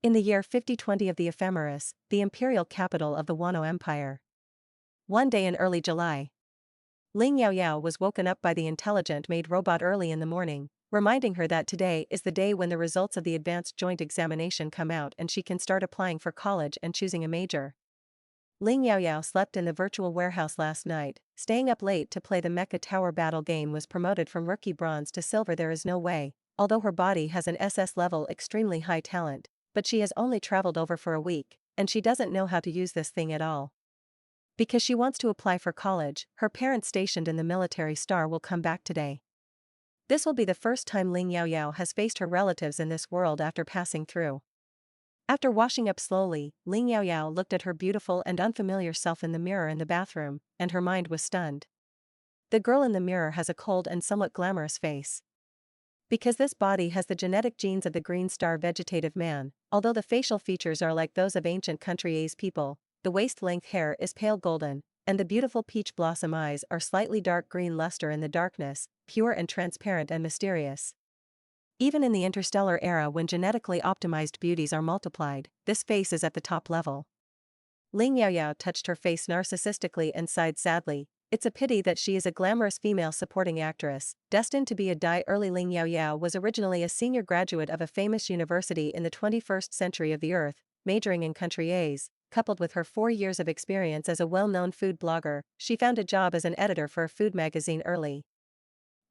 In the year 5020 of the Ephemeris, the imperial capital of the Wano Empire. One day in early July, Ling Yaoyao was woken up by the intelligent maid robot early in the morning, reminding her that today is the day when the results of the advanced joint examination come out and she can start applying for college and choosing a major. Ling Yaoyao slept in the virtual warehouse last night. Staying up late to play the mecha tower battle game was promoted from rookie bronze to silver. There is no way, although her body has an SS level extremely high talent, but she has only traveled over for a week, and she doesn't know how to use this thing at all. Because she wants to apply for college, her parents stationed in the military star will come back today. This will be the first time Ling Yaoyao has faced her relatives in this world after passing through. After washing up slowly, Ling Yaoyao looked at her beautiful and unfamiliar self in the mirror in the bathroom, and her mind was stunned. The girl in the mirror has a cold and somewhat glamorous face. Because this body has the genetic genes of the green star vegetative man, although the facial features are like those of ancient country A's people, the waist-length hair is pale golden, and the beautiful peach blossom eyes are slightly dark green luster in the darkness, pure and transparent and mysterious. Even in the interstellar era when genetically optimized beauties are multiplied, this face is at the top level. Ling Yaoyao touched her face narcissistically and sighed sadly. It's a pity that she is a glamorous female supporting actress, destined to be a die early. Ling Yaoyao was originally a senior graduate of a famous university in the 21st century of the Earth, majoring in country A's. Coupled with her 4 years of experience as a well-known food blogger, she found a job as an editor for a food magazine early.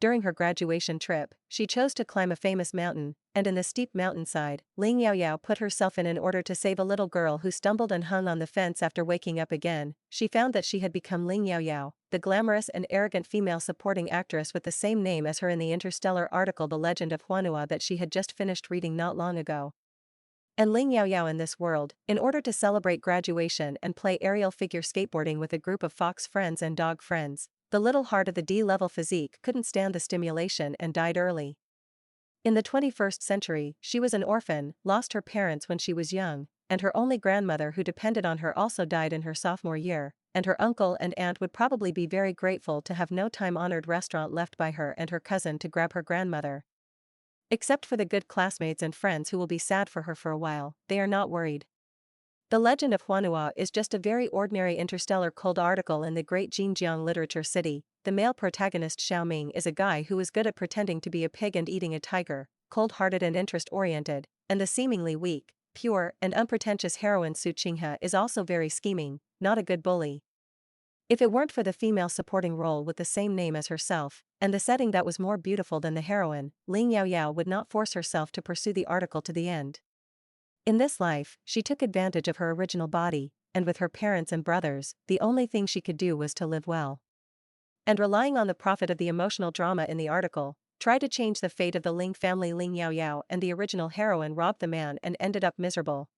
During her graduation trip, she chose to climb a famous mountain, and in the steep mountainside, Ling Yaoyao put herself in order to save a little girl who stumbled and hung on the fence after waking up again. She found that she had become Ling Yaoyao, the glamorous and arrogant female supporting actress with the same name as her in the Interstellar article The Legend of Huanua that she had just finished reading not long ago. And Ling Yaoyao in this world, in order to celebrate graduation and play aerial figure skateboarding with a group of fox friends and dog friends, the little heart of the D-level physique couldn't stand the stimulation and died early. In the 21st century, she was an orphan, lost her parents when she was young, and her only grandmother who depended on her also died in her sophomore year, and her uncle and aunt would probably be very grateful to have no time-honored restaurant left by her and her cousin to grab her grandmother. Except for the good classmates and friends who will be sad for her for a while, they are not worried. The Legend of Huanua is just a very ordinary interstellar cold article in the great Xinjiang literature city. The male protagonist Xiao Ming is a guy who is good at pretending to be a pig and eating a tiger, cold-hearted and interest-oriented, and the seemingly weak, pure, and unpretentious heroine Su Qinghe is also very scheming, not a good bully. If it weren't for the female supporting role with the same name as herself, and the setting that was more beautiful than the heroine, Ling Yaoyao would not force herself to pursue the article to the end. In this life, she took advantage of her original body, and with her parents and brothers, the only thing she could do was to live well. And relying on the profit of the emotional drama in the article, try to change the fate of the Ling family. Ling Yaoyao and the original heroine robbed the man and ended up miserable.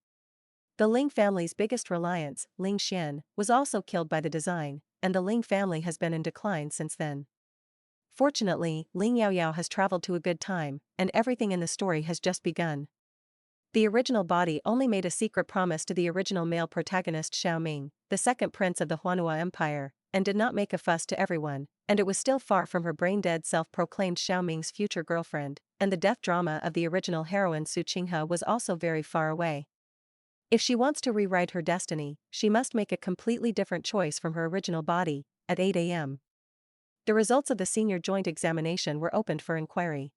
The Ling family's biggest reliance, Ling Xian, was also killed by the design, and the Ling family has been in decline since then. Fortunately, Ling Yaoyao has traveled to a good time, and everything in the story has just begun. The original body only made a secret promise to the original male protagonist Xiao Ming, the second prince of the Huanua Empire, and did not make a fuss to everyone, and it was still far from her brain-dead self-proclaimed Xiao Ming's future girlfriend, and the death drama of the original heroine Su Qinghe was also very far away. If she wants to rewrite her destiny, she must make a completely different choice from her original body. At 8 a.m. the results of the senior joint examination were opened for inquiry.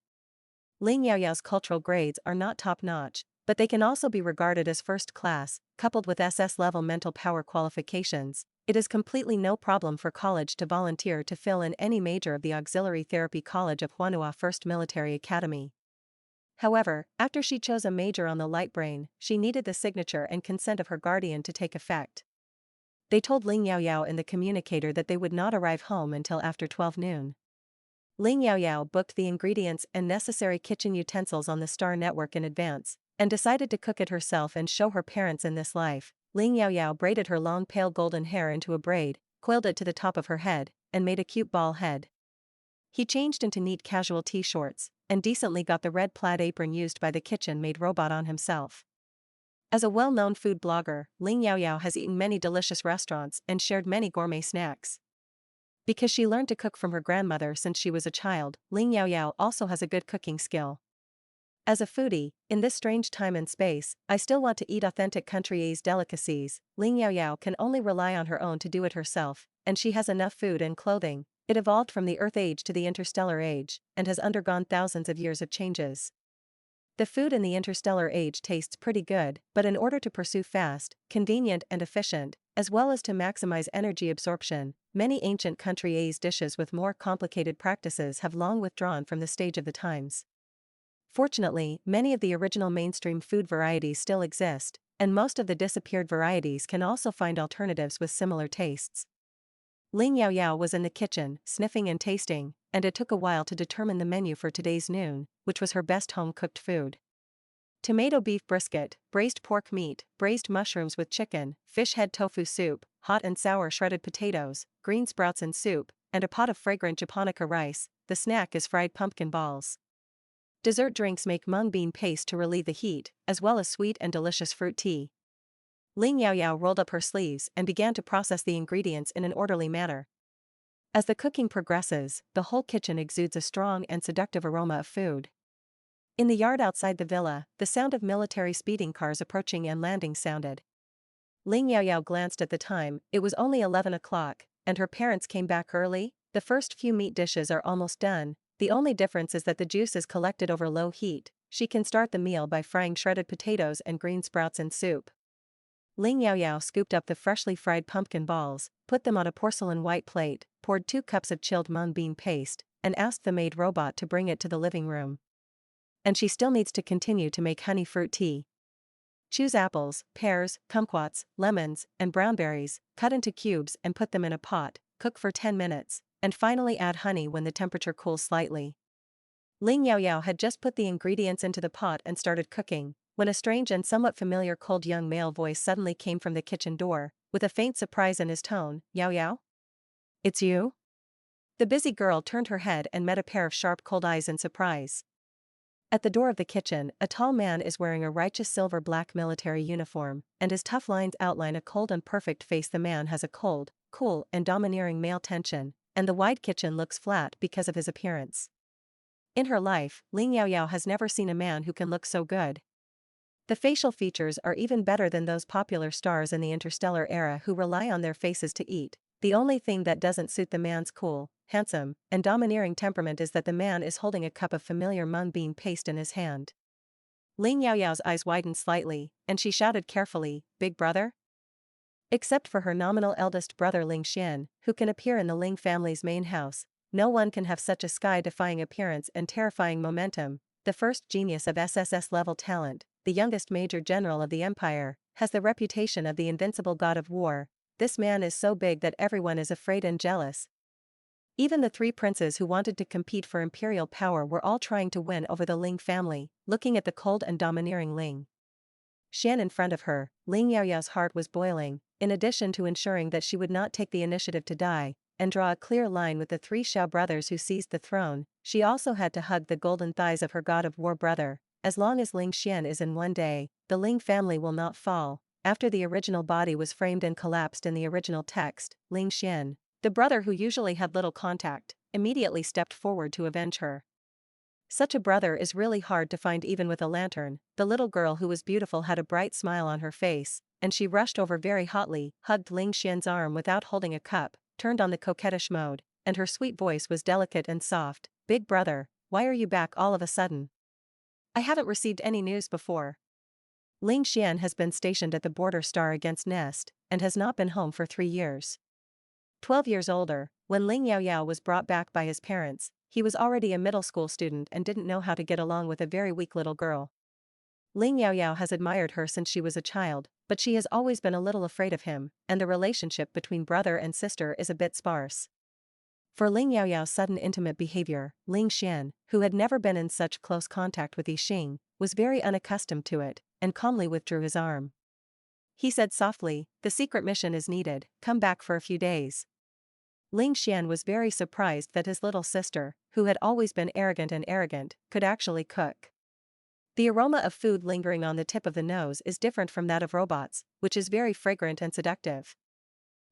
Ling Yaoyao's cultural grades are not top-notch, but they can also be regarded as first class. Coupled with SS-level mental power qualifications, it is completely no problem for college to volunteer to fill in any major of the Auxiliary Therapy College of Huanua First Military Academy. However, after she chose a major on the light brain, she needed the signature and consent of her guardian to take effect. They told Ling Yaoyao in the communicator that they would not arrive home until after 12 noon. Ling Yaoyao booked the ingredients and necessary kitchen utensils on the Star Network in advance, and decided to cook it herself and show her parents in this life. Ling Yaoyao braided her long pale golden hair into a braid, coiled it to the top of her head, and made a cute ball head. He changed into neat casual t-shorts, and decently got the red plaid apron used by the kitchen-maid robot on himself. As a well-known food blogger, Ling Yaoyao has eaten many delicious restaurants and shared many gourmet snacks. Because she learned to cook from her grandmother since she was a child, Ling Yaoyao also has a good cooking skill. As a foodie, in this strange time and space, I still want to eat authentic country's delicacies. Ling Yaoyao can only rely on her own to do it herself, and she has enough food and clothing. It evolved from the Earth Age to the Interstellar Age, and has undergone thousands of years of changes. The food in the Interstellar Age tastes pretty good, but in order to pursue fast, convenient and efficient, as well as to maximize energy absorption, many ancient country's dishes with more complicated practices have long withdrawn from the stage of the times. Fortunately, many of the original mainstream food varieties still exist, and most of the disappeared varieties can also find alternatives with similar tastes. Ling Yaoyao was in the kitchen, sniffing and tasting, and it took a while to determine the menu for today's noon, which was her best home-cooked food. Tomato beef brisket, braised pork meat, braised mushrooms with chicken, fish head tofu soup, hot and sour shredded potatoes, green sprouts and soup, and a pot of fragrant japonica rice. The snack is fried pumpkin balls. Dessert drinks make mung bean paste to relieve the heat, as well as sweet and delicious fruit tea. Ling Yaoyao rolled up her sleeves and began to process the ingredients in an orderly manner. As the cooking progresses, the whole kitchen exudes a strong and seductive aroma of food. In the yard outside the villa, the sound of military speeding cars approaching and landing sounded. Ling Yaoyao glanced at the time. It was only 11 o'clock, and her parents came back early. The first few meat dishes are almost done. The only difference is that the juice is collected over low heat. She can start the meal by frying shredded potatoes and green sprouts in soup. Ling Yaoyao scooped up the freshly fried pumpkin balls, put them on a porcelain white plate, poured 2 cups of chilled mung bean paste, and asked the maid robot to bring it to the living room. And she still needs to continue to make honey fruit tea. Choose apples, pears, kumquats, lemons, and brownberries, cut into cubes and put them in a pot, cook for 10 minutes, and finally add honey when the temperature cools slightly. Ling Yaoyao had just put the ingredients into the pot and started cooking, when a strange and somewhat familiar cold young male voice suddenly came from the kitchen door, with a faint surprise in his tone. "Yaoyao? It's you?" The busy girl turned her head and met a pair of sharp cold eyes in surprise. At the door of the kitchen, a tall man is wearing a righteous silver-black military uniform, and his tough lines outline a cold and perfect face. The man has a cold, cool, and domineering male tension, and the wide kitchen looks flat because of his appearance. In her life, Ling Yaoyao has never seen a man who can look so good. The facial features are even better than those popular stars in the interstellar era who rely on their faces to eat. The only thing that doesn't suit the man's cool, handsome, and domineering temperament is that the man is holding a cup of familiar mung bean paste in his hand. Ling Yaoyao's eyes widened slightly, and she shouted carefully, "Big brother?" Except for her nominal eldest brother Ling Xian, who can appear in the Ling family's main house, no one can have such a sky-defying appearance and terrifying momentum. The first genius of SSS-level talent, the youngest major general of the empire, has the reputation of the invincible god of war. This man is so big that everyone is afraid and jealous. Even the 3 princes who wanted to compete for imperial power were all trying to win over the Ling family, looking at the cold and domineering Ling Xian in front of her. Ling Yaoyao's heart was boiling. In addition to ensuring that she would not take the initiative to die, and draw a clear line with the 3 Xiao brothers who seized the throne, she also had to hug the golden thighs of her god of war brother. As long as Ling Xian is in one day, the Ling family will not fall. After the original body was framed and collapsed in the original text, Ling Xian, the brother who usually had little contact, immediately stepped forward to avenge her. Such a brother is really hard to find even with a lantern. The little girl who was beautiful had a bright smile on her face, and she rushed over very hotly, hugged Ling Xian's arm without holding a cup, turned on the coquettish mode, and her sweet voice was delicate and soft. "Big brother, why are you back all of a sudden? I haven't received any news before." Ling Xian has been stationed at the border star against Nest, and has not been home for 3 years. 12 years older, when Ling Yaoyao was brought back by his parents, he was already a middle school student and didn't know how to get along with a very weak little girl. Ling Yaoyao has admired her since she was a child, but she has always been a little afraid of him, and the relationship between brother and sister is a bit sparse. For Ling Yaoyao's sudden intimate behavior, Ling Xian, who had never been in such close contact with Yixing, was very unaccustomed to it, and calmly withdrew his arm. He said softly, "The secret mission is needed, come back for a few days." Ling Xian was very surprised that his little sister, who had always been arrogant, could actually cook. The aroma of food lingering on the tip of the nose is different from that of robots, which is very fragrant and seductive.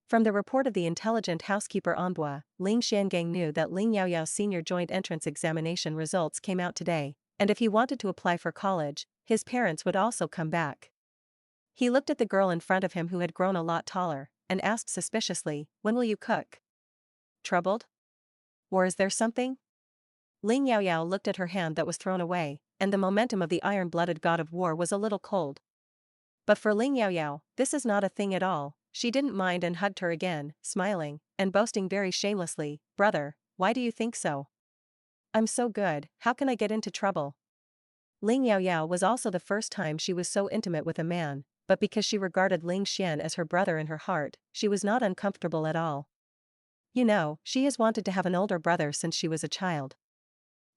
From the report of the intelligent housekeeper Enbois, Ling Xiangang knew that Ling Yaoyao's senior joint entrance examination results came out today. and if he wanted to apply for college, his parents would also come back. He looked at the girl in front of him who had grown a lot taller, and asked suspiciously, "When will you cook?" Troubled? Or is there something? Ling Yaoyao looked at her hand that was thrown away, and the momentum of the iron-blooded god of war was a little cold. But for Ling Yaoyao, this is not a thing at all. She didn't mind and hugged her again, smiling, and boasting very shamelessly, "Brother, why do you think so? I'm so good, how can I get into trouble?" Ling Yaoyao was also the first time she was so intimate with a man, but because she regarded Ling Xian as her brother in her heart, she was not uncomfortable at all. You know, she has wanted to have an older brother since she was a child.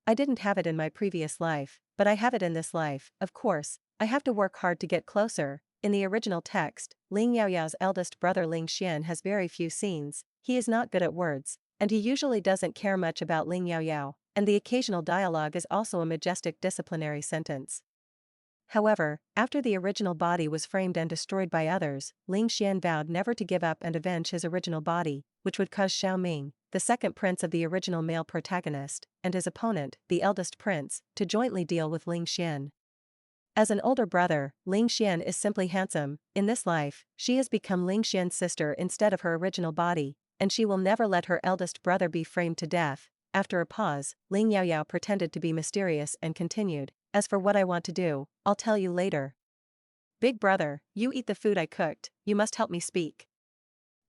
I didn't have it in my previous life, but I have it in this life. Of course, I have to work hard to get closer. In the original text, Ling Yaoyao's eldest brother Ling Xian has very few scenes. He is not good at words, and he usually doesn't care much about Ling Yaoyao, and the occasional dialogue is also a majestic disciplinary sentence. However, after the original body was framed and destroyed by others, Ling Xian vowed never to give up and avenge his original body, which would cause Xiao Ming, the second prince of the original male protagonist, and his opponent, the eldest prince, to jointly deal with Ling Xian. As an older brother, Ling Xian is simply handsome. In this life, she has become Ling Xian's sister instead of her original body, and she will never let her eldest brother be framed to death. After a pause, Ling Yaoyao pretended to be mysterious and continued, "As for what I want to do, I'll tell you later. Big brother, you eat the food I cooked, you must help me speak."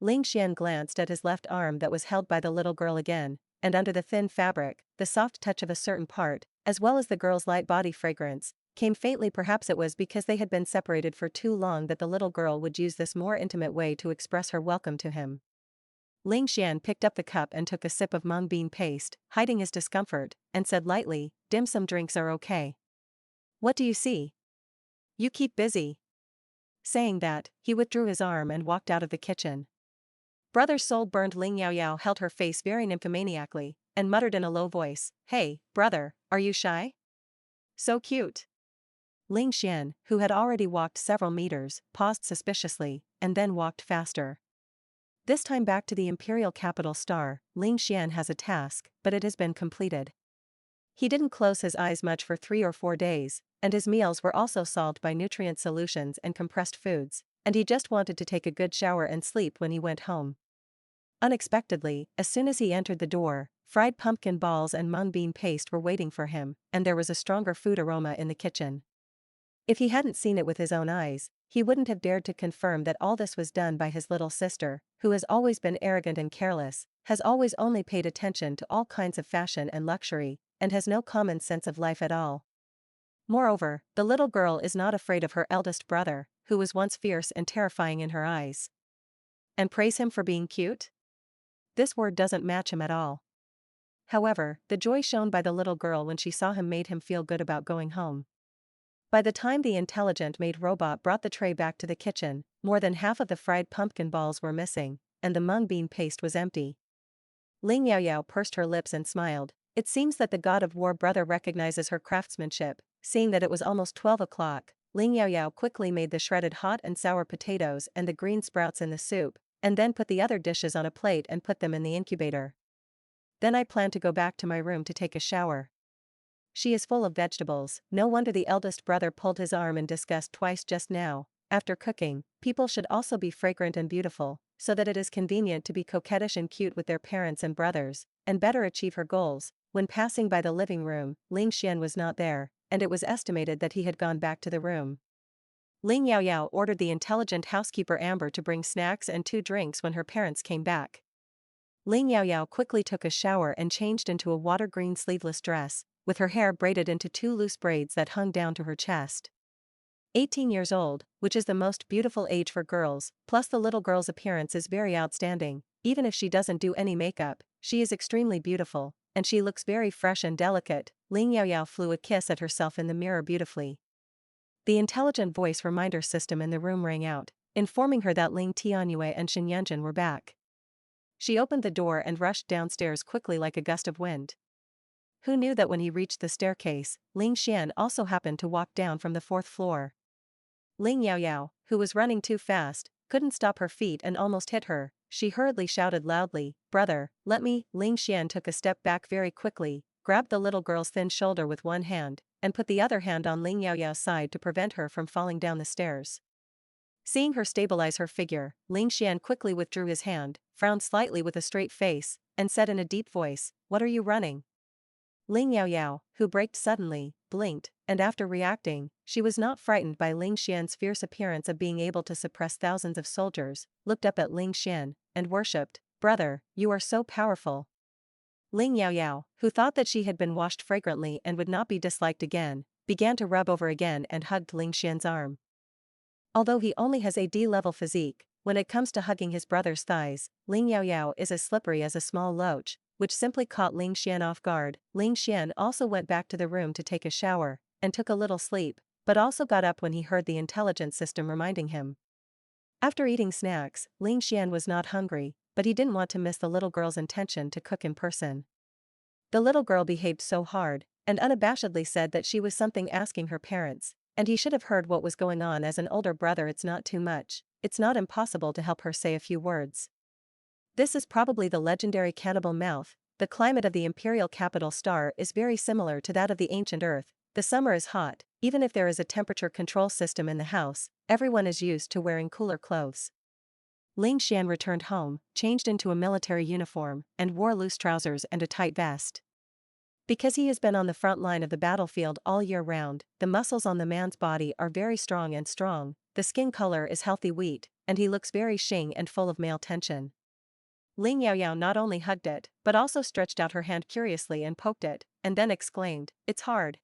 Ling Xian glanced at his left arm that was held by the little girl again, and under the thin fabric, the soft touch of a certain part, as well as the girl's light body fragrance, came faintly. Perhaps it was because they had been separated for too long that the little girl would use this more intimate way to express her welcome to him. Ling Xian picked up the cup and took a sip of mung bean paste, hiding his discomfort, and said lightly, "Dim sum drinks are okay." "What do you see? You keep busy." Saying that, he withdrew his arm and walked out of the kitchen. Brother's soul burned. Ling Yaoyao held her face very nymphomaniacally, and muttered in a low voice, "Hey, brother, are you shy? So cute." Ling Xian, who had already walked several meters, paused suspiciously, and then walked faster. This time back to the imperial capital Star, Ling Xian has a task, but it has been completed. He didn't close his eyes much for 3 or 4 days, and his meals were also solved by nutrient solutions and compressed foods, and he just wanted to take a good shower and sleep when he went home. Unexpectedly, as soon as he entered the door, fried pumpkin balls and mung bean paste were waiting for him, and there was a stronger food aroma in the kitchen. If he hadn't seen it with his own eyes, he wouldn't have dared to confirm that all this was done by his little sister, who has always been arrogant and careless, has always only paid attention to all kinds of fashion and luxury, and has no common sense of life at all. Moreover, the little girl is not afraid of her eldest brother, who was once fierce and terrifying in her eyes. And praise him for being cute? This word doesn't match him at all. However, the joy shown by the little girl when she saw him made him feel good about going home. By the time the intelligent maid robot brought the tray back to the kitchen, more than half of the fried pumpkin balls were missing, and the mung bean paste was empty. Ling Yaoyao pursed her lips and smiled. It seems that the god of war brother recognizes her craftsmanship. Seeing that it was almost 12 o'clock, Ling Yaoyao quickly made the shredded hot and sour potatoes and the green sprouts in the soup, and then put the other dishes on a plate and put them in the incubator. Then I plan to go back to my room to take a shower. She is full of vegetables. No wonder the eldest brother pulled his arm in disgust twice just now. After cooking, people should also be fragrant and beautiful, so that it is convenient to be coquettish and cute with their parents and brothers, and better achieve her goals. When passing by the living room, Ling Xian was not there, and it was estimated that he had gone back to the room. Ling Yaoyao ordered the intelligent housekeeper Amber to bring snacks and 2 drinks when her parents came back. Ling Yaoyao quickly took a shower and changed into a water green sleeveless dress, with her hair braided into 2 loose braids that hung down to her chest. 18 years old, which is the most beautiful age for girls, plus the little girl's appearance is very outstanding. Even if she doesn't do any makeup, she is extremely beautiful, and she looks very fresh and delicate. Ling Yaoyao flew a kiss at herself in the mirror beautifully. The intelligent voice reminder system in the room rang out, informing her that Ling Tianyue and Shen Yanjun were back. She opened the door and rushed downstairs quickly like a gust of wind. Who knew that when he reached the staircase, Ling Xian also happened to walk down from the 4th floor. Ling Yaoyao, who was running too fast, couldn't stop her feet and almost hit her. She hurriedly shouted loudly, "Brother, let me." Ling Xian took a step back very quickly, grabbed the little girl's thin shoulder with one hand, and put the other hand on Ling Yaoyao's side to prevent her from falling down the stairs. Seeing her stabilize her figure, Ling Xian quickly withdrew his hand, frowned slightly with a straight face, and said in a deep voice, "What are you running?" Ling Yaoyao, who braked suddenly, blinked, and after reacting, she was not frightened by Ling Xian's fierce appearance of being able to suppress thousands of soldiers, looked up at Ling Xian, and worshipped, "Brother, you are so powerful." Ling Yaoyao, who thought that she had been washed fragrantly and would not be disliked again, began to rub over again and hugged Ling Xian's arm. Although he only has a D-level physique, when it comes to hugging his brother's thighs, Ling Yaoyao is as slippery as a small loach, which simply caught Ling Xian off guard. Ling Xian also went back to the room to take a shower, and took a little sleep, but also got up when he heard the intelligence system reminding him. After eating snacks, Ling Xian was not hungry, but he didn't want to miss the little girl's intention to cook in person. The little girl behaved so hard, and unabashedly said that she was something asking her parents, and he should have heard what was going on. As an older brother, it's not too much, it's not impossible to help her say a few words. This is probably the legendary cannibal mouth. The climate of the imperial capital star is very similar to that of the ancient Earth. The summer is hot, even if there is a temperature control system in the house, everyone is used to wearing cooler clothes. Ling Xian returned home, changed into a military uniform, and wore loose trousers and a tight vest. Because he has been on the front line of the battlefield all year round, the muscles on the man's body are very strong, the skin color is healthy wheat, and he looks very xing and full of male tension. Ling Yaoyao not only hugged it, but also stretched out her hand curiously and poked it, and then exclaimed, "It's hard."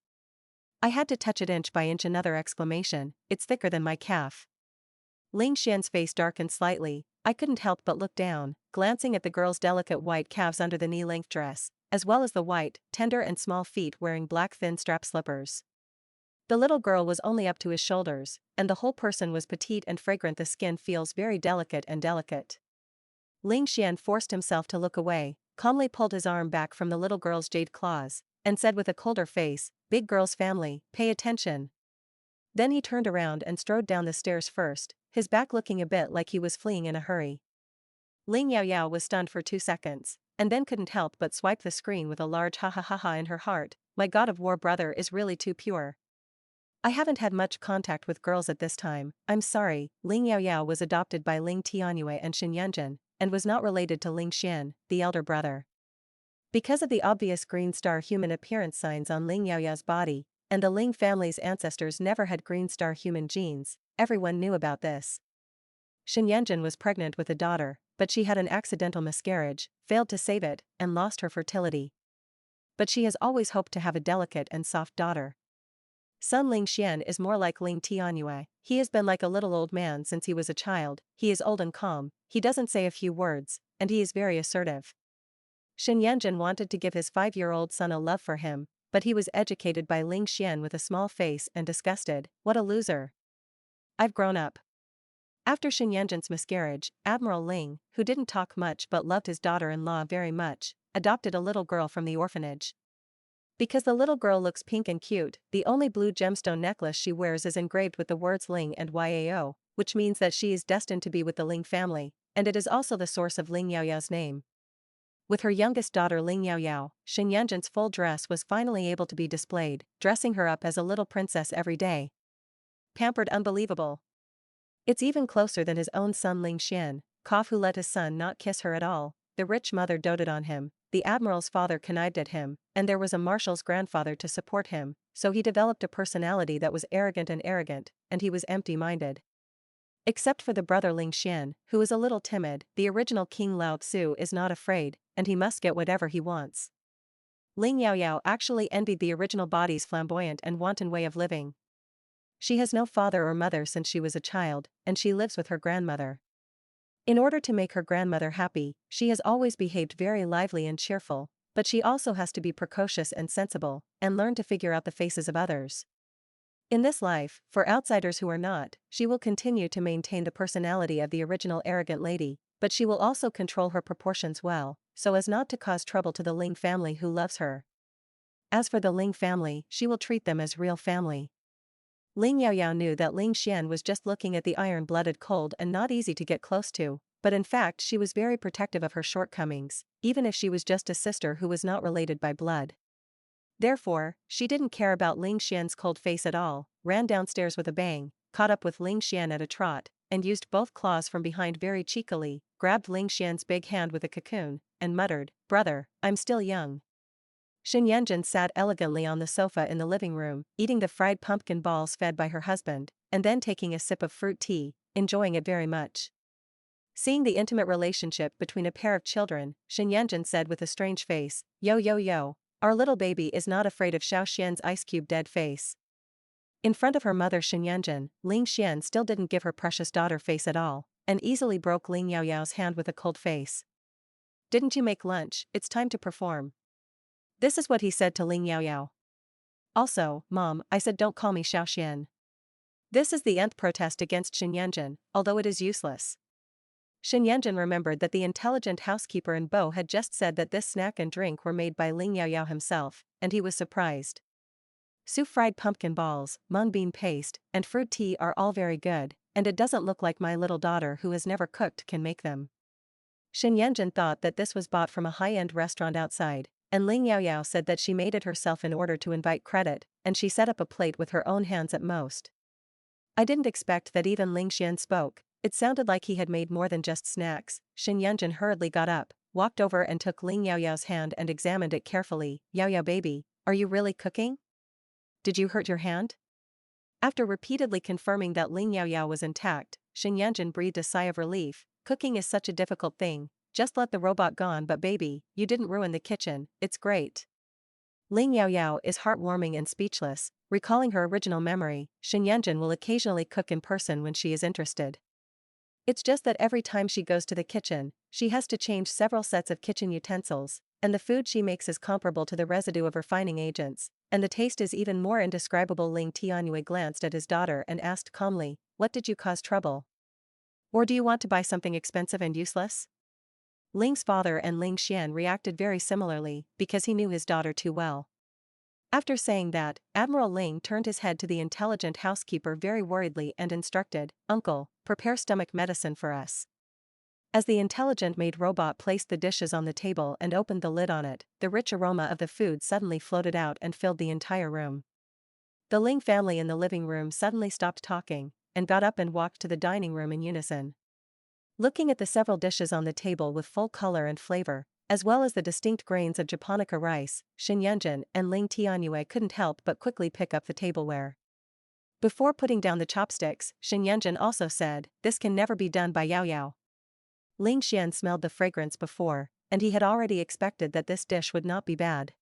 I had to touch it inch by inch. Another exclamation, "It's thicker than my calf." Ling Xian's face darkened slightly. I couldn't help but look down, glancing at the girl's delicate white calves under the knee-length dress, as well as the white, tender and small feet wearing black thin strap slippers. The little girl was only up to his shoulders, and the whole person was petite and fragrant. The skin feels very delicate and delicate. Ling Xian forced himself to look away, calmly pulled his arm back from the little girl's jade claws, and said with a colder face, "Big girl's family, pay attention." Then he turned around and strode down the stairs first, his back looking a bit like he was fleeing in a hurry. Ling Yaoyao was stunned for 2 seconds, and then couldn't help but swipe the screen with a large ha ha ha ha in her heart. My god of war brother is really too pure. I haven't had much contact with girls at this time, I'm sorry. Ling Yaoyao was adopted by Ling Tianyue and Xin Yanjun, and was not related to Ling Xian, the elder brother. Because of the obvious green star human appearance signs on Ling Yaoyao's body, and the Ling family's ancestors never had green star human genes, everyone knew about this. Xin Yanjun was pregnant with a daughter, but she had an accidental miscarriage, failed to save it, and lost her fertility. But she has always hoped to have a delicate and soft daughter. Son Ling Xian is more like Ling Tianyue. He has been like a little old man since he was a child. He is old and calm, he doesn't say a few words, and he is very assertive. Xin Yanjun wanted to give his 5-year-old son a love for him, but he was educated by Ling Xian with a small face and disgusted. What a loser. I've grown up. After Xin Yanjun's miscarriage, Admiral Ling, who didn't talk much but loved his daughter-in-law very much, adopted a little girl from the orphanage. Because the little girl looks pink and cute, the only blue gemstone necklace she wears is engraved with the words Ling and Yao, which means that she is destined to be with the Ling family, and it is also the source of Ling Yaoyao's name. With her youngest daughter Ling Yaoyao, Xin Yanjun's full dress was finally able to be displayed, dressing her up as a little princess every day. Pampered unbelievable. It's even closer than his own son Ling Xian, who let his son not kiss her at all. The rich mother doted on him, the admiral's father connived at him, and there was a marshal's grandfather to support him, so he developed a personality that was arrogant, and he was empty-minded. Except for the brother Ling Xian, who is a little timid, the original King Lao Tzu is not afraid, and he must get whatever he wants. Ling Yaoyao actually envied the original body's flamboyant and wanton way of living. She has no father or mother since she was a child, and she lives with her grandmother. In order to make her grandmother happy, she has always behaved very lively and cheerful, but she also has to be precocious and sensible, and learn to figure out the faces of others. In this life, for outsiders who are not, she will continue to maintain the personality of the original arrogant lady, but she will also control her proportions well, so as not to cause trouble to the Ling family who loves her. As for the Ling family, she will treat them as real family. Ling Yaoyao knew that Ling Xian was just looking at the iron-blooded cold and not easy to get close to, but in fact she was very protective of her shortcomings, even if she was just a sister who was not related by blood. Therefore, she didn't care about Ling Xian's cold face at all, ran downstairs with a bang, caught up with Ling Xian at a trot, and used both claws from behind very cheekily, grabbed Ling Xian's big hand with a cocoon, and muttered, "Brother, I'm still young." Xin Yanjun sat elegantly on the sofa in the living room, eating the fried pumpkin balls fed by her husband, and then taking a sip of fruit tea, enjoying it very much. Seeing the intimate relationship between a pair of children, Xin Yanjun said with a strange face, "Yo yo yo, our little baby is not afraid of Xiao Xian's ice-cube dead face." In front of her mother Xin Yanjun, Ling Xian still didn't give her precious daughter face at all, and easily broke Ling Yaoyao's hand with a cold face. "Didn't you make lunch? It's time to perform." This is what he said to Ling Yaoyao. "Also, Mom, I said don't call me Xiao Xian." This is the nth protest against Xin Yanjun, although it is useless. Xin Yanjun remembered that the intelligent housekeeper in Bo had just said that this snack and drink were made by Ling Yaoyao himself, and he was surprised. Soup, fried pumpkin balls, mung bean paste, and fruit tea are all very good, and it doesn't look like my little daughter who has never cooked can make them. Xin Yanjun thought that this was bought from a high-end restaurant outside, and Ling Yaoyao said that she made it herself in order to invite credit, and she set up a plate with her own hands at most. I didn't expect that even Ling Xian spoke. It sounded like he had made more than just snacks. Xin Yanjun hurriedly got up, walked over and took Ling Yaoyao's hand and examined it carefully. "Yaoyao baby, are you really cooking? Did you hurt your hand?" After repeatedly confirming that Ling Yaoyao was intact, Xin Yanjun breathed a sigh of relief. "Cooking is such a difficult thing, just let the robot gone, but baby, you didn't ruin the kitchen, it's great." Ling Yaoyao is heartwarming and speechless. Recalling her original memory, Xin Yanjun will occasionally cook in person when she is interested. It's just that every time she goes to the kitchen, she has to change several sets of kitchen utensils, and the food she makes is comparable to the residue of refining agents, and the taste is even more indescribable. Ling Tianyue glanced at his daughter and asked calmly, "What did you cause trouble? Or do you want to buy something expensive and useless?" Ling's father and Ling Xian reacted very similarly, because he knew his daughter too well. After saying that, Admiral Ling turned his head to the intelligent housekeeper very worriedly and instructed, "Uncle, prepare stomach medicine for us." As the intelligent maid robot placed the dishes on the table and opened the lid on it, the rich aroma of the food suddenly floated out and filled the entire room. The Ling family in the living room suddenly stopped talking, and got up and walked to the dining room in unison. Looking at the several dishes on the table with full color and flavor, as well as the distinct grains of japonica rice, Xin Yanjun and Ling Tianyue couldn't help but quickly pick up the tableware. Before putting down the chopsticks, Xin Yanjun also said, "This can never be done by Yao Yao." Ling Xian smelled the fragrance before, and he had already expected that this dish would not be bad.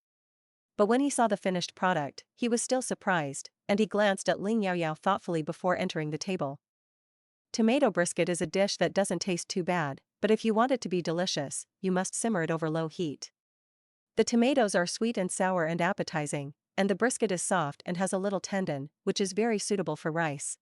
But when he saw the finished product, he was still surprised, and he glanced at Ling Yaoyao thoughtfully before entering the table. Tomato brisket is a dish that doesn't taste too bad, but if you want it to be delicious, you must simmer it over low heat. The tomatoes are sweet and sour and appetizing, and the brisket is soft and has a little tendon, which is very suitable for rice.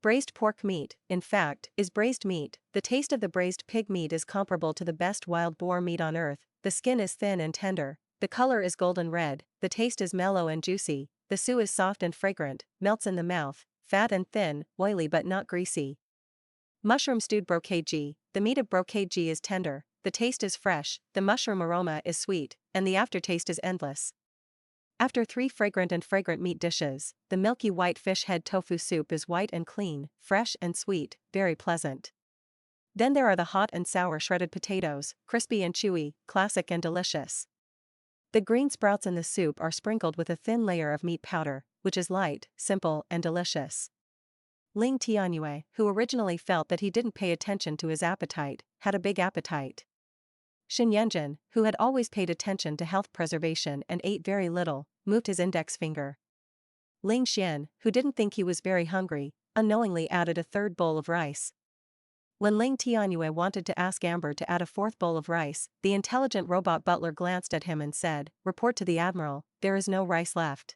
Braised pork meat, in fact, is braised meat. The taste of the braised pig meat is comparable to the best wild boar meat on earth. The skin is thin and tender, the color is golden red, the taste is mellow and juicy, the stew is soft and fragrant, melts in the mouth, fat and thin, oily but not greasy. Mushroom stewed brocadeji. The meat of brocadeji is tender, the taste is fresh, the mushroom aroma is sweet, and the aftertaste is endless. After 3 fragrant meat dishes, the milky white fish head tofu soup is white and clean, fresh and sweet, very pleasant. Then there are the hot and sour shredded potatoes, crispy and chewy, classic and delicious. The green sprouts in the soup are sprinkled with a thin layer of meat powder, which is light, simple, and delicious. Ling Tianyue, who originally felt that he didn't pay attention to his appetite, had a big appetite. Xin Yanjun, who had always paid attention to health preservation and ate very little, moved his index finger. Ling Xian, who didn't think he was very hungry, unknowingly added a 3rd bowl of rice. When Ling Tianyue wanted to ask Amber to add a 4th bowl of rice, the intelligent robot butler glanced at him and said, "Report to the Admiral, there is no rice left.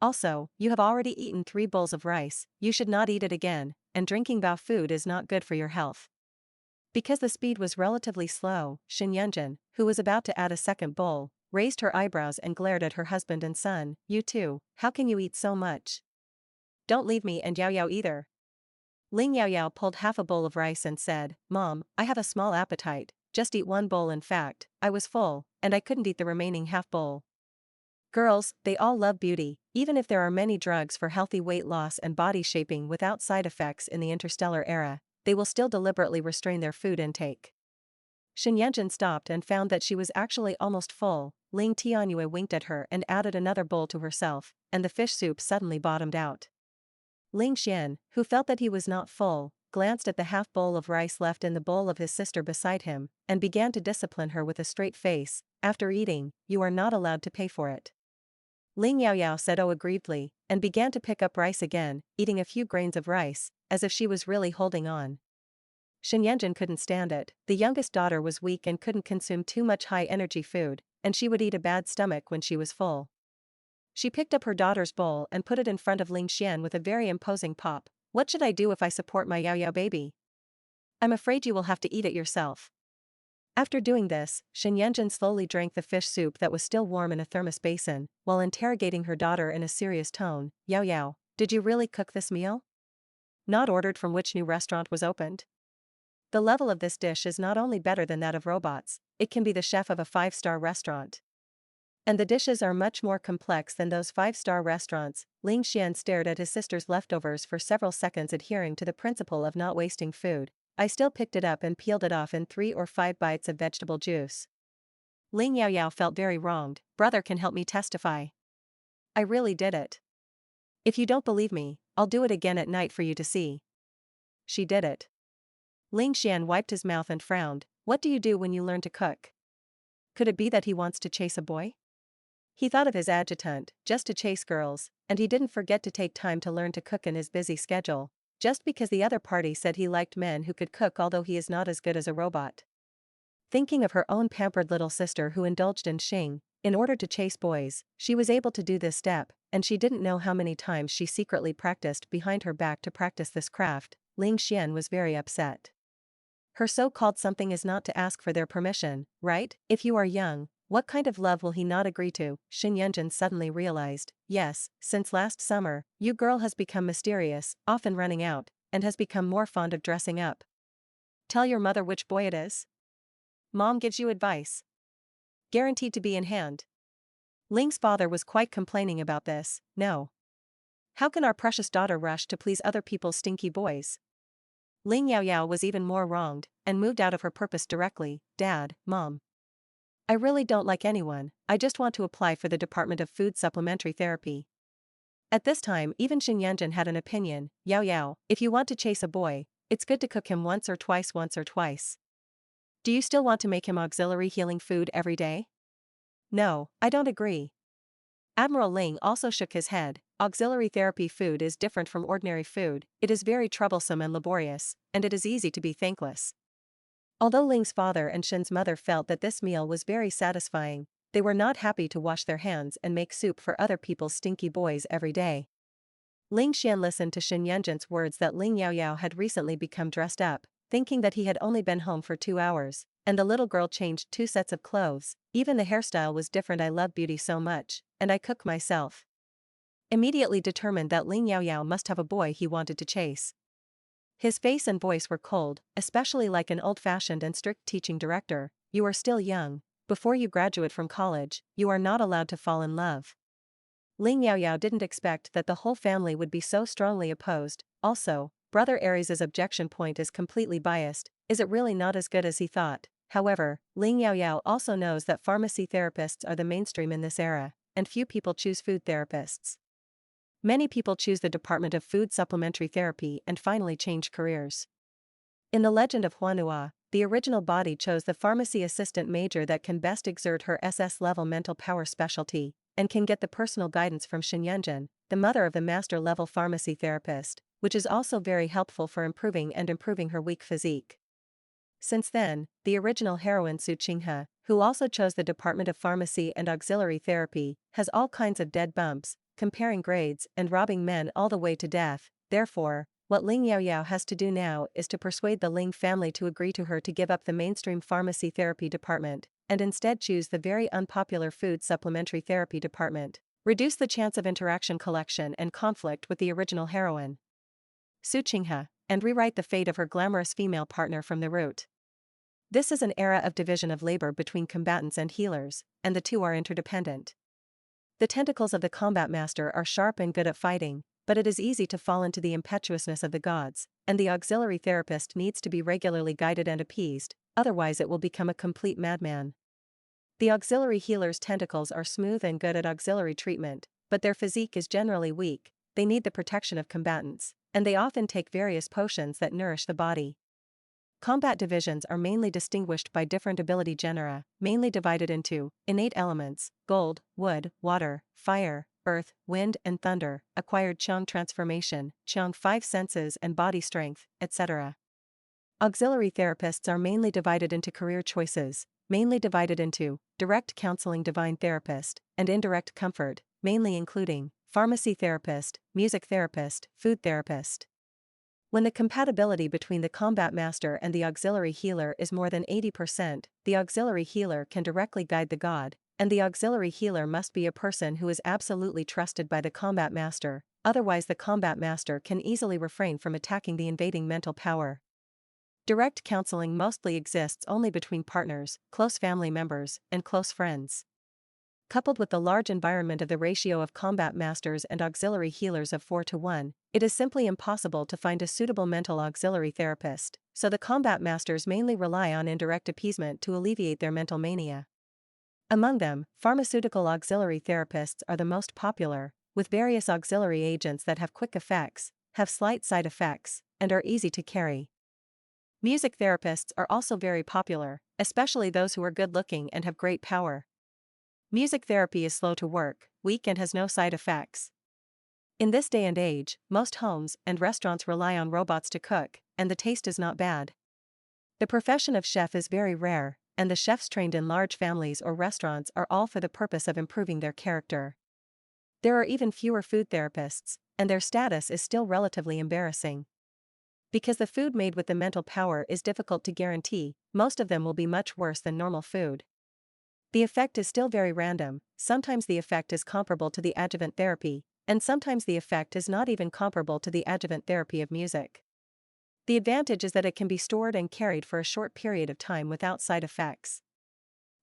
Also, you have already eaten 3 bowls of rice, you should not eat it again, and drinking bao food is not good for your health." Because the speed was relatively slow, Xin Yanjun, who was about to add a 2nd bowl, raised her eyebrows and glared at her husband and son. "You too, how can you eat so much? Don't leave me and Yao Yao either." Ling Yaoyao pulled half a bowl of rice and said, "Mom, I have a small appetite, just eat 1 bowl. In fact, I was full, and I couldn't eat the remaining half bowl." Girls, they all love beauty, even if there are many drugs for healthy weight loss and body shaping without side effects in the interstellar era, they will still deliberately restrain their food intake. Shen Yanjun stopped and found that she was actually almost full. Ling Tianyue winked at her and added another bowl to herself, and the fish soup suddenly bottomed out. Ling Xian, who felt that he was not full, glanced at the half bowl of rice left in the bowl of his sister beside him, and began to discipline her with a straight face. After eating, you are not allowed to pay for it. Ling Yaoyao said aggrievedly, and began to pick up rice again, eating a few grains of rice, as if she was really holding on. Shen Yanjun couldn't stand it. The youngest daughter was weak and couldn't consume too much high-energy food, and she would eat a bad stomach when she was full. She picked up her daughter's bowl and put it in front of Ling Xian with a very imposing pop. What should I do if I support my Yaoyao baby? I'm afraid you will have to eat it yourself. After doing this, Shen Yanjun slowly drank the fish soup that was still warm in a thermos basin, while interrogating her daughter in a serious tone. Yaoyao, did you really cook this meal? Not ordered from which new restaurant was opened? The level of this dish is not only better than that of robots, it can be the chef of a 5-star restaurant. And the dishes are much more complex than those 5-star restaurants. Ling Xian stared at his sister's leftovers for several seconds, adhering to the principle of not wasting food. I still picked it up and peeled it off in 3 or 5 bites of vegetable juice. Ling Yaoyao felt very wronged. Brother can help me testify. I really did it. If you don't believe me, I'll do it again at night for you to see. She did it. Ling Xian wiped his mouth and frowned. What do you do when you learn to cook? Could it be that he wants to chase a boy? He thought of his adjutant, just to chase girls, and he didn't forget to take time to learn to cook in his busy schedule, just because the other party said he liked men who could cook, although he is not as good as a robot. Thinking of her own pampered little sister who indulged in Xing, in order to chase boys, she was able to do this step, and she didn't know how many times she secretly practiced behind her back to practice this craft. Ling Xian was very upset. Her so-called something is not to ask for their permission, right? If you are young, what kind of love will he not agree to? Shen Yanjun suddenly realized, yes, since last summer, you girl has become mysterious, often running out, and has become more fond of dressing up. Tell your mother which boy it is. Mom gives you advice. Guaranteed to be in hand. Ling's father was quite complaining about this. No. How can our precious daughter rush to please other people's stinky boys? Ling Yaoyao was even more wronged, and moved out of her purpose directly. Dad, Mom. I really don't like anyone, I just want to apply for the Department of Food Supplementary Therapy. At this time even Shen Yanjun had an opinion. Yaoyao, if you want to chase a boy, it's good to cook him once or twice. Do you still want to make him auxiliary healing food every day? No, I don't agree. Admiral Ling also shook his head. Auxiliary therapy food is different from ordinary food, it is very troublesome and laborious, and it is easy to be thankless. Although Ling's father and Shen's mother felt that this meal was very satisfying, they were not happy to wash their hands and make soup for other people's stinky boys every day. Ling Xian listened to Shen Yanjun's words that Ling Yaoyao had recently become dressed up, thinking that he had only been home for 2 hours, and the little girl changed 2 sets of clothes. Even the hairstyle was different. I love beauty so much, and I cook myself. Immediately determined that Ling Yaoyao must have a boy he wanted to chase. His face and voice were cold, especially like an old-fashioned and strict teaching director. You are still young. Before you graduate from college, you are not allowed to fall in love. Ling Yaoyao didn't expect that the whole family would be so strongly opposed. Also, Brother Aries' objection point is completely biased. Is it really not as good as he thought? However, Ling Yaoyao also knows that pharmacy therapists are the mainstream in this era, and few people choose food therapists. Many people choose the Department of Food Supplementary Therapy and finally change careers. In the legend of Huanhua, the original body chose the pharmacy assistant major that can best exert her SS-level mental power specialty, and can get the personal guidance from Shen Yanjun, the mother of the master-level pharmacy therapist, which is also very helpful for improving her weak physique. Since then, the original heroine Su Qinghe, who also chose the Department of Pharmacy and Auxiliary Therapy, has all kinds of dead bumps, comparing grades and robbing men all the way to death. Therefore, what Ling Yaoyao has to do now is to persuade the Ling family to agree to her to give up the mainstream pharmacy therapy department, and instead choose the very unpopular food supplementary therapy department. Reduce the chance of interaction, collection and conflict with the original heroine, Su Qinghe, and rewrite the fate of her glamorous female partner from the root. This is an era of division of labor between combatants and healers, and the two are interdependent. The tentacles of the combat master are sharp and good at fighting, but it is easy to fall into the impetuousness of the gods, and the auxiliary therapist needs to be regularly guided and appeased, otherwise it will become a complete madman. The auxiliary healer's tentacles are smooth and good at auxiliary treatment, but their physique is generally weak, they need the protection of combatants, and they often take various potions that nourish the body. Combat divisions are mainly distinguished by different ability genera, mainly divided into innate elements, gold, wood, water, fire, earth, wind and thunder, acquired Qiang transformation, Qiang 5 senses and body strength, etc. Auxiliary therapists are mainly divided into career choices, mainly divided into direct counseling divine therapist, and indirect comfort, mainly including pharmacy therapist, music therapist, food therapist. When the compatibility between the combat master and the auxiliary healer is more than 80%, the auxiliary healer can directly guide the god, and the auxiliary healer must be a person who is absolutely trusted by the combat master, otherwise the combat master can easily refrain from attacking the invading mental power. Direct counseling mostly exists only between partners, close family members, and close friends. Coupled with the large environment of the ratio of combat masters and auxiliary healers of 4:1, it is simply impossible to find a suitable mental auxiliary therapist, so the combat masters mainly rely on indirect appeasement to alleviate their mental mania. Among them, pharmaceutical auxiliary therapists are the most popular, with various auxiliary agents that have quick effects, have slight side effects, and are easy to carry. Music therapists are also very popular, especially those who are good-looking and have great power. Music therapy is slow to work, weak and has no side effects. In this day and age, most homes and restaurants rely on robots to cook, and the taste is not bad. The profession of chef is very rare, and the chefs trained in large families or restaurants are all for the purpose of improving their character. There are even fewer food therapists, and their status is still relatively embarrassing. Because the food made with the mental power is difficult to guarantee, most of them will be much worse than normal food. The effect is still very random, sometimes the effect is comparable to the adjuvant therapy, and sometimes the effect is not even comparable to the adjuvant therapy of music. The advantage is that it can be stored and carried for a short period of time without side effects.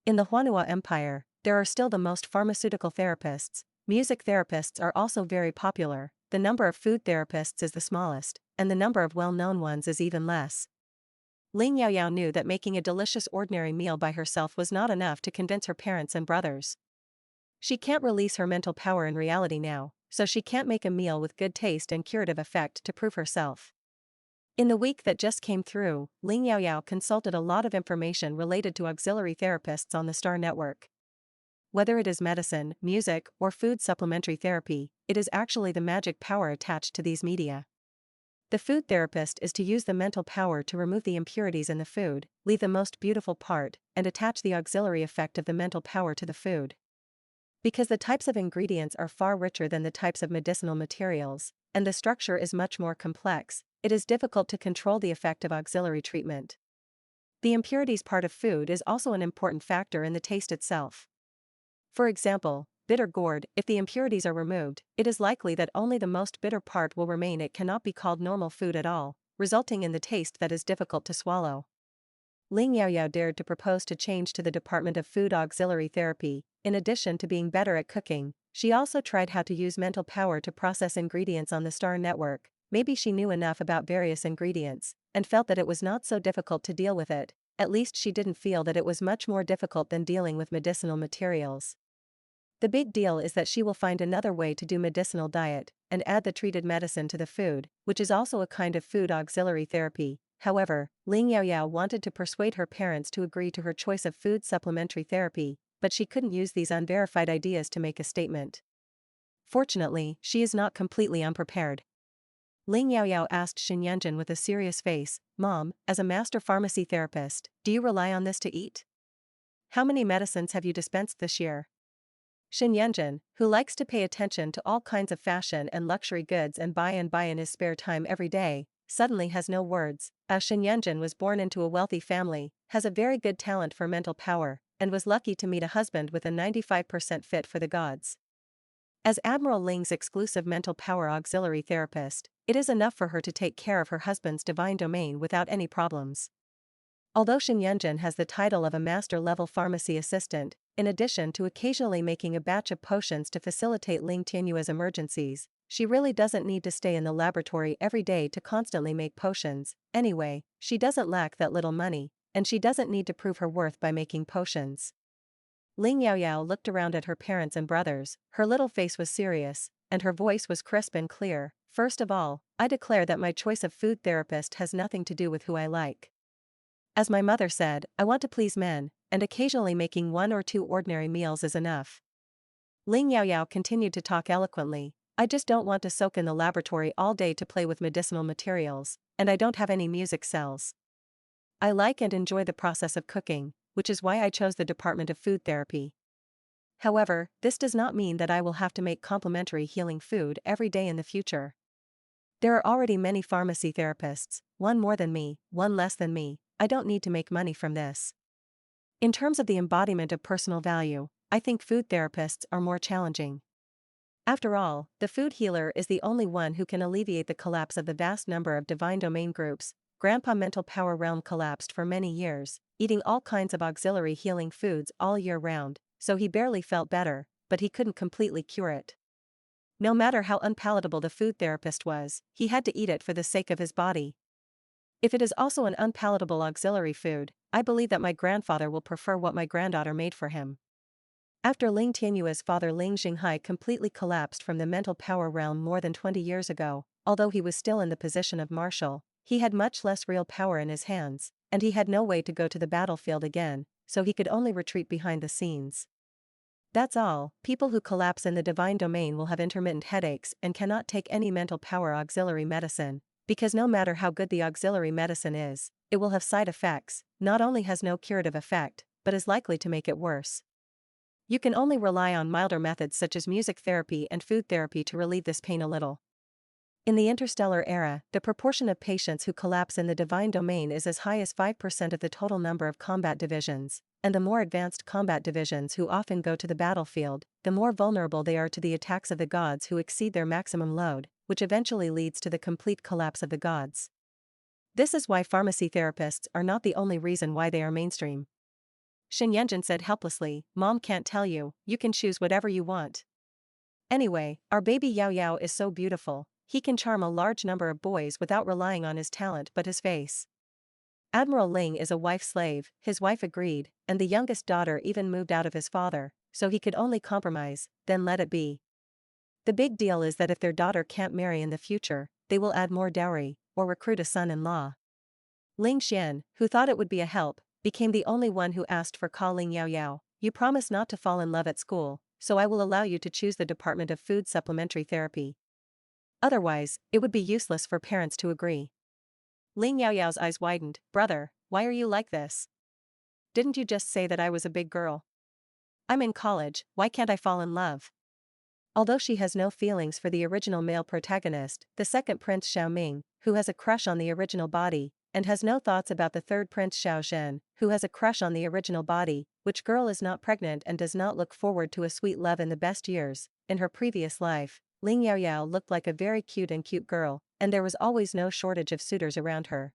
In the Huanhua Empire, there are still the most pharmaceutical therapists. Music therapists are also very popular, the number of food therapists is the smallest, and the number of well-known ones is even less. Ling Yaoyao knew that making a delicious ordinary meal by herself was not enough to convince her parents and brothers. She can't release her mental power in reality now, so she can't make a meal with good taste and curative effect to prove herself. In the week that just came through, Ling Yaoyao consulted a lot of information related to auxiliary therapists on the Star Network. Whether it is medicine, music, or food supplementary therapy, it is actually the magic power attached to these media. The food therapist is to use the mental power to remove the impurities in the food, leave the most beautiful part, and attach the auxiliary effect of the mental power to the food. Because the types of ingredients are far richer than the types of medicinal materials, and the structure is much more complex, it is difficult to control the effect of auxiliary treatment. The impurities part of food is also an important factor in the taste itself. For example, bitter gourd, if the impurities are removed, it is likely that only the most bitter part will remain. It cannot be called normal food at all, resulting in the taste that is difficult to swallow. Ling Yaoyao dared to propose to change to the Department of Food Auxiliary Therapy. In addition to being better at cooking, she also tried how to use mental power to process ingredients on the Star Network. Maybe she knew enough about various ingredients, and felt that it was not so difficult to deal with it. At least she didn't feel that it was much more difficult than dealing with medicinal materials. The big deal is that she will find another way to do medicinal diet, and add the treated medicine to the food, which is also a kind of food auxiliary therapy. However, Ling Yaoyao wanted to persuade her parents to agree to her choice of food supplementary therapy, but she couldn't use these unverified ideas to make a statement. Fortunately, she is not completely unprepared. Ling Yaoyao asked Xin Yanjin with a serious face, "Mom, as a master pharmacy therapist, do you rely on this to eat? How many medicines have you dispensed this year?" Xin Yanjin, who likes to pay attention to all kinds of fashion and luxury goods and buy in his spare time every day, suddenly has no words. Xin Yanjin was born into a wealthy family, has a very good talent for mental power, and was lucky to meet a husband with a 95% fit for the gods. As Admiral Ling's exclusive mental power auxiliary therapist, it is enough for her to take care of her husband's divine domain without any problems. Although Shen Yunjin has the title of a master-level pharmacy assistant, in addition to occasionally making a batch of potions to facilitate Ling Tianyue's emergencies, she really doesn't need to stay in the laboratory every day to constantly make potions. Anyway, she doesn't lack that little money, and she doesn't need to prove her worth by making potions. Ling Yaoyao looked around at her parents and brothers, her little face was serious, and her voice was crisp and clear. First of all, I declare that my choice of food therapist has nothing to do with who I like. As my mother said, I want to please men, and occasionally making 1 or 2 ordinary meals is enough. Ling Yaoyao continued to talk eloquently. I just don't want to soak in the laboratory all day to play with medicinal materials, and I don't have any music cells. I like and enjoy the process of cooking, which is why I chose the Department of Food Therapy. However, this does not mean that I will have to make complementary healing food every day in the future. There are already many pharmacy therapists, one more than me, one less than me. I don't need to make money from this. In terms of the embodiment of personal value, I think food therapists are more challenging. After all, the food healer is the only one who can alleviate the collapse of the vast number of divine domain groups. Grandpa mental power realm collapsed for many years, eating all kinds of auxiliary healing foods all year round, so he barely felt better, but he couldn't completely cure it. No matter how unpalatable the food therapist was, he had to eat it for the sake of his body. If it is also an unpalatable auxiliary food, I believe that my grandfather will prefer what my granddaughter made for him. After Ling Tianyue's father Ling Xinghai completely collapsed from the mental power realm more than 20 years ago, although he was still in the position of marshal, he had much less real power in his hands, and he had no way to go to the battlefield again, so he could only retreat behind the scenes. That's all. People who collapse in the divine domain will have intermittent headaches and cannot take any mental power auxiliary medicine, because no matter how good the auxiliary medicine is, it will have side effects, not only has no curative effect, but is likely to make it worse. You can only rely on milder methods such as music therapy and food therapy to relieve this pain a little. In the interstellar era, the proportion of patients who collapse in the divine domain is as high as 5% of the total number of combat divisions, and the more advanced combat divisions who often go to the battlefield, the more vulnerable they are to the attacks of the gods who exceed their maximum load, which eventually leads to the complete collapse of the gods. This is why pharmacy therapists are not the only reason why they are mainstream. Shen Yunjin said helplessly, Mom can't tell you, you can choose whatever you want. Anyway, our baby Yao Yao is so beautiful, he can charm a large number of boys without relying on his talent but his face. Admiral Ling is a wife slave, his wife agreed, and the youngest daughter even moved out of his father, so he could only compromise, then let it be. The big deal is that if their daughter can't marry in the future, they will add more dowry, or recruit a son-in-law. Ling Xian, who thought it would be a help, became the only one who asked for Ling Yaoyao. You promise not to fall in love at school, so I will allow you to choose the Department of Food Supplementary Therapy. Otherwise, it would be useless for parents to agree. Ling Yaoyao's eyes widened. Brother, why are you like this? Didn't you just say that I was a big girl? I'm in college, why can't I fall in love? Although she has no feelings for the original male protagonist, the second prince Xiaoming, who has a crush on the original body, and has no thoughts about the third prince Xiao Zhen, who has a crush on the original body, which girl is not pregnant and does not look forward to a sweet love in the best years. In her previous life, Ling Yaoyao looked like a very cute girl, and there was always no shortage of suitors around her.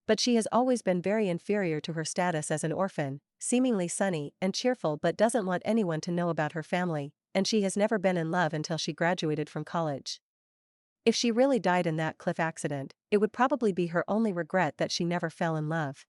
But she has always been very inferior to her status as an orphan, seemingly sunny and cheerful but doesn't want anyone to know about her family, and she has never been in love until she graduated from college. If she really died in that cliff accident, it would probably be her only regret that she never fell in love.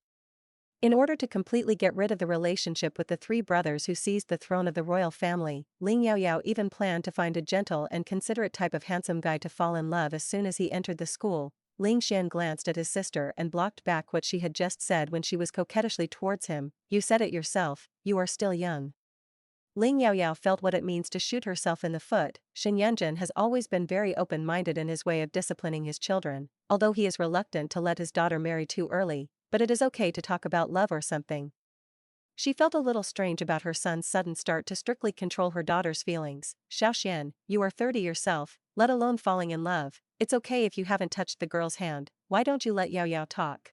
In order to completely get rid of the relationship with the 3 brothers who seized the throne of the royal family, Ling Yaoyao even planned to find a gentle and considerate type of handsome guy to fall in love as soon as he entered the school. Ling Xian glanced at his sister and blocked back what she had just said when she was coquettishly towards him. You said it yourself, you are still young. Ling Yaoyao felt what it means to shoot herself in the foot. Shen Yunjin has always been very open-minded in his way of disciplining his children, although he is reluctant to let his daughter marry too early, but it is okay to talk about love or something. She felt a little strange about her son's sudden start to strictly control her daughter's feelings. Xiaoxian, you are 30 yourself, let alone falling in love. It's okay if you haven't touched the girl's hand, why don't you let Yao Yao talk?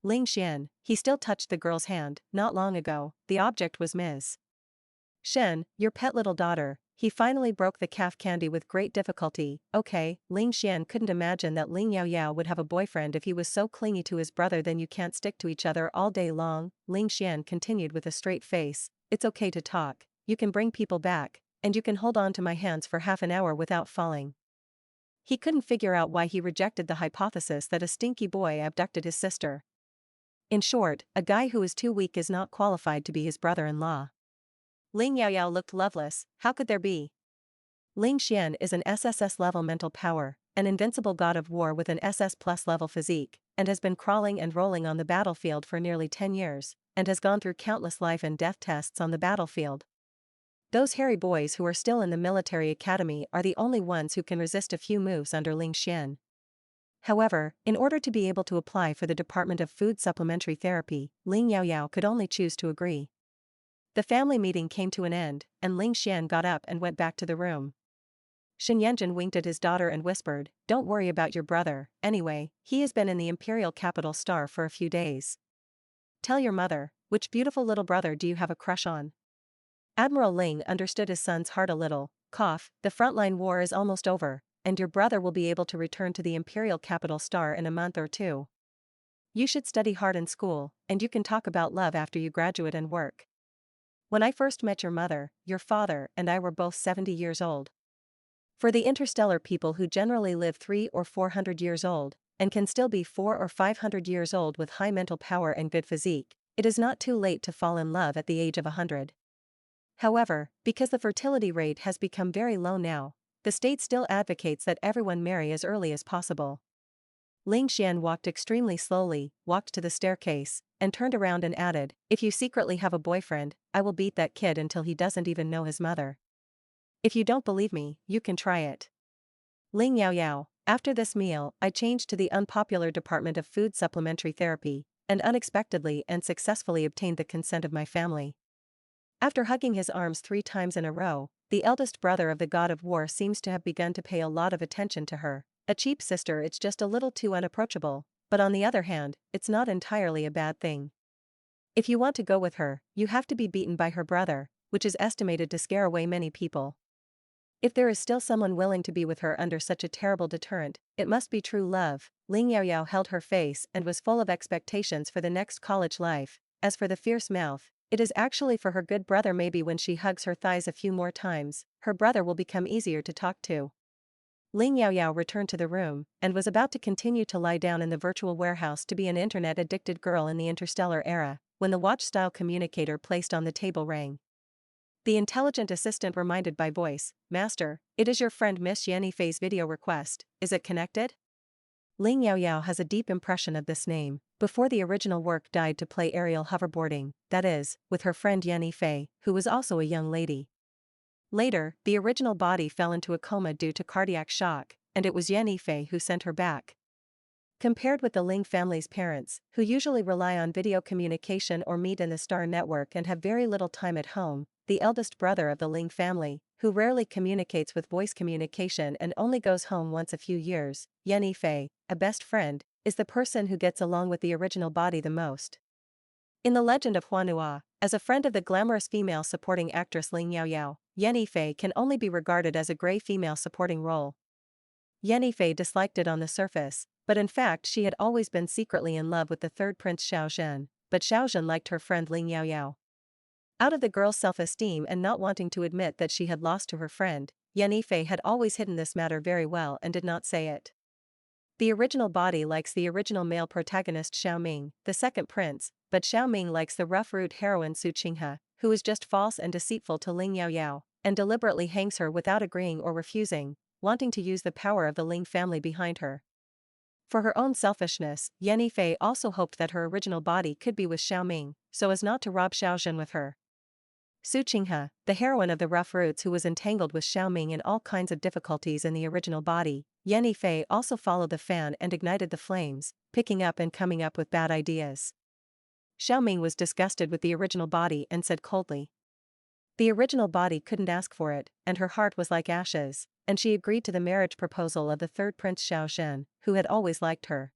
Ling Xian, he still touched the girl's hand, not long ago, the object was Ms. Shen, your pet little daughter, He finally broke the calf candy with great difficulty. Okay, Ling Xian couldn't imagine that Ling Yaoyao would have a boyfriend if he was so clingy to his brother. Then you can't stick to each other all day long, Ling Xian continued with a straight face. It's okay to talk, you can bring people back, and you can hold on to my hands for half an hour without falling. He couldn't figure out why he rejected the hypothesis that a stinky boy abducted his sister. In short, a guy who is too weak is not qualified to be his brother-in-law. Ling Yaoyao looked loveless. How could there be? Ling Xian is an SSS level mental power, an invincible god of war with an SS plus level physique, and has been crawling and rolling on the battlefield for nearly 10 years, and has gone through countless life and death tests on the battlefield. Those hairy boys who are still in the military academy are the only ones who can resist a few moves under Ling Xian. However, in order to be able to apply for the Department of Food Supplementary Therapy, Ling Yaoyao could only choose to agree. The family meeting came to an end, and Ling Xian got up and went back to the room. Shen Yanjun winked at his daughter and whispered, "Don't worry about your brother, anyway, he has been in the imperial capital star for a few days. Tell your mother, which beautiful little brother do you have a crush on?" Admiral Ling understood his son's heart a little. The frontline war is almost over, and your brother will be able to return to the imperial capital star in a month or two. You should study hard in school, and you can talk about love after you graduate and work. When I first met your mother, your father and I were both 70 years old. For the interstellar people who generally live 300 or 400 years old, and can still be 400 or 500 years old with high mental power and good physique, it is not too late to fall in love at the age of 100. However, because the fertility rate has become very low now, the state still advocates that everyone marry as early as possible. Ling Xian walked extremely slowly, walked to the staircase, and turned around and added, "If you secretly have a boyfriend, I will beat that kid until he doesn't even know his mother. If you don't believe me, you can try it." Ling Yaoyao, after this meal, I changed to the unpopular Department of Food Supplementary Therapy, and unexpectedly and successfully obtained the consent of my family. After hugging his arms 3 times in a row, the eldest brother of the god of war seems to have begun to pay a lot of attention to her. A cheap sister, it's just a little too unapproachable, but on the other hand, it's not entirely a bad thing. If you want to go with her, you have to be beaten by her brother, which is estimated to scare away many people. If there is still someone willing to be with her under such a terrible deterrent, it must be true love. Ling Yaoyao held her face and was full of expectations for the next college life. As for the fierce mouth, it is actually for her good brother. Maybe when she hugs her thighs a few more times, her brother will become easier to talk to. Ling Yaoyao returned to the room, and was about to continue to lie down in the virtual warehouse to be an internet-addicted girl in the interstellar era, when the watch-style communicator placed on the table rang. The intelligent assistant reminded by voice, "Master, it is your friend Miss Yenny Fei's video request, is it connected?" Ling Yaoyao has a deep impression of this name. Before the original work died to play aerial hoverboarding, that is, with her friend Yenny Fei, who was also a young lady. Later, the original body fell into a coma due to cardiac shock, and it was Yenny Fei who sent her back. Compared with the Ling family's parents, who usually rely on video communication or meet in the Star Network and have very little time at home, the eldest brother of the Ling family, who rarely communicates with voice communication and only goes home once a few years, Yenny Fei, a best friend, is the person who gets along with the original body the most. In The Legend of Huanua, as a friend of the glamorous female supporting actress Ling Yaoyao, Yenny Fei can only be regarded as a gray female supporting role. Yenny Fei disliked it on the surface, but in fact she had always been secretly in love with the third prince Xiao Zhen, but Xiao Zhen liked her friend Ling Yaoyao. Out of the girl's self-esteem and not wanting to admit that she had lost to her friend, Yenny Fei had always hidden this matter very well and did not say it. The original body likes the original male protagonist Xiao Ming, the second prince, but Xiao Ming likes the rough-root heroine Su Qinghe, who is just false and deceitful to Ling Yaoyao, and deliberately hangs her without agreeing or refusing, wanting to use the power of the Ling family behind her. For her own selfishness, Yenny Fei also hoped that her original body could be with Xiao Ming, so as not to rob Xiao Zhen with her. Su Qinghe, the heroine of the rough roots who was entangled with Xiao Ming in all kinds of difficulties in the original body, Yenny Fei also followed the fan and ignited the flames, picking up and coming up with bad ideas. Xiao Ming was disgusted with the original body and said coldly. The original body couldn't ask for it, and her heart was like ashes, and she agreed to the marriage proposal of the third prince Xiao Zhen, who had always liked her.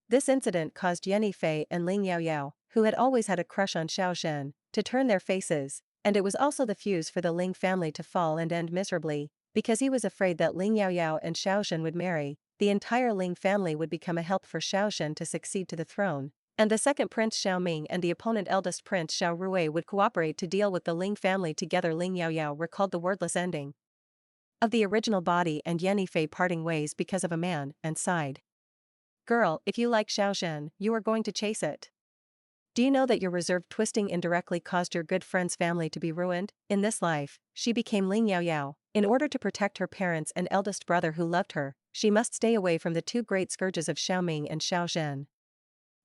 This incident caused Yenny Fei and Ling Yaoyao, who had always had a crush on Xiao Zhen, to turn their faces, and it was also the fuse for the Ling family to fall and end miserably, because he was afraid that Ling Yaoyao and Xiaozhen would marry, the entire Ling family would become a help for Xiaozhen to succeed to the throne, and the second prince Xiaoming and the opponent eldest prince Xiao Rui would cooperate to deal with the Ling family together. Ling Yaoyao recalled the wordless ending of the original body and Yan Yifei parting ways because of a man, and sighed. Girl, if you like Xiaozhen, you are going to chase it. Do you know that your reserved twisting indirectly caused your good friend's family to be ruined? In this life, she became Ling Yaoyao. In order to protect her parents and eldest brother who loved her, she must stay away from the two great scourges of Xiaoming and Xiaozhen.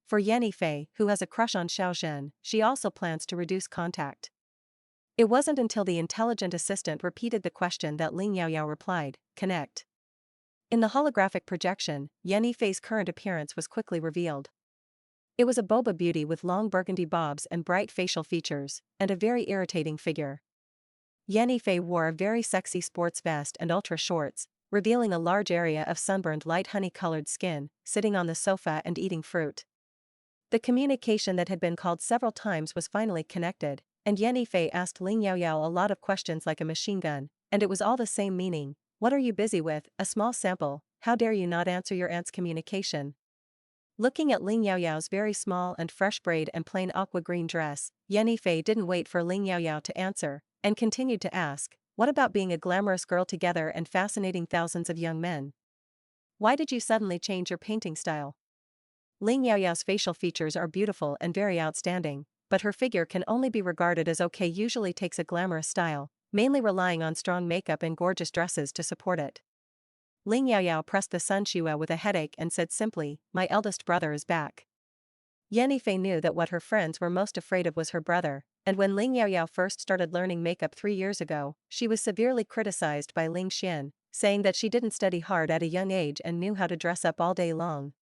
For Yan Yifei, who has a crush on Xiaozhen, she also plans to reduce contact. It wasn't until the intelligent assistant repeated the question that Ling Yaoyao replied, connect. In the holographic projection, Yan Yifei's current appearance was quickly revealed. It was a boba beauty with long burgundy bobs and bright facial features, and a very irritating figure. Yan Yifei wore a very sexy sports vest and ultra shorts, revealing a large area of sunburned light honey-colored skin, sitting on the sofa and eating fruit. The communication that had been called several times was finally connected, and Yan Yifei asked Ling Yaoyao a lot of questions like a machine gun, and it was all the same meaning. What are you busy with? A small sample. How dare you not answer your aunt's communication? Looking at Ling Yaoyao's very small and fresh braid and plain aqua green dress, Yan Yifei didn't wait for Ling Yaoyao to answer, and continued to ask, what about being a glamorous girl together and fascinating thousands of young men? Why did you suddenly change your painting style? Ling Yaoyao's facial features are beautiful and very outstanding, but her figure can only be regarded as okay. Usually takes a glamorous style, mainly relying on strong makeup and gorgeous dresses to support it. Ling Yaoyao pressed the Sun Shua with a headache and said simply, my eldest brother is back. Yan Yifei knew that what her friends were most afraid of was her brother, and when Ling Yaoyao first started learning makeup 3 years ago, she was severely criticized by Ling Xian, saying that she didn't study hard at a young age and knew how to dress up all day long.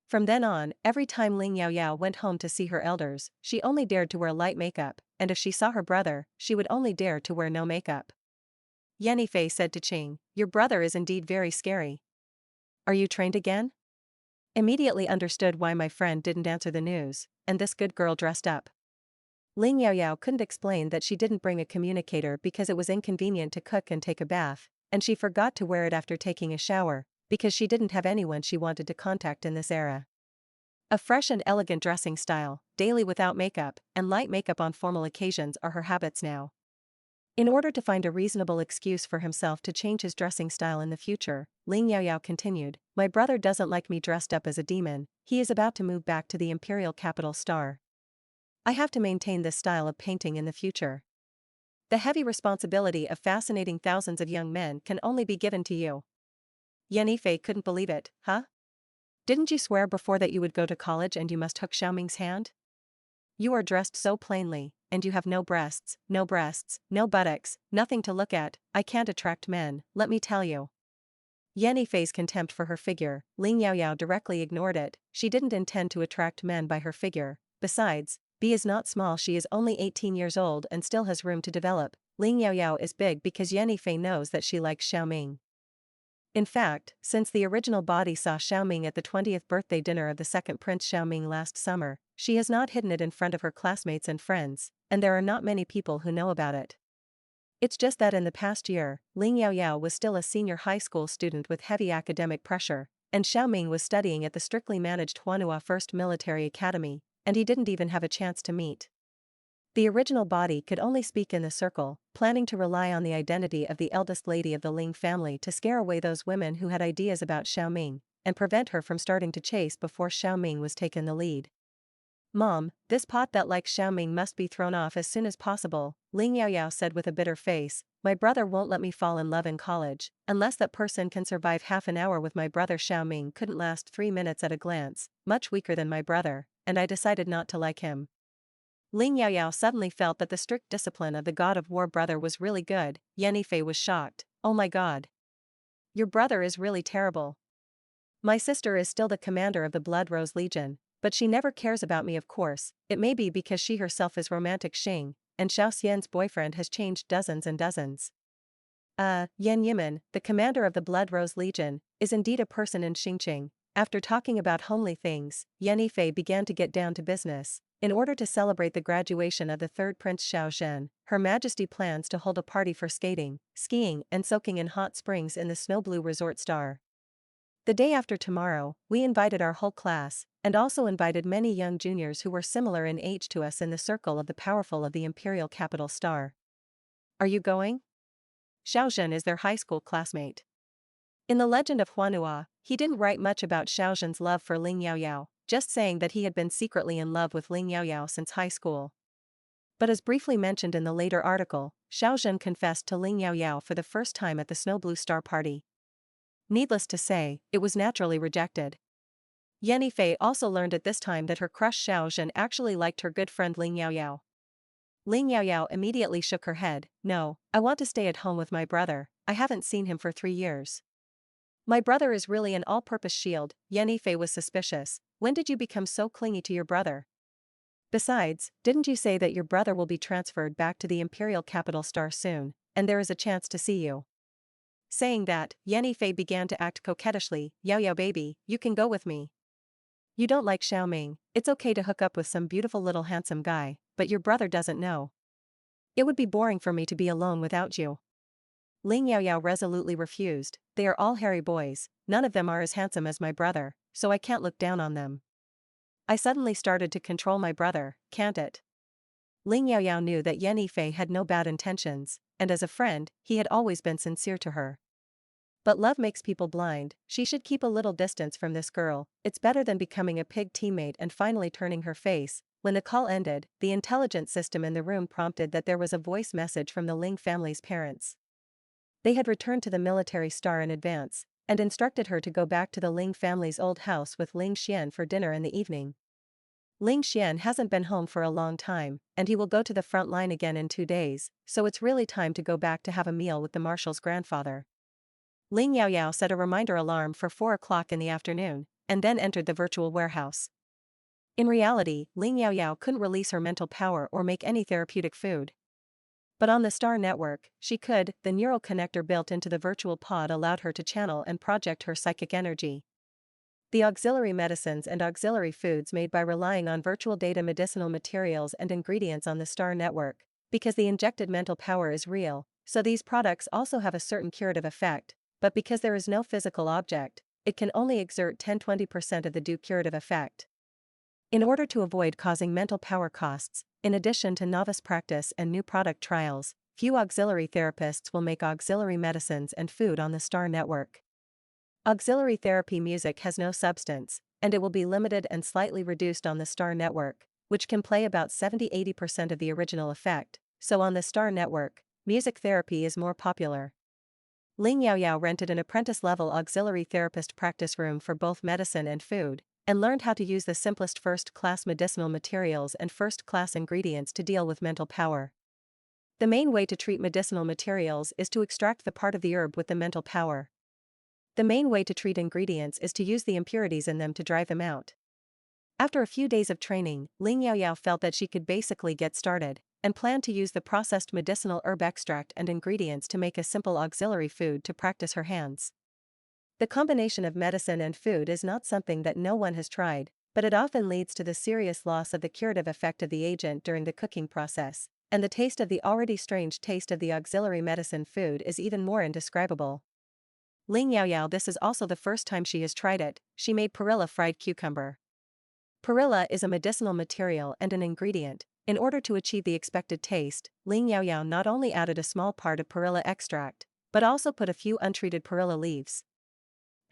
From then on, every time Ling Yaoyao went home to see her elders, she only dared to wear light makeup, and if she saw her brother, she would only dare to wear no makeup. Yan Yifei said to Qing, your brother is indeed very scary. Are you trained again? Immediately understood why my friend didn't answer the news, and this good girl dressed up. Ling Yaoyao couldn't explain that she didn't bring a communicator because it was inconvenient to cook and take a bath, and she forgot to wear it after taking a shower, because she didn't have anyone she wanted to contact in this era. A fresh and elegant dressing style, daily without makeup, and light makeup on formal occasions are her habits now. In order to find a reasonable excuse for himself to change his dressing style in the future, Ling Yaoyao continued, my brother doesn't like me dressed up as a demon, he is about to move back to the imperial capital Star. I have to maintain this style of painting in the future. The heavy responsibility of fascinating thousands of young men can only be given to you. Yan Yifei couldn't believe it, huh? Didn't you swear before that you would go to college and you must hook Xiaoming's hand? You are dressed so plainly, and you have no breasts, no buttocks, nothing to look at. I can't attract men, let me tell you. Yan Yifei's contempt for her figure, Ling Yaoyao directly ignored it. She didn't intend to attract men by her figure. Besides, B is not small, she is only 18 years old and still has room to develop. Ling Yaoyao is big because Yan Yifei knows that she likes Xiaoming. In fact, since the original body saw Xiaoming at the 20th birthday dinner of the second Prince Xiaoming last summer, she has not hidden it in front of her classmates and friends, and there are not many people who know about it. It's just that in the past year, Ling Yaoyao was still a senior high school student with heavy academic pressure, and Xiaoming was studying at the strictly managed Huanhua First Military Academy, and he didn't even have a chance to meet. The original body could only speak in the circle, planning to rely on the identity of the eldest lady of the Ling family to scare away those women who had ideas about Xiaoming, and prevent her from starting to chase before Xiaoming was taken the lead. Mom, this pot that likes Xiaoming must be thrown off as soon as possible, Ling Yaoyao said with a bitter face. My brother won't let me fall in love in college, unless that person can survive half an hour with my brother. Xiaoming couldn't last 3 minutes at a glance, much weaker than my brother, and I decided not to like him. Ling Yaoyao suddenly felt that the strict discipline of the god of war brother was really good. Yan Yifei was shocked. Oh my god. Your brother is really terrible. My sister is still the commander of the Blood Rose Legion, but she never cares about me, of course. It may be because she herself is romantic Xing, and Xiao Xian's boyfriend has changed dozens and dozens. Yan Yimin, the commander of the Blood Rose Legion, is indeed a person in Xingqing. After talking about homely things, Yan Yifei began to get down to business. In order to celebrate the graduation of the third Prince Xiaozhen, Her Majesty plans to hold a party for skating, skiing, and soaking in hot springs in the Snow Blue Resort Star. The day after tomorrow, we invited our whole class, and also invited many young juniors who were similar in age to us in the circle of the powerful of the Imperial Capital Star. Are you going? Xiaozhen is their high school classmate. In the legend of Huanhua, he didn't write much about Xiaozhen's love for Ling Yaoyao, just saying that he had been secretly in love with Ling Yaoyao since high school. But as briefly mentioned in the later article, Xiaozhen confessed to Ling Yaoyao for the first time at the Snow Blue Star party. Needless to say, it was naturally rejected. Yan Yifei also learned at this time that her crush Xiaozhen actually liked her good friend Ling Yaoyao. Ling Yaoyao immediately shook her head. "No, I want to stay at home with my brother, I haven't seen him for 3 years. My brother is really an all-purpose shield." Yan Yifei was suspicious. "When did you become so clingy to your brother? Besides, didn't you say that your brother will be transferred back to the Imperial Capital Star soon, and there is a chance to see you?" Saying that, Yan Yifei began to act coquettishly. "Yaoyao baby, you can go with me. You don't like Xiaoming, it's okay to hook up with some beautiful little handsome guy, but your brother doesn't know. It would be boring for me to be alone without you." Ling Yaoyao resolutely refused. "They are all hairy boys, none of them are as handsome as my brother, so I can't look down on them. I suddenly started to control my brother, can't it?" Ling Yaoyao knew that Yan Yifei had no bad intentions, and as a friend, he had always been sincere to her. But love makes people blind, she should keep a little distance from this girl, it's better than becoming a pig teammate and finally turning her face. When the call ended, the intelligence system in the room prompted that there was a voice message from the Ling family's parents. They had returned to the military star in advance, and instructed her to go back to the Ling family's old house with Ling Xian for dinner in the evening. Ling Xian hasn't been home for a long time, and he will go to the front line again in 2 days, so it's really time to go back to have a meal with the marshal's grandfather. Ling Yaoyao set a reminder alarm for 4 o'clock in the afternoon, and then entered the virtual warehouse. In reality, Ling Yaoyao couldn't release her mental power or make any therapeutic food. But on the Star Network, she could. The neural connector built into the virtual pod allowed her to channel and project her psychic energy. The auxiliary medicines and auxiliary foods made by relying on virtual data medicinal materials and ingredients on the Star Network, because the injected mental power is real, so these products also have a certain curative effect, but because there is no physical object, it can only exert 10–20% of the due curative effect. In order to avoid causing mental power costs, in addition to novice practice and new product trials, few auxiliary therapists will make auxiliary medicines and food on the Star Network. Auxiliary therapy music has no substance, and it will be limited and slightly reduced on the Star Network, which can play about 70–80% of the original effect, so on the Star Network, music therapy is more popular. Ling Yaoyao rented an apprentice-level auxiliary therapist practice room for both medicine and food, and learned how to use the simplest first-class medicinal materials and first-class ingredients to deal with mental power. The main way to treat medicinal materials is to extract the part of the herb with the mental power. The main way to treat ingredients is to use the impurities in them to drive them out. After a few days of training, Ling Yaoyao felt that she could basically get started, and planned to use the processed medicinal herb extract and ingredients to make a simple auxiliary food to practice her hands. The combination of medicine and food is not something that no one has tried, but it often leads to the serious loss of the curative effect of the agent during the cooking process, and the taste of the already strange taste of the auxiliary medicine food is even more indescribable. Ling Yaoyao, this is also the first time she has tried it. She made perilla fried cucumber. Perilla is a medicinal material and an ingredient. In order to achieve the expected taste, Ling Yaoyao not only added a small part of perilla extract, but also put a few untreated perilla leaves.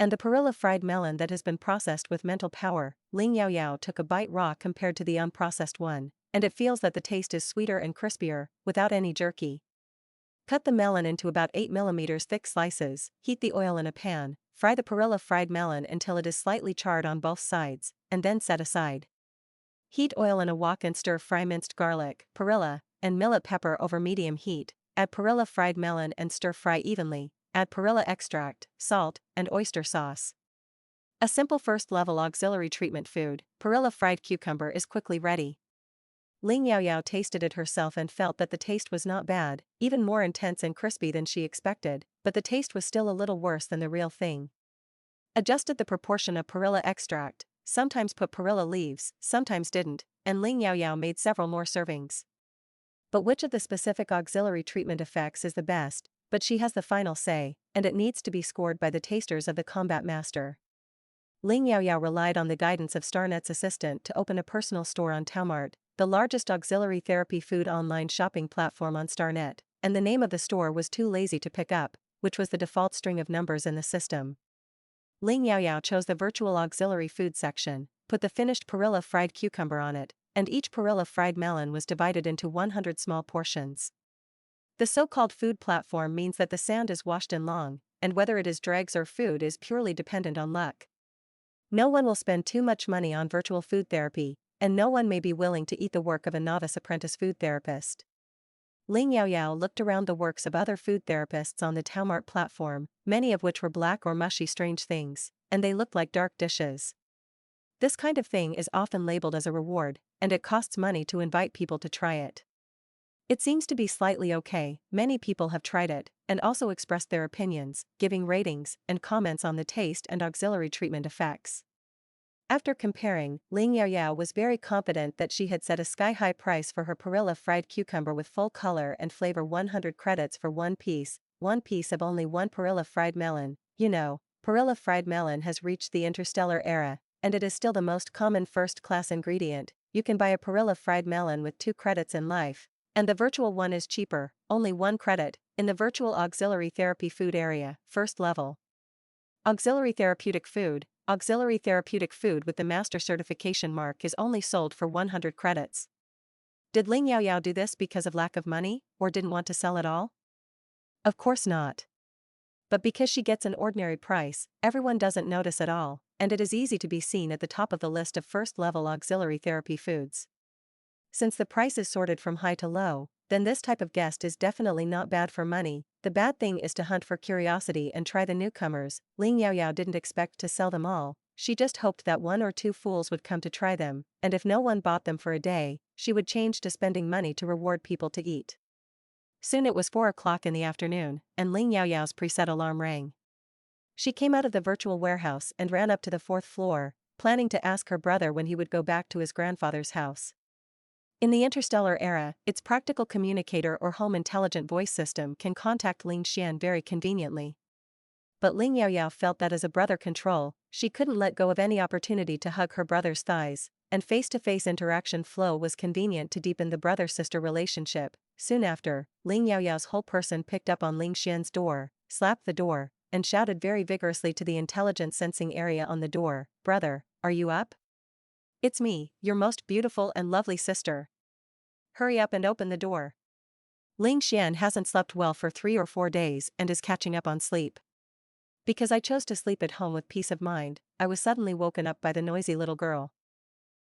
And the perilla fried melon that has been processed with mental power. Ling Yaoyao took a bite raw compared to the unprocessed one, and it feels that the taste is sweeter and crispier, without any jerky. Cut the melon into about 8 mm thick slices, heat the oil in a pan, fry the perilla fried melon until it is slightly charred on both sides, and then set aside. Heat oil in a wok and stir fry minced garlic, perilla, and millet pepper over medium heat, add perilla fried melon and stir fry evenly, add perilla extract, salt, and oyster sauce. A simple first-level auxiliary treatment food, perilla fried cucumber, is quickly ready. Ling Yaoyao tasted it herself and felt that the taste was not bad, even more intense and crispy than she expected, but the taste was still a little worse than the real thing. Adjusted the proportion of perilla extract, sometimes put perilla leaves, sometimes didn't, and Ling Yaoyao made several more servings. But which of the specific auxiliary treatment effects is the best, but she has the final say, and it needs to be scored by the tasters of the combat master. Ling Yaoyao relied on the guidance of StarNet's assistant to open a personal store on Taomart, the largest auxiliary therapy food online shopping platform on StarNet, and the name of the store was too lazy to pick up, which was the default string of numbers in the system. Ling Yaoyao chose the virtual auxiliary food section, put the finished perilla fried cucumber on it, and each perilla fried melon was divided into 100 small portions. The so-called food platform means that the sand is washed in long, and whether it is dregs or food is purely dependent on luck. No one will spend too much money on virtual food therapy, and no one may be willing to eat the work of a novice apprentice food therapist. Ling Yaoyao looked around the works of other food therapists on the Taomart platform, many of which were black or mushy strange things, and they looked like dark dishes. This kind of thing is often labeled as a reward, and it costs money to invite people to try it. It seems to be slightly okay. Many people have tried it, and also expressed their opinions, giving ratings and comments on the taste and auxiliary treatment effects. After comparing, Ling Yaoyao was very confident that she had set a sky-high price for her perilla fried cucumber with full color and flavor, 100 credits for one piece of only one perilla fried melon. You know, perilla fried melon has reached the interstellar era, and it is still the most common first-class ingredient. You can buy a perilla fried melon with 2 credits in life, and the virtual one is cheaper, only 1 credit, in the virtual auxiliary therapy food area, first level. Auxiliary therapeutic food with the master certification mark is only sold for 100 credits. Did Ling Yaoyao do this because of lack of money, or didn't want to sell at all? Of course not. But because she gets an ordinary price, everyone doesn't notice at all, and it is easy to be seen at the top of the list of first-level auxiliary therapy foods. Since the price is sorted from high to low, then this type of guest is definitely not bad for money. The bad thing is to hunt for curiosity and try the newcomers. Ling Yaoyao didn't expect to sell them all, she just hoped that 1 or 2 fools would come to try them, and if no one bought them for a day, she would change to spending money to reward people to eat. Soon it was 4 o'clock in the afternoon, and Ling Yaoyao's preset alarm rang. She came out of the virtual warehouse and ran up to the 4th floor, planning to ask her brother when he would go back to his grandfather's house. In the interstellar era, its practical communicator or home intelligent voice system can contact Ling Xian very conveniently. But Ling Yaoyao felt that as a brother control, she couldn't let go of any opportunity to hug her brother's thighs, and face-to-face interaction flow was convenient to deepen the brother-sister relationship. Soon after, Ling Yaoyao's whole person picked up on Ling Xian's door, slapped the door, and shouted very vigorously to the intelligent sensing area on the door, "Brother, are you up? It's me, your most beautiful and lovely sister. Hurry up and open the door. Ling Xian hasn't slept well for 3 or 4 days and is catching up on sleep. Because I chose to sleep at home with peace of mind, I was suddenly woken up by the noisy little girl.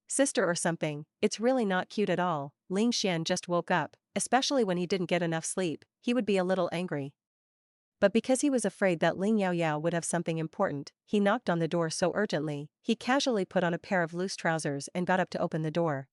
Sister or something, it's really not cute at all." Ling Xian just woke up, especially when he didn't get enough sleep, he would be a little angry. But because he was afraid that Ling Yaoyao would have something important, he knocked on the door so urgently, he casually put on a pair of loose trousers and got up to open the door.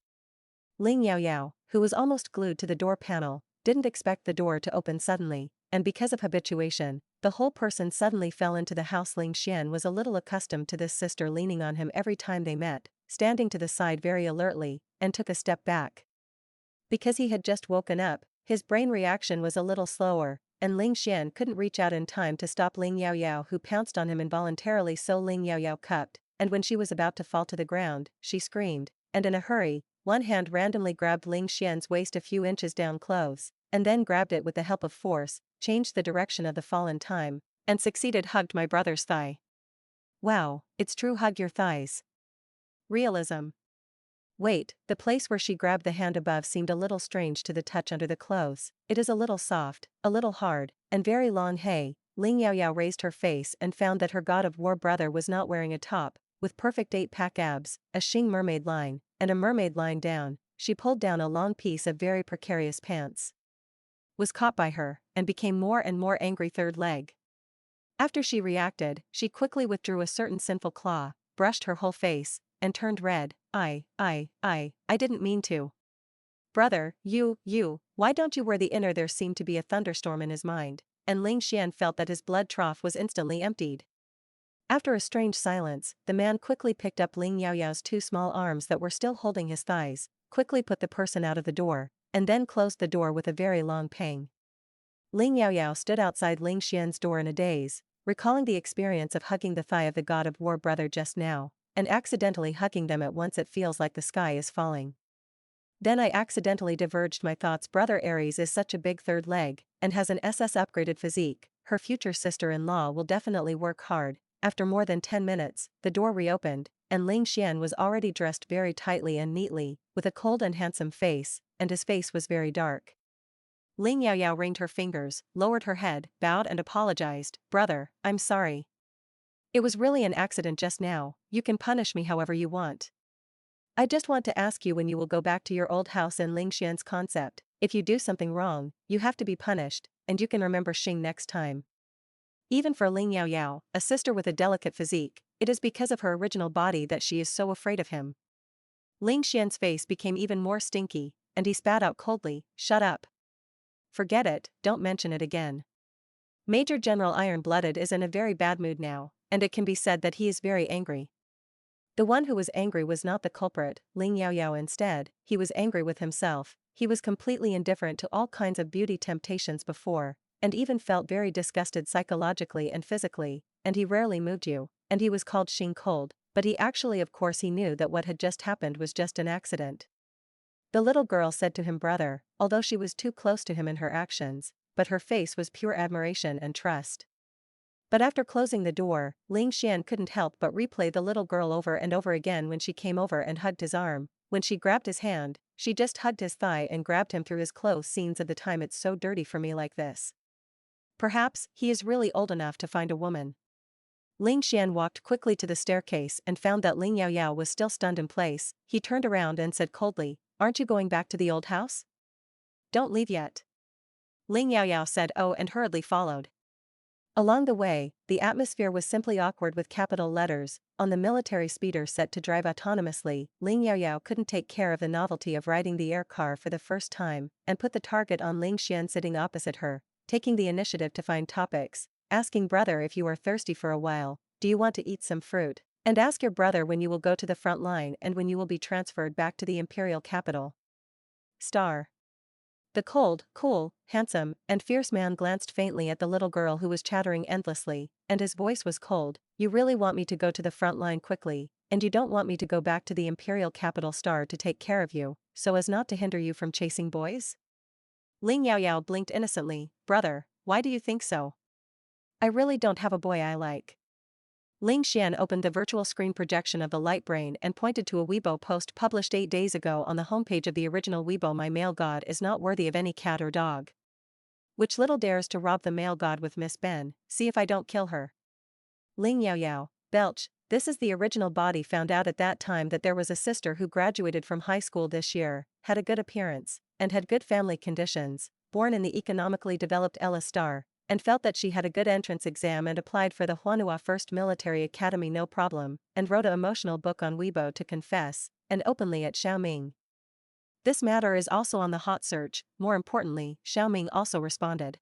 Ling Yaoyao, who was almost glued to the door panel, didn't expect the door to open suddenly, and because of habituation, the whole person suddenly fell into the house. Ling Xian was a little accustomed to this sister leaning on him every time they met, standing to the side very alertly, and took a step back. Because he had just woken up, his brain reaction was a little slower, and Ling Xian couldn't reach out in time to stop Ling Yaoyao, who pounced on him involuntarily, so Ling Yaoyao cupped, and when she was about to fall to the ground, she screamed, and in a hurry, one hand randomly grabbed Ling Xian's waist a few inches down close, and then grabbed it with the help of force, changed the direction of the fall in time, and succeeded. Hugged my brother's thigh. Wow, it's true, hug your thighs. Realism. Wait, the place where she grabbed the hand above seemed a little strange to the touch under the clothes. It is a little soft, a little hard, and very long. Hey, Ling Yaoyao raised her face and found that her god of war brother was not wearing a top, with perfect 8-pack abs, a Xing mermaid line, and a mermaid line down. She pulled down a long piece of very precarious pants. Was caught by her, and became more and more angry. Third leg. After she reacted, she quickly withdrew a certain sinful claw, brushed her whole face, and turned red. I didn't mean to. Brother, why don't you wear the inner? There seemed to be a thunderstorm in his mind, and Ling Xian felt that his blood trough was instantly emptied. After a strange silence, the man quickly picked up Ling Yaoyao's 2 small arms that were still holding his thighs, quickly put the person out of the door, and then closed the door with a very long pang. Ling Yaoyao stood outside Ling Xian's door in a daze, recalling the experience of hugging the thigh of the god of war brother just now, and accidentally hugging them at once. It feels like the sky is falling. Then I accidentally diverged my thoughts. Brother Aries is such a big third leg, and has an SS upgraded physique. Her future sister-in-law will definitely work hard. After more than 10 minutes, the door reopened, and Ling Xian was already dressed very tightly and neatly, with a cold and handsome face, and his face was very dark. Ling Yaoyao ringed her fingers, lowered her head, bowed and apologized. Brother, I'm sorry. It was really an accident just now. You can punish me however you want. I just want to ask you when you will go back to your old house. In Ling Xian's concept, if you do something wrong, you have to be punished, and you can remember Xing next time. Even for Ling Yaoyao, a sister with a delicate physique, it is because of her original body that she is so afraid of him. Ling Xian's face became even more stinky, and he spat out coldly, "Shut up. Forget it, don't mention it again." Major General Iron-Blooded is in a very bad mood now, and it can be said that he is very angry. The one who was angry was not the culprit, Ling Yaoyao. Instead, he was angry with himself. He was completely indifferent to all kinds of beauty temptations before, and even felt very disgusted psychologically and physically, and he rarely moved you, and he was called Xing Cold, but he actually, of course, he knew that what had just happened was just an accident. The little girl said to him brother, although she was too close to him in her actions, but her face was pure admiration and trust. But after closing the door, Ling Xian couldn't help but replay the little girl over and over again. When she came over and hugged his arm, when she grabbed his hand, she just hugged his thigh and grabbed him through his clothes. Scenes of the time. It's so dirty for me like this. Perhaps he is really old enough to find a woman. Ling Xian walked quickly to the staircase and found that Ling Yaoyao was still stunned in place. He turned around and said coldly, "Aren't you going back to the old house? Don't leave yet." Ling Yaoyao said oh and hurriedly followed. Along the way, the atmosphere was simply awkward with capital letters. On the military speeder set to drive autonomously, Ling Yaoyao couldn't take care of the novelty of riding the air car for the first time, and put the target on Ling Xian sitting opposite her, taking the initiative to find topics, asking brother if you are thirsty for a while, do you want to eat some fruit, and ask your brother when you will go to the front line and when you will be transferred back to the imperial capital. Star. The cold, cool, handsome, and fierce man glanced faintly at the little girl who was chattering endlessly, and his voice was cold. You really want me to go to the front line quickly, and you don't want me to go back to the imperial capital Star to take care of you, so as not to hinder you from chasing boys? Ling Yaoyao blinked innocently. Brother, why do you think so? I really don't have a boy I like. Ling Xian opened the virtual screen projection of the Light Brain and pointed to a Weibo post published 8 days ago on the homepage of the original Weibo. My male god is not worthy of any cat or dog. Which little dares to rob the male god with Miss Ben, see if I don't kill her. Ling Yaoyao, belch, this is the original body. Found out at that time that there was a sister who graduated from high school this year, had a good appearance, and had good family conditions, born in the economically developed Ella Star, and felt that she had a good entrance exam and applied for the Huanhua First Military Academy no problem, and wrote an emotional book on Weibo to confess, and openly at Xiaoming. This matter is also on the hot search. More importantly, Xiaoming also responded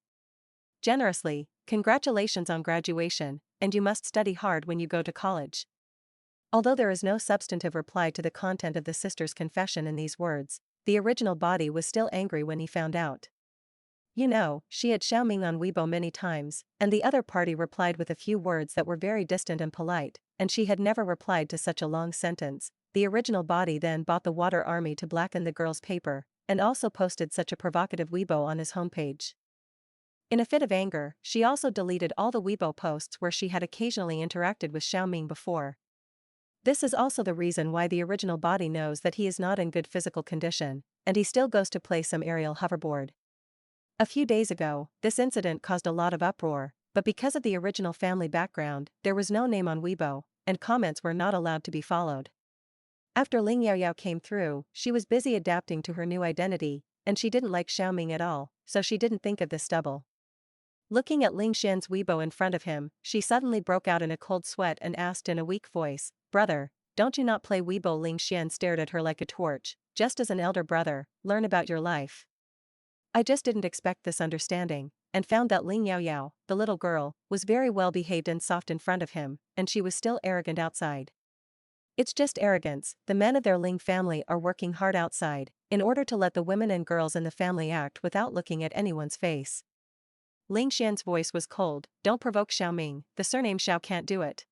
generously, congratulations on graduation, and you must study hard when you go to college. Although there is no substantive reply to the content of the sister's confession in these words, the original body was still angry when he found out. You know, she had Xiaoming on Weibo many times, and the other party replied with a few words that were very distant and polite, and she had never replied to such a long sentence. The original body then bought the Water Army to blacken the girl's paper, and also posted such a provocative Weibo on his homepage. In a fit of anger, she also deleted all the Weibo posts where she had occasionally interacted with Xiaoming before. This is also the reason why the original body knows that he is not in good physical condition, and he still goes to play some aerial hoverboard. A few days ago, this incident caused a lot of uproar, but because of the original family background, there was no name on Weibo, and comments were not allowed to be followed. After Ling Yaoyao came through, she was busy adapting to her new identity, and she didn't like Xiaoming at all, so she didn't think of this stubble. Looking at Ling Xian's Weibo in front of him, she suddenly broke out in a cold sweat and asked in a weak voice, "Brother, don't you not play Weibo?" Ling Xian stared at her like a torch. "Just as an elder brother, learn about your life." I just didn't expect this understanding, and found that Ling Yaoyao, the little girl, was very well behaved and soft in front of him, and she was still arrogant outside. It's just arrogance. The men of their Ling family are working hard outside, in order to let the women and girls in the family act without looking at anyone's face. Ling Xian's voice was cold. Don't provoke Xiaoming, the surname Xiao can't do it.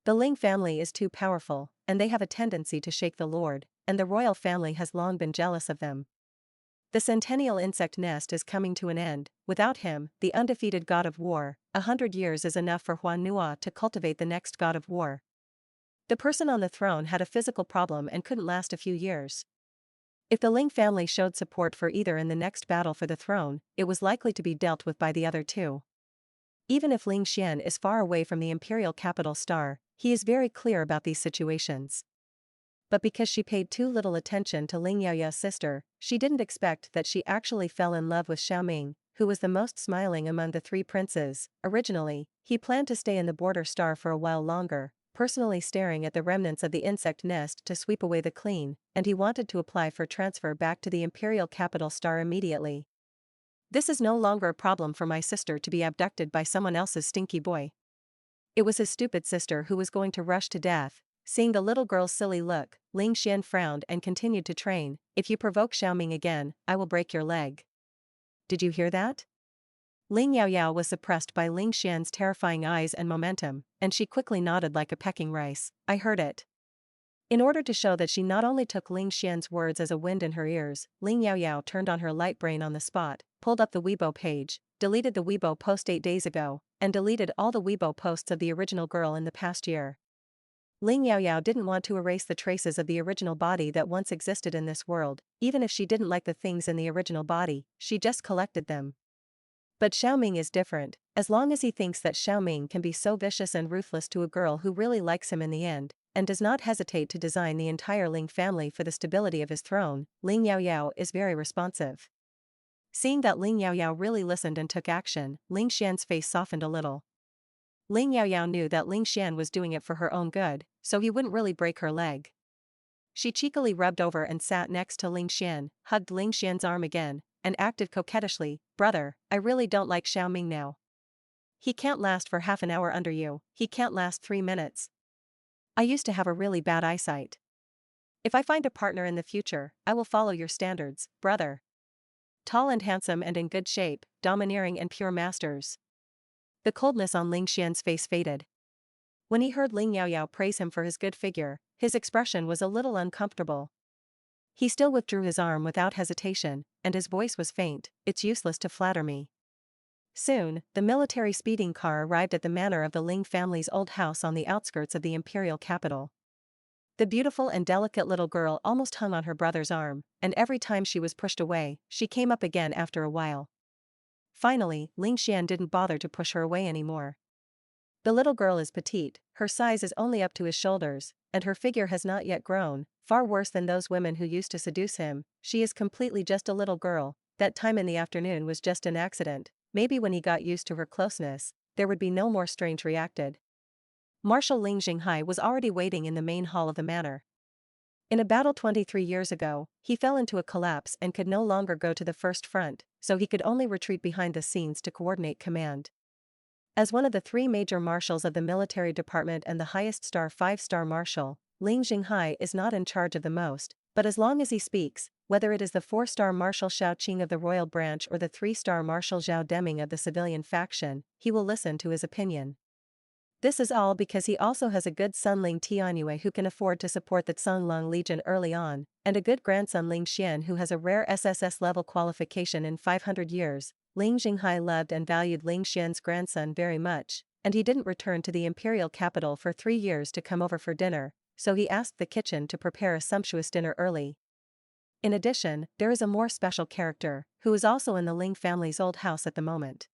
The Ling family is too powerful, and they have a tendency to shake the lord, and the royal family has long been jealous of them. The centennial insect nest is coming to an end. Without him, the undefeated god of war, 100 years is enough for Huan Nua to cultivate the next god of war. The person on the throne had a physical problem and couldn't last a few years. If the Ling family showed support for either in the next battle for the throne, it was likely to be dealt with by the other two. Even if Ling Xian is far away from the imperial capital star, he is very clear about these situations. But because she paid too little attention to Ling Yaoyao's sister, she didn't expect that she actually fell in love with Xiaoming, who was the most smiling among the three princes. Originally, he planned to stay in the border star for a while longer, personally staring at the remnants of the insect nest to sweep away the clean, and he wanted to apply for transfer back to the imperial capital star immediately. This is no longer a problem for my sister to be abducted by someone else's stinky boy. It was his stupid sister who was going to rush to death. Seeing the little girl's silly look, Ling Xian frowned and continued to train. If you provoke Xiaoming again, I will break your leg. Did you hear that? Ling Yaoyao was suppressed by Ling Xian's terrifying eyes and momentum, and she quickly nodded like a pecking rice. I heard it. In order to show that she not only took Ling Xian's words as a wind in her ears, Ling Yaoyao turned on her light brain on the spot, pulled up the Weibo page, deleted the Weibo post 8 days ago, and deleted all the Weibo posts of the original girl in the past year. Ling Yaoyao didn't want to erase the traces of the original body that once existed in this world. Even if she didn't like the things in the original body, she just collected them. But Xiaoming is different. As long as he thinks that Xiaoming can be so vicious and ruthless to a girl who really likes him in the end, and does not hesitate to design the entire Ling family for the stability of his throne, Ling Yaoyao is very responsive. Seeing that Ling Yaoyao really listened and took action, Ling Xian's face softened a little. Ling Yaoyao knew that Ling Xian was doing it for her own good, so he wouldn't really break her leg. She cheekily rubbed over and sat next to Ling Xian, hugged Ling Xian's arm again, and acted coquettishly. Brother, I really don't like Xiaoming now. He can't last for half an hour under you, he can't last 3 minutes. I used to have a really bad eyesight. If I find a partner in the future, I will follow your standards, brother. Tall and handsome and in good shape, domineering and pure masters. The coldness on Ling Xian's face faded. When he heard Ling Yaoyao praise him for his good figure, his expression was a little uncomfortable. He still withdrew his arm without hesitation, and his voice was faint. It's useless to flatter me. Soon, the military speeding car arrived at the manor of the Ling family's old house on the outskirts of the imperial capital. The beautiful and delicate little girl almost hung on her brother's arm, and every time she was pushed away, she came up again after a while. Finally, Ling Xian didn't bother to push her away anymore. The little girl is petite, her size is only up to his shoulders, and her figure has not yet grown. Far worse than those women who used to seduce him. She is completely just a little girl. That time in the afternoon was just an accident. Maybe when he got used to her closeness, there would be no more strange reacted. Marshal Ling Jinghai was already waiting in the main hall of the manor. In a battle 23 years ago, he fell into a collapse and could no longer go to the first front, so he could only retreat behind the scenes to coordinate command. As one of the 3 major marshals of the military department and the highest star 5-star marshal, Ling Jinghai is not in charge of the most, but as long as he speaks, whether it is the 4-star marshal Xiao Qing of the royal branch or the 3-star marshal Zhao Deming of the civilian faction, he will listen to his opinion. This is all because he also has a good son Ling Tianyue who can afford to support the Cunlong Legion early on, and a good grandson Ling Xian who has a rare SSS level qualification in 500 years. Ling Jinghai loved and valued Ling Xian's grandson very much, and he didn't return to the imperial capital for 3 years to come over for dinner, so he asked the kitchen to prepare a sumptuous dinner early. In addition, there is a more special character, who is also in the Ling family's old house at the moment.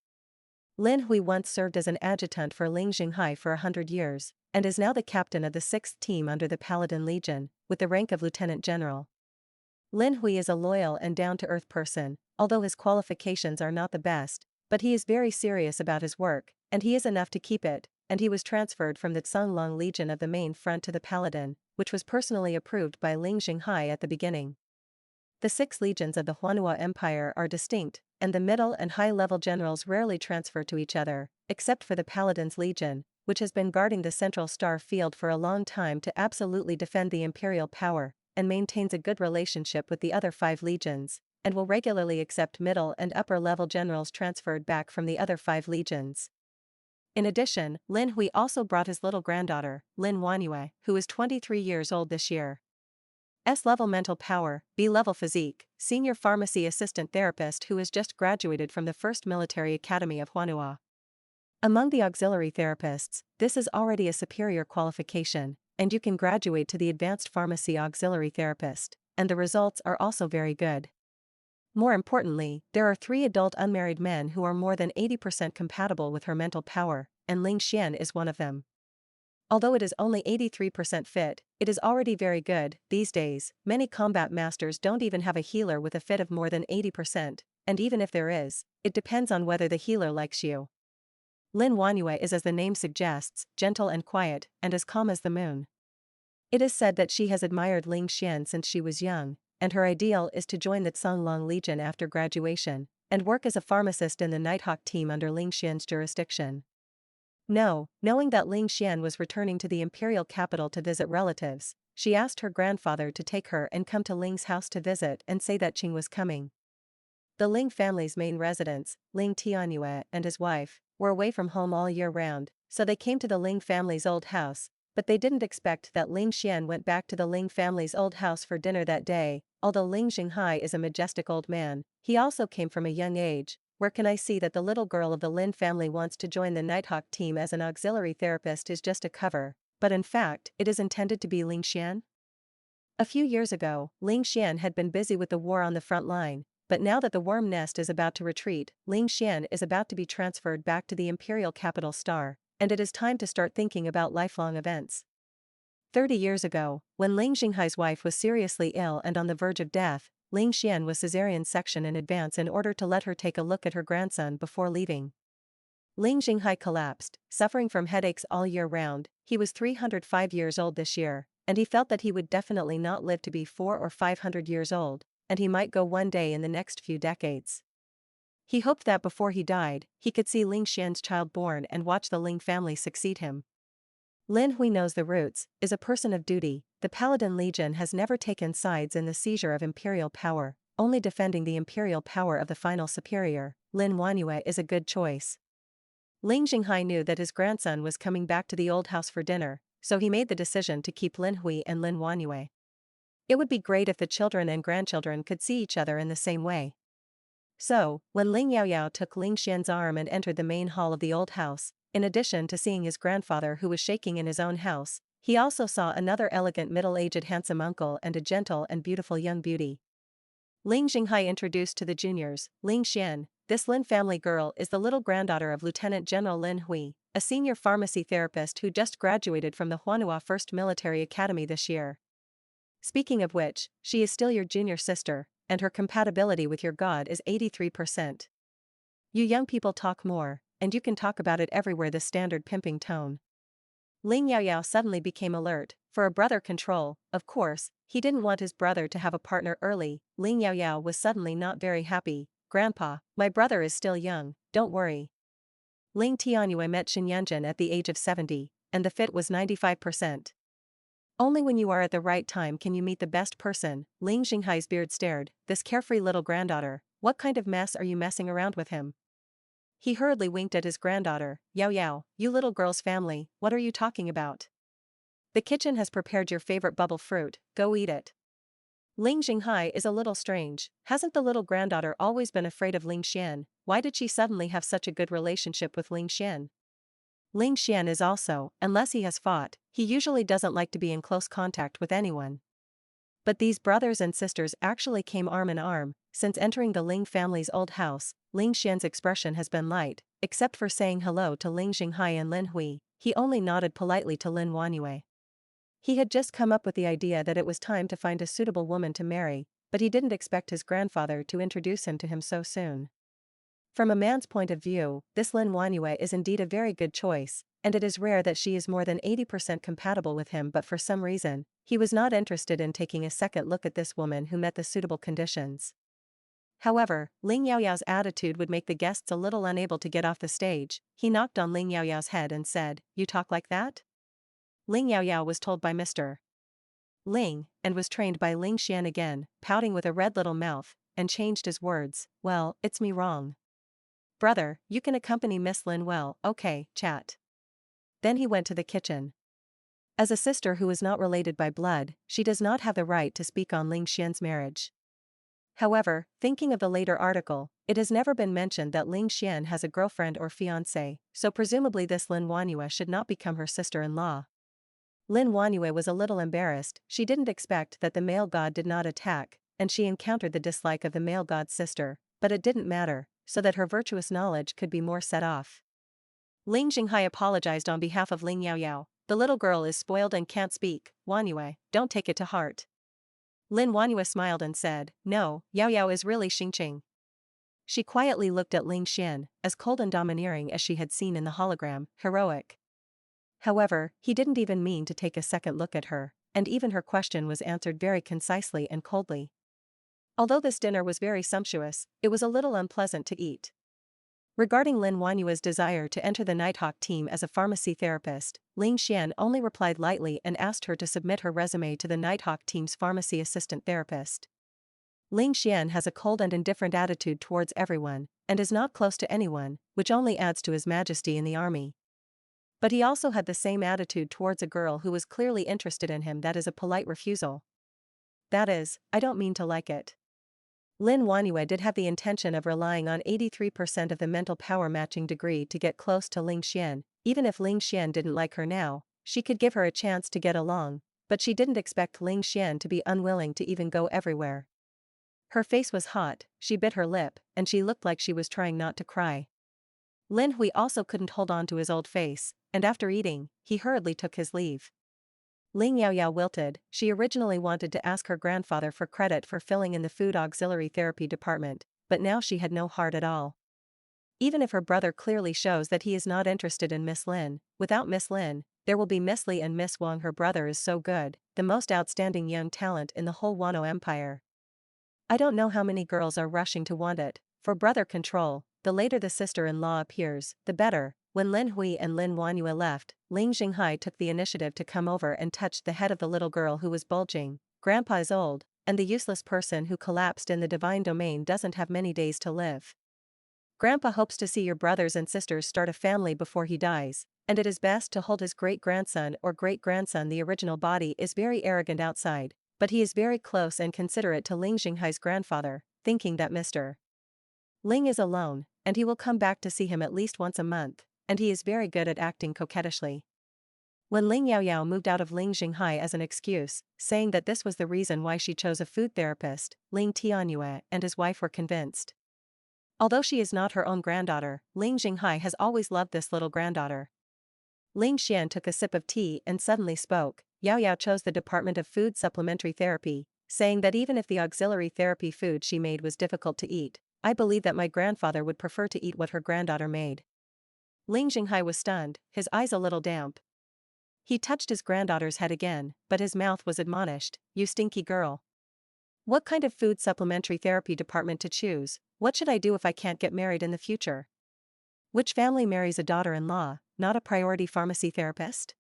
Lin Hui once served as an adjutant for Ling Jinghai for 100 years, and is now the captain of the 6th team under the Paladin Legion, with the rank of lieutenant general. Lin Hui is a loyal and down-to-earth person, although his qualifications are not the best, but he is very serious about his work, and he is enough to keep it, and he was transferred from the Cunlong Legion of the main front to the Paladin, which was personally approved by Ling Jinghai at the beginning. The 6 legions of the Huanhua Empire are distinct, and the middle and high-level generals rarely transfer to each other, except for the Paladin's Legion, which has been guarding the central star field for a long time to absolutely defend the imperial power, and maintains a good relationship with the other 5 legions, and will regularly accept middle and upper level generals transferred back from the other 5 legions. In addition, Lin Hui also brought his little granddaughter, Lin Wanyue, who is 23 years old this year. S-level mental power, B-level physique, senior pharmacy assistant therapist who has just graduated from the 1st Military Academy of Huanhua. Among the auxiliary therapists, this is already a superior qualification, and you can graduate to the advanced pharmacy auxiliary therapist, and the results are also very good. More importantly, there are 3 adult unmarried men who are more than 80% compatible with her mental power, and Ling Xian is one of them. Although it is only 83% fit, it is already very good. These days, many combat masters don't even have a healer with a fit of more than 80%, and even if there is, it depends on whether the healer likes you. Lin Wanyue is, as the name suggests, gentle and quiet, and as calm as the moon. It is said that she has admired Ling Xian since she was young, and her ideal is to join the Cunlong Legion after graduation, and work as a pharmacist in the Nighthawk team under Ling Xian's jurisdiction. Knowing that Ling Xian was returning to the imperial capital to visit relatives, she asked her grandfather to take her and come to Ling's house to visit and say that Qing was coming. The Ling family's main residents, Ling Tianyue and his wife, were away from home all year round, so they came to the Ling family's old house, but they didn't expect that Ling Xian went back to the Ling family's old house for dinner that day. Although Ling Jinghai is a majestic old man, he also came from a young age. Where can I see that the little girl of the Lin family wants to join the Nighthawk team as an auxiliary therapist is just a cover, but in fact, it is intended to be Ling Xian? A few years ago, Ling Xian had been busy with the war on the front line, but now that the worm nest is about to retreat, Ling Xian is about to be transferred back to the imperial capital star, and it is time to start thinking about lifelong events. 30 years ago, when Ling Jinghai's wife was seriously ill and on the verge of death, Ling Xian was cesarean section in advance in order to let her take a look at her grandson before leaving. Ling Jinghai collapsed, suffering from headaches all year round. He was 305 years old this year, and he felt that he would definitely not live to be 400 or 500 years old, and he might go one day in the next few decades. He hoped that before he died, he could see Ling Xian's child born and watch the Ling family succeed him. Lin Hui knows the roots, is a person of duty. The Paladin Legion has never taken sides in the seizure of imperial power, only defending the imperial power of the final superior. Lin Wanyue is a good choice. Ling Jinghai knew that his grandson was coming back to the old house for dinner, so he made the decision to keep Lin Hui and Lin Wanyue. It would be great if the children and grandchildren could see each other in the same way. So, when Ling Yaoyao took Ling Xian's arm and entered the main hall of the old house, in addition to seeing his grandfather who was shaking in his own house, he also saw another elegant middle-aged handsome uncle and a gentle and beautiful young beauty. Ling Jinghai introduced to the juniors, Ling Xian, this Lin family girl is the little granddaughter of Lieutenant General Lin Hui, a senior pharmacy therapist who just graduated from the Huanhua 1st Military Academy this year. Speaking of which, she is still your junior sister, and her compatibility with your god is 83%. You young people talk more, and you can talk about it everywhere the standard pimping tone. Ling Yaoyao suddenly became alert. For a brother control, of course, he didn't want his brother to have a partner early. Ling Yaoyao was suddenly not very happy. Grandpa, my brother is still young, don't worry. Ling Tianyue met Xin Yanjin at the age of 70, and the fit was 95%. Only when you are at the right time can you meet the best person. Ling Jinghai's beard stared, this carefree little granddaughter, what kind of mess are you messing around with him? He hurriedly winked at his granddaughter, Yao Yao, you little girl's family, what are you talking about? The kitchen has prepared your favorite bubble fruit, go eat it. Ling Jinghai is a little strange. Hasn't the little granddaughter always been afraid of Ling Xian? Why did she suddenly have such a good relationship with Ling Xian? Ling Xian is also, unless he has fought, he usually doesn't like to be in close contact with anyone. But these brothers and sisters actually came arm in arm. Since entering the Ling family's old house, Ling Xian's expression has been light, except for saying hello to Ling Jinghai and Lin Hui. He only nodded politely to Lin Wanyue. He had just come up with the idea that it was time to find a suitable woman to marry, but he didn't expect his grandfather to introduce him to him so soon. From a man's point of view, this Lin Wanyue is indeed a very good choice, and it is rare that she is more than 80% compatible with him, but for some reason, he was not interested in taking a second look at this woman who met the suitable conditions. However, Ling Yaoyao's attitude would make the guests a little unable to get off the stage. He knocked on Ling Yaoyao's head and said, "You talk like that?" Ling Yaoyao was told by Mr. Ling, and was trained by Ling Xian again, pouting with a red little mouth, and changed his words. "Well, it's me wrong. Brother, you can accompany Miss Lin. Well, okay, chat." Then he went to the kitchen. As a sister who is not related by blood, she does not have the right to speak on Ling Xian's marriage. However, thinking of the later article, it has never been mentioned that Ling Xian has a girlfriend or fiancé, so presumably this Lin Wanyu should not become her sister-in-law. Lin Wanyu was a little embarrassed. She didn't expect that the male god did not attack, and she encountered the dislike of the male god's sister, but it didn't matter, so that her virtuous knowledge could be more set off. Ling Jinghai apologized on behalf of Ling Yaoyao. "The little girl is spoiled and can't speak, Wanyu, don't take it to heart." Lin Wanyu smiled and said, "No, Yaoyao is really Xingqing." She quietly looked at Ling Xian, as cold and domineering as she had seen in the hologram, heroic. However, he didn't even mean to take a second look at her, and even her question was answered very concisely and coldly. Although this dinner was very sumptuous, it was a little unpleasant to eat. Regarding Lin Wanyua's desire to enter the Nighthawk team as a pharmacy therapist, Ling Xian only replied lightly and asked her to submit her resume to the Nighthawk team's pharmacy assistant therapist. Ling Xian has a cold and indifferent attitude towards everyone, and is not close to anyone, which only adds to his majesty in the army. But he also had the same attitude towards a girl who was clearly interested in him, that is a polite refusal. That is, I don't mean to like it. Lin Wanyu did have the intention of relying on 83% of the mental power matching degree to get close to Ling Xian. Even if Ling Xian didn't like her now, she could give her a chance to get along, but she didn't expect Ling Xian to be unwilling to even go everywhere. Her face was hot, she bit her lip, and she looked like she was trying not to cry. Lin Hui also couldn't hold on to his old face, and after eating, he hurriedly took his leave. Ling Yaoyao wilted. She originally wanted to ask her grandfather for credit for filling in the food auxiliary therapy department, but now she had no heart at all. Even if her brother clearly shows that he is not interested in Miss Lin, without Miss Lin, there will be Miss Li and Miss Wang. Her brother is so good, the most outstanding young talent in the whole Wano Empire. I don't know how many girls are rushing to want it. For brother control, the later the sister-in-law appears, the better. When Lin Hui and Lin Wanyu left, Ling Jinghai took the initiative to come over and touched the head of the little girl who was bulging. "Grandpa is old, and the useless person who collapsed in the divine domain doesn't have many days to live. Grandpa hopes to see your brothers and sisters start a family before he dies, and it is best to hold his great-grandson or great-grandson. The original body is very arrogant outside, but he is very close and considerate to Ling Jinghai's grandfather, thinking that Mr. Ling is alone, and he will come back to see him at least once a month, and he is very good at acting coquettishly." When Ling Yaoyao moved out of Ling Jinghai as an excuse, saying that this was the reason why she chose a food therapist, Ling Tianyue and his wife were convinced. Although she is not her own granddaughter, Ling Jinghai has always loved this little granddaughter. Ling Xian took a sip of tea and suddenly spoke. Yaoyao chose the Department of Food Supplementary Therapy, saying that even if the auxiliary therapy food she made was difficult to eat, I believe that my grandfather would prefer to eat what her granddaughter made. Ling Jinghai was stunned, his eyes a little damp. He touched his granddaughter's head again, but his mouth was admonished, "You stinky girl. What kind of food supplementary therapy department to choose? What should I do if I can't get married in the future? Which family marries a daughter-in-law, not a priority pharmacy therapist?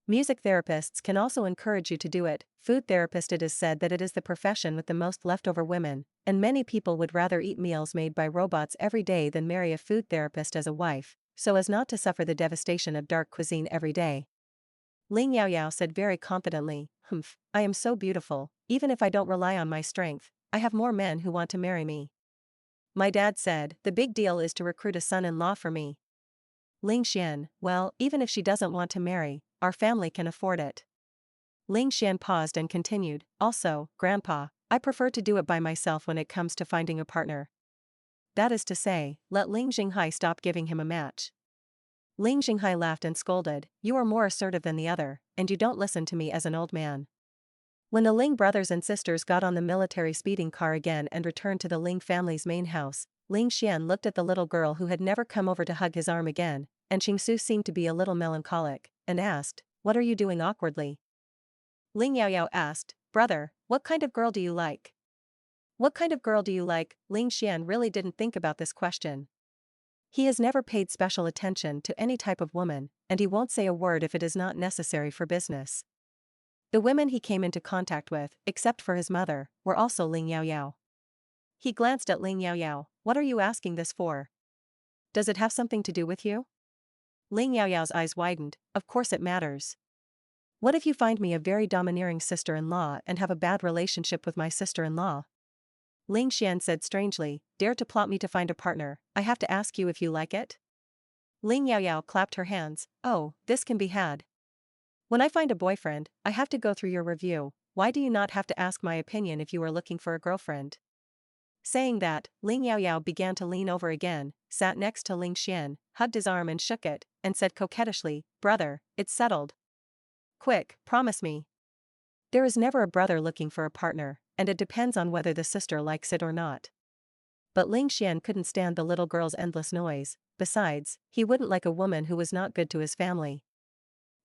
Music therapists can also encourage you to do it. Food therapist. It is said that it is the profession with the most leftover women, and many people would rather eat meals made by robots every day than marry a food therapist as a wife, so as not to suffer the devastation of dark cuisine every day." Ling Yaoyao said very confidently, "Humph, I am so beautiful, even if I don't rely on my strength, I have more men who want to marry me. My dad said, the big deal is to recruit a son-in-law for me." Ling Xian, "Well, even if she doesn't want to marry, our family can afford it." Ling Xian paused and continued, "Also, Grandpa, I prefer to do it by myself when it comes to finding a partner. That is to say, let Ling Jinghai stop giving him a match." Ling Jinghai laughed and scolded, "You are more assertive than the other, and you don't listen to me as an old man." When the Ling brothers and sisters got on the military speeding car again and returned to the Ling family's main house, Ling Xian looked at the little girl who had never come over to hug his arm again, and Qingsu seemed to be a little melancholic, and asked, "What are you doing awkwardly?" Ling Yaoyao asked, "Brother, what kind of girl do you like?" What kind of girl do you like? Ling Xian really didn't think about this question. He has never paid special attention to any type of woman, and he won't say a word if it is not necessary for business. The women he came into contact with, except for his mother, were also Ling Yaoyao. He glanced at Ling Yaoyao. What are you asking this for? Does it have something to do with you? Ling Yaoyao's eyes widened. Of course it matters. What if you find me a very domineering sister-in-law and have a bad relationship with my sister-in-law? Ling Xian said strangely, dare to plot me to find a partner, I have to ask you if you like it? Ling Yaoyao clapped her hands. Oh, this can be had. When I find a boyfriend, I have to go through your review. Why do you not have to ask my opinion if you are looking for a girlfriend? Saying that, Ling Yaoyao began to lean over again, sat next to Ling Xian, hugged his arm and shook it, and said coquettishly, brother, it's settled. Quick, promise me. There is never a brother looking for a partner, and it depends on whether the sister likes it or not. But Ling Xian couldn't stand the little girl's endless noise. Besides, he wouldn't like a woman who was not good to his family.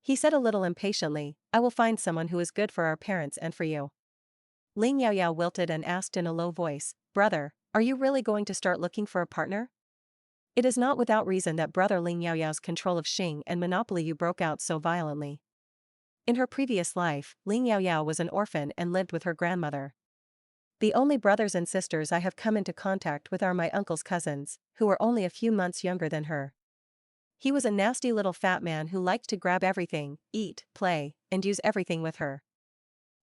He said a little impatiently, I will find someone who is good for our parents and for you. Ling Yaoyao wilted and asked in a low voice, brother, are you really going to start looking for a partner? It is not without reason that brother Ling Yaoyao's control of Xing and monopoly you broke out so violently. In her previous life, Ling Yaoyao was an orphan and lived with her grandmother. The only brothers and sisters I have come into contact with are my uncle's cousins, who are only a few months younger than her. He was a nasty little fat man who liked to grab everything, eat, play, and use everything with her.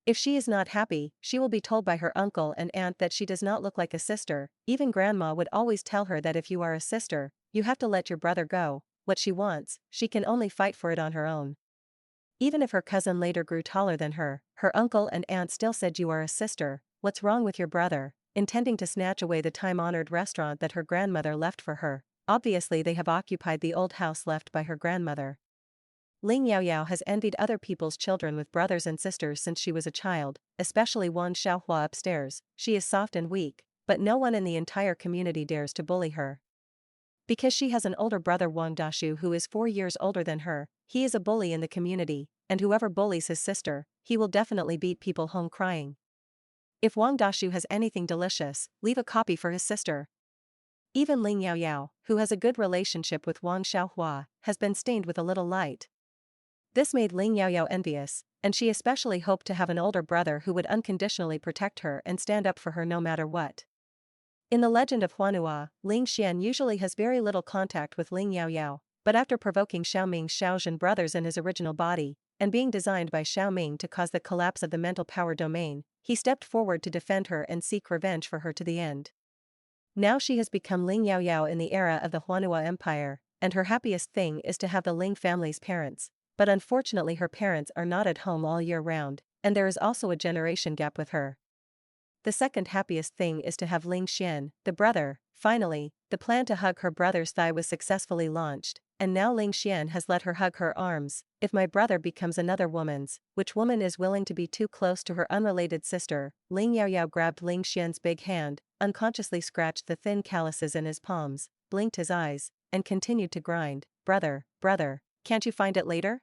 If she is not happy, she will be told by her uncle and aunt that she does not look like a sister. Even grandma would always tell her that if you are a sister, you have to let your brother go. What she wants, she can only fight for it on her own. Even if her cousin later grew taller than her uncle and aunt still said you are a sister, what's wrong with your brother, intending to snatch away the time-honored restaurant that her grandmother left for her. Obviously they have occupied the old house left by her grandmother. Ling Yaoyao has envied other people's children with brothers and sisters since she was a child, especially Wang Xiaohua upstairs. She is soft and weak, but no one in the entire community dares to bully her. Because she has an older brother Wang Dashu who is 4 years older than her, he is a bully in the community, and whoever bullies his sister, he will definitely beat people home crying. If Wang Dashu has anything delicious, leave a copy for his sister. Even Ling Yaoyao, who has a good relationship with Wang Xiaohua, has been stained with a little light. This made Ling Yaoyao envious, and she especially hoped to have an older brother who would unconditionally protect her and stand up for her no matter what. In the legend of Huanhua, Ling Xian usually has very little contact with Ling Yaoyao, but after provoking Xiaoming's Xiaozhen brothers in his original body, and being designed by Xiaoming to cause the collapse of the mental power domain, he stepped forward to defend her and seek revenge for her to the end. Now she has become Ling Yaoyao in the era of the Huanhua Empire, and her happiest thing is to have the Ling family's parents, but unfortunately her parents are not at home all year round, and there is also a generation gap with her. The second happiest thing is to have Ling Xian, the brother. Finally, the plan to hug her brother's thigh was successfully launched, and now Ling Xian has let her hug her arms. If my brother becomes another woman's, which woman is willing to be too close to her unrelated sister? Ling Yaoyao grabbed Ling Xian's big hand, unconsciously scratched the thin calluses in his palms, blinked his eyes, and continued to grind. Brother, can't you find it later?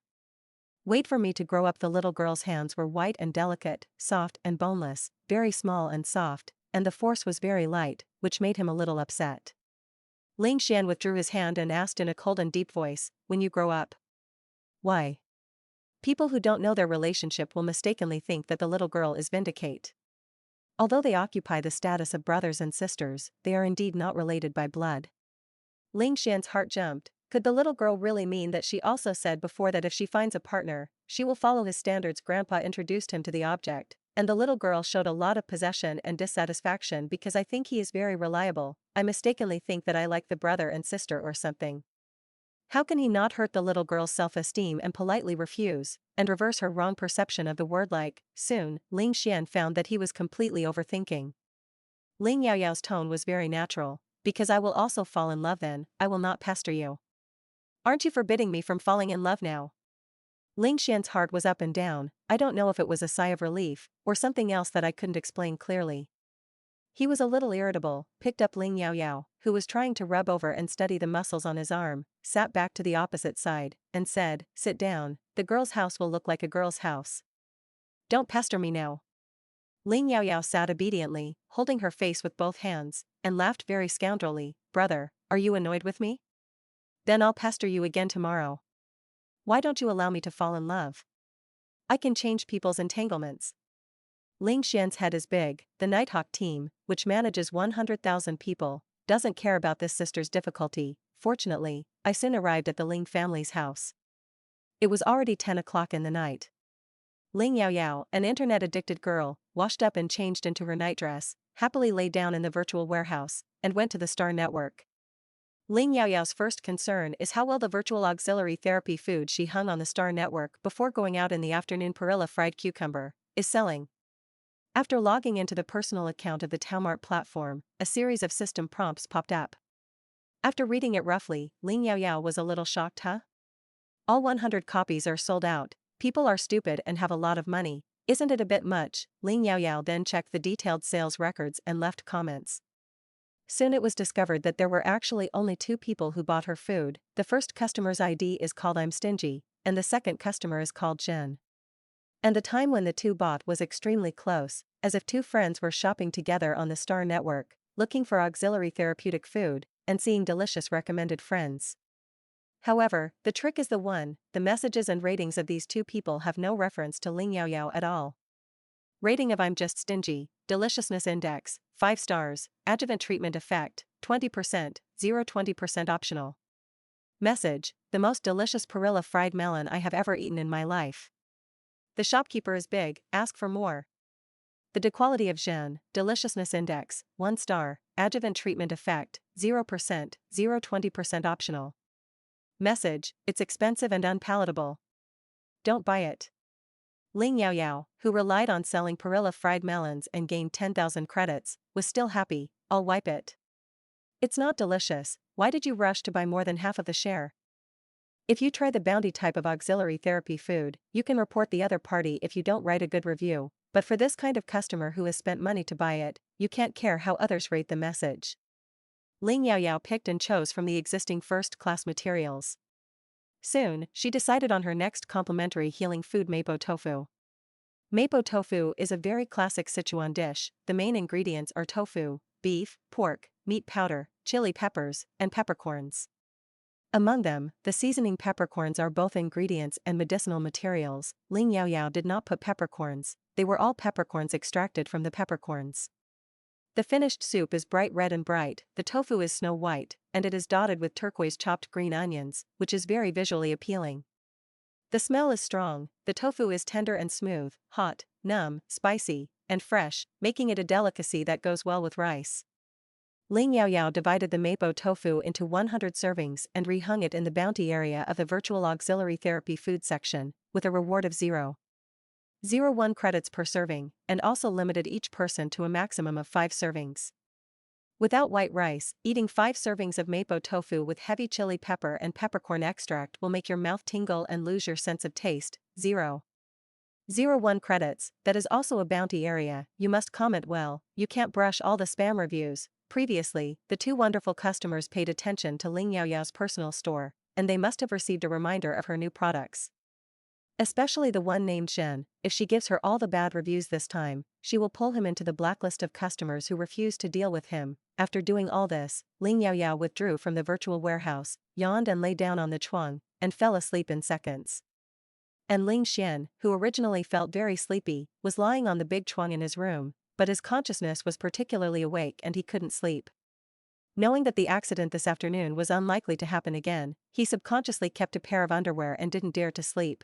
Wait for me to grow up. The little girl's hands were white and delicate, soft and boneless, very small and soft, and the force was very light, which made him a little upset. Ling Xian withdrew his hand and asked in a cold and deep voice, when you grow up? Why? People who don't know their relationship will mistakenly think that the little girl is vindicate. Although they occupy the status of brothers and sisters, they are indeed not related by blood. Ling Xian's heart jumped. Could the little girl really mean that she also said before that if she finds a partner, she will follow his standards? Grandpa introduced him to the object, and the little girl showed a lot of possession and dissatisfaction because I think he is very reliable. I mistakenly think that I like the brother and sister or something. How can he not hurt the little girl's self-esteem and politely refuse, and reverse her wrong perception of the word like? Soon, Ling Xian found that he was completely overthinking. Ling Yaoyao's tone was very natural. Because I will also fall in love then, I will not pester you. Aren't you forbidding me from falling in love now? Ling Xian's heart was up and down. I don't know if it was a sigh of relief, or something else that I couldn't explain clearly. He was a little irritable, picked up Ling Yaoyao, who was trying to rub over and study the muscles on his arm, sat back to the opposite side, and said, sit down, the girl's house will look like a girl's house. Don't pester me now. Ling Yaoyao sat obediently, holding her face with both hands, and laughed very scoundrelly. Brother, are you annoyed with me? Then I'll pester you again tomorrow. Why don't you allow me to fall in love? I can change people's entanglements. Ling Xian's head is big. The Nighthawk team, which manages 100,000 people, doesn't care about this sister's difficulty. Fortunately, I soon arrived at the Ling family's house. It was already 10 o'clock in the night. Ling Yaoyao, an internet-addicted girl, washed up and changed into her nightdress, happily lay down in the virtual warehouse, and went to the Star Network. Ling Yaoyao's first concern is how well the virtual auxiliary therapy food she hung on the Star Network before going out in the afternoon perilla fried cucumber is selling. After logging into the personal account of the Taomart platform, a series of system prompts popped up. After reading it roughly, Ling Yaoyao was a little shocked. All 100 copies are sold out. People are stupid and have a lot of money. Isn't it a bit much? Ling Yaoyao then checked the detailed sales records and left comments. Soon it was discovered that there were actually only 2 people who bought her food. The first customer's ID is called I'm Stingy, and the second customer is called Jen. And the time when the 2 bought was extremely close, as if 2 friends were shopping together on the Star Network, looking for auxiliary therapeutic food, and seeing delicious recommended friends. However, the trick is the messages and ratings of these 2 people have no reference to Ling Yaoyao at all. Rating of I'm Just Stingy, Deliciousness Index, 5 stars, Adjuvant Treatment Effect, 20%, 20% optional. Message, the most delicious perilla fried melon I have ever eaten in my life. The shopkeeper is big, ask for more. The quality of Zhen, Deliciousness Index, 1 star, Adjuvant Treatment Effect, 0%, 20% optional. Message, it's expensive and unpalatable. Don't buy it. Ling Yaoyao, who relied on selling perilla fried melons and gained 10,000 credits, was still happy. I'll wipe it. It's not delicious. Why did you rush to buy more than half of the share? If you try the bounty type of auxiliary therapy food, you can report the other party if you don't write a good review, but for this kind of customer who has spent money to buy it, you can't care how others rate the message. Ling Yaoyao picked and chose from the existing first-class materials. Soon, she decided on her next complimentary healing food, mapo tofu. Mapo tofu is a very classic Sichuan dish. The main ingredients are tofu, beef, pork, meat powder, chili peppers, and peppercorns. Among them, the seasoning peppercorns are both ingredients and medicinal materials. Ling Yaoyao did not put peppercorns, they were all peppercorns extracted from the peppercorns. The finished soup is bright red and bright, the tofu is snow white, and it is dotted with turquoise chopped green onions, which is very visually appealing. The smell is strong, the tofu is tender and smooth, hot, numb, spicy, and fresh, making it a delicacy that goes well with rice. Ling Yaoyao divided the mapo tofu into 100 servings and rehung it in the bounty area of the virtual auxiliary therapy food section, with a reward of 0.01 credits per serving, and also limited each person to a maximum of 5 servings. Without white rice, eating 5 servings of mapo tofu with heavy chili pepper and peppercorn extract will make your mouth tingle and lose your sense of taste. 0.01 credits, that is also a bounty area. You must comment well, you can't brush all the spam reviews. Previously, the 2 wonderful customers paid attention to Ling Yaoyao's personal store, and they must have received a reminder of her new products. Especially the one named Zhen. If she gives her all the bad reviews this time, she will pull him into the blacklist of customers who refuse to deal with him. After doing all this, Ling Yaoyao withdrew from the virtual warehouse, yawned and lay down on the chuang, and fell asleep in seconds. And Ling Xian, who originally felt very sleepy, was lying on the big chuang in his room, but his consciousness was particularly awake and he couldn't sleep. Knowing that the accident this afternoon was unlikely to happen again, he subconsciously kept a pair of underwear and didn't dare to sleep.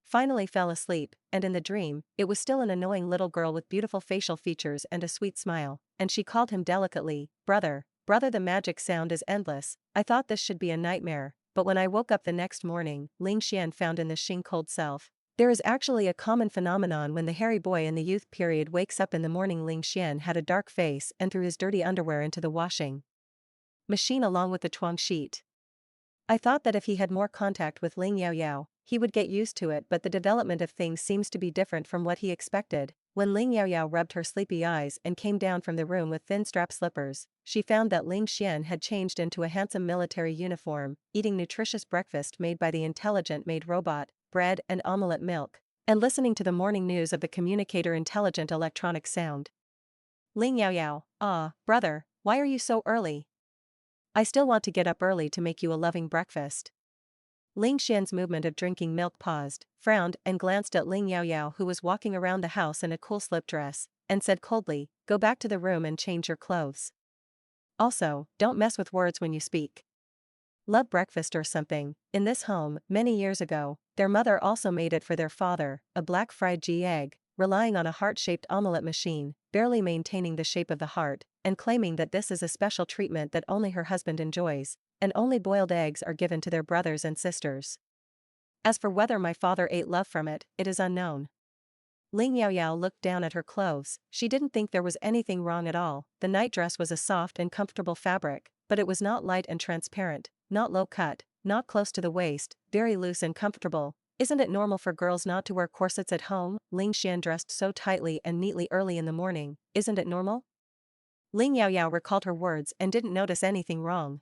Finally fell asleep, and in the dream, it was still an annoying little girl with beautiful facial features and a sweet smile, and she called him delicately, brother, the magic sound is endless. I thought this should be a nightmare, but when I woke up the next morning, Ling Xian found in the Xing cold self. There is actually a common phenomenon when the hairy boy in the youth period wakes up in the morning. Ling Xian had a dark face and threw his dirty underwear into the washing machine along with the chuang sheet. I thought that if he had more contact with Ling Yaoyao, he would get used to it, but the development of things seems to be different from what he expected. When Ling Yaoyao rubbed her sleepy eyes and came down from the room with thin strap slippers, she found that Ling Xian had changed into a handsome military uniform, eating nutritious breakfast made by the intelligent maid robot, bread and omelette milk, and listening to the morning news of the communicator intelligent electronic sound. Ling Yaoyao, brother, why are you so early? I still want to get up early to make you a loving breakfast. Ling Xian's movement of drinking milk paused, frowned, and glanced at Ling Yaoyao, who was walking around the house in a cool slip dress, and said coldly, go back to the room and change your clothes. Also, don't mess with words when you speak. Love breakfast or something. In this home, many years ago, their mother also made it for their father, a black fried egg, relying on a heart-shaped omelette machine, barely maintaining the shape of the heart, and claiming that this is a special treatment that only her husband enjoys, and only boiled eggs are given to their brothers and sisters. As for whether my father ate love from it, it is unknown. Ling Yaoyao looked down at her clothes. She didn't think there was anything wrong at all. The nightdress was a soft and comfortable fabric, but it was not light and transparent, not low cut, not close to the waist, very loose and comfortable. Isn't it normal for girls not to wear corsets at home? Ling Xian dressed so tightly and neatly early in the morning. Isn't it normal? Ling Yaoyao recalled her words and didn't notice anything wrong.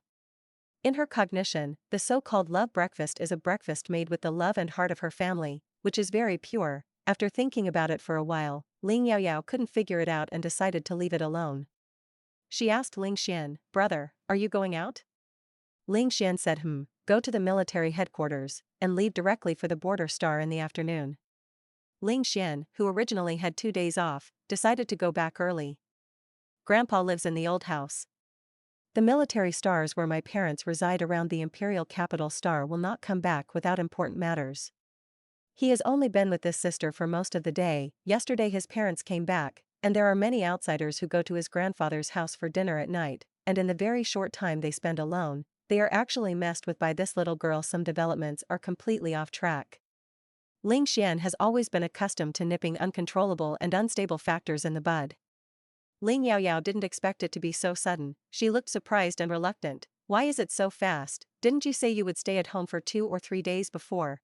In her cognition, the so-called love breakfast is a breakfast made with the love and heart of her family, which is very pure. After thinking about it for a while, Ling Yaoyao couldn't figure it out and decided to leave it alone. She asked Ling Xian, brother, are you going out? Ling Xian said go to the military headquarters, and leave directly for the border star in the afternoon. Ling Xian, who originally had 2 days off, decided to go back early. Grandpa lives in the old house. The military stars where my parents reside around the imperial capital star will not come back without important matters. He has only been with this sister for most of the day. Yesterday his parents came back, and there are many outsiders who go to his grandfather's house for dinner at night, and in the very short time they spend alone, they are actually messed with by this little girl. Some developments are completely off track. Ling Xian has always been accustomed to nipping uncontrollable and unstable factors in the bud. Ling Yaoyao didn't expect it to be so sudden. She looked surprised and reluctant. Why is it so fast? Didn't you say you would stay at home for 2 or 3 days before?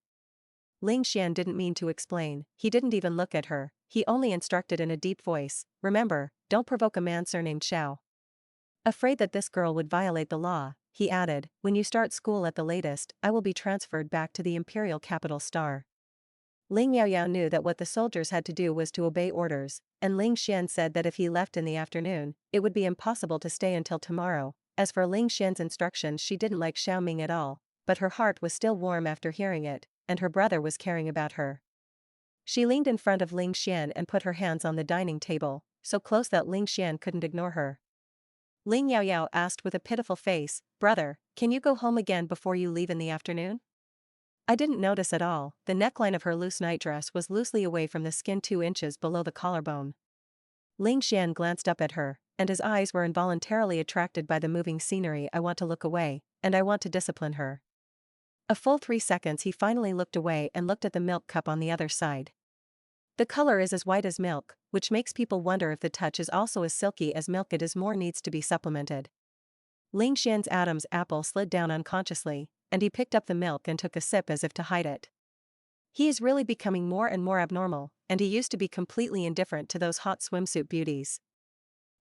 Ling Xian didn't mean to explain. He didn't even look at her. He only instructed in a deep voice, remember, don't provoke a man surnamed Xiao. Afraid that this girl would violate the law, he added, when you start school at the latest, I will be transferred back to the imperial capital star. Ling Yaoyao knew that what the soldiers had to do was to obey orders, and Ling Xian said that if he left in the afternoon, it would be impossible to stay until tomorrow. As for Ling Xian's instructions, she didn't like Xiao Ming at all, but her heart was still warm after hearing it, and her brother was caring about her. She leaned in front of Ling Xian and put her hands on the dining table, so close that Ling Xian couldn't ignore her. Ling Yaoyao asked with a pitiful face, brother, can you go home again before you leave in the afternoon? I didn't notice at all. The neckline of her loose nightdress was loosely away from the skin 2 inches below the collarbone. Ling Xian glanced up at her, and his eyes were involuntarily attracted by the moving scenery. I want to look away, and I want to discipline her. A full 3 seconds he finally looked away and looked at the milk cup on the other side. The color is as white as milk, which makes people wonder if the touch is also as silky as milk. It is more needs to be supplemented. Ling Xian's Adam's apple slid down unconsciously, and he picked up the milk and took a sip as if to hide it. He is really becoming more and more abnormal, and he used to be completely indifferent to those hot swimsuit beauties.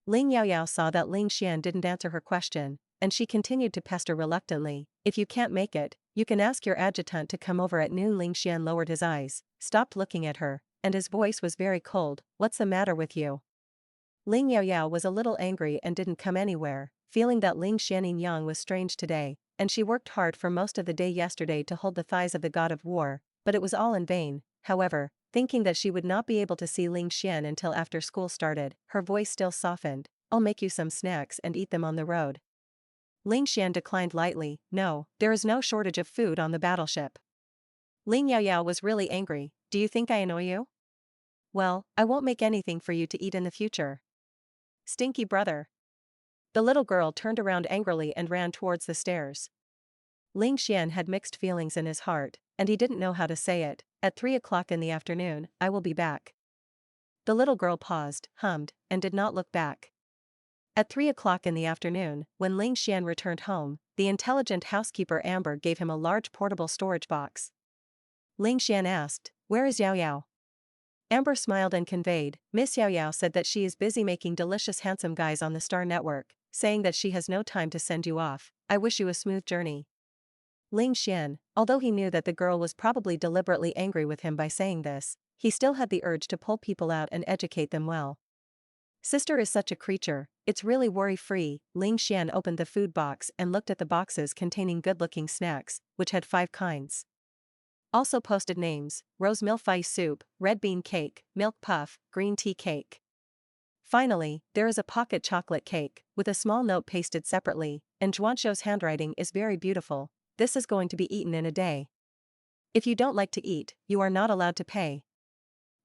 Ling Yaoyao saw that Ling Xian didn't answer her question, and she continued to pester reluctantly, if you can't make it, you can ask your adjutant to come over at noon. Ling Xian lowered his eyes, stopped looking at her, and his voice was very cold, what's the matter with you? Ling Yaoyao was a little angry and didn't come anywhere, feeling that Ling Xianyang was strange today, and she worked hard for most of the day yesterday to hold the thighs of the god of war, but it was all in vain. However, thinking that she would not be able to see Ling Xian until after school started, her voice still softened, I'll make you some snacks and eat them on the road. Ling Xian declined lightly, no, there is no shortage of food on the battleship. Ling Yaoyao was really angry, do you think I annoy you? Well, I won't make anything for you to eat in the future. Stinky brother. The little girl turned around angrily and ran towards the stairs. Ling Xian had mixed feelings in his heart, and he didn't know how to say it. At 3 o'clock in the afternoon, I will be back. The little girl paused, hummed, and did not look back. At 3 o'clock in the afternoon, when Ling Xian returned home, the intelligent housekeeper Amber gave him a large portable storage box. Ling Xian asked, where is Yaoyao? Amber smiled and conveyed, Miss Yaoyao said that she is busy making delicious handsome guys on the Star Network, saying that she has no time to send you off. I wish you a smooth journey. Ling Xian, although he knew that the girl was probably deliberately angry with him by saying this, he still had the urge to pull people out and educate them well. Sister is such a creature, it's really worry-free. Ling Xian opened the food box and looked at the boxes containing good-looking snacks, which had 5 kinds. Also posted names: rose milfai soup, red bean cake, milk puff, green tea cake. Finally, there is a pocket chocolate cake, with a small note pasted separately, and Zhuanzhou's handwriting is very beautiful. This is going to be eaten in a day. If you don't like to eat, you are not allowed to pay.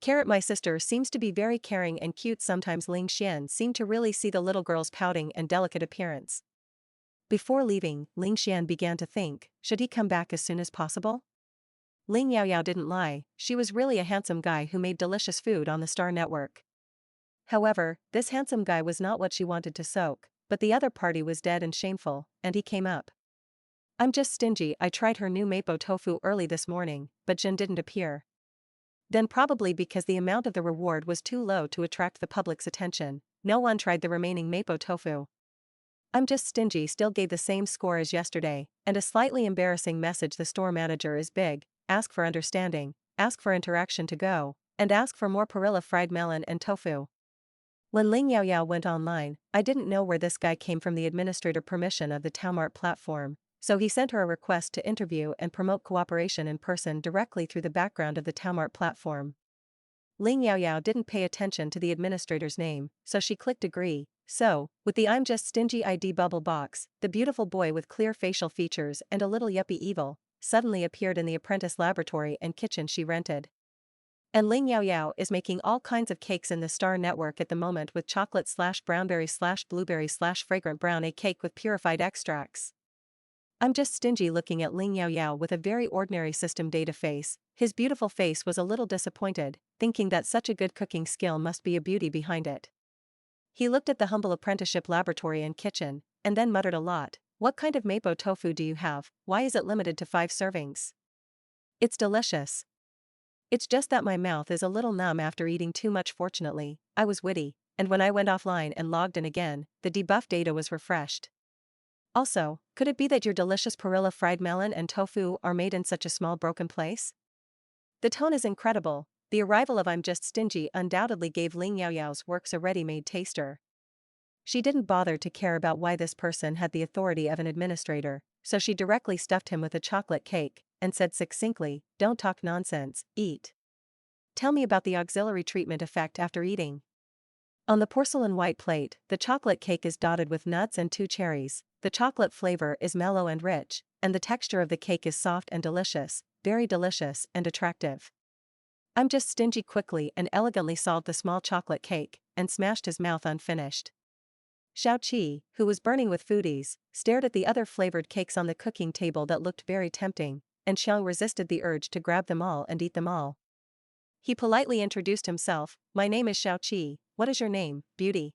My sister seems to be very caring and cute. Sometimes Ling Xian seemed to really see the little girl's pouting and delicate appearance. Before leaving, Ling Xian began to think, should he come back as soon as possible? Ling Yaoyao didn't lie, she was really a handsome guy who made delicious food on the Star Network. However, this handsome guy was not what she wanted to soak, but the other party was dead and shameful, and he came up. I'm just stingy. I tried her new mapo tofu early this morning, but Jin didn't appear. Then probably because the amount of the reward was too low to attract the public's attention, no one tried the remaining mapo tofu. I'm just stingy still gave the same score as yesterday, and a slightly embarrassing message: the store manager is big, ask for understanding, ask for interaction to go, and ask for more perilla fried melon and tofu. When Ling Yaoyao went online, I didn't know where this guy came from, the administrator permission of the Taomart platform, so he sent her a request to interview and promote cooperation in person directly through the background of the Taomart platform. Ling Yaoyao didn't pay attention to the administrator's name, so she clicked agree. So, with the I'm just stingy ID bubble box, the beautiful boy with clear facial features and a little yuppie evil suddenly appeared in the apprentice laboratory and kitchen she rented. And Ling Yaoyao is making all kinds of cakes in the Star Network at the moment, with chocolate/brownberry/blueberry/fragrant brownie cake with purified extracts. I'm just stingy looking at Ling Yaoyao with a very ordinary system data face. His beautiful face was a little disappointed, thinking that such a good cooking skill must be a beauty behind it. He looked at the humble apprenticeship laboratory and kitchen, and then muttered a lot. What kind of mapo tofu do you have? Why is it limited to 5 servings? It's delicious. It's just that my mouth is a little numb after eating too much. Fortunately, I was witty, and when I went offline and logged in again, the debuff data was refreshed. Also, could it be that your delicious perilla fried melon and tofu are made in such a small broken place? The tone is incredible. The arrival of I'm just stingy undoubtedly gave Ling Yaoyao's works a ready-made taster. She didn't bother to care about why this person had the authority of an administrator, so she directly stuffed him with a chocolate cake, and said succinctly, don't talk nonsense, eat. Tell me about the auxiliary treatment effect after eating. On the porcelain white plate, the chocolate cake is dotted with nuts and 2 cherries. The chocolate flavor is mellow and rich, and the texture of the cake is soft and delicious, very delicious and attractive. I'm just stingy quickly and elegantly solved the small chocolate cake, and smashed his mouth unfinished. Xiao Qi, who was burning with foodies, stared at the other flavored cakes on the cooking table that looked very tempting, and Xiao resisted the urge to grab them all and eat them all. He politely introduced himself, my name is Xiao Qi, what is your name, beauty?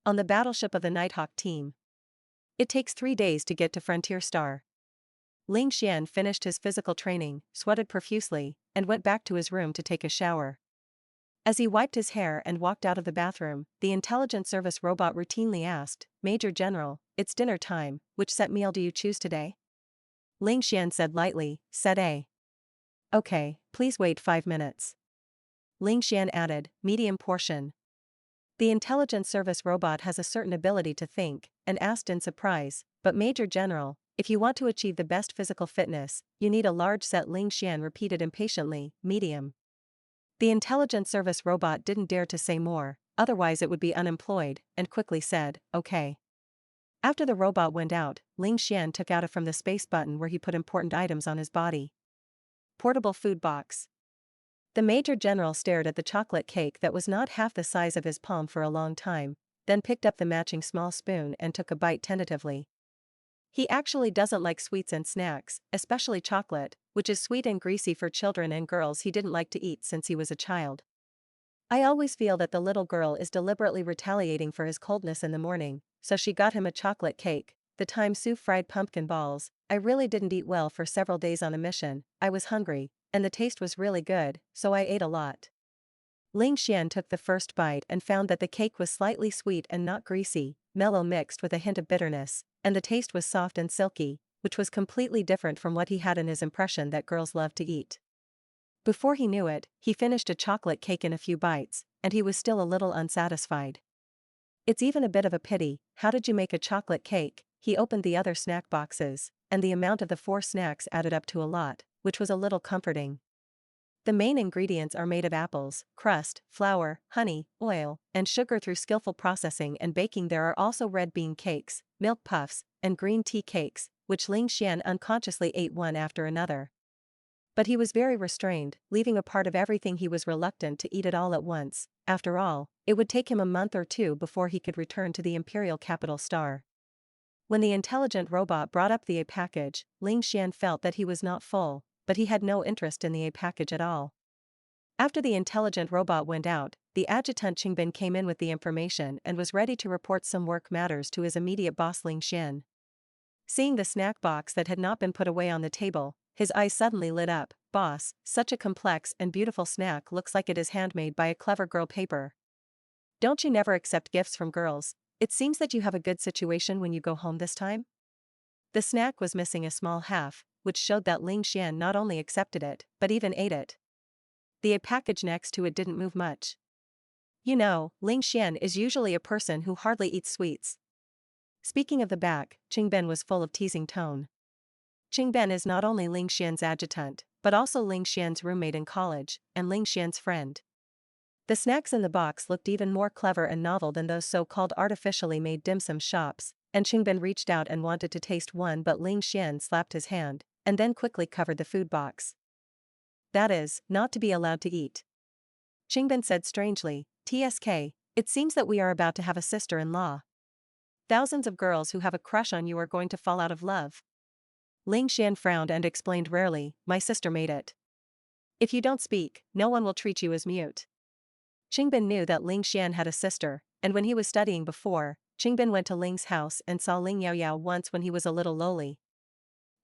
On the battleship of the Nighthawk team. It takes 3 days to get to Frontier Star. Ling Xian finished his physical training, sweated profusely, and went back to his room to take a shower. As he wiped his hair and walked out of the bathroom, the intelligent service robot routinely asked, Major General, it's dinner time, which set meal do you choose today? Ling Xian said lightly, set A. Okay, please wait 5 minutes. Ling Xian added, medium portion. The intelligent service robot has a certain ability to think, and asked in surprise, but Major General, if you want to achieve the best physical fitness, you need a large set. Ling Xian repeated impatiently, medium. The intelligent service robot didn't dare to say more, otherwise it would be unemployed, and quickly said, okay. After the robot went out, Ling Xian took out from the space button where he put important items on his body. Portable food box. The Major General stared at the chocolate cake that was not half the size of his palm for a long time, then picked up the matching small spoon and took a bite tentatively. He actually doesn't like sweets and snacks, especially chocolate, which is sweet and greasy for children and girls. He didn't like to eat since he was a child. I always feel that the little girl is deliberately retaliating for his coldness in the morning, so she got him a chocolate cake. The time Sue fried pumpkin balls. I really didn't eat well for several days on a mission. I was hungry, and the taste was really good, so I ate a lot. Ling Xian took the first bite and found that the cake was slightly sweet and not greasy, mellow mixed with a hint of bitterness, and the taste was soft and silky, which was completely different from what he had in his impression that girls love to eat. Before he knew it, he finished a chocolate cake in a few bites, and he was still a little unsatisfied. It's even a bit of a pity, how did you make a chocolate cake? He opened the other snack boxes, and the amount of the 4 snacks added up to a lot, which was a little comforting. The main ingredients are made of apples, crust, flour, honey, oil, and sugar. Through skillful processing and baking there are also red bean cakes, milk puffs, and green tea cakes, which Ling Xian unconsciously ate one after another. But he was very restrained, leaving a part of everything. He was reluctant to eat it all at once. After all, it would take him a month or two before he could return to the imperial capital Star. When the intelligent robot brought up the A package, Ling Xian felt that he was not full, but he had no interest in the A package at all. After the intelligent robot went out, the adjutant Qingbin came in with the information and was ready to report some work matters to his immediate boss Ling Xian. Seeing the snack box that had not been put away on the table, his eyes suddenly lit up. Boss, such a complex and beautiful snack looks like it is handmade by a clever girl. Paper. Don't you never accept gifts from girls? It seems that you have a good situation when you go home this time? The snack was missing a small half, which showed that Ling Xian not only accepted it, but even ate it. The package next to it didn't move much. You know, Ling Xian is usually a person who hardly eats sweets. Speaking of the back, Qingbin was full of teasing tone. Qingbin is not only Ling Xian's adjutant, but also Ling Xian's roommate in college, and Ling Xian's friend. The snacks in the box looked even more clever and novel than those so-called artificially made dim sum shops, and Qingbin reached out and wanted to taste one, but Ling Xian slapped his hand, and then quickly covered the food box. That is, not to be allowed to eat. Qingbin said strangely, TSK, it seems that we are about to have a sister-in-law. Thousands of girls who have a crush on you are going to fall out of love. Ling Xian frowned and explained rarely, my sister made it. If you don't speak, no one will treat you as mute. Qingbin knew that Ling Xian had a sister, and when he was studying before, Qingbin went to Ling's house and saw Ling Yaoyao once when he was a little lowly.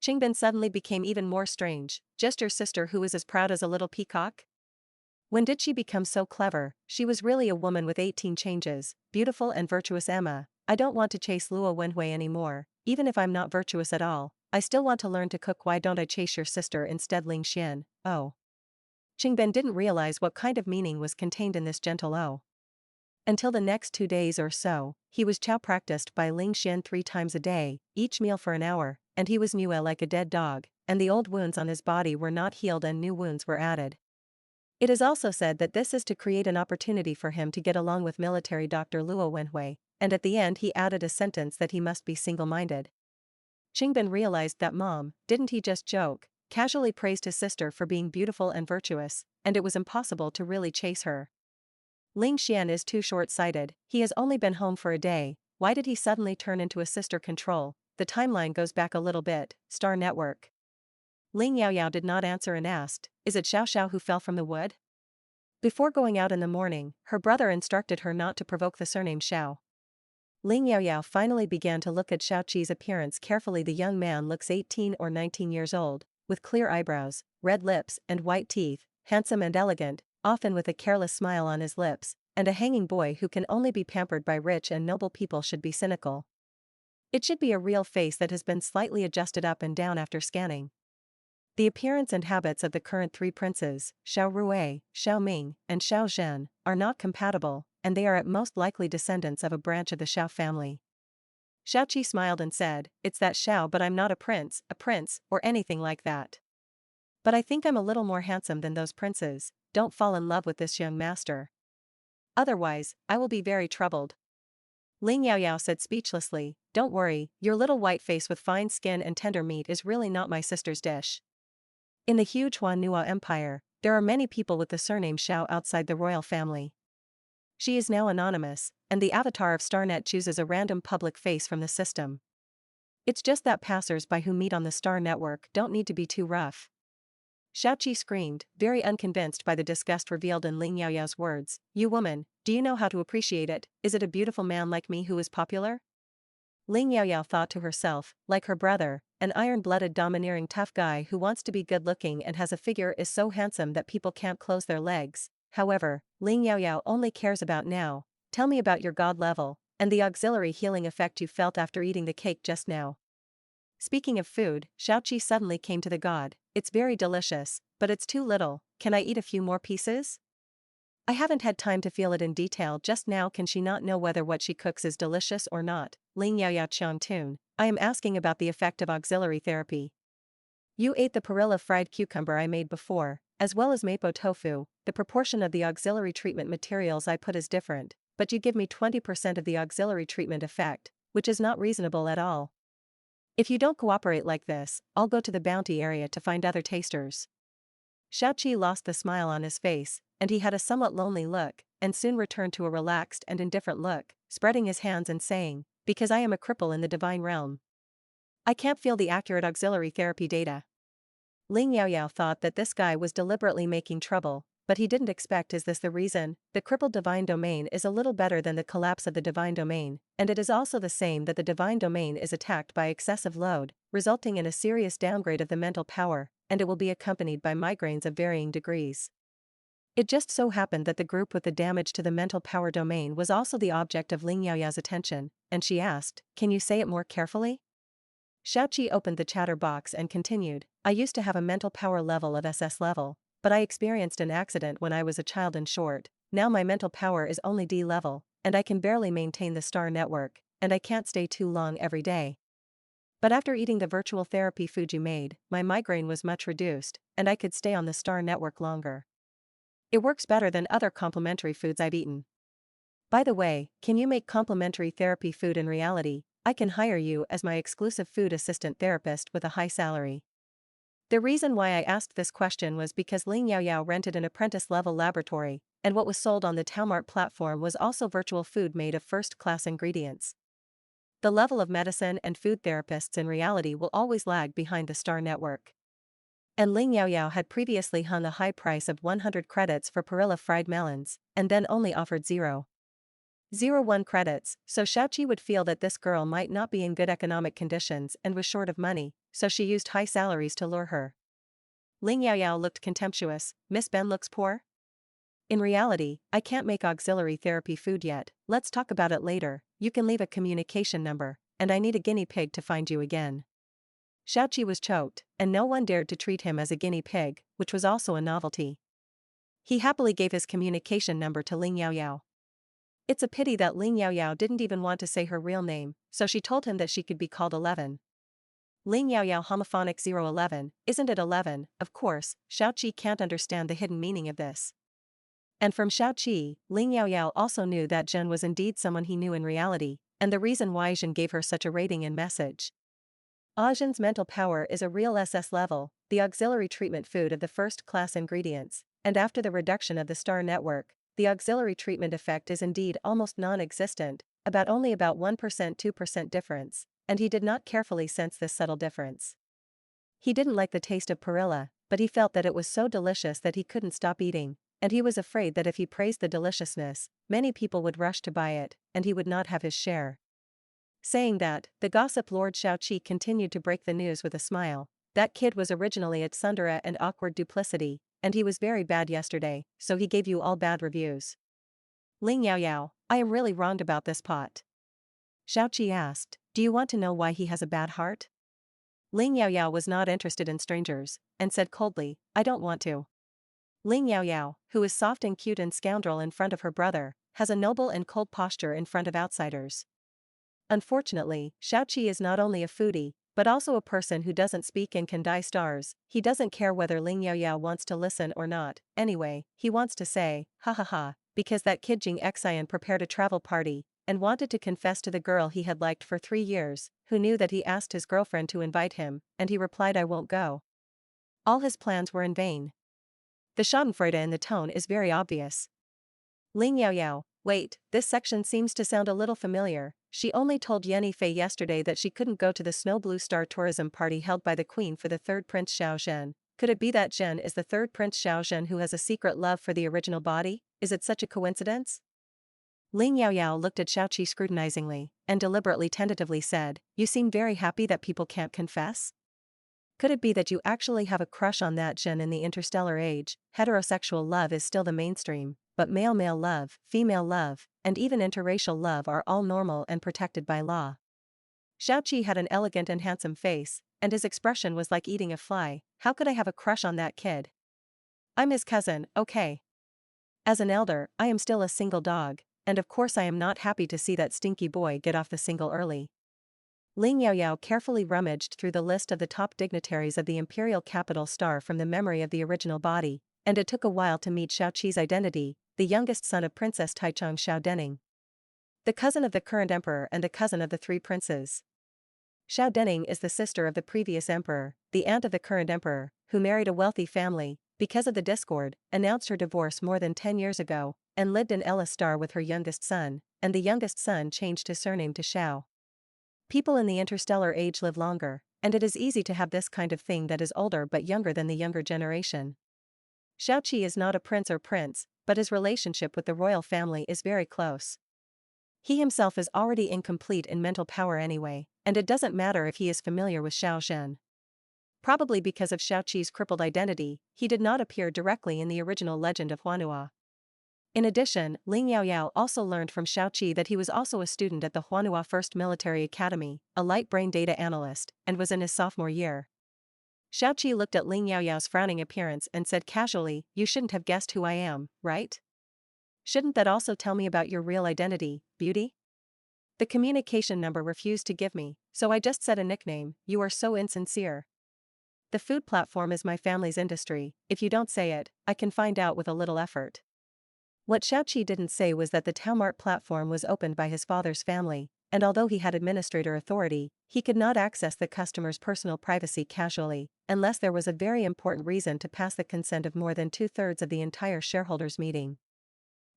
Qingbin suddenly became even more strange, just your sister who is as proud as a little peacock? When did she become so clever? She was really a woman with 18 changes, beautiful and virtuous. Emma, I don't want to chase Luo Wenhui anymore, even if I'm not virtuous at all, I still want to learn to cook. Why don't I chase your sister instead? Ling Xian, oh. Qingbin didn't realize what kind of meaning was contained in this gentle oh. Until the next 2 days or so, he was chow practiced by Ling Xian 3 times a day, each meal for an hour, and he was mue like a dead dog, and the old wounds on his body were not healed and new wounds were added. It is also said that this is to create an opportunity for him to get along with military Dr. Luo Wenhui, and at the end he added a sentence that he must be single-minded. Qingbin realized that Mom, didn't he just joke, casually praised his sister for being beautiful and virtuous, and it was impossible to really chase her. Ling Xian is too short-sighted, he has only been home for a day, why did he suddenly turn into a sister? Control, the timeline goes back a little bit, Star Network. Ling Yaoyao did not answer and asked, is it Xiao Xiao who fell from the wood? Before going out in the morning, her brother instructed her not to provoke the surname Xiao. Ling Yaoyao finally began to look at Xiao Qi's appearance carefully. The young man looks 18 or 19 years old, with clear eyebrows, red lips and white teeth, handsome and elegant, often with a careless smile on his lips, and a hanging boy who can only be pampered by rich and noble people should be cynical. It should be a real face that has been slightly adjusted up and down after scanning. The appearance and habits of the current 3 princes, Xiao Rui, Xiao Ming, and Xiao Zhen, are not compatible, and they are at most likely descendants of a branch of the Xiao family. Xiao Qi smiled and said, it's that Xiao, but I'm not a prince, or anything like that. But I think I'm a little more handsome than those princes, don't fall in love with this young master. Otherwise, I will be very troubled. Ling Yaoyao said speechlessly, don't worry, your little white face with fine skin and tender meat is really not my sister's dish. In the huge Huanua Empire, there are many people with the surname Xiao outside the royal family. She is now anonymous, and the avatar of StarNet chooses a random public face from the system. It's just that passers-by who meet on the Star Network don't need to be too rough. Xiao Qi screamed, very unconvinced by the disgust revealed in Ling Yaoyao's words, you woman, do you know how to appreciate it? Is it a beautiful man like me who is popular? Ling Yaoyao thought to herself, like her brother, an iron-blooded domineering tough guy who wants to be good-looking and has a figure is so handsome that people can't close their legs. However, Ling Yaoyao only cares about now, tell me about your god level, and the auxiliary healing effect you felt after eating the cake just now. Speaking of food, Xiao Qi suddenly came to the god, it's very delicious, but it's too little, can I eat a few more pieces? I haven't had time to feel it in detail just now. Can she not know whether what she cooks is delicious or not? Ling Yaoyao Chong Tun, I am asking about the effect of auxiliary therapy. You ate the perilla fried cucumber I made before, as well as mapo tofu. The proportion of the auxiliary treatment materials I put is different, but you give me 20% of the auxiliary treatment effect, which is not reasonable at all. If you don't cooperate like this, I'll go to the bounty area to find other tasters. Xiaoqi lost the smile on his face, and he had a somewhat lonely look, and soon returned to a relaxed and indifferent look, spreading his hands and saying, because I am a cripple in the divine realm. I can't feel the accurate auxiliary therapy data. Ling Yaoyao thought that this guy was deliberately making trouble, but he didn't expect is this the reason. The crippled divine domain is a little better than the collapse of the divine domain, and it is also the same that the divine domain is attacked by excessive load, resulting in a serious downgrade of the mental power, and it will be accompanied by migraines of varying degrees. It just so happened that the group with the damage to the mental power domain was also the object of Ling Yaoyao's attention, and she asked, can you say it more carefully? Xiaoqi opened the chatter box and continued, I used to have a mental power level of SS level, but I experienced an accident when I was a child and short. Now my mental power is only D level, and I can barely maintain the star network, and I can't stay too long every day. But after eating the virtual therapy food you made, my migraine was much reduced, and I could stay on the star network longer. It works better than other complementary foods I've eaten. By the way, can you make complementary therapy food in reality? I can hire you as my exclusive food assistant therapist with a high salary. The reason why I asked this question was because Ling Yaoyao rented an apprentice-level laboratory, and what was sold on the Taomart platform was also virtual food made of first-class ingredients. The level of medicine and food therapists in reality will always lag behind the star network. And Ling Yaoyao had previously hung a high price of 100 credits for perilla fried melons, and then only offered 0.01 credits, so Xiaoqi would feel that this girl might not be in good economic conditions and was short of money, so she used high salaries to lure her. Ling Yaoyao looked contemptuous, Miss Ben looks poor? In reality, I can't make auxiliary therapy food yet, let's talk about it later, you can leave a communication number, and I need a guinea pig to find you again. Xiaoqi was choked, and no one dared to treat him as a guinea pig, which was also a novelty. He happily gave his communication number to Ling Yaoyao. It's a pity that Ling Yaoyao didn't even want to say her real name, so she told him that she could be called 11. Ling Yaoyao homophonic 011, isn't it 11? Of course, Xiaoqi can't understand the hidden meaning of this. And from Xiaoqi, Ling Yaoyao also knew that Zhen was indeed someone he knew in reality, and the reason why Zhen gave her such a rating and message. Zhen's mental power is a real SS level, the auxiliary treatment food of the first-class ingredients, and after the reduction of the star network, the auxiliary treatment effect is indeed almost non-existent, only about 1% 2% difference, and he did not carefully sense this subtle difference. He didn't like the taste of perilla, but he felt that it was so delicious that he couldn't stop eating, and he was afraid that if he praised the deliciousness, many people would rush to buy it, and he would not have his share. Saying that, the gossip Lord Xiaoqi continued to break the news with a smile. That kid was originally at Sundara and awkward duplicity, and he was very bad yesterday, so he gave you all bad reviews. Ling Yaoyao, I am really wronged about this pot. Xiaoqi asked, do you want to know why he has a bad heart? Ling Yaoyao was not interested in strangers, and said coldly, I don't want to. Ling Yaoyao, who is soft and cute and scoundrel in front of her brother, has a noble and cold posture in front of outsiders. Unfortunately, Xiaoqi is not only a foodie, but also a person who doesn't speak and can die stars. He doesn't care whether Ling Yaoyao wants to listen or not, anyway, he wants to say, ha ha ha, because that kid Jing Xian prepared a travel party, and wanted to confess to the girl he had liked for 3 years, who knew that he asked his girlfriend to invite him, and he replied I won't go. All his plans were in vain. The schadenfreude in the tone is very obvious. Ling Yaoyao, wait, this section seems to sound a little familiar. She only told Yenny Fei yesterday that she couldn't go to the Snow Blue Star tourism party held by the queen for the third Prince Xiao Zhen. Could it be that Zhen is the third Prince Xiao Zhen who has a secret love for the original body? Is it such a coincidence? Ling Yaoyao looked at Xiaoqi scrutinizingly, and deliberately tentatively said, you seem very happy that people can't confess? Could it be that you actually have a crush on that Zhen in the interstellar age? Heterosexual love is still the mainstream, but male-male love, female love, and even interracial love are all normal and protected by law. Xiaoqi had an elegant and handsome face, and his expression was like eating a fly. How could I have a crush on that kid? I'm his cousin, okay. As an elder, I am still a single dog, and of course I am not happy to see that stinky boy get off the single early. Ling Yaoyao carefully rummaged through the list of the top dignitaries of the imperial capital star from the memory of the original body, and it took a while to meet Xiaoqi's identity, the youngest son of Princess Taichung Xiao Denning, the cousin of the current emperor and the cousin of the three princes. Xiao Denning is the sister of the previous emperor, the aunt of the current emperor, who married a wealthy family, because of the discord, announced her divorce more than 10 years ago, and lived in Ella Star with her youngest son, and the youngest son changed his surname to Xiao. People in the interstellar age live longer, and it is easy to have this kind of thing that is older but younger than the younger generation. Xiaoqi is not a prince or prince, but his relationship with the royal family is very close. He himself is already incomplete in mental power anyway, and it doesn't matter if he is familiar with Xiao Zhen. Probably because of Xiaoqi's crippled identity, he did not appear directly in the original legend of Huanhua. In addition, Ling Yaoyao also learned from Xiaoqi that he was also a student at the Huanhua First Military Academy, a light brain data analyst, and was in his sophomore year. Xiaoqi looked at Ling Yaoyao's frowning appearance and said casually, "You shouldn't have guessed who I am, right? Shouldn't that also tell me about your real identity, beauty?" The communication number refused to give me, so I just said a nickname. You are so insincere. The food platform is my family's industry. If you don't say it, I can find out with a little effort. What Xiaoqi didn't say was that the Taomart platform was opened by his father's family, and although he had administrator authority, he could not access the customer's personal privacy casually, unless there was a very important reason to pass the consent of more than 2/3 of the entire shareholders' meeting.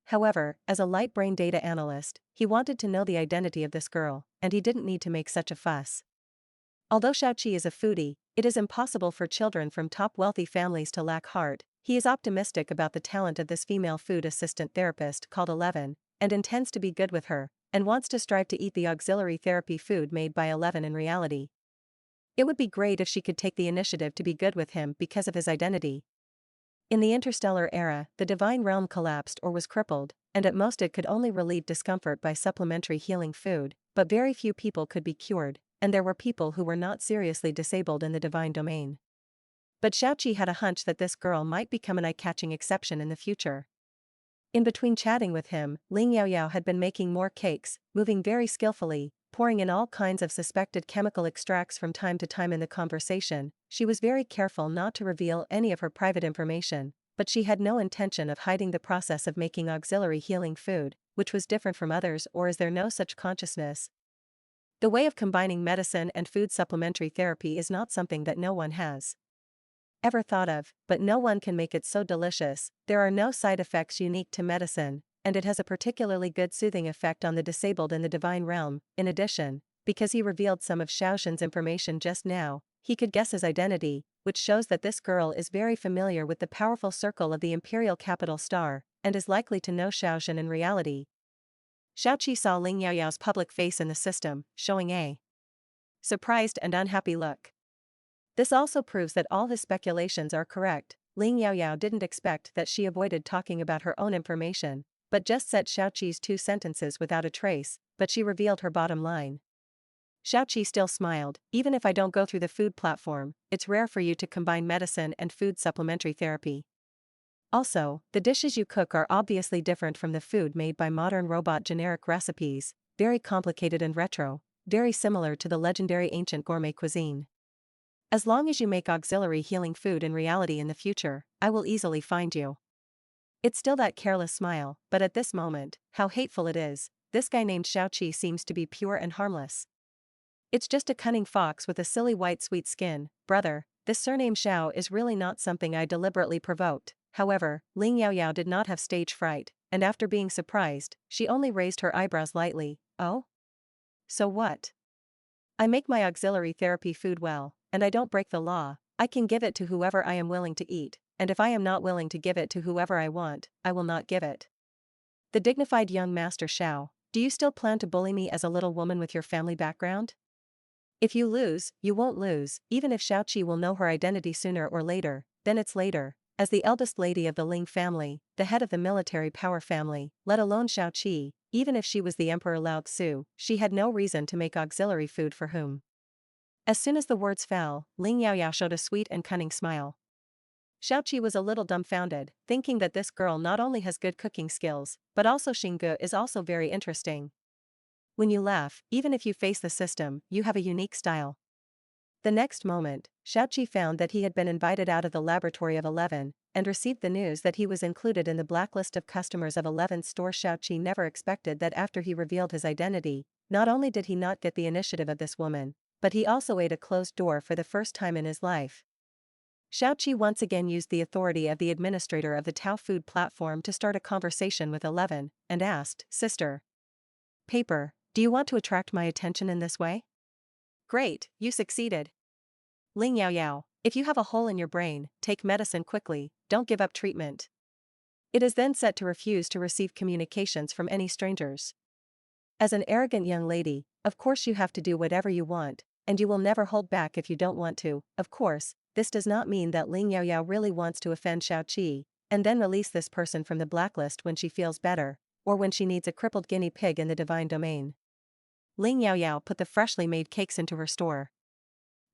However, as a light brain data analyst, he wanted to know the identity of this girl, and he didn't need to make such a fuss. Although Xiaoqi is a foodie, it is impossible for children from top wealthy families to lack heart. He is optimistic about the talent of this female food assistant therapist called 11, and intends to be good with her, and wants to strive to eat the auxiliary therapy food made by 11 in reality. It would be great if she could take the initiative to be good with him because of his identity. In the interstellar era, the divine realm collapsed or was crippled, and at most it could only relieve discomfort by supplementary healing food, but very few people could be cured, and there were people who were not seriously disabled in the divine domain. But Xiaoqi had a hunch that this girl might become an eye-catching exception in the future. In between chatting with him, Ling Yaoyao had been making more cakes, moving very skillfully, pouring in all kinds of suspected chemical extracts from time to time in the conversation. She was very careful not to reveal any of her private information, but she had no intention of hiding the process of making auxiliary healing food, which was different from others. Or is there no such consciousness? The way of combining medicine and food supplementary therapy is not something that no one has ever thought of, but no one can make it so delicious. There are no side effects unique to medicine, and it has a particularly good soothing effect on the disabled in the divine realm. In addition, because he revealed some of Xiaoxin's information just now, he could guess his identity, which shows that this girl is very familiar with the powerful circle of the imperial capital star, and is likely to know Xiaoxin in reality. Xiaoqi saw Ling Yaoyao's public face in the system, showing a surprised and unhappy look. This also proves that all his speculations are correct. Ling Yaoyao didn't expect that she avoided talking about her own information, but just said Xiaoqi's 2 sentences without a trace, but she revealed her bottom line. Xiaoqi still smiled. Even if I don't go through the food platform, it's rare for you to combine medicine and food supplementary therapy. Also, the dishes you cook are obviously different from the food made by modern robot generic recipes, very complicated and retro, very similar to the legendary ancient gourmet cuisine. As long as you make auxiliary healing food in reality in the future, I will easily find you. It's still that careless smile, but at this moment, how hateful it is. This guy named Xiaoqi seems to be pure and harmless. It's just a cunning fox with a silly white sweet skin. Brother, this surname Xiao is really not something I deliberately provoked. However, Ling Yaoyao did not have stage fright, and after being surprised, she only raised her eyebrows lightly. Oh? So what? I make my auxiliary therapy food well, and I don't break the law. I can give it to whoever I am willing to eat, and if I am not willing to give it to whoever I want, I will not give it. The dignified young master Xiao, do you still plan to bully me as a little woman with your family background? If you lose, you won't lose. Even if Xiaoqi will know her identity sooner or later, then it's later. As the eldest lady of the Ling family, the head of the military power family, let alone Xiaoqi, even if she was the Emperor Lao Tzu, she had no reason to make auxiliary food for whom As soon as the words fell, Ling Yaoyao showed a sweet and cunning smile. Xiaoqi was a little dumbfounded, thinking that this girl not only has good cooking skills, but also Xingge is also very interesting. When you laugh, even if you face the system, you have a unique style. The next moment, Xiaoqi found that he had been invited out of the laboratory of 11, and received the news that he was included in the blacklist of customers of 11's store. Xiaoqi never expected that after he revealed his identity, not only did he not get the initiative of this woman, but he also ate a closed door for the first time in his life. Xiaoqi once again used the authority of the administrator of the Tao food platform to start a conversation with 11, and asked, "Sister Paper, do you want to attract my attention in this way?" "Great, you succeeded. Ling Yaoyao, if you have a hole in your brain, take medicine quickly, don't give up treatment. It is then set to refuse to receive communications from any strangers. As an arrogant young lady, of course you have to do whatever you want, and you will never hold back if you don't want to." Of course, this does not mean that Ling Yaoyao really wants to offend Xiaoqi, and then release this person from the blacklist when she feels better, or when she needs a crippled guinea pig in the divine domain. Ling Yaoyao put the freshly made cakes into her store.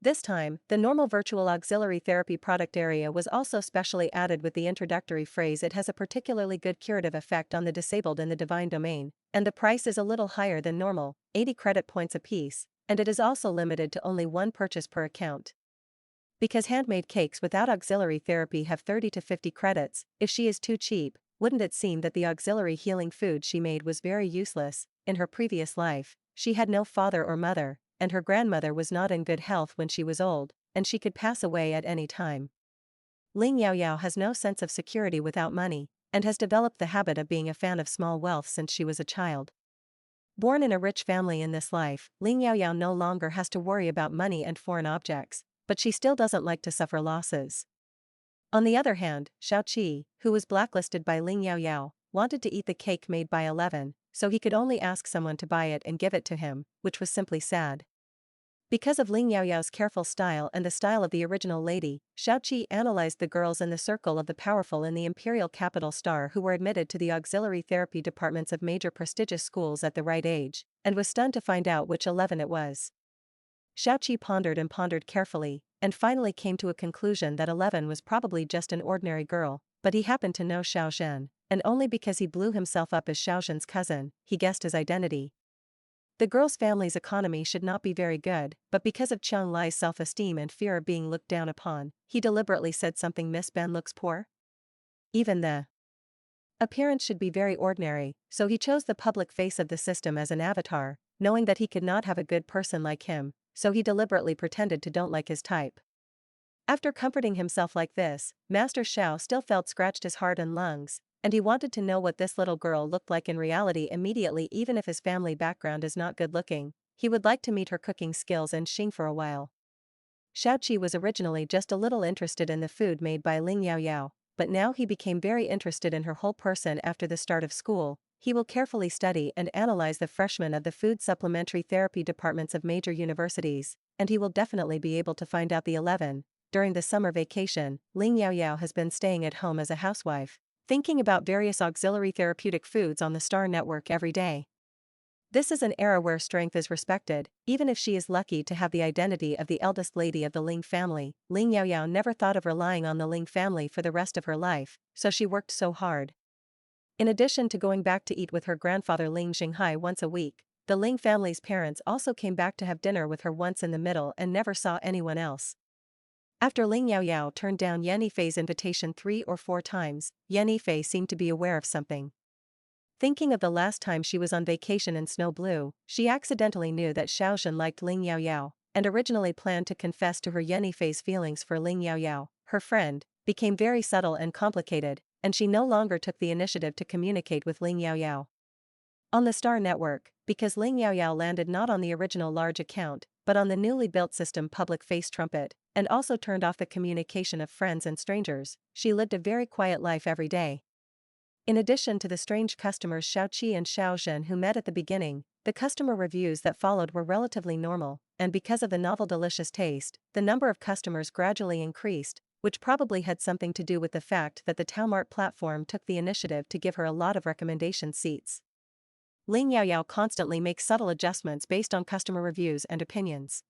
This time, the normal virtual auxiliary therapy product area was also specially added with the introductory phrase, "It has a particularly good curative effect on the disabled in the divine domain, and the price is a little higher than normal, 80 credit points apiece, and it is also limited to only one purchase per account." Because handmade cakes without auxiliary therapy have 30 to 50 credits, if she is too cheap, wouldn't it seem that the auxiliary healing food she made was very useless? In her previous life, she had no father or mother, and her grandmother was not in good health when she was old, and she could pass away at any time. Ling Yaoyao has no sense of security without money, and has developed the habit of being a fan of small wealth since she was a child. Born in a rich family in this life, Ling Yaoyao no longer has to worry about money and foreign objects, but she still doesn't like to suffer losses. On the other hand, Xiaoqi, who was blacklisted by Ling Yaoyao, wanted to eat the cake made by 11, so he could only ask someone to buy it and give it to him, which was simply sad. Because of Ling Yaoyao's careful style and the style of the original lady, Xiaoqi analyzed the girls in the circle of the powerful in the imperial capital star who were admitted to the auxiliary therapy departments of major prestigious schools at the right age, and was stunned to find out which 11 it was. Xiaoqi pondered and pondered carefully, and finally came to a conclusion that 11 was probably just an ordinary girl, but he happened to know Xiao Zhen, and only because he blew himself up as Xiao Zhen's cousin, he guessed his identity. The girl's family's economy should not be very good, but because of Qiang Lai's self-esteem and fear of being looked down upon, he deliberately said something. "Miss Ben looks poor? Even the appearance should be very ordinary," so he chose the public face of the system as an avatar, knowing that he could not have a good person like him, so he deliberately pretended to don't like his type. After comforting himself like this, Master Xiao still felt scratched his heart and lungs, and he wanted to know what this little girl looked like in reality immediately. Even if his family background is not good looking, he would like to meet her cooking skills and Xing for a while. Xiaoqi was originally just a little interested in the food made by Ling Yaoyao, but now he became very interested in her whole person. After the start of school, he will carefully study and analyze the freshmen of the food supplementary therapy departments of major universities, and he will definitely be able to find out the 11. During the summer vacation, Ling Yaoyao has been staying at home as a housewife, thinking about various auxiliary therapeutic foods on the Star Network every day. This is an era where strength is respected, even if she is lucky to have the identity of the eldest lady of the Ling family. Ling Yaoyao never thought of relying on the Ling family for the rest of her life, so she worked so hard. In addition to going back to eat with her grandfather Ling Xinghai once a week, the Ling family's parents also came back to have dinner with her once in the middle and never saw anyone else. After Ling Yaoyao turned down Yan Yifei's invitation 3 or 4 times, Yan Yifei seemed to be aware of something. Thinking of the last time she was on vacation in Snow Blue, she accidentally knew that Xiao Zhen liked Ling Yaoyao, and originally planned to confess to her. Yan Yifei's feelings for Ling Yaoyao, her friend, became very subtle and complicated, and she no longer took the initiative to communicate with Ling Yaoyao. On the Star Network, because Ling Yaoyao landed not on the original large account, but on the newly built system Public Face Trumpet, and also turned off the communication of friends and strangers, she lived a very quiet life every day. In addition to the strange customers Xiaoqi and Xiao Zhen who met at the beginning, the customer reviews that followed were relatively normal, and because of the novel delicious taste, the number of customers gradually increased, which probably had something to do with the fact that the Taomart platform took the initiative to give her a lot of recommendation seats. Ling Yaoyao constantly makes subtle adjustments based on customer reviews and opinions.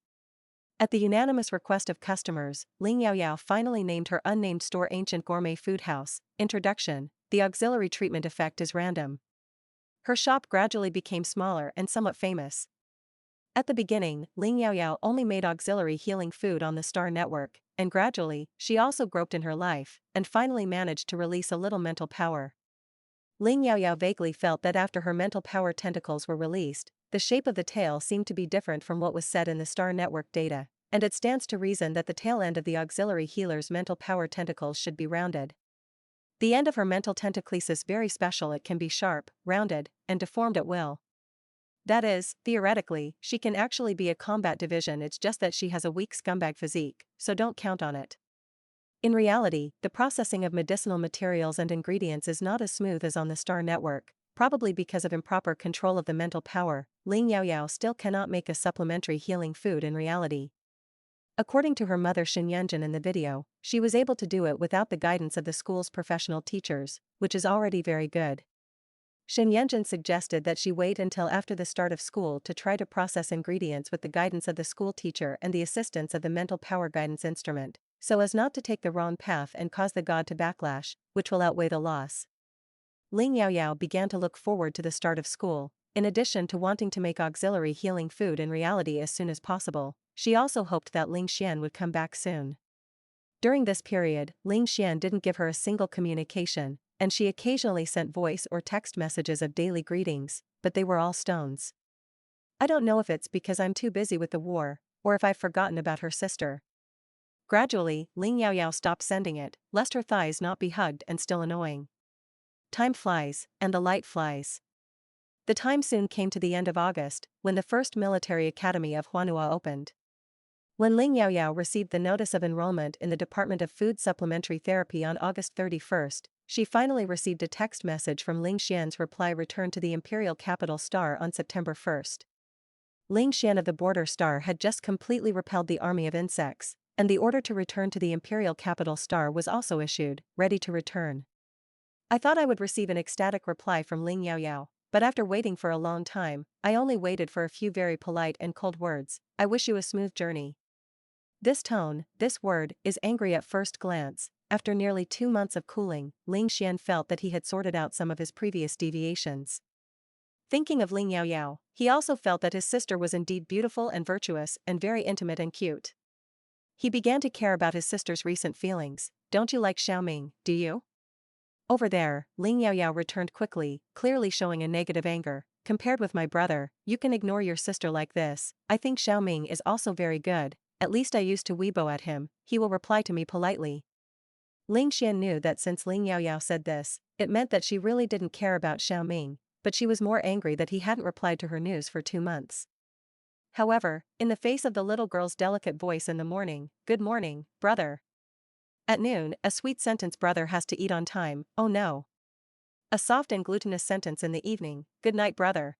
At the unanimous request of customers, Ling Yaoyao finally named her unnamed store Ancient Gourmet Food House. Introduction: the auxiliary treatment effect is random. Her shop gradually became smaller and somewhat famous. At the beginning, Ling Yaoyao only made auxiliary healing food on the Star Network, and gradually, she also groped in her life, and finally managed to release a little mental power. Ling Yaoyao vaguely felt that after her mental power tentacles were released, the shape of the tail seemed to be different from what was said in the Star Network data, and it stands to reason that the tail end of the auxiliary healer's mental power tentacles should be rounded. The end of her mental tentacles is very special. It can be sharp, rounded, and deformed at will. That is, theoretically, she can actually be a combat division. It's just that she has a weak scumbag physique, so don't count on it. In reality, the processing of medicinal materials and ingredients is not as smooth as on the Star Network, probably because of improper control of the mental power. Ling Yaoyao still cannot make a supplementary healing food in reality. According to her mother Xin Yanjin in the video, she was able to do it without the guidance of the school's professional teachers, which is already very good. Xin Yanjin suggested that she wait until after the start of school to try to process ingredients with the guidance of the school teacher and the assistance of the mental power guidance instrument, so as not to take the wrong path and cause the god to backlash, which will outweigh the loss. Ling Yaoyao began to look forward to the start of school. In addition to wanting to make auxiliary healing food in reality as soon as possible, she also hoped that Ling Xian would come back soon. During this period, Ling Xian didn't give her a single communication, and she occasionally sent voice or text messages of daily greetings, but they were all stones. I don't know if it's because I'm too busy with the war, or if I've forgotten about her sister. Gradually, Ling Yaoyao stopped sending it, lest her thighs not be hugged and still annoying. Time flies, and the light flies. The time soon came to the end of August, when the first military academy of Huanhua opened. When Ling Yaoyao received the notice of enrollment in the Department of Food Supplementary Therapy on August 31st, she finally received a text message from Ling Xian's reply returned to the Imperial Capital Star on September 1st. Ling Xian of the Border Star had just completely repelled the army of insects, and the order to return to the Imperial Capital Star was also issued, ready to return. I thought I would receive an ecstatic reply from Ling Yaoyao, but after waiting for a long time, I only waited for a few very polite and cold words. I wish you a smooth journey. This tone, this word, is angry at first glance. After nearly 2 months of cooling, Ling Xian felt that he had sorted out some of his previous deviations. Thinking of Ling Yaoyao, he also felt that his sister was indeed beautiful and virtuous and very intimate and cute. He began to care about his sister's recent feelings. Don't you like Xiaoming, do you? Over there, Ling Yaoyao returned quickly, clearly showing a negative anger. Compared with my brother, you can ignore your sister like this. I think Xiaoming is also very good. At least I used to weibo at him, he will reply to me politely. Ling Xian knew that since Ling Yaoyao said this, it meant that she really didn't care about Xiaoming, but she was more angry that he hadn't replied to her news for 2 months. However, in the face of the little girl's delicate voice in the morning, good morning, brother. At noon, a sweet sentence, brother has to eat on time, oh no. A soft and glutinous sentence in the evening, good night, brother.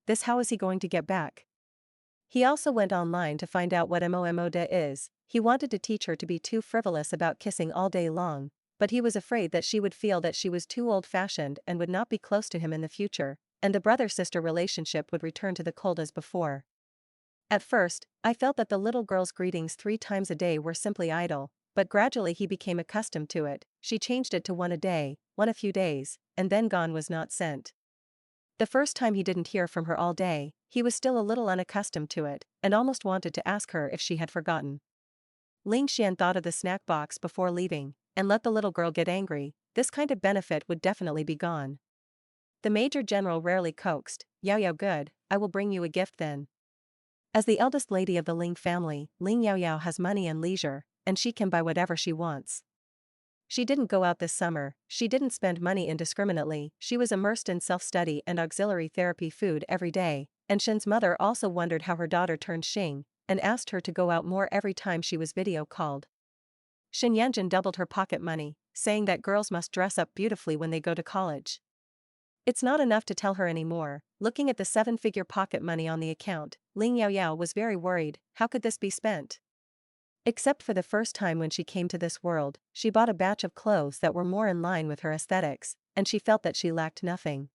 This, how is he going to get back? He also went online to find out what MOMODA is. He wanted to teach her to be too frivolous about kissing all day long, but he was afraid that she would feel that she was too old-fashioned and would not be close to him in the future, and the brother-sister relationship would return to the cold as before. At first, I felt that the little girl's greetings 3 times a day were simply idle, but gradually he became accustomed to it. She changed it to 1 a day, 1 a few days, and then gone was not sent. The first time he didn't hear from her all day, he was still a little unaccustomed to it, and almost wanted to ask her if she had forgotten. Ling Xian thought of the snack box before leaving, and let the little girl get angry. This kind of benefit would definitely be gone. The Major General rarely coaxed, Yaoyao, good, I will bring you a gift then. As the eldest lady of the Ling family, Ling Yaoyao has money and leisure, and she can buy whatever she wants. She didn't go out this summer, she didn't spend money indiscriminately, she was immersed in self-study and auxiliary therapy food every day, and Shen's mother also wondered how her daughter turned Xing, and asked her to go out more every time she was video called. Xin Yanjin doubled her pocket money, saying that girls must dress up beautifully when they go to college. It's not enough to tell her anymore. Looking at the 7-figure pocket money on the account, Ling Yaoyao was very worried. How could this be spent? Except for the first time when she came to this world, she bought a batch of clothes that were more in line with her aesthetics, and she felt that she lacked nothing.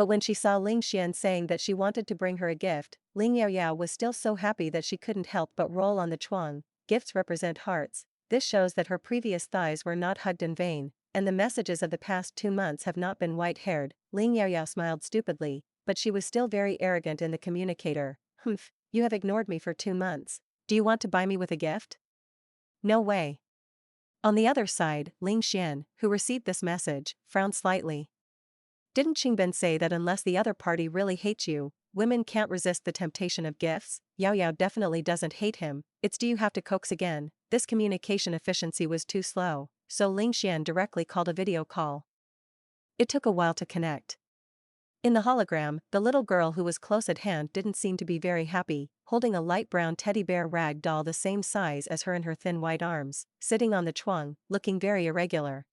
But when she saw Ling Xian saying that she wanted to bring her a gift, Ling Yaoyao was still so happy that she couldn't help but roll on the chuang. Gifts represent hearts. This shows that her previous thighs were not hugged in vain, and the messages of the past 2 months have not been white-haired. Ling Yaoyao smiled stupidly, but she was still very arrogant in the communicator. Humph, you have ignored me for 2 months. Do you want to buy me with a gift? No way. On the other side, Ling Xian, who received this message, frowned slightly. Didn't Qingbin say that unless the other party really hates you, women can't resist the temptation of gifts? Yao Yao definitely doesn't hate him. It's do you have to coax again? This communication efficiency was too slow, so Ling Xian directly called a video call. It took a while to connect. In the hologram, the little girl who was close at hand didn't seem to be very happy, holding a light brown teddy bear rag doll the same size as her in her thin white arms, sitting on the chuang, looking very irregular.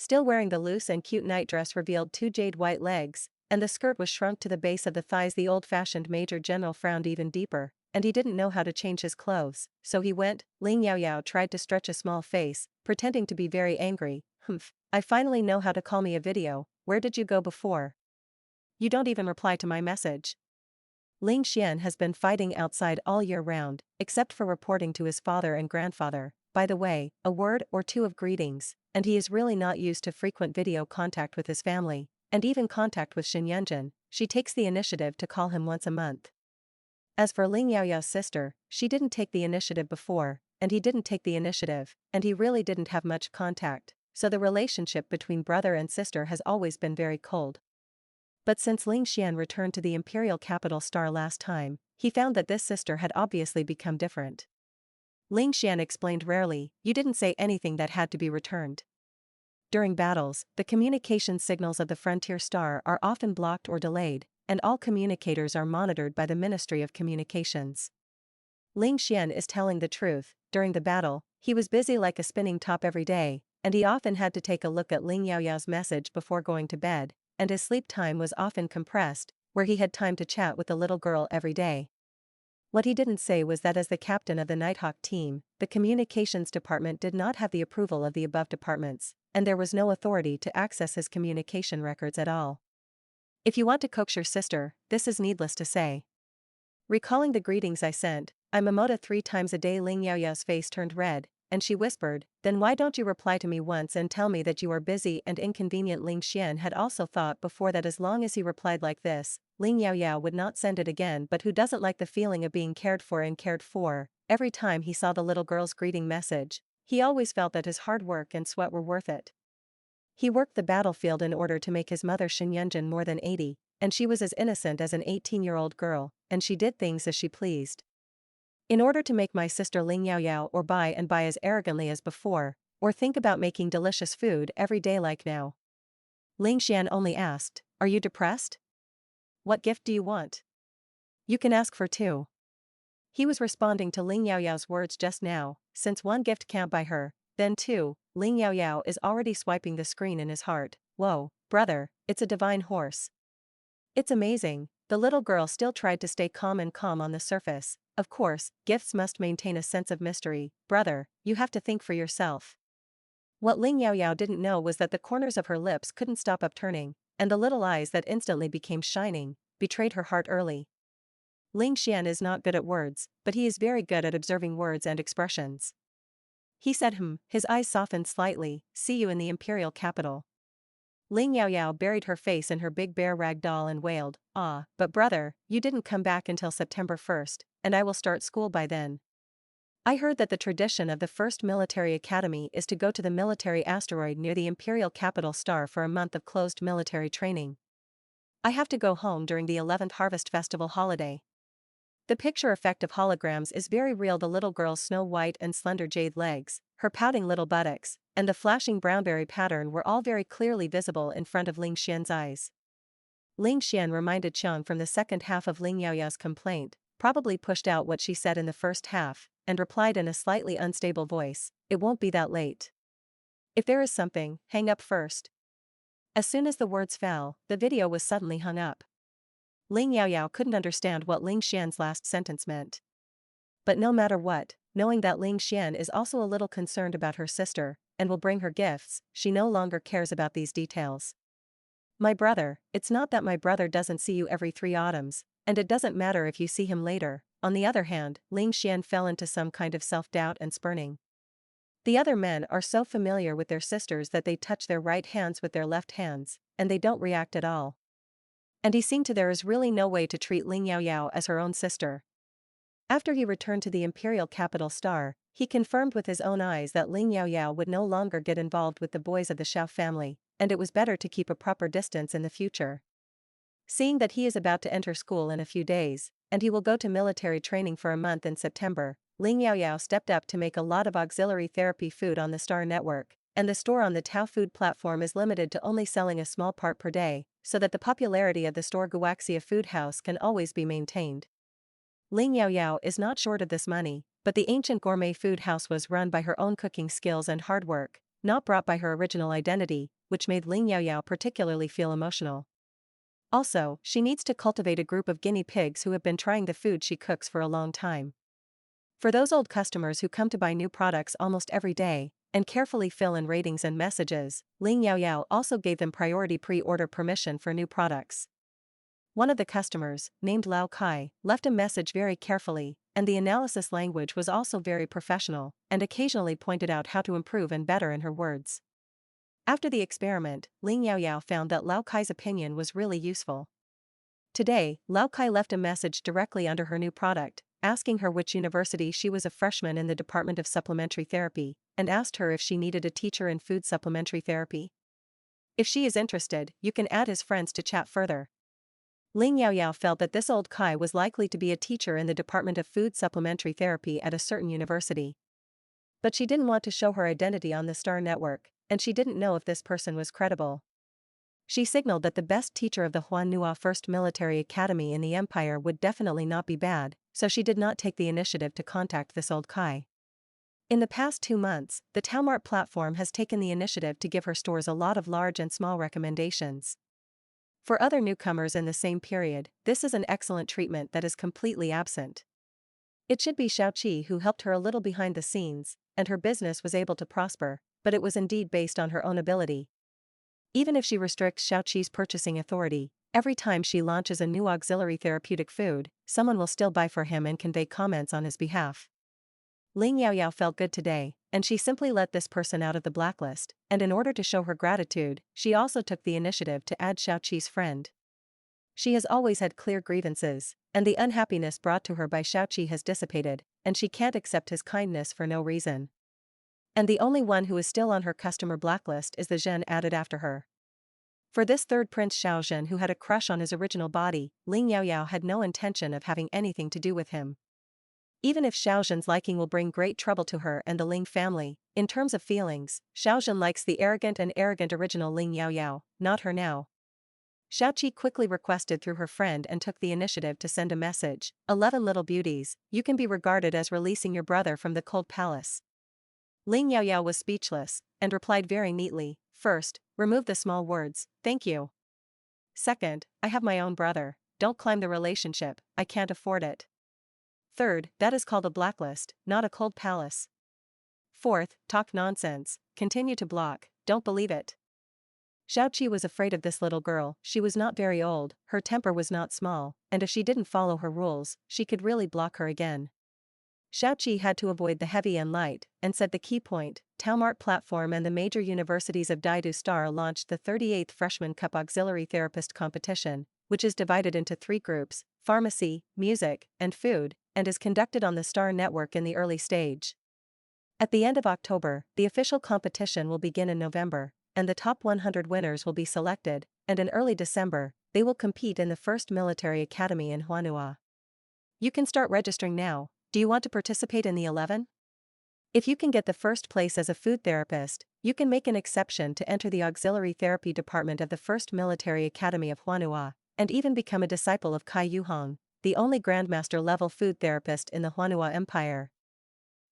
Still wearing the loose and cute nightdress revealed 2 jade white legs, and the skirt was shrunk to the base of the thighs. The old-fashioned Major General frowned even deeper, and he didn't know how to change his clothes, so he went. Ling Yaoyao tried to stretch a small face, pretending to be very angry. Humph, I finally know how to call me a video. Where did you go before? You don't even reply to my message. Ling Xian has been fighting outside all year round, except for reporting to his father and grandfather. By the way, a word or two of greetings, and he is really not used to frequent video contact with his family, and even contact with Xin Yanjun. She takes the initiative to call him once a month. As for Ling Yaoyao's sister, she didn't take the initiative before, and he didn't take the initiative, and he really didn't have much contact, so the relationship between brother and sister has always been very cold. But since Ling Xian returned to the imperial capital Star last time, he found that this sister had obviously become different. Ling Xian explained rarely, you didn't say anything that had to be returned. During battles, the communication signals of the frontier star are often blocked or delayed, and all communicators are monitored by the Ministry of Communications. Ling Xian is telling the truth. During the battle, he was busy like a spinning top every day, and he often had to take a look at Ling Yaoyao's message before going to bed, and his sleep time was often compressed, where he had time to chat with the little girl every day. What he didn't say was that as the captain of the Nighthawk team, the communications department did not have the approval of the above departments, and there was no authority to access his communication records at all. If you want to coax your sister, this is needless to say. Recalling the greetings I sent, I'm Momota 3 times a day. Ling Yaoyao's face turned red, and she whispered, then why don't you reply to me once and tell me that you are busy and inconvenient? Ling Xian had also thought before that as long as he replied like this, Ling Yaoyao would not send it again, but who doesn't like the feeling of being cared for and cared for? Every time he saw the little girl's greeting message, he always felt that his hard work and sweat were worth it. He worked the battlefield in order to make his mother Xin Yanjun more than 80, and she was as innocent as an 18-year-old girl, and she did things as she pleased. In order to make my sister Ling Yaoyao or buy and buy as arrogantly as before, or think about making delicious food every day like now. Ling Xian only asked, are you depressed? What gift do you want? You can ask for 2. He was responding to Ling Yaoyao's words just now, since 1 gift can't buy her, then 2, Ling Yaoyao is already swiping the screen in his heart. Whoa, brother, it's a divine horse. It's amazing. The little girl still tried to stay calm on the surface. Of course, gifts must maintain a sense of mystery. Brother, you have to think for yourself. What Ling Yaoyao didn't know was that the corners of her lips couldn't stop upturning, and the little eyes that instantly became shining, betrayed her heart early. Ling Xian is not good at words, but he is very good at observing words and expressions. He said his eyes softened slightly, see you in the imperial capital. Ling Yaoyao buried her face in her big bear rag doll and wailed, ah, but brother, you didn't come back until September 1st, and I will start school by then. I heard that the tradition of the first military academy is to go to the military asteroid near the imperial capital Star for a month of closed military training. I have to go home during the 11th Harvest Festival holiday. The picture effect of holograms is very real. The little girl's snow white and slender jade legs, her pouting little buttocks, and the flashing brownberry pattern were all very clearly visible in front of Ling Xian's eyes. Ling Xian reminded Qiang from the second half of Ling Yaoyao's complaint, probably pushed out what she said in the first half, and replied in a slightly unstable voice, it won't be that late. If there is something, hang up first. As soon as the words fell, the video was suddenly hung up. Ling Yaoyao couldn't understand what Ling Xian's last sentence meant. But no matter what, knowing that Ling Xian is also a little concerned about her sister, and will bring her gifts, she no longer cares about these details. My brother, it's not that my brother doesn't see you every 3 autumns, and it doesn't matter if you see him later. On the other hand, Ling Xian fell into some kind of self-doubt and spurning. The other men are so familiar with their sisters that they touch their right hands with their left hands, and they don't react at all. And he seemed to there is really no way to treat Ling Yaoyao as her own sister. After he returned to the imperial capital Star, he confirmed with his own eyes that Ling Yaoyao would no longer get involved with the boys of the Xiao family, and it was better to keep a proper distance in the future. Seeing that he is about to enter school in a few days, and he will go to military training for a month in September, Ling Yaoyao stepped up to make a lot of auxiliary therapy food on the Star network, and the store on the Tao food platform is limited to only selling a small part per day, so that the popularity of the Store Galaxia food house can always be maintained. Ling Yaoyao is not short of this money, but the ancient gourmet food house was run by her own cooking skills and hard work, not brought by her original identity, which made Ling Yaoyao particularly feel emotional. Also, she needs to cultivate a group of guinea pigs who have been trying the food she cooks for a long time. For those old customers who come to buy new products almost every day, and carefully fill in ratings and messages, Ling Yaoyao also gave them priority pre-order permission for new products. One of the customers, named Lao Kai, left a message very carefully, and the analysis language was also very professional, and occasionally pointed out how to improve and better in her words. After the experiment, Ling Yaoyao found that Lao Kai's opinion was really useful. Today, Lao Kai left a message directly under her new product, asking her which university she was a freshman in the Department of Supplementary Therapy, and asked her if she needed a teacher in food supplementary therapy. If she is interested, you can add his friends to chat further. Ling Yaoyao felt that this old Kai was likely to be a teacher in the Department of Food Supplementary Therapy at a certain university. But she didn't want to show her identity on the Star Network, and she didn't know if this person was credible. She signaled that the best teacher of the Huanhua First Military Academy in the Empire would definitely not be bad, so she did not take the initiative to contact this old Kai. In the past 2 months, the Taomart platform has taken the initiative to give her stores a lot of large and small recommendations. For other newcomers in the same period, this is an excellent treatment that is completely absent. It should be Xiaoqi who helped her a little behind the scenes, and her business was able to prosper, but it was indeed based on her own ability. Even if she restricts Xiaoqi's purchasing authority, every time she launches a new auxiliary therapeutic food, someone will still buy for him and convey comments on his behalf. Ling Yaoyao felt good today, and she simply let this person out of the blacklist, and in order to show her gratitude, she also took the initiative to add Xiaoqi's friend. She has always had clear grievances, and the unhappiness brought to her by Xiaoqi has dissipated, and she can't accept his kindness for no reason. And the only one who is still on her customer blacklist is the Zhen added after her. For this third Prince Xiaozhen who had a crush on his original body, Ling Yaoyao had no intention of having anything to do with him. Even if Xiaozhen's liking will bring great trouble to her and the Ling family, in terms of feelings, Xiaozhen likes the arrogant original Ling Yaoyao, not her now. Xiaoqi quickly requested through her friend and took the initiative to send a message. 11 little beauties, you can be regarded as releasing your brother from the cold palace. Ling Yaoyao was speechless, and replied very neatly, first, remove the small words, thank you. Second, I have my own brother, don't climb the relationship, I can't afford it. Third, that is called a blacklist, not a cold palace. Fourth, talk nonsense, continue to block, don't believe it. Xiaoqi was afraid of this little girl, she was not very old, her temper was not small, and if she didn't follow her rules, she could really block her again. Xiaoqi had to avoid the heavy and light, and said the key point. Taomart platform and the major universities of Daidu Star launched the 38th Freshman Cup Auxiliary Therapist Competition, which is divided into 3 groups, pharmacy, music, and food, and is conducted on the Star Network in the early stage. At the end of October, the official competition will begin in November, and the top 100 winners will be selected, and in early December, they will compete in the first military academy in Huanhua. You can start registering now. Do you want to participate in the 11? If you can get the first place as a food therapist, you can make an exception to enter the auxiliary therapy department of the first military academy of Huanhua, and even become a disciple of Kai Yuhong, the only Grandmaster-level food therapist in the Huanhua Empire.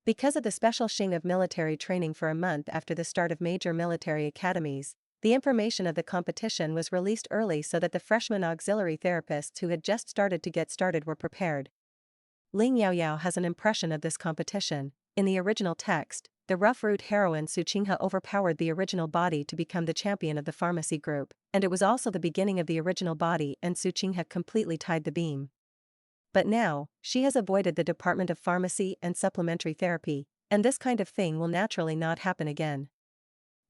Because of the special Xing of military training for a month after the start of major military academies, the information of the competition was released early so that the freshman auxiliary therapists who had just started to get started were prepared. Ling Yaoyao has an impression of this competition, In the original text, the rough-rude heroine Su Qinghe overpowered the original body to become the champion of the pharmacy group, and it was also the beginning of the original body, and Su Qinghe completely tied the beam. But now, she has avoided the Department of Pharmacy and Supplementary Therapy, and this kind of thing will naturally not happen again.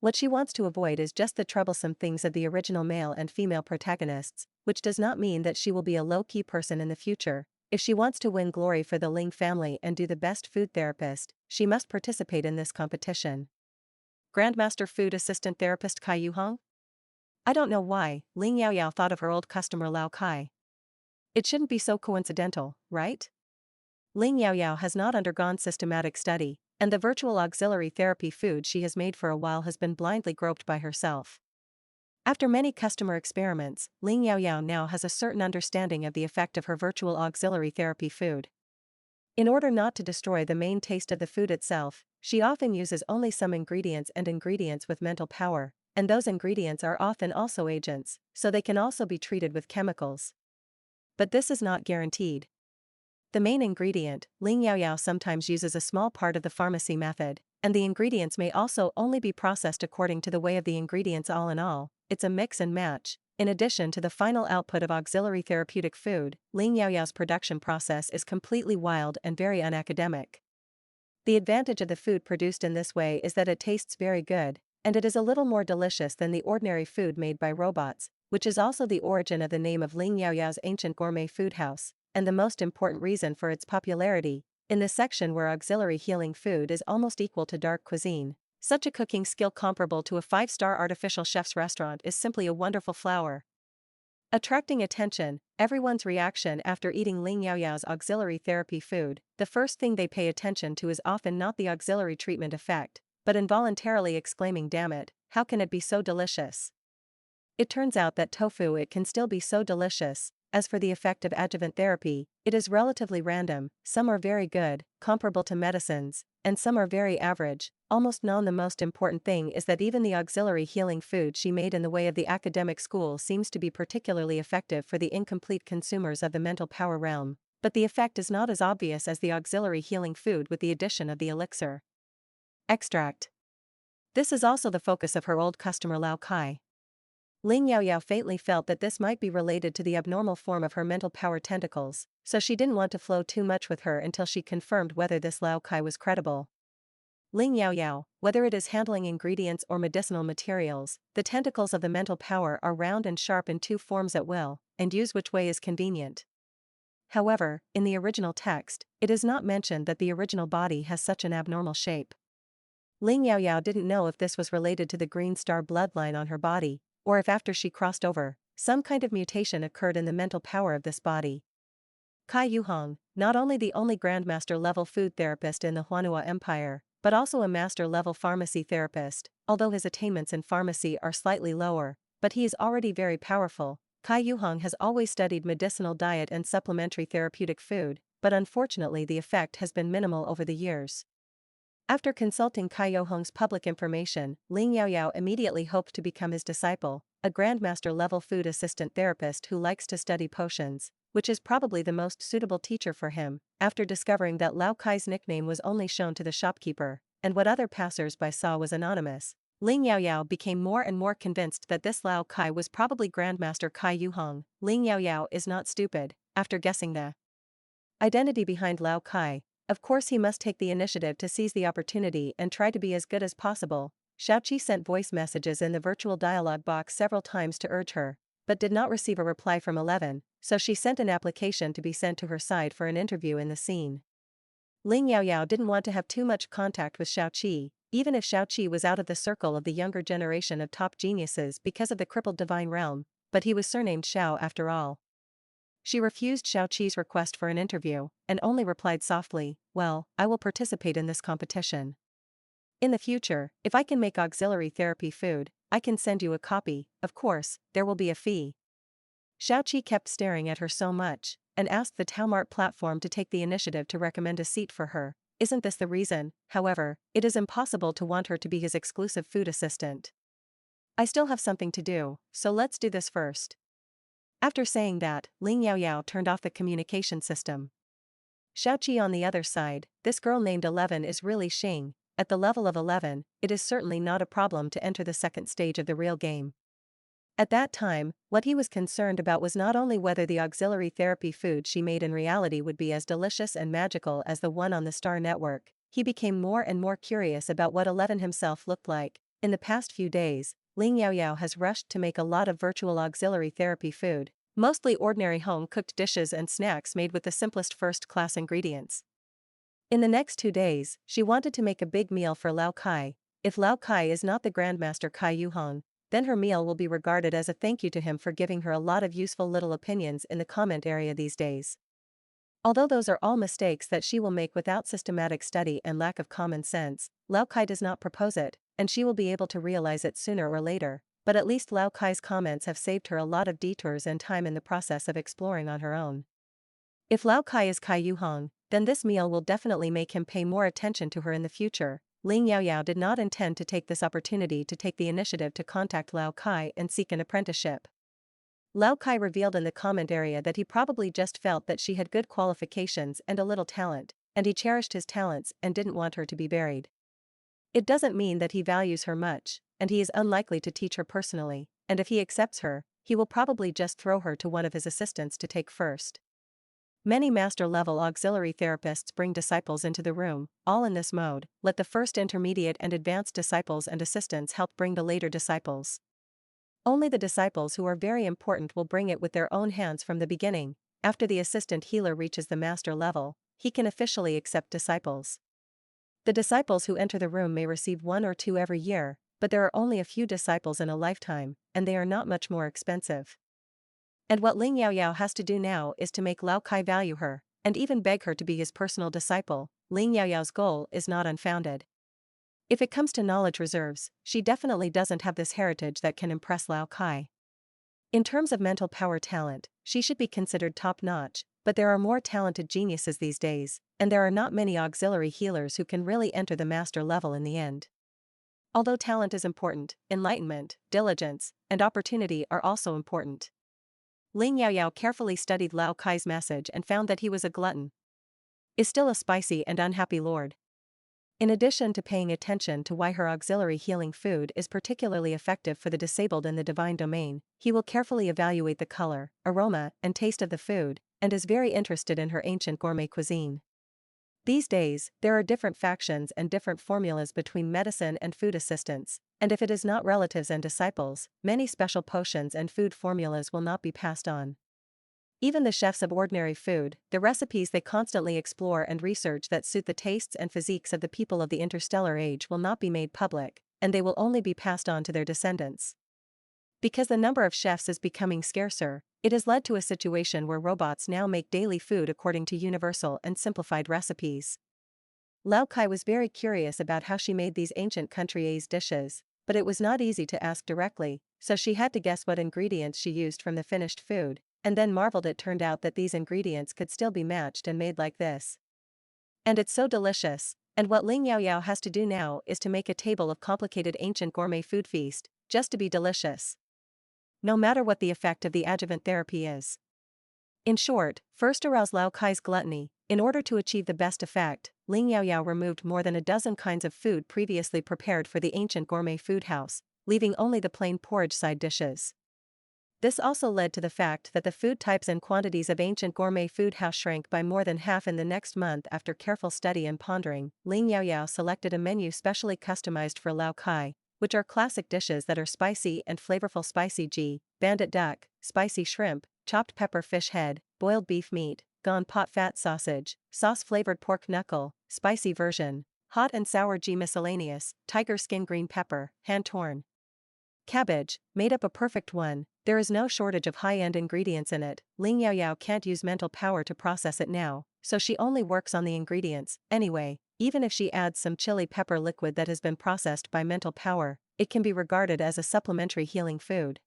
What she wants to avoid is just the troublesome things of the original male and female protagonists, which does not mean that she will be a low-key person in the future. If she wants to win glory for the Ling family and do the best food therapist, she must participate in this competition. Grandmaster Food Assistant Therapist Kai Yuhong? I don't know why, Ling Yaoyao thought of her old customer Lao Kai. It shouldn't be so coincidental, right? Ling Yaoyao has not undergone systematic study, and the virtual auxiliary therapy food she has made for a while has been blindly groped by herself. After many customer experiments, Ling Yaoyao now has a certain understanding of the effect of her virtual auxiliary therapy food. In order not to destroy the main taste of the food itself, she often uses only some ingredients with mental power, and those ingredients are often also agents, so they can also be treated with chemicals. But this is not guaranteed. The main ingredient, Ling Yaoyao sometimes uses a small part of the pharmacy method, and the ingredients may also only be processed according to the way of the ingredients. All in all, it's a mix and match. In addition to the final output of auxiliary therapeutic food, Ling Yaoyao's production process is completely wild and very unacademic. The advantage of the food produced in this way is that it tastes very good, and it is a little more delicious than the ordinary food made by robots, which is also the origin of the name of Ling Yaoyao's ancient gourmet food house, and the most important reason for its popularity. In the section where auxiliary healing food is almost equal to dark cuisine, such a cooking skill comparable to a 5-star artificial chef's restaurant is simply a wonderful flower. Attracting attention, everyone's reaction after eating Ling Yaoyao's auxiliary therapy food, the first thing they pay attention to is often not the auxiliary treatment effect, but involuntarily exclaiming, "Damn it, how can it be so delicious?" It turns out that tofu it can still be so delicious. As for the effect of adjuvant therapy, it is relatively random, some are very good, comparable to medicines, and some are very average, almost none. The most important thing is that even the auxiliary healing food she made in the way of the academic school seems to be particularly effective for the incomplete consumers of the mental power realm, but the effect is not as obvious as the auxiliary healing food with the addition of the elixir extract. This is also the focus of her old customer Lao Kai. Ling Yaoyao faintly felt that this might be related to the abnormal form of her mental power tentacles, so she didn't want to flow too much with her until she confirmed whether this Lao Kai was credible. Ling Yaoyao, whether it is handling ingredients or medicinal materials, the tentacles of the mental power are round and sharp in 2 forms at will, and use which way is convenient. However, in the original text, it is not mentioned that the original body has such an abnormal shape. Ling Yaoyao didn't know if this was related to the green star bloodline on her body, or if after she crossed over, some kind of mutation occurred in the mental power of this body. Kai Yuhong, not only the only Grandmaster-level food therapist in the Huanhua Empire, but also a master-level pharmacy therapist, although his attainments in pharmacy are slightly lower, but he is already very powerful. Kai Yuhong has always studied medicinal diet and supplementary therapeutic food, but unfortunately the effect has been minimal over the years. After consulting Kai Yuhong's public information, Ling Yaoyao immediately hoped to become his disciple, a Grandmaster-level food assistant therapist who likes to study potions, which is probably the most suitable teacher for him. After discovering that Lao Kai's nickname was only shown to the shopkeeper, and what other passers-by saw was anonymous, Ling Yaoyao became more and more convinced that this Lao Kai was probably Grandmaster Kai Yuhong. Ling Yaoyao is not stupid. After guessing the identity behind Lao Kai, of course he must take the initiative to seize the opportunity and try to be as good as possible. Xiaoqi sent voice messages in the virtual dialogue box several times to urge her, but did not receive a reply from 11, so she sent an application to be sent to her side for an interview in the scene. Ling Yaoyao didn't want to have too much contact with Xiaoqi, even if Xiaoqi was out of the circle of the younger generation of top geniuses because of the crippled divine realm, but he was surnamed Xiao after all. She refused Xiaoqi's request for an interview, and only replied softly, "Well, I will participate in this competition. In the future, if I can make auxiliary therapy food, I can send you a copy. Of course, there will be a fee." Xiaoqi kept staring at her so much, and asked the Taomart platform to take the initiative to recommend a seat for her. Isn't this the reason? However, it is impossible to want her to be his exclusive food assistant. "I still have something to do, so let's do this first." After saying that, Ling Yaoyao turned off the communication system. Xiaoqi on the other side, this girl named 11 is really Xing. At the level of 11, it is certainly not a problem to enter the second stage of the real game. At that time, what he was concerned about was not only whether the auxiliary therapy food she made in reality would be as delicious and magical as the one on the Star Network. He became more and more curious about what 11 himself looked like. In the past few days, Ling Yaoyao has rushed to make a lot of virtual auxiliary therapy food, mostly ordinary home-cooked dishes and snacks made with the simplest first-class ingredients. In the next 2 days, she wanted to make a big meal for Lao Kai. If Lao Kai is not the Grandmaster Kai Yuhong, then her meal will be regarded as a thank you to him for giving her a lot of useful little opinions in the comment area these days. Although those are all mistakes that she will make without systematic study and lack of common sense, Lao Kai does not propose it, and she will be able to realize it sooner or later, but at least Lao Kai's comments have saved her a lot of detours and time in the process of exploring on her own. If Lao Kai is Kai Yuhong, then this meal will definitely make him pay more attention to her in the future. Ling Yaoyao did not intend to take this opportunity to take the initiative to contact Lao Kai and seek an apprenticeship. Lao Kai revealed in the comment area that he probably just felt that she had good qualifications and a little talent, and he cherished his talents and didn't want her to be buried. It doesn't mean that he values her much, and he is unlikely to teach her personally, and if he accepts her, he will probably just throw her to one of his assistants to take first. Many master-level auxiliary therapists bring disciples into the room, all in this mode. Let the first intermediate and advanced disciples and assistants help bring the later disciples. Only the disciples who are very important will bring it with their own hands from the beginning. After the assistant healer reaches the master level, he can officially accept disciples. The disciples who enter the room may receive 1 or 2 every year, but there are only a few disciples in a lifetime, and they are not much more expensive. And what Ling Yaoyao has to do now is to make Lao Kai value her, and even beg her to be his personal disciple. Ling Yaoyao's goal is not unfounded. If it comes to knowledge reserves, she definitely doesn't have this heritage that can impress Lao Kai. In terms of mental power talent, she should be considered top-notch, but there are more talented geniuses these days, and there are not many auxiliary healers who can really enter the master level in the end. Although talent is important, enlightenment, diligence, and opportunity are also important. Ling Yaoyao carefully studied Lao Kai's message and found that he was a glutton. Is still a spicy and unhappy lord. In addition to paying attention to why her auxiliary healing food is particularly effective for the disabled in the divine domain, he will carefully evaluate the color, aroma, and taste of the food, and is very interested in her ancient gourmet cuisine. These days, there are different factions and different formulas between medicine and food assistants, and if it is not relatives and disciples, many special potions and food formulas will not be passed on. Even the chefs of ordinary food, the recipes they constantly explore and research that suit the tastes and physiques of the people of the interstellar age will not be made public, and they will only be passed on to their descendants. Because the number of chefs is becoming scarcer, it has led to a situation where robots now make daily food according to universal and simplified recipes. Lao Kai was very curious about how she made these ancient country's dishes, but it was not easy to ask directly, so she had to guess what ingredients she used from the finished food, and then marveled it turned out that these ingredients could still be matched and made like this. And it's so delicious, and what Ling Yaoyao has to do now is to make a table of complicated ancient gourmet food feast, just to be delicious. No matter what the effect of the adjuvant therapy is. In short, first arouse Lao Kai's gluttony. In order to achieve the best effect, Ling Yaoyao removed more than a dozen kinds of food previously prepared for the ancient gourmet food house, leaving only the plain porridge side dishes. This also led to the fact that the food types and quantities of ancient gourmet food house shrank by more than half in the next month. After careful study and pondering, Ling Yaoyao selected a menu specially customized for Lao Kai, which are classic dishes that are spicy and flavorful: spicy bandit duck, spicy shrimp, chopped pepper fish head, boiled beef meat, gone pot fat sausage, sauce-flavored pork knuckle, spicy version, hot and sour miscellaneous, tiger skin green pepper, hand-torn cabbage, made up a perfect one. There is no shortage of high-end ingredients in it. Ling Yaoyao can't use mental power to process it now, so she only works on the ingredients. Anyway, even if she adds some chili pepper liquid that has been processed by mental power, it can be regarded as a supplementary healing food.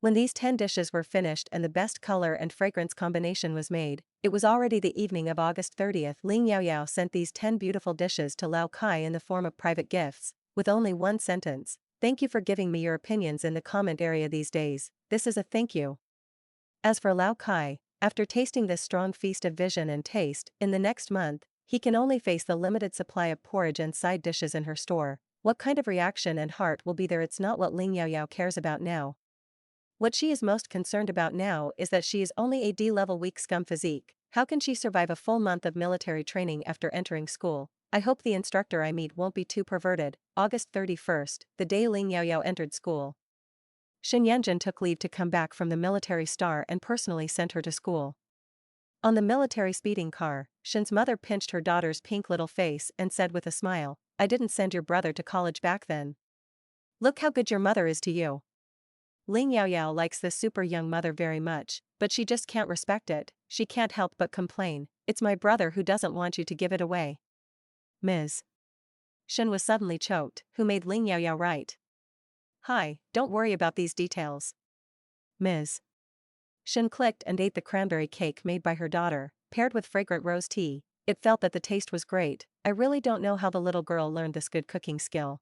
When these 10 dishes were finished and the best color and fragrance combination was made, it was already the evening of August 30th. Ling Yaoyao sent these 10 beautiful dishes to Lao Kai in the form of private gifts, with only one sentence: "Thank you for giving me your opinions in the comment area these days. This is a thank you." As for Lao Kai, After tasting this strong feast of vision and taste, in the next month, he can only face the limited supply of porridge and side dishes in her store. What kind of reaction and heart will be there? It's not what Ling Yaoyao cares about now. What she is most concerned about now is that she is only a D-level weak scum physique. How can she survive a full month of military training after entering school? I hope the instructor I meet won't be too perverted. August 31st, the day Ling Yaoyao entered school. Shen Yanjun took leave to come back from the military star and personally sent her to school. On the military speeding car, Shen's mother pinched her daughter's pink little face and said with a smile, "I didn't send your brother to college back then. Look how good your mother is to you." Ling Yaoyao likes this super young mother very much, but she just can't respect it. She can't help but complain, "It's my brother who doesn't want you to give it away." Ms. Shen was suddenly choked, who made Ling Yaoyao right. "Hi, don't worry about these details." Ms. Shen clicked and ate the cranberry cake made by her daughter, paired with fragrant rose tea. It felt that the taste was great. I really don't know how the little girl learned this good cooking skill.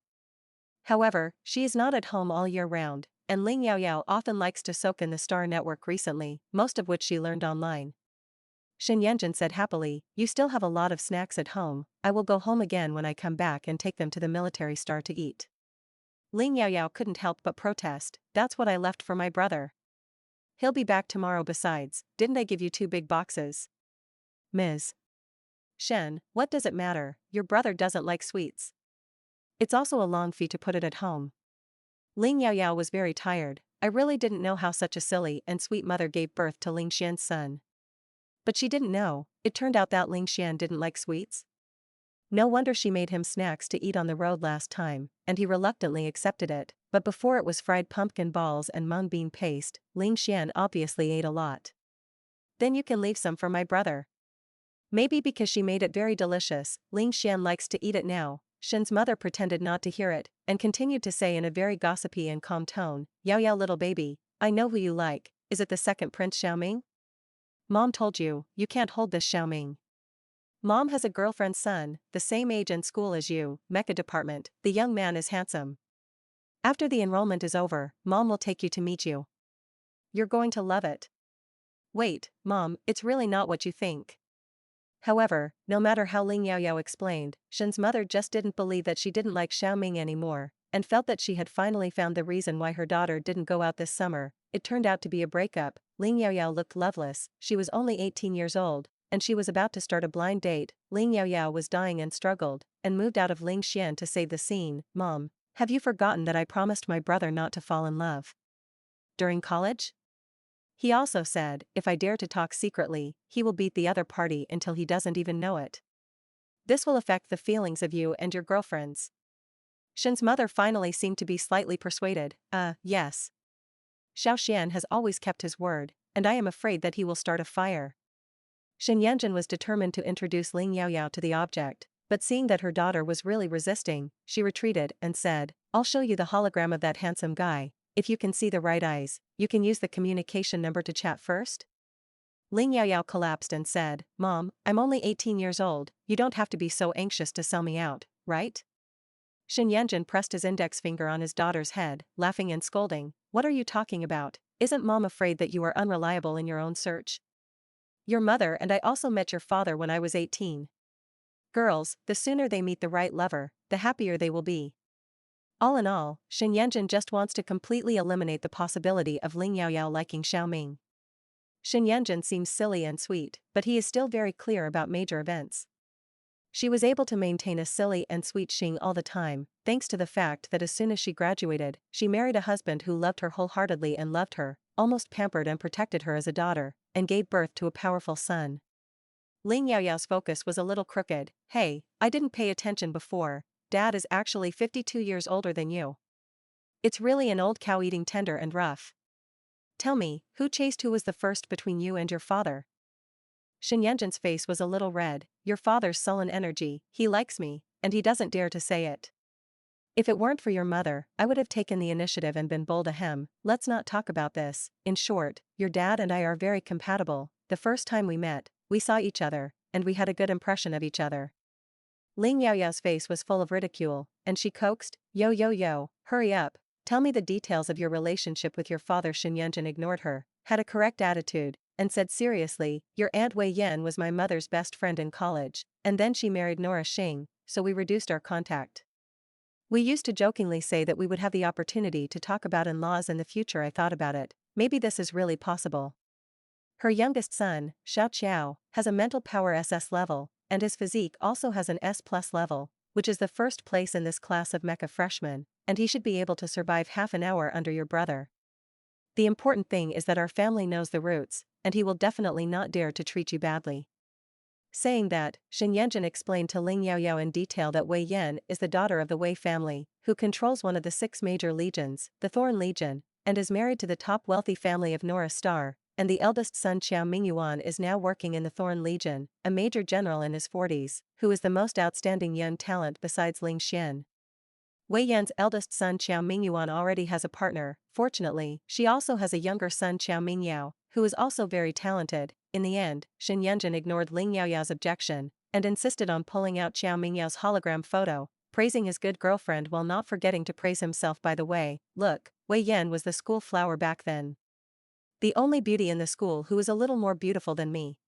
However, she is not at home all year round, and Ling Yaoyao often likes to soak in the Star Network recently, most of which she learned online. Shen Yanjun said happily, "You still have a lot of snacks at home. I will go home again when I come back and take them to the military star to eat." Ling Yaoyao couldn't help but protest, "That's what I left for my brother. He'll be back tomorrow besides, didn't I give you 2 big boxes?" Ms. Shen, what does it matter? Your brother doesn't like sweets. It's also a long fee to put it at home. Ling Yaoyao was very tired. I really didn't know how such a silly and sweet mother gave birth to Ling Xian's son. But she didn't know, it turned out that Ling Xian didn't like sweets. No wonder she made him snacks to eat on the road last time, and he reluctantly accepted it, but before it was fried pumpkin balls and mung bean paste, Ling Xian obviously ate a lot. "Then you can leave some for my brother." Maybe because she made it very delicious, Ling Xian likes to eat it now. Shen's mother pretended not to hear it, and continued to say in a very gossipy and calm tone, "Yao Yao little baby, I know who you like, is it the second Prince Xiaoming? Mom told you, you can't hold this Xiaoming. Mom has a girlfriend's son, the same age and school as you, mecha department, the young man is handsome. After the enrollment is over, Mom will take you to meet you. You're going to love it." Wait, Mom, it's really not what you think. However, no matter how Ling Yaoyao explained, Shen's mother just didn't believe that she didn't like Xiaoming anymore, and felt that she had finally found the reason why her daughter didn't go out this summer. It turned out to be a breakup. Ling Yaoyao looked loveless, she was only 18 years old, and she was about to start a blind date. Ling Yaoyao was dying and struggled, and moved out of Ling Xian to save the scene. "Mom, have you forgotten that I promised my brother not to fall in love during college? He also said, if I dare to talk secretly, he will beat the other party until he doesn't even know it. This will affect the feelings of you and your girlfriends." Shen's mother finally seemed to be slightly persuaded. Yes. Xiao Xian has always kept his word, and I am afraid that he will start a fire." Shen Yanjun was determined to introduce Ling Yaoyao to the object, but seeing that her daughter was really resisting, she retreated and said, "I'll show you the hologram of that handsome guy. If you can see the right eyes, you can use the communication number to chat first." Ling Yaoyao collapsed and said, "Mom, I'm only 18 years old, you don't have to be so anxious to sell me out, right?" Shen Yanjun pressed his index finger on his daughter's head, laughing and scolding, "What are you talking about? Isn't Mom afraid that you are unreliable in your own search? Your mother and I also met your father when I was 18. Girls, the sooner they meet the right lover, the happier they will be." All in all, Shen Yanjun just wants to completely eliminate the possibility of Ling Yaoyao liking Xiaoming. Shen Yanjun seems silly and sweet, but he is still very clear about major events. She was able to maintain a silly and sweet Xing all the time, thanks to the fact that as soon as she graduated, she married a husband who loved her wholeheartedly and loved her, almost pampered and protected her as a daughter, and gave birth to a powerful son. Ling Yaoyao's focus was a little crooked. "Hey, I didn't pay attention before, Dad is actually 52 years older than you. It's really an old cow eating tender and rough. Tell me, who chased who was the first between you and your father?" Shen Yanjun's face was a little red. "Your father's sullen energy, he likes me, and he doesn't dare to say it. If it weren't for your mother, I would have taken the initiative and been bold ahem. Let's not talk about this. In short, your dad and I are very compatible. The first time we met, we saw each other, and we had a good impression of each other." Ling Yaoyao's face was full of ridicule, and she coaxed, Yo, hurry up, tell me the details of your relationship with your father." Shen Yanjun ignored her, had a correct attitude, and said seriously, "Your Aunt Wei Yan was my mother's best friend in college, and then she married Nora Xing, so we reduced our contact. We used to jokingly say that we would have the opportunity to talk about in-laws in the future. I thought about it, maybe this is really possible." Her youngest son, Xiao Qiao, has a mental power SS level, and his physique also has an S+ level, which is the first place in this class of mecha freshmen, and he should be able to survive half an hour under your brother. The important thing is that our family knows the roots, and he will definitely not dare to treat you badly. Saying that, Shen Yanjun explained to Ling Yaoyao in detail that Wei Yan is the daughter of the Wei family, who controls one of the 6 major legions, the Thorn Legion, and is married to the top wealthy family of Nora Star, and the eldest son Qiao Mingyuan is now working in the Thorn Legion, a major general in his 40s, who is the most outstanding young talent besides Ling Xian. Wei Yan's eldest son Qiao Mingyuan already has a partner. Fortunately, she also has a younger son Qiao Mingyao, who is also very talented. In the end, Shen Yanjun ignored Ling Yaoyao's objection, and insisted on pulling out Qiao Mingyao's hologram photo, praising his good girlfriend while not forgetting to praise himself. By the way, look, Wei Yan was the school flower back then. The only beauty in the school who is a little more beautiful than me.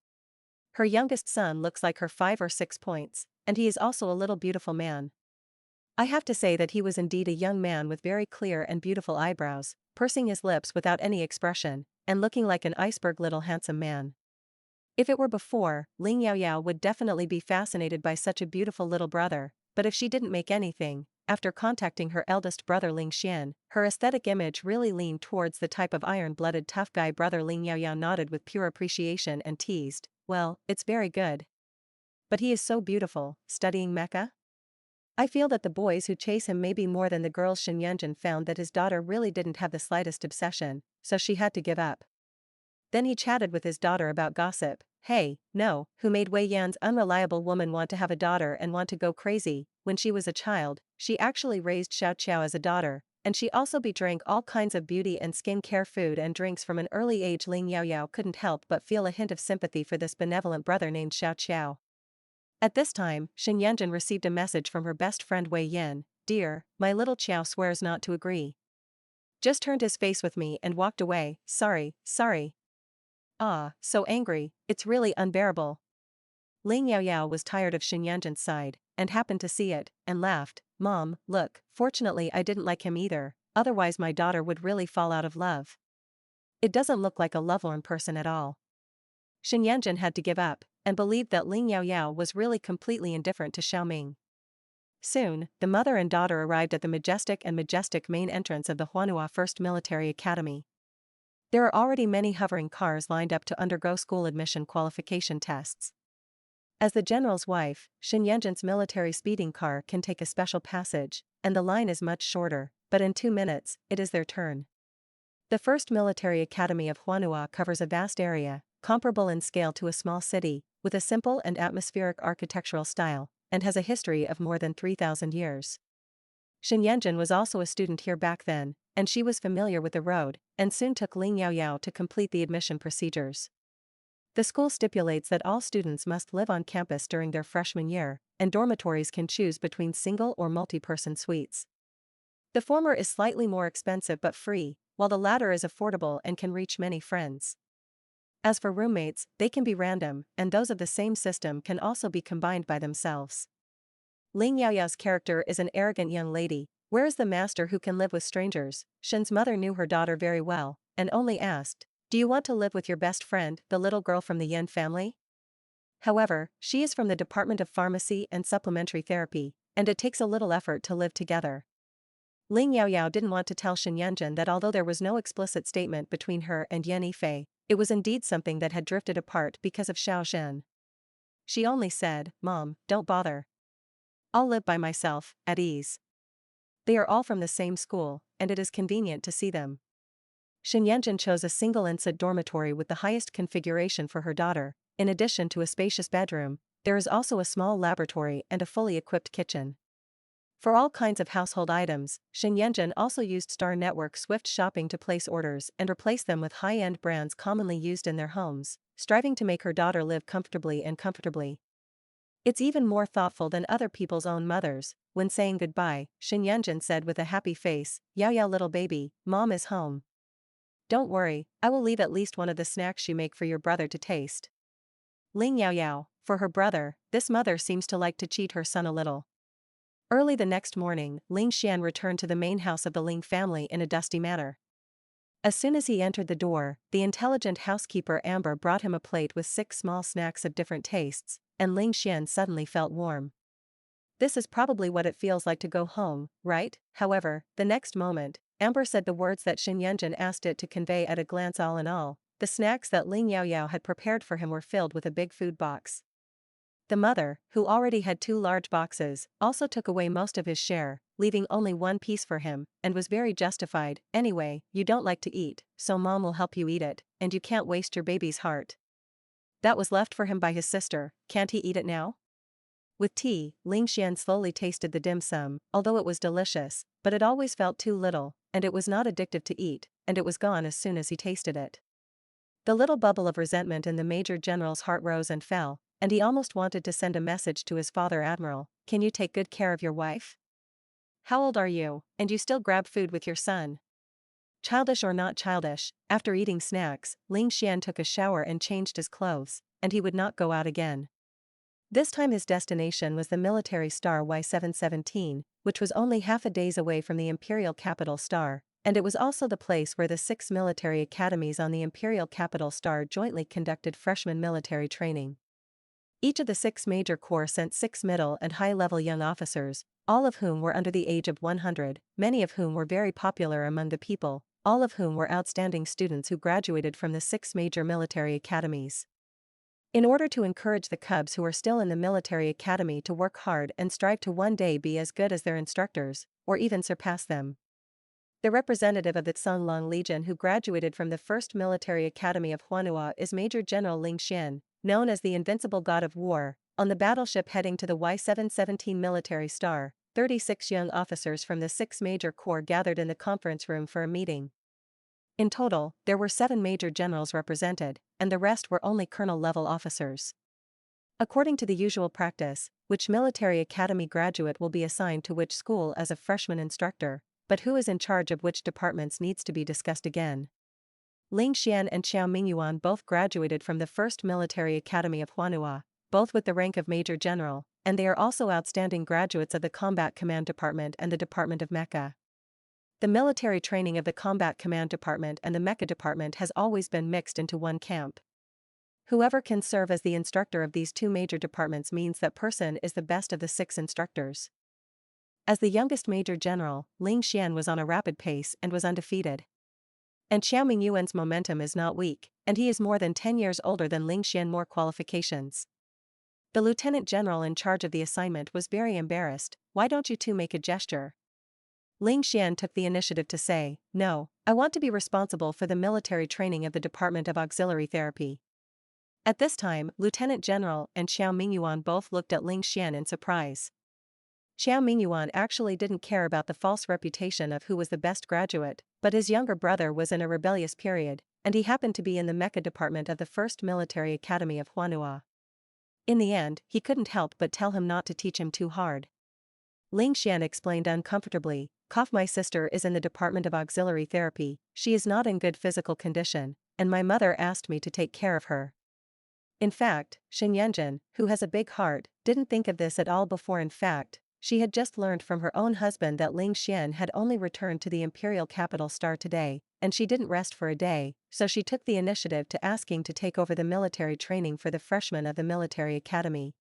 Her youngest son looks like her 5 or 6 points, and he is also a little beautiful man. I have to say that he was indeed a young man with very clear and beautiful eyebrows, pursing his lips without any expression, and looking like an iceberg little handsome man. If it were before, Ling Yaoyao would definitely be fascinated by such a beautiful little brother, but if she didn't make anything, after contacting her eldest brother Ling Xian, her aesthetic image really leaned towards the type of iron-blooded tough guy brother. Ling Yaoyao nodded with pure appreciation and teased, "Well, it's very good. But he is so beautiful, studying mecha? I feel that the boys who chase him may be more than the girls." Shen Yanjun found that his daughter really didn't have the slightest obsession, so she had to give up. Then he chatted with his daughter about gossip. "Hey, no, who made Wei Yan's unreliable woman want to have a daughter and want to go crazy? When she was a child, she actually raised Xiao Qiao as a daughter, and she also drank all kinds of beauty and skin care food and drinks from an early age." Ling Yaoyao couldn't help but feel a hint of sympathy for this benevolent brother named Xiao Qiao. At this time, Shen Yanjun received a message from her best friend Wei Yan. "Dear, my little Qiao swears not to agree. Just turned his face with me and walked away. Sorry. Ah, so angry, it's really unbearable." Ling Yaoyao was tired of Shen Yanjun's side, and happened to see it, and laughed. "Mom, look, fortunately I didn't like him either, otherwise my daughter would really fall out of love. It doesn't look like a lovelorn person at all." Shen Yanjun had to give up, and believed that Ling Yaoyao was really completely indifferent to Xiaoming. Soon, the mother and daughter arrived at the majestic main entrance of the Huanhua First Military Academy. There are already many hovering cars lined up to undergo school admission qualification tests. As the general's wife, Shen Yanjun's military speeding car can take a special passage, and the line is much shorter, but in 2 minutes, it is their turn. The First Military Academy of Huanhua covers a vast area, comparable in scale to a small city, with a simple and atmospheric architectural style, and has a history of more than 3,000 years. Shen Yanjun was also a student here back then, and she was familiar with the road, and soon took Ling Yaoyao to complete the admission procedures. The school stipulates that all students must live on campus during their freshman year, and dormitories can choose between single or multi-person suites. The former is slightly more expensive but free, while the latter is affordable and can reach many friends. As for roommates, they can be random, and those of the same system can also be combined by themselves. Ling Yaoyao's character is an arrogant young lady. Where is the master who can live with strangers? Shen's mother knew her daughter very well, and only asked, "Do you want to live with your best friend, the little girl from the Yen family?" However, she is from the Department of Pharmacy and Supplementary Therapy, and it takes a little effort to live together. Ling Yaoyao didn't want to tell Shen Yanjun that although there was no explicit statement between her and Yan Yifei, it was indeed something that had drifted apart because of Xiao Zhen. She only said, "Mom, don't bother. I'll live by myself, at ease. They are all from the same school, and it is convenient to see them." Shen Yanjun chose a single inside dormitory with the highest configuration for her daughter. In addition to a spacious bedroom, there is also a small laboratory and a fully equipped kitchen. For all kinds of household items, Shen Yanjun also used Star Network Swift Shopping to place orders and replace them with high-end brands commonly used in their homes, striving to make her daughter live comfortably. It's even more thoughtful than other people's own mothers. When saying goodbye, Shen Yanjun said with a happy face, "Yao Yao little baby, mom is home." Don't worry, I will leave at least one of the snacks you make for your brother to taste. Ling Yaoyao, for her brother, this mother seems to like to cheat her son a little. Early the next morning, Ling Xian returned to the main house of the Ling family in a dusty manner. As soon as he entered the door, the intelligent housekeeper Amber brought him a plate with 6 small snacks of different tastes, and Ling Xian suddenly felt warm. This is probably what it feels like to go home, right? However, the next moment, Amber said the words that Xin Yanjun asked it to convey at a glance. All in all, the snacks that Ling Yaoyao had prepared for him were filled with a big food box. The mother, who already had 2 large boxes, also took away most of his share, leaving only 1 piece for him, and was very justified. Anyway, you don't like to eat, so mom will help you eat it, and you can't waste your baby's heart. That was left for him by his sister, can't he eat it now? With tea, Ling Xian slowly tasted the dim sum, although it was delicious, but it always felt too little, and it was not addictive to eat, and it was gone as soon as he tasted it. The little bubble of resentment in the Major General's heart rose and fell, and he almost wanted to send a message to his father. Admiral, can you take good care of your wife? How old are you, and you still grab food with your son? Childish or not childish, after eating snacks, Ling Xian took a shower and changed his clothes, and he would not go out again. This time his destination was the military star Y717, which was only half a day's away from the imperial capital star, and it was also the place where the 6 military academies on the imperial capital star jointly conducted freshman military training. Each of the 6 major corps sent 6 middle and high-level young officers, all of whom were under the age of 100, many of whom were very popular among the people, all of whom were outstanding students who graduated from the 6 major military academies. In order to encourage the cubs who are still in the military academy to work hard and strive to one day be as good as their instructors, or even surpass them. The representative of the Sunlong Legion who graduated from the 1st Military Academy of Huanhua is Major General Ling Xian, known as the Invincible God of War. On the battleship heading to the Y717 military star, 36 young officers from the 6 major corps gathered in the conference room for a meeting. In total, there were 7 major generals represented, and the rest were only colonel-level officers. According to the usual practice, which military academy graduate will be assigned to which school as a freshman instructor, but who is in charge of which departments needs to be discussed again. Ling Xian and Xiao Mingyuan both graduated from the 1st Military Academy of Huanhua, both with the rank of Major General, and they are also outstanding graduates of the Combat Command Department and the Department of Mecha. The military training of the Combat Command Department and the Mecha Department has always been mixed into one camp. Whoever can serve as the instructor of these 2 major departments means that person is the best of the 6 instructors. As the youngest Major General, Ling Xian was on a rapid pace and was undefeated. And Xiao Mingyuan's momentum is not weak, and he is more than 10 years older than Ling Xian. More qualifications. The lieutenant general in charge of the assignment was very embarrassed. Why don't you 2 make a gesture? Ling Xian took the initiative to say, no, I want to be responsible for the military training of the Department of Auxiliary Therapy. At this time, Lieutenant General and Xiao Mingyuan both looked at Ling Xian in surprise. Xiao Mingyuan actually didn't care about the false reputation of who was the best graduate, but his younger brother was in a rebellious period, and he happened to be in the Mecha Department of the 1st Military Academy of Huanhua. In the end, he couldn't help but tell him not to teach him too hard. Ling Xian explained uncomfortably, my sister is in the Department of Auxiliary Therapy, she is not in good physical condition, and my mother asked me to take care of her. In fact, Xin Yanjun, who has a big heart, didn't think of this at all before. In fact, she had just learned from her own husband that Ling Xian had only returned to the imperial capital star today, and she didn't rest for a day, so she took the initiative to asking to take over the military training for the freshmen of the military academy.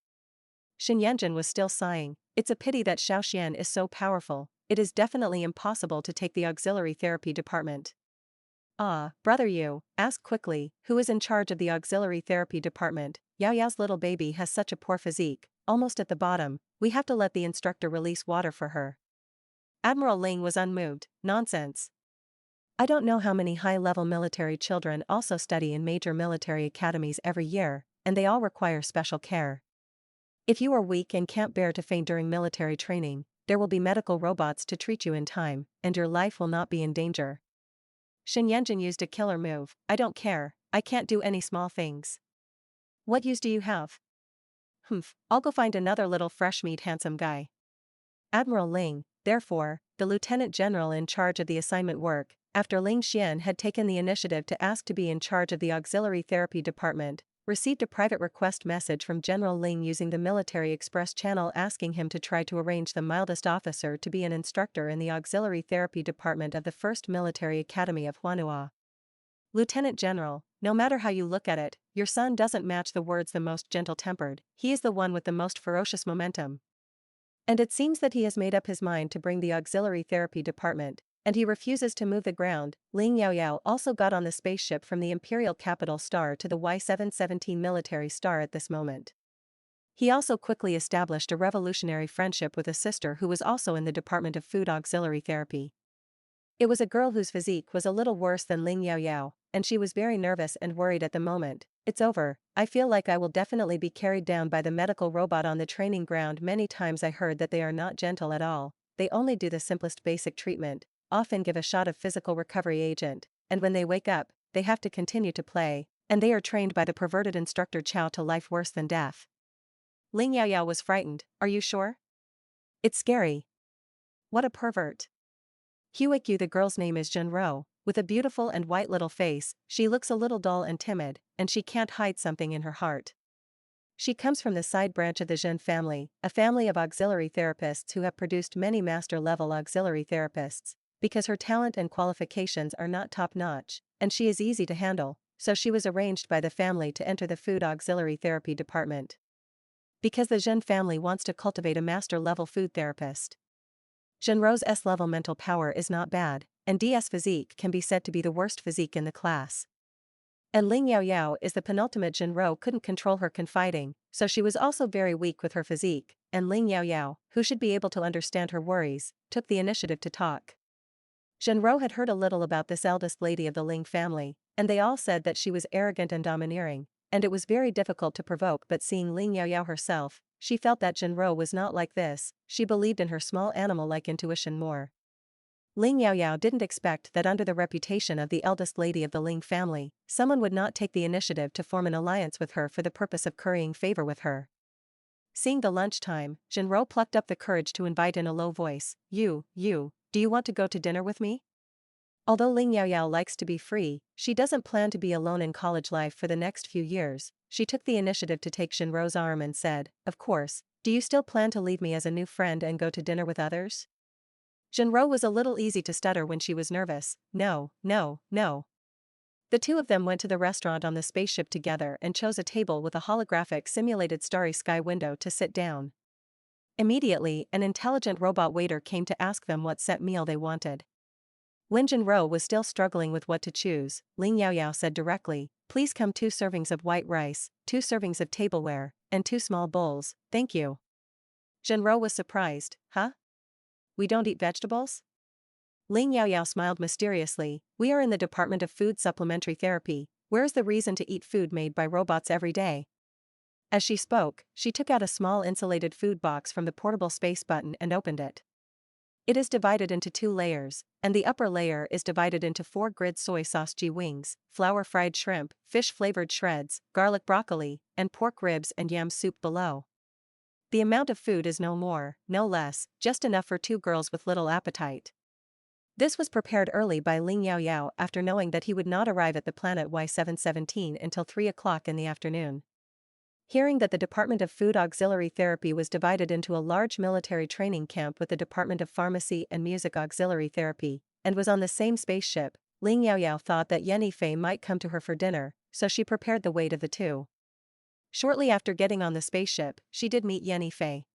Xin Yanjun was still sighing. It's a pity that Xiao Xian is so powerful, it is definitely impossible to take the auxiliary therapy department. Ah, brother you, ask quickly, who is in charge of the auxiliary therapy department? Yao Yao's little baby has such a poor physique, almost at the bottom, we have to let the instructor release water for her. Admiral Ling was unmoved, nonsense. I don't know how many high-level military children also study in major military academies every year, and they all require special care. If you are weak and can't bear to faint during military training, there will be medical robots to treat you in time, and your life will not be in danger. Xin Yanjun used a killer move. I don't care, I can't do any small things. What use do you have? I'll go find another little fresh meat handsome guy. Admiral Ling, therefore, the lieutenant general in charge of the assignment work, after Ling Xian had taken the initiative to ask to be in charge of the auxiliary therapy department, received a private request message from General Ling using the military express channel asking him to try to arrange the mildest officer to be an instructor in the auxiliary therapy department of the 1st Military Academy of Huanhua. Lieutenant General, no matter how you look at it, your son doesn't match the words the most gentle-tempered, he is the one with the most ferocious momentum. And it seems that he has made up his mind to bring the auxiliary therapy department, and he refuses to move the ground. Ling Yaoyao also got on the spaceship from the Imperial Capital Star to the Y717 military star at this moment. He also quickly established a revolutionary friendship with a sister who was also in the Department of Food Auxiliary Therapy. It was a girl whose physique was a little worse than Ling Yaoyao, and she was very nervous and worried at the moment. It's over, I feel like I will definitely be carried down by the medical robot on the training ground. Many times I heard that they are not gentle at all, they only do the simplest basic treatment, often give a shot of physical recovery agent, and when they wake up, they have to continue to play, and they are trained by the perverted instructor Chow to life worse than death. Ling Yaoyao was frightened, are you sure? It's scary. What a pervert. Huiyu, the girl's name is Junro, with a beautiful and white little face, she looks a little dull and timid, and she can't hide something in her heart. She comes from the side branch of the Zhen family, a family of auxiliary therapists who have produced many master-level auxiliary therapists, because her talent and qualifications are not top-notch, and she is easy to handle, so she was arranged by the family to enter the food auxiliary therapy department. Because the Zhen family wants to cultivate a master-level food therapist. Zhenro's S-level mental power is not bad, and DS physique can be said to be the worst physique in the class. And Ling Yaoyao is the penultimate. Zhenro couldn't control her confiding, so she was also very weak with her physique, and Ling Yaoyao, who should be able to understand her worries, took the initiative to talk. Zhenro had heard a little about this eldest lady of the Ling family, and they all said that she was arrogant and domineering, and it was very difficult to provoke, but seeing Ling Yaoyao herself, she felt that Zhenro was not like this, she believed in her small animal-like intuition more. Ling Yaoyao didn't expect that under the reputation of the eldest lady of the Ling family, someone would not take the initiative to form an alliance with her for the purpose of currying favor with her. Seeing the lunchtime, Zhenro plucked up the courage to invite in a low voice, You, do you want to go to dinner with me? Although Ling Yaoyao likes to be free, she doesn't plan to be alone in college life for the next few years. She took the initiative to take Zhenro's arm and said, Of course, do you still plan to leave me as a new friend and go to dinner with others? Zhenro was a little easy to stutter when she was nervous, no. The two of them went to the restaurant on the spaceship together and chose a table with a holographic simulated starry sky window to sit down. Immediately, an intelligent robot waiter came to ask them what set meal they wanted. When Zhenro was still struggling with what to choose, Ling Yaoyao said directly, Please come 2 servings of white rice, 2 servings of tableware, and 2 small bowls, thank you. Zhenro was surprised, Huh? We don't eat vegetables? Ling Yaoyao smiled mysteriously, We are in the Department of Food Supplementary Therapy, where's the reason to eat food made by robots every day? As she spoke, she took out a small insulated food box from the portable space button and opened it. It is divided into 2 layers, and the upper layer is divided into 4 grid soy sauce wings, flour fried shrimp, fish flavored shreds, garlic broccoli, and pork ribs and yam soup below. The amount of food is no more, no less, just enough for 2 girls with little appetite. This was prepared early by Ling Yaoyao after knowing that he would not arrive at the planet Y717 until 3 o'clock in the afternoon. Hearing that the Department of Food Auxiliary Therapy was divided into a large military training camp with the Department of Pharmacy and Music Auxiliary Therapy, and was on the same spaceship, Ling Yaoyao thought that Yenny Fei might come to her for dinner, so she prepared the weight of the 2. Shortly after getting on the spaceship, she did meet Yenny Fei.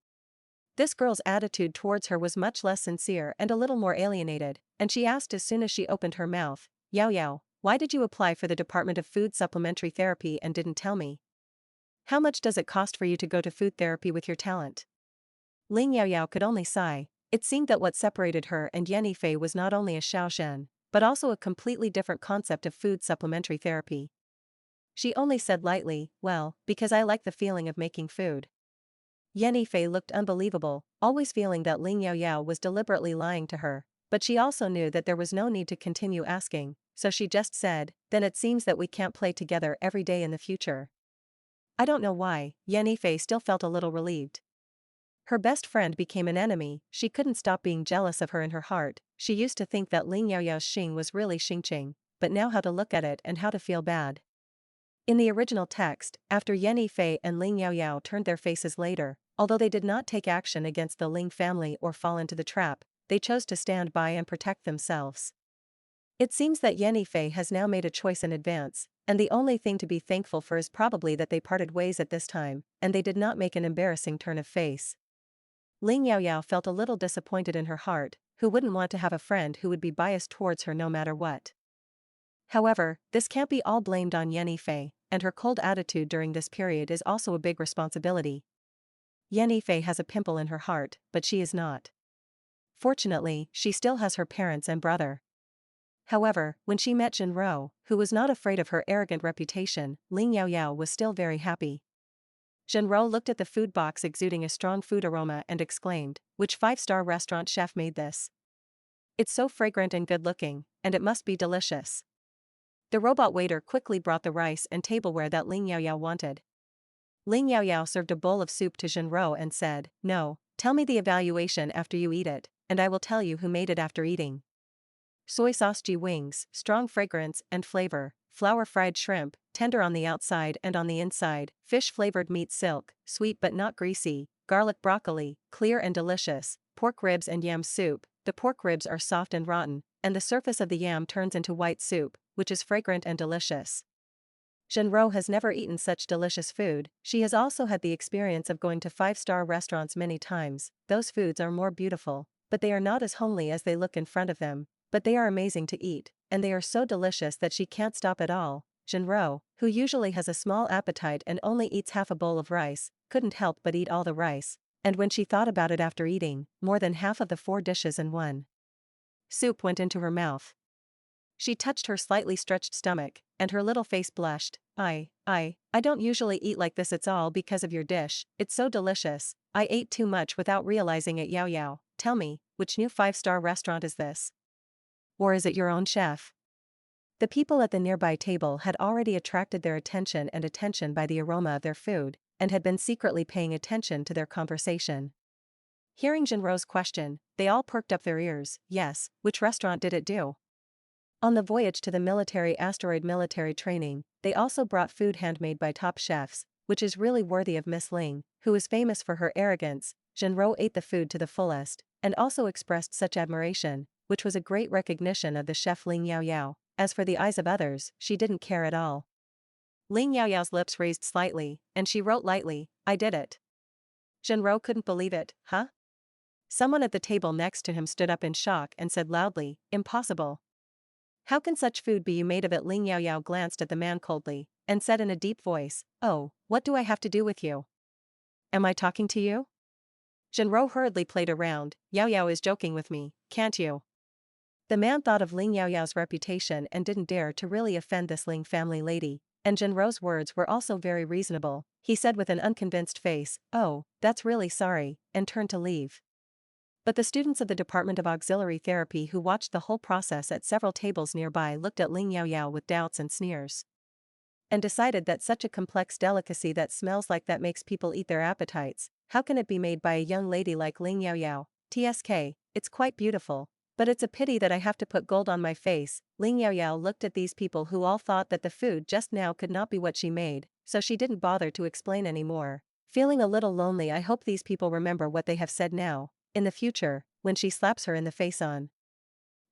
This girl's attitude towards her was much less sincere and a little more alienated, and she asked as soon as she opened her mouth, Yaoyao, why did you apply for the Department of Food Supplementary Therapy and didn't tell me? How much does it cost for you to go to food therapy with your talent? Ling Yaoyao could only sigh. It seemed that what separated her and Yenny Fei was not only a Xiaoshen, but also a completely different concept of food supplementary therapy. She only said lightly, Well, because I like the feeling of making food. Yenny Fei looked unbelievable, always feeling that Ling Yaoyao was deliberately lying to her, but she also knew that there was no need to continue asking, so she just said, Then it seems that we can't play together every day in the future. I don't know why, Yenny Fei still felt a little relieved. Her best friend became an enemy. She couldn't stop being jealous of her in her heart. She used to think that Ling Yaoyao's Xing was really Xingqing, but now how to look at it and how to feel bad. In the original text, after Yan Yifei and Ling Yaoyao turned their faces later, although they did not take action against the Ling family or fall into the trap, they chose to stand by and protect themselves. It seems that Yan Yifei has now made a choice in advance, and the only thing to be thankful for is probably that they parted ways at this time, and they did not make an embarrassing turn of face. Ling Yaoyao felt a little disappointed in her heart. Who wouldn't want to have a friend who would be biased towards her no matter what? However, this can't be all blamed on Yan Yifei, and her cold attitude during this period is also a big responsibility. Yan Yifei has a pimple in her heart, but she is not. Fortunately, she still has her parents and brother. However, when she met Zhenrou, who was not afraid of her arrogant reputation, Ling Yaoyao was still very happy. Zhenrou looked at the food box exuding a strong food aroma and exclaimed, "Which five-star restaurant chef made this? It's so fragrant and good-looking, and it must be delicious." The robot waiter quickly brought the rice and tableware that Ling Yaoyao wanted. Ling Yaoyao served a bowl of soup to Zhenrou and said, "No, tell me the evaluation after you eat it, and I will tell you who made it after eating." Soy sauce wings, strong fragrance and flavor, flour fried shrimp, tender on the outside and on the inside, fish flavored meat silk, sweet but not greasy, garlic broccoli, clear and delicious, pork ribs and yam soup. The pork ribs are soft and rotten, and the surface of the yam turns into white soup, which is fragrant and delicious. Zhenrou has never eaten such delicious food. She has also had the experience of going to five-star restaurants many times. Those foods are more beautiful, but they are not as homely as they look in front of them. But they are amazing to eat, and they are so delicious that she can't stop at all. Zhenrou, who usually has a small appetite and only eats half a bowl of rice, couldn't help but eat all the rice, and when she thought about it after eating, more than half of the 4 dishes in one soup went into her mouth. She touched her slightly stretched stomach, and her little face blushed. I don't usually eat like this. It's all because of your dish. It's so delicious. I ate too much without realizing it. Yaoyao, tell me, which new 5-star restaurant is this? Or is it your own chef?" The people at the nearby table had already attracted their attention by the aroma of their food, and had been secretly paying attention to their conversation. Hearing Zhenrou's question, they all perked up their ears. Yes, which restaurant did it do? On the voyage to the military asteroid military training, they also brought food handmade by top chefs, which is really worthy of Miss Ling, who is famous for her arrogance. Zhenrou ate the food to the fullest, and also expressed such admiration, which was a great recognition of the chef Ling Yaoyao. As for the eyes of others, she didn't care at all. Ling Yaoyao's lips raised slightly, and she wrote lightly, "I did it." Zhenrou couldn't believe it. Huh? Someone at the table next to him stood up in shock and said loudly, "Impossible. How can such food be made of it?" Ling Yaoyao glanced at the man coldly, and said in a deep voice, "Oh, what do I have to do with you? Am I talking to you?" Zhenrou hurriedly played around. "Yaoyao is joking with me, can't you?" The man thought of Ling Yaoyao's reputation and didn't dare to really offend this Ling family lady, and Zhenrou's words were also very reasonable. He said with an unconvinced face, "Oh, that's really sorry," and turned to leave. But the students of the Department of Auxiliary Therapy who watched the whole process at several tables nearby looked at Ling Yaoyao with doubts and sneers, and decided that such a complex delicacy that smells like that makes people eat their appetites. How can it be made by a young lady like Ling Yaoyao? TSK, it's quite beautiful. But it's a pity that I have to put gold on my face. Ling Yaoyao looked at these people who all thought that the food just now could not be what she made, so she didn't bother to explain anymore. Feeling a little lonely, I hope these people remember what they have said now. In the future, when she slaps her in the face on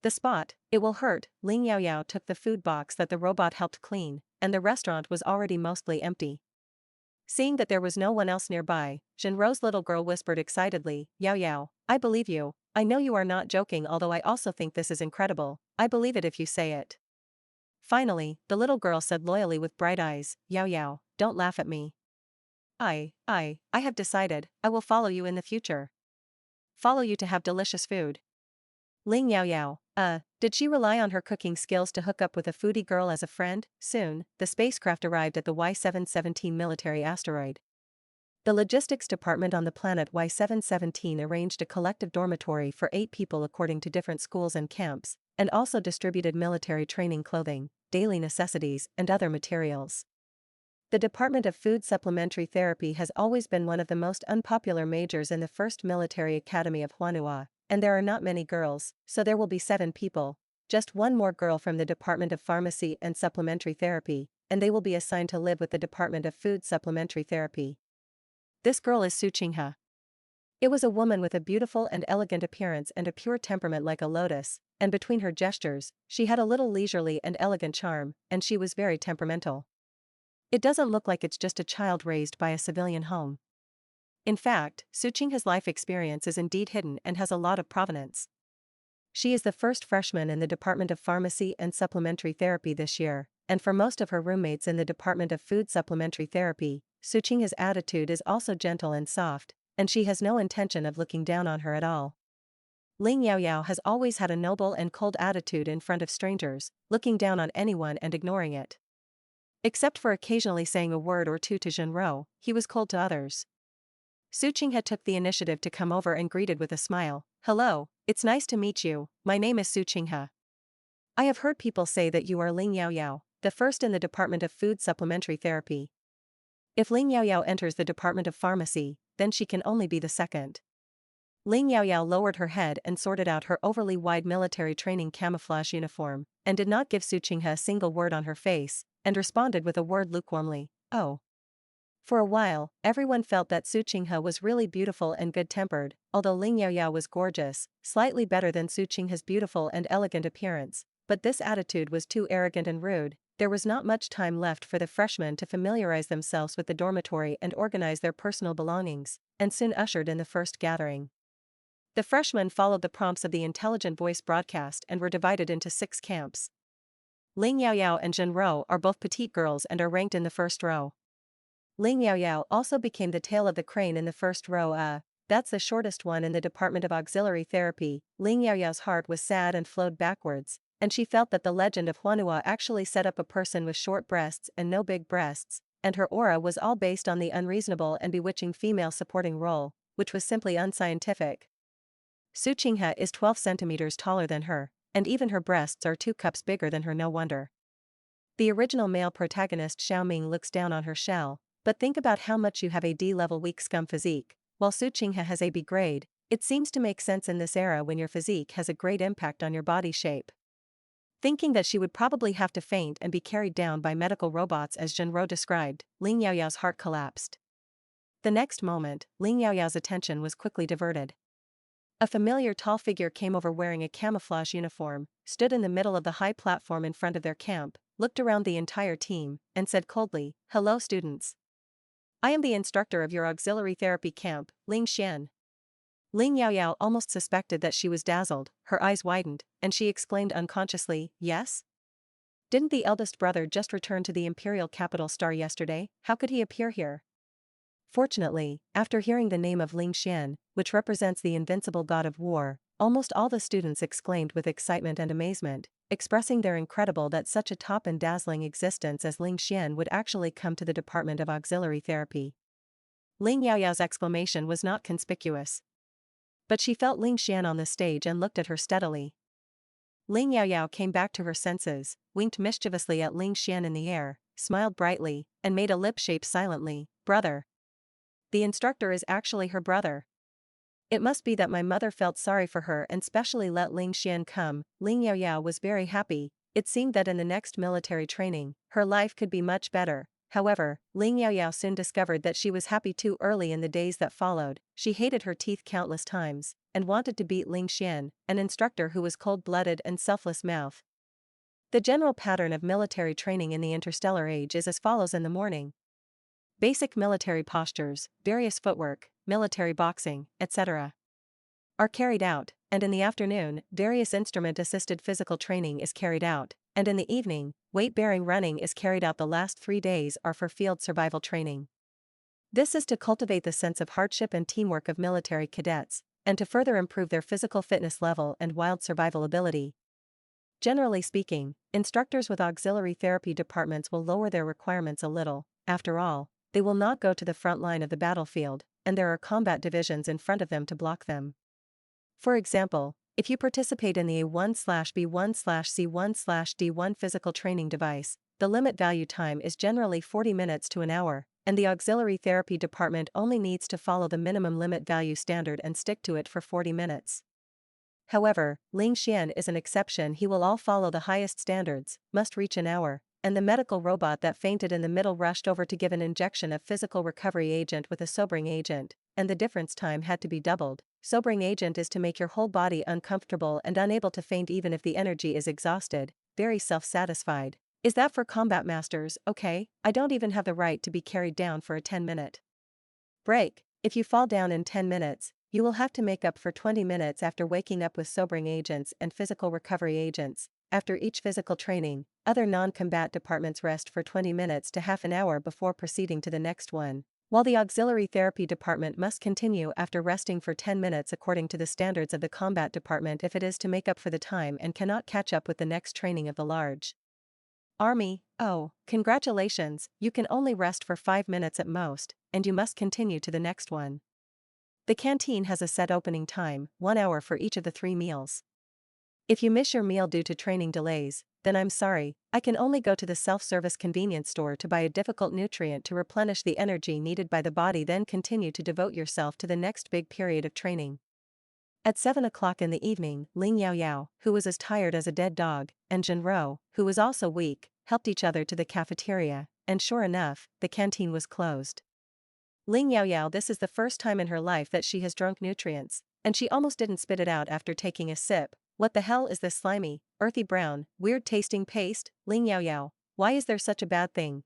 the spot, it will hurt. Ling Yaoyao took the food box that the robot helped clean, and the restaurant was already mostly empty. Seeing that there was no one else nearby, Zhenrou's little girl whispered excitedly, "Yaoyao, I believe you. I know you are not joking, although I also think this is incredible. I believe it if you say it." Finally, the little girl said loyally with bright eyes, "Yaoyao, don't laugh at me. I have decided, I will follow you in the future. Follow you to have delicious food." Ling Yaoyao, did she rely on her cooking skills to hook up with a foodie girl as a friend? Soon, the spacecraft arrived at the Y717 military asteroid. The logistics department on the planet Y717 arranged a collective dormitory for 8 people according to different schools and camps, and also distributed military training clothing, daily necessities, and other materials. The Department of Food Supplementary Therapy has always been one of the most unpopular majors in the First Military Academy of Huanhua, and there are not many girls, so there will be 7 people. Just one more girl from the Department of Pharmacy and Supplementary Therapy, and they will be assigned to live with the Department of Food Supplementary Therapy. This girl is Su Qinghe. It was a woman with a beautiful and elegant appearance and a pure temperament like a lotus, and between her gestures, she had a little leisurely and elegant charm, and she was very temperamental. It doesn't look like it's just a child raised by a civilian home. In fact, Su Qinghe's life experience is indeed hidden and has a lot of provenance. She is the first freshman in the Department of Pharmacy and Supplementary Therapy this year, and for most of her roommates in the Department of Food Supplementary Therapy, Su Qinghe's attitude is also gentle and soft, and she has no intention of looking down on her at all. Ling Yaoyao has always had a noble and cold attitude in front of strangers, looking down on anyone and ignoring it. Except for occasionally saying a word or two to Zhenro, he was cold to others. Su Qinghe took the initiative to come over and greeted with a smile. "Hello, it's nice to meet you, my name is Su Qinghe. I have heard people say that you are Ling Yaoyao, the first in the Department of Food Supplementary Therapy. If Ling Yaoyao enters the Department of Pharmacy, then she can only be the second." Ling Yaoyao lowered her head and sorted out her overly wide military training camouflage uniform, and did not give Su Qinghe a single word on her face, and responded with a word lukewarmly, "Oh." For a while, everyone felt that Su Qinghe was really beautiful and good-tempered, although Ling Yaoyao was gorgeous, slightly better than Su Qinghe's beautiful and elegant appearance, but this attitude was too arrogant and rude. There was not much time left for the freshmen to familiarize themselves with the dormitory and organize their personal belongings, and soon ushered in the first gathering. The freshmen followed the prompts of the intelligent voice broadcast and were divided into 6 camps. Ling Yaoyao and Zhenro are both petite girls and are ranked in the first row. Ling Yaoyao also became the tail of the crane in the first row. That's the shortest one in the Department of Auxiliary Therapy. Ling Yaoyao's heart was sad and flowed backwards, and she felt that the legend of Huanhua actually set up a person with short breasts and no big breasts, and her aura was all based on the unreasonable and bewitching female supporting role, which was simply unscientific. Su Qinghe is 12 centimeters taller than her, and even her breasts are 2 cups bigger than her, no wonder. The original male protagonist Xiaoming looks down on her shell, but think about how much you have a D-level weak scum physique, while Su Qinghe has a B grade. It seems to make sense in this era when your physique has a great impact on your body shape. Thinking that she would probably have to faint and be carried down by medical robots as Zhenro described, Ling Yaoyao's heart collapsed. The next moment, Ling Yaoyao's attention was quickly diverted. A familiar tall figure came over wearing a camouflage uniform, stood in the middle of the high platform in front of their camp, looked around the entire team, and said coldly, "Hello students. I am the instructor of your auxiliary therapy camp, Ling Xian." Ling Yaoyao almost suspected that she was dazzled, her eyes widened, and she exclaimed unconsciously, "Yes? Didn't the eldest brother just return to the imperial capital Star yesterday? How could he appear here?" Fortunately, after hearing the name of Ling Xian, which represents the invincible god of war, almost all the students exclaimed with excitement and amazement, expressing their incredible that such a top and dazzling existence as Ling Xian would actually come to the Department of Auxiliary Therapy. Ling Yaoyao's exclamation was not conspicuous. But she felt Ling Xian on the stage and looked at her steadily. Ling Yaoyao came back to her senses, winked mischievously at Ling Xian in the air, smiled brightly, and made a lip shape silently. "Brother. The instructor is actually her brother. It must be that my mother felt sorry for her and specially let Ling Xian come." Ling Yaoyao was very happy. It seemed that in the next military training, her life could be much better. However, Ling Yaoyao soon discovered that she was happy too early in the days that followed. She hated her teeth countless times, and wanted to beat Ling Xian, an instructor who was cold-blooded and selfless mouth. The general pattern of military training in the interstellar age is as follows: in the morning, basic military postures, various footwork, military boxing, etc. are carried out, and in the afternoon, various instrument-assisted physical training is carried out, and in the evening, weight-bearing running is carried out. The last 3 days are for field survival training. This is to cultivate the sense of hardship and teamwork of military cadets, and to further improve their physical fitness level and wild survival ability. Generally speaking, instructors with auxiliary therapy departments will lower their requirements a little. After all, they will not go to the front line of the battlefield, and there are combat divisions in front of them to block them. For example, if you participate in the A1/B1/C1/D1 physical training device, the limit value time is generally 40 minutes to an hour, and the auxiliary therapy department only needs to follow the minimum limit value standard and stick to it for 40 minutes. However, Ling Xian is an exception. He will all follow the highest standards, must reach an hour, and the medical robot that fainted in the middle rushed over to give an injection of physical recovery agent with a sobering agent, and the difference time had to be doubled. Sobering agent is to make your whole body uncomfortable and unable to faint even if the energy is exhausted, very self-satisfied. Is that for combat masters? Okay, I don't even have the right to be carried down for a 10-minute break. If you fall down in 10 minutes, you will have to make up for 20 minutes after waking up with sobering agents and physical recovery agents. After each physical training, other non-combat departments rest for 20 minutes to half an hour before proceeding to the next one, while the auxiliary therapy department must continue after resting for 10 minutes according to the standards of the combat department if it is to make up for the time and cannot catch up with the next training of the large army. Oh, congratulations, you can only rest for 5 minutes at most, and you must continue to the next one. The canteen has a set opening time, 1 hour for each of the 3 meals. If you miss your meal due to training delays, then I'm sorry, I can only go to the self-service convenience store to buy a difficult nutrient to replenish the energy needed by the body, then continue to devote yourself to the next big period of training. At 7 o'clock in the evening, Ling Yaoyao, who was as tired as a dead dog, and Zhenro, who was also weak, helped each other to the cafeteria, and sure enough, the canteen was closed. Ling Yaoyao, this is the first time in her life that she has drunk nutrients, and she almost didn't spit it out after taking a sip. What the hell is this slimy, earthy brown, weird-tasting paste? Ling Yaoyao, why is there such a bad thing?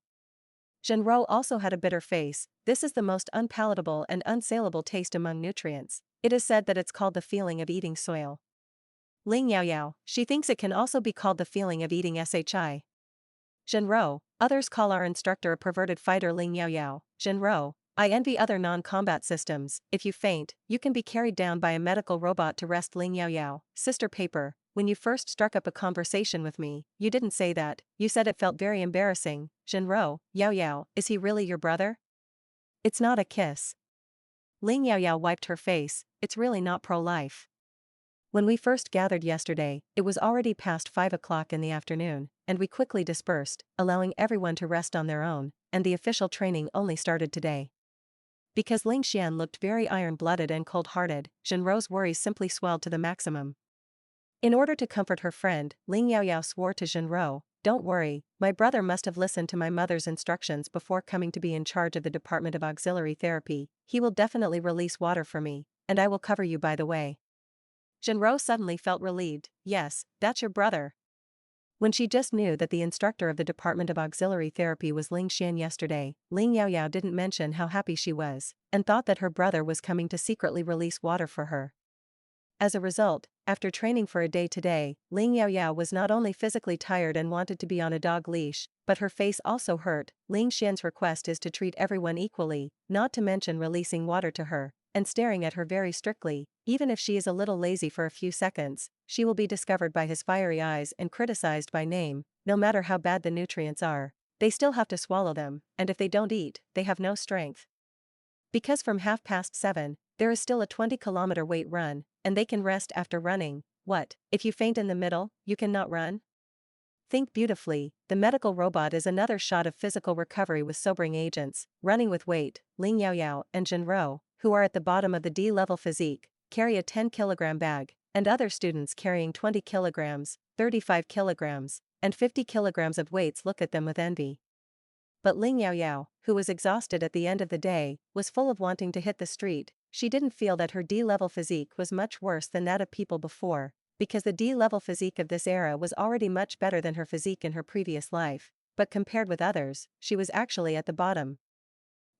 Zhenro also had a bitter face. This is the most unpalatable and unsaleable taste among nutrients. It is said that it's called the feeling of eating soil. Ling Yaoyao, she thinks it can also be called the feeling of eating shi. Zhenro, others call our instructor a perverted fighter. Ling Yaoyao, Zhenro, I envy other non-combat systems. If you faint, you can be carried down by a medical robot to rest. Ling Yaoyao, sister paper, when you first struck up a conversation with me, you didn't say that, you said it felt very embarrassing. Zhenro, Yaoyao, is he really your brother? It's not a kiss. Ling Yaoyao wiped her face, it's really not pro-life. When we first gathered yesterday, it was already past 5 o'clock in the afternoon, and we quickly dispersed, allowing everyone to rest on their own, and the official training only started today. Because Ling Xian looked very iron-blooded and cold-hearted, Zhenro's worries simply swelled to the maximum. In order to comfort her friend, Ling Yaoyao swore to Zhenro, "Don't worry, my brother must have listened to my mother's instructions before coming to be in charge of the Department of Auxiliary Therapy. He will definitely release water for me, and I will cover you by the way." Zhenro suddenly felt relieved. Yes, that's your brother. When she just knew that the instructor of the Department of Auxiliary Therapy was Ling Xian yesterday, Ling Yaoyao didn't mention how happy she was, and thought that her brother was coming to secretly release water for her. As a result, after training for a day today, Ling Yaoyao was not only physically tired and wanted to be on a dog leash, but her face also hurt. Ling Xian's request is to treat everyone equally, not to mention releasing water to her, and staring at her very strictly. Even if she is a little lazy for a few seconds, she will be discovered by his fiery eyes and criticized by name. No matter how bad the nutrients are, they still have to swallow them, and if they don't eat, they have no strength. Because from 7:30, there is still a 20-kilometer weight run, and they can rest after running. What, if you faint in the middle, you cannot run? Think beautifully. The medical robot is another shot of physical recovery with sobering agents, running with weight. Ling Yaoyao and Zhenro, who are at the bottom of the D-level physique, carry a 10-kilogram bag, and other students carrying 20 kilograms, 35 kilograms, and 50 kilograms of weights look at them with envy. But Ling Yaoyao, who was exhausted at the end of the day, was full of wanting to hit the street. She didn't feel that her D-level physique was much worse than that of people before, because the D-level physique of this era was already much better than her physique in her previous life, but compared with others, she was actually at the bottom.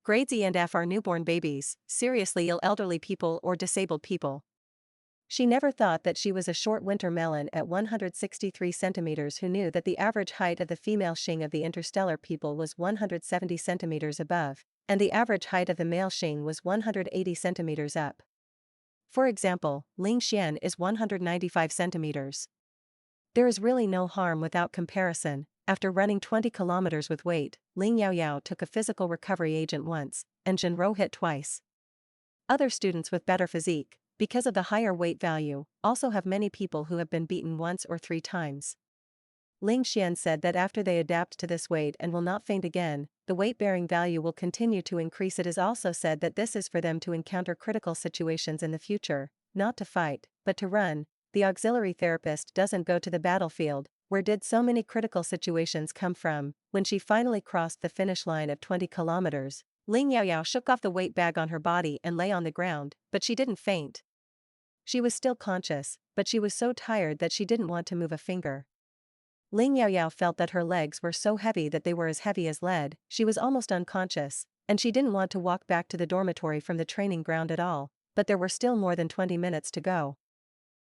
Grades E and F are newborn babies, seriously ill elderly people or disabled people. She never thought that she was a short winter melon at 163 centimeters who knew that the average height of the female Xing of the interstellar people was 170 centimeters above, and the average height of the male Xing was 180 centimeters up. For example, Ling Xian is 195 centimeters. There is really no harm without comparison. After running 20 kilometers with weight, Ling Yaoyao took a physical recovery agent once, and Zhenro hit twice. Other students with better physique, because of the higher weight value, also have many people who have been beaten once or 3 times. Ling Xian said that after they adapt to this weight and will not faint again, the weight-bearing value will continue to increase. It is also said that this is for them to encounter critical situations in the future, not to fight, but to run. The auxiliary therapist doesn't go to the battlefield. Where did so many critical situations come from? When she finally crossed the finish line of 20 kilometers, Ling Yaoyao shook off the weight bag on her body and lay on the ground, but she didn't faint. She was still conscious, but she was so tired that she didn't want to move a finger. Ling Yaoyao felt that her legs were so heavy that they were as heavy as lead. She was almost unconscious, and she didn't want to walk back to the dormitory from the training ground at all, but there were still more than 20 minutes to go.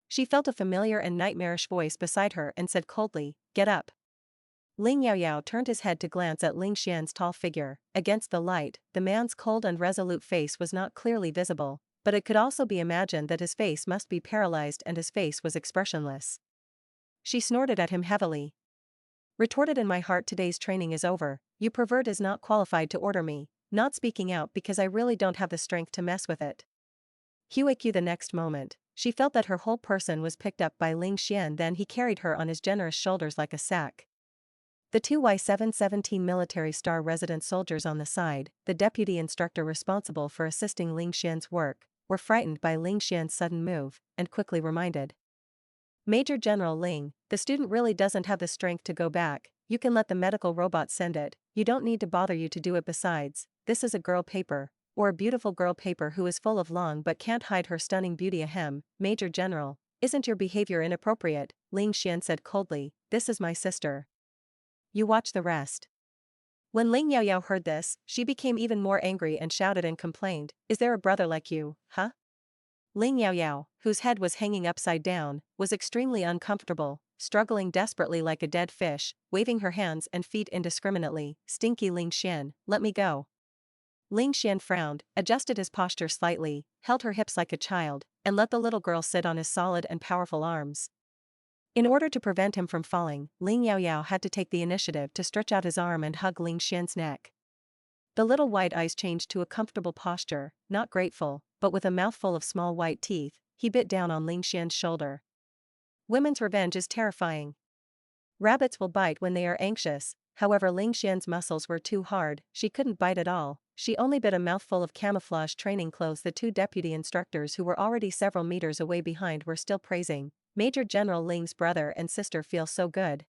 She felt a familiar and nightmarish voice beside her and said coldly, "Get up." Ling Yaoyao turned his head to glance at Ling Xian's tall figure. Against the light, the man's cold and resolute face was not clearly visible, but it could also be imagined that his face must be paralyzed and his face was expressionless. She snorted at him heavily. Retorted in my heart, today's training is over. You pervert is not qualified to order me, not speaking out because I really don't have the strength to mess with it. QAQ the next moment, she felt that her whole person was picked up by Ling Xian, then he carried her on his generous shoulders like a sack. The two Y-717 military star resident soldiers on the side, the deputy instructor responsible for assisting Ling Xian's work, were frightened by Ling Xian's sudden move, and quickly reminded Major General Ling, the student really doesn't have the strength to go back. You can let the medical robot send it. You don't need to bother you to do it. Besides, this is a girl paper, or a beautiful girl paper who is full of long but can't hide her stunning beauty. Ahem, Major General, isn't your behavior inappropriate? Ling Xian said coldly, this is my sister. You watch the rest. When Ling Yaoyao heard this, she became even more angry and shouted and complained, is there a brother like you, huh? Ling Yaoyao, whose head was hanging upside down, was extremely uncomfortable, struggling desperately like a dead fish, waving her hands and feet indiscriminately. Stinky Ling Xian, let me go. Ling Xian frowned, adjusted his posture slightly, held her hips like a child, and let the little girl sit on his solid and powerful arms. In order to prevent him from falling, Ling Yaoyao had to take the initiative to stretch out his arm and hug Ling Xian's neck. The little white eyes changed to a comfortable posture, not grateful, but with a mouthful of small white teeth, he bit down on Ling Xian's shoulder. Women's revenge is terrifying. Rabbits will bite when they are anxious, however Ling Xian's muscles were too hard, she couldn't bite at all, she only bit a mouthful of camouflage training clothes. The two deputy instructors who were already several meters away behind were still praising, Major General Ling's brother and sister feel so good.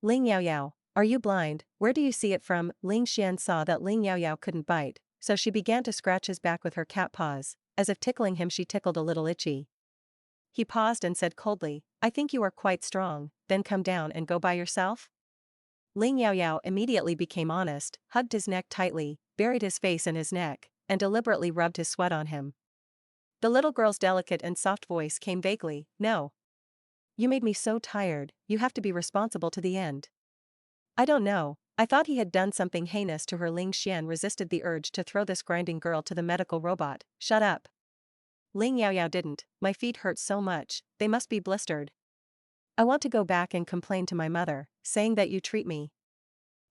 Ling Yaoyao, are you blind? Where do you see it from? Ling Xian saw that Ling Yaoyao couldn't bite, so she began to scratch his back with her cat paws, as if tickling him. She tickled a little itchy. He paused and said coldly, I think you are quite strong, then come down and go by yourself? Ling Yaoyao immediately became honest, hugged his neck tightly, buried his face in his neck, and deliberately rubbed his sweat on him. The little girl's delicate and soft voice came vaguely, no. You made me so tired, you have to be responsible to the end. I don't know, I thought he had done something heinous to her. Ling Xian resisted the urge to throw this grinding girl to the medical robot. Shut up. Ling Yaoyao didn't, my feet hurt so much, they must be blistered. I want to go back and complain to my mother, saying that you treat me.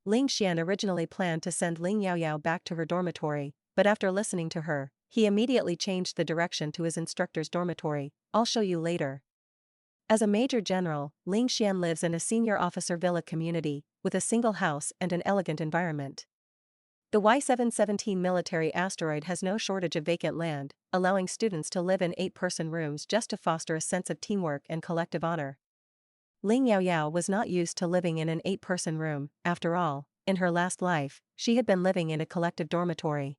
Ling Xian originally planned to send Ling Yaoyao back to her dormitory, but after listening to her, he immediately changed the direction to his instructor's dormitory. I'll show you later. As a major general, Ling Xian lives in a senior officer villa community, with a single house and an elegant environment. The Y-717 military asteroid has no shortage of vacant land, allowing students to live in 8-person rooms just to foster a sense of teamwork and collective honor. Ling Yaoyao was not used to living in an 8-person room. After all, in her last life, she had been living in a collective dormitory.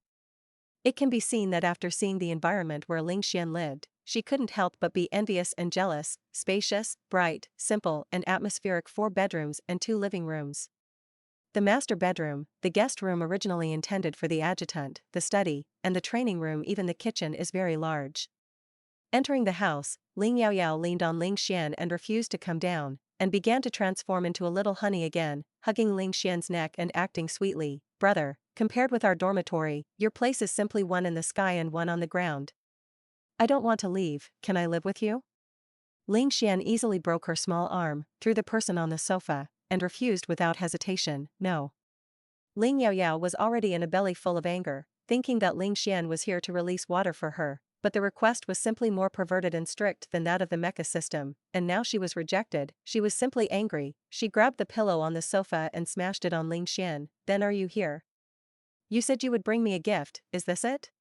It can be seen that after seeing the environment where Ling Xian lived, she couldn't help but be envious and jealous. Spacious, bright, simple and atmospheric 4 bedrooms and 2 living rooms. The master bedroom, the guest room originally intended for the adjutant, the study, and the training room, even the kitchen is very large. Entering the house, Ling Yaoyao leaned on Ling Xian and refused to come down, and began to transform into a little honey again, hugging Ling Xian's neck and acting sweetly. Brother, compared with our dormitory, your place is simply one in the sky and one on the ground. I don't want to leave, can I live with you? Ling Xian easily broke her small arm, threw the person on the sofa, and refused without hesitation, no. Ling Yaoyao was already in a belly full of anger, thinking that Ling Xian was here to release water for her, but the request was simply more perverted and strict than that of the mecha system, and now she was rejected. She was simply angry. She grabbed the pillow on the sofa and smashed it on Ling Xian. Then are you here? You said you would bring me a gift, is this it?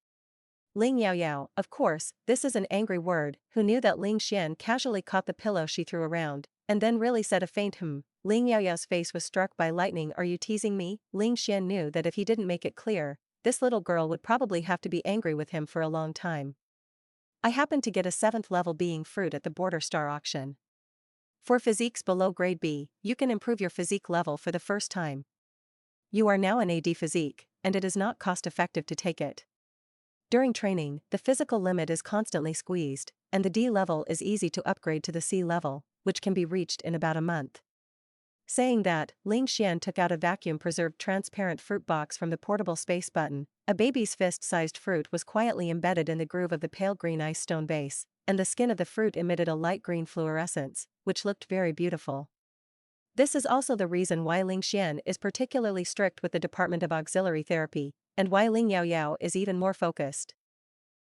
Ling Yaoyao, of course, this is an angry word, who knew that Ling Xian casually caught the pillow she threw around, and then really said a faint Ling Yaoyao's face was struck by lightning. Are you teasing me? Ling Xian knew that if he didn't make it clear, this little girl would probably have to be angry with him for a long time. I happened to get a 7th level being fruit at the Border Star auction. For physiques below grade B, you can improve your physique level for the first time. You are now an AD physique, and it is not cost effective to take it. During training, the physical limit is constantly squeezed, and the D level is easy to upgrade to the C level, which can be reached in about a month. Saying that, Ling Xian took out a vacuum-preserved transparent fruit box from the portable space button. A baby's fist-sized fruit was quietly embedded in the groove of the pale green ice stone base, and the skin of the fruit emitted a light green fluorescence, which looked very beautiful. This is also the reason why Ling Xian is particularly strict with the Department of Auxiliary Therapy, and why Ling Yaoyao is even more focused.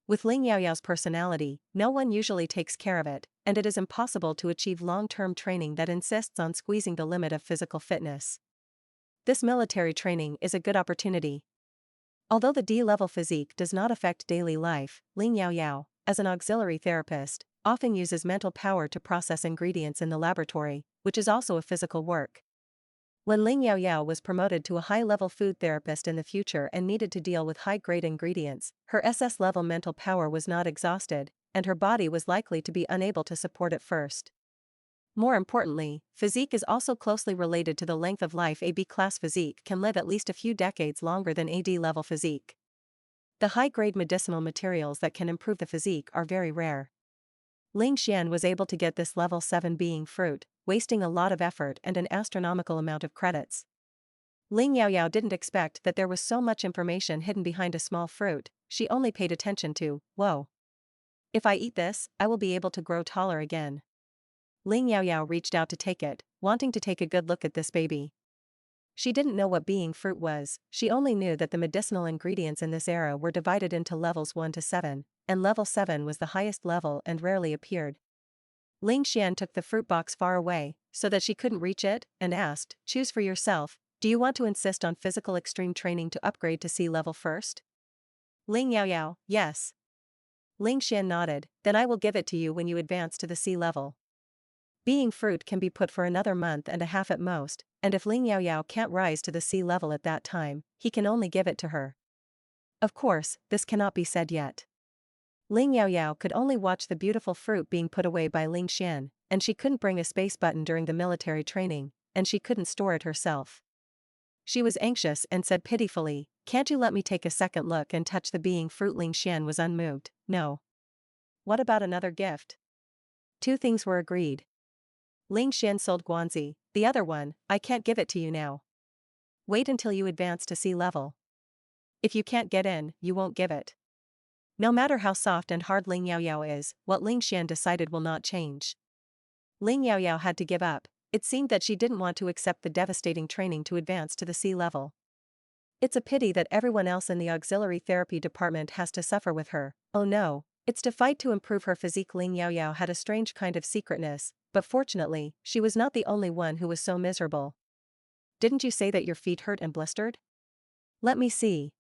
With Ling Yaoyao's personality, no one usually takes care of it, and it is impossible to achieve long-term training that insists on squeezing the limit of physical fitness. This military training is a good opportunity. Although the D-level physique does not affect daily life, Ling Yaoyao, as an auxiliary therapist, often uses mental power to process ingredients in the laboratory, which is also a physical work. When Ling Yaoyao was promoted to a high-level food therapist in the future and needed to deal with high-grade ingredients, her SS-level mental power was not exhausted, and her body was likely to be unable to support it first. More importantly, physique is also closely related to the length of life. A B-class physique can live at least a few decades longer than AD-level physique. The high-grade medicinal materials that can improve the physique are very rare. Ling Xian was able to get this level 7 being fruit, wasting a lot of effort and an astronomical amount of credits. Ling Yaoyao didn't expect that there was so much information hidden behind a small fruit. She only paid attention to, whoa. If I eat this, I will be able to grow taller again. Ling Yaoyao reached out to take it, wanting to take a good look at this baby. She didn't know what being fruit was, she only knew that the medicinal ingredients in this era were divided into levels 1 to 7, and level 7 was the highest level and rarely appeared. Ling Xian took the fruit box far away, so that she couldn't reach it, and asked, choose for yourself, do you want to insist on physical extreme training to upgrade to C level first? Ling Yaoyao, yes. Ling Xian nodded, then I will give it to you when you advance to the C level. Being fruit can be put for another month and a half at most, and if Ling Yaoyao can't rise to the C level at that time, he can only give it to her. Of course, this cannot be said yet. Ling Yaoyao could only watch the beautiful fruit being put away by Ling Xian, and she couldn't bring a space button during the military training, and she couldn't store it herself. She was anxious and said pitifully, can't you let me take a second look and touch the being fruit? Ling Xian was unmoved, no. What about another gift? 2 things were agreed. Ling Xian sold Guanzi, the other one, I can't give it to you now. Wait until you advance to C level. If you can't get in, you won't give it. No matter how soft and hard Ling Yaoyao is, what Ling Xian decided will not change. Ling Yaoyao had to give up. It seemed that she didn't want to accept the devastating training to advance to the C level. It's a pity that everyone else in the auxiliary therapy department has to suffer with her. Oh no, it's to fight to improve her physique. Ling Yaoyao had a strange kind of secretness, but fortunately, she was not the only one who was so miserable. Didn't you say that your feet hurt and blistered? Let me see.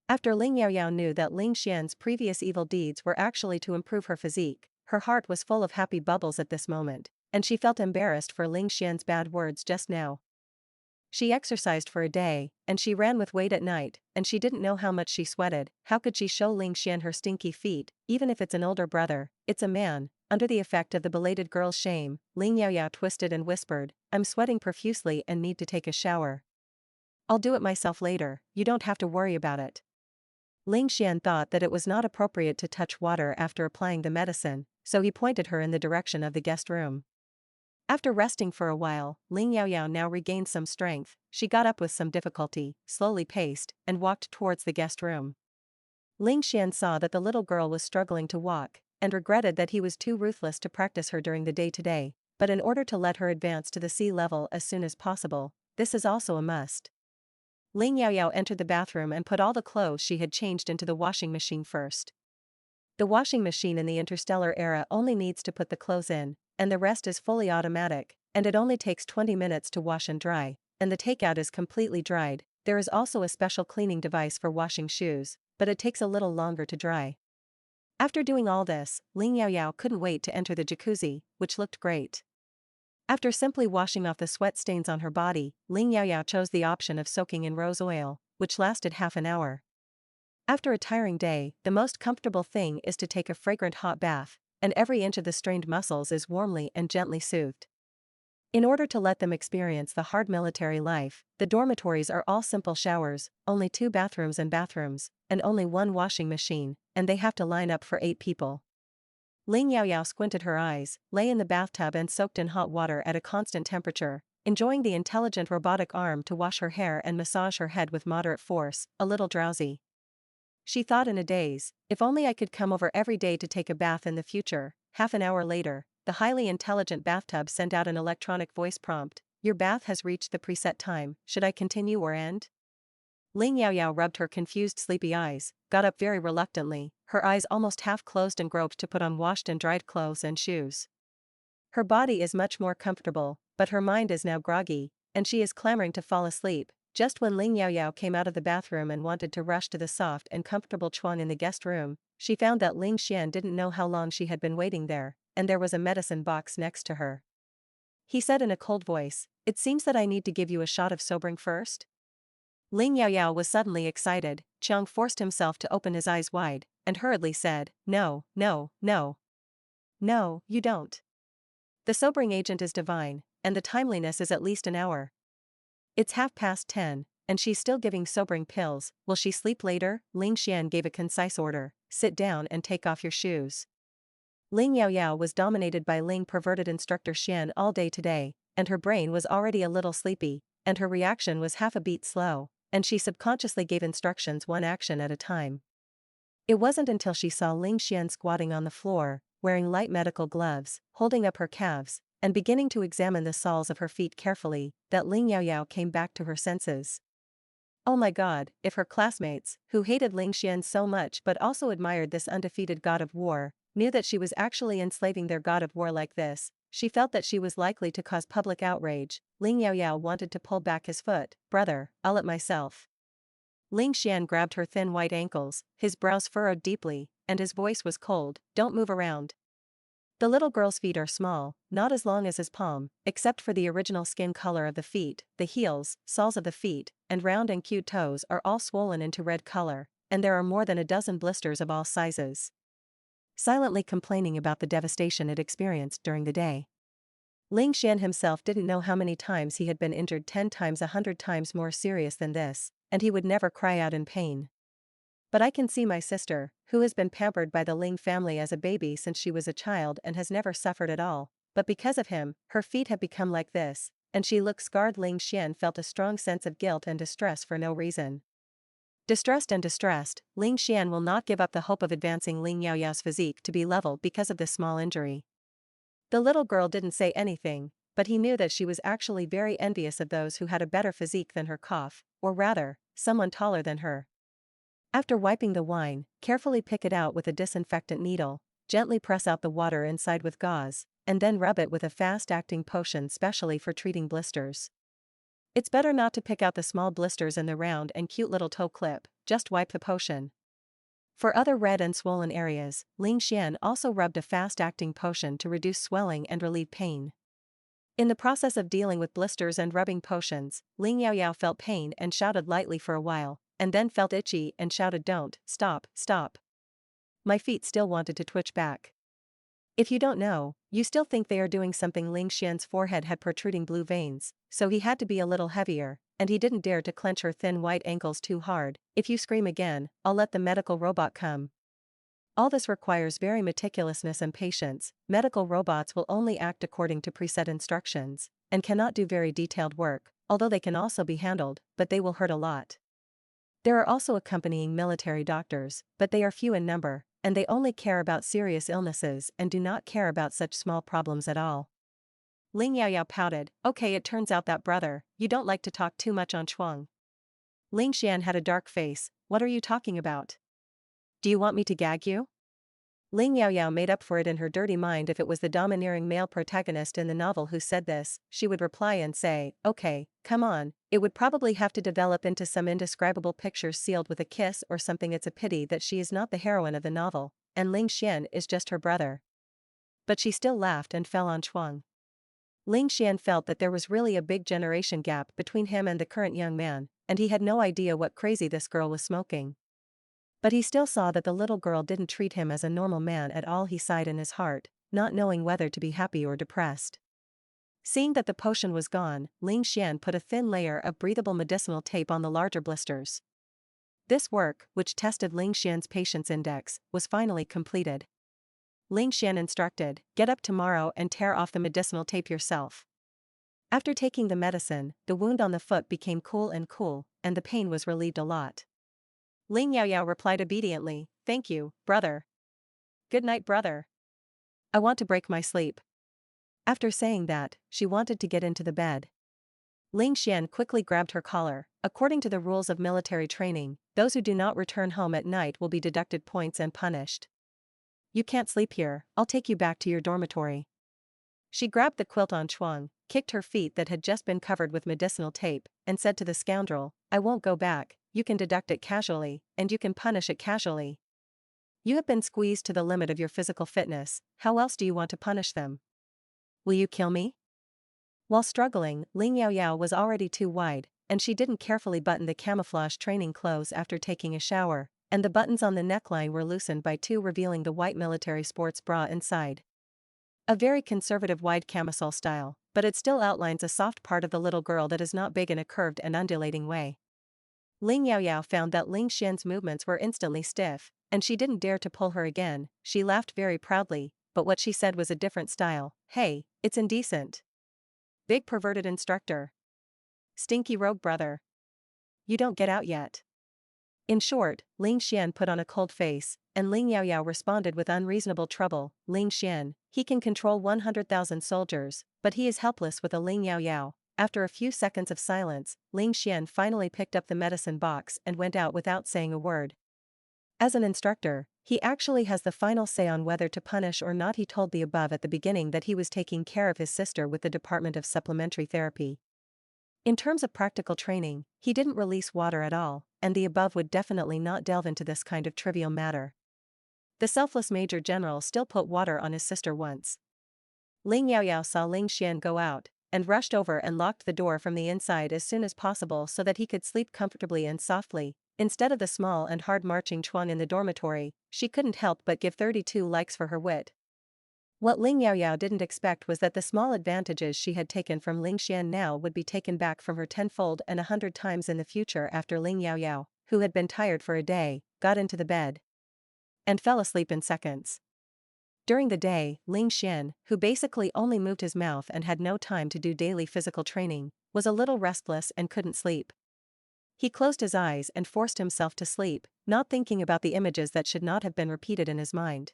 After Ling Yaoyao knew that Ling Xian's previous evil deeds were actually to improve her physique, her heart was full of happy bubbles at this moment, and she felt embarrassed for Ling Xian's bad words just now. She exercised for a day, and she ran with weight at night, and she didn't know how much she sweated. How could she show Ling Xian her stinky feet, even if it's an older brother? It's a man. Under the effect of the belated girl's shame, Ling Yaoyao twisted and whispered, I'm sweating profusely and need to take a shower. I'll do it myself later, you don't have to worry about it. Ling Xian thought that it was not appropriate to touch water after applying the medicine, so he pointed her in the direction of the guest room. After resting for a while, Ling Yaoyao now regained some strength. She got up with some difficulty, slowly paced, and walked towards the guest room. Ling Xian saw that the little girl was struggling to walk, and regretted that he was too ruthless to practice her during the day today, but in order to let her advance to the C level as soon as possible, this is also a must. Ling Yaoyao entered the bathroom and put all the clothes she had changed into the washing machine first. The washing machine in the interstellar era only needs to put the clothes in, and the rest is fully automatic, and it only takes 20 minutes to wash and dry, and the takeout is completely dried. There is also a special cleaning device for washing shoes, but it takes a little longer to dry. After doing all this, Ling Yaoyao couldn't wait to enter the jacuzzi, which looked great. After simply washing off the sweat stains on her body, Ling Yaoyao chose the option of soaking in rose oil, which lasted half an hour. After a tiring day, the most comfortable thing is to take a fragrant hot bath, and every inch of the strained muscles is warmly and gently soothed. In order to let them experience the hard military life, the dormitories are all simple showers, only 2 bathrooms, and only 1 washing machine, and they have to line up for 8 people. Ling Yaoyao squinted her eyes, lay in the bathtub and soaked in hot water at a constant temperature, enjoying the intelligent robotic arm to wash her hair and massage her head with moderate force, a little drowsy. She thought in a daze, if only I could come over every day to take a bath in the future. Half an hour later, the highly intelligent bathtub sent out an electronic voice prompt. Your bath has reached the preset time, should I continue or end? Ling Yaoyao rubbed her confused sleepy eyes, got up very reluctantly, her eyes almost half closed and groped to put on washed and dried clothes and shoes. Her body is much more comfortable, but her mind is now groggy, and she is clamoring to fall asleep. Just when Ling Yaoyao came out of the bathroom and wanted to rush to the soft and comfortable chuan in the guest room, she found that Ling Xian didn't know how long she had been waiting there, and there was a medicine box next to her. He said in a cold voice, "It seems that I need to give you a shot of sobering first?" Ling Yaoyao was suddenly excited. Chiang forced himself to open his eyes wide, and hurriedly said, "No, no, no. No, you don't. The sobering agent is divine, and the timeliness is at least an hour. It's 10:30, and she's still giving sobering pills. Will she sleep later?" Ling Xian gave a concise order, "Sit down and take off your shoes." Ling Yaoyao was dominated by Ling perverted instructor Xian all day today, and her brain was already a little sleepy, and her reaction was half a beat slow, and she subconsciously gave instructions one action at a time. It wasn't until she saw Ling Xian squatting on the floor, wearing light medical gloves, holding up her calves, and beginning to examine the soles of her feet carefully, that Ling Yaoyao came back to her senses. Oh my god, if her classmates, who hated Ling Xian so much but also admired this undefeated god of war, knew that she was actually enslaving their god of war like this, she felt that she was likely to cause public outrage. Ling Yaoyao wanted to pull back his foot. "Brother, I'll it myself." Ling Xian grabbed her thin white ankles, his brows furrowed deeply, and his voice was cold. "Don't move around." The little girl's feet are small, not as long as his palm, except for the original skin color of the feet. The heels, soles of the feet, and round and cute toes are all swollen into red color, and there are more than a dozen blisters of all sizes. Silently complaining about the devastation it experienced during the day. Ling Xian himself didn't know how many times he had been injured, 10 times 100 times more serious than this, and he would never cry out in pain. But I can see my sister, who has been pampered by the Ling family as a baby since she was a child and has never suffered at all, but because of him, her feet have become like this, and she looks scarred. Ling Xian felt a strong sense of guilt and distress for no reason. Distressed, Ling Xian will not give up the hope of advancing Ling Yaoyao's physique to be level because of this small injury. The little girl didn't say anything, but he knew that she was actually very envious of those who had a better physique than her, or rather, someone taller than her. After wiping the wine, carefully pick it out with a disinfectant needle, gently press out the water inside with gauze, and then rub it with a fast-acting potion specially for treating blisters. It's better not to pick out the small blisters in the round and cute little toe clip, just wipe the potion. For other red and swollen areas, Ling Xian also rubbed a fast-acting potion to reduce swelling and relieve pain. In the process of dealing with blisters and rubbing potions, Ling Yaoyao felt pain and shouted lightly for a while, and then felt itchy and shouted, "Don't, stop, stop." My feet still wanted to twitch back. If you don't know, you still think they are doing something. Ling Xian's forehead had protruding blue veins, so he had to be a little heavier, and he didn't dare to clench her thin white ankles too hard. "If you scream again, I'll let the medical robot come." All this requires very meticulousness and patience. Medical robots will only act according to preset instructions, and cannot do very detailed work, although they can also be handled, but they will hurt a lot. There are also accompanying military doctors, but they are few in number, and they only care about serious illnesses and do not care about such small problems at all. Ling Yaoyao pouted. "Okay, it turns out that, brother, you don't like to talk too much on Chuang." Ling Xian had a dark face. "What are you talking about? Do you want me to gag you?" Ling Yaoyao made up for it in her dirty mind. If it was the domineering male protagonist in the novel who said this, she would reply and say, okay, come on. It would probably have to develop into some indescribable picture sealed with a kiss or something. It's a pity that she is not the heroine of the novel, and Ling Xian is just her brother. But she still laughed and fell on Chuang. Ling Xian felt that there was really a big generation gap between him and the current young man, and he had no idea what crazy this girl was smoking. But he still saw that the little girl didn't treat him as a normal man at all. He sighed in his heart, not knowing whether to be happy or depressed. Seeing that the potion was gone, Ling Xian put a thin layer of breathable medicinal tape on the larger blisters. This work, which tested Ling Xian's patience index, was finally completed. Ling Xian instructed, get up tomorrow and tear off the medicinal tape yourself. After taking the medicine, the wound on the foot became cool, and the pain was relieved a lot. Ling Yaoyao replied obediently, thank you, brother. Good night, brother. I want to break my sleep. After saying that, she wanted to get into the bed. Ling Xian quickly grabbed her collar. According to the rules of military training, those who do not return home at night will be deducted points and punished. You can't sleep here, I'll take you back to your dormitory. She grabbed the quilt on Chuang, kicked her feet that had just been covered with medicinal tape, and said to the scoundrel, I won't go back. You can deduct it casually, and you can punish it casually. You have been squeezed to the limit of your physical fitness, how else do you want to punish them? Will you kill me? While struggling, Ling Yaoyao was already too wide, and she didn't carefully button the camouflage training clothes after taking a shower, and the buttons on the neckline were loosened by two, revealing the white military sports bra inside. A very conservative wide camisole style, but it still outlines a soft part of the little girl that is not big in a curved and undulating way. Ling Yaoyao found that Ling Xian's movements were instantly stiff, and she didn't dare to pull her again. She laughed very proudly, but what she said was a different style. Hey, it's indecent. Big perverted instructor. Stinky rogue brother. You don't get out yet. In short, Ling Xian put on a cold face, and Ling Yaoyao responded with unreasonable trouble. Ling Xian, he can control 100,000 soldiers, but he is helpless with a Ling Yaoyao. After a few seconds of silence, Ling Xian finally picked up the medicine box and went out without saying a word. As an instructor, he actually has the final say on whether to punish or not. He told the above at the beginning that he was taking care of his sister with the Department of Supplementary Therapy. In terms of practical training, he didn't release water at all, and the above would definitely not delve into this kind of trivial matter. The selfless Major General still put water on his sister once. Ling Yaoyao saw Ling Xian go out, and rushed over and locked the door from the inside as soon as possible so that he could sleep comfortably and softly. Instead of the small and hard-marching Chuan in the dormitory, she couldn't help but give 32 likes for her wit. What Ling Yaoyao didn't expect was that the small advantages she had taken from Ling Xian now would be taken back from her tenfold and 100 times in the future. After Ling Yaoyao, who had been tired for a day, got into the bed and fell asleep in seconds. During the day, Ling Xian, who basically only moved his mouth and had no time to do daily physical training, was a little restless and couldn't sleep. He closed his eyes and forced himself to sleep, not thinking about the images that should not have been repeated in his mind.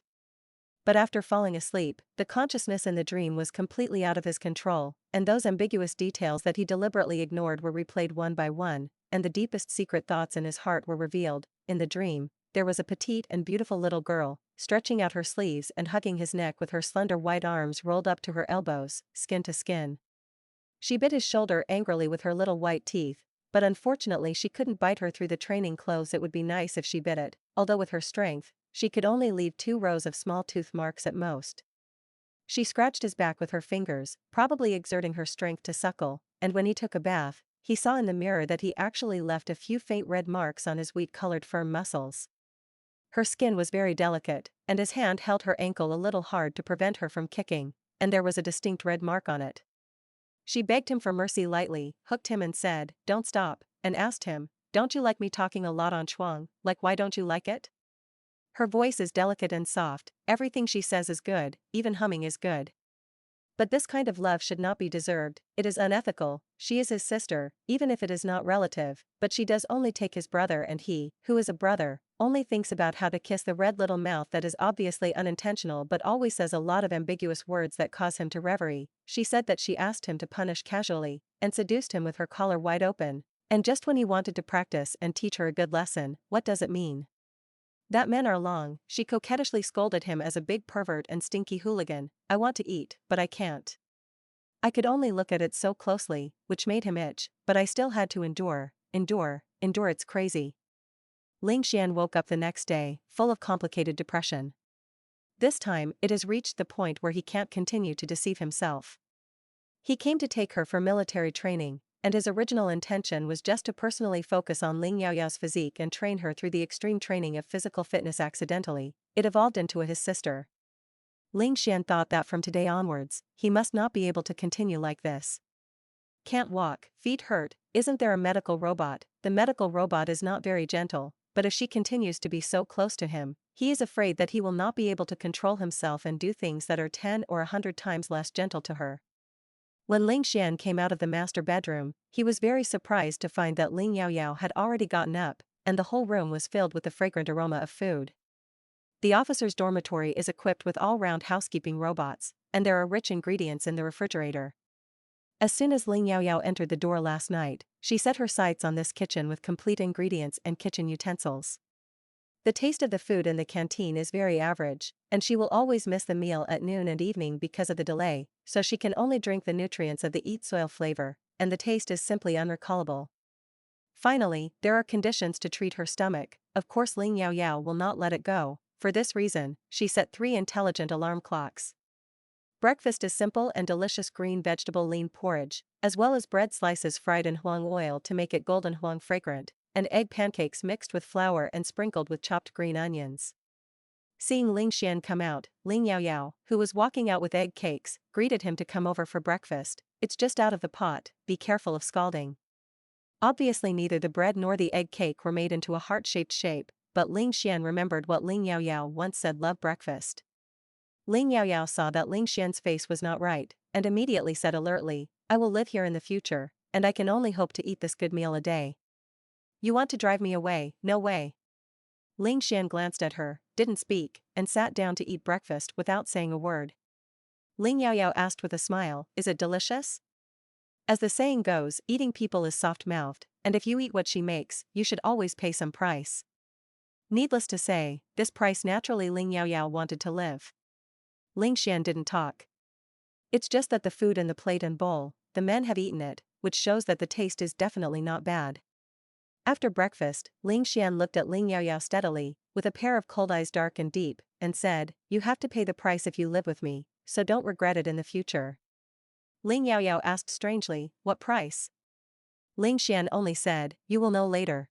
But after falling asleep, the consciousness in the dream was completely out of his control, and those ambiguous details that he deliberately ignored were replayed one by one, and the deepest secret thoughts in his heart were revealed. In the dream, there was a petite and beautiful little girl, stretching out her sleeves and hugging his neck with her slender white arms rolled up to her elbows, skin to skin. She bit his shoulder angrily with her little white teeth, but unfortunately she couldn't bite her through the training clothes. It would be nice if she bit it, although with her strength, she could only leave 2 rows of small tooth marks at most. She scratched his back with her fingers, probably exerting her strength to suckle, and when he took a bath, he saw in the mirror that he actually left a few faint red marks on his wheat-colored firm muscles. Her skin was very delicate, and his hand held her ankle a little hard to prevent her from kicking, and there was a distinct red mark on it. She begged him for mercy lightly, hooked him and said, "Don't stop," and asked him, "Don't you like me talking a lot on Chuang? Like, why don't you like it?" Her voice is delicate and soft, everything she says is good, even humming is good. But this kind of love should not be deserved, it is unethical. She is his sister, even if it is not relative, but she does only take his brother, and he, who is a brother, only thinks about how to kiss the red little mouth that is obviously unintentional but always says a lot of ambiguous words that cause him to reverie. She said that she asked him to punish casually, and seduced him with her collar wide open, and just when he wanted to practice and teach her a good lesson. What does it mean? That men are long, she coquettishly scolded him as a big pervert and stinky hooligan. I want to eat, but I can't. I could only look at it so closely, which made him itch, but I still had to endure. It's crazy. Ling Xian woke up the next day, full of complicated depression. This time, it has reached the point where he can't continue to deceive himself. He came to take her for military training, and his original intention was just to personally focus on Ling Yaoyao's physique and train her through the extreme training of physical fitness. Accidentally, it evolved into his sister. Ling Xian thought that from today onwards, he must not be able to continue like this. Can't walk, feet hurt, isn't there a medical robot? The medical robot is not very gentle, but if she continues to be so close to him, he is afraid that he will not be able to control himself and do things that are 10 or 100 times less gentle to her. When Ling Xian came out of the master bedroom, he was very surprised to find that Ling Yaoyao had already gotten up, and the whole room was filled with the fragrant aroma of food. The officers' dormitory is equipped with all-round housekeeping robots, and there are rich ingredients in the refrigerator. As soon as Ling Yaoyao entered the door last night, she set her sights on this kitchen with complete ingredients and kitchen utensils. The taste of the food in the canteen is very average, and she will always miss the meal at noon and evening because of the delay, so she can only drink the nutrients of the eat soil flavor, and the taste is simply unrecallable. Finally, there are conditions to treat her stomach. Of course Ling Yaoyao will not let it go. For this reason, she set 3 intelligent alarm clocks. Breakfast is simple and delicious green vegetable lean porridge, as well as bread slices fried in huang oil to make it golden huang fragrant, and egg pancakes mixed with flour and sprinkled with chopped green onions. Seeing Ling Xian come out, Ling Yaoyao, who was walking out with egg cakes, greeted him to come over for breakfast. It's just out of the pot, be careful of scalding. Obviously neither the bread nor the egg cake were made into a heart-shaped shape, but Ling Xian remembered what Ling Yaoyao once said: love breakfast. Ling Yaoyao saw that Ling Xian's face was not right, and immediately said alertly, I will live here in the future, and I can only hope to eat this good meal a day. You want to drive me away? No way. Ling Xian glanced at her, didn't speak, and sat down to eat breakfast without saying a word. Ling Yaoyao asked with a smile, is it delicious? As the saying goes, eating people is soft-mouthed, and if you eat what she makes, you should always pay some price. Needless to say, this price naturally Ling Yaoyao wanted to live. Ling Xian didn't talk. It's just that the food in the plate and bowl, the men have eaten it, which shows that the taste is definitely not bad. After breakfast, Ling Xian looked at Ling Yaoyao steadily, with a pair of cold eyes dark and deep, and said, you have to pay the price if you live with me, so don't regret it in the future. Ling Yaoyao asked strangely, what price? Ling Xian only said, you will know later.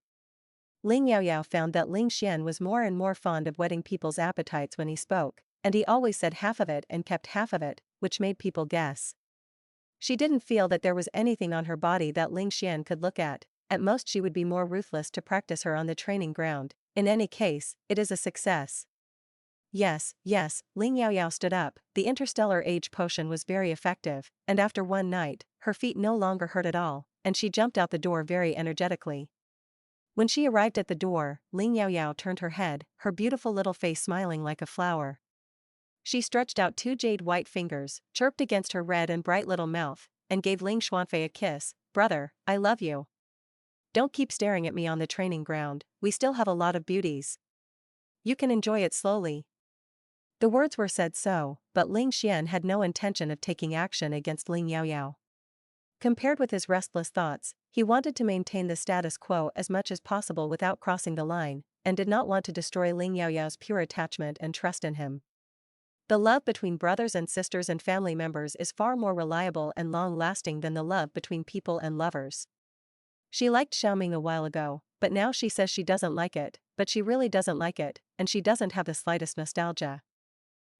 Ling Yaoyao found that Ling Xian was more and more fond of whetting people's appetites when he spoke, and he always said half of it and kept half of it, which made people guess. She didn't feel that there was anything on her body that Ling Xian could look at most she would be more ruthless to practice her on the training ground. In any case, it is a success. Yes, Ling Yaoyao stood up. The interstellar age potion was very effective, and after one night, her feet no longer hurt at all, and she jumped out the door very energetically. When she arrived at the door, Ling Yaoyao turned her head, her beautiful little face smiling like a flower. She stretched out 2 jade white fingers, chirped against her red and bright little mouth, and gave Ling Xuanfei a kiss. Brother, I love you. Don't keep staring at me on the training ground, we still have a lot of beauties. You can enjoy it slowly. The words were said so, but Ling Xian had no intention of taking action against Ling Yaoyao. Compared with his restless thoughts, he wanted to maintain the status quo as much as possible without crossing the line, and did not want to destroy Ling Yaoyao's pure attachment and trust in him. The love between brothers and sisters and family members is far more reliable and long-lasting than the love between people and lovers. She liked Xiaoming a while ago, but now she says she doesn't like it, but she really doesn't like it, and she doesn't have the slightest nostalgia.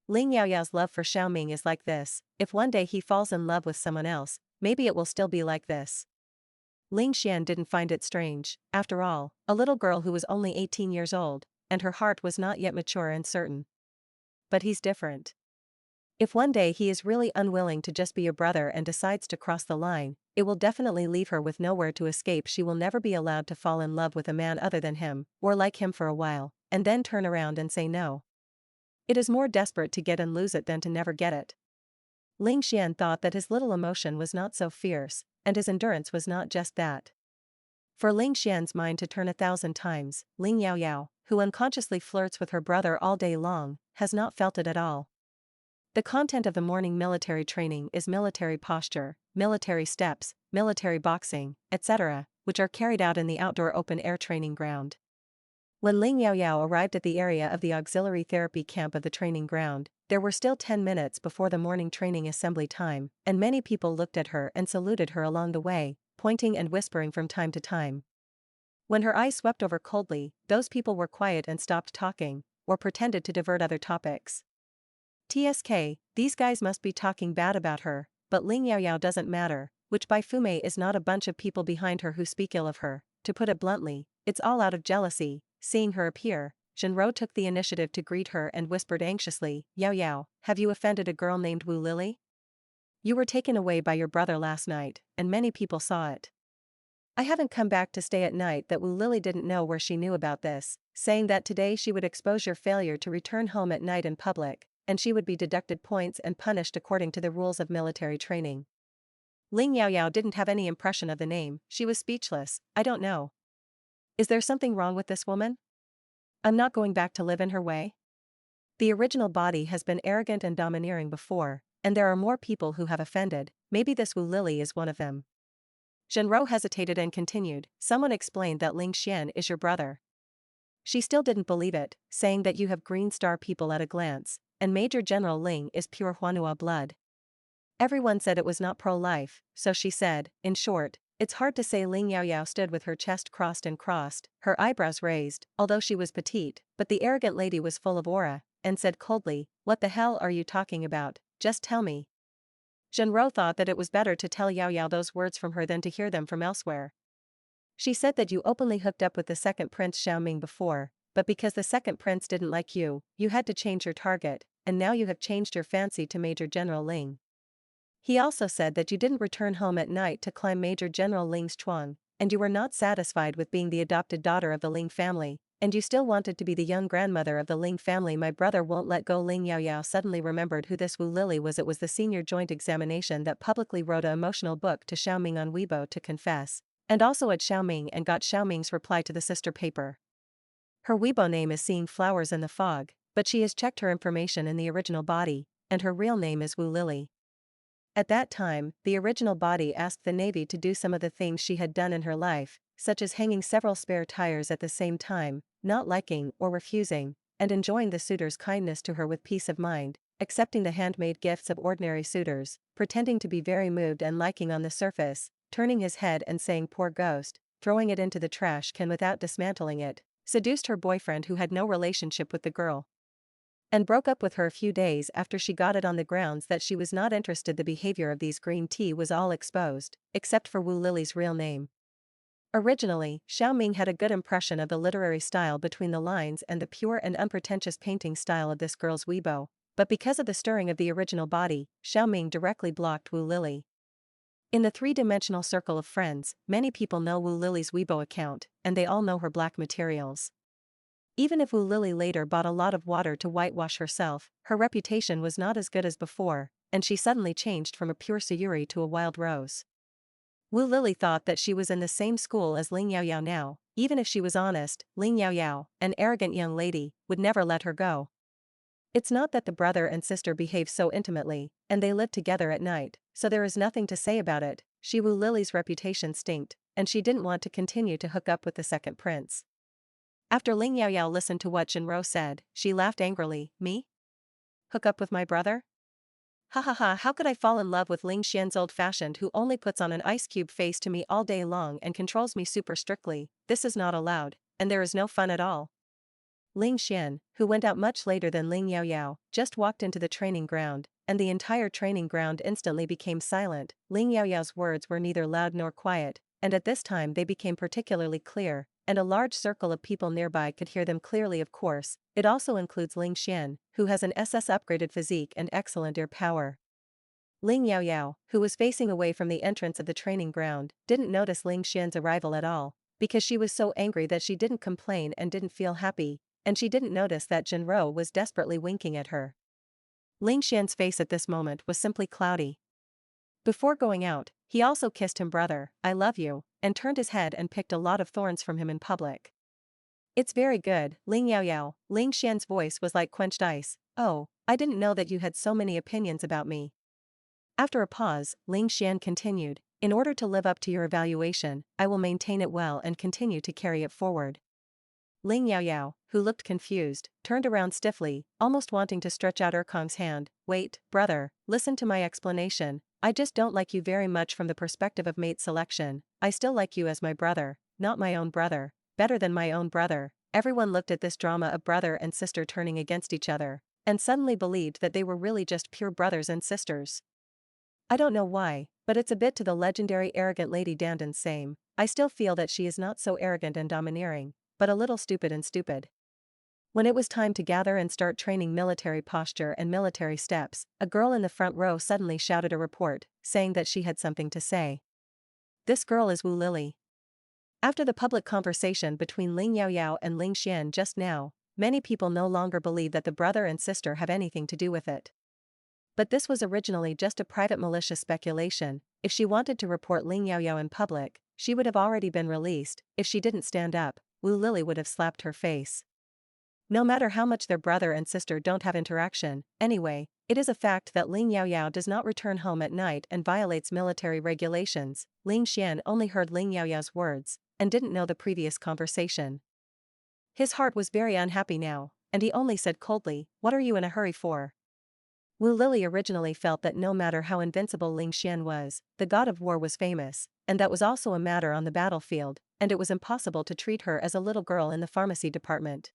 Ling Yaoyao's love for Xiaoming is like this: if one day he falls in love with someone else, maybe it will still be like this. Ling Xian didn't find it strange. After all, a little girl who was only 18 years old, and her heart was not yet mature and certain. But he's different. If one day he is really unwilling to just be your brother and decides to cross the line, it will definitely leave her with nowhere to escape. She will never be allowed to fall in love with a man other than him, or like him for a while, and then turn around and say no. It is more desperate to get and lose it than to never get it. Ling Xian thought that his little emotion was not so fierce, and his endurance was not just that. For Ling Xian's mind to turn 1,000 times, Ling Yaoyao, who unconsciously flirts with her brother all day long, has not felt it at all. The content of the morning military training is military posture, military steps, military boxing, etc., which are carried out in the outdoor open-air training ground. When Ling Yaoyao arrived at the area of the auxiliary therapy camp of the training ground, there were still 10 minutes before the morning training assembly time, and many people looked at her and saluted her along the way, pointing and whispering from time to time. When her eyes swept over coldly, those people were quiet and stopped talking, or pretended to divert other topics. TSK, these guys must be talking bad about her, but Ling Yaoyao doesn't matter, which by Fume is not a bunch of people behind her who speak ill of her. To put it bluntly, it's all out of jealousy. Seeing her appear, Zhenro took the initiative to greet her and whispered anxiously, Yaoyao, have you offended a girl named Wu Lily? You were taken away by your brother last night, and many people saw it. I haven't come back to stay at night that Wu Lily didn't know where she knew about this, saying that today she would expose your failure to return home at night in public, and she would be deducted points and punished according to the rules of military training. Ling Yaoyao didn't have any impression of the name, she was speechless. I don't know. Is there something wrong with this woman? I'm not going back to live in her way. The original body has been arrogant and domineering before, and there are more people who have offended, maybe this Wu Lily is one of them. Zhenro hesitated and continued, someone explained that Ling Xian is your brother. She still didn't believe it, saying that you have Green Star people at a glance, and Major General Ling is pure Huanhua blood. Everyone said it was not pro-life, so she said, in short, it's hard to say. Ling Yaoyao stood with her chest crossed, her eyebrows raised, although she was petite, but the arrogant lady was full of aura, and said coldly, what the hell are you talking about, just tell me. Zhenro thought that it was better to tell Yaoyao those words from her than to hear them from elsewhere. She said that you openly hooked up with the second prince Xiaoming before, but because the second prince didn't like you, you had to change your target, and now you have changed your fancy to Major General Ling. He also said that you didn't return home at night to climb Major General Ling's chuang, and you were not satisfied with being the adopted daughter of the Ling family, and you still wanted to be the young grandmother of the Ling family. My brother won't let go. Ling Yaoyao suddenly remembered who this Wu Lily was. It was the senior joint examination that publicly wrote an emotional book to Xiaoming on Weibo to confess, and also at Xiaoming and got Xiaoming's reply to the sister paper. Her Weibo name is Seeing Flowers in the Fog, but she has checked her information in the original body, and her real name is Wu Lily. At that time, the original body asked the Navy to do some of the things she had done in her life, such as hanging several spare tires at the same time, not liking or refusing, and enjoying the suitor's kindness to her with peace of mind, accepting the handmade gifts of ordinary suitors, pretending to be very moved and liking on the surface, turning his head and saying poor ghost, throwing it into the trash can without dismantling it, seduced her boyfriend who had no relationship with the girl, and broke up with her a few days after she got it on the grounds that she was not interested. The behavior of these green tea was all exposed, except for Wu Lily's real name. Originally, Xiaoming had a good impression of the literary style between the lines and the pure and unpretentious painting style of this girl's Weibo, but because of the stirring of the original body, Xiaoming directly blocked Wu Lily. In the three-dimensional circle of friends, many people know Wu Lily's Weibo account, and they all know her black materials. Even if Wu Lily later bought a lot of water to whitewash herself, her reputation was not as good as before, and she suddenly changed from a pure Sayuri to a wild rose. Wu Lily thought that she was in the same school as Ling Yaoyao now. Even if she was honest, Ling Yaoyao, an arrogant young lady, would never let her go. It's not that the brother and sister behave so intimately, and they live together at night, so there is nothing to say about it. Wu Lily's reputation stinked, and she didn't want to continue to hook up with the second prince. After Ling Yaoyao listened to what Zhenro said, she laughed angrily. Me? Hook up with my brother? Ha ha ha, how could I fall in love with Ling Xian's old-fashioned who only puts on an ice cube face to me all day long and controls me super strictly? This is not allowed, and there is no fun at all. Ling Xian, who went out much later than Ling Yaoyao, just walked into the training ground, and the entire training ground instantly became silent. Ling Yaoyao's words were neither loud nor quiet, and at this time they became particularly clear, and a large circle of people nearby could hear them clearly. Of course, it also includes Ling Xian, who has an SS upgraded physique and excellent ear power. Ling Yaoyao, who was facing away from the entrance of the training ground, didn't notice Ling Xian's arrival at all, because she was so angry that she didn't complain and didn't feel happy, and she didn't notice that Zhenro was desperately winking at her. Ling Xian's face at this moment was simply cloudy. Before going out, he also kissed him. Brother, I love you, and turned his head and picked a lot of thorns from him in public. It's very good, Ling Yaoyao. Ling Xian's voice was like quenched ice. Oh, I didn't know that you had so many opinions about me. After a pause, Ling Xian continued, in order to live up to your evaluation, I will maintain it well and continue to carry it forward. Ling Yaoyao, who looked confused, turned around stiffly, almost wanting to stretch out Kong's hand. Wait, brother, listen to my explanation. I just don't like you very much from the perspective of mate selection. I still like you as my brother, not my own brother, better than my own brother. Everyone looked at this drama of brother and sister turning against each other, and suddenly believed that they were really just pure brothers and sisters. I don't know why, but it's a bit to the legendary arrogant Lady Danden's same. I still feel that she is not so arrogant and domineering, but a little stupid and stupid. When it was time to gather and start training military posture and military steps, a girl in the front row suddenly shouted a report, saying that she had something to say. This girl is Wu Lily. After the public conversation between Ling Yaoyao and Ling Xian just now, many people no longer believe that the brother and sister have anything to do with it. But this was originally just a private malicious speculation. If she wanted to report Ling Yaoyao in public, she would have already been released. If she didn't stand up, Wu Lily would have slapped her face. No matter how much their brother and sister don't have interaction, anyway, it is a fact that Ling Yaoyao does not return home at night and violates military regulations. Ling Xian only heard Ling Yaoyao's words, and didn't know the previous conversation. His heart was very unhappy now, and he only said coldly, "What are you in a hurry for?" Wu Lily originally felt that no matter how invincible Ling Xian was, the god of war was famous, and that was also a matter on the battlefield, and it was impossible to treat her as a little girl in the pharmacy department.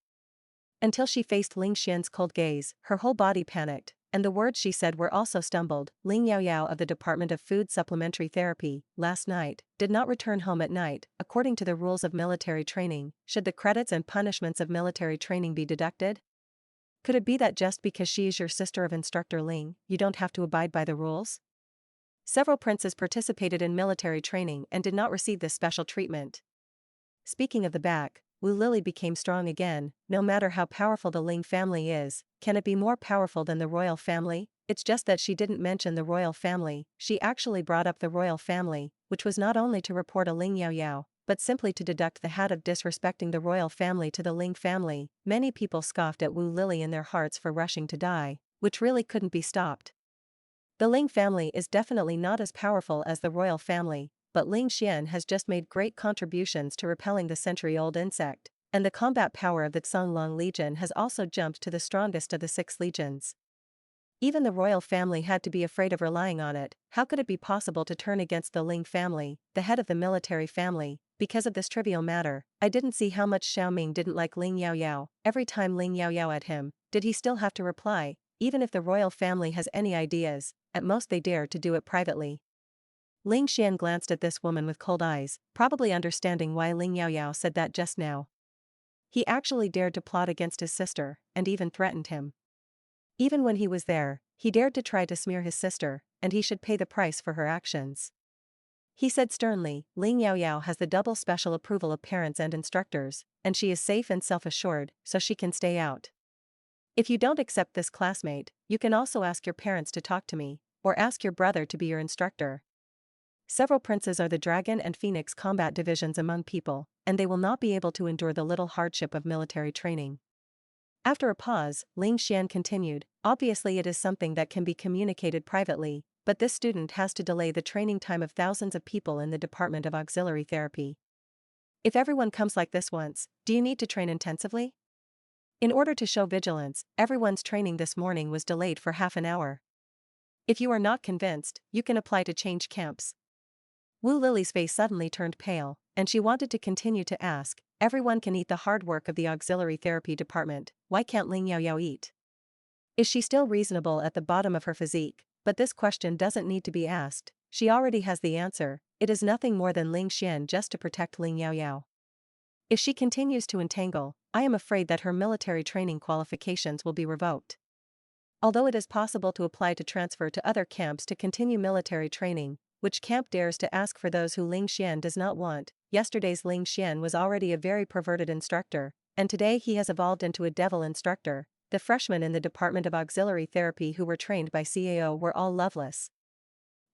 Until she faced Ling Xian's cold gaze, her whole body panicked, and the words she said were also stumbled. Ling Yaoyao of the Department of Food Supplementary Therapy, last night, did not return home at night. According to the rules of military training, should the credits and punishments of military training be deducted? Could it be that just because she is your sister of Instructor Ling, you don't have to abide by the rules? Several princes participated in military training and did not receive this special treatment. Speaking of the back, Wu Lily became strong again. No matter how powerful the Ling family is, can it be more powerful than the royal family? It's just that she didn't mention the royal family. She actually brought up the royal family, which was not only to report a Ling Yaoyao, but simply to deduct the hat of disrespecting the royal family to the Ling family. Many people scoffed at Wu Lily in their hearts for rushing to die, which really couldn't be stopped. The Ling family is definitely not as powerful as the royal family, but Ling Xian has just made great contributions to repelling the century-old insect, and the combat power of the Zhonglong Legion has also jumped to the strongest of the 6 legions. Even the royal family had to be afraid of relying on it. How could it be possible to turn against the Ling family, the head of the military family, because of this trivial matter? I didn't see how much Xiaoming didn't like Ling Yaoyao. Every time Ling Yaoyao at him, did he still have to reply? Even if the royal family has any ideas, at most they dare to do it privately. Ling Xian glanced at this woman with cold eyes, probably understanding why Ling Yaoyao said that just now. He actually dared to plot against his sister, and even threatened him. Even when he was there, he dared to try to smear his sister, and he should pay the price for her actions. He said sternly, Ling Yaoyao has the double special approval of parents and instructors, and she is safe and self-assured, so she can stay out. If you don't accept this classmate, you can also ask your parents to talk to me, or ask your brother to be your instructor. Several princes are the dragon and phoenix combat divisions among people, and they will not be able to endure the little hardship of military training. After a pause, Ling Xian continued, obviously it is something that can be communicated privately, but this student has to delay the training time of thousands of people in the Department of Auxiliary Therapy. If everyone comes like this once, do you need to train intensively? In order to show vigilance, everyone's training this morning was delayed for half an hour. If you are not convinced, you can apply to change camps. Wu Lily's face suddenly turned pale, and she wanted to continue to ask, everyone can eat the hard work of the auxiliary therapy department, why can't Ling Yaoyao eat? Is she still reasonable at the bottom of her physique? But this question doesn't need to be asked, she already has the answer. It is nothing more than Ling Xian just to protect Ling Yaoyao. If she continues to entangle, I am afraid that her military training qualifications will be revoked. Although it is possible to apply to transfer to other camps to continue military training, which camp dares to ask for those who Ling Xian does not want? Yesterday's Ling Xian was already a very perverted instructor, and today he has evolved into a devil instructor. The freshmen in the Department of Auxiliary Therapy who were trained by CAO were all loveless.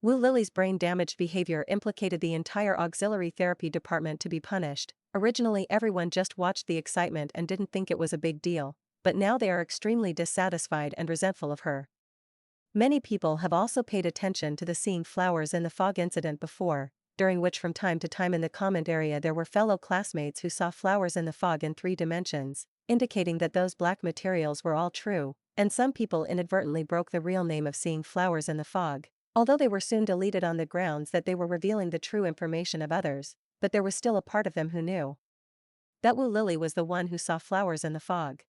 Wu Lily's brain-damaged behavior implicated the entire auxiliary therapy department to be punished. Originally everyone just watched the excitement and didn't think it was a big deal, but now they are extremely dissatisfied and resentful of her. Many people have also paid attention to the seeing flowers in the fog incident before, during which from time to time in the comment area there were fellow classmates who saw flowers in the fog in 3 dimensions, indicating that those black materials were all true, and some people inadvertently broke the real name of seeing flowers in the fog, although they were soon deleted on the grounds that they were revealing the true information of others, but there was still a part of them who knew that Wu Lily was the one who saw flowers in the fog.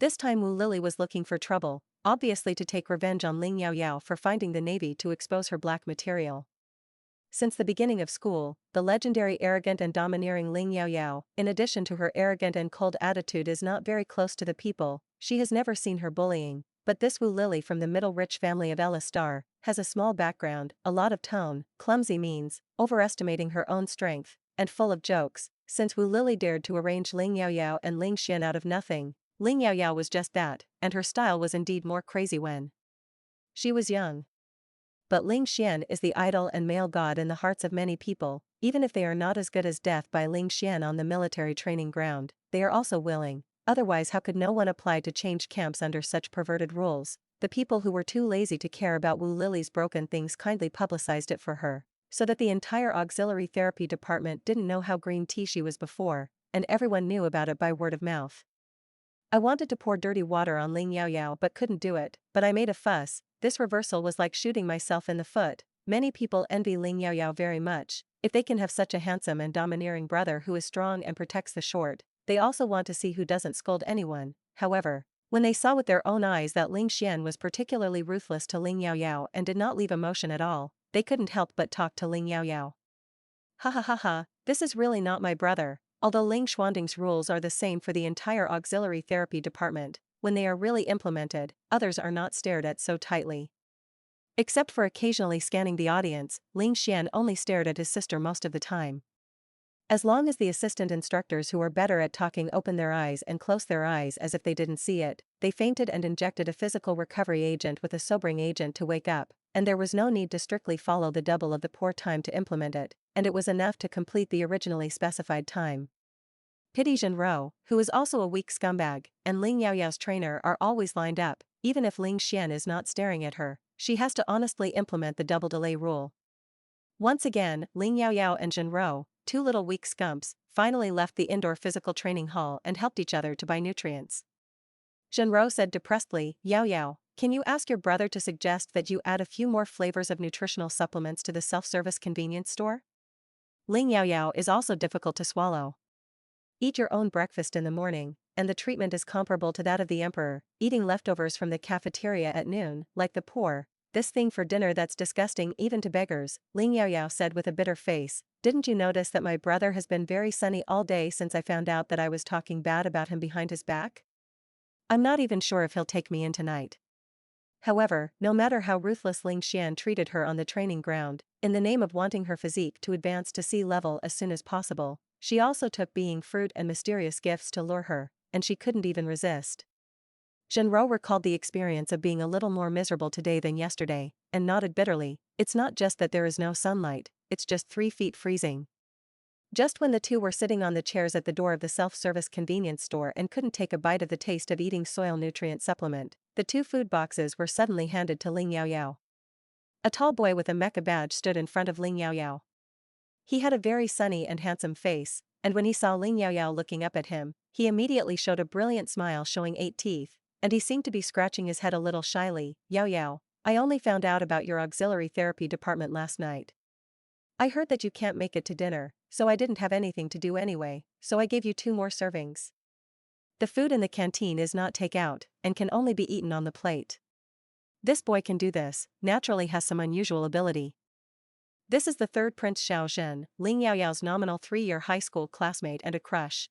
This time Wu Lily was looking for trouble, obviously to take revenge on Ling Yaoyao for finding the Navy to expose her black material. Since the beginning of school, the legendary arrogant and domineering Ling Yaoyao, in addition to her arrogant and cold attitude, is not very close to the people. She has never seen her bullying, but this Wu Lily from the middle rich family of Ella Star has a small background, a lot of tone, clumsy means, overestimating her own strength, and full of jokes. Since Wu Lily dared to arrange Ling Yaoyao and Ling Xian out of nothing, Ling Yaoyao was just that, and her style was indeed more crazy when she was young. But Ling Xian is the idol and male god in the hearts of many people, even if they are not as good as death by Ling Xian on the military training ground, they are also willing, otherwise how could no one apply to change camps under such perverted rules? The people who were too lazy to care about Wu Lily's broken things kindly publicized it for her, so that the entire auxiliary therapy department didn't know how green tea she was before, and everyone knew about it by word of mouth. I wanted to pour dirty water on Ling Yaoyao but couldn't do it, but I made a fuss. This reversal was like shooting myself in the foot. Many people envy Ling Yaoyao very much. If they can have such a handsome and domineering brother who is strong and protects the short, they also want to see who doesn't scold anyone. However, when they saw with their own eyes that Ling Xian was particularly ruthless to Ling Yaoyao and did not leave emotion at all, they couldn't help but talk to Ling Yaoyao. Ha ha ha ha, this is really not my brother. Although Ling Xuanding's rules are the same for the entire auxiliary therapy department, when they are really implemented, others are not stared at so tightly. Except for occasionally scanning the audience, Ling Xian only stared at his sister most of the time. As long as the assistant instructors who are better at talking open their eyes and close their eyes as if they didn't see it, they fainted and injected a physical recovery agent with a sobering agent to wake up, and there was no need to strictly follow the double of the poor time to implement it, and it was enough to complete the originally specified time. Pity Zhenro, who is also a weak scumbag, and Ling Yaoyao's trainer are always lined up. Even if Ling Xian is not staring at her, she has to honestly implement the double delay rule. Once again, Ling Yaoyao and Zhenro, 2 little weak scumps, finally left the indoor physical training hall and helped each other to buy nutrients. Zhenro said depressedly, Yaoyao, can you ask your brother to suggest that you add a few more flavors of nutritional supplements to the self-service convenience store? Ling Yaoyao is also difficult to swallow. Eat your own breakfast in the morning, and the treatment is comparable to that of the emperor, eating leftovers from the cafeteria at noon, like the poor. This thing for dinner that's disgusting even to beggars, Ling Yaoyao said with a bitter face. Didn't you notice that my brother has been very sunny all day since I found out that I was talking bad about him behind his back? I'm not even sure if he'll take me in tonight. However, no matter how ruthless Ling Xian treated her on the training ground, in the name of wanting her physique to advance to sea level as soon as possible, she also took being fruit and mysterious gifts to lure her, and she couldn't even resist. Zhenro recalled the experience of being a little more miserable today than yesterday, and nodded bitterly. It's not just that there is no sunlight, it's just 3 feet freezing. Just when the two were sitting on the chairs at the door of the self-service convenience store and couldn't take a bite of the taste of eating soil nutrient supplement, the 2 food boxes were suddenly handed to Ling Yaoyao. A tall boy with a mecha badge stood in front of Ling Yaoyao. He had a very sunny and handsome face, and when he saw Ling Yaoyao looking up at him, he immediately showed a brilliant smile showing 8 teeth, and he seemed to be scratching his head a little shyly. Yaoyao, I only found out about your auxiliary therapy department last night. I heard that you can't make it to dinner, so I didn't have anything to do anyway, so I gave you 2 more servings. The food in the canteen is not takeout, and can only be eaten on the plate. This boy can do this, naturally has some unusual ability. This is the 3rd Prince Xiao Zhen, Ling Yaoyao's nominal 3-year high school classmate and a crush.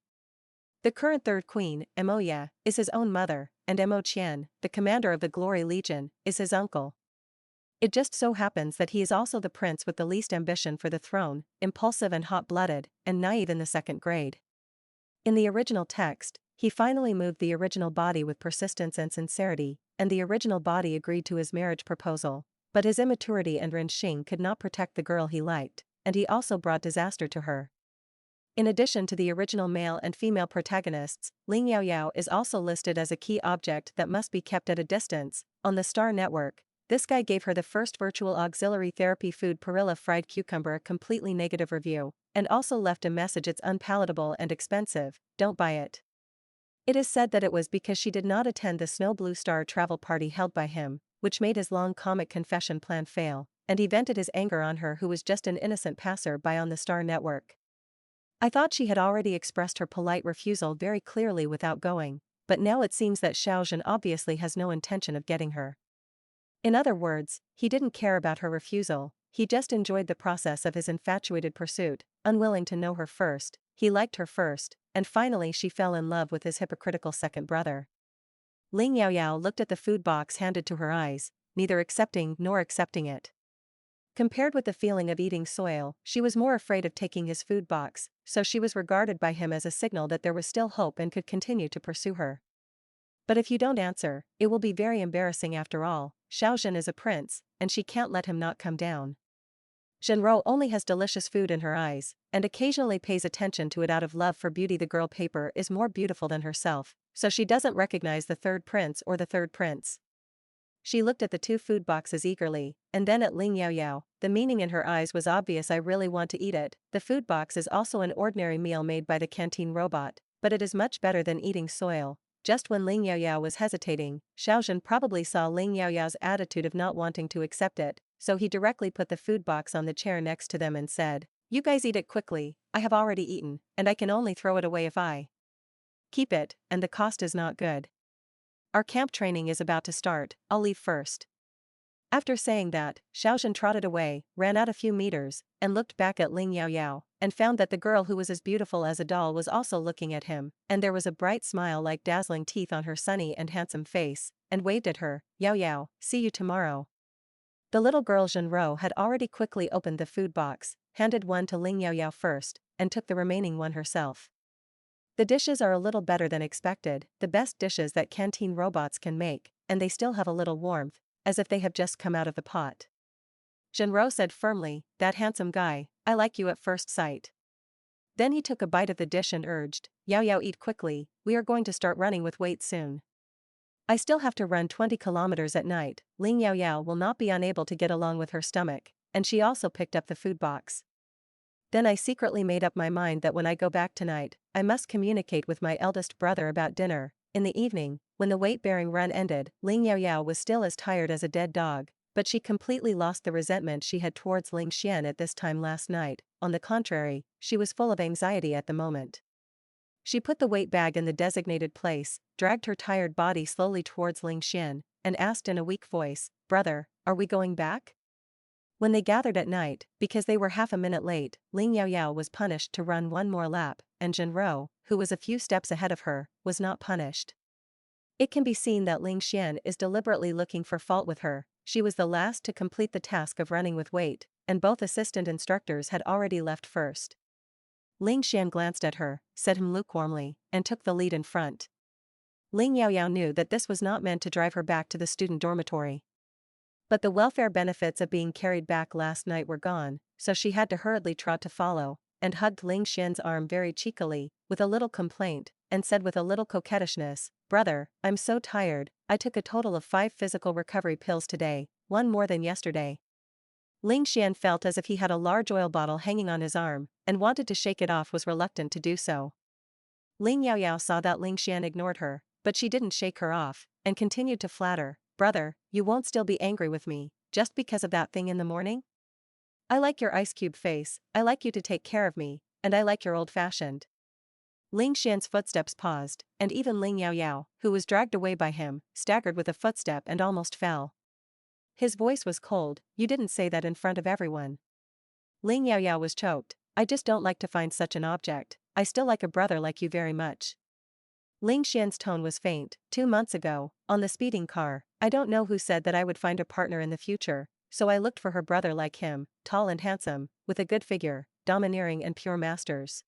The current 3rd Queen, Mo Ye, is his own mother, and Mo Qian, the commander of the Glory Legion, is his uncle. It just so happens that he is also the prince with the least ambition for the throne, impulsive and hot-blooded, and naive in the 2nd grade. In the original text, he finally moved the original body with persistence and sincerity, and the original body agreed to his marriage proposal. But his immaturity and Renxing could not protect the girl he liked, and he also brought disaster to her. In addition to the original male and female protagonists, Ling Yaoyao is also listed as a key object that must be kept at a distance. On the Star Network, this guy gave her the first virtual auxiliary therapy food Perilla fried cucumber a completely negative review, and also left a message it's unpalatable and expensive, don't buy it. It is said that it was because she did not attend the Snow Blue Star travel party held by him, which made his long comic confession plan fail, and he vented his anger on her who was just an innocent passer-by on the Star Network. I thought she had already expressed her polite refusal very clearly without going, but now it seems that Xiaozhen obviously has no intention of getting her. In other words, he didn't care about her refusal, he just enjoyed the process of his infatuated pursuit, unwilling to know her first, he liked her first, and finally she fell in love with his hypocritical second brother. Ling Yaoyao looked at the food box handed to her eyes, neither accepting nor accepting it. Compared with the feeling of eating soil, she was more afraid of taking his food box, so she was regarded by him as a signal that there was still hope and could continue to pursue her. But if you don't answer, it will be very embarrassing after all, Xiaozhen is a prince, and she can't let him not come down. Zhenrou only has delicious food in her eyes, and occasionally pays attention to it out of love for beauty. The girl paper is more beautiful than herself, so she doesn't recognize the third prince or the third prince. She looked at the two food boxes eagerly, and then at Ling Yaoyao. The meaning in her eyes was obvious. I really want to eat it. The food box is also an ordinary meal made by the canteen robot, but it is much better than eating soil. Just when Ling Yaoyao was hesitating, Xiaozhen probably saw Ling Yaoyao's attitude of not wanting to accept it, so he directly put the food box on the chair next to them and said, "You guys eat it quickly, I have already eaten, and I can only throw it away if I keep it, and the cost is not good. Our camp training is about to start, I'll leave first." After saying that, Xiaozhen trotted away, ran out a few meters, and looked back at Ling Yaoyao, and found that the girl who was as beautiful as a doll was also looking at him, and there was a bright smile like dazzling teeth on her sunny and handsome face, and waved at her. "Yaoyao, see you tomorrow." The little girl Zhenrou had already quickly opened the food box, handed one to Ling Yaoyao first, and took the remaining one herself. The dishes are a little better than expected, the best dishes that canteen robots can make, and they still have a little warmth, as if they have just come out of the pot. Zhenrou said firmly, "That handsome guy, I like you at first sight." Then he took a bite of the dish and urged, "Yaoyao, eat quickly, we are going to start running with weights soon. I still have to run 20 kilometers at night." Ling Yaoyao will not be unable to get along with her stomach, and she also picked up the food box. Then I secretly made up my mind that when I go back tonight, I must communicate with my eldest brother about dinner. In the evening, when the weight-bearing run ended, Ling Yaoyao was still as tired as a dead dog, but she completely lost the resentment she had towards Ling Xian at this time last night. On the contrary, she was full of anxiety at the moment. She put the weight bag in the designated place, dragged her tired body slowly towards Ling Xian, and asked in a weak voice, "Brother, are we going back?" When they gathered at night, because they were half a minute late, Ling Yaoyao was punished to run one more lap, and Zhenrou, who was a few steps ahead of her, was not punished. It can be seen that Ling Xian is deliberately looking for fault with her. She was the last to complete the task of running with weight, and both assistant instructors had already left first. Ling Xian glanced at her, said him lukewarmly, and took the lead in front. Ling Yaoyao knew that this was not meant to drive her back to the student dormitory. But the welfare benefits of being carried back last night were gone, so she had to hurriedly trot to follow, and hugged Ling Xian's arm very cheekily, with a little complaint, and said with a little coquettishness, "Brother, I'm so tired, I took a total of 5 physical recovery pills today, one more than yesterday." Ling Xian felt as if he had a large oil bottle hanging on his arm, and wanted to shake it off, was reluctant to do so. Ling Yaoyao saw that Ling Xian ignored her, but she didn't shake her off, and continued to flatter, "Brother, you won't still be angry with me, just because of that thing in the morning? I like your ice cube face, I like you to take care of me, and I like your old-fashioned." Ling Xian's footsteps paused, and even Ling Yaoyao, who was dragged away by him, staggered with a footstep and almost fell. His voice was cold, "You didn't say that in front of everyone." Ling Yaoyao was choked, "I just don't like to find such an object, I still like a brother like you very much." Ling Xian's tone was faint. 2 months ago, on the speeding car, I don't know who said that I would find a partner in the future, so I looked for her brother like him, tall and handsome, with a good figure, domineering and pure masters.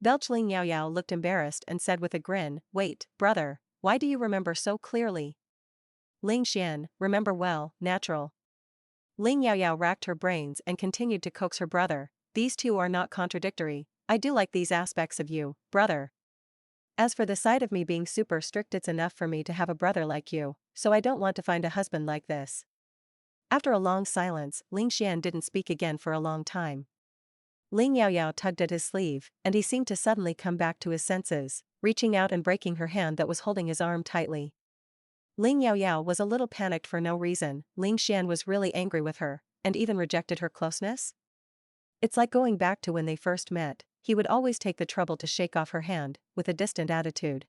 Belch Ling Yaoyao looked embarrassed and said with a grin, "Wait, brother, why do you remember so clearly?" Ling Xian, remember well, natural. Ling Yaoyao racked her brains and continued to coax her brother. These two are not contradictory. I do like these aspects of you, brother. As for the side of me being super strict, it's enough for me to have a brother like you, so I don't want to find a husband like this. After a long silence, Ling Xian didn't speak again for a long time. Ling Yaoyao tugged at his sleeve, and he seemed to suddenly come back to his senses, reaching out and breaking her hand that was holding his arm tightly. Ling Yaoyao was a little panicked for no reason. Ling Xian was really angry with her, and even rejected her closeness? It's like going back to when they first met. He would always take the trouble to shake off her hand, with a distant attitude.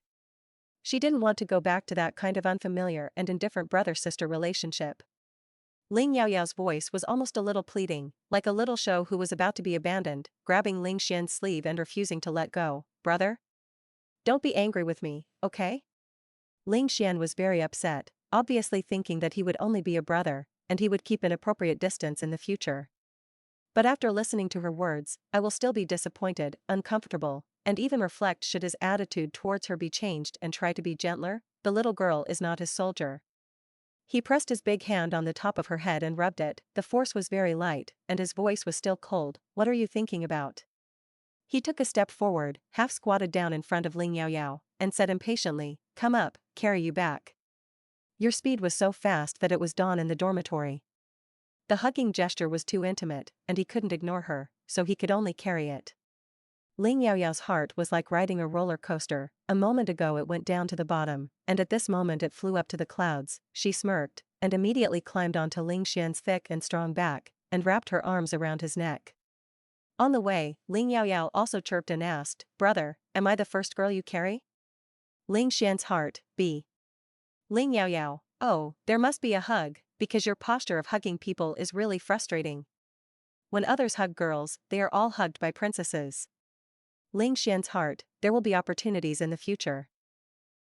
She didn't want to go back to that kind of unfamiliar and indifferent brother-sister relationship. Ling Yaoyao's voice was almost a little pleading, like a little show who was about to be abandoned, grabbing Ling Xian's sleeve and refusing to let go. Brother? Don't be angry with me, okay? Ling Xian was very upset, obviously thinking that he would only be a brother, and he would keep an appropriate distance in the future. But after listening to her words, I will still be disappointed, uncomfortable, and even reflect should his attitude towards her be changed and try to be gentler. The little girl is not his soldier. He pressed his big hand on the top of her head and rubbed it. The force was very light, and his voice was still cold. What are you thinking about? He took a step forward, half squatted down in front of Ling Yaoyao, and said impatiently, come up, carry you back. Your speed was so fast that it was dawn in the dormitory. The hugging gesture was too intimate, and he couldn't ignore her, so he could only carry it. Ling Yaoyao's heart was like riding a roller coaster. A moment ago it went down to the bottom, and at this moment it flew up to the clouds. She smirked, and immediately climbed onto Ling Xian's thick and strong back, and wrapped her arms around his neck. On the way, Ling Yaoyao also chirped and asked, brother, am I the first girl you carry? Ling Xian's heart, beat. Ling Yaoyao, oh, there must be a hug, because your posture of hugging people is really frustrating. When others hug girls, they are all hugged by princesses. Ling Xian's heart, there will be opportunities in the future.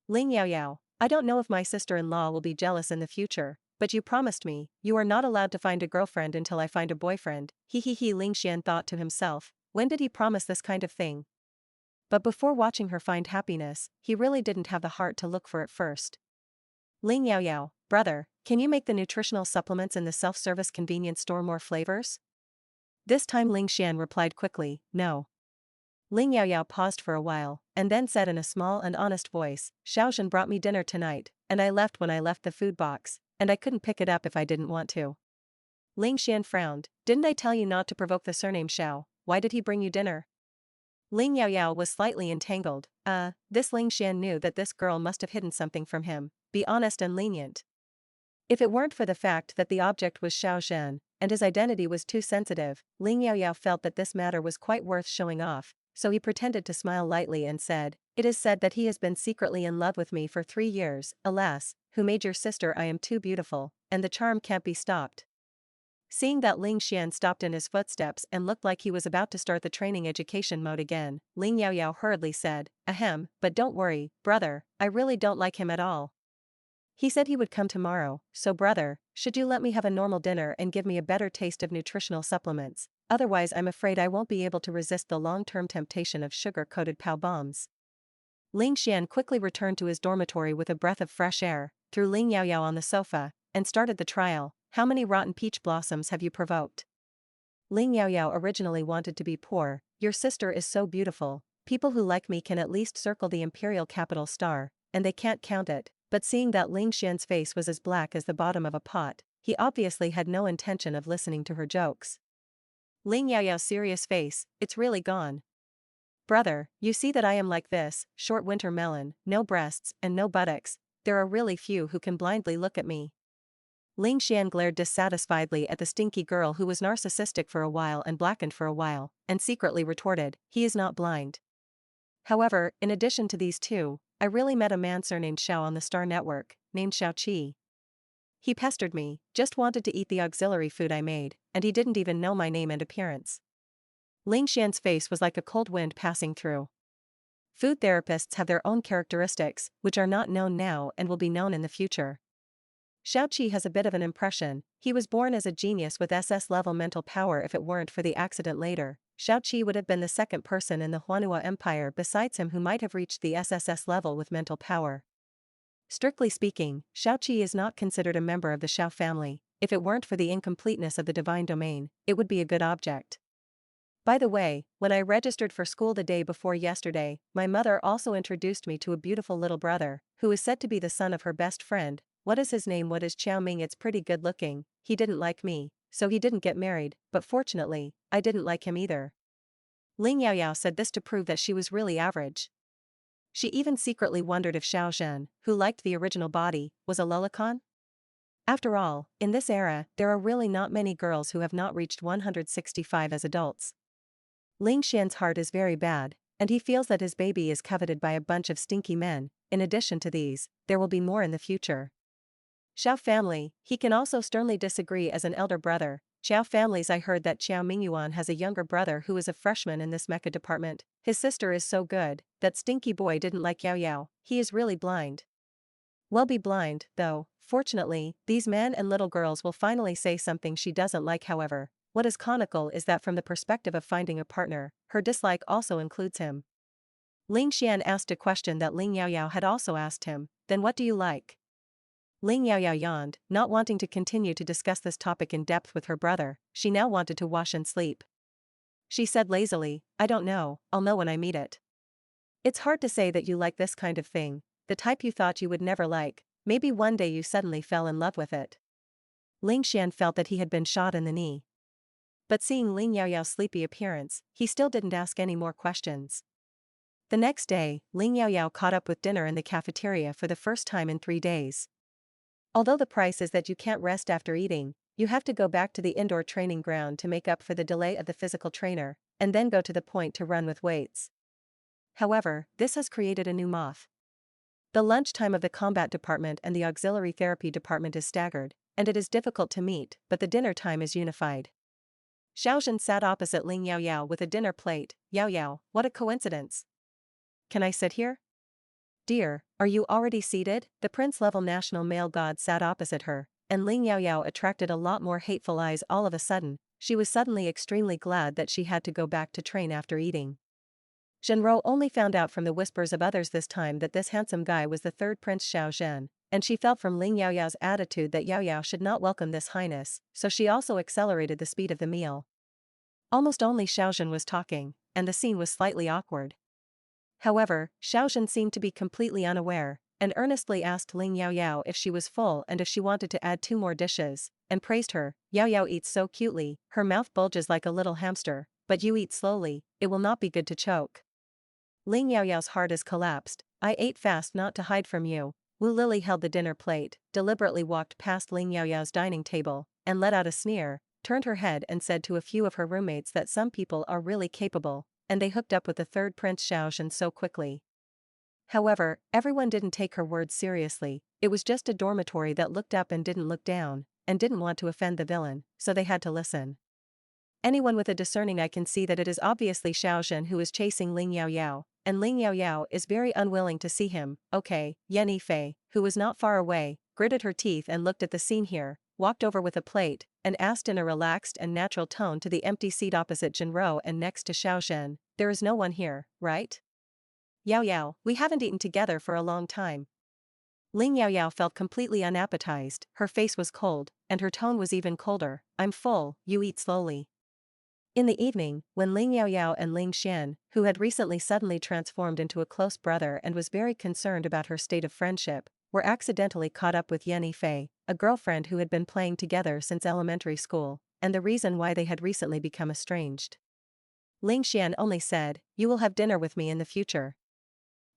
Ling Yaoyao, I don't know if my sister-in-law will be jealous in the future, but you promised me, you are not allowed to find a girlfriend until I find a boyfriend. He, Ling Xian thought to himself, when did he promise this kind of thing? But before watching her find happiness, he really didn't have the heart to look for it first. Ling Yaoyao, brother, can you make the nutritional supplements in the self-service convenience store more flavors? This time Ling Xian replied quickly, no. Ling Yaoyao paused for a while, and then said in a small and honest voice, Xiaozhen brought me dinner tonight, and I left when I left the food box, and I couldn't pick it up if I didn't want to. Ling Xian frowned, didn't I tell you not to provoke the surname Xiao? Why did he bring you dinner? Ling Yaoyao was slightly entangled. This Ling Xian knew that this girl must have hidden something from him. Be honest and lenient. If it weren't for the fact that the object was Xiaozhen, and his identity was too sensitive, Ling Yaoyao felt that this matter was quite worth showing off, so he pretended to smile lightly and said, it is said that he has been secretly in love with me for 3 years. Alas, who made your sister? I am too beautiful, and the charm can't be stopped. Seeing that Ling Xian stopped in his footsteps and looked like he was about to start the training education mode again, Ling Yaoyao hurriedly said, ahem, but don't worry, brother, I really don't like him at all. He said he would come tomorrow, so brother, should you let me have a normal dinner and give me a better taste of nutritional supplements, otherwise I'm afraid I won't be able to resist the long-term temptation of sugar-coated pow bombs. Ling Xian quickly returned to his dormitory with a breath of fresh air, threw Ling Yaoyao on the sofa, and started the trial. How many rotten peach blossoms have you provoked? Ling Yaoyao originally wanted to be poor. Your sister is so beautiful, people who like me can at least circle the imperial capital star, and they can't count it, but seeing that Ling Xian's face was as black as the bottom of a pot, he obviously had no intention of listening to her jokes. Ling Yaoyao's serious face, it's really gone. Brother, you see that I am like this, short winter melon, no breasts and no buttocks, there are really few who can blindly look at me. Ling Xian glared dissatisfiedly at the stinky girl who was narcissistic for a while and blackened for a while, and secretly retorted, he is not blind. However, in addition to these two, I really met a man surnamed Xiao on the Star Network, named Xiao Qi. He pestered me, just wanted to eat the auxiliary food I made, and he didn't even know my name and appearance. Ling Xian's face was like a cold wind passing through. Food therapists have their own characteristics, which are not known now and will be known in the future. Xiao Qi has a bit of an impression. He was born as a genius with SS-level mental power. If it weren't for the accident later, Xiao Qi would have been the second person in the Huanhua Empire besides him who might have reached the SSS level with mental power. Strictly speaking, Shaoqi is not considered a member of the Shao family. If it weren't for the incompleteness of the divine domain, it would be a good object. By the way, when I registered for school the day before yesterday, my mother also introduced me to a beautiful little brother, who is said to be the son of her best friend. What is his name? What is Qiao Ming? It's pretty good looking. He didn't like me, so he didn't get married, but fortunately, I didn't like him either. Ling Yaoyao said this to prove that she was really average. She even secretly wondered if Xiao Zhen, who liked the original body, was a lolicon? After all, in this era, there are really not many girls who have not reached 165 as adults. Ling Xian's heart is very bad, and he feels that his baby is coveted by a bunch of stinky men. In addition to these, there will be more in the future. Xiao family, he can also sternly disagree as an elder brother. Xiao families, I heard that Xiao Mingyuan has a younger brother who is a freshman in this mecha department. His sister is so good, that stinky boy didn't like Yaoyao, he is really blind. Well, be blind, though. Fortunately, these men and little girls will finally say something she doesn't like. However, what is comical is that from the perspective of finding a partner, her dislike also includes him. Ling Xian asked a question that Ling Yaoyao had also asked him, then what do you like? Ling Yaoyao yawned, not wanting to continue to discuss this topic in depth with her brother. She now wanted to wash and sleep. She said lazily, I don't know, I'll know when I meet it. It's hard to say that you like this kind of thing, the type you thought you would never like. Maybe one day you suddenly fell in love with it. Ling Xian felt that he had been shot in the knee. But seeing Ling Yaoyao's sleepy appearance, he still didn't ask any more questions. The next day, Ling Yaoyao caught up with dinner in the cafeteria for the first time in 3 days. Although the price is that you can't rest after eating, you have to go back to the indoor training ground to make up for the delay of the physical trainer, and then go to the point to run with weights. However, this has created a new moth. The lunchtime of the combat department and the auxiliary therapy department is staggered, and it is difficult to meet, but the dinner time is unified. Xiaozhen sat opposite Ling Yaoyao with a dinner plate. Yaoyao, what a coincidence. Can I sit here? Dear, are you already seated? The prince-level national male god sat opposite her, and Ling Yaoyao attracted a lot more hateful eyes all of a sudden. She was suddenly extremely glad that she had to go back to train after eating. Zhenrou only found out from the whispers of others this time that this handsome guy was the third Prince Xiao Zhen, and she felt from Ling Yaoyao's attitude that Yaoyao should not welcome this highness, so she also accelerated the speed of the meal. Almost only Xiao Zhen was talking, and the scene was slightly awkward. However, Xiao Zhen seemed to be completely unaware, and earnestly asked Ling Yaoyao if she was full and if she wanted to add 2 more dishes, and praised her. Yaoyao eats so cutely, her mouth bulges like a little hamster, but you eat slowly, it will not be good to choke. Ling Yaoyao's heart is collapsed. I ate fast not to hide from you. Wu Lily held the dinner plate, deliberately walked past Ling Yaoyao's dining table, and let out a sneer, turned her head and said to a few of her roommates that some people are really capable, and they hooked up with the third Prince Xiao Zhen so quickly. However, everyone didn't take her words seriously. It was just a dormitory that looked up and didn't look down, and didn't want to offend the villain, so they had to listen. Anyone with a discerning eye can see that it is obviously Xiao Zhen who is chasing Ling Yaoyao, and Ling Yaoyao is very unwilling to see him. Okay, Yan Yifei, who was not far away, gritted her teeth and looked at the scene here, walked over with a plate, and asked in a relaxed and natural tone to the empty seat opposite Zhenrou and next to Xiao Zhen, there is no one here, right? Yaoyao, we haven't eaten together for a long time. Ling Yaoyao felt completely unappetized, her face was cold, and her tone was even colder. I'm full, you eat slowly. In the evening, when Ling Yaoyao and Ling Xian, who had recently suddenly transformed into a close brother and was very concerned about her state of friendship, were accidentally caught up with Yan Yifei, a girlfriend who had been playing together since elementary school, and the reason why they had recently become estranged. Ling Xian only said, you will have dinner with me in the future.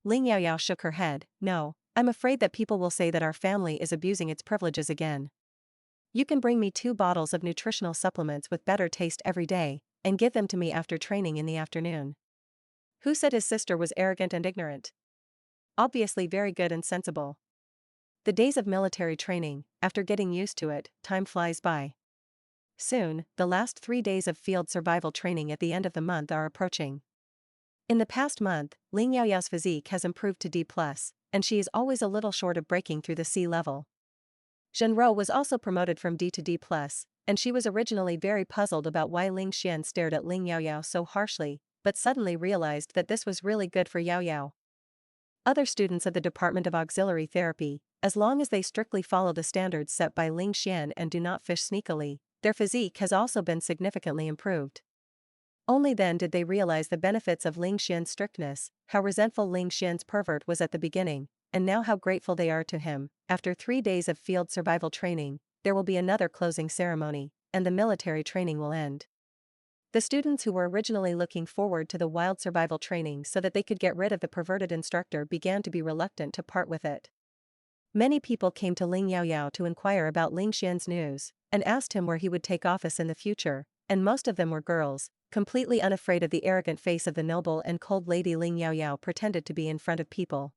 Ling Yaoyao shook her head, no, I'm afraid that people will say that our family is abusing its privileges again. You can bring me 2 bottles of nutritional supplements with better taste every day, and give them to me after training in the afternoon. Who said his sister was arrogant and ignorant? Obviously very good and sensible. The days of military training, after getting used to it, time flies by. Soon, the last 3 days of field survival training at the end of the month are approaching. In the past month, Ling Yaoyao's physique has improved to D+, and she is always a little short of breaking through the C level. Zhenrou was also promoted from D to D+, and she was originally very puzzled about why Ling Xian stared at Ling Yaoyao so harshly, but suddenly realized that this was really good for Yaoyao. Other students of the Department of Auxiliary Therapy, as long as they strictly follow the standards set by Ling Xian and do not fish sneakily, their physique has also been significantly improved. Only then did they realize the benefits of Ling Xian's strictness, how resentful Ling Xian's pervert was at the beginning, and now how grateful they are to him. After 3 days of field survival training, there will be another closing ceremony, and the military training will end. The students who were originally looking forward to the wild survival training so that they could get rid of the perverted instructor began to be reluctant to part with it. Many people came to Ling Yaoyao to inquire about Ling Xian's news, and asked him where he would take office in the future, and most of them were girls, completely unafraid of the arrogant face of the noble and cold lady Ling Yaoyao pretended to be in front of people.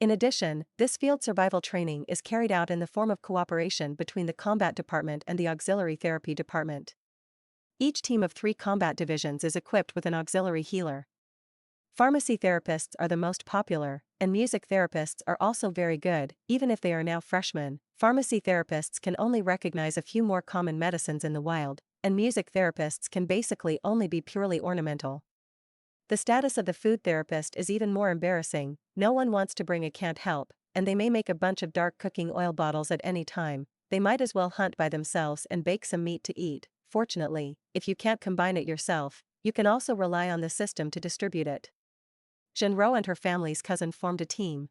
In addition, this field survival training is carried out in the form of cooperation between the combat department and the auxiliary therapy department. Each team of 3 combat divisions is equipped with an auxiliary healer. Pharmacy therapists are the most popular, and music therapists are also very good, even if they are now freshmen. Pharmacy therapists can only recognize a few more common medicines in the wild, and music therapists can basically only be purely ornamental. The status of the food therapist is even more embarrassing. No one wants to bring a can't help, and they may make a bunch of dark cooking oil bottles at any time. They might as well hunt by themselves and bake some meat to eat. Fortunately, if you can't combine it yourself, you can also rely on the system to distribute it. Zhenro and her family's cousin formed a team.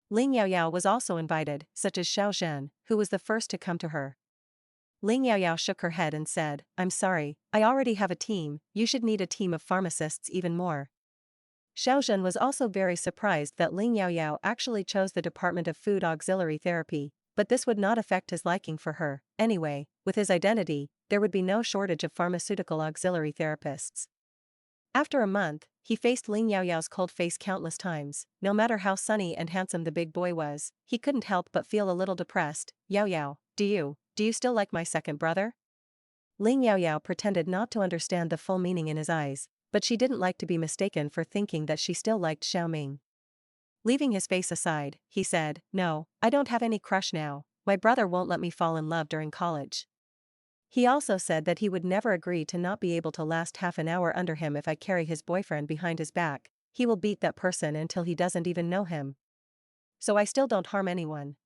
Ling Yaoyao was also invited, such as Xiao Zhen, who was the first to come to her. Ling Yaoyao shook her head and said, "I'm sorry, I already have a team. You should need a team of pharmacists even more." Xiao Zhen was also very surprised that Ling Yaoyao actually chose the Department of Food Auxiliary Therapy, but this would not affect his liking for her. Anyway, with his identity, there would be no shortage of pharmaceutical auxiliary therapists. After a month, he faced Ling Yaoyao's cold face countless times. No matter how sunny and handsome the big boy was, he couldn't help but feel a little depressed. "Yaoyao, do you still like my second brother?" Ling Yaoyao pretended not to understand the full meaning in his eyes, but she didn't like to be mistaken for thinking that she still liked Xiaoming. Leaving his face aside, he said, "No, I don't have any crush now. My brother won't let me fall in love during college." He also said that he would never agree to not be able to last half an hour under him if I carry his boyfriend behind his back. He will beat that person until he doesn't even know him. So I still don't harm anyone.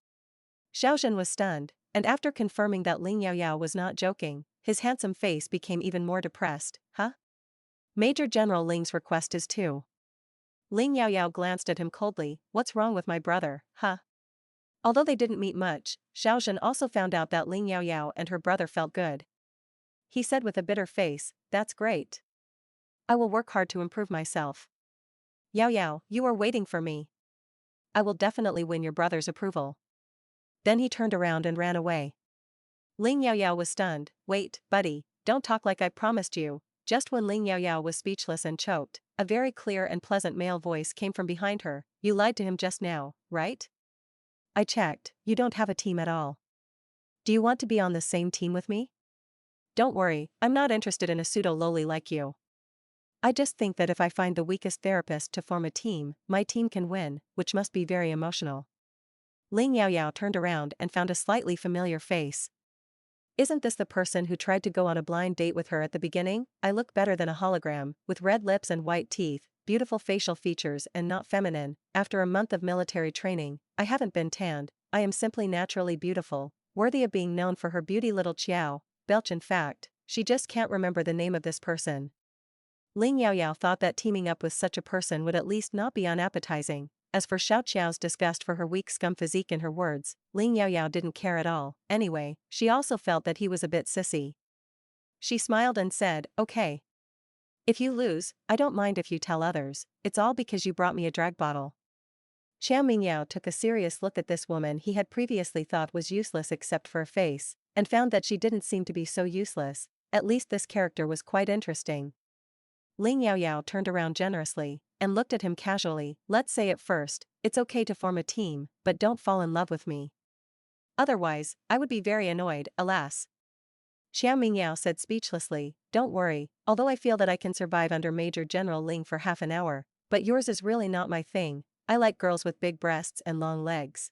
Xiao Zhen was stunned, and after confirming that Ling Yaoyao was not joking, his handsome face became even more depressed. "Huh? Major General Ling's request is too." Ling Yaoyao glanced at him coldly. "What's wrong with my brother, huh?" Although they didn't meet much, Xiao Zhen also found out that Ling Yaoyao and her brother felt good. He said with a bitter face, "That's great. I will work hard to improve myself." "Yaoyao, you are waiting for me. I will definitely win your brother's approval." Then he turned around and ran away. Ling Yaoyao was stunned. "Wait, buddy, don't talk like I promised you." Just when Ling Yaoyao was speechless and choked, a very clear and pleasant male voice came from behind her. "You lied to him just now, right? I checked, you don't have a team at all. Do you want to be on the same team with me? Don't worry, I'm not interested in a pseudo-lowly like you. I just think that if I find the weakest therapist to form a team, my team can win, which must be very emotional." Ling Yaoyao turned around and found a slightly familiar face. "Isn't this the person who tried to go on a blind date with her at the beginning? I look better than a hologram, with red lips and white teeth, beautiful facial features and not feminine. After a month of military training, I haven't been tanned. I am simply naturally beautiful, worthy of being known for her beauty." Little Qiao, belch. In fact, she just can't remember the name of this person. Ling Yaoyao thought that teaming up with such a person would at least not be unappetizing. As for Xiao Qiao's disgust for her weak scum physique in her words, Ling Yaoyao didn't care at all. Anyway, she also felt that he was a bit sissy. She smiled and said, "Okay. If you lose, I don't mind if you tell others. It's all because you brought me a drag bottle." Xiao Mingyao took a serious look at this woman he had previously thought was useless except for a face, and found that she didn't seem to be so useless. At least this character was quite interesting. Ling Yaoyao turned around generously, and looked at him casually. "Let's say it first, it's okay to form a team, but don't fall in love with me. Otherwise, I would be very annoyed, alas." Xiao Mingyao said speechlessly, "Don't worry, although I feel that I can survive under Major General Ling for half an hour, but yours is really not my thing. I like girls with big breasts and long legs."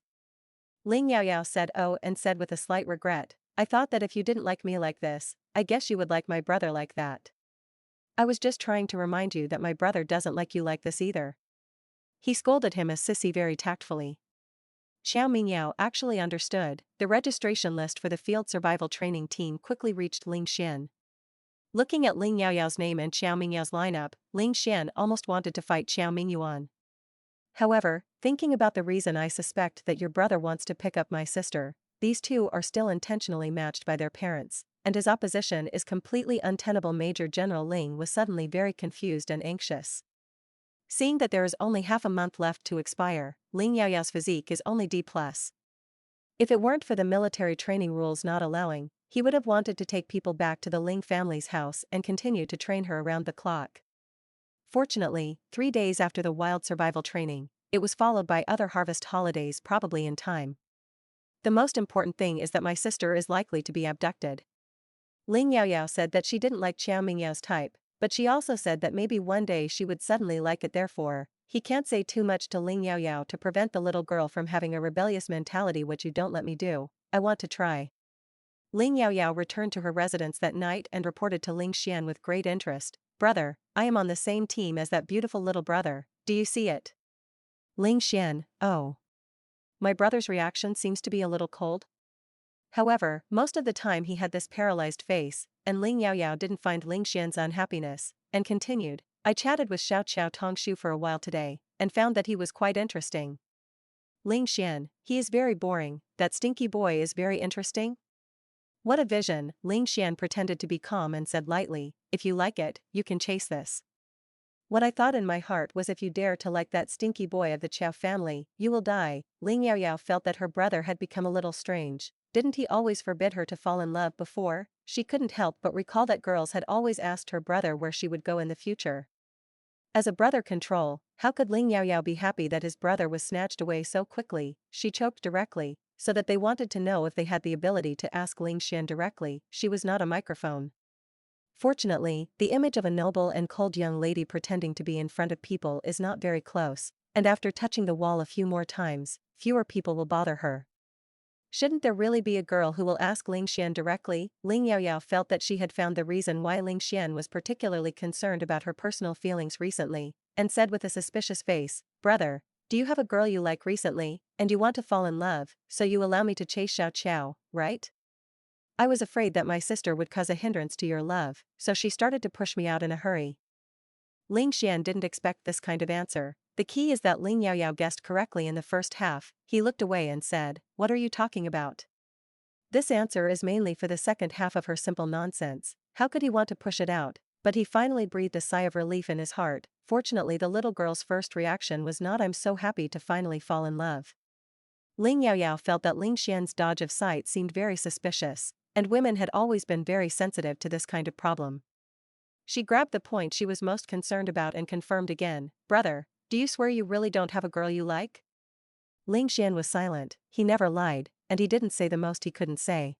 Ling Yaoyao said oh and said with a slight regret, "I thought that if you didn't like me like this, I guess you would like my brother like that. I was just trying to remind you that my brother doesn't like you like this either." He scolded him as sissy very tactfully. Xiao Mingyao actually understood. The registration list for the field survival training team quickly reached Ling Xian. Looking at Ling Yaoyao's name and Xiao Mingyao's lineup, Ling Xian almost wanted to fight Xiao Mingyuan. However, thinking about the reason I suspect that your brother wants to pick up my sister, these two are still intentionally matched by their parents, and his opposition is completely untenable. Major General Ling was suddenly very confused and anxious. Seeing that there is only half a month left to expire, Ling Yaoyao's physique is only D+. If it weren't for the military training rules not allowing, he would have wanted to take people back to the Ling family's house and continue to train her around the clock. Fortunately, 3 days after the wild survival training, it was followed by other harvest holidays probably in time. The most important thing is that my sister is likely to be abducted. Ling Yaoyao said that she didn't like Xiao Mingyao's type, but she also said that maybe one day she would suddenly like it. Therefore, he can't say too much to Ling Yaoyao to prevent the little girl from having a rebellious mentality. What you don't let me do, I want to try. Ling Yaoyao returned to her residence that night and reported to Ling Xian with great interest, "Brother, I am on the same team as that beautiful little brother, do you see it?" Ling Xian, "Oh. My brother's reaction seems to be a little cold." However, most of the time he had this paralyzed face, and Ling Yaoyao didn't find Ling Xian's unhappiness, and continued, "I chatted with Xiao Qiao Tongshu for a while today, and found that he was quite interesting." Ling Xian, "He is very boring, that stinky boy is very interesting?" What a vision. Ling Xian pretended to be calm and said lightly, "If you like it, you can chase this. What I thought in my heart was if you dare to like that stinky boy of the Qiao family, you will die." Ling Yaoyao felt that her brother had become a little strange. Didn't he always forbid her to fall in love before? She couldn't help but recall that girls had always asked her brother where she would go in the future. As a brother control, how could Ling Yaoyao be happy that his brother was snatched away so quickly? She choked directly, so that they wanted to know if they had the ability to ask Ling Xian directly. She was not a microphone. Fortunately, the image of a noble and cold young lady pretending to be in front of people is not very close, and after touching the wall a few more times, fewer people will bother her. Shouldn't there really be a girl who will ask Ling Xian directly? Ling Yaoyao felt that she had found the reason why Ling Xian was particularly concerned about her personal feelings recently, and said with a suspicious face, "Brother, do you have a girl you like recently, and you want to fall in love, so you allow me to chase Xiao Qiao, right? I was afraid that my sister would cause a hindrance to your love, so she started to push me out in a hurry." Ling Xian didn't expect this kind of answer. The key is that Ling Yaoyao guessed correctly in the first half. He looked away and said, "What are you talking about?" This answer is mainly for the second half of her simple nonsense. How could he want to push it out? But he finally breathed a sigh of relief in his heart. Fortunately, the little girl's first reaction was not, "I'm so happy to finally fall in love." Ling Yaoyao felt that Ling Xian's dodge of sight seemed very suspicious, and women had always been very sensitive to this kind of problem. She grabbed the point she was most concerned about and confirmed again, "Brother, do you swear you really don't have a girl you like?" Ling Xian was silent. He never lied, and he didn't say the most he couldn't say.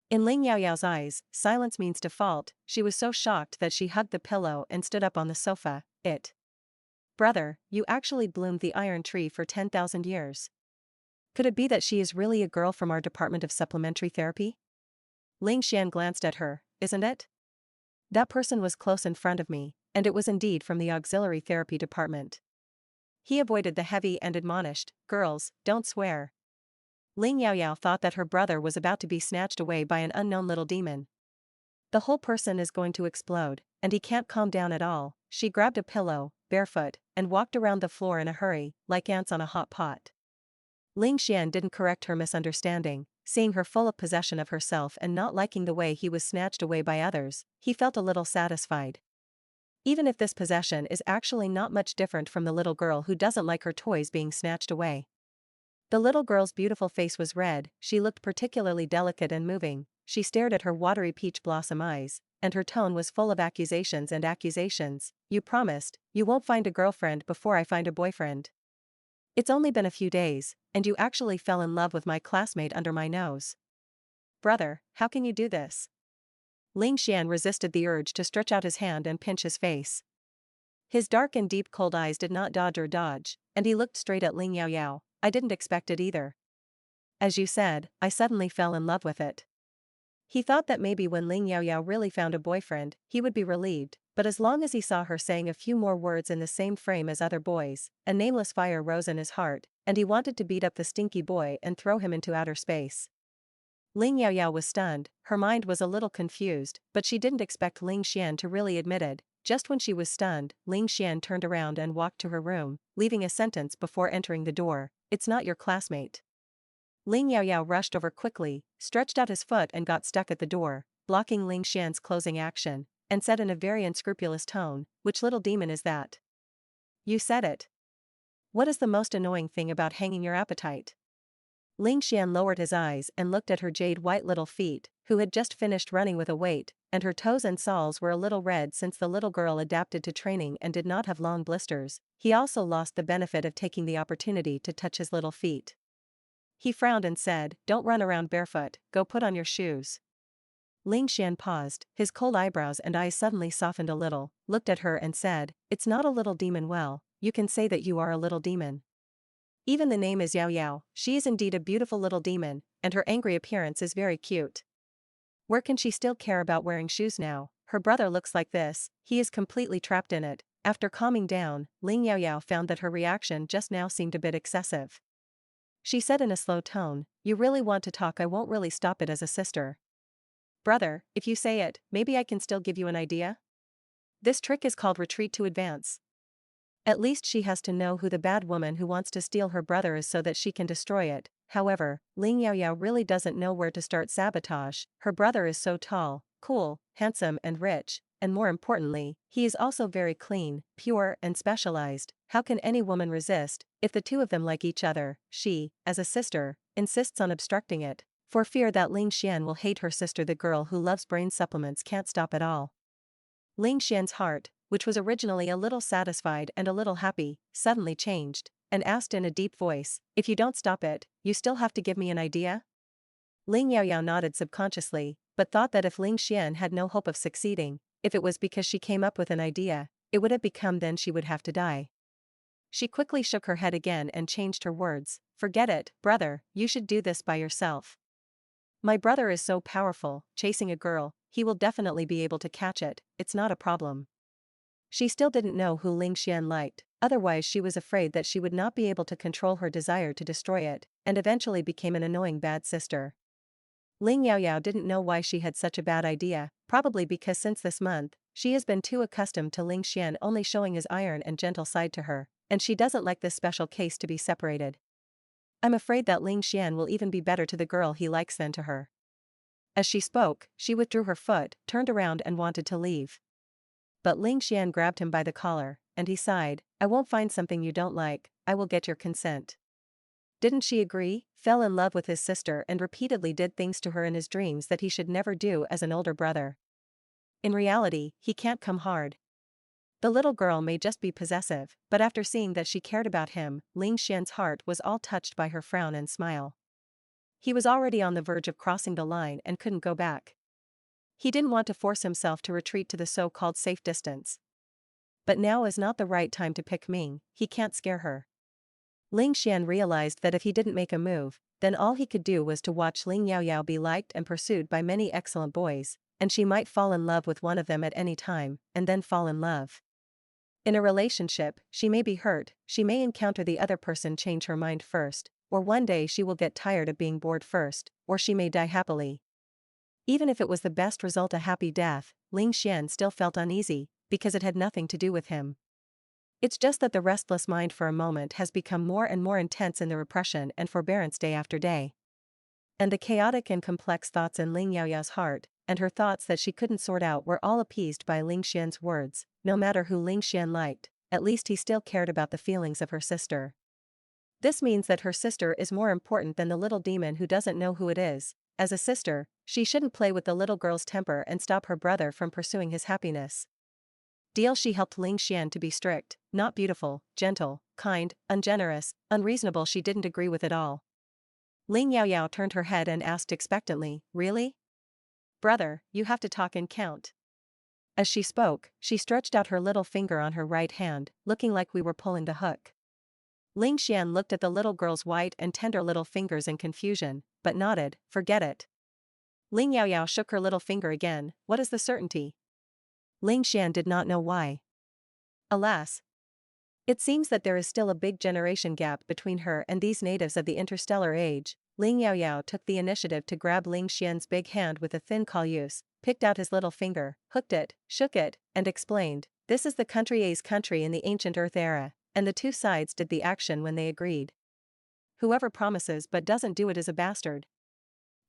In Ling Yaoyao's eyes, silence means default. She was so shocked that she hugged the pillow and stood up on the sofa. Brother, you actually bloomed the iron tree for 10,000 years. Could it be that she is really a girl from our department of supplementary therapy?" Ling Xian glanced at her. "Isn't it? That person was close in front of me, and it was indeed from the auxiliary therapy department." He avoided the heavy and admonished, "Girls, don't swear." Ling Yaoyao thought that her brother was about to be snatched away by an unknown little demon. The whole person is going to explode, and he can't calm down at all. She grabbed a pillow, barefoot, and walked around the floor in a hurry, like ants on a hot pot. Ling Xian didn't correct her misunderstanding. Seeing her full of possession of herself and not liking the way he was snatched away by others, he felt a little satisfied. Even if this possession is actually not much different from the little girl who doesn't like her toys being snatched away. The little girl's beautiful face was red. She looked particularly delicate and moving. She stared at her watery peach blossom eyes, and her tone was full of accusations and accusations. "You promised, you won't find a girlfriend before I find a boyfriend. It's only been a few days, and you actually fell in love with my classmate under my nose. Brother, how can you do this?" Ling Xian resisted the urge to stretch out his hand and pinch his face. His dark and deep cold eyes did not dodge, and he looked straight at Ling Yaoyao. "I didn't expect it either. As you said, I suddenly fell in love with it." He thought that maybe when Ling Yaoyao really found a boyfriend, he would be relieved, But as long as he saw her saying a few more words in the same frame as other boys, a nameless fire rose in his heart, and he wanted to beat up the stinky boy and throw him into outer space. Ling Yaoyao was stunned, her mind was a little confused, but she didn't expect Ling Xian to really admit it. Just when she was stunned, Ling Xian turned around and walked to her room, leaving a sentence before entering the door: "It's not your classmate." Ling Yaoyao rushed over quickly, stretched out his foot and got stuck at the door, blocking Ling Xian's closing action, and said in a very unscrupulous tone, "Which little demon is that? You said it. What is the most annoying thing about hanging your appetite?" Ling Xian lowered his eyes and looked at her jade-white little feet, who had just finished running with a weight, and her toes and soles were a little red since the little girl adapted to training and did not have long blisters. He also lost the benefit of taking the opportunity to touch his little feet. He frowned and said, "Don't run around barefoot, go put on your shoes." Ling Xian paused, his cold eyebrows and eyes suddenly softened a little, looked at her and said, "It's not a little demon. Well, you can say that you are a little demon. Even the name is Yao Yao, she is indeed a beautiful little demon, and her angry appearance is very cute. Where can she still care about wearing shoes now? Her brother looks like this, he is completely trapped in it." After calming down, Ling Yaoyao found that her reaction just now seemed a bit excessive. She said in a slow tone, "You really want to talk? I won't really stop it as a sister. Brother, if you say it, maybe I can still give you an idea? This trick is called retreat to advance. At least she has to know who the bad woman who wants to steal her brother is so that she can destroy it." However, Ling Yaoyao really doesn't know where to start sabotage. Her brother is so tall, cool, handsome and rich, and more importantly, he is also very clean, pure and specialized. How can any woman resist? If the two of them like each other, she, as a sister, insists on obstructing it, for fear that Ling Xian will hate her sister. The girl who loves brain supplements can't stop at all. Ling Xian's heart, which was originally a little satisfied and a little happy, suddenly changed, and asked in a deep voice, "If you don't stop it, you still have to give me an idea?" Ling Yaoyao nodded subconsciously, but thought that if Ling Xian had no hope of succeeding, if it was because she came up with an idea, it would have become then she would have to die. She quickly shook her head again and changed her words, "Forget it, brother, you should do this by yourself. My brother is so powerful, chasing a girl, he will definitely be able to catch it, it's not a problem." She still didn't know who Ling Xian liked, otherwise she was afraid that she would not be able to control her desire to destroy it, and eventually became an annoying bad sister. Ling Yaoyao didn't know why she had such a bad idea, probably because since this month, she has been too accustomed to Ling Xian only showing his iron and gentle side to her, and she doesn't like this special case to be separated. "I'm afraid that Ling Xian will even be better to the girl he likes than to her." As she spoke, she withdrew her foot, turned around and wanted to leave. But Ling Xian grabbed him by the collar, and he sighed, "I won't find something you don't like, I will get your consent." Didn't she agree? Fell in love with his sister and repeatedly did things to her in his dreams that he should never do as an older brother. In reality, he can't come hard. The little girl may just be possessive, but after seeing that she cared about him, Ling Xian's heart was all touched by her frown and smile. He was already on the verge of crossing the line and couldn't go back. He didn't want to force himself to retreat to the so-called safe distance. But now is not the right time to pick Ming, he can't scare her. Ling Xian realized that if he didn't make a move, then all he could do was to watch Ling Yaoyao be liked and pursued by many excellent boys, and she might fall in love with one of them at any time, and then fall in love. In a relationship, she may be hurt, she may encounter the other person change her mind first, or one day she will get tired of being bored first, or she may die happily. Even if it was the best result, a happy death, Ling Xian still felt uneasy, because it had nothing to do with him. It's just that the restless mind for a moment has become more and more intense in the repression and forbearance day after day. And the chaotic and complex thoughts in Ling Yaoyao's heart, and her thoughts that she couldn't sort out, were all appeased by Ling Xian's words. No matter who Ling Xian liked, at least he still cared about the feelings of her sister. This means that her sister is more important than the little demon who doesn't know who it is. As a sister, she shouldn't play with the little girl's temper and stop her brother from pursuing his happiness. Deal. She helped Ling Xian to be strict, not beautiful, gentle, kind, ungenerous, unreasonable. She didn't agree with it all. Ling Yaoyao turned her head and asked expectantly, "Really? Brother, you have to talk and count." As she spoke, she stretched out her little finger on her right hand, looking like we were pulling the hook. Ling Xian looked at the little girl's white and tender little fingers in confusion, but nodded, "Forget it." Ling Yaoyao shook her little finger again, "What is the certainty?" Ling Xian did not know why. Alas, it seems that there is still a big generation gap between her and these natives of the interstellar age. Ling Yaoyao took the initiative to grab Ling Xian's big hand with a thin callus, picked out his little finger, hooked it, shook it, and explained, "This is the country A's country in the ancient Earth era," and the two sides did the action when they agreed. Whoever promises but doesn't do it is a bastard.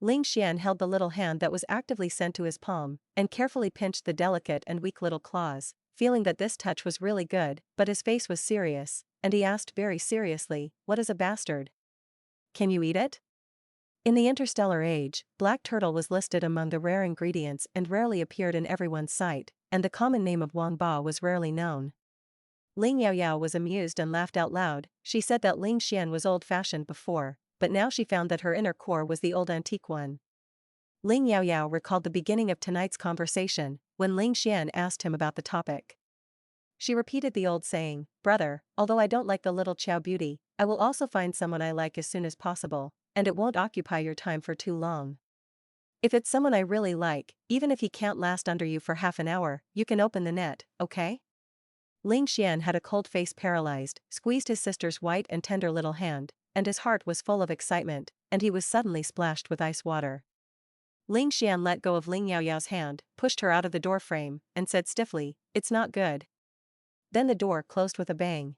Ling Xian held the little hand that was actively sent to his palm, and carefully pinched the delicate and weak little claws, feeling that this touch was really good, but his face was serious, and he asked very seriously, "What is a bastard? Can you eat it?" In the interstellar age, black turtle was listed among the rare ingredients and rarely appeared in everyone's sight, and the common name of Wangba was rarely known. Ling Yaoyao was amused and laughed out loud. She said that Ling Xian was old-fashioned before, but now she found that her inner core was the old antique one. Ling Yaoyao recalled the beginning of tonight's conversation, when Ling Xian asked him about the topic. She repeated the old saying, "Brother, although I don't like the little Chow beauty, I will also find someone I like as soon as possible, and it won't occupy your time for too long. If it's someone I really like, even if he can't last under you for half an hour, you can open the net, okay?" Ling Xian had a cold face paralyzed, squeezed his sister's white and tender little hand, and his heart was full of excitement, and he was suddenly splashed with ice water. Ling Xian let go of Ling Yaoyao's hand, pushed her out of the door frame, and said stiffly, "It's not good." Then the door closed with a bang.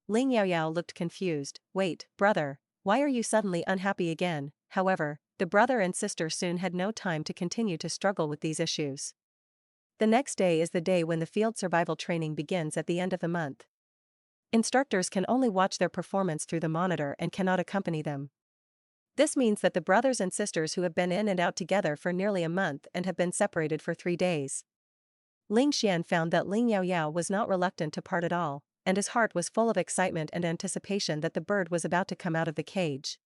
Ling Yaoyao looked confused. "Wait, brother, why are you suddenly unhappy again?" However, the brother and sister soon had no time to continue to struggle with these issues. The next day is the day when the field survival training begins at the end of the month. Instructors can only watch their performance through the monitor and cannot accompany them. This means that the brothers and sisters who have been in and out together for nearly a month and have been separated for 3 days. Ling Xian found that Ling Yaoyao was not reluctant to part at all, and his heart was full of excitement and anticipation that the bird was about to come out of the cage.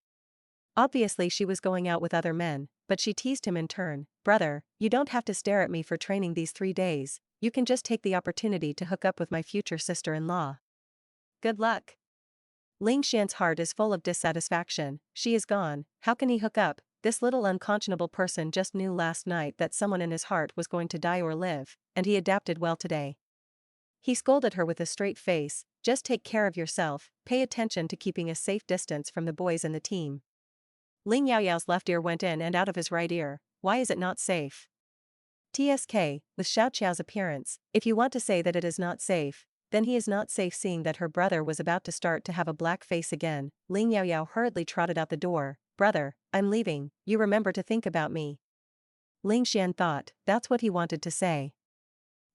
Obviously she was going out with other men, but she teased him in turn, "Brother, you don't have to stare at me for training these 3 days, you can just take the opportunity to hook up with my future sister-in-law. Good luck." Ling Xian's heart is full of dissatisfaction. She is gone, how can he hook up? This little unconscionable person just knew last night that someone in his heart was going to die or live, and he adapted well today. He scolded her with a straight face, "Just take care of yourself, pay attention to keeping a safe distance from the boys in the team." Ling Yaoyao's left ear went in and out of his right ear. Why is it not safe? TSK, with Xiao Qiao's appearance, if you want to say that it is not safe, then he is not safe. Seeing that her brother was about to start to have a black face again, Ling Yaoyao hurriedly trotted out the door. "Brother, I'm leaving, you remember to think about me." Ling Xian thought, that's what he wanted to say.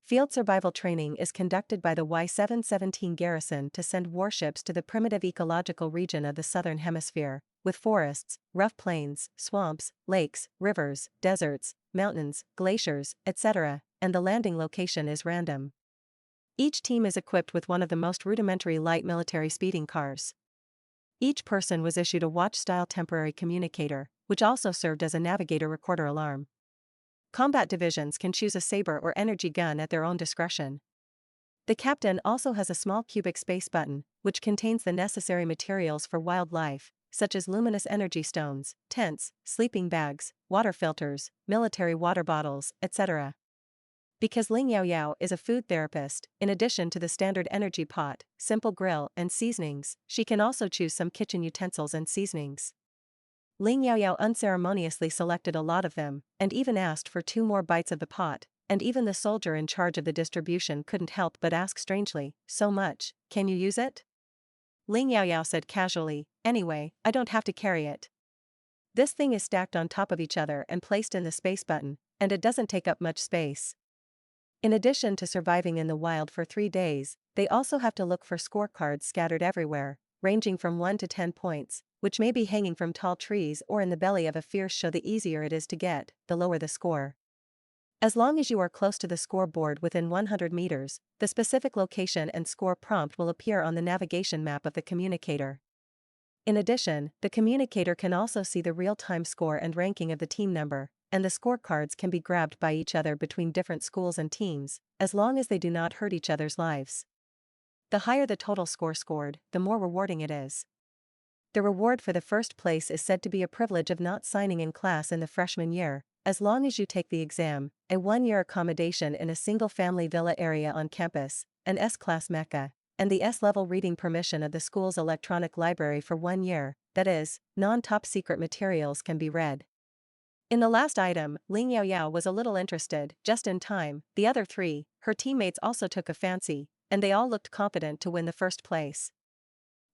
Field survival training is conducted by the Y-717 garrison to send warships to the primitive ecological region of the southern hemisphere, with forests, rough plains, swamps, lakes, rivers, deserts, mountains, glaciers, etc., and the landing location is random. Each team is equipped with one of the most rudimentary light military speeding cars. Each person was issued a watch-style temporary communicator, which also served as a navigator recorder alarm. Combat divisions can choose a saber or energy gun at their own discretion. The captain also has a small cubic space button, which contains the necessary materials for wildlife, such as luminous energy stones, tents, sleeping bags, water filters, military water bottles, etc. Because Ling Yaoyao is a food therapist, in addition to the standard energy pot, simple grill, and seasonings, she can also choose some kitchen utensils and seasonings. Ling Yaoyao unceremoniously selected a lot of them, and even asked for 2 more bites of the pot, and even the soldier in charge of the distribution couldn't help but ask strangely, "So much, can you use it?" Ling Yaoyao said casually, "Anyway, I don't have to carry it. This thing is stacked on top of each other and placed in the space button, and it doesn't take up much space." In addition to surviving in the wild for 3 days, they also have to look for scorecards scattered everywhere, ranging from 1 to 10 points, which may be hanging from tall trees or in the belly of a fierce show. The easier it is to get, the lower the score. As long as you are close to the scoreboard within 100 meters, the specific location and score prompt will appear on the navigation map of the communicator. In addition, the communicator can also see the real-time score and ranking of the team number, and the scorecards can be grabbed by each other between different schools and teams, as long as they do not hurt each other's lives. The higher the total score scored, the more rewarding it is. The reward for the first place is said to be a privilege of not signing in class in the freshman year, as long as you take the exam, a 1-year accommodation in a single-family villa area on campus, an S-class mecha, and the S-level reading permission of the school's electronic library for 1 year, that is, non-top secret materials can be read. In the last item, Ling Yaoyao was a little interested. Just in time, the other 3, her teammates also took a fancy, and they all looked confident to win the first place.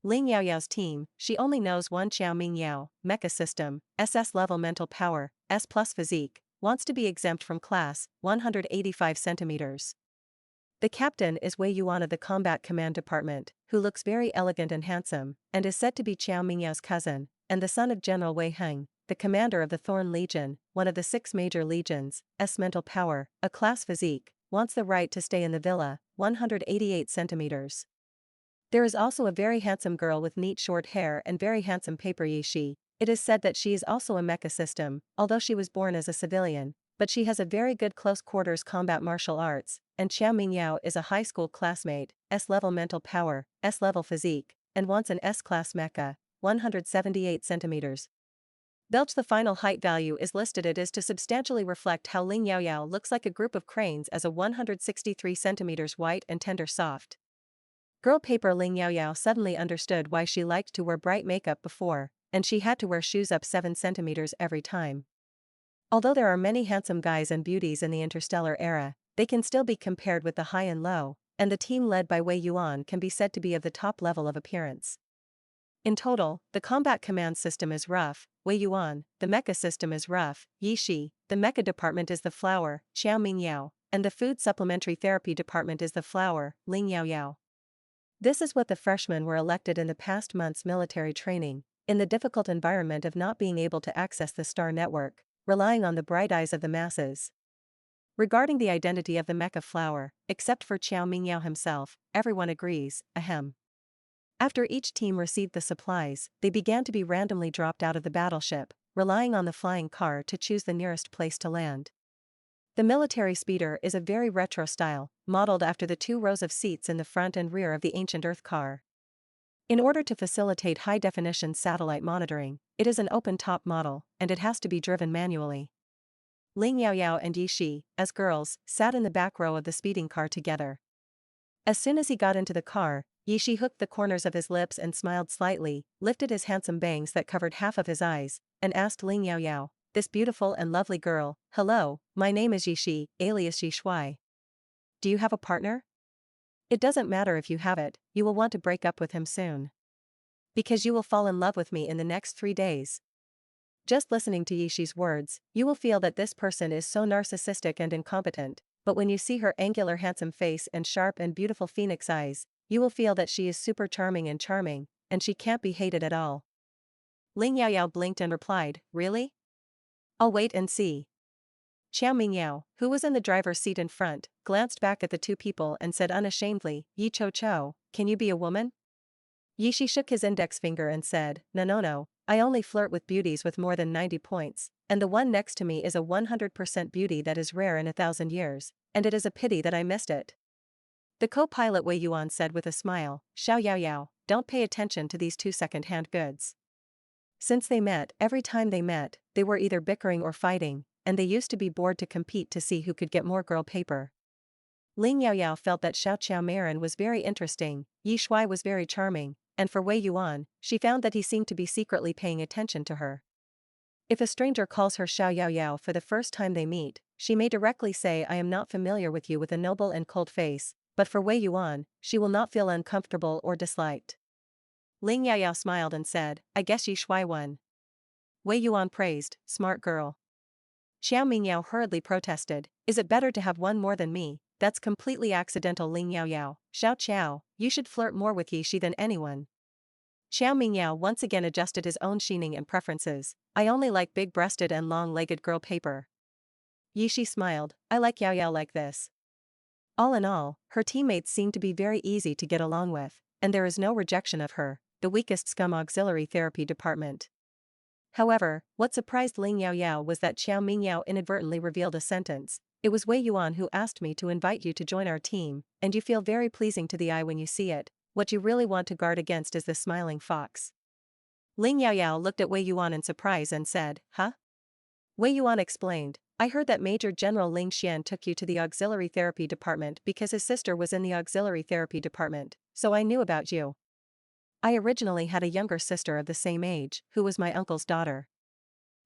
Ling Yaoyao's team, she only knows one Xiao Mingyao, mecha system, SS level mental power, S plus physique, wants to be exempt from class, 185 centimeters. The captain is Wei Yuan of the Combat Command Department, who looks very elegant and handsome, and is said to be Xiao Mingyao's cousin, and the son of General Wei Heng, the commander of the Thorn Legion, one of the 6 major legions, S mental power, a class physique, wants the right to stay in the villa, 188 centimeters. There is also a very handsome girl with neat short hair and very handsome paper Yishi. It is said that she is also a mecha system, although she was born as a civilian, but she has a very good close quarters combat martial arts, and Xiao Mingyao is a high school classmate, S-level mental power, S-level physique, and wants an S-class mecha, 178 centimeters. Belch the final height value is listed. It is to substantially reflect how Ling Yaoyao looks like a group of cranes as a 163 centimeters white and tender soft. Girl paper Ling Yaoyao suddenly understood why she liked to wear bright makeup before, and she had to wear shoes up 7 centimeters every time. Although there are many handsome guys and beauties in the interstellar era, they can still be compared with the high and low, and the team led by Wei Yuan can be said to be of the top level of appearance. In total, the combat command system is rough, Wei Yuan, the mecha system is rough, Yishi, the mecha department is the flower, Xiao Mingyao, and the food supplementary therapy department is the flower, Ling Yaoyao. This is what the freshmen were elected in the past month's military training, in the difficult environment of not being able to access the star network, relying on the bright eyes of the masses. Regarding the identity of the mecha flower, except for Xiao Mingyao himself, everyone agrees, ahem. After each team received the supplies, they began to be randomly dropped out of the battleship, relying on the flying car to choose the nearest place to land. The military speeder is a very retro style, modeled after the 2 rows of seats in the front and rear of the ancient Earth car. In order to facilitate high-definition satellite monitoring, it is an open-top model, and it has to be driven manually. Ling Yaoyao and Yishi, as girls, sat in the back row of the speeding car together. As soon as he got into the car, Yishi hooked the corners of his lips and smiled slightly, lifted his handsome bangs that covered half of his eyes, and asked Ling Yaoyao, this beautiful and lovely girl, hello, my name is Yishi, alias Yi Shuai. Do you have a partner? It doesn't matter if you have it, you will want to break up with him soon. Because you will fall in love with me in the next 3 days. Just listening to Yishi's words, you will feel that this person is so narcissistic and incompetent, but when you see her angular handsome face and sharp and beautiful phoenix eyes, you will feel that she is super charming, and she can't be hated at all. Ling Yaoyao blinked and replied, really? I'll wait and see. Xiao Mingyao, who was in the driver's seat in front, glanced back at the 2 people and said unashamedly, Yi Cho Cho, can you be a woman? Yishi shook his index finger and said, no, I only flirt with beauties with more than 90 points, and the one next to me is a 100% beauty that is rare in 1,000 years, and it is a pity that I missed it. The co-pilot Wei Yuan said with a smile, Xiao Yaoyao, don't pay attention to these 2 second-hand goods. Since they met, every time they met, they were either bickering or fighting, and they used to be bored to compete to see who could get more girl paper. Ling Yaoyao felt that Xiao Marin was very interesting, Yi Shuai was very charming, and for Wei Yuan, she found that he seemed to be secretly paying attention to her. If a stranger calls her Xiao Yaoyao for the first time they meet, she may directly say I am not familiar with you with a noble and cold face, but for Wei Yuan, she will not feel uncomfortable or disliked. Ling Yaoyao smiled and said, I guess Yi Shuai won. Wei Yuan praised, smart girl. Xiao Mingyao hurriedly protested, is it better to have one more than me? That's completely accidental. Ling Yaoyao, Xiao, you should flirt more with Yishi than anyone. Xiao Mingyao once again adjusted his own sheening and preferences, I only like big-breasted and long-legged girl paper. Yishi smiled, I like Yaoyao like this. All in all, her teammates seem to be very easy to get along with, and there is no rejection of her, the weakest scum auxiliary therapy department. However, what surprised Ling Yaoyao was that Xiao Mingyao inadvertently revealed a sentence, it was Wei Yuan who asked me to invite you to join our team, and you feel very pleasing to the eye when you see it, what you really want to guard against is the smiling fox. Ling Yaoyao looked at Wei Yuan in surprise and said, huh? Wei Yuan explained, I heard that Major General Ling Xian took you to the auxiliary therapy department because his sister was in the auxiliary therapy department, so I knew about you. I originally had a younger sister of the same age, who was my uncle's daughter.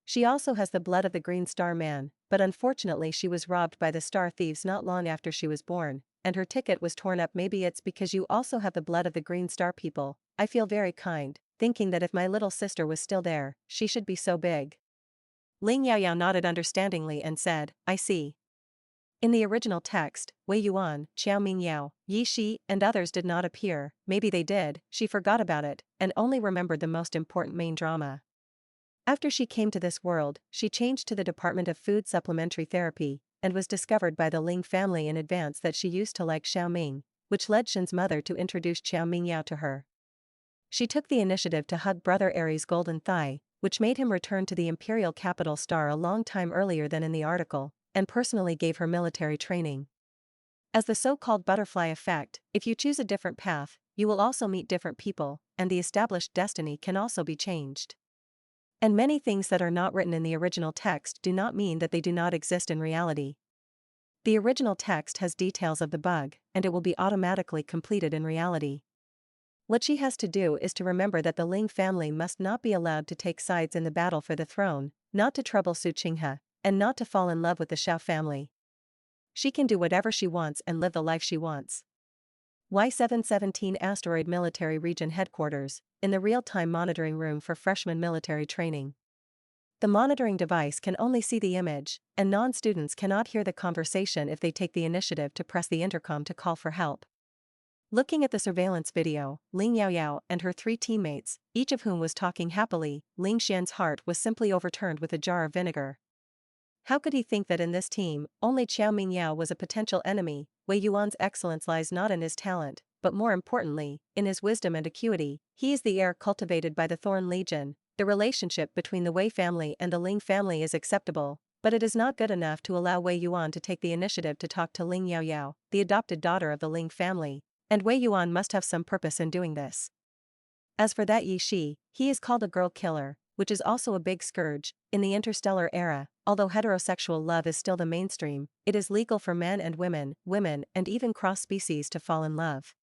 She also has the blood of the Green Star Man, but unfortunately she was robbed by the Star Thieves not long after she was born, and her ticket was torn up. Maybe it's because you also have the blood of the Green Star people. I feel very kind, thinking that if my little sister was still there, she should be so big. Ling Yaoyao nodded understandingly and said, I see. In the original text, Wei Yuan, Qiao Mingyao, Yi Shi, and others did not appear. Maybe they did, she forgot about it, and only remembered the most important main drama. After she came to this world, she changed to the Department of Food Supplementary Therapy, and was discovered by the Ling family in advance that she used to like Xiao Ming, which led Shen's mother to introduce Qiao Mingyao to her. She took the initiative to hug Brother Aries' golden thigh, which made him return to the imperial capital Star a long time earlier than in the article, and personally gave her military training. As the so-called butterfly effect, if you choose a different path, you will also meet different people, and the established destiny can also be changed. And many things that are not written in the original text do not mean that they do not exist in reality. The original text has details of the bug, and it will be automatically completed in reality. What she has to do is to remember that the Ling family must not be allowed to take sides in the battle for the throne, not to trouble Su Qinghe, and not to fall in love with the Xiao family. She can do whatever she wants and live the life she wants. Y717 Asteroid Military Region Headquarters, in the real-time monitoring room for freshman military training. The monitoring device can only see the image, and non-students cannot hear the conversation if they take the initiative to press the intercom to call for help. Looking at the surveillance video, Ling Yaoyao and her 3 teammates, each of whom was talking happily, Ling Xian's heart was simply overturned with a jar of vinegar. How could he think that in this team, only Qiao Mingyao was a potential enemy? Wei Yuan's excellence lies not in his talent, but more importantly, in his wisdom and acuity. He is the heir cultivated by the Thorn Legion. The relationship between the Wei family and the Ling family is acceptable, but it is not good enough to allow Wei Yuan to take the initiative to talk to Ling Yaoyao, the adopted daughter of the Ling family, and Wei Yuan must have some purpose in doing this. As for that Yi Shi, he is called a girl killer, which is also a big scourge. In the interstellar era, although heterosexual love is still the mainstream, it is legal for men and women, and even cross-species to fall in love.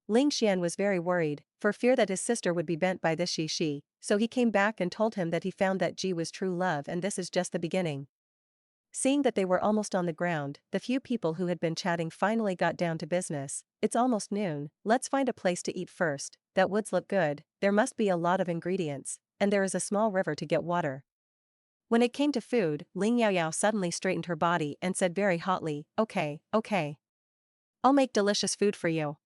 Ling Xian was very worried, for fear that his sister would be bent by this Yi Shi, so he came back and told him that he found that Ji was true love, and this is just the beginning. Seeing that they were almost on the ground, the few people who had been chatting finally got down to business. It's almost noon, let's find a place to eat first. That woods look good, there must be a lot of ingredients, and there is a small river to get water. When it came to food, Ling Yaoyao suddenly straightened her body and said very hotly, okay. I'll make delicious food for you.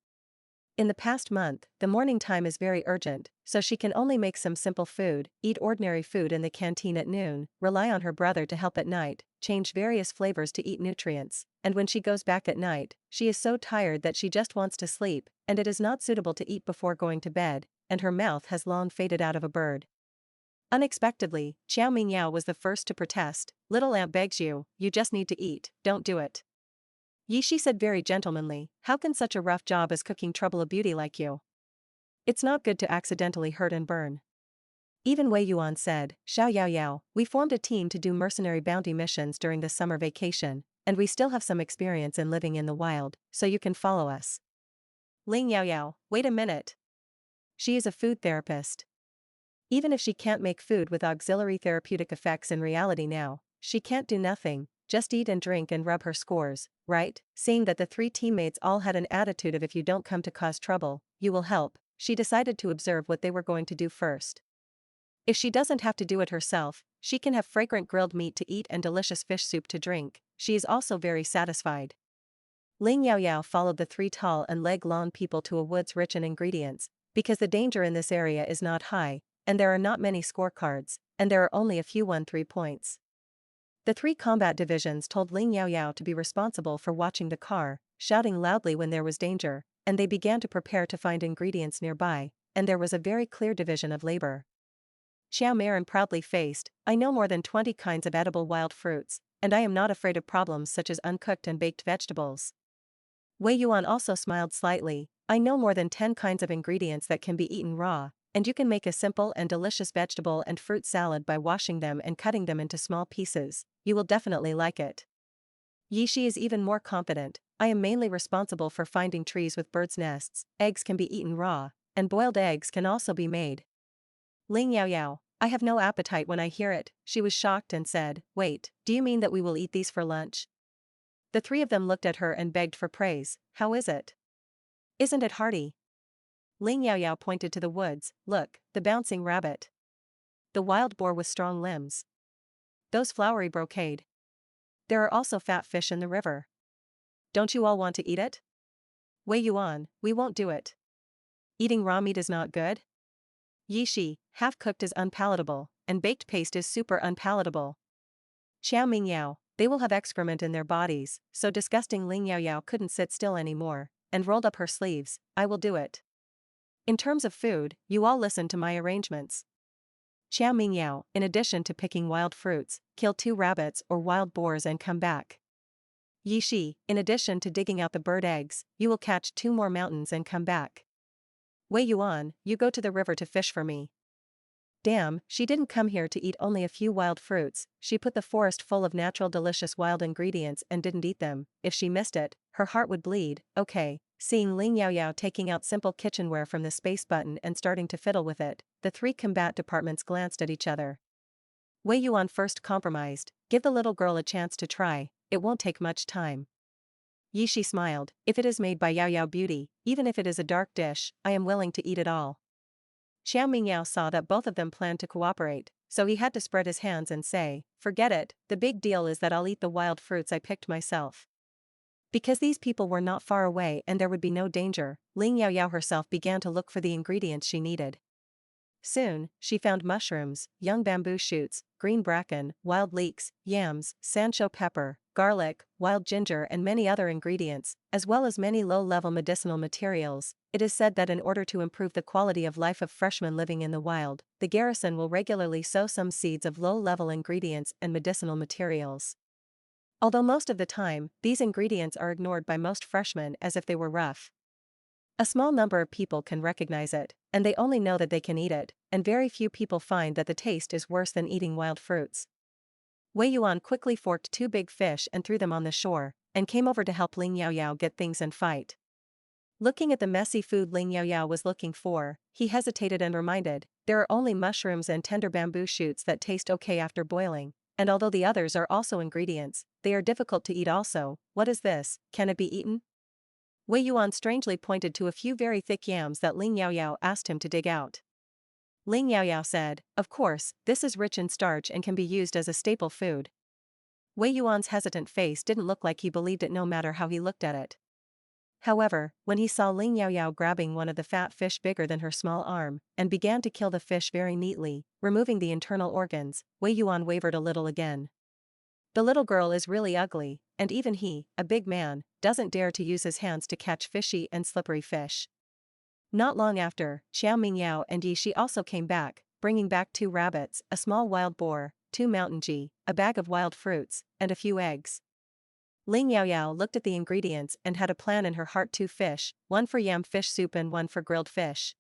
In the past month, the morning time is very urgent, so she can only make some simple food, eat ordinary food in the canteen at noon, rely on her brother to help at night, change various flavors to eat nutrients, and when she goes back at night, she is so tired that she just wants to sleep, and it is not suitable to eat before going to bed, and her mouth has long faded out of a bird. Unexpectedly, Qiao Mingyao was the first to protest. Little aunt begs you, you just need to eat, don't do it. Yi Shi said very gentlemanly, how can such a rough job as cooking trouble a beauty like you? It's not good to accidentally hurt and burn. Even Wei Yuan said, Xiao Yaoyao, we formed a team to do mercenary bounty missions during the summer vacation, and we still have some experience in living in the wild, so you can follow us. Ling Yaoyao, wait a minute. She is a food therapist. Even if she can't make food with auxiliary therapeutic effects in reality now, she can't do nothing, just eat and drink and rub her scores, right? Seeing that the 3 teammates all had an attitude of if you don't come to cause trouble, you will help, she decided to observe what they were going to do first. If she doesn't have to do it herself, she can have fragrant grilled meat to eat and delicious fish soup to drink. She is also very satisfied. Ling Yaoyao followed the 3 tall and leg-long people to a woods rich in ingredients, because the danger in this area is not high, and there are not many scorecards, and there are only a few 1-3 points. The 3 combat divisions told Ling Yaoyao to be responsible for watching the car, shouting loudly when there was danger, and they began to prepare to find ingredients nearby, and there was a very clear division of labor. Xiao Marin proudly faced, I know more than 20 kinds of edible wild fruits, and I am not afraid of problems such as uncooked and baked vegetables. Wei Yuan also smiled slightly, I know more than 10 kinds of ingredients that can be eaten raw, and you can make a simple and delicious vegetable and fruit salad by washing them and cutting them into small pieces. You will definitely like it. Yishi is even more confident. I am mainly responsible for finding trees with birds' nests. Eggs can be eaten raw, and boiled eggs can also be made. Ling Yaoyao, I have no appetite when I hear it. She was shocked and said, wait, do you mean that we will eat these for lunch? The three of them looked at her and begged for praise. How is it? Isn't it hearty? Ling Yaoyao pointed to the woods. Look, the bouncing rabbit. The wild boar with strong limbs. Those flowery brocade. There are also fat fish in the river. Don't you all want to eat it? Wei Yuan, we won't do it. Eating raw meat is not good? Yishi, half-cooked is unpalatable, and baked paste is super unpalatable. Xiao Mingyao, they will have excrement in their bodies, so disgusting. Ling Yaoyao couldn't sit still anymore, and rolled up her sleeves. I will do it. In terms of food, you all listen to my arrangements. Xiao Mingyao, in addition to picking wild fruits, kill 2 rabbits or wild boars and come back. Yishi, in addition to digging out the bird eggs, you will catch 2 more mountains and come back. Wei Yuan, you go to the river to fish for me. Damn, she didn't come here to eat only a few wild fruits, she put the forest full of natural delicious wild ingredients and didn't eat them. If she missed it, her heart would bleed. Okay. Seeing Ling Yaoyao taking out simple kitchenware from the space button and starting to fiddle with it, the 3 combat departments glanced at each other. Wei Yuan first compromised, give the little girl a chance to try, it won't take much time. Yishi smiled, if it is made by Yaoyao Beauty, even if it is a dark dish, I am willing to eat it all. Xiao Mingyao saw that both of them planned to cooperate, so he had to spread his hands and say, forget it, the big deal is that I'll eat the wild fruits I picked myself. Because these people were not far away and there would be no danger, Ling Yaoyao herself began to look for the ingredients she needed. Soon, she found mushrooms, young bamboo shoots, green bracken, wild leeks, yams, sansho pepper, garlic, wild ginger and many other ingredients, as well as many low-level medicinal materials. It is said that in order to improve the quality of life of freshmen living in the wild, the garrison will regularly sow some seeds of low-level ingredients and medicinal materials. Although most of the time, these ingredients are ignored by most freshmen as if they were rough. A small number of people can recognize it, and they only know that they can eat it, and very few people find that the taste is worse than eating wild fruits. Wei Yuan quickly forked 2 big fish and threw them on the shore, and came over to help Ling Yaoyao get things and fight. Looking at the messy food Ling Yaoyao was looking for, he hesitated and reminded, there are only mushrooms and tender bamboo shoots that taste okay after boiling, and although the others are also ingredients, they are difficult to eat also. What is this, can it be eaten? Wei Yuan strangely pointed to a few very thick yams that Ling Yaoyao asked him to dig out. Ling Yaoyao said, of course, this is rich in starch and can be used as a staple food. Wei Yuan's hesitant face didn't look like he believed it no matter how he looked at it. However, when he saw Ling Yaoyao grabbing one of the fat fish bigger than her small arm, and began to kill the fish very neatly, removing the internal organs, Wei Yuan wavered a little again. The little girl is really ugly, and even he, a big man, doesn't dare to use his hands to catch fishy and slippery fish. Not long after, Xiao Mingyao and Yishi also came back, bringing back 2 rabbits, a small wild boar, 2 mountain ji, a bag of wild fruits, and a few eggs. Ling Yaoyao looked at the ingredients and had a plan in her heart: 2 fish, 1 for yam fish soup and 1 for grilled fish.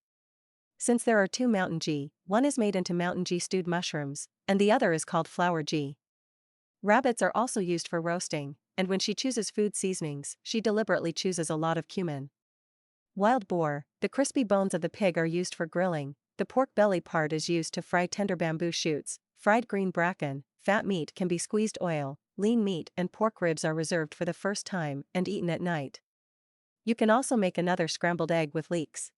Since there are 2 mountain ji, one is made into mountain ji stewed mushrooms, and the other is called flower ji. Rabbits are also used for roasting, and when she chooses food seasonings, she deliberately chooses a lot of cumin. Wild boar, the crispy bones of the pig are used for grilling, the pork belly part is used to fry tender bamboo shoots, fried green bracken, fat meat can be squeezed oil, lean meat and pork ribs are reserved for the first time and eaten at night. You can also make another scrambled egg with leeks.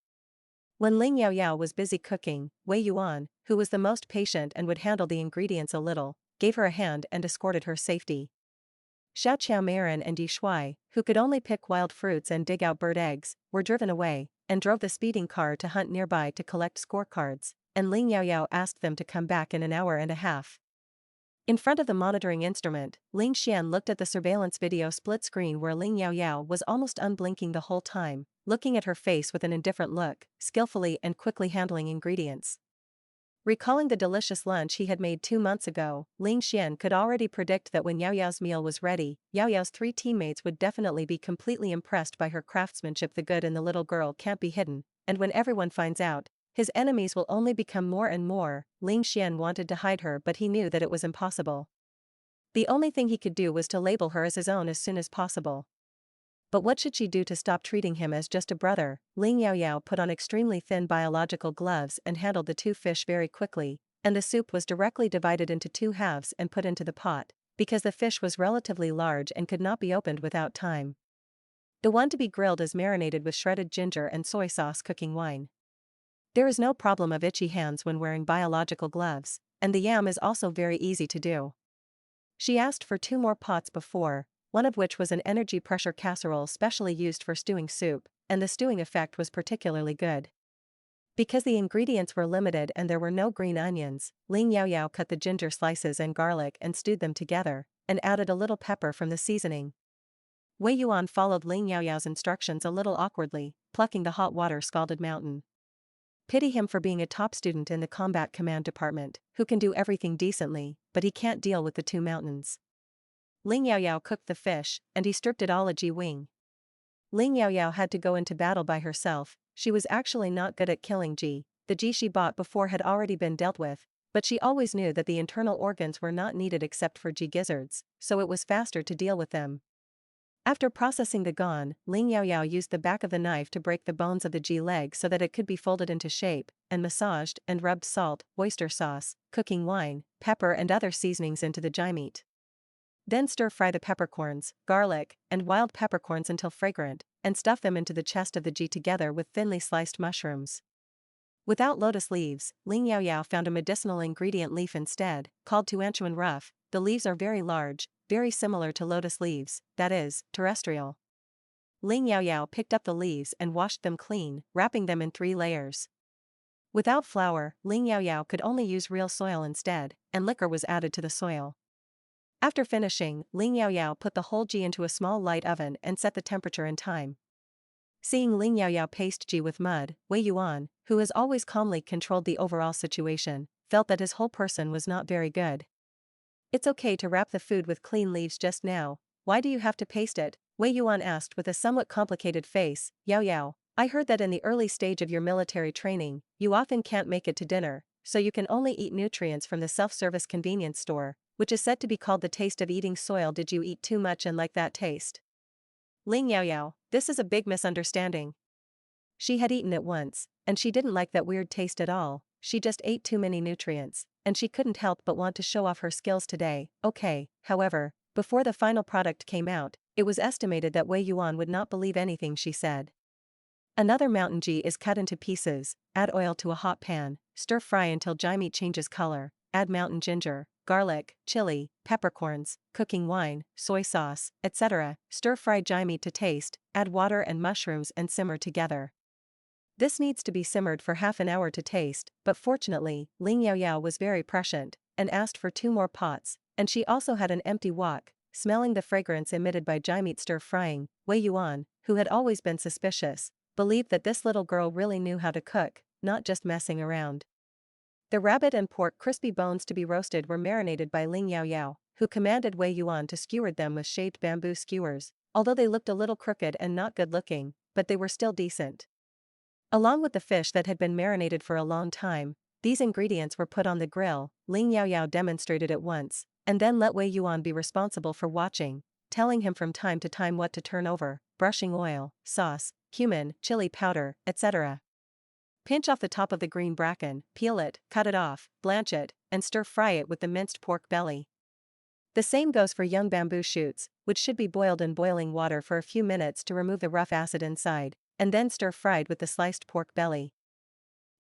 When Ling Yaoyao was busy cooking, Wei Yuan, who was the most patient and would handle the ingredients a little, gave her a hand and escorted her safety. Xiao Qiaomaran and Yi Shuai, who could only pick wild fruits and dig out bird eggs, were driven away, and drove the speeding car to hunt nearby to collect scorecards, and Ling Yaoyao asked them to come back in an hour and a half. In front of the monitoring instrument, Ling Xian looked at the surveillance video split screen where Ling Yaoyao was almost unblinking the whole time, looking at her face with an indifferent look, skillfully and quickly handling ingredients. Recalling the delicious lunch he had made 2 months ago, Ling Xian could already predict that when Yaoyao's meal was ready, Yaoyao's 3 teammates would definitely be completely impressed by her craftsmanship. The good in the little girl can't be hidden, and when everyone finds out, His enemies will only become more and more. Ling Xian wanted to hide her, but he knew that it was impossible. The only thing he could do was to label her as his own as soon as possible. But what should she do to stop treating him as just a brother? Ling Yaoyao put on extremely thin biological gloves and handled the two fish very quickly, and the soup was directly divided into two halves and put into the pot, because the fish was relatively large and could not be opened without time. The one to be grilled is marinated with shredded ginger and soy sauce cooking wine. There is no problem of itchy hands when wearing biological gloves, and the yam is also very easy to do. She asked for 2 more pots before, one of which was an energy pressure casserole specially used for stewing soup, and the stewing effect was particularly good. Because the ingredients were limited and there were no green onions, Ling Yaoyao cut the ginger slices and garlic and stewed them together, and added a little pepper from the seasoning. Wei Yuan followed Ling Yaoyao's instructions a little awkwardly, plucking the hot water scalded mountain. Pity him for being a top student in the combat command department, who can do everything decently, but he can't deal with the 2 mountains. Ling Yaoyao cooked the fish, and he stripped it all a ji wing. Ling Yaoyao had to go into battle by herself. She was actually not good at killing ji. The ji she bought before had already been dealt with, but she always knew that the internal organs were not needed except for ji gizzards, so it was faster to deal with them. After processing the gone, Ling Yaoyao used the back of the knife to break the bones of the ji leg so that it could be folded into shape, and massaged and rubbed salt, oyster sauce, cooking wine, pepper and other seasonings into the ji meat. Then stir-fry the peppercorns, garlic, and wild peppercorns until fragrant, and stuff them into the chest of the ji together with thinly sliced mushrooms. Without lotus leaves, Ling Yaoyao found a medicinal ingredient leaf instead, called tuanchuan rough. The leaves are very large, very similar to lotus leaves, that is, terrestrial. Ling Yaoyao picked up the leaves and washed them clean, wrapping them in 3 layers. Without flour, Ling Yaoyao could only use real soil instead, and liquor was added to the soil. After finishing, Ling Yaoyao put the whole ji into a small light oven and set the temperature and time. Seeing Ling Yaoyao paste ji with mud, Wei Yuan, who has always calmly controlled the overall situation, felt that his whole person was not very good. It's okay to wrap the food with clean leaves just now, why do you have to paste it? Wei Yuan asked with a somewhat complicated face. Yaoyao, I heard that in the early stage of your military training, you often can't make it to dinner, so you can only eat nutrients from the self-service convenience store, which is said to be called the taste of eating soil. Did you eat too much and like that taste? Ling Yaoyao, this is a big misunderstanding. She had eaten it once, and she didn't like that weird taste at all. She just ate too many nutrients, and she couldn't help but want to show off her skills today. Okay, however, before the final product came out, it was estimated that Wei Yuan would not believe anything she said. Another mountain ji is cut into pieces, add oil to a hot pan, stir-fry until ji meat changes color, add mountain ginger, garlic, chili, peppercorns, cooking wine, soy sauce, etc., stir-fry ji meat to taste, add water and mushrooms and simmer together. This needs to be simmered for half an hour to taste, but fortunately, Ling Yaoyao was very prescient, and asked for 2 more pots, and she also had an empty wok. Smelling the fragrance emitted by ji meat stir-frying, Wei Yuan, who had always been suspicious, believed that this little girl really knew how to cook, not just messing around. The rabbit and pork crispy bones to be roasted were marinated by Ling Yaoyao, who commanded Wei Yuan to skewer them with shaved bamboo skewers, although they looked a little crooked and not good looking, but they were still decent. Along with the fish that had been marinated for a long time, these ingredients were put on the grill. Ling Yaoyao demonstrated it once, and then let Wei Yuan be responsible for watching, telling him from time to time what to turn over, brushing oil, sauce, cumin, chili powder, etc. Pinch off the top of the green bracken, peel it, cut it off, blanch it, and stir-fry it with the minced pork belly. The same goes for young bamboo shoots, which should be boiled in boiling water for a few minutes to remove the rough acid inside, and then stir-fried with the sliced pork belly.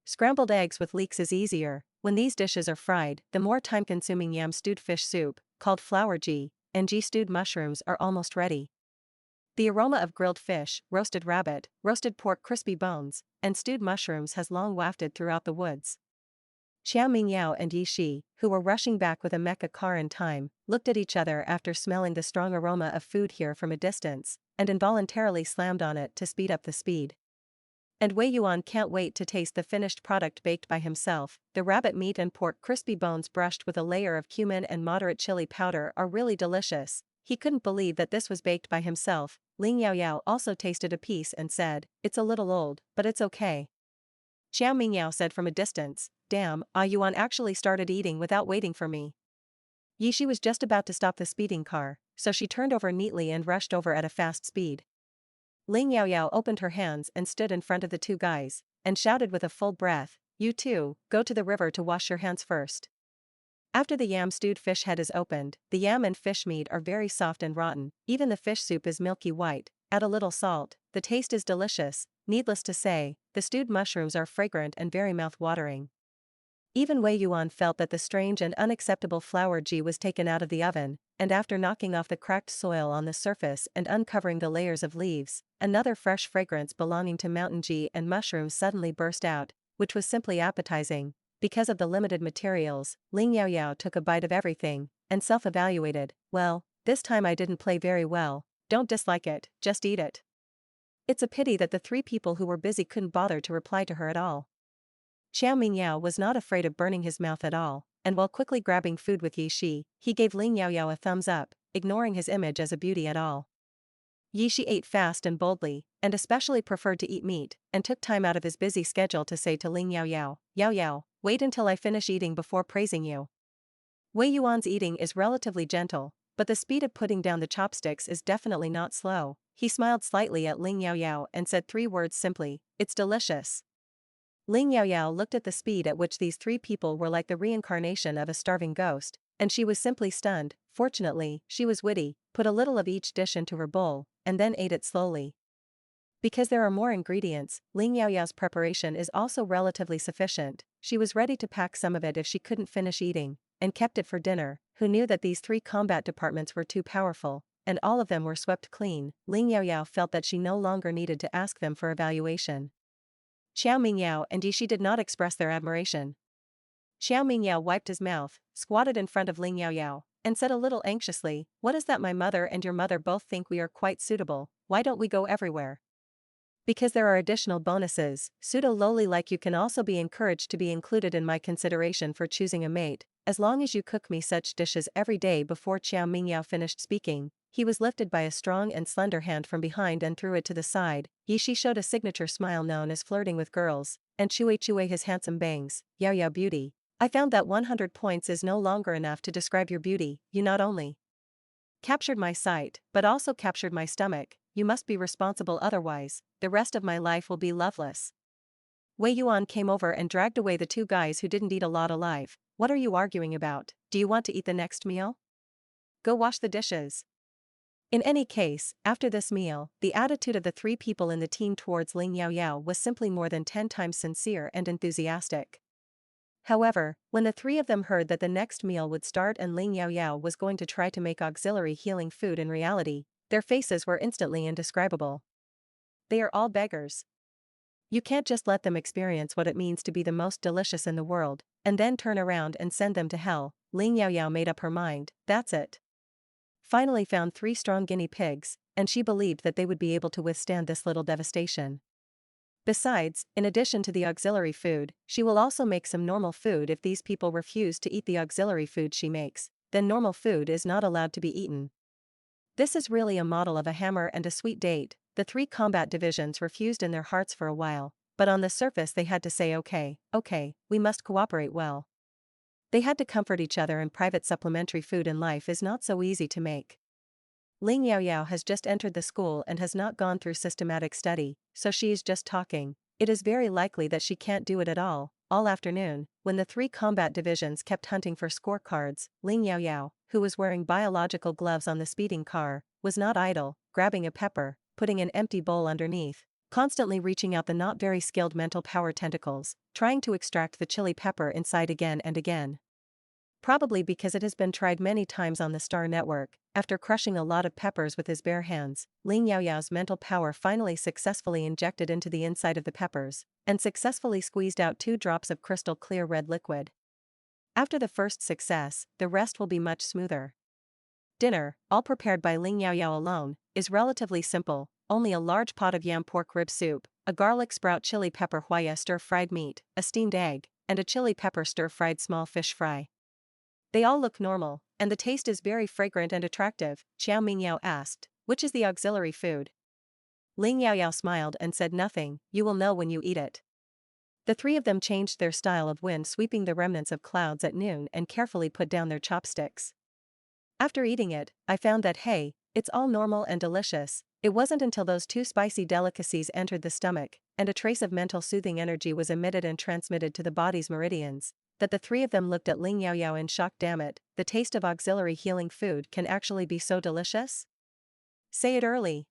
Scrambled eggs with leeks is easier. When these dishes are fried, the more time-consuming yam stewed fish soup, called flour ji, and ji stewed mushrooms are almost ready. The aroma of grilled fish, roasted rabbit, roasted pork crispy bones, and stewed mushrooms has long wafted throughout the woods. Xiao Mingyao and Yi Shi, who were rushing back with a mecha car in time, looked at each other after smelling the strong aroma of food here from a distance, and involuntarily slammed on it to speed up the speed. And Wei Yuan can't wait to taste the finished product baked by himself. The rabbit meat and pork crispy bones brushed with a layer of cumin and moderate chili powder are really delicious. He couldn't believe that this was baked by himself. Ling Yaoyao also tasted a piece and said, "It's a little old, but it's okay." Xiao Mingyao said from a distance. Damn, Ah Yuan actually started eating without waiting for me. Yishi was just about to stop the speeding car, so she turned over neatly and rushed over at a fast speed. Ling Yaoyao opened her hands and stood in front of the two guys, and shouted with a full breath, "You two, go to the river to wash your hands first." After the yam stewed fish head is opened, the yam and fish meat are very soft and rotten, even the fish soup is milky white. Add a little salt, the taste is delicious. Needless to say, the stewed mushrooms are fragrant and very mouth-watering. Even Wei Yuan felt that the strange and unacceptable flour ghee was taken out of the oven, and after knocking off the cracked soil on the surface and uncovering the layers of leaves, another fresh fragrance belonging to mountain ghee and mushrooms suddenly burst out, which was simply appetizing. Because of the limited materials, Ling Yaoyao took a bite of everything, and self-evaluated. Well, this time I didn't play very well. Don't dislike it, just eat it. It's a pity that the three people who were busy couldn't bother to reply to her at all. Xiao Mingyao was not afraid of burning his mouth at all, and while quickly grabbing food with Yi Shi, he gave Ling Yaoyao a thumbs up, ignoring his image as a beauty at all. Yi Shi ate fast and boldly, and especially preferred to eat meat, and took time out of his busy schedule to say to Ling Yaoyao, "Yaoyao, wait until I finish eating before praising you." Wei Yuan's eating is relatively gentle, but the speed of putting down the chopsticks is definitely not slow. He smiled slightly at Ling Yaoyao and said three words simply, "It's delicious." Ling Yaoyao looked at the speed at which these three people were like the reincarnation of a starving ghost, and she was simply stunned. Fortunately, she was witty, put a little of each dish into her bowl, and then ate it slowly. Because there are more ingredients, Ling Yaoyao's preparation is also relatively sufficient. She was ready to pack some of it if she couldn't finish eating, and kept it for dinner. Who knew that these three combat departments were too powerful, and all of them were swept clean? Ling Yaoyao felt that she no longer needed to ask them for evaluation. Xiao Mingyao and Yishi did not express their admiration. Xiao Mingyao wiped his mouth, squatted in front of Ling Yaoyao, and said a little anxiously, "What is that? My mother and your mother both think we are quite suitable. Why don't we go everywhere?" Because there are additional bonuses. Pseudo lowly like you can also be encouraged to be included in my consideration for choosing a mate, as long as you cook me such dishes every day. Before Xiao Mingyao finished speaking, he was lifted by a strong and slender hand from behind and threw it to the side. Yishi showed a signature smile known as flirting with girls, and Chue his handsome bangs. Yaoyao beauty. I found that 100 points is no longer enough to describe your beauty. You not only captured my sight, but also captured my stomach. You must be responsible, otherwise, the rest of my life will be loveless. Wei Yuan came over and dragged away the two guys who didn't eat a lot alive. What are you arguing about? Do you want to eat the next meal? Go wash the dishes. In any case, after this meal, the attitude of the three people in the team towards Ling Yaoyao was simply more than 10 times sincere and enthusiastic. However, when the three of them heard that the next meal would start and Ling Yaoyao was going to try to make auxiliary healing food in reality, their faces were instantly indescribable. They are all beggars. You can't just let them experience what it means to be the most delicious in the world, and then turn around and send them to hell. Ling Yaoyao made up her mind. That's it. Finally found 3 strong guinea pigs, and she believed that they would be able to withstand this little devastation. Besides, in addition to the auxiliary food, she will also make some normal food. If these people refuse to eat the auxiliary food she makes, then normal food is not allowed to be eaten. This is really a model of a hammer and a sweet date. The 3 combat divisions refused in their hearts for a while, but on the surface they had to say okay, we must cooperate well. They had to comfort each other, and private supplementary food in life is not so easy to make. Ling Yaoyao has just entered the school and has not gone through systematic study, so she is just talking. It is very likely that she can't do it at all. All afternoon, when the 3 combat divisions kept hunting for scorecards, Ling Yaoyao, who was wearing biological gloves on the speeding car, was not idle, grabbing a pepper, putting an empty bowl underneath, constantly reaching out the not very skilled mental power tentacles, trying to extract the chili pepper inside again and again. Probably because it has been tried many times on the Star Network, after crushing a lot of peppers with his bare hands, Ling Yaoyao's mental power finally successfully injected into the inside of the peppers, and successfully squeezed out 2 drops of crystal clear red liquid. After the first success, the rest will be much smoother. Dinner, all prepared by Ling Yaoyao alone, is relatively simple: only a large pot of yam pork rib soup, a garlic sprout chili pepper huaya stir-fried meat, a steamed egg, and a chili pepper stir-fried small fish fry. They all look normal, and the taste is very fragrant and attractive. Xiao Mingyao asked, "Which is the auxiliary food?" Ling Yaoyao smiled and said, "Nothing, you will know when you eat it." The three of them changed their style of wind sweeping the remnants of clouds at noon and carefully put down their chopsticks. After eating it, I found that hey, it's all normal and delicious. It wasn't until those two spicy delicacies entered the stomach, and a trace of mental soothing energy was emitted and transmitted to the body's meridians, that the three of them looked at Ling Yaoyao in shock. Damn it, the taste of auxiliary healing food can actually be so delicious? Say it early.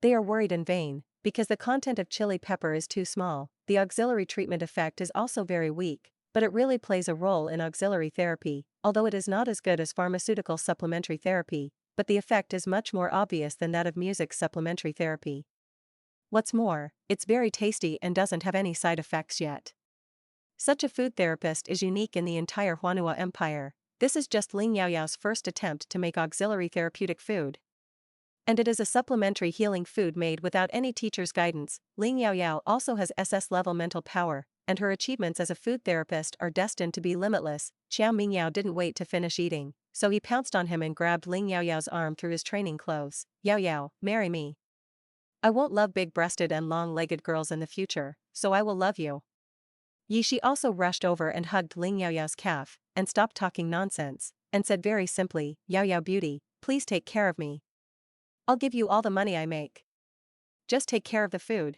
They are worried in vain, because the content of chili pepper is too small. The auxiliary treatment effect is also very weak, but it really plays a role in auxiliary therapy, although it is not as good as pharmaceutical supplementary therapy, but the effect is much more obvious than that of music supplementary therapy. What's more, it's very tasty and doesn't have any side effects yet. Such a food therapist is unique in the entire Huanua Empire. This is just Ling Yaoyao's first attempt to make auxiliary therapeutic food. And it is a supplementary healing food made without any teacher's guidance. Ling Yaoyao also has SS-level mental power, and her achievements as a food therapist are destined to be limitless. Xiao Mingyao didn't wait to finish eating, so he pounced on him and grabbed Ling Yaoyao's arm through his training clothes. Yaoyao, marry me. I won't love big-breasted and long-legged girls in the future, so I will love you. Yishi also rushed over and hugged Ling Yaoyao's calf, and stopped talking nonsense, and said very simply, Yaoyao beauty, please take care of me. I'll give you all the money I make. Just take care of the food.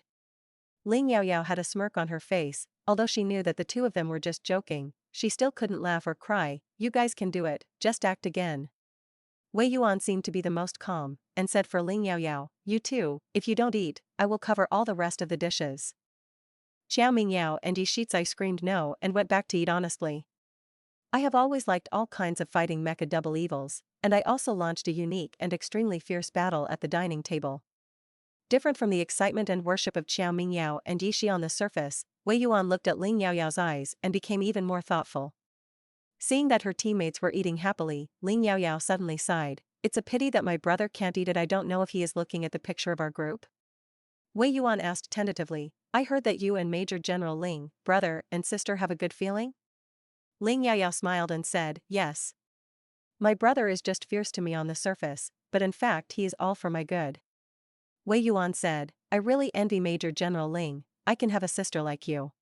Ling Yaoyao had a smirk on her face, although she knew that the two of them were just joking. She still couldn't laugh or cry. You guys can do it, just act again. Wei Yuan seemed to be the most calm, and said for Ling Yaoyao, you too, if you don't eat, I will cover all the rest of the dishes. Xiao Mingyao and Yi Shizai screamed no and went back to eat honestly. I have always liked all kinds of fighting mecha double evils, and I also launched a unique and extremely fierce battle at the dining table. Different from the excitement and worship of Xiao Mingyao and Yi Shi on the surface, Wei Yuan looked at Ling Yaoyao's eyes and became even more thoughtful. Seeing that her teammates were eating happily, Ling Yaoyao suddenly sighed. It's a pity that my brother can't eat it. I don't know if he is looking at the picture of our group. Wei Yuan asked tentatively, I heard that you and Major General Ling, brother and sister, have a good feeling? Ling Yaoyao smiled and said, yes. My brother is just fierce to me on the surface, but in fact he is all for my good. Wei Yuan said, I really envy Major General Ling. I can have a sister like you.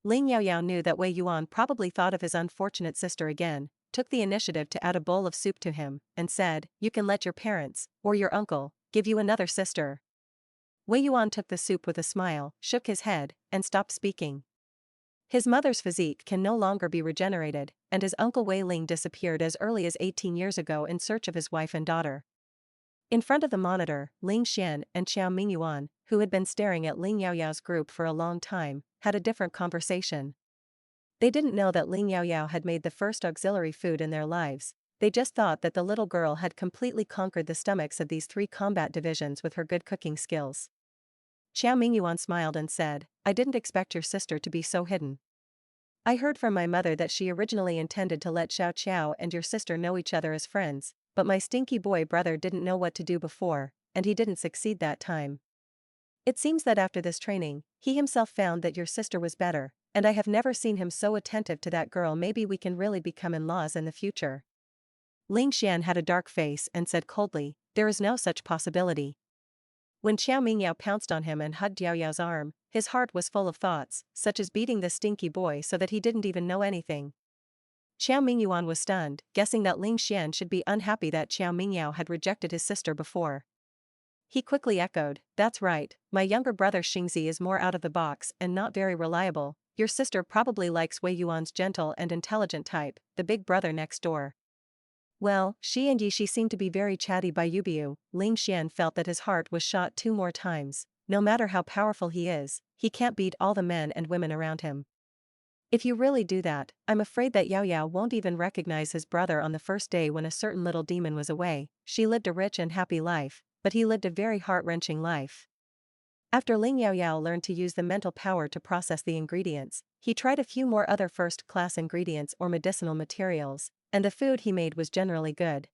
Ling Yaoyao knew that Wei Yuan probably thought of his unfortunate sister again, took the initiative to add a bowl of soup to him, and said, you can let your parents, or your uncle, give you another sister. Wei Yuan took the soup with a smile, shook his head, and stopped speaking. His mother's physique can no longer be regenerated, and his uncle Wei Ling disappeared as early as 18 years ago in search of his wife and daughter. In front of the monitor, Ling Xian and Xiao Mingyuan, who had been staring at Ling Yaoyao's group for a long time, had a different conversation. They didn't know that Ling Yaoyao had made the first auxiliary food in their lives. They just thought that the little girl had completely conquered the stomachs of these three combat divisions with her good cooking skills. Xiao Mingyuan smiled and said, I didn't expect your sister to be so hidden. I heard from my mother that she originally intended to let Xiao Qiao and your sister know each other as friends, but my stinky boy brother didn't know what to do before, and he didn't succeed that time. It seems that after this training, he himself found that your sister was better, and I have never seen him so attentive to that girl. Maybe we can really become in-laws in the future. Ling Xian had a dark face and said coldly, there is no such possibility. When Xiao Mingyao pounced on him and hugged Yaoyao's arm, his heart was full of thoughts, such as beating the stinky boy so that he didn't even know anything. Xiao Mingyuan was stunned, guessing that Ling Xian should be unhappy that Xiao Mingyao had rejected his sister before. He quickly echoed, that's right, my younger brother Xingzi is more out of the box and not very reliable. Your sister probably likes Wei Yuan's gentle and intelligent type, the big brother next door. Well, she and Yishi seem to be very chatty by Yubiu. Ling Xian felt that his heart was shot 2 more times. No matter how powerful he is, he can't beat all the men and women around him. If you really do that, I'm afraid that Yaoyao won't even recognize his brother on the first day when a certain little demon was away. She lived a rich and happy life, but he lived a very heart-wrenching life. After Ling Yaoyao learned to use the mental power to process the ingredients, he tried a few more other first-class ingredients or medicinal materials, and the food he made was generally good.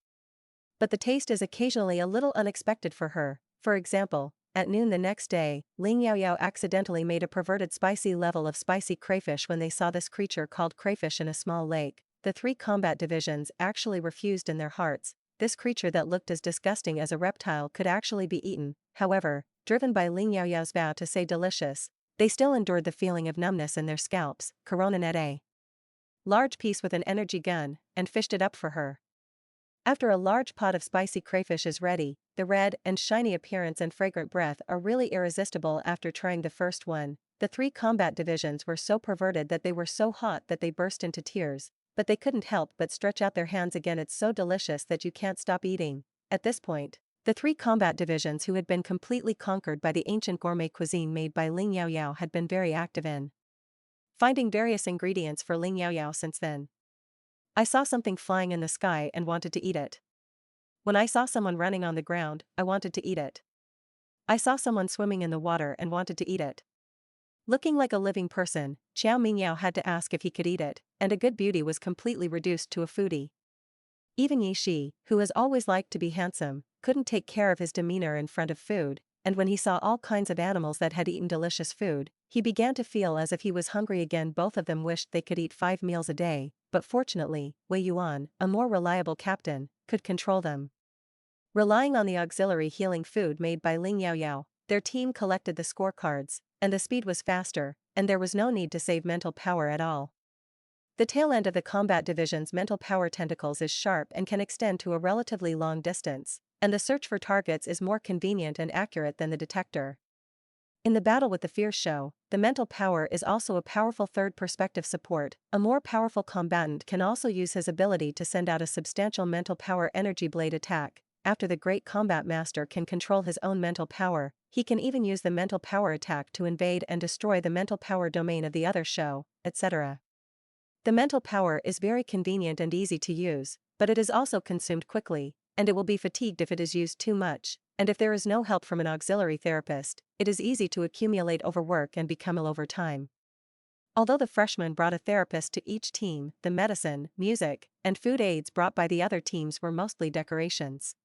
But the taste is occasionally a little unexpected for her. For example, at noon the next day, Ling Yaoyao accidentally made a perverted spicy level of spicy crayfish when they saw this creature called crayfish in a small lake. The 3 combat divisions actually refused in their hearts. This creature that looked as disgusting as a reptile could actually be eaten. However, driven by Ling Yaoyao's vow to say delicious, They still endured the feeling of numbness in their scalps, coronet a large piece with an energy gun, and fished it up for her. After a large pot of spicy crayfish is ready, the red and shiny appearance and fragrant breath are really irresistible after trying the first one. The 3 combat divisions were so perverted that they were so hot that they burst into tears, but they couldn't help but stretch out their hands again. It's so delicious that you can't stop eating. At this point, the 3 combat divisions who had been completely conquered by the ancient gourmet cuisine made by Ling Yaoyao had been very active in finding various ingredients for Ling Yaoyao since then. I saw something flying in the sky and wanted to eat it. When I saw someone running on the ground, I wanted to eat it. I saw someone swimming in the water and wanted to eat it. Looking like a living person, Qiao Mingyao had to ask if he could eat it, and a good beauty was completely reduced to a foodie. Even Yi Shi, who has always liked to be handsome, couldn't take care of his demeanor in front of food, and when he saw all kinds of animals that had eaten delicious food, he began to feel as if he was hungry again. Both of them wished they could eat 5 meals a day, but fortunately, Wei Yuan, a more reliable captain, could control them. Relying on the auxiliary healing food made by Ling Yaoyao, their team collected the scorecards, and the speed was faster, and there was no need to save mental power at all. The tail end of the combat division's mental power tentacles is sharp and can extend to a relatively long distance, and the search for targets is more convenient and accurate than the detector. In the battle with the fierce show, the mental power is also a powerful third perspective support. A more powerful combatant can also use his ability to send out a substantial mental power energy blade attack. After the great combat master can control his own mental power, he can even use the mental power attack to invade and destroy the mental power domain of the other show, etc. The mental power is very convenient and easy to use, but it is also consumed quickly, and it will be fatigued if it is used too much, and if there is no help from an auxiliary therapist, it is easy to accumulate overwork and become ill over time. Although the freshmen brought a therapist to each team, the medicine, music, and food aids brought by the other teams were mostly decorations.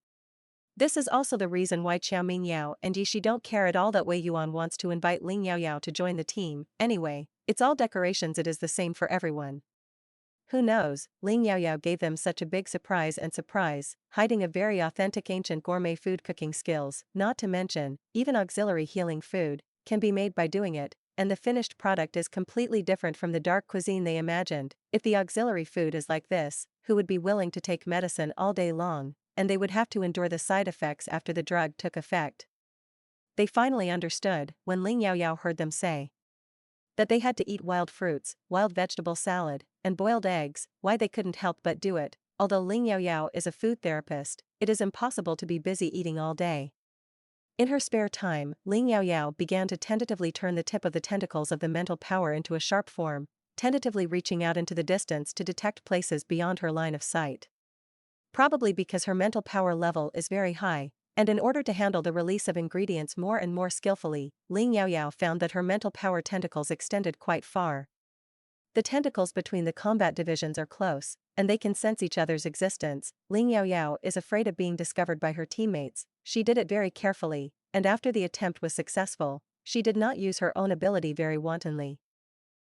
This is also the reason why Qiao Mingyao and Yi Shi don't care at all that Wei Yuan wants to invite Ling Yaoyao to join the team. Anyway, it's all decorations, it is the same for everyone. Who knows, Ling Yaoyao gave them such a big surprise, hiding a very authentic ancient gourmet food cooking skills, not to mention, even auxiliary healing food, can be made by doing it, and the finished product is completely different from the dark cuisine they imagined. If the auxiliary food is like this, who would be willing to take medicine all day long, and they would have to endure the side effects after the drug took effect? They finally understood when Ling Yaoyao heard them say that they had to eat wild fruits, wild vegetable salad, and boiled eggs, why they couldn't help but do it. Although Ling Yaoyao is a food therapist, it is impossible to be busy eating all day. In her spare time, Ling Yaoyao began to tentatively turn the tip of the tentacles of the mental power into a sharp form, tentatively reaching out into the distance to detect places beyond her line of sight. Probably because her mental power level is very high, and in order to handle the release of ingredients more and more skillfully, Ling Yaoyao found that her mental power tentacles extended quite far. The tentacles between the combat divisions are close, and they can sense each other's existence. Ling Yaoyao is afraid of being discovered by her teammates. She did it very carefully, and after the attempt was successful, she did not use her own ability very wantonly.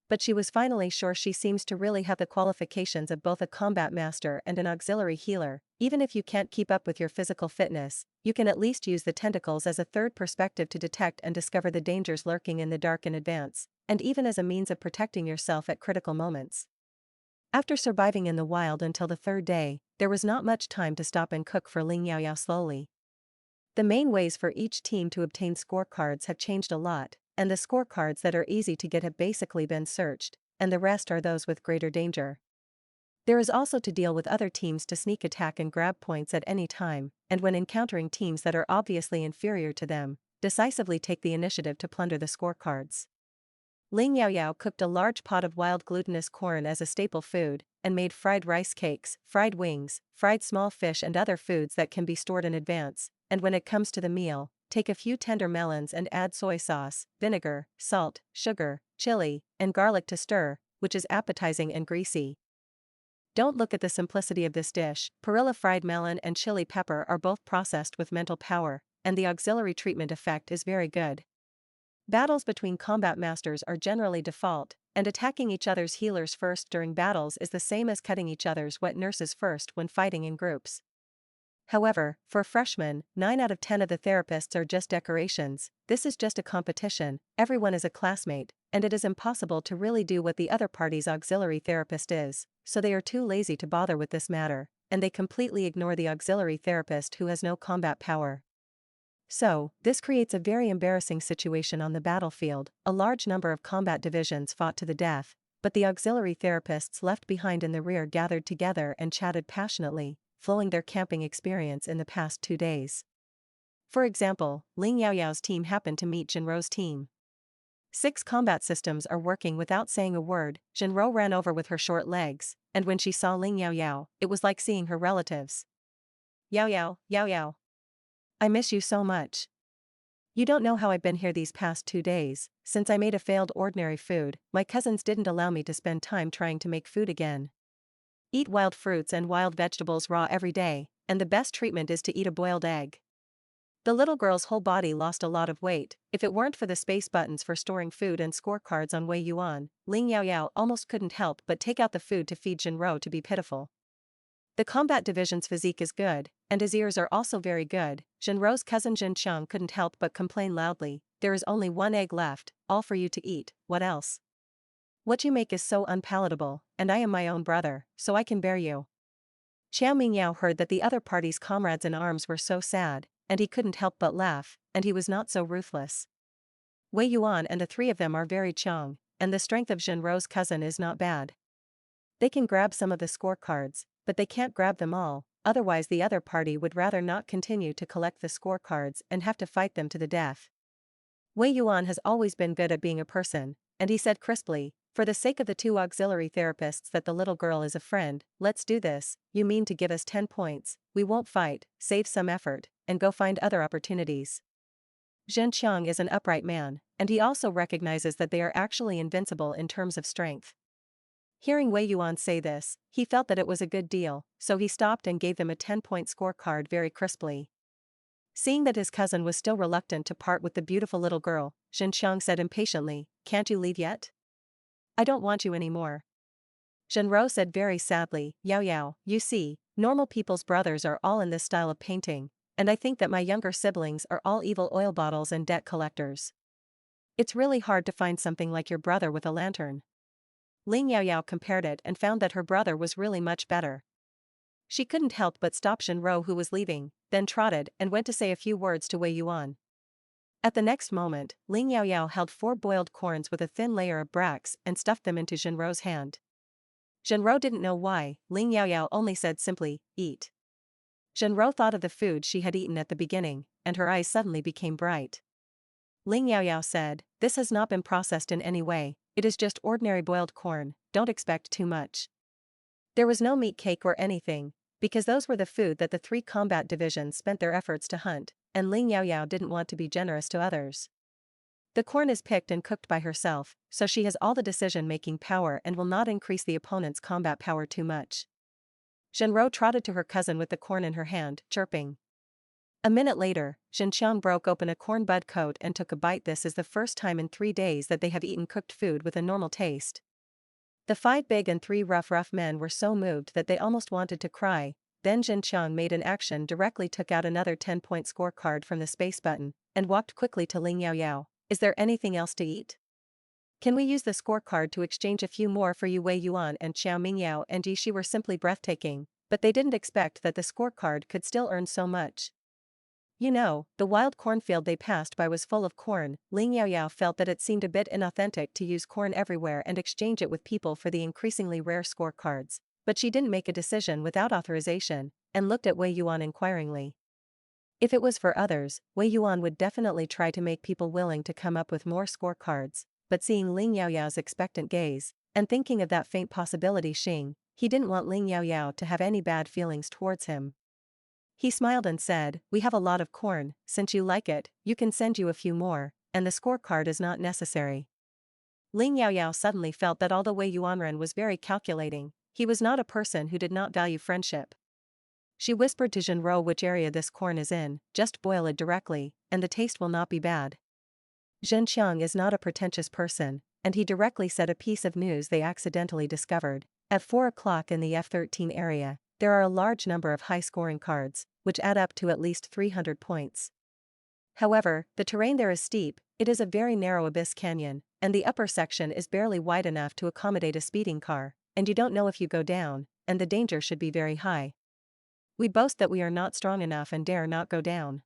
But she was finally sure she seems to really have the qualifications of both a combat master and an auxiliary healer. Even if you can't keep up with your physical fitness, you can at least use the tentacles as a third perspective to detect and discover the dangers lurking in the dark in advance, and even as a means of protecting yourself at critical moments. After surviving in the wild until the 3rd day, there was not much time to stop and cook for Ling Yaoyao slowly. The main ways for each team to obtain scorecards have changed a lot, and the scorecards that are easy to get have basically been searched, and the rest are those with greater danger. There is also to deal with other teams to sneak attack and grab points at any time, and when encountering teams that are obviously inferior to them, decisively take the initiative to plunder the scorecards. Ling Yaoyao cooked a large pot of wild glutinous corn as a staple food, and made fried rice cakes, fried wings, fried small fish and other foods that can be stored in advance, and when it comes to the meal, take a few tender melons and add soy sauce, vinegar, salt, sugar, chili, and garlic to stir, which is appetizing and greasy. Don't look at the simplicity of this dish. Perilla fried melon and chili pepper are both processed with mental power, and the auxiliary treatment effect is very good. Battles between combat masters are generally default, and attacking each other's healers first during battles is the same as cutting each other's wet nurses first when fighting in groups. However, for freshmen, 9 out of 10 of the therapists are just decorations. This is just a competition, everyone is a classmate, and it is impossible to really do what the other party's auxiliary therapist is, so they are too lazy to bother with this matter, and they completely ignore the auxiliary therapist who has no combat power. So, this creates a very embarrassing situation on the battlefield. A large number of combat divisions fought to the death, but the auxiliary therapists left behind in the rear gathered together and chatted passionately, flowing their camping experience in the past 2 days. For example, Ling Yaoyao's team happened to meet Jinro's team. 6 combat systems are working without saying a word. Jinro ran over with her short legs, and when she saw Ling Yaoyao, it was like seeing her relatives. Yaoyao, Yaoyao. I miss you so much. You don't know how I've been here these past 2 days. Since I made a failed ordinary food, my cousins didn't allow me to spend time trying to make food again. Eat wild fruits and wild vegetables raw every day, and the best treatment is to eat a boiled egg. The little girl's whole body lost a lot of weight. If it weren't for the space buttons for storing food and scorecards on Wei Yuan, Ling Yaoyao almost couldn't help but take out the food to feed Jinro to be pitiful. The combat division's physique is good, and his ears are also very good. Jinro's cousin Jinqiang couldn't help but complain loudly, there is only 1 egg left, all for you to eat, what else? What you make is so unpalatable, and I am my own brother, so I can bear you. Qiao Mingyao heard that the other party's comrades in arms were so sad, and he couldn't help but laugh, and he was not so ruthless. Wei Yuan and the 3 of them are very strong, and the strength of Jinro's cousin is not bad. They can grab some of the scorecards, but they can't grab them all, otherwise the other party would rather not continue to collect the scorecards and have to fight them to the death. Wei Yuan has always been good at being a person, and he said crisply, for the sake of the 2 auxiliary therapists that the little girl is a friend, let's do this. You mean to give us 10 points, we won't fight, save some effort, and go find other opportunities. Zhenqiang is an upright man, and he also recognizes that they are actually invincible in terms of strength. Hearing Wei Yuan say this, he felt that it was a good deal, so he stopped and gave them a 10-point scorecard very crisply. Seeing that his cousin was still reluctant to part with the beautiful little girl, Zhenqiang said impatiently, can't you leave yet? I don't want you anymore. Jinro said very sadly, Yaoyao, you see, normal people's brothers are all in this style of painting, and I think that my younger siblings are all evil oil bottles and debt collectors. It's really hard to find something like your brother with a lantern. Ling Yaoyao compared it and found that her brother was really much better. She couldn't help but stop Jinro who was leaving, then trotted and went to say a few words to Wei Yuan. At the next moment, Ling Yaoyao held 4 boiled corns with a thin layer of brax and stuffed them into Jinro's hand. Jinro didn't know why. Ling Yaoyao only said simply, eat. Jinro thought of the food she had eaten at the beginning, and her eyes suddenly became bright. Ling Yaoyao said, this has not been processed in any way, it is just ordinary boiled corn, don't expect too much. There was no meat cake or anything, because those were the food that the 3 combat divisions spent their efforts to hunt, and Ling Yaoyao didn't want to be generous to others. The corn is picked and cooked by herself, so she has all the decision-making power and will not increase the opponent's combat power too much. Jinro trotted to her cousin with the corn in her hand, chirping. A minute later, Zhenqiang broke open a corn bud coat and took a bite. This is the first time in 3 days that they have eaten cooked food with a normal taste. The 5 big and 3 rough men were so moved that they almost wanted to cry. Then Zhenqiang made an action, directly took out another 10-point scorecard from the space button, and walked quickly to Ling Yaoyao. Is there anything else to eat? Can we use the scorecard to exchange a few more for you? Wei Yuan and Xiao Mingyao and Yi Shi were simply breathtaking, but they didn't expect that the scorecard could still earn so much. You know, the wild cornfield they passed by was full of corn. Ling Yaoyao felt that it seemed a bit inauthentic to use corn everywhere and exchange it with people for the increasingly rare scorecards, but she didn't make a decision without authorization, and looked at Wei Yuan inquiringly. If it was for others, Wei Yuan would definitely try to make people willing to come up with more scorecards, but seeing Ling Yaoyao's expectant gaze, and thinking of that faint possibility he didn't want Ling Yaoyao to have any bad feelings towards him. He smiled and said, we have a lot of corn, since you like it, you can send you a few more, and the scorecard is not necessary. Ling Yaoyao suddenly felt that although Wei Yuanren was very calculating, he was not a person who did not value friendship. She whispered to Jinro which area this corn is in, just boil it directly, and the taste will not be bad. Zhenqiang is not a pretentious person, and he directly said a piece of news they accidentally discovered. At 4 o'clock in the F-13 area, there are a large number of high-scoring cards, which add up to at least 300 points. However, the terrain there is steep, it is a very narrow abyss canyon, and the upper section is barely wide enough to accommodate a speeding car, and you don't know if you go down, and the danger should be very high. We boast that we are not strong enough and dare not go down.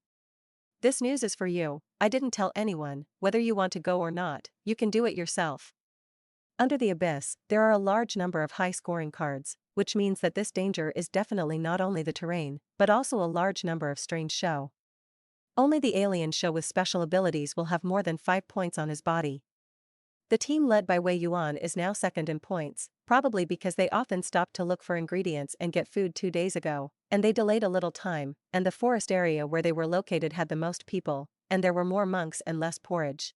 This news is for you. I didn't tell anyone, whether you want to go or not, you can do it yourself. Under the abyss, there are a large number of high-scoring cards, which means that this danger is definitely not only the terrain, but also a large number of strange show. Only the alien show with special abilities will have more than 5 points on his body. The team led by Wei Yuan is now second in points, probably because they often stopped to look for ingredients and get food 2 days ago, and they delayed a little time, and the forest area where they were located had the most people, and there were more monks and less porridge.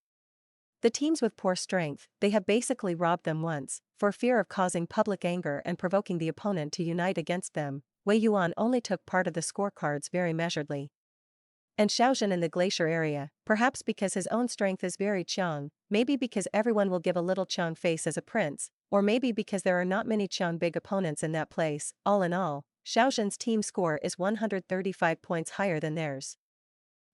The teams with poor strength, they have basically robbed them once, for fear of causing public anger and provoking the opponent to unite against them. Wei Yuan only took part of the scorecards very measuredly. And Xiaozhen in the glacier area, perhaps because his own strength is very Qiang, maybe because everyone will give a little Qiang face as a prince, or maybe because there are not many Qiang big opponents in that place. All in all, Xiaozhen's team score is 135 points higher than theirs.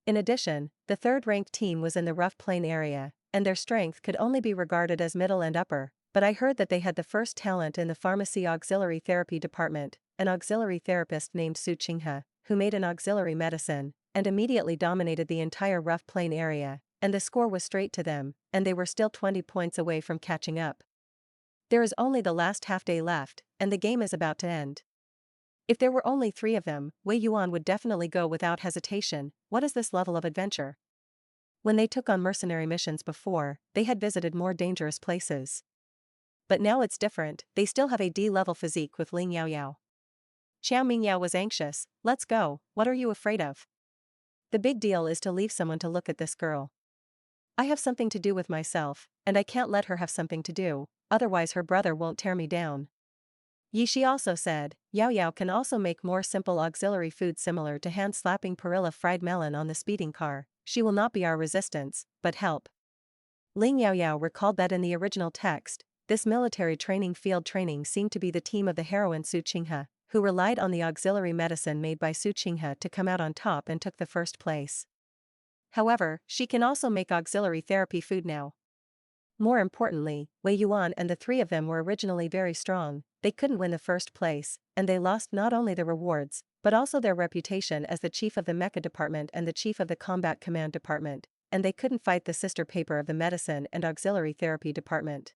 In addition, the third-ranked team was in the rough plain area, and their strength could only be regarded as middle and upper, but I heard that they had the first talent in the pharmacy auxiliary therapy department, an auxiliary therapist named Su Qinghe, who made an auxiliary medicine, and immediately dominated the entire rough plain area, and the score was straight to them, and they were still 20 points away from catching up. There is only the last half-day left, and the game is about to end. If there were only 3 of them, Wei Yuan would definitely go without hesitation. What is this level of adventure? When they took on mercenary missions before, they had visited more dangerous places. But now it's different, they still have a D-level physique with Ling Yaoyao. Qiao Mingyao was anxious. Let's go, what are you afraid of? The big deal is to leave someone to look at this girl. I have something to do with myself, and I can't let her have something to do, otherwise her brother won't tear me down. Yishi also said, Yao Yao can also make more simple auxiliary food similar to hand-slapping perilla fried melon on the speeding car. She will not be our resistance, but help. Ling Yaoyao recalled that in the original text, this military training field training seemed to be the team of the heroine Su Qinghe, who relied on the auxiliary medicine made by Su Qinghe to come out on top and took the first place. However, she can also make auxiliary therapy food now. More importantly, Wei Yuan and the 3 of them were originally very strong, they couldn't win the first place, and they lost not only the rewards, but also their reputation as the chief of the mecha department and the chief of the combat command department, and they couldn't fight the sister paper of the medicine and auxiliary therapy department.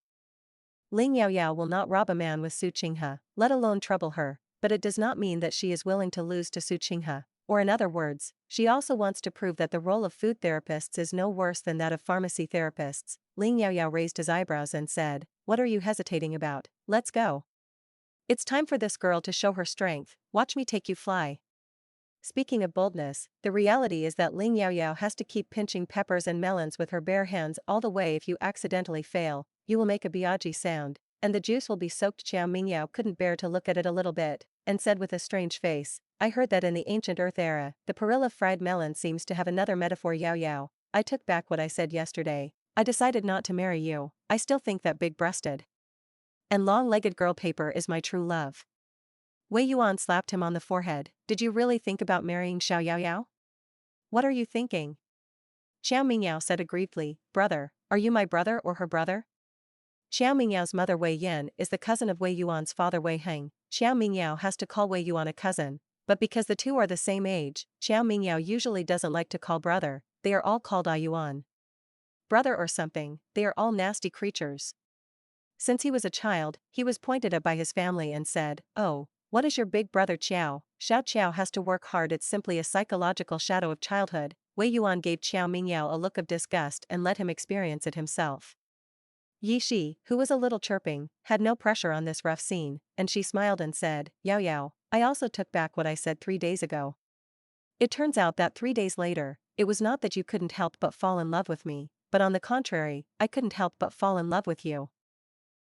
Ling Yaoyao will not rob a man with Su Qinghe, let alone trouble her, but it does not mean that she is willing to lose to Su Qinghe, or in other words, she also wants to prove that the role of food therapists is no worse than that of pharmacy therapists. Ling Yaoyao raised his eyebrows and said, what are you hesitating about? Let's go. It's time for this girl to show her strength, watch me take you fly. Speaking of boldness, the reality is that Ling Yaoyao has to keep pinching peppers and melons with her bare hands all the way. If you accidentally fail, you will make a biaji sound, and the juice will be soaked. Qiao Mingyao couldn't bear to look at it a little bit, and said with a strange face, I heard that in the ancient Earth era, the perilla fried melon seems to have another metaphor. Yao Yao, I took back what I said yesterday. I decided not to marry you, I still think that big-breasted and long-legged girl paper is my true love. Wei Yuan slapped him on the forehead. Did you really think about marrying Xiao Yaoyao? What are you thinking? Qiao Mingyao said aggrievedly, brother, are you my brother or her brother? Qiao Mingyao's mother Wei Yan is the cousin of Wei Yuan's father Wei Heng. Qiao Mingyao has to call Wei Yuan a cousin, but because the two are the same age, Qiao Mingyao usually doesn't like to call brother, they are all called Ai Yuan. Brother or something, they are all nasty creatures. Since he was a child, he was pointed at by his family and said, oh, what is your big brother Xiao? Xiao has to work hard, it's simply a psychological shadow of childhood. Wei Yuan gave Qiao Mingyao a look of disgust and let him experience it himself. Yi Shi, who was a little chirping, had no pressure on this rough scene, and she smiled and said, Yao Yao, I also took back what I said 3 days ago. It turns out that 3 days later, it was not that you couldn't help but fall in love with me, but on the contrary, I couldn't help but fall in love with you.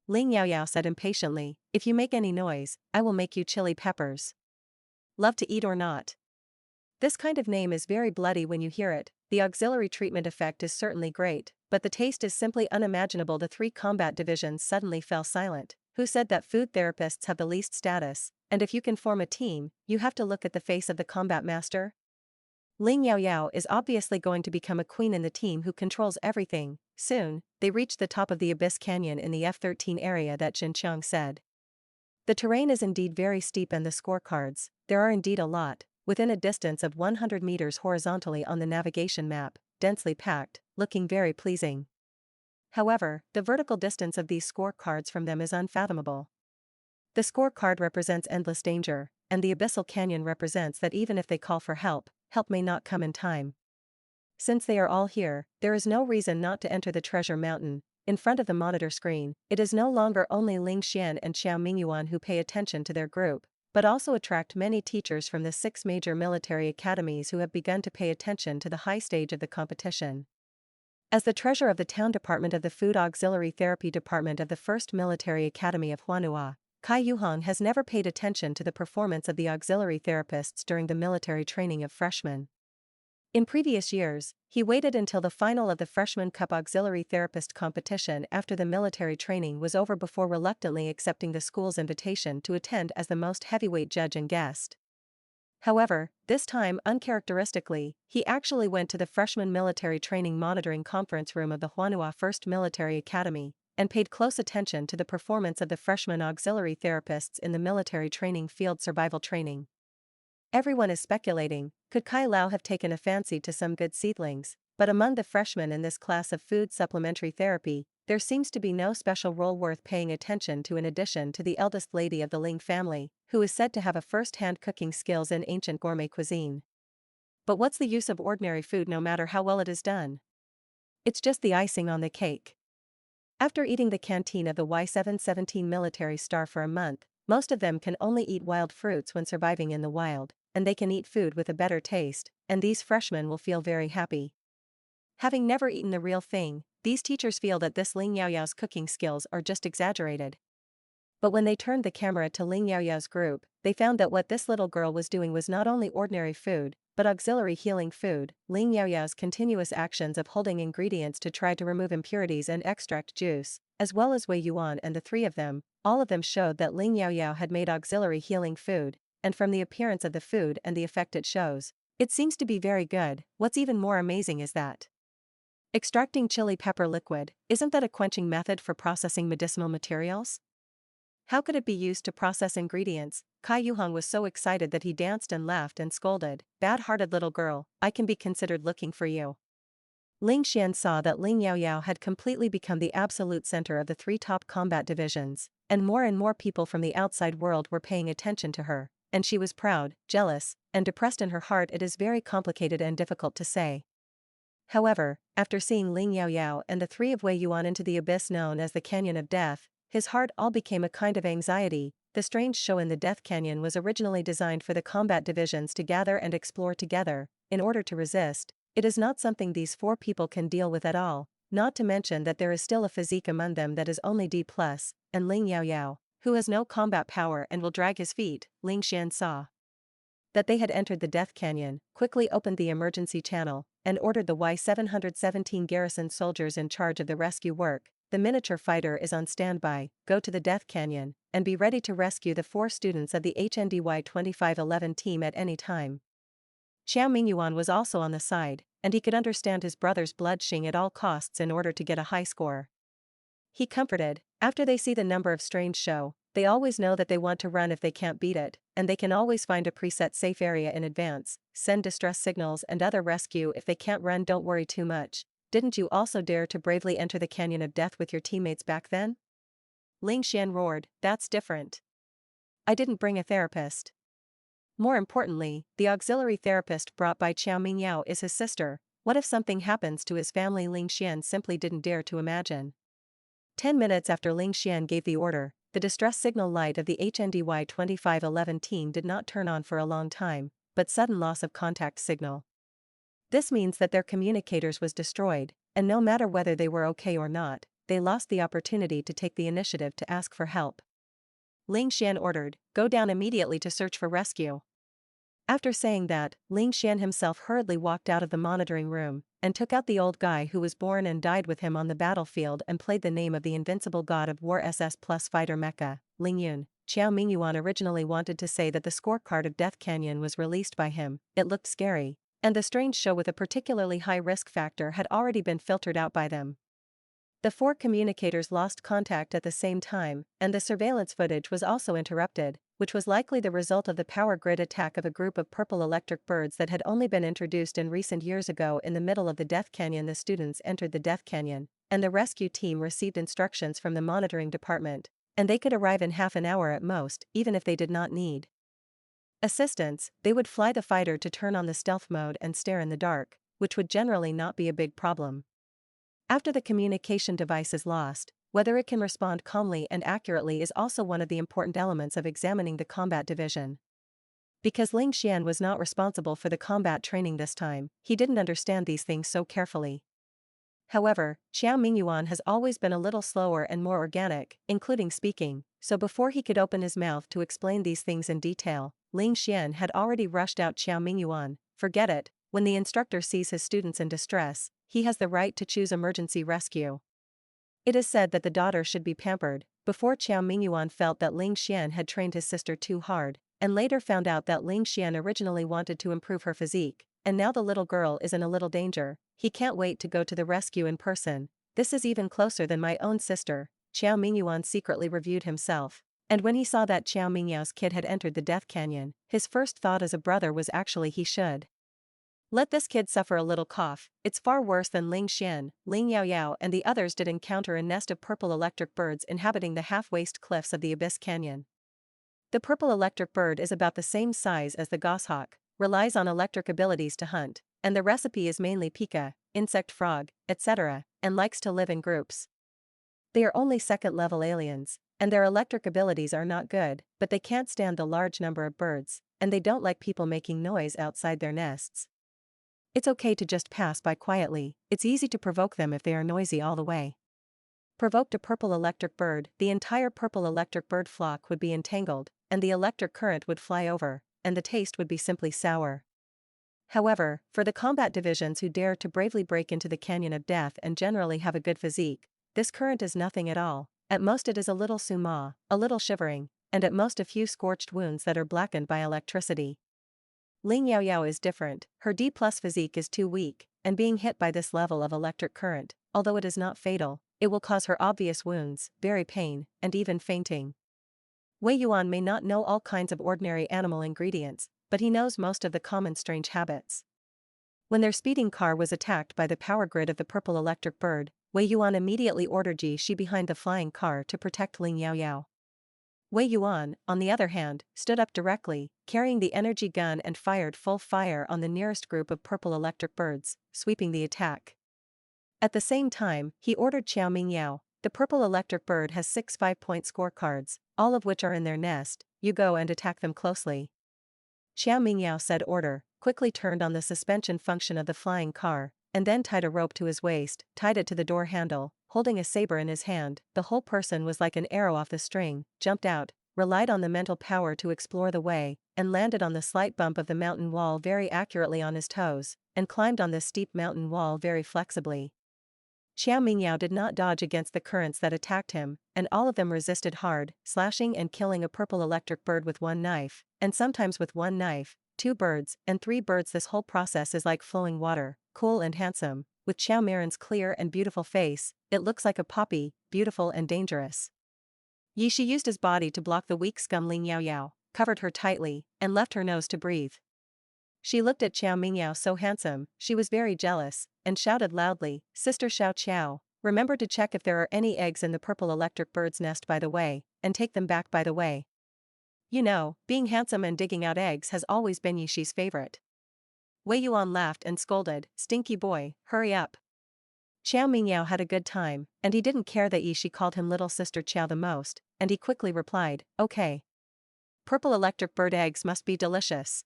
Ling Yaoyao said impatiently, if you make any noise, I will make you chili peppers. Love to eat or not? This kind of name is very bloody when you hear it. The auxiliary treatment effect is certainly great, but the taste is simply unimaginable. The 3 combat divisions suddenly fell silent. who said that food therapists have the least status, and if you can form a team, you have to look at the face of the combat master? Ling Yaoyao is obviously going to become a queen in the team who controls everything. Soon, they reached the top of the Abyss Canyon in the F-13 area that Jinqiang said. The terrain is indeed very steep and the scorecards, there are indeed a lot, within a distance of 100 meters horizontally on the navigation map, densely packed, looking very pleasing. However, the vertical distance of these scorecards from them is unfathomable. The scorecard represents endless danger, and the abyssal canyon represents that even if they call for help, help may not come in time. Since they are all here, there is no reason not to enter the treasure mountain. In front of the monitor screen, it is no longer only Ling Xian and Xiao Mingyuan who pay attention to their group, but also attract many teachers from the 6 major military academies who have begun to pay attention to the high stage of the competition. As the treasurer of the town department of the Food Auxiliary Therapy Department of the 1st Military Academy of Huanhua, Cai Yuhong has never paid attention to the performance of the auxiliary therapists during the military training of freshmen. In previous years, he waited until the final of the Freshman Cup Auxiliary Therapist competition after the military training was over before reluctantly accepting the school's invitation to attend as the most heavyweight judge and guest. However, this time uncharacteristically, he actually went to the Freshman Military Training Monitoring Conference Room of the Huanhua 1st Military Academy, and paid close attention to the performance of the freshman auxiliary therapists in the military training field survival training. Everyone is speculating, could Kai Lau have taken a fancy to some good seedlings, but among the freshmen in this class of food supplementary therapy, there seems to be no special role worth paying attention to in addition to the eldest lady of the Ling family, who is said to have a first-hand cooking skills in ancient gourmet cuisine. But what's the use of ordinary food no matter how well it is done? It's just the icing on the cake. After eating the canteen of the Y717 military star for a month, most of them can only eat wild fruits when surviving in the wild, and they can eat food with a better taste, and these freshmen will feel very happy. Having never eaten the real thing, these teachers feel that this Ling Yaoyao's cooking skills are just exaggerated. But when they turned the camera to Ling Yaoyao's group, they found that what this little girl was doing was not only ordinary food, but auxiliary healing food. Ling Yaoyao's continuous actions of holding ingredients to try to remove impurities and extract juice, as well as Wei Yuan and the three of them, all of them showed that Ling Yaoyao had made auxiliary healing food, and from the appearance of the food and the effect it shows, it seems to be very good. What's even more amazing is that extracting chili pepper liquid, isn't that a quenching method for processing medicinal materials? How could it be used to process ingredients? Kai Yuhong was so excited that he danced and laughed and scolded, "Bad-hearted little girl, I can be considered looking for you." Ling Xian saw that Ling Yaoyao had completely become the absolute center of the 3 top combat divisions, and more people from the outside world were paying attention to her, and she was proud, jealous, and depressed in her heart. It is very complicated and difficult to say. However, after seeing Ling Yaoyao and the 3 of Wei Yuan into the abyss known as the Canyon of Death, his heart all became a kind of anxiety. The strange show in the Death Canyon was originally designed for the combat divisions to gather and explore together, in order to resist. It is not something these 4 people can deal with at all, not to mention that there is still a physique among them that is only D+, and Ling Yaoyao, who has no combat power and will drag his feet. Ling Xian saw that they had entered the Death Canyon, quickly opened the emergency channel, and ordered the Y717 garrison soldiers in charge of the rescue work. The miniature fighter is on standby, go to the Death Canyon, and be ready to rescue the 4 students of the HNDY 2511 team at any time. Xiao Mingyuan was also on the side, and he could understand his brother's bloodshedding at all costs in order to get a high score. He comforted, after they see the number of strange show, they always know that they want to run if they can't beat it, and they can always find a preset safe area in advance, send distress signals and other rescue if they can't run. Don't worry too much. Didn't you also dare to bravely enter the Canyon of Death with your teammates back then? Ling Xian roared, that's different. I didn't bring a therapist. More importantly, the auxiliary therapist brought by Qiao Mingyao is his sister. What if something happens to his family? Ling Xian simply didn't dare to imagine. 10 minutes after Ling Xian gave the order, the distress signal light of the HNDY 2511 team did not turn on for a long time, but sudden loss of contact signal. This means that their communicators was destroyed, and no matter whether they were okay or not, they lost the opportunity to take the initiative to ask for help. Ling Xian ordered, go down immediately to search for rescue. After saying that, Ling Xian himself hurriedly walked out of the monitoring room, and took out the old guy who was born and died with him on the battlefield and played the name of the invincible god of war SS plus fighter mecha, Ling Yun. Xiao Mingyuan originally wanted to say that the scorecard of Death Canyon was released by him, it looked scary, and the strange show with a particularly high risk factor had already been filtered out by them. The 4 communicators lost contact at the same time, and the surveillance footage was also interrupted, which was likely the result of the power grid attack of a group of purple electric birds that had only been introduced in recent years ago. In the middle of the Death Canyon, the students entered the Death Canyon, and the rescue team received instructions from the monitoring department, and they could arrive in half an hour at most, even if they did not need assistance. They would fly the fighter to turn on the stealth mode and stare in the dark, which would generally not be a big problem. After the communication device is lost, whether it can respond calmly and accurately is also one of the important elements of examining the combat division. Because Ling Xian was not responsible for the combat training this time, he didn't understand these things so carefully. However, Xiao Mingyuan has always been a little slower and more organic, including speaking, so before he could open his mouth to explain these things in detail, Ling Xian had already rushed out. Xiao Mingyuan, forget it, when the instructor sees his students in distress, he has the right to choose emergency rescue. It is said that the daughter should be pampered. Before, Xiao Mingyuan felt that Ling Xian had trained his sister too hard, and later found out that Ling Xian originally wanted to improve her physique, and now the little girl is in a little danger. He can't wait to go to the rescue in person. This is even closer than my own sister, Xiao Mingyuan secretly reviewed himself. And when he saw that Xiao Mingyao's kid had entered the Death Canyon, his first thought as a brother was actually he should let this kid suffer a little cough. It's far worse than Ling Xian, Ling Yaoyao and the others did encounter a nest of purple electric birds inhabiting the half-waste cliffs of the Abyss Canyon. The purple electric bird is about the same size as the goshawk, relies on electric abilities to hunt, and the recipe is mainly pika, insect frog, etc., and likes to live in groups. They are only second-level aliens, and their electric abilities are not good, but they can't stand the large number of birds, and they don't like people making noise outside their nests. It's okay to just pass by quietly, it's easy to provoke them if they are noisy all the way. Provoked a purple electric bird, the entire purple electric bird flock would be entangled, and the electric current would fly over, and the taste would be simply sour. However, for the combat divisions who dare to bravely break into the Canyon of Death and generally have a good physique, this current is nothing at all. At most it is a little suma, a little shivering, and at most a few scorched wounds that are blackened by electricity. Ling Yaoyao is different, her D+ physique is too weak, and being hit by this level of electric current, although it is not fatal, it will cause her obvious wounds, very pain, and even fainting. Wei Yuan may not know all kinds of ordinary animal ingredients, but he knows most of the common strange habits. When their speeding car was attacked by the power grid of the purple electric bird, Wei Yuan immediately ordered Ji Shi behind the flying car to protect Ling Yaoyao. Wei Yuan, on the other hand, stood up directly, carrying the energy gun and fired full fire on the nearest group of purple electric birds, sweeping the attack. At the same time, he ordered Xiao Mingyao, the purple electric bird has 6 5-point scorecards, all of which are in their nest, you go and attack them closely. Xiao Mingyao said order, quickly turned on the suspension function of the flying car, and then tied a rope to his waist, tied it to the door handle, holding a saber in his hand. The whole person was like an arrow off the string, jumped out, relied on the mental power to explore the way, and landed on the slight bump of the mountain wall very accurately on his toes, and climbed on the steep mountain wall very flexibly. Xiao Mingyao did not dodge against the currents that attacked him, and all of them resisted hard, slashing and killing a purple electric bird with one knife, and sometimes with one knife, 2 birds, and 3 birds. This whole process is like flowing water, cool and handsome. With Xiao Miren's clear and beautiful face, it looks like a poppy, beautiful and dangerous. Yi Shi used his body to block the weak scum Ling Yaoyao, covered her tightly, and left her nose to breathe. She looked at Xiao Mingyao so handsome, she was very jealous, and shouted loudly, Sister Xiao Qiao, remember to check if there are any eggs in the purple electric bird's nest by the way, and take them back by the way. You know, being handsome and digging out eggs has always been Yi Shi's favorite. Wei Yuan laughed and scolded, stinky boy, hurry up. Xiao Mingyao had a good time, and he didn't care that Yi Shi called him little sister Qiao the most, and he quickly replied, okay. Purple electric bird eggs must be delicious.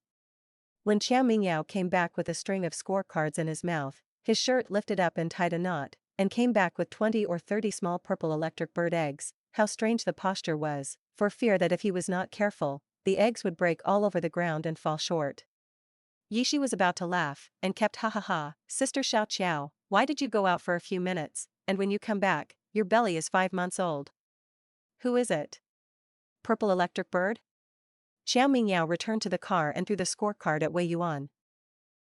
When Xiao Mingyao came back with a string of scorecards in his mouth, his shirt lifted up and tied a knot, and came back with 20 or 30 small purple electric bird eggs. How strange the posture was, for fear that if he was not careful, the eggs would break all over the ground and fall short. Yishi was about to laugh, and kept ha ha ha, Sister Xiao Qiao, why did you go out for a few minutes, and when you come back, your belly is 5 months old? Who is it? Purple electric bird? Xiao Mingyao returned to the car and threw the scorecard at Wei Yuan.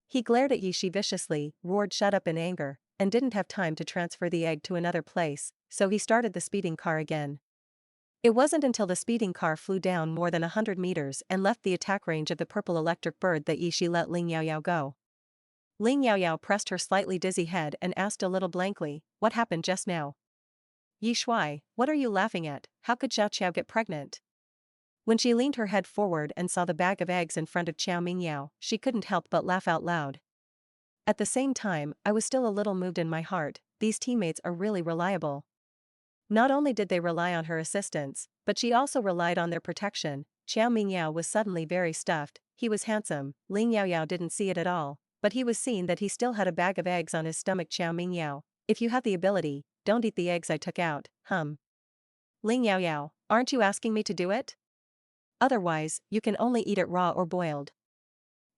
He glared at Yishi viciously, roared shut up in anger, and didn't have time to transfer the egg to another place, so he started the speeding car again. It wasn't until the speeding car flew down more than 100 meters and left the attack range of the purple electric bird that Yishi let Ling Yaoyao go. Ling Yaoyao pressed her slightly dizzy head and asked a little blankly, what happened just now? Yi Shuai, what are you laughing at, how could Xiao Qiao get pregnant? When she leaned her head forward and saw the bag of eggs in front of Qiao Mingyao, she couldn't help but laugh out loud. At the same time, I was still a little moved in my heart, these teammates are really reliable. Not only did they rely on her assistance, but she also relied on their protection. Qiao Mingyao was suddenly very stuffed, he was handsome, Ling Yaoyao didn't see it at all, but he was seen that he still had a bag of eggs on his stomach. Qiao Mingyao, if you have the ability, don't eat the eggs I took out, Ling Yaoyao, aren't you asking me to do it? Otherwise, you can only eat it raw or boiled.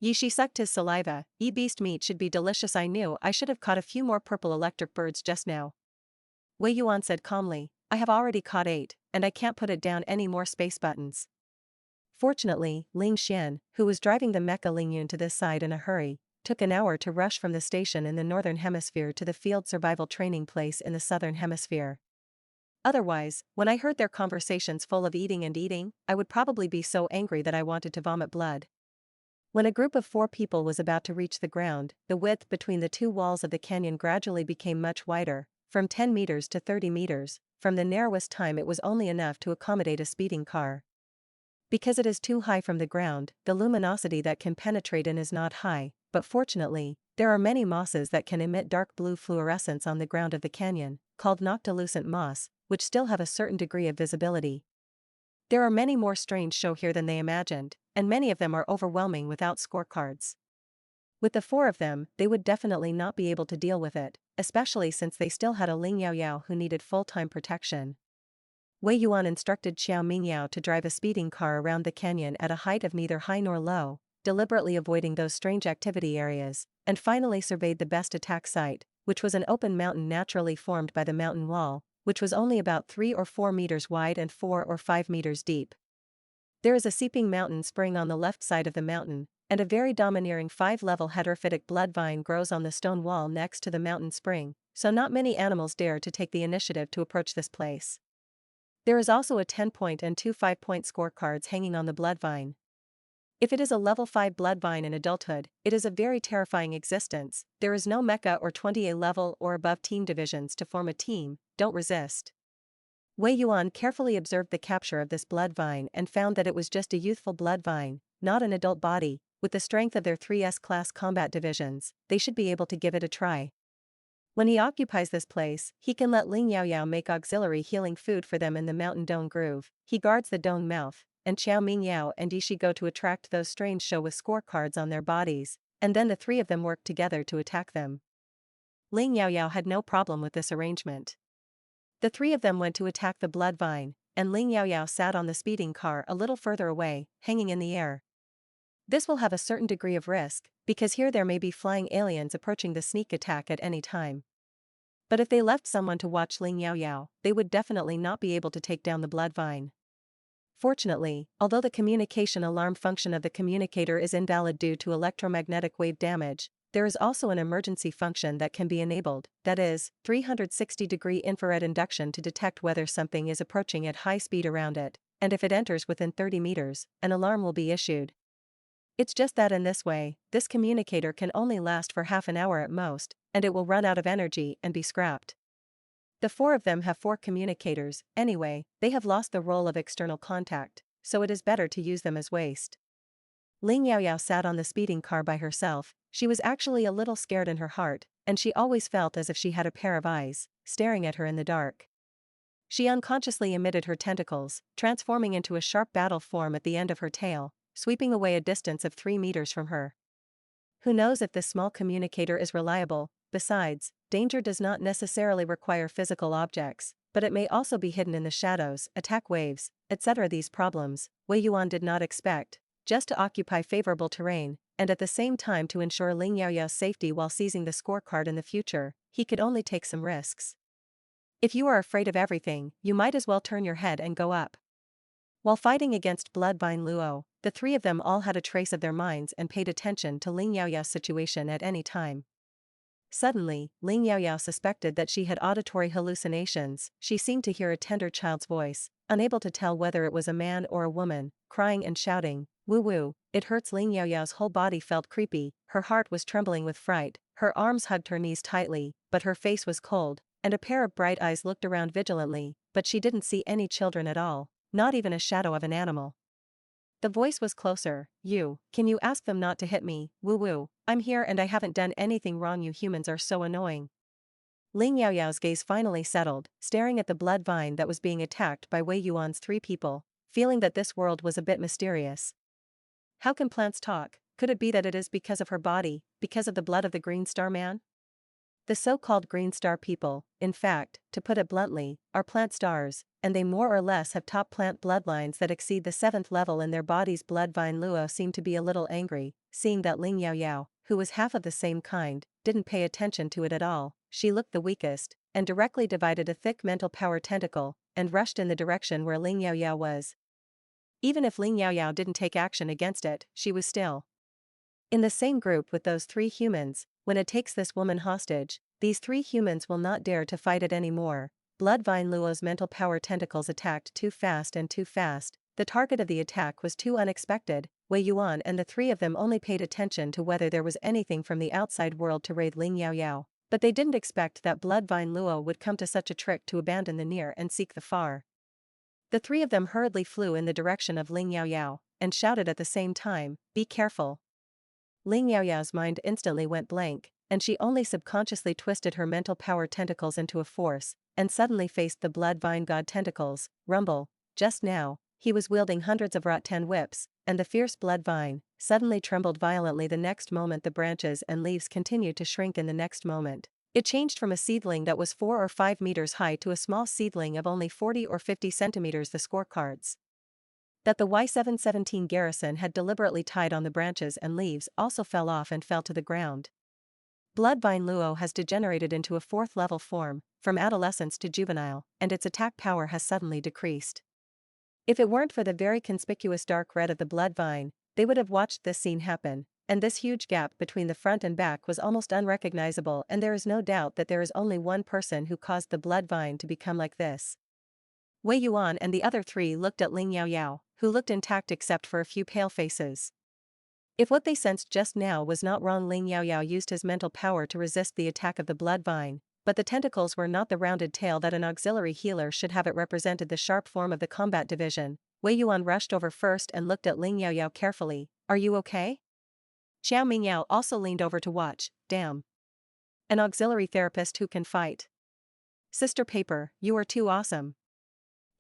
Yishi sucked his saliva, beast meat should be delicious. I knew I should have caught a few more purple electric birds just now. Wei Yuan said calmly, I have already caught 8, and I can't put it down any more space buttons. Fortunately, Ling Xian, who was driving the mecha Ling Yun to this side in a hurry, took an hour to rush from the station in the northern hemisphere to the field survival training place in the southern hemisphere. Otherwise, when I heard their conversations full of eating and eating, I would probably be so angry that I wanted to vomit blood. When a group of 4 people was about to reach the ground, the width between the 2 walls of the canyon gradually became much wider, from 10 meters to 30 meters, from the narrowest time it was only enough to accommodate a speeding car. Because it is too high from the ground, the luminosity that can penetrate in is not high, but fortunately, there are many mosses that can emit dark blue fluorescence on the ground of the canyon, called noctilucent moss, which still have a certain degree of visibility. There are many more strange show here than they imagined, and many of them are overwhelming without scorecards. With the 4 of them, they would definitely not be able to deal with it, especially since they still had a Ling Yaoyao who needed full-time protection. Wei Yuan instructed Xiao Mingyao to drive a speeding car around the canyon at a height of neither high nor low, deliberately avoiding those strange activity areas, and finally surveyed the best attack site, which was an open mountain naturally formed by the mountain wall, which was only about 3 or 4 meters wide and 4 or 5 meters deep. There is a seeping mountain spring on the left side of the mountain, and a very domineering 5-level heterophytic blood vine grows on the stone wall next to the mountain spring, so not many animals dare to take the initiative to approach this place. There is also a 10-point and 2 5-point scorecards hanging on the blood vine. If it is a level 5 blood vine in adulthood, it is a very terrifying existence. There is no mecha or 20A level or above team divisions to form a team, don't resist. Wei Yuan carefully observed the capture of this blood vine and found that it was just a youthful blood vine, not an adult body. With the strength of their 3S class combat divisions, they should be able to give it a try. When he occupies this place, he can let Ling Yaoyao make auxiliary healing food for them in the mountain dome groove. He guards the dome mouth, and Qiao Mingyao and Yishi go to attract those strange show with scorecards on their bodies, and then the 3 of them work together to attack them. Ling Yaoyao had no problem with this arrangement. The 3 of them went to attack the blood vine, and Ling Yaoyao sat on the speeding car a little further away, hanging in the air. This will have a certain degree of risk, because here there may be flying aliens approaching the sneak attack at any time. But if they left someone to watch Ling Yaoyao, they would definitely not be able to take down the blood vine. Fortunately, although the communication alarm function of the communicator is invalid due to electromagnetic wave damage, there is also an emergency function that can be enabled, that is, 360-degree infrared induction to detect whether something is approaching at high speed around it, and if it enters within 30 meters, an alarm will be issued. It's just that in this way, this communicator can only last for half an hour at most, and it will run out of energy and be scrapped. The 4 of them have 4 communicators, anyway, they have lost the role of external contact, so it is better to use them as waste. Ling Yaoyao sat on the speeding car by herself. She was actually a little scared in her heart, and she always felt as if she had a pair of eyes, staring at her in the dark. She unconsciously emitted her tentacles, transforming into a sharp battle form at the end of her tail, sweeping away a distance of 3 meters from her. Who knows if this small communicator is reliable? Besides, danger does not necessarily require physical objects, but it may also be hidden in the shadows, attack waves, etc. These problems, Wei Yuan did not expect, just to occupy favorable terrain, and at the same time to ensure Ling Yaoyao's safety while seizing the scorecard in the future, he could only take some risks. If you are afraid of everything, you might as well turn your head and go up. While fighting against Bloodvine Luo, the three of them all had a trace of their minds and paid attention to Ling Yaoyao's situation at any time. Suddenly, Ling Yaoyao suspected that she had auditory hallucinations. She seemed to hear a tender child's voice, unable to tell whether it was a man or a woman, crying and shouting, "Woo woo, it hurts." Ling Yaoyao's whole body felt creepy, her heart was trembling with fright, her arms hugged her knees tightly, but her face was cold, and a pair of bright eyes looked around vigilantly, but she didn't see any children at all, not even a shadow of an animal. The voice was closer. Can you ask them not to hit me, woo woo, I'm here and I haven't done anything wrong. You humans are so annoying. Ling Yaoyao's gaze finally settled, staring at the blood vine that was being attacked by Wei Yuan's three people, feeling that this world was a bit mysterious. How can plants talk? Could it be that it is because of her body, because of the blood of the Green Star Man? The so-called Green Star people, in fact, to put it bluntly, are plant stars, and they more or less have top plant bloodlines that exceed the 7th level in their bodies. Bloodvine Luo seemed to be a little angry, seeing that Ling Yaoyao, who was half of the same kind, didn't pay attention to it at all. She looked the weakest, and directly divided a thick mental power tentacle, and rushed in the direction where Ling Yaoyao was. Even if Ling Yaoyao didn't take action against it, she was still in the same group with those three humans. When it takes this woman hostage, these three humans will not dare to fight it anymore. Bloodvine Luo's mental power tentacles attacked too fast and too fast. The target of the attack was too unexpected. Wei Yuan and the three of them only paid attention to whether there was anything from the outside world to raid Ling Yaoyao, but they didn't expect that Bloodvine Luo would come to such a trick to abandon the near and seek the far. The three of them hurriedly flew in the direction of Ling Yaoyao, and shouted at the same time, "Be careful." Ling Yaoyao's mind instantly went blank, and she only subconsciously twisted her mental power tentacles into a force, and suddenly faced the blood vine god tentacles. Rumble. Just now, he was wielding hundreds of rattan whips, and the fierce blood vine suddenly trembled violently. The next moment the branches and leaves continued to shrink. In the next moment, it changed from a seedling that was 4 or 5 meters high to a small seedling of only 40 or 50 centimeters. The scorecards that the Y717 garrison had deliberately tied on the branches and leaves also fell off and fell to the ground. Bloodvine Luo has degenerated into a 4th level form, from adolescence to juvenile, and its attack power has suddenly decreased. If it weren't for the very conspicuous dark red of the blood vine, they would have watched this scene happen, and this huge gap between the front and back was almost unrecognizable, and there is no doubt that there is only one person who caused the blood vine to become like this. Wei Yuan and the other three looked at Ling Yaoyao, who looked intact except for a few pale faces. If what they sensed just now was not wrong, Ling Yaoyao used his mental power to resist the attack of the blood vine, but the tentacles were not the rounded tail that an auxiliary healer should have. It represented the sharp form of the combat division. Wei Yuan rushed over first and looked at Ling Yaoyao carefully. "Are you okay?" Xiao Mingyao also leaned over to watch. "Damn. An auxiliary therapist who can fight. Sister Paper, you are too awesome."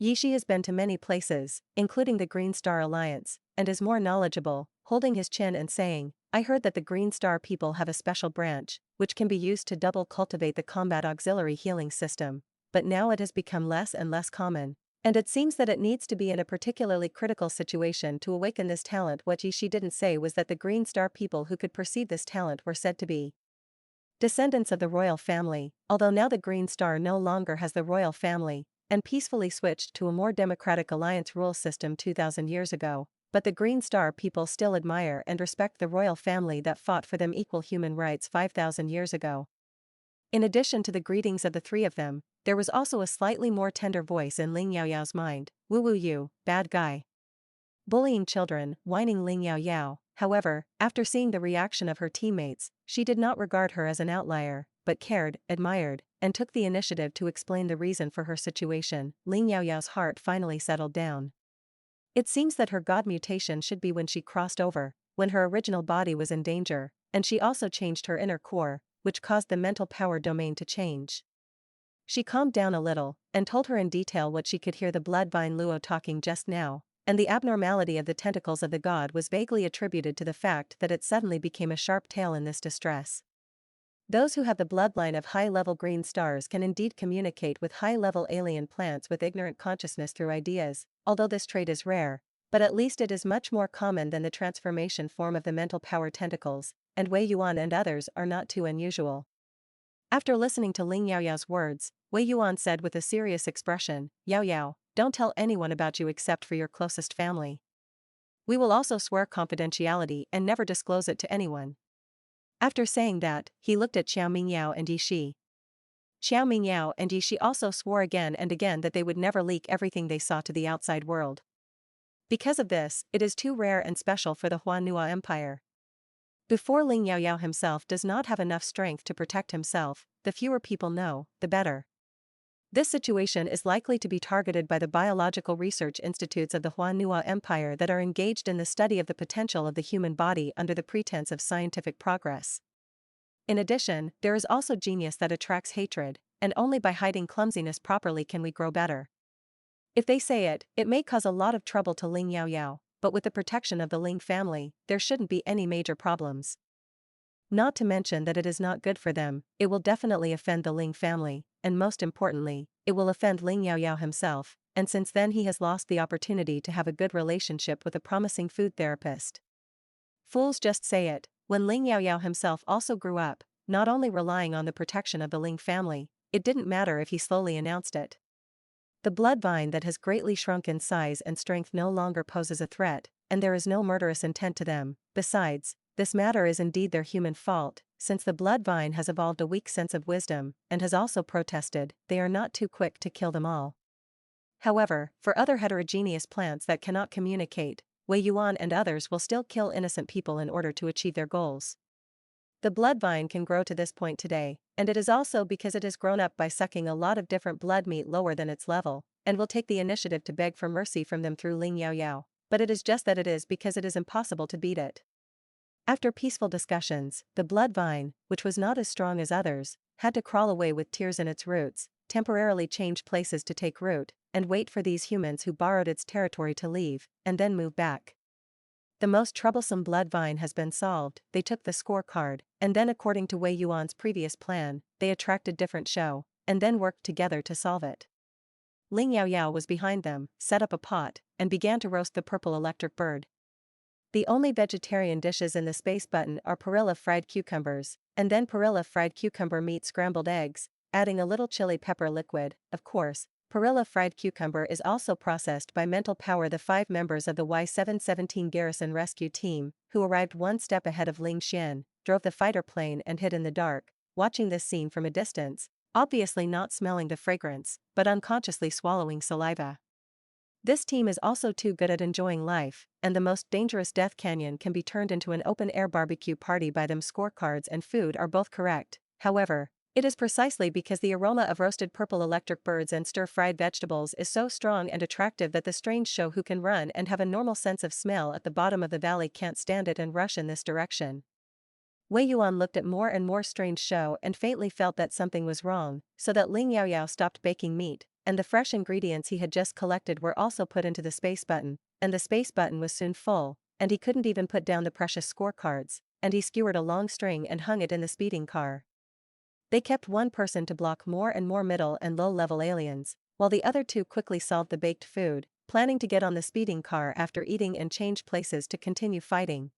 Yishi has been to many places, including the Green Star Alliance, and is more knowledgeable, holding his chin and saying, "I heard that the Green Star people have a special branch, which can be used to double cultivate the combat auxiliary healing system, but now it has become less and less common, and it seems that it needs to be in a particularly critical situation to awaken this talent." What Yishi didn't say was that the Green Star people who could perceive this talent were said to be descendants of the royal family, although now the Green Star no longer has the royal family, and peacefully switched to a more democratic alliance rule system 2,000 years ago, but the Green Star people still admire and respect the royal family that fought for them equal human rights 5,000 years ago. In addition to the greetings of the three of them, there was also a slightly more tender voice in Ling Yaoyao's mind. "Woo woo you, bad guy. Bullying children," whining Ling Yaoyao. However, after seeing the reaction of her teammates, she did not regard her as an outlier, but cared, admired, and took the initiative to explain the reason for her situation. Ling Yaoyao's heart finally settled down. It seems that her god mutation should be when she crossed over, when her original body was in danger, and she also changed her inner core, which caused the mental power domain to change. She calmed down a little, and told her in detail what she could hear the Bloodvine Luo talking just now, and the abnormality of the tentacles of the god was vaguely attributed to the fact that it suddenly became a sharp tail in this distress. Those who have the bloodline of high-level green stars can indeed communicate with high-level alien plants with ignorant consciousness through ideas, although this trait is rare. But at least it is much more common than the transformation form of the mental power tentacles, and Wei Yuan and others are not too unusual. After listening to Ling Yaoyao's words, Wei Yuan said with a serious expression, "Yaoyao, don't tell anyone about you except for your closest family. We will also swear confidentiality and never disclose it to anyone." After saying that, he looked at Xiao Mingyao and Yi Shi. Xiao Mingyao and Yi Shi also swore again and again that they would never leak everything they saw to the outside world. Because of this, it is too rare and special for the Huanua Empire. Before Ling Yaoyao himself does not have enough strength to protect himself, the fewer people know, the better. This situation is likely to be targeted by the biological research institutes of the Huanua Empire that are engaged in the study of the potential of the human body under the pretense of scientific progress. In addition, there is also genius that attracts hatred, and only by hiding clumsiness properly can we grow better. If they say it, it may cause a lot of trouble to Ling Yaoyao, but with the protection of the Ling family, there shouldn't be any major problems. Not to mention that it is not good for them, it will definitely offend the Ling family, and most importantly, it will offend Ling Yaoyao himself, and since then he has lost the opportunity to have a good relationship with a promising food therapist. Fools just say it. When Ling Yaoyao himself also grew up, not only relying on the protection of the Ling family, it didn't matter if he slowly announced it. The blood vine that has greatly shrunk in size and strength no longer poses a threat, and there is no murderous intent to them. Besides, this matter is indeed their human fault, since the blood vine has evolved a weak sense of wisdom, and has also protested, they are not too quick to kill them all. However, for other heterogeneous plants that cannot communicate, Wei Yuan and others will still kill innocent people in order to achieve their goals. The blood vine can grow to this point today, and it is also because it has grown up by sucking a lot of different blood meat lower than its level, and will take the initiative to beg for mercy from them through Ling Yaoyao, but it is just that it is because it is impossible to beat it. After peaceful discussions, the blood vine, which was not as strong as others, had to crawl away with tears in its roots, temporarily change places to take root, and wait for these humans who borrowed its territory to leave, and then move back. The most troublesome blood vine has been solved. They took the scorecard, and then according to Wei Yuan's previous plan, they attracted different show, and then worked together to solve it. Ling Yaoyao was behind them, set up a pot, and began to roast the purple electric bird. The only vegetarian dishes in the space button are perilla fried cucumbers, and then perilla fried cucumber meat scrambled eggs, adding a little chili pepper liquid. Of course, perilla fried cucumber is also processed by mental power. The 5 members of the Y-717 garrison rescue team, who arrived one step ahead of Ling Xian, drove the fighter plane and hid in the dark, watching this scene from a distance, obviously not smelling the fragrance, but unconsciously swallowing saliva. This team is also too good at enjoying life, and the most dangerous death canyon can be turned into an open-air barbecue party by them. Scorecards and food are both correct. However, it is precisely because the aroma of roasted purple electric birds and stir-fried vegetables is so strong and attractive that the strange show who can run and have a normal sense of smell at the bottom of the valley can't stand it and rush in this direction. Wei Yuan looked at more and more strange show and faintly felt that something was wrong, so that Ling Yaoyao stopped baking meat, and the fresh ingredients he had just collected were also put into the space button, and the space button was soon full, and he couldn't even put down the precious scorecards, and he skewered a long string and hung it in the speeding car. They kept one person to block more and more middle and low-level aliens, while the other 2 quickly solved the baked food, planning to get on the speeding car after eating and change places to continue fighting.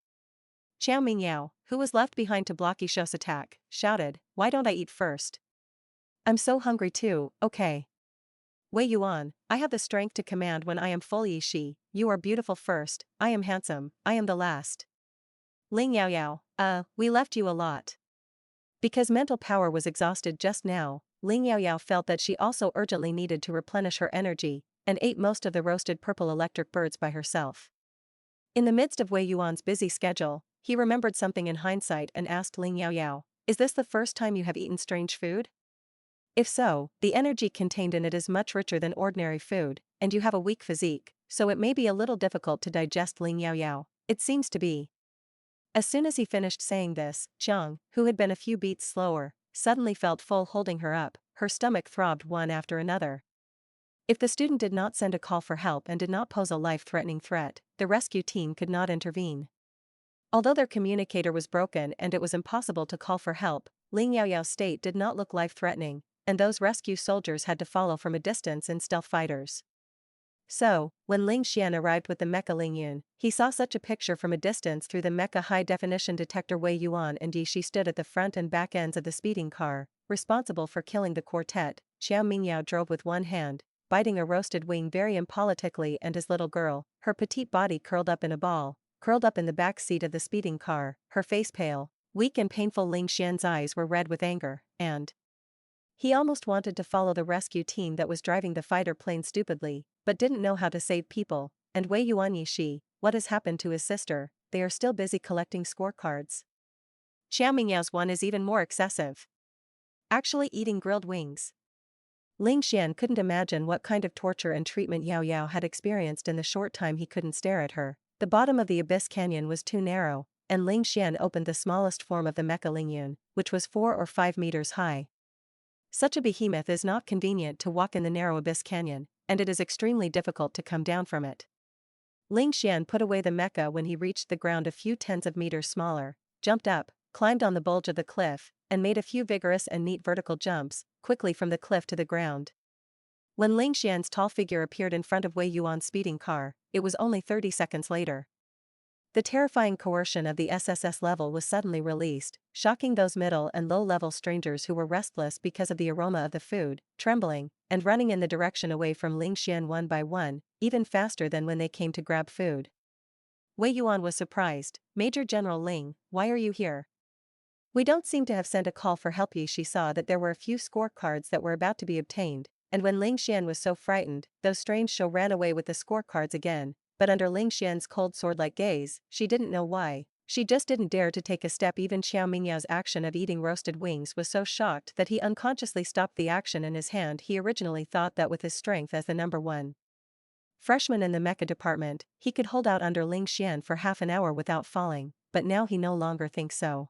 Xiao Mingyao, who was left behind to block Yisho's attack, shouted, "Why don't I eat first? I'm so hungry too." "Okay. Wei Yuan, I have the strength to command when I am full." "Yi Shi, you are beautiful first, I am handsome, I am the last." Ling Yaoyao, we left you a lot. Because mental power was exhausted just now, Ling Yaoyao felt that she also urgently needed to replenish her energy, and ate most of the roasted purple electric birds by herself. In the midst of Wei Yuan's busy schedule, he remembered something in hindsight and asked Ling Yaoyao, "Is this the first time you have eaten strange food? If so, the energy contained in it is much richer than ordinary food, and you have a weak physique, so it may be a little difficult to digest." Ling Yaoyao, "It seems to be." As soon as he finished saying this, Zhang, who had been a few beats slower, suddenly felt full. Holding her up, her stomach throbbed one after another. If the student did not send a call for help and did not pose a life-threatening threat, the rescue team could not intervene. Although their communicator was broken and it was impossible to call for help, Ling Yaoyao's state did not look life-threatening, and those rescue soldiers had to follow from a distance in stealth fighters. So, when Ling Xian arrived with the mecha Ling Yun, he saw such a picture from a distance through the mecha high-definition detector. Wei Yuan and Yi Shi stood at the front and back ends of the speeding car, responsible for killing the quartet. Xiao Mingyao drove with one hand, biting a roasted wing very impolitically, and his little girl, her petite body curled up in a ball, curled up in the back seat of the speeding car, her face pale, weak and painful. Ling Xian's eyes were red with anger, and he almost wanted to follow the rescue team that was driving the fighter plane stupidly, but didn't know how to save people. And Wei Yuan Yi Shi, what has happened to his sister? They are still busy collecting scorecards. Xiao Mingyao's one is even more excessive. Actually eating grilled wings. Ling Xian couldn't imagine what kind of torture and treatment Yaoyao had experienced in the short time he couldn't stare at her. The bottom of the abyss canyon was too narrow, and Ling Xian opened the smallest form of the mecha Lingyun, which was 4 or 5 meters high. Such a behemoth is not convenient to walk in the narrow abyss canyon, and it is extremely difficult to come down from it. Ling Xian put away the mecha when he reached the ground a few tens of meters smaller, jumped up, climbed on the bulge of the cliff, and made a few vigorous and neat vertical jumps, quickly from the cliff to the ground. When Ling Xian's tall figure appeared in front of Wei Yuan's speeding car, it was only 30 seconds later. The terrifying coercion of the SSS level was suddenly released, shocking those middle and low-level strangers who were restless because of the aroma of the food, trembling, and running in the direction away from Ling Xian one by one, even faster than when they came to grab food. Wei Yuan was surprised. Major General Ling, why are you here? We don't seem to have sent a call for help. She saw that there were a few scorecards that were about to be obtained, and when Ling Xian was so frightened, those strange show ran away with the scorecards again. But under Ling Xian's cold sword-like gaze, she didn't know why. She just didn't dare to take a step. Even Xiao Mingyao's action of eating roasted wings was so shocked that he unconsciously stopped the action in his hand. He originally thought that with his strength as the number one freshman in the mecha department, he could hold out under Ling Xian for half an hour without falling, but now he no longer thinks so.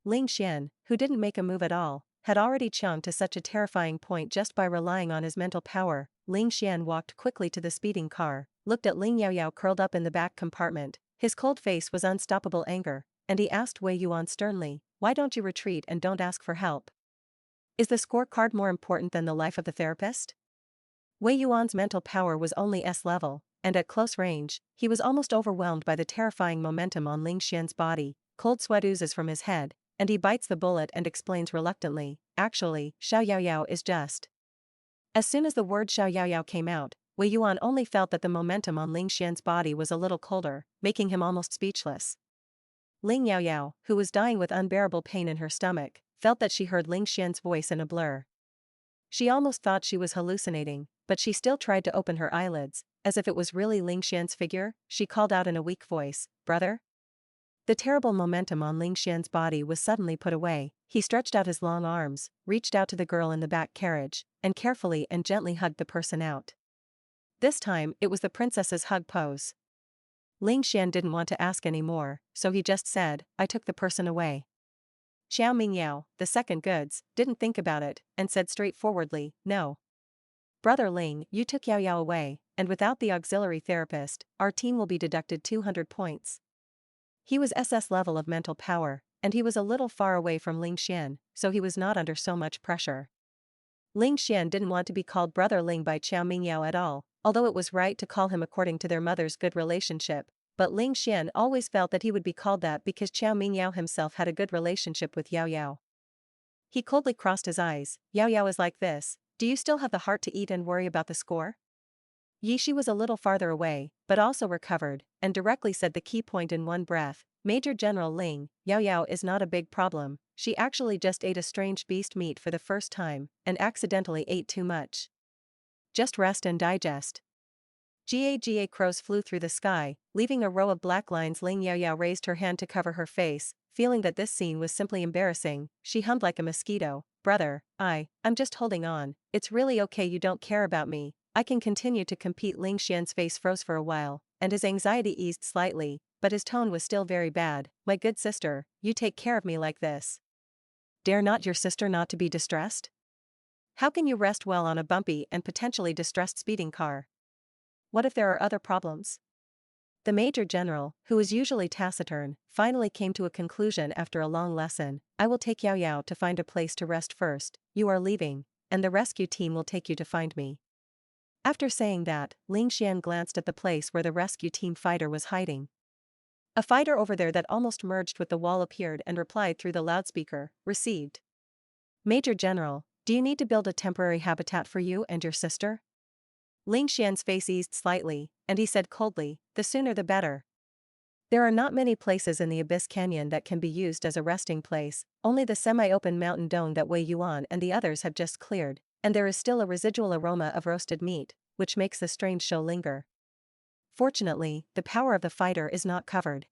Ling Xian, who didn't make a move at all, had already chunked to such a terrifying point just by relying on his mental power. Ling Xian walked quickly to the speeding car, looked at Ling Yaoyao curled up in the back compartment. His cold face was unstoppable anger, and he asked Wei Yuan sternly, why don't you retreat and don't ask for help? Is the scorecard more important than the life of the therapist? Wei Yuan's mental power was only S level, and at close range, he was almost overwhelmed by the terrifying momentum on Ling Xian's body. Cold sweat oozes from his head, and he bites the bullet and explains reluctantly, actually, Xiao Yaoyao is just. As soon as the word Xiao Yaoyao came out, Wei Yuan only felt that the momentum on Ling Xian's body was a little colder, making him almost speechless. Ling Yaoyao, who was dying with unbearable pain in her stomach, felt that she heard Ling Xian's voice in a blur. She almost thought she was hallucinating, but she still tried to open her eyelids, as if it was really Ling Xian's figure. She called out in a weak voice, brother? The terrible momentum on Ling Xian's body was suddenly put away. He stretched out his long arms, reached out to the girl in the back carriage, and carefully and gently hugged the person out. This time, it was the princess's hug pose. Ling Xian didn't want to ask any more, so he just said, I took the person away. Xiao Mingyao, the second goods, didn't think about it, and said straightforwardly, no. Brother Ling, you took Yaoyao away, and without the auxiliary therapist, our team will be deducted 200 points. He was SS level of mental power, and he was a little far away from Ling Xian, so he was not under so much pressure. Ling Xian didn't want to be called Brother Ling by Xiao Mingyao at all, although it was right to call him according to their mother's good relationship, but Ling Xian always felt that he would be called that because Xiao Mingyao himself had a good relationship with Yaoyao. He coldly crossed his eyes. Yaoyao is like this, do you still have the heart to eat and worry about the score? Yi Shi was a little farther away, but also recovered, and directly said the key point in one breath, Major General Ling, Yaoyao is not a big problem, she actually just ate a strange beast meat for the first time, and accidentally ate too much. Just rest and digest. Ga crows flew through the sky, leaving a row of black lines. Ling Yaoyao raised her hand to cover her face, feeling that this scene was simply embarrassing. She hummed like a mosquito, brother, I'm just holding on, it's really okay you don't care about me, I can continue to compete. Ling Xian's face froze for a while, and his anxiety eased slightly, but his tone was still very bad. My good sister, you take care of me like this. Dare not your sister not to be distressed? How can you rest well on a bumpy and potentially distressed speeding car? What if there are other problems? The Major General, who was usually taciturn, finally came to a conclusion after a long lesson. I will take Yaoyao to find a place to rest first, you are leaving, and the rescue team will take you to find me. After saying that, Ling Xian glanced at the place where the rescue team fighter was hiding. A fighter over there that almost merged with the wall appeared and replied through the loudspeaker, "Received. Major General, do you need to build a temporary habitat for you and your sister?" Ling Xian's face eased slightly, and he said coldly, "The sooner the better. There are not many places in the Abyss Canyon that can be used as a resting place, only the semi-open mountain dome that Wei Yuan and the others have just cleared, and there is still a residual aroma of roasted meat, which makes the strange show linger. Fortunately, the power of the fighter is not covered."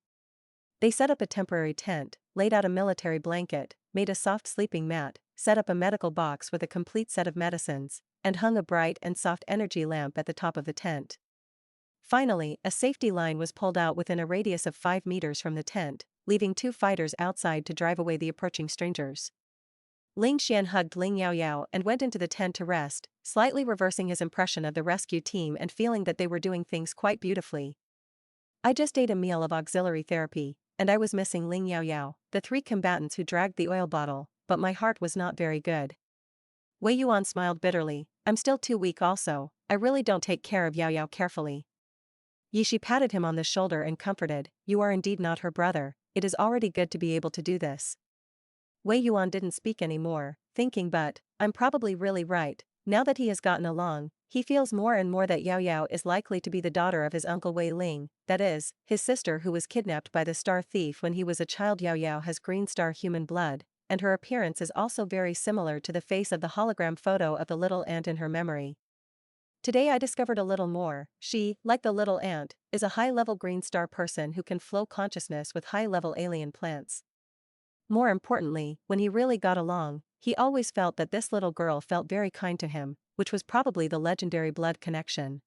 They set up a temporary tent, laid out a military blanket, made a soft sleeping mat, set up a medical box with a complete set of medicines, and hung a bright and soft energy lamp at the top of the tent. Finally, a safety line was pulled out within a radius of 5 meters from the tent, leaving 2 fighters outside to drive away the approaching strangers. Ling Xian hugged Ling Yaoyao and went into the tent to rest, slightly reversing his impression of the rescue team and feeling that they were doing things quite beautifully. "I just ate a meal of auxiliary therapy, and I was missing Ling Yaoyao, the 3 combatants who dragged the oil bottle, but my heart was not very good." Wei Yuan smiled bitterly, "I'm still too weak also, I really don't take care of Yaoyao carefully." Yishi patted him on the shoulder and comforted, "You are indeed not her brother, it is already good to be able to do this." Wei Yuan didn't speak anymore, thinking but, I'm probably really right, now that he has gotten along, he feels more and more that Yaoyao is likely to be the daughter of his uncle Wei Ling, that is, his sister who was kidnapped by the star thief when he was a child. Yaoyao has green star human blood, and her appearance is also very similar to the face of the hologram photo of the little ant in her memory. Today I discovered a little more. She, like the little ant, is a high-level green star person who can flow consciousness with high-level alien plants. More importantly, when he really got along, he always felt that this little girl felt very kind to him, which was probably the legendary blood connection.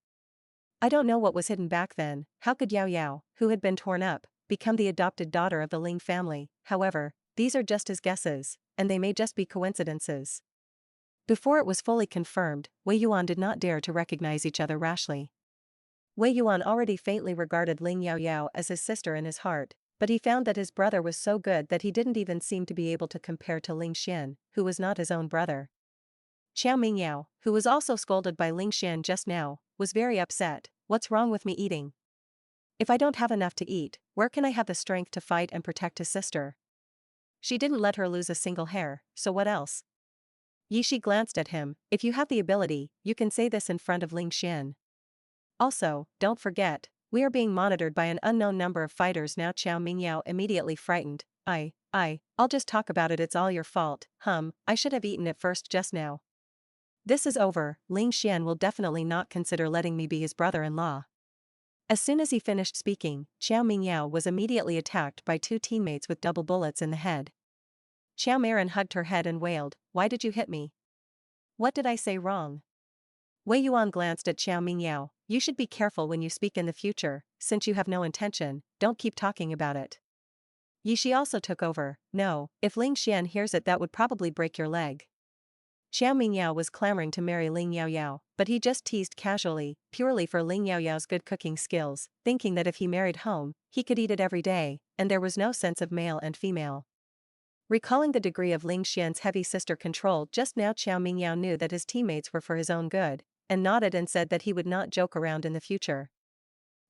I don't know what was hidden back then. How could Yaoyao, who had been torn up, become the adopted daughter of the Ling family? However, these are just his guesses, and they may just be coincidences. Before it was fully confirmed, Wei Yuan did not dare to recognize each other rashly. Wei Yuan already faintly regarded Ling Yaoyao as his sister in his heart, but he found that his brother was so good that he didn't even seem to be able to compare to Ling Xian, who was not his own brother. Xiao Mingyao, who was also scolded by Ling Xian just now, was very upset. "What's wrong with me eating? If I don't have enough to eat, where can I have the strength to fight and protect his sister? She didn't let her lose a single hair, so what else?" Yishi glanced at him, "If you have the ability, you can say this in front of Ling Xian. Also, don't forget, we are being monitored by an unknown number of fighters now." Xiao Mingyao immediately frightened, I'll just talk about it, it's all your fault, I should have eaten it first just now. This is over, Ling Xian will definitely not consider letting me be his brother-in-law." As soon as he finished speaking, Xiao Mingyao was immediately attacked by 2 teammates with double bullets in the head. Xiao Marin hugged her head and wailed, "Why did you hit me? What did I say wrong?" Wei Yuan glanced at Xiao Mingyao, "You should be careful when you speak in the future, since you have no intention, don't keep talking about it." Yishi also took over, "No, if Ling Xian hears it that would probably break your leg." Xiao Mingyao was clamoring to marry Ling Yaoyao, but he just teased casually, purely for Ling Yaoyao's good cooking skills, thinking that if he married home, he could eat it every day, and there was no sense of male and female. Recalling the degree of Ling Xian's heavy sister control just now, Xiao Mingyao knew that his teammates were for his own good, and nodded and said that he would not joke around in the future.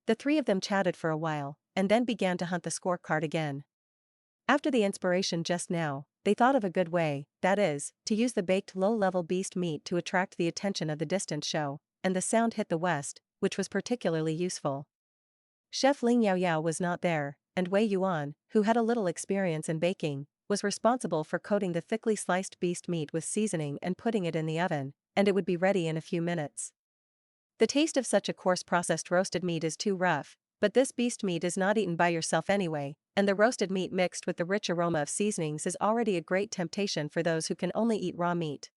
The 3 of them chatted for a while, and then began to hunt the scorecard again. After the inspiration just now, they thought of a good way, that is, to use the baked low-level beast meat to attract the attention of the distant show, and the sound hit the west, which was particularly useful. Chef Ling Yaoyao was not there, and Wei Yuan, who had a little experience in baking, was responsible for coating the thickly sliced beast meat with seasoning and putting it in the oven, and it would be ready in a few minutes. The taste of such a coarse processed roasted meat is too rough, but this beast meat is not eaten by yourself anyway, and the roasted meat mixed with the rich aroma of seasonings is already a great temptation for those who can only eat raw meat.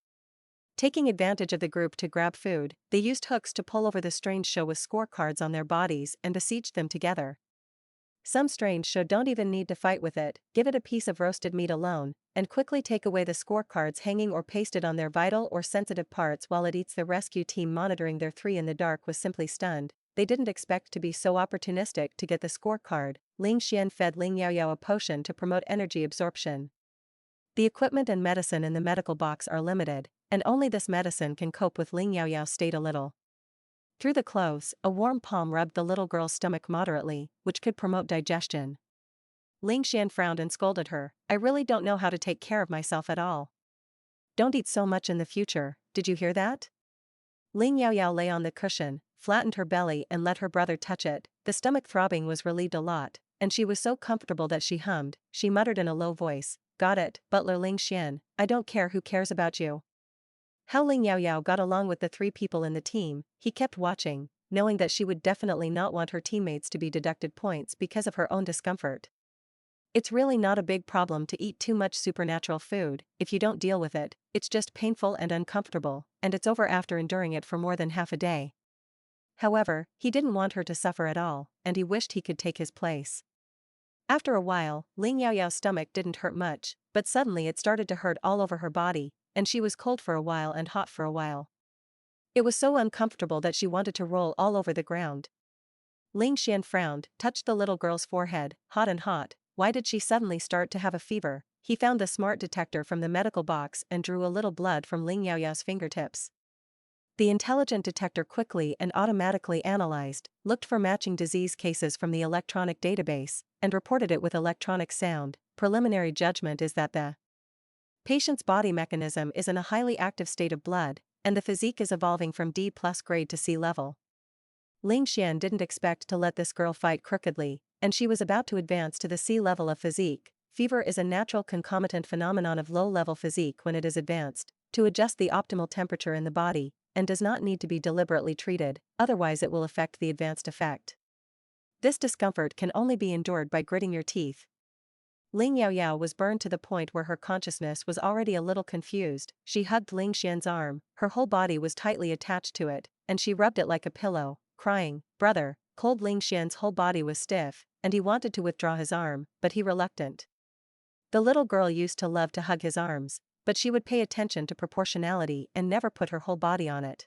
Taking advantage of the group to grab food, they used hooks to pull over the strange show with scorecards on their bodies and besieged them together. Some strange show don't even need to fight with it, give it a piece of roasted meat alone, and quickly take away the scorecards hanging or pasted on their vital or sensitive parts while it eats. The rescue team monitoring their 3 in the dark was simply stunned. They didn't expect to be so opportunistic to get the scorecard. Ling Xian fed Ling Yaoyao a potion to promote energy absorption. The equipment and medicine in the medical box are limited, and only this medicine can cope with Ling Yaoyao's state a little. Through the clothes, a warm palm rubbed the little girl's stomach moderately, which could promote digestion. Ling Xian frowned and scolded her. I really don't know how to take care of myself at all. Don't eat so much in the future, did you hear that? Ling Yaoyao lay on the cushion, flattened her belly and let her brother touch it. The stomach throbbing was relieved a lot, and she was so comfortable that she hummed. She muttered in a low voice, got it, butler Ling Xian, I don't care who cares about you. How Ling Yaoyao got along with the three people in the team, he kept watching, knowing that she would definitely not want her teammates to be deducted points because of her own discomfort. It's really not a big problem to eat too much supernatural food. If you don't deal with it, it's just painful and uncomfortable, and it's over after enduring it for more than half a day. However, he didn't want her to suffer at all, and he wished he could take his place. After a while, Ling Yaoyao's stomach didn't hurt much, but suddenly it started to hurt all over her body, and she was cold for a while and hot for a while. It was so uncomfortable that she wanted to roll all over the ground. Ling Xian frowned, touched the little girl's forehead, hot and hot. Why did she suddenly start to have a fever? He found the smart detector from the medical box and drew a little blood from Ling Yaoyao's fingertips. The intelligent detector quickly and automatically analyzed, looked for matching disease cases from the electronic database, and reported it with electronic sound. Preliminary judgment is that the patient's body mechanism is in a highly active state of blood, and the physique is evolving from D+ grade to C level. Ling Xian didn't expect to let this girl fight crookedly, and she was about to advance to the C level of physique. Fever is a natural concomitant phenomenon of low-level physique when it is advanced, to adjust the optimal temperature in the body, and does not need to be deliberately treated, otherwise it will affect the advanced effect. This discomfort can only be endured by gritting your teeth. Ling Yaoyao was burned to the point where her consciousness was already a little confused. She hugged Ling Xian's arm, her whole body was tightly attached to it, and she rubbed it like a pillow, crying, brother. Cold Ling Xian's whole body was stiff, and he wanted to withdraw his arm, but he reluctant. The little girl used to love to hug his arms, but she would pay attention to proportionality and never put her whole body on it.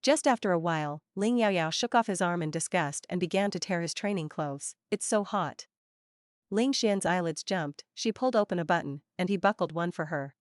Just after a while, Ling Yaoyao shook off his arm in disgust and began to tear his training clothes. It's so hot. Ling Xian's eyelids jumped, she pulled open a button, and he buckled one for her.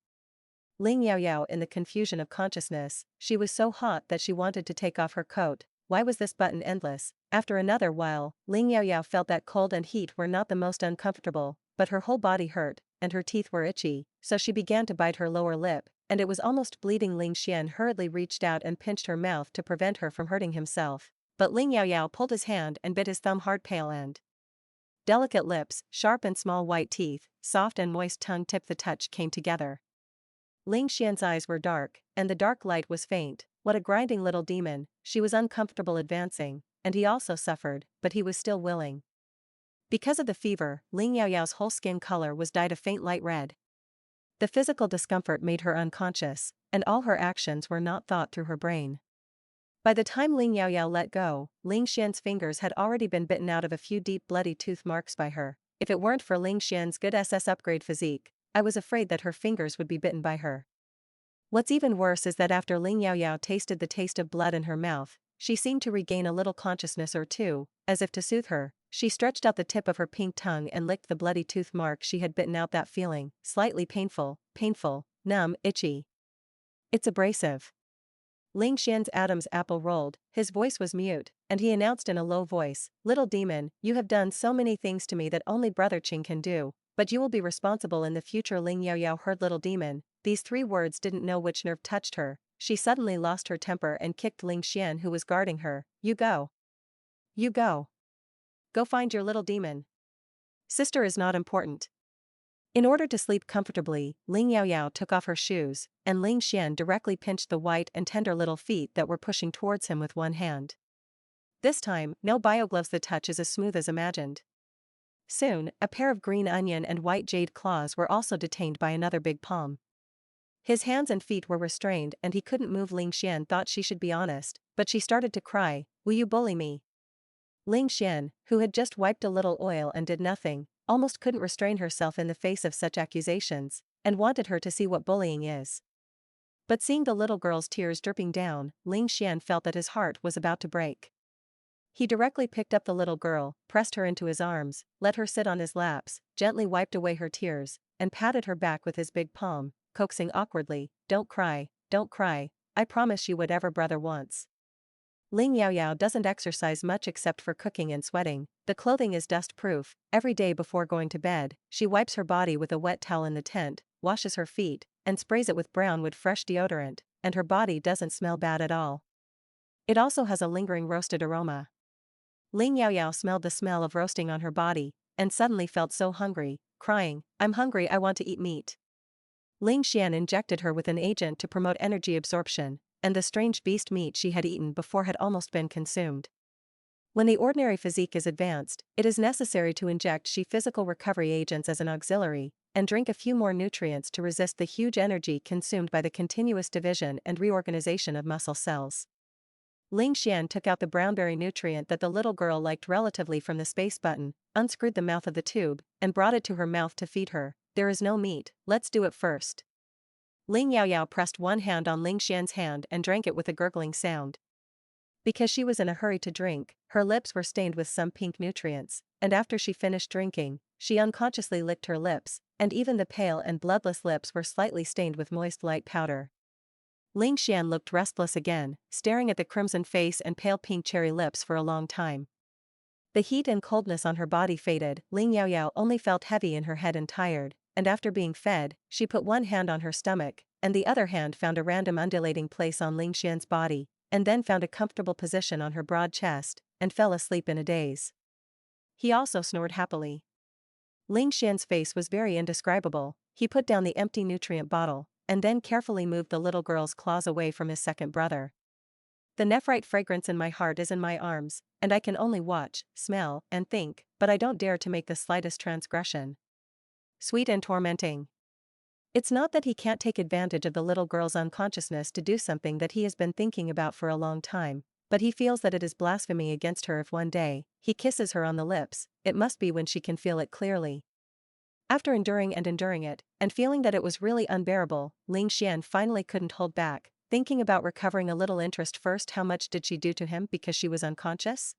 Ling Yaoyao in the confusion of consciousness, she was so hot that she wanted to take off her coat. Why was this button endless? After another while, Ling Yaoyao felt that cold and heat were not the most uncomfortable, but her whole body hurt, and her teeth were itchy, so she began to bite her lower lip, and it was almost bleeding. Ling Xian hurriedly reached out and pinched her mouth to prevent her from hurting himself, but Ling Yaoyao pulled his hand and bit his thumb hard. Pale and delicate lips, sharp and small white teeth, soft and moist tongue tip. The touch came together. Ling Xian's eyes were dark, and the dark light was faint. What a grinding little demon. She was uncomfortable advancing, and he also suffered, but he was still willing. Because of the fever, Ling Yaoyao's whole skin color was dyed a faint light red. The physical discomfort made her unconscious, and all her actions were not thought through her brain. By the time Ling Yaoyao let go, Ling Xian's fingers had already been bitten out of a few deep bloody tooth marks by her. If it weren't for Ling Xian's good SS upgrade physique, I was afraid that her fingers would be bitten by her. What's even worse is that after Ling Yaoyao tasted the taste of blood in her mouth, she seemed to regain a little consciousness or two. As if to soothe her, she stretched out the tip of her pink tongue and licked the bloody tooth mark she had bitten out. That feeling, slightly painful, numb, itchy. It's abrasive. Ling Xian's Adam's apple rolled, his voice was mute, and he announced in a low voice, little demon, you have done so many things to me that only Brother Qing can do, but you will be responsible in the future. Ling Yaoyao heard little demon. These 3 words didn't know which nerve touched her. She suddenly lost her temper and kicked Ling Xian, who was guarding her. You go. You go. Go find your little demon. Sister is not important. In order to sleep comfortably, Ling Yaoyao took off her shoes, and Ling Xian directly pinched the white and tender little feet that were pushing towards him with one hand. This time, no biogloves. The touch is as smooth as imagined. Soon, a pair of green onion and white jade claws were also detained by another big palm. His hands and feet were restrained and he couldn't move. Ling Xian thought she should be honest, but she started to cry, will you bully me? Ling Xian, who had just wiped a little oil and did nothing, almost couldn't restrain herself in the face of such accusations, and wanted her to see what bullying is. But seeing the little girl's tears dripping down, Ling Xian felt that his heart was about to break. He directly picked up the little girl, pressed her into his arms, let her sit on his laps, gently wiped away her tears, and patted her back with his big palm, coaxing awkwardly, don't cry, I promise you whatever brother wants. Ling Yaoyao doesn't exercise much except for cooking and sweating. The clothing is dust-proof. Every day before going to bed, she wipes her body with a wet towel in the tent, washes her feet, and sprays it with brown wood fresh deodorant, and her body doesn't smell bad at all. It also has a lingering roasted aroma. Ling Yaoyao smelled the smell of roasting on her body, and suddenly felt so hungry, crying, "I'm hungry, I want to eat meat." Ling Xian injected her with an agent to promote energy absorption, and the strange beast meat she had eaten before had almost been consumed. When the ordinary physique is advanced, it is necessary to inject physical recovery agents as an auxiliary, and drink a few more nutrients to resist the huge energy consumed by the continuous division and reorganization of muscle cells. Ling Xian took out the brownberry nutrient that the little girl liked relatively from the space button, unscrewed the mouth of the tube, and brought it to her mouth to feed her. "There is no meat, let's do it first." Ling Yaoyao pressed one hand on Ling Xian's hand and drank it with a gurgling sound. Because she was in a hurry to drink, her lips were stained with some pink nutrients, and after she finished drinking, she unconsciously licked her lips, and even the pale and bloodless lips were slightly stained with moist light powder. Ling Xian looked restless again, staring at the crimson face and pale pink cherry lips for a long time. The heat and coldness on her body faded. Ling Yaoyao only felt heavy in her head and tired, and after being fed, she put one hand on her stomach, and the other hand found a random undulating place on Ling Xian's body, and then found a comfortable position on her broad chest, and fell asleep in a daze. He also snored happily. Ling Xian's face was very indescribable. He put down the empty nutrient bottle, and then carefully moved the little girl's claws away from his second brother. "The nephrite fragrance in my heart is in my arms, and I can only watch, smell, and think, but I don't dare to make the slightest transgression." Sweet and tormenting. It's not that he can't take advantage of the little girl's unconsciousness to do something that he has been thinking about for a long time, but he feels that it is blasphemy against her if one day he kisses her on the lips. It must be when she can feel it clearly. After enduring it, and feeling that it was really unbearable, Ling Xian finally couldn't hold back, thinking about recovering a little interest first. How much did she do to him because she was unconscious?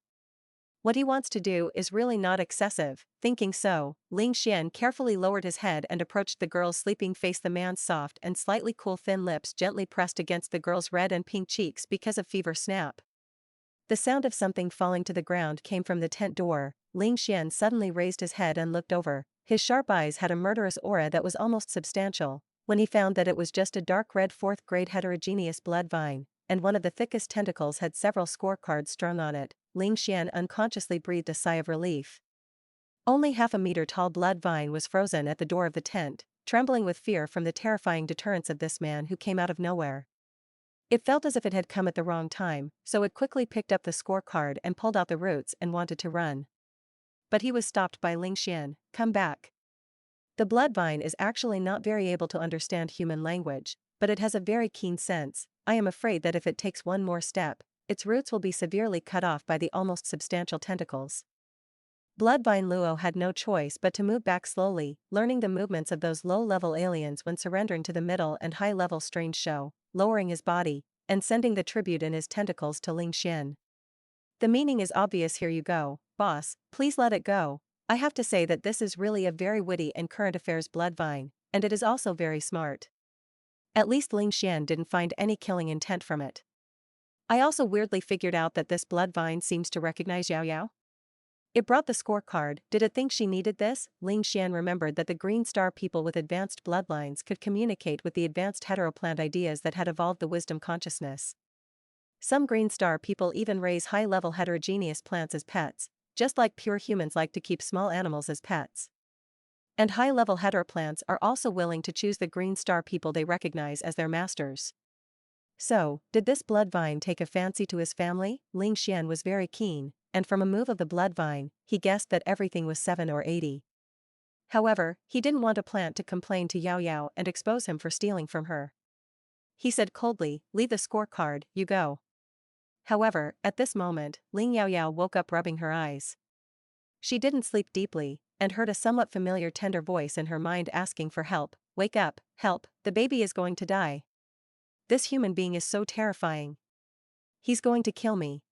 What he wants to do is really not excessive. Thinking so, Ling Xian carefully lowered his head and approached the girl's sleeping face. The man's soft and slightly cool thin lips gently pressed against the girl's red and pink cheeks because of fever. Snap. The sound of something falling to the ground came from the tent door. Ling Xian suddenly raised his head and looked over. His sharp eyes had a murderous aura that was almost substantial, when he found that it was just a dark red fourth-grade heterogeneous blood vine, and one of the thickest tentacles had several scorecards strung on it. Ling Xian unconsciously breathed a sigh of relief. Only half-a-meter-tall blood vine was frozen at the door of the tent, trembling with fear from the terrifying deterrence of this man who came out of nowhere. It felt as if it had come at the wrong time, so it quickly picked up the scorecard and pulled out the roots and wanted to run. But he was stopped by Ling Xian. "Come back." The blood vine is actually not very able to understand human language, but it has a very keen sense. I am afraid that if it takes one more step, its roots will be severely cut off by the almost substantial tentacles. Bloodvine Luo had no choice but to move back slowly, learning the movements of those low-level aliens when surrendering to the middle and high-level strange show, lowering his body, and sending the tribute in his tentacles to Ling Xian. "The meaning is obvious. Here you go, boss, please let it go. I have to say that this is really a very witty and current affairs bloodvine, and it is also very smart." At least Ling Xian didn't find any killing intent from it. "I also weirdly figured out that this blood vine seems to recognize Yaoyao. It brought the scorecard. Did it think she needed this?" Ling Xian remembered that the Green Star people with advanced bloodlines could communicate with the advanced heteroplant ideas that had evolved the wisdom consciousness. Some Green Star people even raise high-level heterogeneous plants as pets, just like pure humans like to keep small animals as pets. And high-level heteroplants are also willing to choose the Green Star people they recognize as their masters. So, did this blood vine take a fancy to his family? Ling Xian was very keen, and from a move of the blood vine, he guessed that everything was 7 or 80. However, he didn't want a plant to complain to Yaoyao and expose him for stealing from her. He said coldly, "Leave the scorecard, you go." However, at this moment, Ling Yaoyao woke up rubbing her eyes. She didn't sleep deeply, and heard a somewhat familiar tender voice in her mind asking for help. "Wake up, help, the baby is going to die. This human being is so terrifying. He's going to kill me."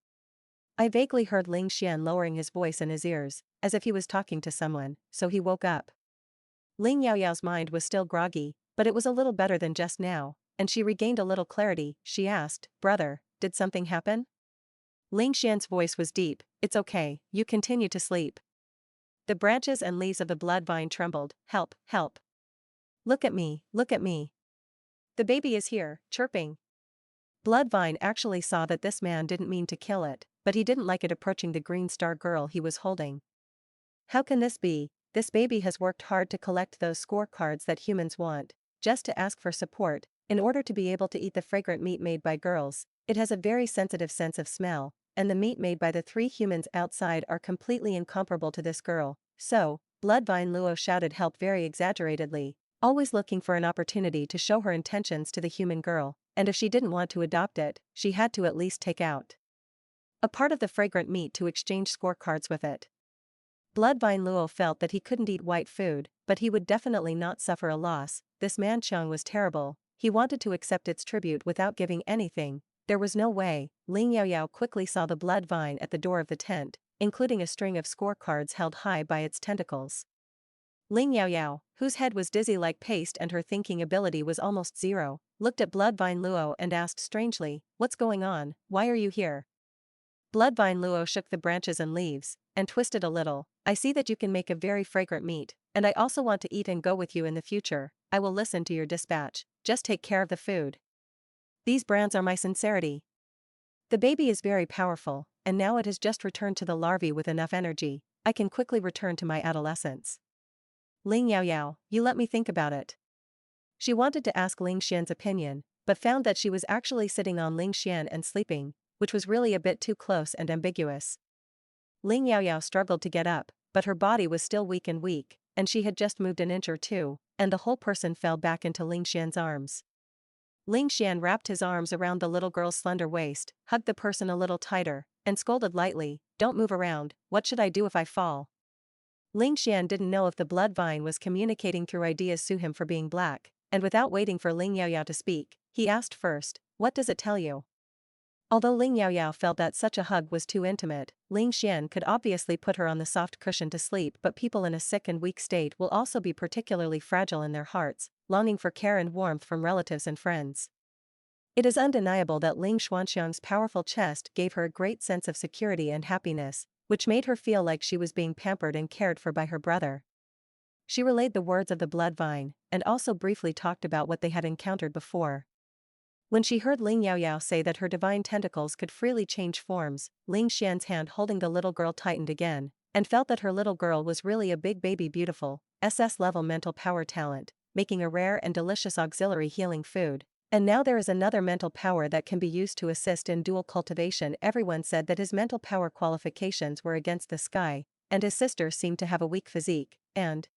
I vaguely heard Ling Xian lowering his voice in his ears, as if he was talking to someone, so he woke up. Ling Yaoyao's mind was still groggy, but it was a little better than just now, and she regained a little clarity. She asked, "Brother, did something happen?" Ling Xian's voice was deep. It's okay, you continue to sleep. The branches and leaves of the blood vine trembled. Help, help. Look at me, look at me. The baby is here, chirping. Bloodvine actually saw that this man didn't mean to kill it, but he didn't like it approaching the green star girl he was holding. How can this be? This baby has worked hard to collect those scorecards that humans want, just to ask for support, in order to be able to eat the fragrant meat made by girls. It has a very sensitive sense of smell, and the meat made by the 3 humans outside are completely incomparable to this girl. So, Bloodvine Luo shouted help very exaggeratedly, always looking for an opportunity to show her intentions to the human girl, and if she didn't want to adopt it, she had to at least take out a part of the fragrant meat to exchange scorecards with it. Bloodvine Luo felt that he couldn't eat white food, but he would definitely not suffer a loss. This man Chung was terrible. He wanted to accept its tribute without giving anything. There was no way. Ling Yaoyao quickly saw the blood vine at the door of the tent, including a string of scorecards held high by its tentacles. Ling Yaoyao, whose head was dizzy like paste and her thinking ability was almost zero, looked at Bloodvine Luo and asked strangely, "What's going on? Why are you here?" Bloodvine Luo shook the branches and leaves, and twisted a little. "I see that you can make a very fragrant meat, and I also want to eat and go with you in the future. I will listen to your dispatch, just take care of the food. These brands are my sincerity. The baby is very powerful, and now it has just returned to the larvae with enough energy. I can quickly return to my adolescence." Ling Yaoyao, you let me think about it. She wanted to ask Ling Xian's opinion, but found that she was actually sitting on Ling Xian and sleeping, which was really a bit too close and ambiguous. Ling Yaoyao struggled to get up, but her body was still weak, and she had just moved an inch or two, and the whole person fell back into Ling Xian's arms. Ling Xian wrapped his arms around the little girl's slender waist, hugged the person a little tighter, and scolded lightly, "Don't move around, what should I do if I fall?" Ling Xian didn't know if the blood vine was communicating through ideas to him for being black, and without waiting for Ling Yaoyao to speak, he asked first, "What does it tell you?" Although Ling Yaoyao felt that such a hug was too intimate, Ling Xian could obviously put her on the soft cushion to sleep, but people in a sick and weak state will also be particularly fragile in their hearts, longing for care and warmth from relatives and friends. It is undeniable that Ling Xuanxiang's powerful chest gave her a great sense of security and happiness, which made her feel like she was being pampered and cared for by her brother. She relayed the words of the blood vine, and also briefly talked about what they had encountered before. When she heard Ling Yaoyao say that her divine tentacles could freely change forms, Ling Xian's hand holding the little girl tightened again, and felt that her little girl was really a big baby beautiful, SS-level mental power talent, making a rare and delicious auxiliary healing food. And now there is another mental power that can be used to assist in dual cultivation. Everyone said that his mental power qualifications were against the sky, and his sister seemed to have a weak physique, and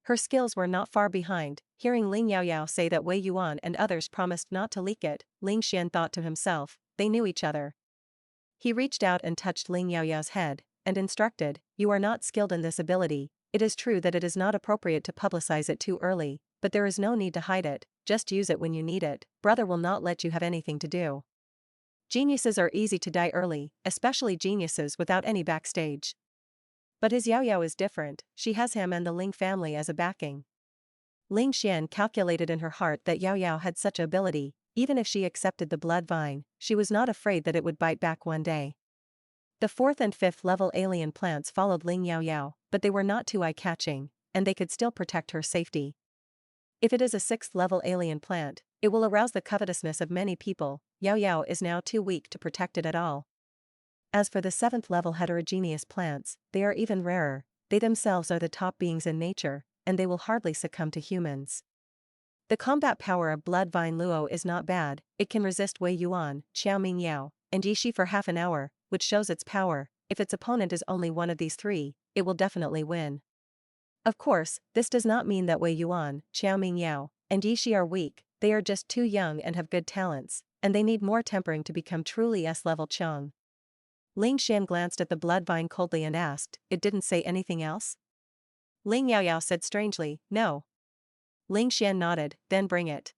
her skills were not far behind. Hearing Ling Yaoyao say that Wei Yuan and others promised not to leak it, Ling Xian thought to himself, they knew each other. He reached out and touched Ling Yaoyao's head, and instructed, "You are not skilled in this ability. It is true that it is not appropriate to publicize it too early, but there is no need to hide it, just use it when you need it. Brother will not let you have anything to do. Geniuses are easy to die early, especially geniuses without any backstage. But his Yaoyao is different, she has him and the Ling family as a backing." Ling Xian calculated in her heart that Yaoyao had such ability. Even if she accepted the blood vine, she was not afraid that it would bite back one day. The 4th and 5th level alien plants followed Ling Yaoyao, but they were not too eye-catching, and they could still protect her safety. If it is a 6th level alien plant, it will arouse the covetousness of many people. Yaoyao is now too weak to protect it at all. As for the 7th level heterogeneous plants, they are even rarer. They themselves are the top beings in nature, and they will hardly succumb to humans. The combat power of Blood Vine Luo is not bad. It can resist Wei Yuan, Xiao Ming Yao, and Yi Shi for half an hour, which shows its power. If its opponent is only one of these 3, it will definitely win. Of course, this does not mean that Wei Yuan, Xiao Ming Yao, and Yi Shi are weak. They are just too young and have good talents, and they need more tempering to become truly S-level Chong. Ling Xian glanced at the blood vine coldly and asked, "It didn't say anything else?" Ling Yaoyao said strangely, "No." Ling Xian nodded, "Then bring it."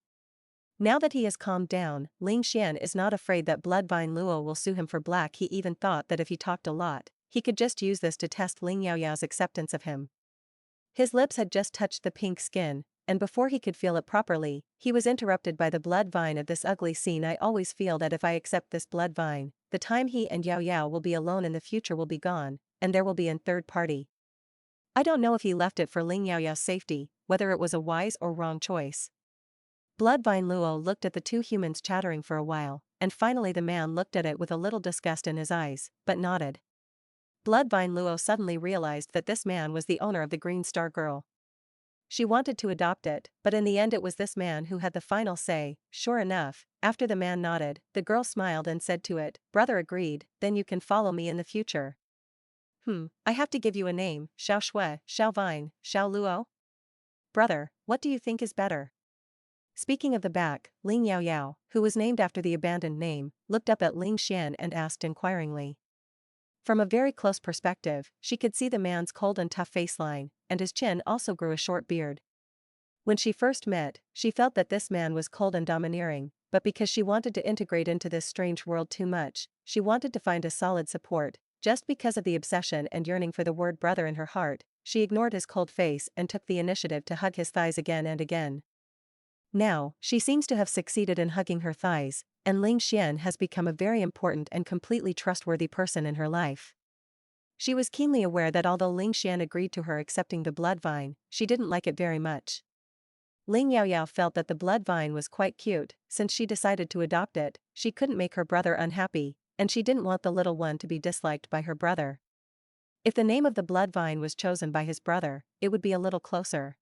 Now that he has calmed down, Ling Xian is not afraid that Bloodvine Luo will sue him for black. He even thought that if he talked a lot, he could just use this to test Ling Yaoyao's acceptance of him. His lips had just touched the pink skin, and before he could feel it properly, he was interrupted by the blood vine of this ugly scene. I always feel that if I accept this blood vine, the time he and Yaoyao will be alone in the future will be gone, and there will be a third party. I don't know if he left it for Ling Yaoyao's safety, whether it was a wise or wrong choice. Bloodvine Luo looked at the two humans chattering for a while, and finally the man looked at it with a little disgust in his eyes, but nodded. Bloodvine Luo suddenly realized that this man was the owner of the Green Star Girl. She wanted to adopt it, but in the end it was this man who had the final say. Sure enough, after the man nodded, the girl smiled and said to it, "Brother agreed, then you can follow me in the future." I have to give you a name, Xiao Shui, Xiao Vine, Xiao Luo? Brother, what do you think is better? Speaking of the back, Ling Yaoyao, who was named after the abandoned name, looked up at Ling Xian and asked inquiringly. From a very close perspective, she could see the man's cold and tough faceline, and his chin also grew a short beard. When she first met, she felt that this man was cold and domineering, but because she wanted to integrate into this strange world too much, she wanted to find a solid support. Just because of the obsession and yearning for the word brother in her heart, she ignored his cold face and took the initiative to hug his thighs again and again. Now, she seems to have succeeded in hugging her thighs, and Ling Xian has become a very important and completely trustworthy person in her life. She was keenly aware that although Ling Xian agreed to her accepting the blood vine, she didn't like it very much. Ling Yaoyao felt that the blood vine was quite cute. Since she decided to adopt it, she couldn't make her brother unhappy, and she didn't want the little one to be disliked by her brother. If the name of the blood vine was chosen by his brother, it would be a little closer.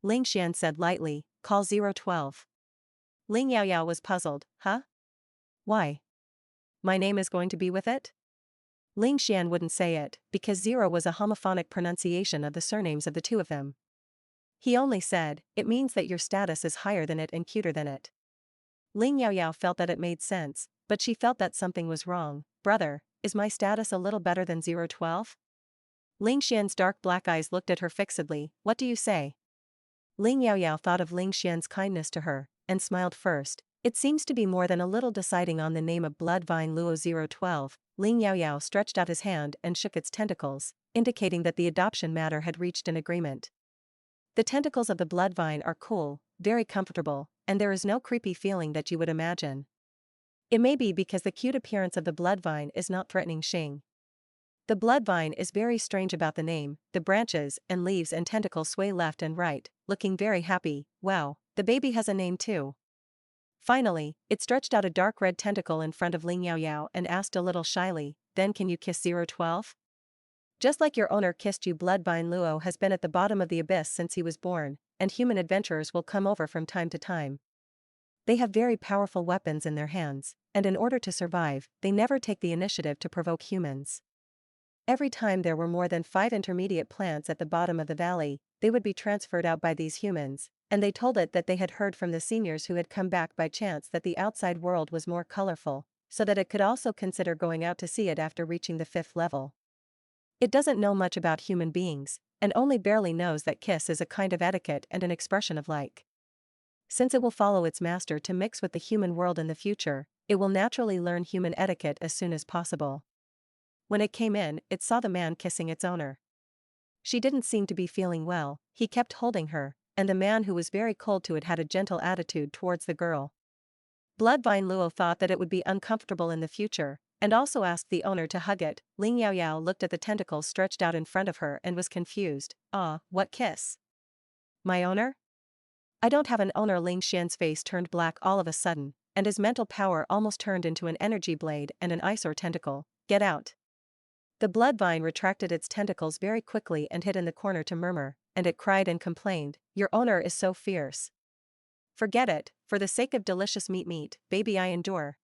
Ling Xian said lightly, "Call 012. Ling Yaoyao was puzzled. Huh? Why? My name is going to be with it? Ling Xian wouldn't say it, because 0 was a homophonic pronunciation of the surnames of the two of them. He only said, "It means that your status is higher than it and cuter than it." Ling Yaoyao felt that it made sense, but she felt that something was wrong. Brother, is my status a little better than 012? Ling Xian's dark black eyes looked at her fixedly. What do you say? Ling Yaoyao thought of Ling Xian's kindness to her, and smiled first. It seems to be more than a little deciding on the name of Blood Vine Luo 012. Ling Yaoyao stretched out his hand and shook its tentacles, indicating that the adoption matter had reached an agreement. The tentacles of the blood vine are cool, very comfortable, and there is no creepy feeling that you would imagine. It may be because the cute appearance of the blood vine is not threatening Xing. The blood vine is very strange about the name. The branches and leaves and tentacles sway left and right, looking very happy. Wow, the baby has a name too. Finally, it stretched out a dark red tentacle in front of Ling Yaoyao and asked a little shyly, "Then can you kiss 012? Just like your owner kissed you." Bloodvine Luo has been at the bottom of the abyss since he was born, and human adventurers will come over from time to time. They have very powerful weapons in their hands, and in order to survive, they never take the initiative to provoke humans. Every time there were more than 5 intermediate plants at the bottom of the valley, they would be transferred out by these humans, and they told it that they had heard from the seniors who had come back by chance that the outside world was more colorful, so that it could also consider going out to see it after reaching the 5th level. It doesn't know much about human beings, and only barely knows that kiss is a kind of etiquette and an expression of like. Since it will follow its master to mix with the human world in the future, it will naturally learn human etiquette as soon as possible. When it came in, it saw the man kissing its owner. She didn't seem to be feeling well. He kept holding her, and the man who was very cold to it had a gentle attitude towards the girl. Bloodvine Luo thought that it would be uncomfortable in the future, and also asked the owner to hug it. Ling Yaoyao looked at the tentacles stretched out in front of her and was confused. "Ah, what kiss? My owner? I don't have an owner." Ling Xian's face turned black all of a sudden, and his mental power almost turned into an energy blade and an eyesore tentacle. "Get out." The blood vine retracted its tentacles very quickly and hid in the corner to murmur, and it cried and complained, "Your owner is so fierce. Forget it, for the sake of delicious meat, baby, I endure.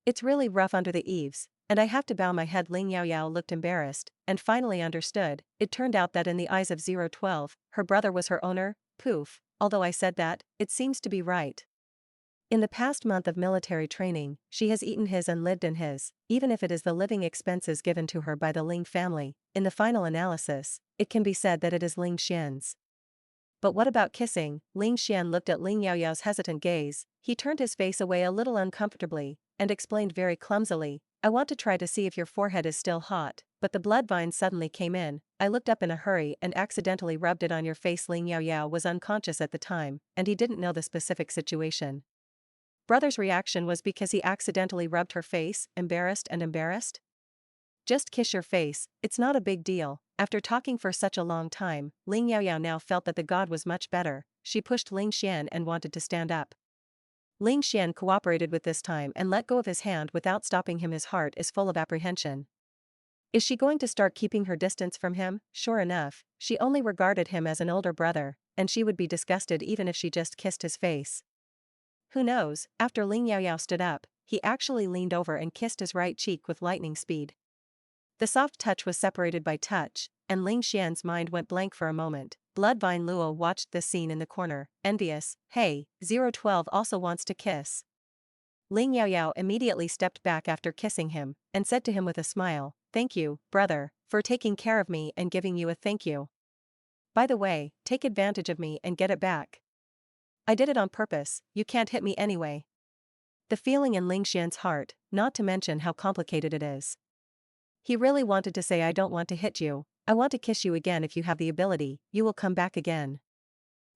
It's really rough under the eaves, and I have to bow my head." Ling Yaoyao looked embarrassed, and finally understood. It turned out that in the eyes of 012, her brother was her owner. Poof, although I said that, it seems to be right. In the past month of military training, she has eaten his and lived in his, even if it is the living expenses given to her by the Ling family. In the final analysis, it can be said that it is Ling Xian's. But what about kissing? Ling Xian looked at Ling Yaoyao's hesitant gaze. He turned his face away a little uncomfortably, and explained very clumsily, "I want to try to see if your forehead is still hot." but the blood vine suddenly came in. I looked up in a hurry and accidentally rubbed it on your face. Ling Yaoyao was unconscious at the time, and he didn't know the specific situation. Brother's reaction was because he accidentally rubbed her face, embarrassed? Just kiss your face, it's not a big deal. After talking for such a long time, Ling Yaoyao now felt that the god was much better. She pushed Ling Xian and wanted to stand up. Ling Xian cooperated with this time and let go of his hand without stopping him. His heart is full of apprehension. Is she going to start keeping her distance from him? Sure enough, she only regarded him as an older brother, and she would be disgusted even if she just kissed his face. Who knows? After Ling Yaoyao stood up, he actually leaned over and kissed his right cheek with lightning speed. The soft touch was separated by touch, and Ling Xian's mind went blank for a moment. Bloodvine Luo watched this scene in the corner, envious. Hey, 012 also wants to kiss. Ling Yaoyao immediately stepped back after kissing him, and said to him with a smile, "Thank you, brother, for taking care of me and giving you a thank you. By the way, take advantage of me and get it back. I did it on purpose, you can't hit me anyway." The feeling in Ling Xian's heart, not to mention how complicated it is. He really wanted to say, "I don't want to hit you, I want to kiss you again. If you have the ability, you will come back again."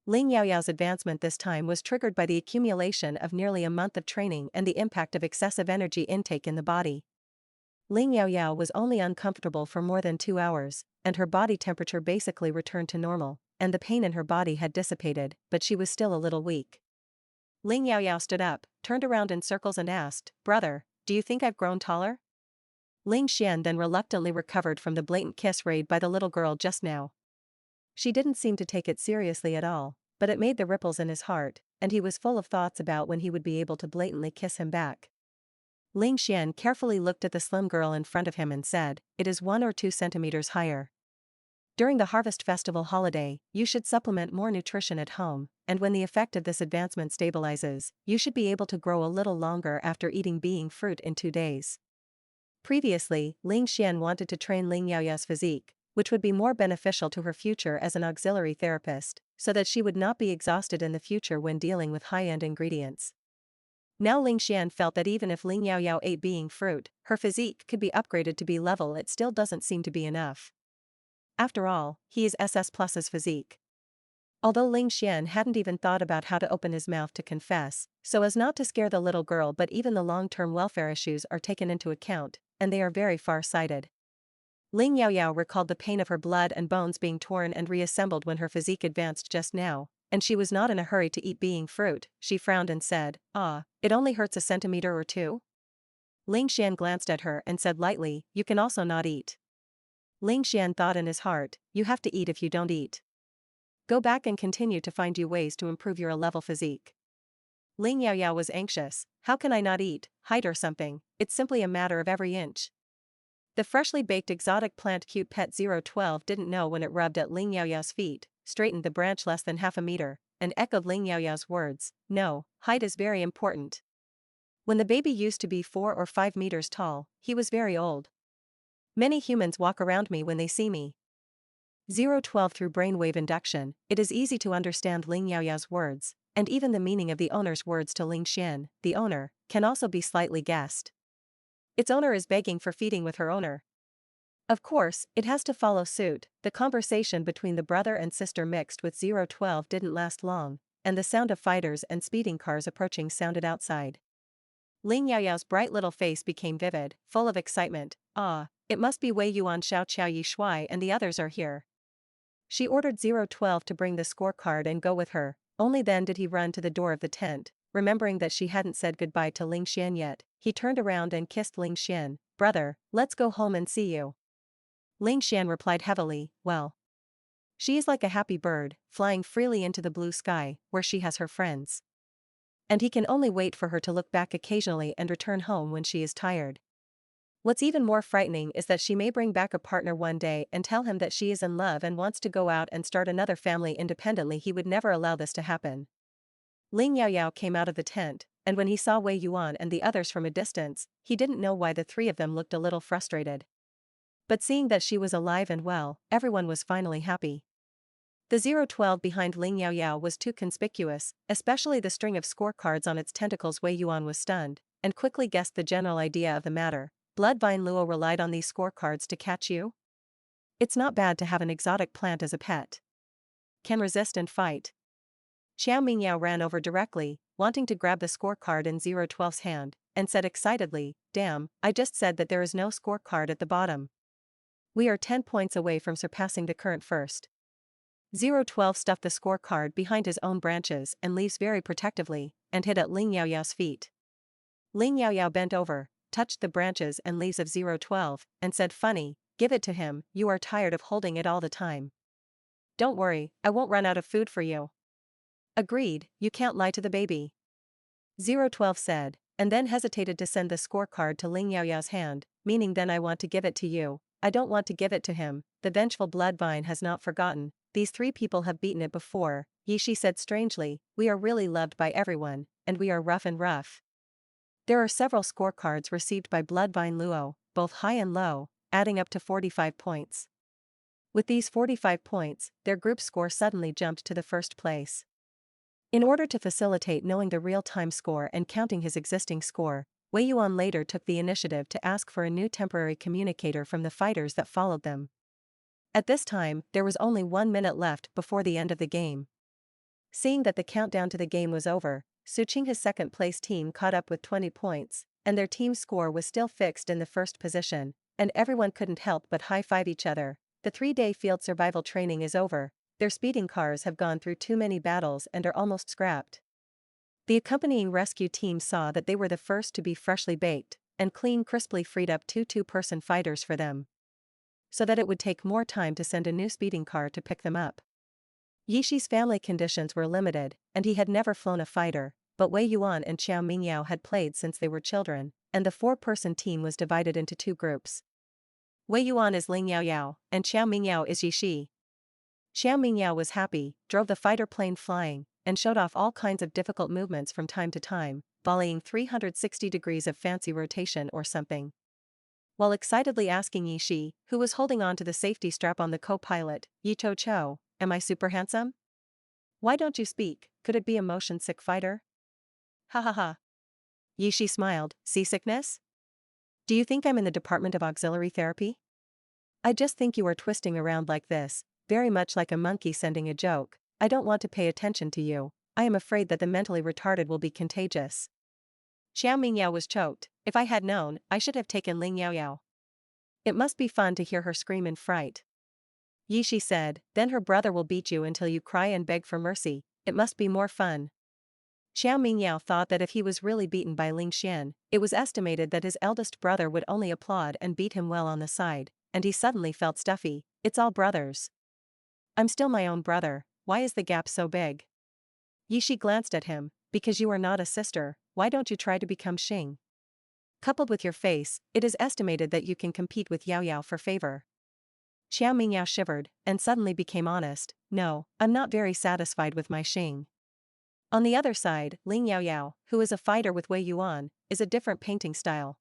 Ling Yaoyao's advancement this time was triggered by the accumulation of nearly a month of training and the impact of excessive energy intake in the body. Ling Yaoyao was only uncomfortable for more than 2 hours, and her body temperature basically returned to normal, and the pain in her body had dissipated, but she was still a little weak. Ling Yaoyao stood up, turned around in circles and asked, "Brother, do you think I've grown taller?" Ling Xian then reluctantly recovered from the blatant kiss raid by the little girl just now. She didn't seem to take it seriously at all, but it made the ripples in his heart, and he was full of thoughts about when he would be able to blatantly kiss him back. Ling Xian carefully looked at the slim girl in front of him and said, "It is 1 or 2 centimeters higher. During the Harvest Festival holiday, you should supplement more nutrition at home, and when the effect of this advancement stabilizes, you should be able to grow a little longer after eating being fruit in 2 days." Previously, Ling Xian wanted to train Ling Yaoyao's physique, which would be more beneficial to her future as an auxiliary therapist, so that she would not be exhausted in the future when dealing with high-end ingredients. Now Ling Xian felt that even if Ling Yaoyao ate being fruit, her physique could be upgraded to B level. It still doesn't seem to be enough. After all, he is SS Plus's physique. Although Ling Xian hadn't even thought about how to open his mouth to confess, so as not to scare the little girl, but even the long-term welfare issues are taken into account, and they are very far-sighted. Ling Yaoyao recalled the pain of her blood and bones being torn and reassembled when her physique advanced just now, and she was not in a hurry to eat being fruit. She frowned and said, "Ah, it only hurts a centimeter or 2? Ling Xian glanced at her and said lightly, "You can also not eat." Ling Xian thought in his heart, "You have to eat if you don't eat. Go back and continue to find you ways to improve your A-level physique." Ling Yaoyao was anxious. "How can I not eat? Height or something? It's simply a matter of every inch." The freshly baked exotic plant cute pet 012 didn't know when it rubbed at Ling Yaoyao's feet, straightened the branch less than half a meter, and echoed Ling Yaoyao's words, "No, height is very important. When the baby used to be 4 or 5 meters tall, he was very old. Many humans walk around me when they see me." 012 through brainwave induction, it is easy to understand Ling Yaoyao's words, and even the meaning of the owner's words to Ling Xian, the owner, can also be slightly guessed. Its owner is begging for feeding with her owner. Of course, it has to follow suit. The conversation between the brother and sister mixed with 012 didn't last long, and the sound of fighters and speeding cars approaching sounded outside. Ling Yaoyao's bright little face became vivid, full of excitement. "Ah, it must be Wei Yuan, Xiao Qiao Yi Shuai and the others are here." She ordered 012 to bring the scorecard and go with her. Only then did he run to the door of the tent, remembering that she hadn't said goodbye to Ling Xian yet. He turned around and kissed Ling Xian. "Brother, let's go home and see you." Ling Xian replied heavily, "Well. She is like a happy bird, flying freely into the blue sky, where she has her friends. And he can only wait for her to look back occasionally and return home when she is tired. What's even more frightening is that she may bring back a partner one day and tell him that she is in love and wants to go out and start another family independently. He would never allow this to happen." Ling Yaoyao came out of the tent, and when he saw Wei Yuan and the others from a distance, he didn't know why the 3 of them looked a little frustrated. But seeing that she was alive and well, everyone was finally happy. The 012 behind Ling Yaoyao was too conspicuous, especially the string of scorecards on its tentacles. Wei Yuan was stunned, and quickly guessed the general idea of the matter. Bloodvine Luo relied on these scorecards to catch you? It's not bad to have an exotic plant as a pet. Can resist and fight. Xiao Mingyao ran over directly, wanting to grab the scorecard in 012's hand, and said excitedly, "Damn, I just said that there is no scorecard at the bottom. We are 10 points away from surpassing the current first." 012 stuffed the scorecard behind his own branches and leaves very protectively, and hid at Ling Yaoyao's feet. Ling Yaoyao bent over, touched the branches and leaves of 012, and said, "Funny, give it to him, you are tired of holding it all the time." "Don't worry, I won't run out of food for you." "Agreed, you can't lie to the baby," 012 said, and then hesitated to send the scorecard to Ling Yaoyao's hand, meaning then I want to give it to you. I don't want to give it to him, the vengeful bloodvine has not forgotten, these 3 people have beaten it before, Yishi said strangely, we are really loved by everyone, and we are rough and rough. There are several scorecards received by Bloodvine Luo, both high and low, adding up to 45 points. With these 45 points, their group score suddenly jumped to the first place. In order to facilitate knowing the real-time score and counting his existing score, Wei Yuan later took the initiative to ask for a new temporary communicator from the fighters that followed them. At this time, there was only 1 minute left before the end of the game. Seeing that the countdown to the game was over, Suqing's second-place team caught up with 20 points, and their team score was still fixed in the first position, and everyone couldn't help but high-five each other. The 3-day field survival training is over, their speeding cars have gone through too many battles and are almost scrapped. The accompanying rescue team saw that they were the first to be freshly baked, and Clean crisply freed up 2 two-person fighters for them, so that it would take more time to send a new speeding car to pick them up. Yishi's family conditions were limited, and he had never flown a fighter, but Wei Yuan and Xiao Mingyao had played since they were children, and the 4-person team was divided into 2 groups. Wei Yuan is Ling Yaoyao, and Xiao Mingyao is Yishi. Xiao Mingyao was happy, drove the fighter plane flying, and showed off all kinds of difficult movements from time to time, volleying 360 degrees of fancy rotation or something. While excitedly asking Yishi, who was holding on to the safety strap on the co-pilot, "Yi Cho Cho, am I super handsome? Why don't you speak, could it be a motion-sick fighter?" "Ha ha ha." Yishi smiled, "Seasickness? Do you think I'm in the Department of Auxiliary Therapy? I just think you are twisting around like this, very much like a monkey sending a joke. I don't want to pay attention to you, I am afraid that the mentally retarded will be contagious." Xiao Mingyao was choked. If I had known, I should have taken Ling Yaoyao. It must be fun to hear her scream in fright. Yishi said, then her brother will beat you until you cry and beg for mercy, it must be more fun. Xiao Mingyao thought that if he was really beaten by Ling Xian, it was estimated that his eldest brother would only applaud and beat him well on the side, and he suddenly felt stuffy, it's all brothers. I'm still my own brother, why is the gap so big? Yishi glanced at him, because you are not a sister, why don't you try to become Xing? Coupled with your face, it is estimated that you can compete with Yao Yao for favor. Xiao Mingyao shivered, and suddenly became honest, no, I'm not very satisfied with my Xing. On the other side, Ling Yaoyao, who is a fighter with Wei Yuan, is a different painting style.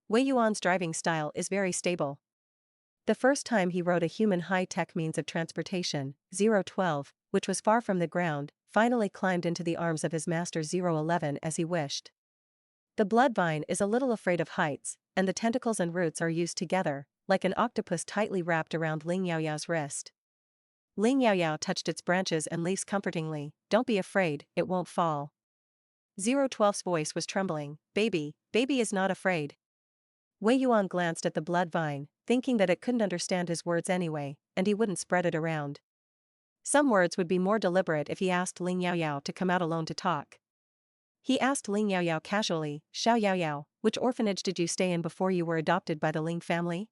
Wei Yuan's driving style is very stable. The first time he rode a human high-tech means of transportation, 012, which was far from the ground, finally climbed into the arms of his master 011 as he wished. The bloodvine is a little afraid of heights, and the tentacles and roots are used together, like an octopus tightly wrapped around Ling Yaoyao's wrist. Ling Yaoyao touched its branches and leaves comfortingly, don't be afraid, it won't fall. 012's voice was trembling, baby is not afraid. Wei Yuan glanced at the bloodvine, thinking that it couldn't understand his words anyway, and he wouldn't spread it around. Some words would be more deliberate if he asked Ling Yaoyao to come out alone to talk. He asked Ling Yaoyao casually, Xiao Yaoyao, which orphanage did you stay in before you were adopted by the Ling family?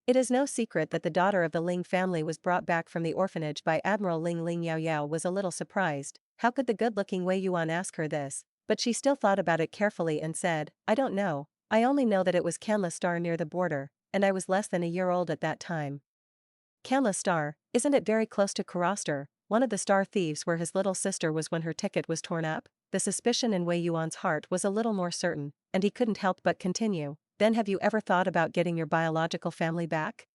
It is no secret that the daughter of the Ling family was brought back from the orphanage by Admiral Ling. Ling Yaoyao was a little surprised, how could the good-looking Wei Yuan ask her this, but she still thought about it carefully and said, I don't know, I only know that it was Canla Star near the border, and I was less than a year old at that time. Canla Star, isn't it very close to Karastar, one of the star thieves where his little sister was when her ticket was torn up? The suspicion in Wei Yuan's heart was a little more certain, and he couldn't help but continue, then have you ever thought about getting your biological family back?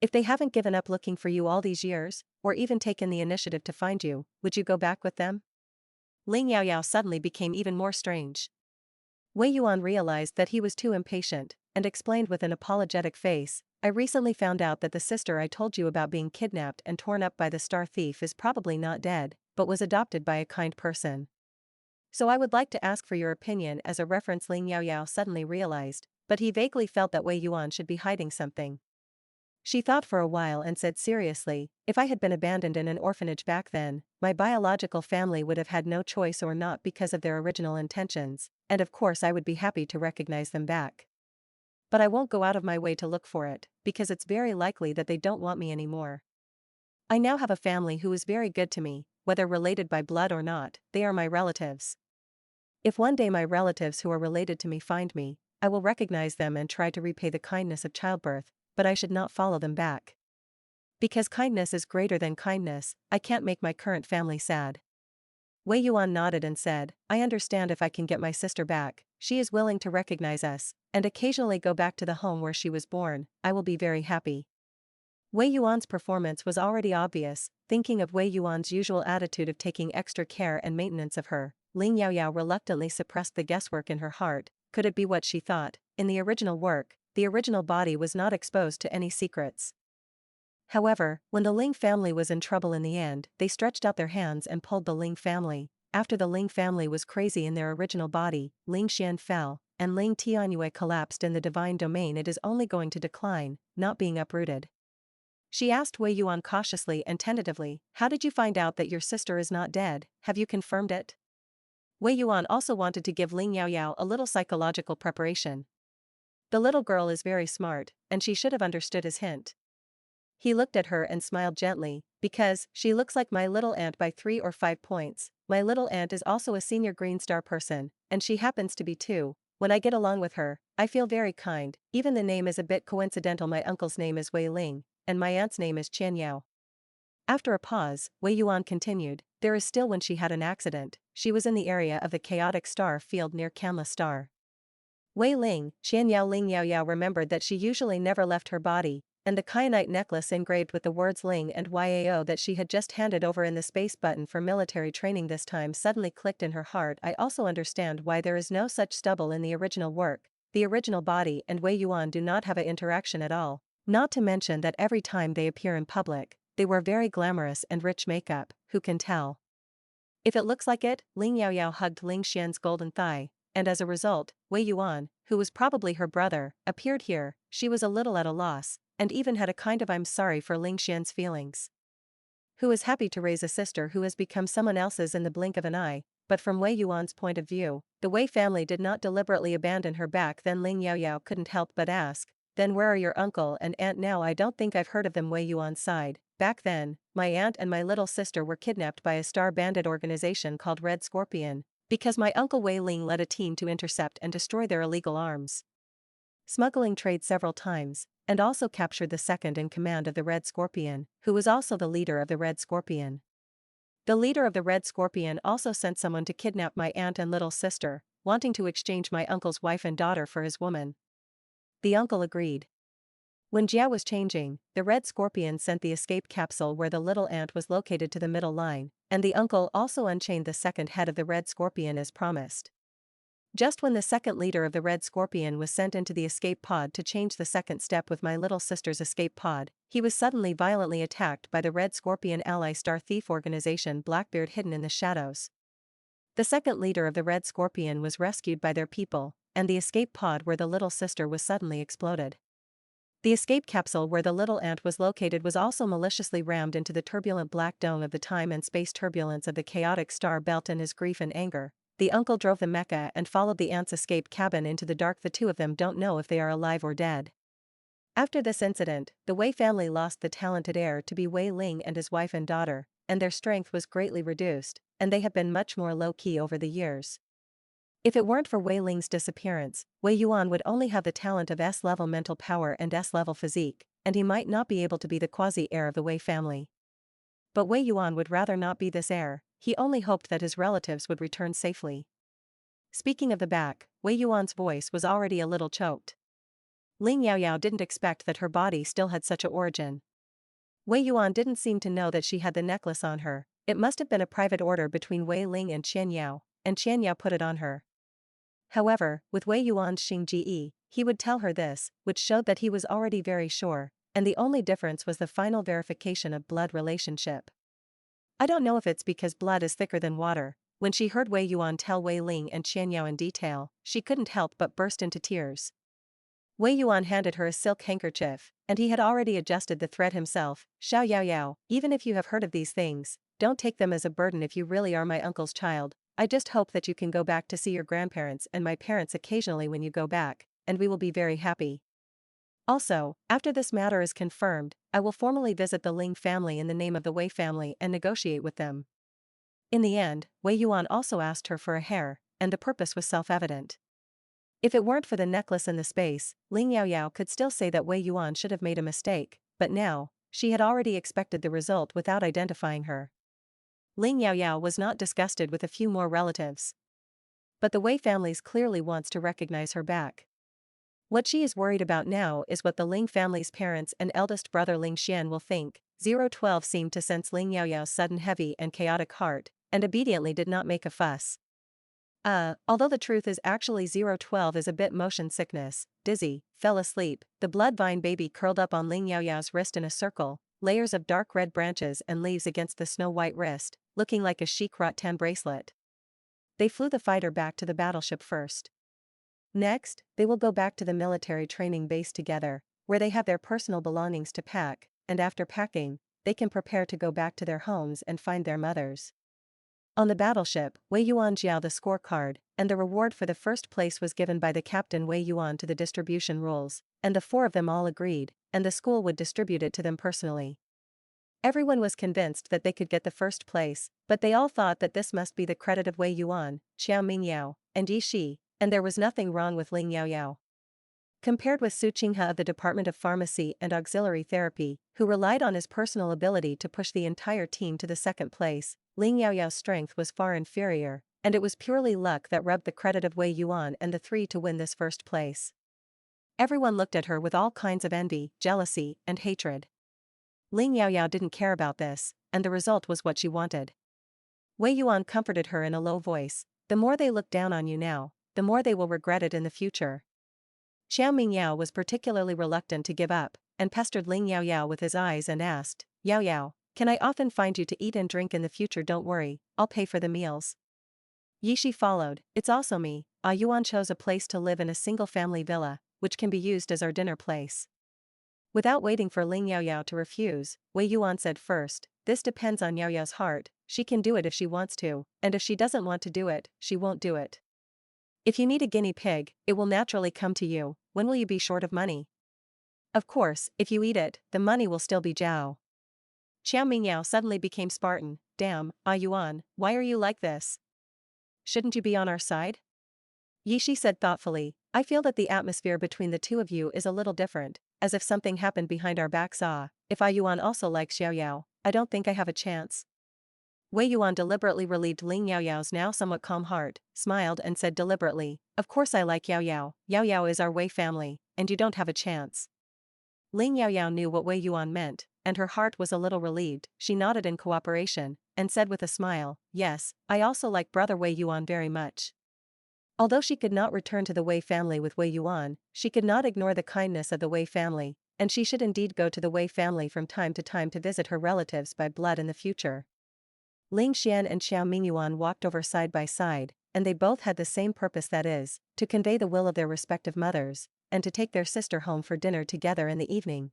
If they haven't given up looking for you all these years, or even taken the initiative to find you, would you go back with them? Ling Yaoyao suddenly became even more strange. Wei Yuan realized that he was too impatient, and explained with an apologetic face, "I recently found out that the sister I told you about being kidnapped and torn up by the star thief is probably not dead, but was adopted by a kind person. So I would like to ask for your opinion." As a reference, Ling Yaoyao suddenly realized, but he vaguely felt that Wei Yuan should be hiding something. She thought for a while and said seriously, "If I had been abandoned in an orphanage back then, my biological family would have had no choice or not because of their original intentions, and of course I would be happy to recognize them back. But I won't go out of my way to look for it, because it's very likely that they don't want me anymore. I now have a family who is very good to me, whether related by blood or not, they are my relatives. If one day my relatives who are related to me find me, I will recognize them and try to repay the kindness of childbirth, but I should not follow them back. Because kindness is greater than kindness, I can't make my current family sad." Wei Yuan nodded and said, "I understand. If I can get my sister back, she is willing to recognize us, and occasionally go back to the home where she was born, I will be very happy." Wei Yuan's performance was already obvious. Thinking of Wei Yuan's usual attitude of taking extra care and maintenance of her, Ling Yaoyao reluctantly suppressed the guesswork in her heart. Could it be what she thought? In the original work, the original body was not exposed to any secrets. However, when the Ling family was in trouble in the end, they stretched out their hands and pulled the Ling family. After the Ling family was crazy in their original body, Ling Xian fell, and Ling Tianyue collapsed in the divine domain. It is only going to decline, not being uprooted. She asked Wei Yuan cautiously and tentatively, "How did you find out that your sister is not dead? Have you confirmed it?" Wei Yuan also wanted to give Ling Yaoyao a little psychological preparation. The little girl is very smart, and she should have understood his hint. He looked at her and smiled gently, "Because she looks like my little aunt by 3 or 5 points. My little aunt is also a senior Green Star person, and she happens to be too. When I get along with her, I feel very kind. Even the name is a bit coincidental. My uncle's name is Wei Ling, and my aunt's name is Qian Yao." After a pause, Wei Yuan continued, "There is still when she had an accident. She was in the area of the chaotic star field near Kanla Star." Wei Ling, Qian Yao Ling Yaoyao remembered that she usually never left her body, and the kyanite necklace engraved with the words Ling and Yao that she had just handed over in the space button for military training this time suddenly clicked in her heart. I also understand why there is no such stubble in the original work. The original body and Wei Yuan do not have an interaction at all, not to mention that every time they appear in public, they wear very glamorous and rich makeup. Who can tell? If it looks like it." Ling Yaoyao hugged Ling Xian's golden thigh, and as a result, Wei Yuan, who was probably her brother, appeared here. She was a little at a loss, and even had a kind of "I'm sorry" for Ling Xian's feelings. Who is happy to raise a sister who has become someone else's in the blink of an eye? But from Wei Yuan's point of view, the Wei family did not deliberately abandon her back then. Ling Yaoyao couldn't help but ask, "Then where are your uncle and aunt now?" "I don't think I've heard of them." Wei Yuan sighed. "Back then, my aunt and my little sister were kidnapped by a star bandit organization called Red Scorpion, because my uncle Wei Ling led a team to intercept and destroy their illegal arms smuggling trade several times, and also captured the second in command of the Red Scorpion, who was also the leader of the Red Scorpion. The leader of the Red Scorpion also sent someone to kidnap my aunt and little sister, wanting to exchange my uncle's wife and daughter for his woman." The uncle agreed. When Jia was changing, the Red Scorpion sent the escape capsule where the little aunt was located to the middle line, and the uncle also unchained the second head of the Red Scorpion as promised. Just when the second leader of the Red Scorpion was sent into the escape pod to change the second step with my little sister's escape pod, he was suddenly violently attacked by the Red Scorpion ally star thief organization Blackbeard hidden in the shadows. The second leader of the Red Scorpion was rescued by their people, and the escape pod where the little sister was suddenly exploded. The escape capsule where the little aunt was located was also maliciously rammed into the turbulent black dome of the time and space turbulence of the chaotic star belt. In his grief and anger, the uncle drove the mecha and followed the aunt's escape cabin into the dark. The two of them don't know if they are alive or dead. After this incident, the Wei family lost the talented heir to be Wei Ling and his wife and daughter, and their strength was greatly reduced, and they have been much more low-key over the years. If it weren't for Wei Ling's disappearance, Wei Yuan would only have the talent of S-level mental power and S-level physique, and he might not be able to be the quasi-heir of the Wei family. But Wei Yuan would rather not be this heir. He only hoped that his relatives would return safely. Speaking of the back, Wei Yuan's voice was already a little choked. Ling Yaoyao didn't expect that her body still had such a origin. Wei Yuan didn't seem to know that she had the necklace on her. It must have been a private order between Wei Ling and Qian Yao put it on her. However, with Wei Yuan's Xingji, he would tell her this, which showed that he was already very sure, and the only difference was the final verification of blood relationship. I don't know if it's because blood is thicker than water. When she heard Wei Yuan tell Wei Ling and Qian Yao in detail, she couldn't help but burst into tears. Wei Yuan handed her a silk handkerchief, and he had already adjusted the thread himself. Xiao Yao Yao, even if you have heard of these things, don't take them as a burden if you really are my uncle's child. I just hope that you can go back to see your grandparents and my parents occasionally when you go back, and we will be very happy. Also, after this matter is confirmed, I will formally visit the Ling family in the name of the Wei family and negotiate with them. In the end, Wei Yuan also asked her for a hair, and the purpose was self-evident. If it weren't for the necklace and the space, Ling Yaoyao could still say that Wei Yuan should have made a mistake, but now, she had already expected the result without identifying her. Ling Yaoyao was not disgusted with a few more relatives. But the Wei family clearly wants to recognize her back. What she is worried about now is what the Ling family's parents and eldest brother Ling Xian will think. 012 seemed to sense Ling Yaoyao's sudden heavy and chaotic heart, and obediently did not make a fuss. Although the truth is actually 012 is a bit motion sickness, dizzy, fell asleep, the blood vine baby curled up on Ling Yaoyao's wrist in a circle, layers of dark red branches and leaves against the snow-white wrist, looking like a chic rattan bracelet. They flew the fighter back to the battleship first. Next, they will go back to the military training base together, where they have their personal belongings to pack, and after packing, they can prepare to go back to their homes and find their mothers. On the battleship, Wei Yuan jiao the scorecard, and the reward for the first place was given by the captain Wei Yuan to the distribution rules, and the four of them all agreed, and the school would distribute it to them personally. Everyone was convinced that they could get the first place, but they all thought that this must be the credit of Wei Yuan, Xiao Mingyao, and Yi Shi, and there was nothing wrong with Ling Yaoyao. Compared with Su Qinghe of the Department of Pharmacy and Auxiliary Therapy, who relied on his personal ability to push the entire team to the second place, Ling Yaoyao's strength was far inferior, and it was purely luck that rubbed the credit of Wei Yuan and the three to win this first place. Everyone looked at her with all kinds of envy, jealousy, and hatred. Ling Yaoyao didn't care about this, and the result was what she wanted. Wei Yuan comforted her in a low voice, "The more they look down on you now, the more they will regret it in the future." Xiao Mingyao was particularly reluctant to give up, and pestered Ling Yaoyao with his eyes and asked, "Yaoyao, can I often find you to eat and drink in the future? Don't worry, I'll pay for the meals." Yi Shi followed, "It's also me." Yuan chose a place to live in a single-family villa, which can be used as our dinner place. Without waiting for Ling Yaoyao to refuse, Wei Yuan said first, "This depends on Yaoyao's heart. She can do it if she wants to, and if she doesn't want to do it, she won't do it. If you need a guinea pig, it will naturally come to you. When will you be short of money? Of course, if you eat it, the money will still be Zhao." Qiao Mingyao suddenly became Spartan. "Damn, Yuan, why are you like this? Shouldn't you be on our side?" Yi Shi said thoughtfully, "I feel that the atmosphere between the two of you is a little different, as if something happened behind our backs. If Yuan also likes Xiaoyao, I don't think I have a chance." Wei Yuan deliberately relieved Ling Yaoyao's now somewhat calm heart, smiled and said deliberately, "Of course I like Yaoyao. Yaoyao is our Wei family, and you don't have a chance." Ling Yaoyao knew what Wei Yuan meant, and her heart was a little relieved. She nodded in cooperation, and said with a smile, "Yes, I also like brother Wei Yuan very much." Although she could not return to the Wei family with Wei Yuan, she could not ignore the kindness of the Wei family, and she should indeed go to the Wei family from time to visit her relatives by blood in the future. Ling Xian and Xiao Mingyuan walked over side by side, and they both had the same purpose, that is, to convey the will of their respective mothers, and to take their sister home for dinner together in the evening.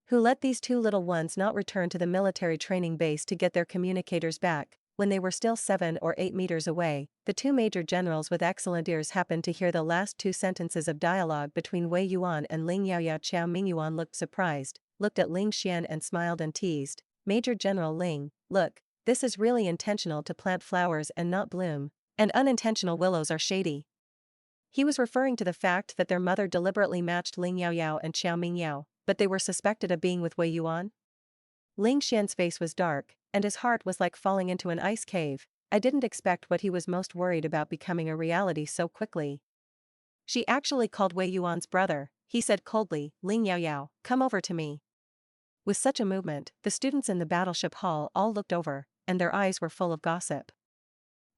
Who let these two little ones not return to the military training base to get their communicators back? When they were still 7 or 8 meters away, the two major generals with excellent ears happened to hear the last two sentences of dialogue between Wei Yuan and Ling Yaoyao. Qiao Mingyuan looked surprised, looked at Ling Xian and smiled and teased, "Major General Ling, look, this is really intentional to plant flowers and not bloom, and unintentional willows are shady." He was referring to the fact that their mother deliberately matched Ling Yaoyao and Xiao Mingyao, but they were suspected of being with Wei Yuan? Ling Xian's face was dark, and his heart was like falling into an ice cave. I didn't expect what he was most worried about becoming a reality so quickly. "She actually called Wei Yuan's brother," he said coldly. "Ling Yaoyao, come over to me." With such a movement, the students in the battleship hall all looked over, and their eyes were full of gossip.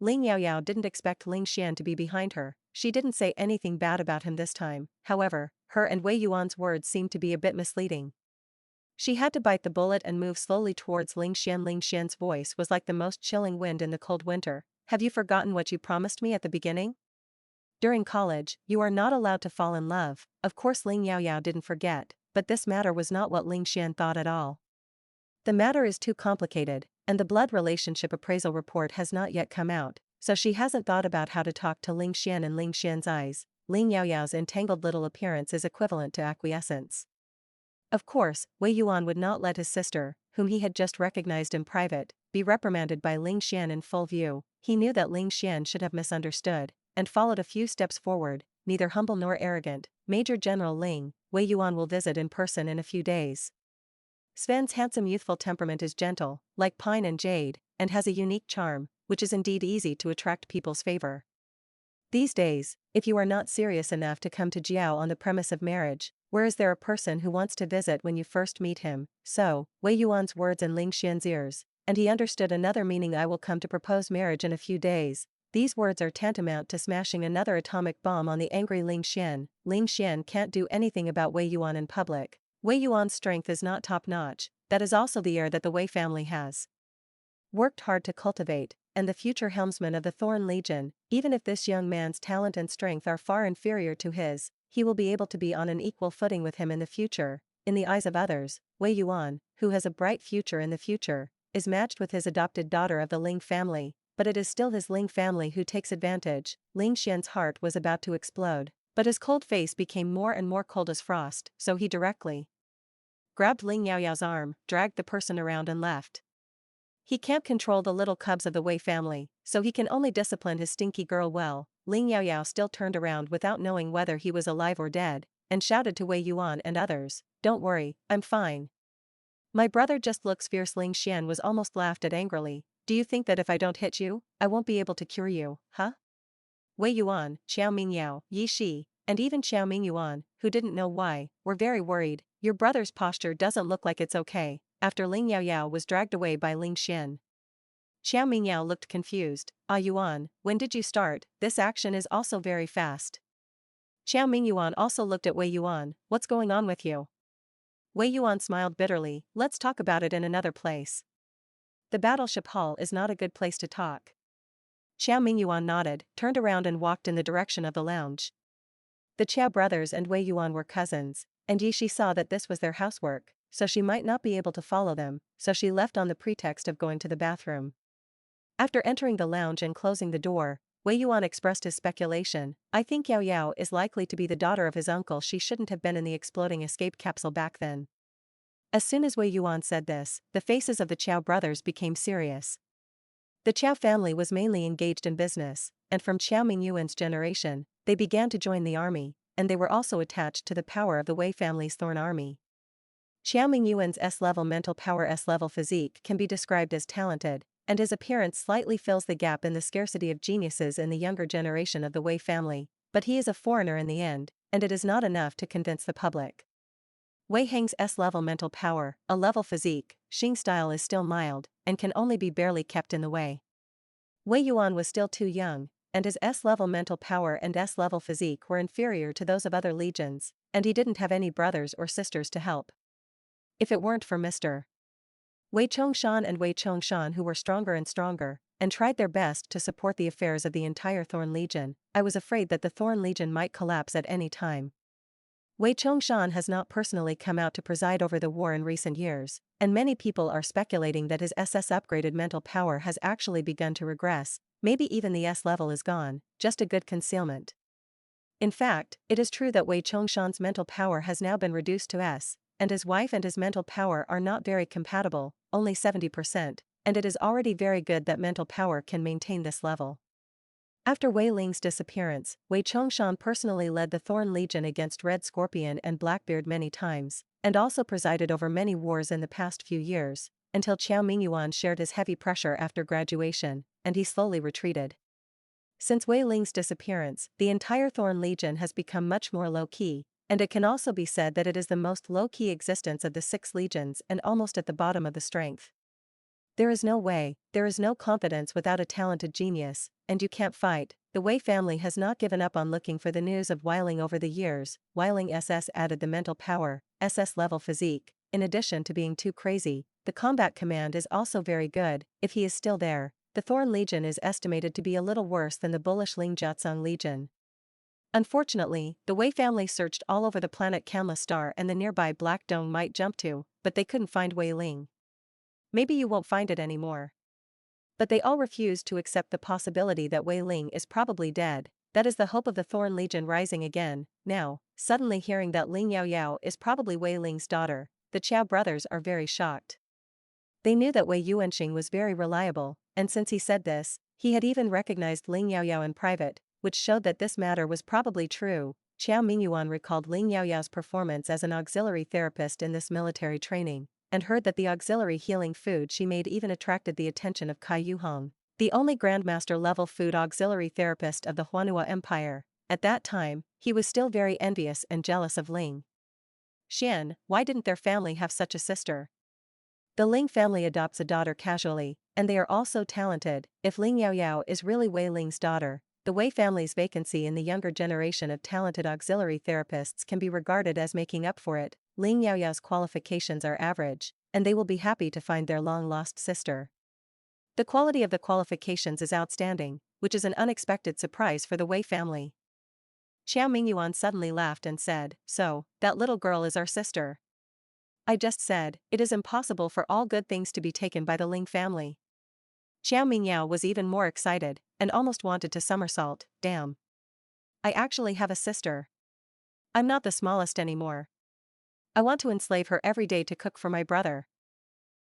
Ling Yaoyao didn't expect Ling Xian to be behind her. She didn't say anything bad about him this time. However, her and Wei Yuan's words seemed to be a bit misleading. She had to bite the bullet and move slowly towards Ling Xian. Ling Xian's voice was like the most chilling wind in the cold winter. Have you forgotten what you promised me at the beginning? During college, you are not allowed to fall in love. Of course Ling Yaoyao didn't forget, but this matter was not what Ling Xian thought at all. The matter is too complicated, and the blood relationship appraisal report has not yet come out, so she hasn't thought about how to talk to Ling Xian. In Ling Xian's eyes, Ling Yaoyao's entangled little appearance is equivalent to acquiescence. Of course, Wei Yuan would not let his sister, whom he had just recognized in private, be reprimanded by Ling Xian in full view. He knew that Ling Xian should have misunderstood, and followed a few steps forward, neither humble nor arrogant. Major General Ling, Wei Yuan will visit in person in a few days. Sven's handsome youthful temperament is gentle, like pine and jade, and has a unique charm, which is indeed easy to attract people's favor. These days, if you are not serious enough to come to Jiao on the premise of marriage, where is there a person who wants to visit when you first meet him? So, Wei Yuan's words in Ling Xian's ears, and he understood another meaning. I will come to propose marriage in a few days. These words are tantamount to smashing another atomic bomb on the angry Ling Xian. Ling Xian can't do anything about Wei Yuan in public. Wei Yuan's strength is not top-notch, that is also the heir that the Wei family has worked hard to cultivate, and the future helmsman of the Thorn Legion. Even if this young man's talent and strength are far inferior to his, he will be able to be on an equal footing with him in the future. In the eyes of others, Wei Yuan, who has a bright future in the future, is matched with his adopted daughter of the Ling family, but it is still his Ling family who takes advantage. Ling Xian's heart was about to explode, but his cold face became more and more cold as frost, so he directly grabbed Ling Yaoyao's arm, dragged the person around and left. He can't control the little cubs of the Wei family, so he can only discipline his stinky girl well. Ling Yaoyao still turned around without knowing whether he was alive or dead, and shouted to Wei Yuan and others, "Don't worry, I'm fine. My brother just looks fierce." Ling Xian was almost laughed at angrily. Do you think that if I don't hit you, I won't be able to cure you, huh? Wei Yuan, Xiao Mingyao, Yi Shi, and even Xiao Mingyuan, who didn't know why, were very worried. Your brother's posture doesn't look like it's okay. After Ling Yaoyao was dragged away by Ling Xian, Xiao Mingyao looked confused. Ah Yuan, when did you start? This action is also very fast. Xiao Mingyuan also looked at Wei Yuan. What's going on with you? Wei Yuan smiled bitterly. Let's talk about it in another place. The battleship hall is not a good place to talk. Xiao Mingyuan nodded, turned around and walked in the direction of the lounge. The Qiao brothers and Wei Yuan were cousins, and Yi Shi saw that this was their housework, so she might not be able to follow them, so she left on the pretext of going to the bathroom. After entering the lounge and closing the door, Wei Yuan expressed his speculation. I think Yaoyao is likely to be the daughter of his uncle. She shouldn't have been in the exploding escape capsule back then. As soon as Wei Yuan said this, the faces of the Qiao brothers became serious. The Qiao family was mainly engaged in business, and from Qiao Mingyuan's generation, they began to join the army, and they were also attached to the power of the Wei family's Thorn army. Qiao Mingyuan's S-level mental power, S-level physique can be described as talented, and his appearance slightly fills the gap in the scarcity of geniuses in the younger generation of the Wei family, but he is a foreigner in the end, and it is not enough to convince the public. Wei Heng's S-level mental power, a level physique, Xing style is still mild, and can only be barely kept in the way. Wei Yuan was still too young, and his S-level mental power and S-level physique were inferior to those of other legions, and he didn't have any brothers or sisters to help. If it weren't for Mr. Wei Chongshan and Wei Chongshan, who were stronger and stronger, and tried their best to support the affairs of the entire Thorn Legion, I was afraid that the Thorn Legion might collapse at any time. Wei Chongshan has not personally come out to preside over the war in recent years, and many people are speculating that his SS upgraded mental power has actually begun to regress. Maybe even the S level is gone, just a good concealment. In fact, it is true that Wei Chongshan's mental power has now been reduced to S, and his wife and his mental power are not very compatible, only 70%, and it is already very good that mental power can maintain this level. After Wei Ling's disappearance, Wei Chongshan personally led the Thorn Legion against Red Scorpion and Blackbeard many times, and also presided over many wars in the past few years, until Qiao Mingyuan shared his heavy pressure after graduation, and he slowly retreated. Since Wei Ling's disappearance, the entire Thorn Legion has become much more low-key, and it can also be said that it is the most low-key existence of the 6 legions and almost at the bottom of the strength. There is no way, there is no confidence without a talented genius, and you can't fight. The Wei family has not given up on looking for the news of Weiling over the years. Weiling SS added the mental power, SS-level physique. In addition to being too crazy, the combat command is also very good. If he is still there, the Thorn Legion is estimated to be a little worse than the bullish Ling Jiatsung Legion. Unfortunately, the Wei family searched all over the planet Kamla Star and the nearby Black Dome might jump to, but they couldn't find Wei Ling. Maybe you won't find it anymore. But they all refused to accept the possibility that Wei Ling is probably dead. That is the hope of the Thorn Legion rising again. Now, suddenly hearing that Ling Yaoyao is probably Wei Ling's daughter, the Chao brothers are very shocked. They knew that Wei Yuanxing was very reliable, and since he said this, he had even recognized Ling Yaoyao in private, which showed that this matter was probably true. Qiao Mingyuan recalled Ling Yaoyao's performance as an auxiliary therapist in this military training, and heard that the auxiliary healing food she made even attracted the attention of Kai Yuhong, the only Grandmaster-level food auxiliary therapist of the Huanhua Empire. At that time, he was still very envious and jealous of Ling Xian. Why didn't their family have such a sister? The Ling family adopts a daughter casually, and they are all so talented. If Ling Yaoyao is really Wei Ling's daughter, the Wei family's vacancy in the younger generation of talented auxiliary therapists can be regarded as making up for it. Ling Yaoyao's qualifications are average, and they will be happy to find their long-lost sister. The quality of the qualifications is outstanding, which is an unexpected surprise for the Wei family. Qiao Mingyuan suddenly laughed and said, "So, that little girl is our sister." I just said, it is impossible for all good things to be taken by the Ling family. Qiao Mingyao was even more excited, and almost wanted to somersault. Damn. I actually have a sister. I'm not the smallest anymore. I want to enslave her every day to cook for my brother.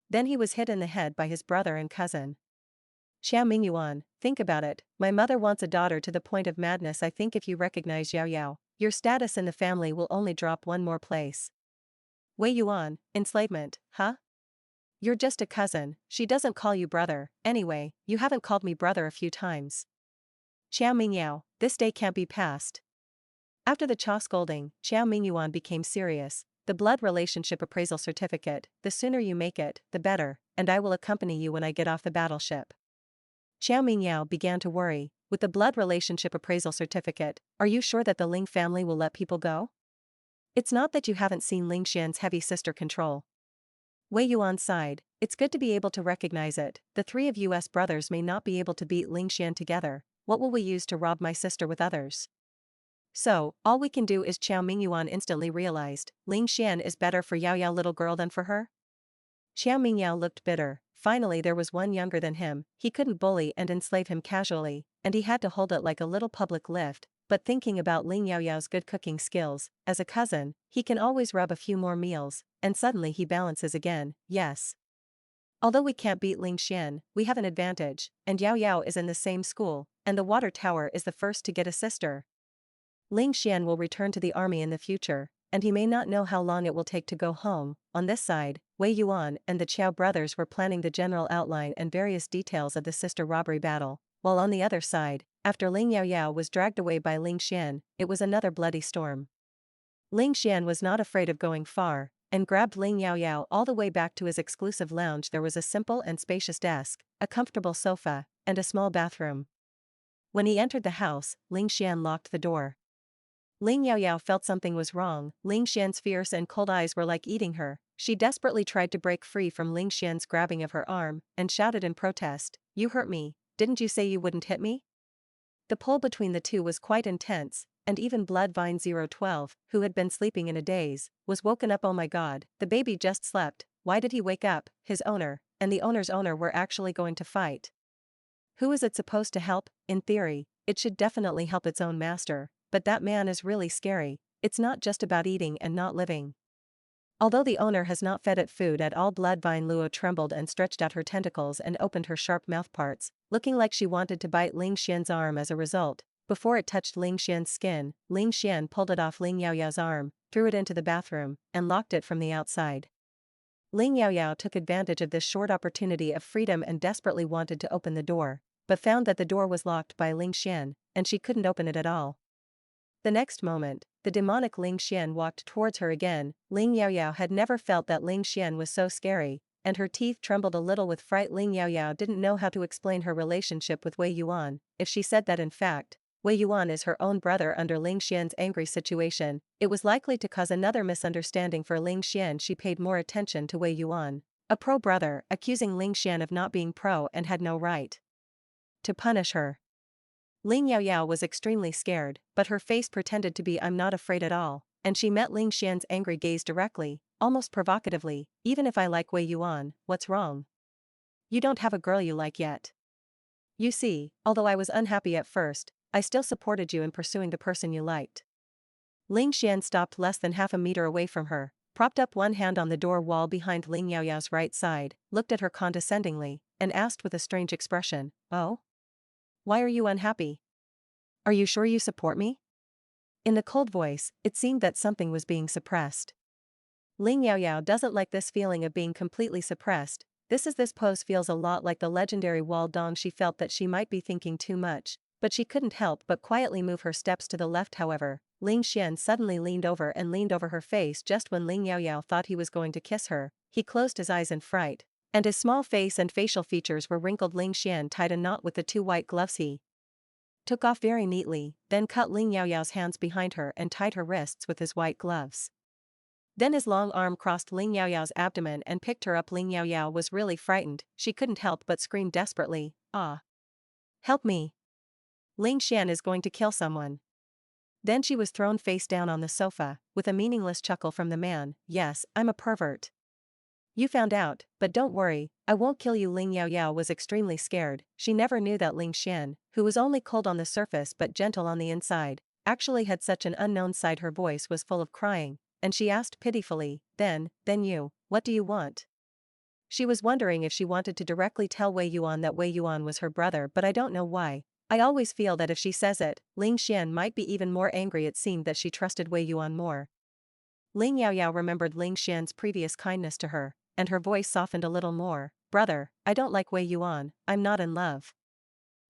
Then he was hit in the head by his brother and cousin. Qiao Mingyuan, think about it, my mother wants a daughter to the point of madness. I think if you recognize Yao Yao, your status in the family will only drop one more place. Wei Yuan, enslavement, huh? You're just a cousin, she doesn't call you brother. Anyway, you haven't called me brother a few times. Qiao Mingyao, this day can't be passed. After the Cha scolding, Qiao Mingyuan became serious. The blood relationship appraisal certificate, the sooner you make it, the better, and I will accompany you when I get off the battleship. Qiao Mingyao began to worry. With the blood relationship appraisal certificate, are you sure that the Ling family will let people go? It's not that you haven't seen Ling Xian's heavy sister control. Wei Yuan sighed, it's good to be able to recognize it. The three of us brothers may not be able to beat Ling Xian together. What will we use to rob my sister with others? So, all we can do is. Qiao Mingyuan instantly realized, Ling Xian is better for Yao Yao little girl than for her? Qiao Mingyao looked bitter. Finally there was one younger than him, he couldn't bully and enslave him casually, and he had to hold it like a little public lift. But thinking about Ling Yaoyao's good cooking skills, as a cousin, he can always rub a few more meals, and suddenly he balances again. Yes. Although we can't beat Ling Xian, we have an advantage, and Yao Yao is in the same school, and the water tower is the first to get a sister. Ling Xian will return to the army in the future, and he may not know how long it will take to go home. On this side, Wei Yuan and the Qiao brothers were planning the general outline and various details of the sister robbery battle, while on the other side, after Ling Yaoyao was dragged away by Ling Xian, it was another bloody storm. Ling Xian was not afraid of going far, and grabbed Ling Yaoyao all the way back to his exclusive lounge. There was a simple and spacious desk, a comfortable sofa, and a small bathroom. When he entered the house, Ling Xian locked the door. Ling Yaoyao felt something was wrong. Ling Xian's fierce and cold eyes were like eating her. She desperately tried to break free from Ling Xian's grabbing of her arm, and shouted in protest, "You hurt me, didn't you say you wouldn't hit me?" The pull between the two was quite intense, and even Bloodvine 012, who had been sleeping in a daze, was woken up. Oh my god, the baby just slept, why did he wake up? His owner, and the owner's owner were actually going to fight. Who is it supposed to help? In theory, it should definitely help its own master, but that man is really scary. It's not just about eating and not living. Although the owner has not fed it food at all, Bloodvine Luo trembled and stretched out her tentacles and opened her sharp mouthparts, looking like she wanted to bite Ling Xian's arm. As a result, before it touched Ling Xian's skin, Ling Xian pulled it off Ling Yaoyao's arm, threw it into the bathroom, and locked it from the outside. Ling Yaoyao took advantage of this short opportunity of freedom and desperately wanted to open the door, but found that the door was locked by Ling Xian, and she couldn't open it at all. The next moment, the demonic Ling Xian walked towards her again. Ling Yaoyao had never felt that Ling Xian was so scary, and her teeth trembled a little with fright. Ling Yaoyao didn't know how to explain her relationship with Wei Yuan. If she said that in fact, Wei Yuan is her own brother under Ling Xian's angry situation, it was likely to cause another misunderstanding for Ling Xian. She paid more attention to Wei Yuan, a pro-brother, accusing Ling Xian of not being pro and had no right to punish her. Ling Yaoyao was extremely scared, but her face pretended to be "I'm not afraid at all," and she met Ling Xian's angry gaze directly, almost provocatively. "Even if I like Wei Yuan, what's wrong? You don't have a girl you like yet. You see, although I was unhappy at first, I still supported you in pursuing the person you liked." Ling Xian stopped less than half a meter away from her, propped up one hand on the door wall behind Ling Yaoyao's right side, looked at her condescendingly, and asked with a strange expression, "Oh? Why are you unhappy? Are you sure you support me?" In the cold voice, it seemed that something was being suppressed. Ling Yaoyao doesn't like this feeling of being completely suppressed. This pose feels a lot like the legendary wall dong. She felt that she might be thinking too much, but she couldn't help but quietly move her steps to the left. However, Ling Xian suddenly leaned over her face just when Ling Yaoyao thought he was going to kiss her. He closed his eyes in fright, and his small face and facial features were wrinkled. Ling Xian tied a knot with the two white gloves he took off very neatly, then cut Ling Yaoyao's hands behind her and tied her wrists with his white gloves. Then his long arm crossed Ling Yaoyao's abdomen and picked her up. Ling Yaoyao was really frightened. She couldn't help but scream desperately, "Ah! Help me! Ling Xian is going to kill someone." Then she was thrown face down on the sofa, with a meaningless chuckle from the man. "Yes, I'm a pervert. You found out, but don't worry, I won't kill you." Ling Yaoyao was extremely scared. She never knew that Ling Xian, who was only cold on the surface but gentle on the inside, actually had such an unknown side. Her voice was full of crying, and she asked pitifully, Then you, what do you want?" She was wondering if she wanted to directly tell Wei Yuan that Wei Yuan was her brother, but I don't know why. I always feel that if she says it, Ling Xian might be even more angry. It seemed that she trusted Wei Yuan more. Ling Yaoyao remembered Ling Xian's previous kindness to her, and her voice softened a little more. "Brother, I don't like Wei Yuan, I'm not in love.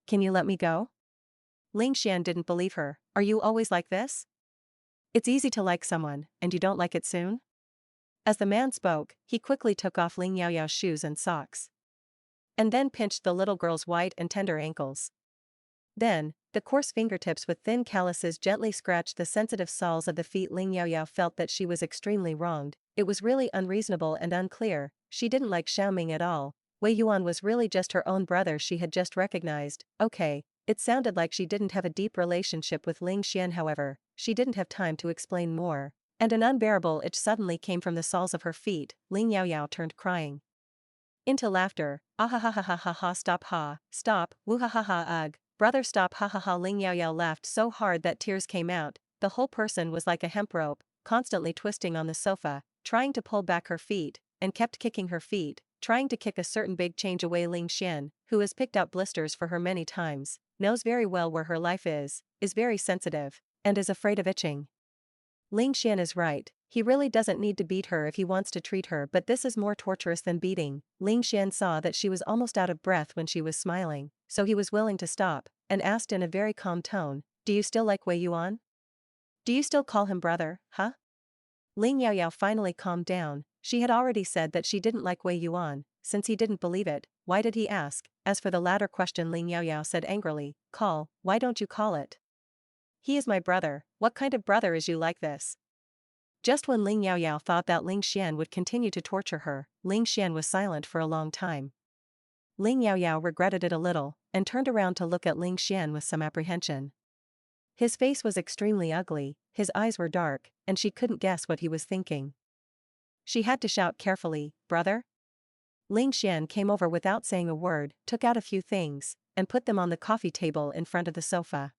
Can you let me go?" Ling Xian didn't believe her. "Are you always like this? It's easy to like someone, and you don't like it soon?" As the man spoke, he quickly took off Ling Yaoyao's shoes and socks, and then pinched the little girl's white and tender ankles. Then, the coarse fingertips with thin calluses gently scratched the sensitive soles of the feet. Ling Yaoyao felt that she was extremely wronged. It was really unreasonable and unclear. She didn't like Xiaoming at all. Wei Yuan was really just her own brother she had just recognized. Okay, it sounded like she didn't have a deep relationship with Ling Xian. However, she didn't have time to explain more, and an unbearable itch suddenly came from the soles of her feet. Ling Yaoyao turned crying into laughter. "Ah ha ha ha ha ha ha, stop, woo ha ha ha, ugh. Brother, stop, ha ha ha." Ling Yaoyao laughed so hard that tears came out. The whole person was like a hemp rope, constantly twisting on the sofa, trying to pull back her feet, and kept kicking her feet, trying to kick a certain big change away. Ling Xian, who has picked out blisters for her many times, knows very well where her life is very sensitive, and is afraid of itching. Ling Xian is right, he really doesn't need to beat her if he wants to treat her, but this is more torturous than beating. Ling Xian saw that she was almost out of breath when she was smiling, so he was willing to stop, and asked in a very calm tone, "Do you still like Wei Yuan? Do you still call him brother, huh?" Ling Yaoyao finally calmed down. She had already said that she didn't like Wei Yuan. Since he didn't believe it, why did he ask? As for the latter question, Ling Yaoyao said angrily, "Why don't you call it? He is my brother. What kind of brother is you like this?" Just when Ling Yaoyao thought that Ling Xian would continue to torture her, Ling Xian was silent for a long time. Ling Yaoyao regretted it a little, and turned around to look at Ling Xian with some apprehension. His face was extremely ugly, his eyes were dark, and she couldn't guess what he was thinking. She had to shout carefully, "Brother?" Ling Xian came over without saying a word, took out a few things, and put them on the coffee table in front of the sofa.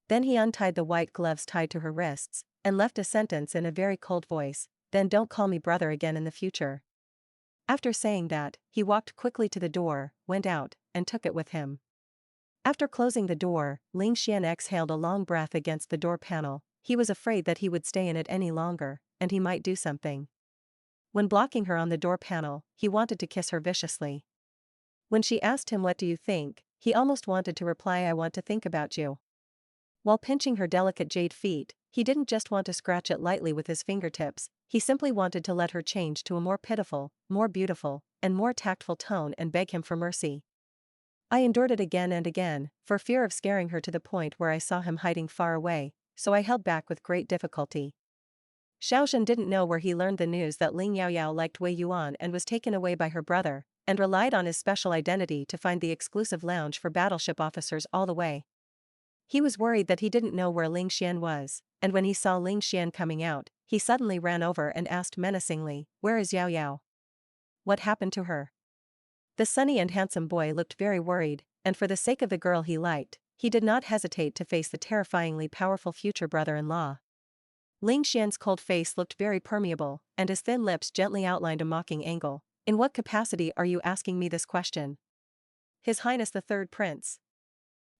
Then he untied the white gloves tied to her wrists, and left a sentence in a very cold voice, "Then don't call me brother again in the future." After saying that, he walked quickly to the door, went out, and took it with him. After closing the door, Ling Xian exhaled a long breath against the door panel. He was afraid that he would stay in it any longer, and he might do something. When blocking her on the door panel, he wanted to kiss her viciously. When she asked him, "What do you think?" he almost wanted to reply, "I want to think about you." While pinching her delicate jade feet, he didn't just want to scratch it lightly with his fingertips, he simply wanted to let her change to a more pitiful, more beautiful, and more tactful tone and beg him for mercy. I endured it again and again, for fear of scaring her to the point where I saw him hiding far away, so I held back with great difficulty. Xiaozhen didn't know where he learned the news that Ling Yaoyao liked Wei Yuan and was taken away by her brother, and relied on his special identity to find the exclusive lounge for battleship officers all the way. He was worried that he didn't know where Ling Xian was, and when he saw Ling Xian coming out, he suddenly ran over and asked menacingly, "Where is Yao Yao? What happened to her?" The sunny and handsome boy looked very worried, and for the sake of the girl he liked, he did not hesitate to face the terrifyingly powerful future brother-in-law. Ling Xian's cold face looked very permeable, and his thin lips gently outlined a mocking angle. "In what capacity are you asking me this question?" "His Highness the Third Prince."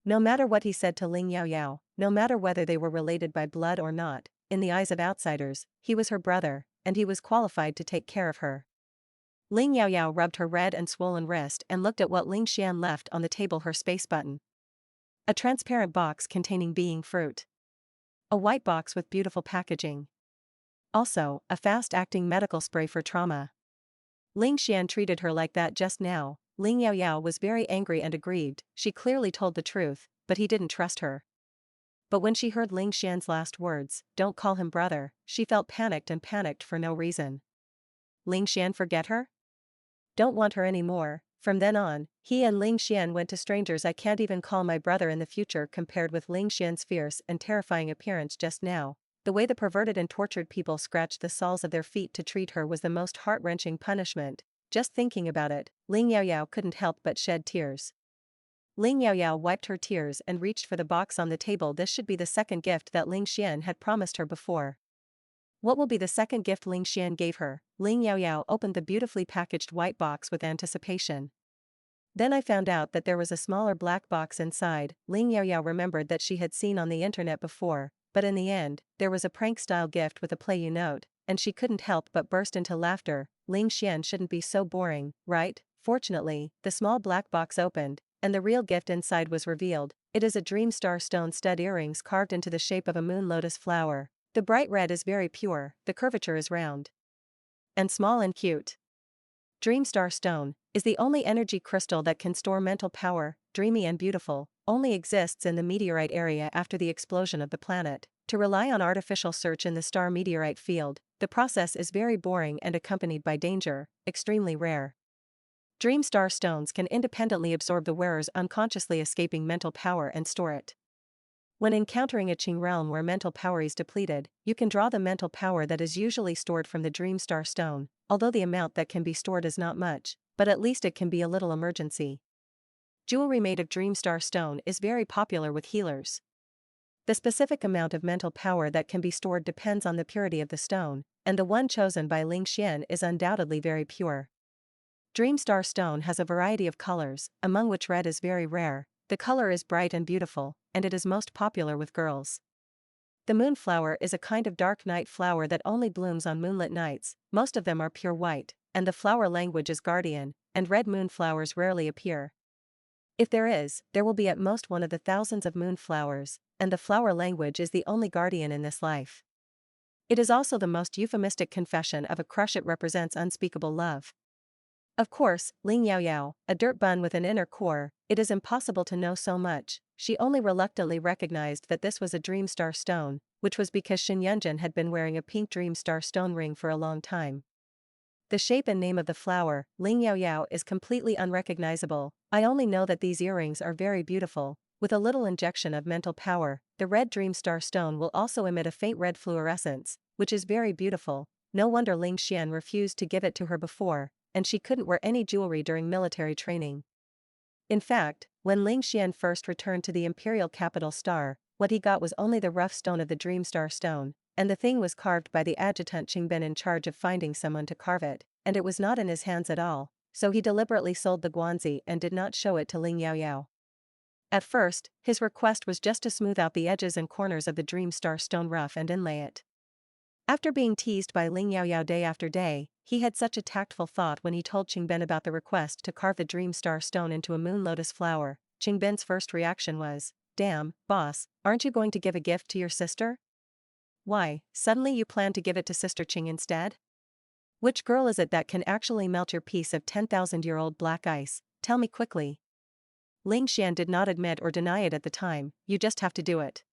No matter what he said to Ling Yaoyao, no matter whether they were related by blood or not, in the eyes of outsiders, he was her brother, and he was qualified to take care of her. Ling Yaoyao rubbed her red and swollen wrist and looked at what Ling Xian left on the table, her space button. A transparent box containing being fruit. A white box with beautiful packaging. Also, a fast-acting medical spray for trauma. Ling Xian treated her like that just now. Ling Yaoyao was very angry and aggrieved. She clearly told the truth, but he didn't trust her. But when she heard Ling Xian's last words, "Don't call him brother," she felt panicked for no reason. Ling Xian forget her? Don't want her anymore. From then on, he and Ling Xian went to strangers. I can't even call my brother in the future compared with Ling Xian's fierce and terrifying appearance just now. The way the perverted and tortured people scratched the soles of their feet to treat her was the most heart-wrenching punishment. Just thinking about it, Ling Yaoyao couldn't help but shed tears. Ling Yaoyao wiped her tears and reached for the box on the table. This should be the second gift that Ling Xian had promised her before. What will be the second gift Ling Xian gave her? Ling Yaoyao opened the beautifully packaged white box with anticipation. Then I found out that there was a smaller black box inside. Ling Yaoyao remembered that she had seen on the internet before, but in the end, there was a prank-style gift with a play note, and she couldn't help but burst into laughter. Ling Xian shouldn't be so boring, right? Fortunately, the small black box opened, and the real gift inside was revealed. It is a dream star stone stud earrings carved into the shape of a moon lotus flower. The bright red is very pure, the curvature is round and small and cute. Dreamstar Stone is the only energy crystal that can store mental power, dreamy and beautiful, only exists in the meteorite area after the explosion of the planet. To rely on artificial search in the star meteorite field, the process is very boring and accompanied by danger, extremely rare. Dreamstar stones can independently absorb the wearer's unconsciously escaping mental power and store it. When encountering a Qing realm where mental power is depleted, you can draw the mental power that is usually stored from the Dreamstar Stone, although the amount that can be stored is not much, but at least it can be a little emergency. Jewelry made of Dreamstar Stone is very popular with healers. The specific amount of mental power that can be stored depends on the purity of the stone, and the one chosen by Ling Xian is undoubtedly very pure. Dreamstar Stone has a variety of colors, among which red is very rare. The color is bright and beautiful, and it is most popular with girls. The moonflower is a kind of dark night flower that only blooms on moonlit nights. Most of them are pure white, and the flower language is guardian, and red moonflowers rarely appear. If there is, there will be at most one of the thousands of moonflowers, and the flower language is the only guardian in this life. It is also the most euphemistic confession of a crush. It represents unspeakable love. Of course, Ling Yaoyao, a dirt bun with an inner core, it is impossible to know so much. She only reluctantly recognized that this was a Dreamstar Stone, which was because Shen Yunjin had been wearing a pink Dreamstar Stone ring for a long time. The shape and name of the flower, Ling Yaoyao, is completely unrecognizable. I only know that these earrings are very beautiful. With a little injection of mental power, the red Dreamstar Stone will also emit a faint red fluorescence, which is very beautiful. No wonder Ling Xian refused to give it to her before, and she couldn't wear any jewelry during military training. In fact, when Ling Xian first returned to the imperial capital Star, what he got was only the rough stone of the Dreamstar Stone, and the thing was carved by the adjutant Qingbin in charge of finding someone to carve it, and it was not in his hands at all, so he deliberately sold the guanzi and did not show it to Ling Yaoyao. At first, his request was just to smooth out the edges and corners of the Dreamstar Stone rough and inlay it. After being teased by Ling Yaoyao day after day, he had such a tactful thought when he told Qingbin about the request to carve the Dreamstar Stone into a moon lotus flower. Qingbin's first reaction was, "Damn, boss, aren't you going to give a gift to your sister? Why, suddenly you plan to give it to Sister Qing instead?" Which girl is it that can actually melt your piece of 10,000-year-old black ice? Tell me quickly. Ling Xian did not admit or deny it at the time, you just have to do it.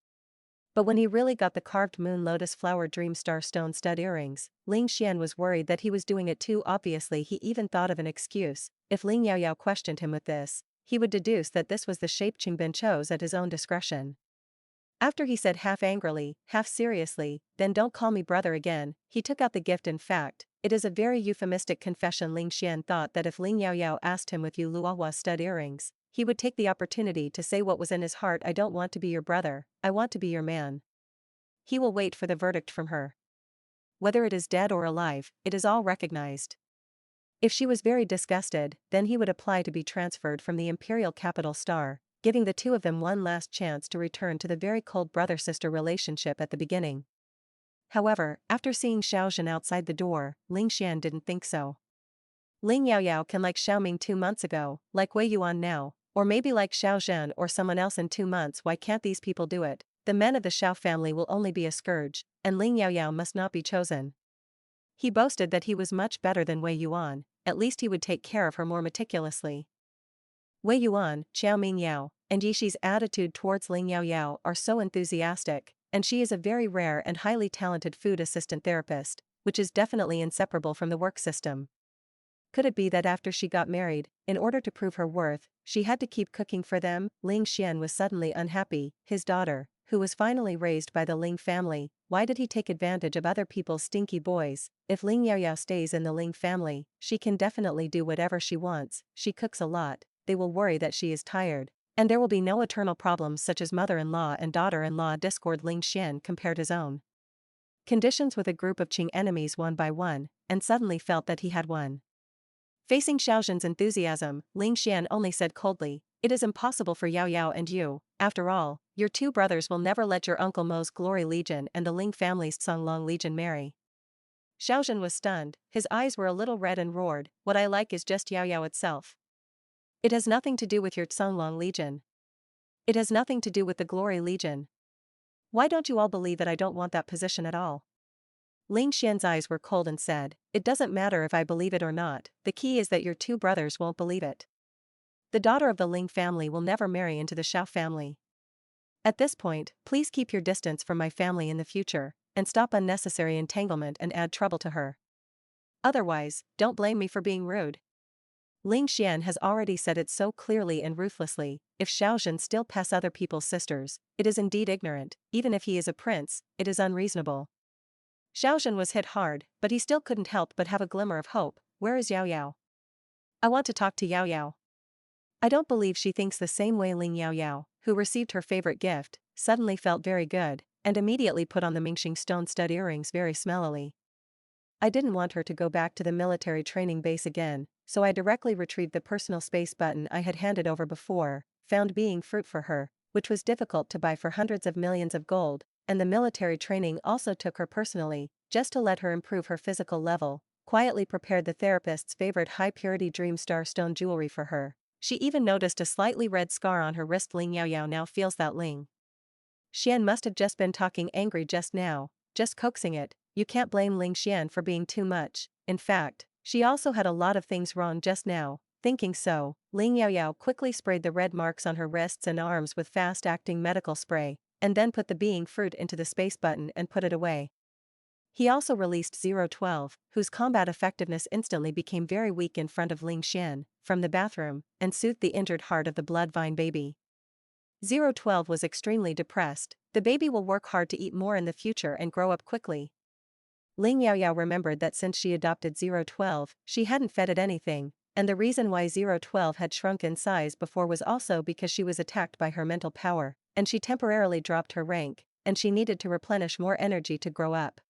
But when he really got the carved moon lotus flower dream star stone stud earrings, Ling Xian was worried that he was doing it too obviously. He even thought of an excuse. If Ling Yaoyao questioned him with this, he would deduce that this was the shape Qingbin chose at his own discretion. After he said half angrily, half seriously, "Then don't call me brother again," he took out the gift. In fact, it is a very euphemistic confession. Ling Xian thought that if Ling Yaoyao asked him with Yu Luohua stud earrings, he would take the opportunity to say what was in his heart. "I don't want to be your brother, I want to be your man." He will wait for the verdict from her. Whether it is dead or alive, it is all recognized. If she was very disgusted, then he would apply to be transferred from the imperial capital star, giving the two of them one last chance to return to the very cold brother-sister relationship at the beginning. However, after seeing Xiaozhen outside the door, Ling Xian didn't think so. Ling Yaoyao can like Xiaoming 2 months ago, like Wei Yuan now, or maybe like Xiaozhen or someone else in 2 months. Why can't these people do it? The men of the Xiao family will only be a scourge, and Ling Yaoyao must not be chosen. He boasted that he was much better than Wei Yuan, at least he would take care of her more meticulously. Wei Yuan, Xiao Mingyao, and Yishi's attitude towards Ling Yaoyao are so enthusiastic, and she is a very rare and highly talented food assistant therapist, which is definitely inseparable from the work system. Could it be that after she got married, in order to prove her worth, she had to keep cooking for them? Ling Xian was suddenly unhappy. His daughter, who was finally raised by the Ling family, why did he take advantage of other people's stinky boys? If Ling Yaoyao stays in the Ling family, she can definitely do whatever she wants. She cooks a lot, they will worry that she is tired, and there will be no eternal problems such as mother-in-law and daughter-in-law discord. Ling Xian compared his own conditions with a group of Qing enemies one by one, and suddenly felt that he had won. Facing Xiaozhen's enthusiasm, Ling Xian only said coldly, "It is impossible for Yaoyao and you. After all, your two brothers will never let your Uncle Mo's Glory Legion and the Ling family's Songlong Legion marry." Xiaozhen was stunned, his eyes were a little red and roared, "What I like is just Yaoyao itself. It has nothing to do with your Songlong Legion. It has nothing to do with the Glory Legion. Why don't you all believe that I don't want that position at all?" Ling Xian's eyes were cold and said, "It doesn't matter if I believe it or not, the key is that your two brothers won't believe it. The daughter of the Ling family will never marry into the Xiao family. At this point, please keep your distance from my family in the future, and stop unnecessary entanglement and add trouble to her. Otherwise, don't blame me for being rude." Ling Xian has already said it so clearly and ruthlessly, if Xiaozhen still pests other people's sisters, it is indeed ignorant. Even if he is a prince, it is unreasonable. Xiaozhen was hit hard, but he still couldn't help but have a glimmer of hope. "Where is Yaoyao? I want to talk to Yaoyao." I don't believe she thinks the same way. Ling Yaoyao, who received her favorite gift, suddenly felt very good, and immediately put on the Mingxing stone stud earrings very smellily. I didn't want her to go back to the military training base again, so I directly retrieved the personal space button I had handed over before, found being fruit for her, which was difficult to buy for hundreds of millions of gold, and the military training also took her personally, just to let her improve her physical level, quietly prepared the therapist's favorite high-purity dream star stone jewelry for her. She even noticed a slightly red scar on her wrist. Ling Yaoyao now feels that Ling Xian must have just been talking angry just now, just coaxing it. You can't blame Ling Xian for being too much. In fact, she also had a lot of things wrong just now. Thinking so, Ling Yaoyao quickly sprayed the red marks on her wrists and arms with fast-acting medical spray, and then put the being fruit into the space button and put it away. He also released 012, whose combat effectiveness instantly became very weak in front of Ling Xian, from the bathroom, and soothed the injured heart of the blood vine baby. 012 was extremely depressed. The baby will work hard to eat more in the future and grow up quickly. Ling Yaoyao remembered that since she adopted 012, she hadn't fed it anything, and the reason why 012 had shrunk in size before was also because she was attacked by her mental power, and she temporarily dropped her rank, and she needed to replenish more energy to grow up.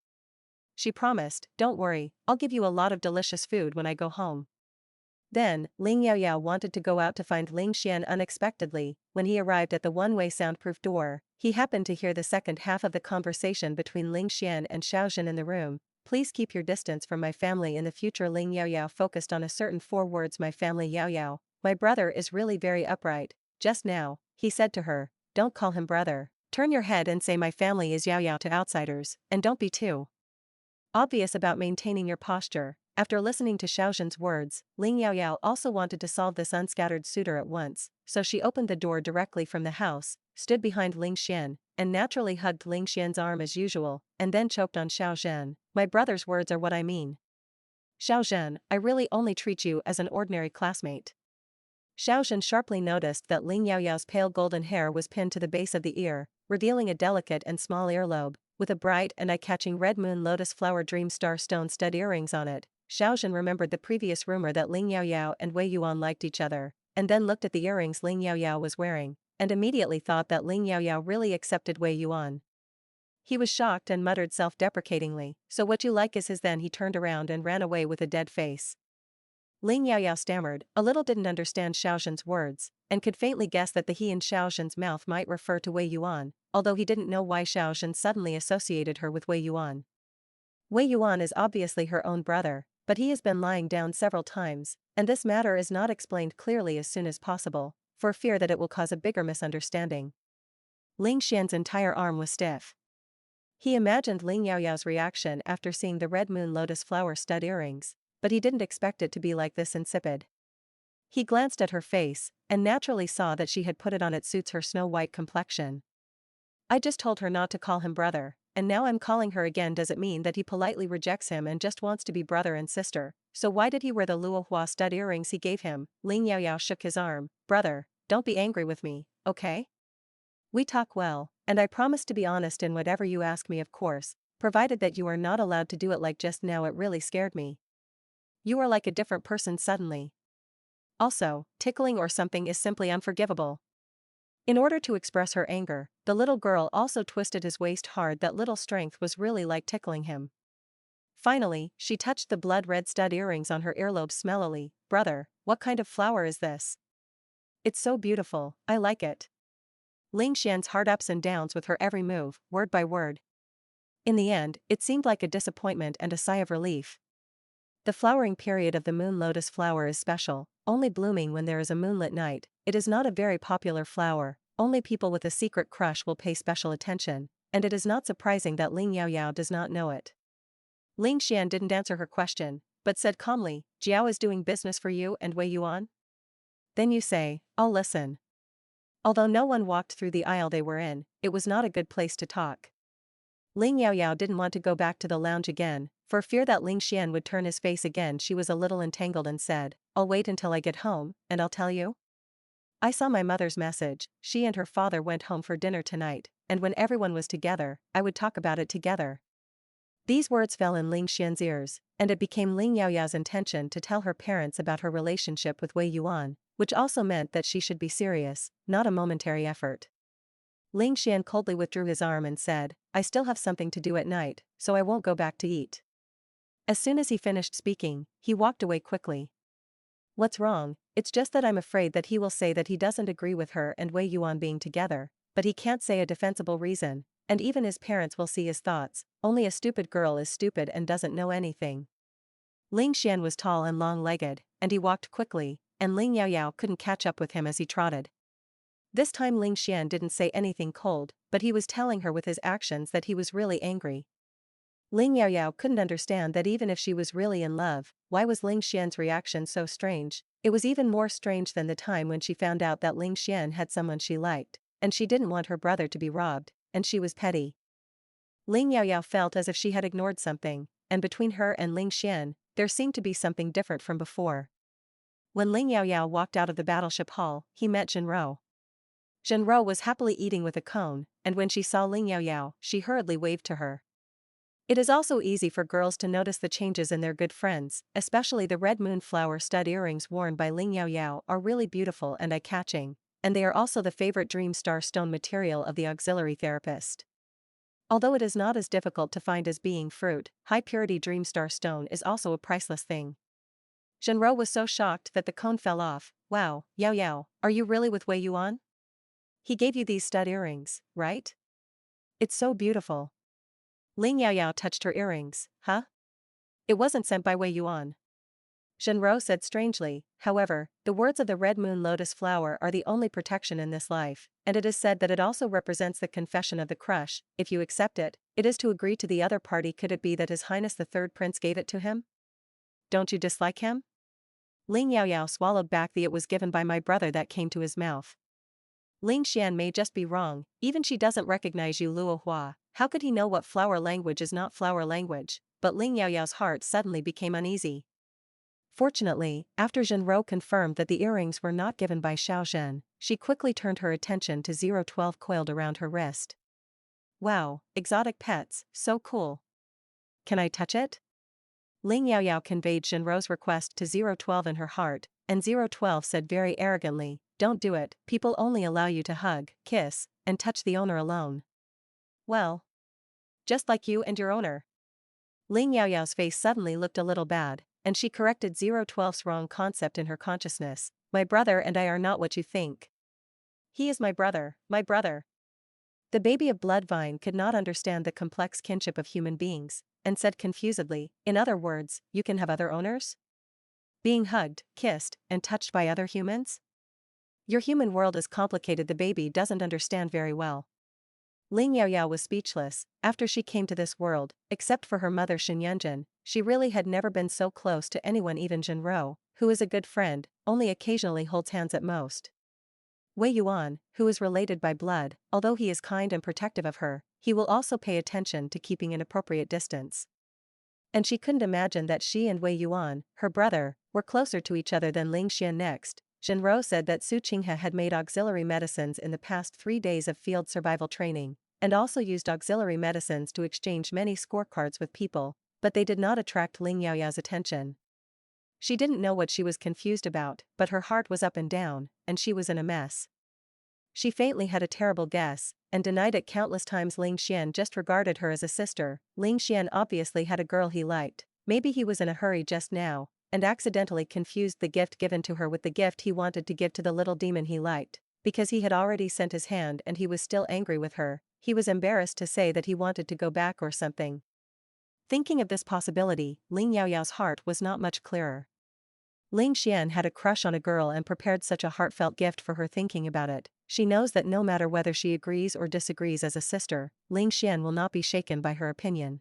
She promised, "Don't worry, I'll give you a lot of delicious food when I go home." Then, Ling Yaoyao wanted to go out to find Ling Xian unexpectedly. When he arrived at the one-way soundproof door, he happened to hear the second half of the conversation between Ling Xian and Xiaozhen in the room. "Please keep your distance from my family in the future." Ling Yaoyao focused on a certain 4 words. "My family Yaoyao, my brother is really very upright." Just now, he said to her, "Don't call him brother. Turn your head and say my family is Yaoyao to outsiders, and don't be too obvious about maintaining your posture." After listening to Xiaozhen's words, Ling Yaoyao also wanted to solve this unscattered suitor at once, so she opened the door directly from the house, stood behind Ling Xian, and naturally hugged Ling Xian's arm as usual, and then choked on Xiaozhen. My brother's words are what I mean. Xiaozhen, I really only treat you as an ordinary classmate. Xiaozhen sharply noticed that Ling Yaoyao's pale golden hair was pinned to the base of the ear, revealing a delicate and small earlobe, with a bright and eye-catching red moon lotus flower dream star stone stud earrings on it. Xiaozhen remembered the previous rumor that Ling Yaoyao and Wei Yuan liked each other, and then looked at the earrings Ling Yaoyao was wearing, and immediately thought that Ling Yaoyao really accepted Wei Yuan. He was shocked and muttered self-deprecatingly, "So what you like is his." Then he turned around and ran away with a dead face. Ling Yaoyao stammered, a little didn't understand Xiaozhen's words, and could faintly guess that the he in Xiaozhen's mouth might refer to Wei Yuan, although he didn't know why Xiaozhen suddenly associated her with Wei Yuan. Wei Yuan is obviously her own brother, but he has been lying down several times, and this matter is not explained clearly as soon as possible, for fear that it will cause a bigger misunderstanding. Ling Xian's entire arm was stiff. He imagined Ling Yaoyao's reaction after seeing the red moon lotus flower stud earrings, but he didn't expect it to be like this insipid. He glanced at her face, and naturally saw that she had put it on. It suits her snow-white complexion. I just told her not to call him brother, and now I'm calling her again. Does it mean that he politely rejects him and just wants to be brother and sister? So why did he wear the Luohua stud earrings he gave him? Ling Yaoyao shook his arm. Brother, don't be angry with me, okay? We talk well, and I promise to be honest in whatever you ask me, of course, provided that you are not allowed to do it like just now. It really scared me. You are like a different person suddenly. Also, tickling or something is simply unforgivable. In order to express her anger, the little girl also twisted his waist hard. That little strength was really like tickling him. Finally, she touched the blood-red stud earrings on her earlobe smellily. Brother, what kind of flower is this? It's so beautiful, I like it. Ling Xian's heart ups and downs with her every move, word by word. In the end, it seemed like a disappointment and a sigh of relief. The flowering period of the moon lotus flower is special, only blooming when there is a moonlit night. It is not a very popular flower, only people with a secret crush will pay special attention, and it is not surprising that Ling Yaoyao does not know it. Ling Xian didn't answer her question, but said calmly, Jiao is doing business for you and Wei Yuan? Then you say, I'll listen. Although no one walked through the aisle they were in, it was not a good place to talk. Ling Yaoyao didn't want to go back to the lounge again, for fear that Ling Xian would turn his face again. She was a little entangled and said, I'll wait until I get home, and I'll tell you. I saw my mother's message. She and her father went home for dinner tonight, and when everyone was together, I would talk about it together. These words fell in Ling Xian's ears, and it became Ling Yaoyao's intention to tell her parents about her relationship with Wei Yuan, which also meant that she should be serious, not a momentary effort. Ling Xian coldly withdrew his arm and said, I still have something to do at night, so I won't go back to eat. As soon as he finished speaking, he walked away quickly. What's wrong? It's just that I'm afraid that he will say that he doesn't agree with her and Wei Yuan being together, but he can't say a defensible reason, and even his parents will see his thoughts. Only a stupid girl is stupid and doesn't know anything. Ling Xian was tall and long-legged, and he walked quickly, and Ling Yaoyao couldn't catch up with him as he trotted. This time Ling Xian didn't say anything cold, but he was telling her with his actions that he was really angry. Ling Yaoyao couldn't understand that even if she was really in love, why was Ling Xian's reaction so strange? It was even more strange than the time when she found out that Ling Xian had someone she liked, and she didn't want her brother to be robbed, and she was petty. Ling Yaoyao felt as if she had ignored something, and between her and Ling Xian, there seemed to be something different from before. When Ling Yaoyao walked out of the battleship hall, he met Zhenro. Zhenro was happily eating with a cone, and when she saw Ling Yaoyao, she hurriedly waved to her. It is also easy for girls to notice the changes in their good friends, especially the red moonflower stud earrings worn by Ling Yaoyao are really beautiful and eye-catching, and they are also the favorite dream star stone material of the auxiliary therapist. Although it is not as difficult to find as being fruit, high-purity dream star stone is also a priceless thing. Zhenro was so shocked that the cone fell off. Wow, Yaoyao, are you really with Wei Yuan? He gave you these stud earrings, right? It's so beautiful. Ling Yaoyao touched her earrings. Huh? It wasn't sent by Wei Yuan. Zhenro said strangely. However, the words of the red moon lotus flower are the only protection in this life, and it is said that it also represents the confession of the crush. If you accept it, it is to agree to the other party. Could it be that His Highness the Third Prince gave it to him? don't you dislike him? Ling Yaoyao swallowed back the "it was given by my brother" that came to his mouth. Ling Xian may just be wrong, even she doesn't recognize you Luo Hua, how could he know what flower language is not flower language? But Ling Yaoyao's heart suddenly became uneasy. Fortunately, after Zhenrou confirmed that the earrings were not given by Xiao Zhen, she quickly turned her attention to 012 coiled around her wrist. Wow, exotic pets, so cool. Can I touch it? Ling Yaoyao conveyed Zhenrou's request to 012 in her heart, and 012 said very arrogantly, don't do it, people only allow you to hug, kiss, and touch the owner alone. Well, just like you and your owner. Ling Yaoyao's face suddenly looked a little bad, and she corrected 012's wrong concept in her consciousness. My brother and I are not what you think. He is my brother, my brother. The baby of Bloodvine could not understand the complex kinship of human beings, and said confusedly, in other words, you can have other owners? Being hugged, kissed, and touched by other humans? Your human world is complicated, the baby doesn't understand very well. Ling Yaoyao was speechless. After she came to this world, except for her mother Xinyunjin, she really had never been so close to anyone, even Zhenrou, who is a good friend, only occasionally holds hands at most. Wei Yuan, who is related by blood, although he is kind and protective of her, he will also pay attention to keeping an appropriate distance. And she couldn't imagine that she and Wei Yuan, her brother, were closer to each other than Ling Xian. Next, Zhenrou said that Su Qinghe had made auxiliary medicines in the past 3 days of field survival training, and also used auxiliary medicines to exchange many scorecards with people, but they did not attract Ling Yaoyao's attention. She didn't know what she was confused about, but her heart was up and down, and she was in a mess. She faintly had a terrible guess, and denied it countless times. Ling Xian just regarded her as a sister. Ling Xian obviously had a girl he liked, maybe he was in a hurry just now, and accidentally confused the gift given to her with the gift he wanted to give to the little demon he liked, because he had already sent his hand and he was still angry with her. He was embarrassed to say that he wanted to go back or something. Thinking of this possibility, Ling Yaoyao's heart was not much clearer. Ling Xian had a crush on a girl and prepared such a heartfelt gift for her. Thinking about it, she knows that no matter whether she agrees or disagrees as a sister, Ling Xian will not be shaken by her opinion.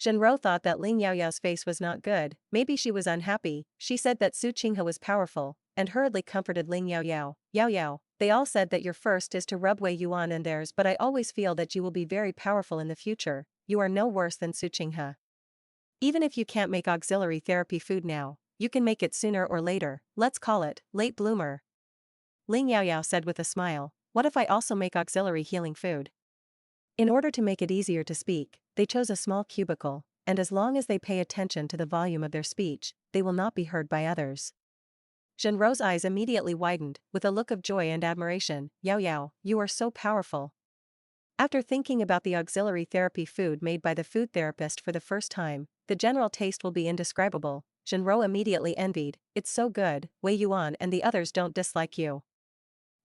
Zhenrou thought that Ling Yaoyao's face was not good, maybe she was unhappy. She said that Su Qinghe was powerful, and hurriedly comforted Ling Yaoyao. Yaoyao, they all said that your first is to rub Wei Yuan and theirs, but I always feel that you will be very powerful in the future. You are no worse than Su Qinghe. Even if you can't make auxiliary therapy food now, you can make it sooner or later. Let's call it late bloomer. Ling Yaoyao said with a smile, what if I also make auxiliary healing food? In order to make it easier to speak, they chose a small cubicle, and as long as they pay attention to the volume of their speech, they will not be heard by others. Zhenrou's eyes immediately widened, with a look of joy and admiration. Yaoyao, you are so powerful. After thinking about the auxiliary therapy food made by the food therapist for the first time, the general taste will be indescribable. Zhenrou immediately envied, it's so good. Wei Yuan and the others don't dislike you.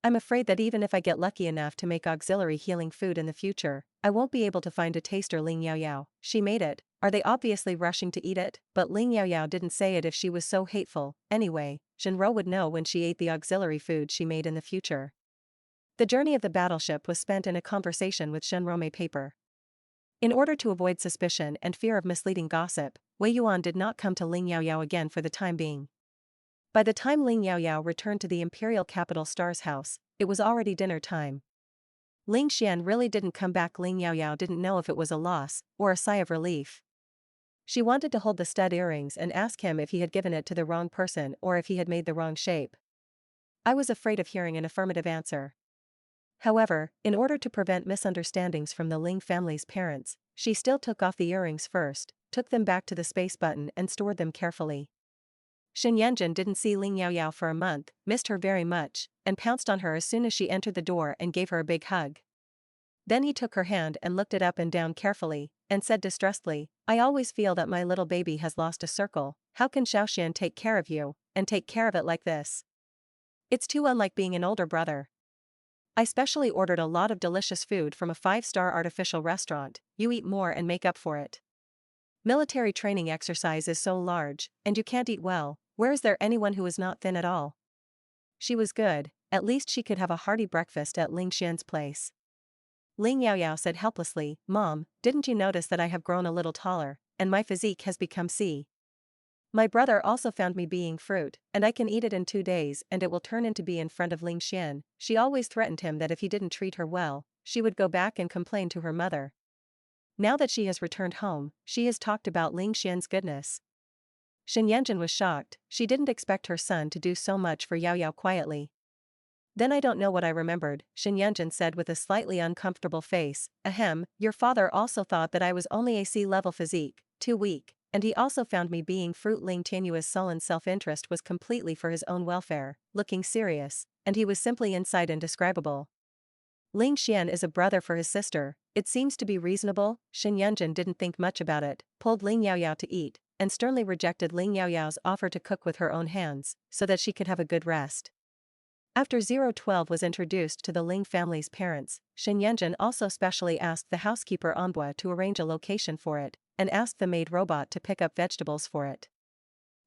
I'm afraid that even if I get lucky enough to make auxiliary healing food in the future, I won't be able to find a taster. Ling Yaoyao, she made it, are they obviously rushing to eat it? But Ling Yaoyao didn't say it if she was so hateful. Anyway, Zhenrou would know when she ate the auxiliary food she made in the future. The journey of the battleship was spent in a conversation with Zhenrou paper. In order to avoid suspicion and fear of misleading gossip, Wei Yuan did not come to Ling Yaoyao again for the time being. By the time Ling Yaoyao returned to the imperial capital Star's house, it was already dinner time. Ling Xian really didn't come back. Ling Yaoyao didn't know if it was a loss or a sigh of relief. She wanted to hold the stud earrings and ask him if he had given it to the wrong person or if he had made the wrong shape. I was afraid of hearing an affirmative answer. However, in order to prevent misunderstandings from the Ling family's parents, she still took off the earrings first, took them back to the space button and stored them carefully. Xinyunjin didn't see Ling Yaoyao for a month, missed her very much, and pounced on her as soon as she entered the door and gave her a big hug. Then he took her hand and looked it up and down carefully, and said distrustedly, I always feel that my little baby has lost a circle. How can Xiaoxian take care of you, and take care of it like this? It's too unlike being an older brother. I specially ordered a lot of delicious food from a 5-star artificial restaurant. You eat more and make up for it. Military training exercise is so large, and you can't eat well. Where is there anyone who is not thin at all? She was good, at least she could have a hearty breakfast at Ling Xian's place. Ling Yaoyao said helplessly, Mom, didn't you notice that I have grown a little taller, and my physique has become C? My brother also found me being fruit, and I can eat it in 2 days and it will turn into be in front of Ling Xian. She always threatened him that if he didn't treat her well, she would go back and complain to her mother. Now that she has returned home, she has talked about Ling Xian's goodness. Shen Yanjun was shocked. She didn't expect her son to do so much for Yaoyao quietly. Then I don't know what I remembered, Shen Yanjun said with a slightly uncomfortable face. Ahem, your father also thought that I was only a C-level physique, too weak, and he also found me being fruit. Ling Tianyu's sullen self-interest was completely for his own welfare, looking serious, and he was simply inside indescribable. Ling Xian is a brother for his sister, it seems to be reasonable. Shen Yanjun didn't think much about it, pulled Ling Yaoyao to eat, and sternly rejected Ling Yaoyao's offer to cook with her own hands, so that she could have a good rest. After 012 was introduced to the Ling family's parents, Shen Yanjun also specially asked the housekeeper Anbua to arrange a location for it, and asked the maid robot to pick up vegetables for it.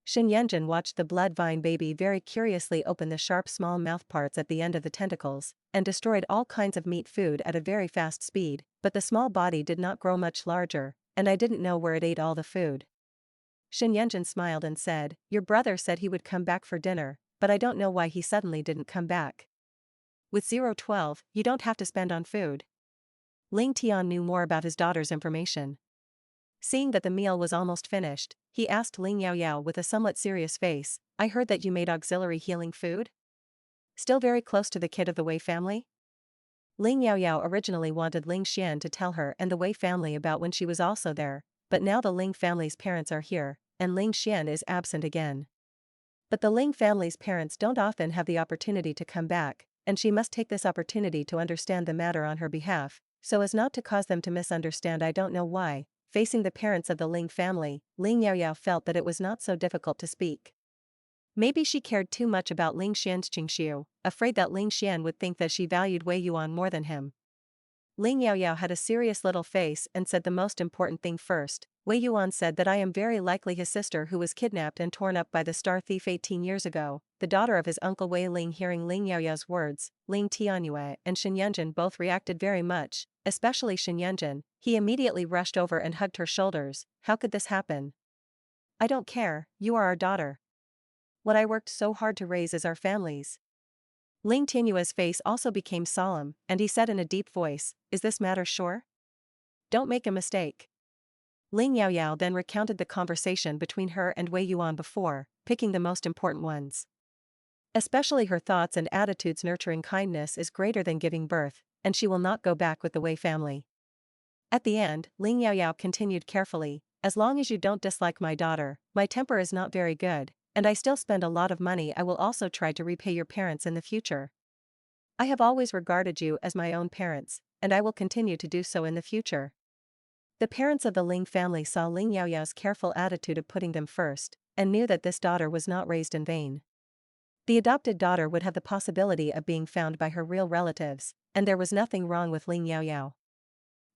Shen Yanjun watched the blood vine baby very curiously open the sharp small mouthparts at the end of the tentacles, and destroyed all kinds of meat food at a very fast speed, but the small body did not grow much larger, and I didn't know where it ate all the food. Shen Yanjun smiled and said, your brother said he would come back for dinner, but I don't know why he suddenly didn't come back. With 012, you don't have to spend on food. Ling Tian knew more about his daughter's information. Seeing that the meal was almost finished, he asked Ling Yaoyao with a somewhat serious face, I heard that you made auxiliary healing food? Still very close to the kid of the Wei family? Ling Yaoyao originally wanted Ling Xian to tell her and the Wei family about when she was also there, but now the Ling family's parents are here, and Ling Xian is absent again. But the Ling family's parents don't often have the opportunity to come back, and she must take this opportunity to understand the matter on her behalf, so as not to cause them to misunderstand. I don't know why. Facing the parents of the Ling family, Ling Yaoyao felt that it was not so difficult to speak. Maybe she cared too much about Ling Xian's Qingxiu, afraid that Ling Xian would think that she valued Wei Yuan more than him. Ling Yaoyao had a serious little face and said the most important thing first. Wei Yuan said that I am very likely his sister who was kidnapped and torn up by the star thief 18 years ago, the daughter of his uncle Wei Ling. Hearing Ling Yaoyao's words, Ling Tianyue and Shen Yanjun both reacted very much, especially Shen Yanjun. He immediately rushed over and hugged her shoulders. How could this happen? I don't care, you are our daughter. What I worked so hard to raise is our family's. Ling Tianyue's face also became solemn, and he said in a deep voice, is this matter sure? Don't make a mistake. Ling Yaoyao then recounted the conversation between her and Wei Yuan before, picking the most important ones. Especially her thoughts and attitudes. Nurturing kindness is greater than giving birth, and she will not go back with the Wei family. At the end, Ling Yaoyao continued carefully, as long as you don't dislike my daughter, my temper is not very good, and I still spend a lot of money. I will also try to repay your parents in the future. I have always regarded you as my own parents, and I will continue to do so in the future. The parents of the Ling family saw Ling Yaoyao's careful attitude of putting them first, and knew that this daughter was not raised in vain. The adopted daughter would have the possibility of being found by her real relatives, and there was nothing wrong with Ling Yaoyao.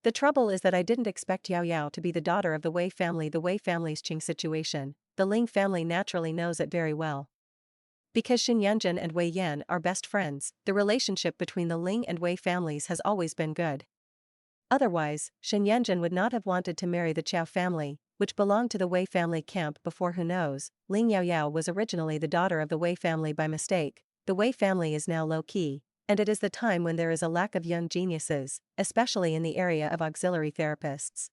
The trouble is that I didn't expect Yaoyao to be the daughter of the Wei family. The Wei family's Qing situation, the Ling family naturally knows it very well. Because Shen Yanjun and Wei Yan are best friends, the relationship between the Ling and Wei families has always been good. Otherwise, Shen Yanjun would not have wanted to marry the Qiao family, which belonged to the Wei family camp before. Who knows, Ling Yaoyao was originally the daughter of the Wei family by mistake. The Wei family is now low-key, and it is the time when there is a lack of young geniuses, especially in the area of auxiliary therapists.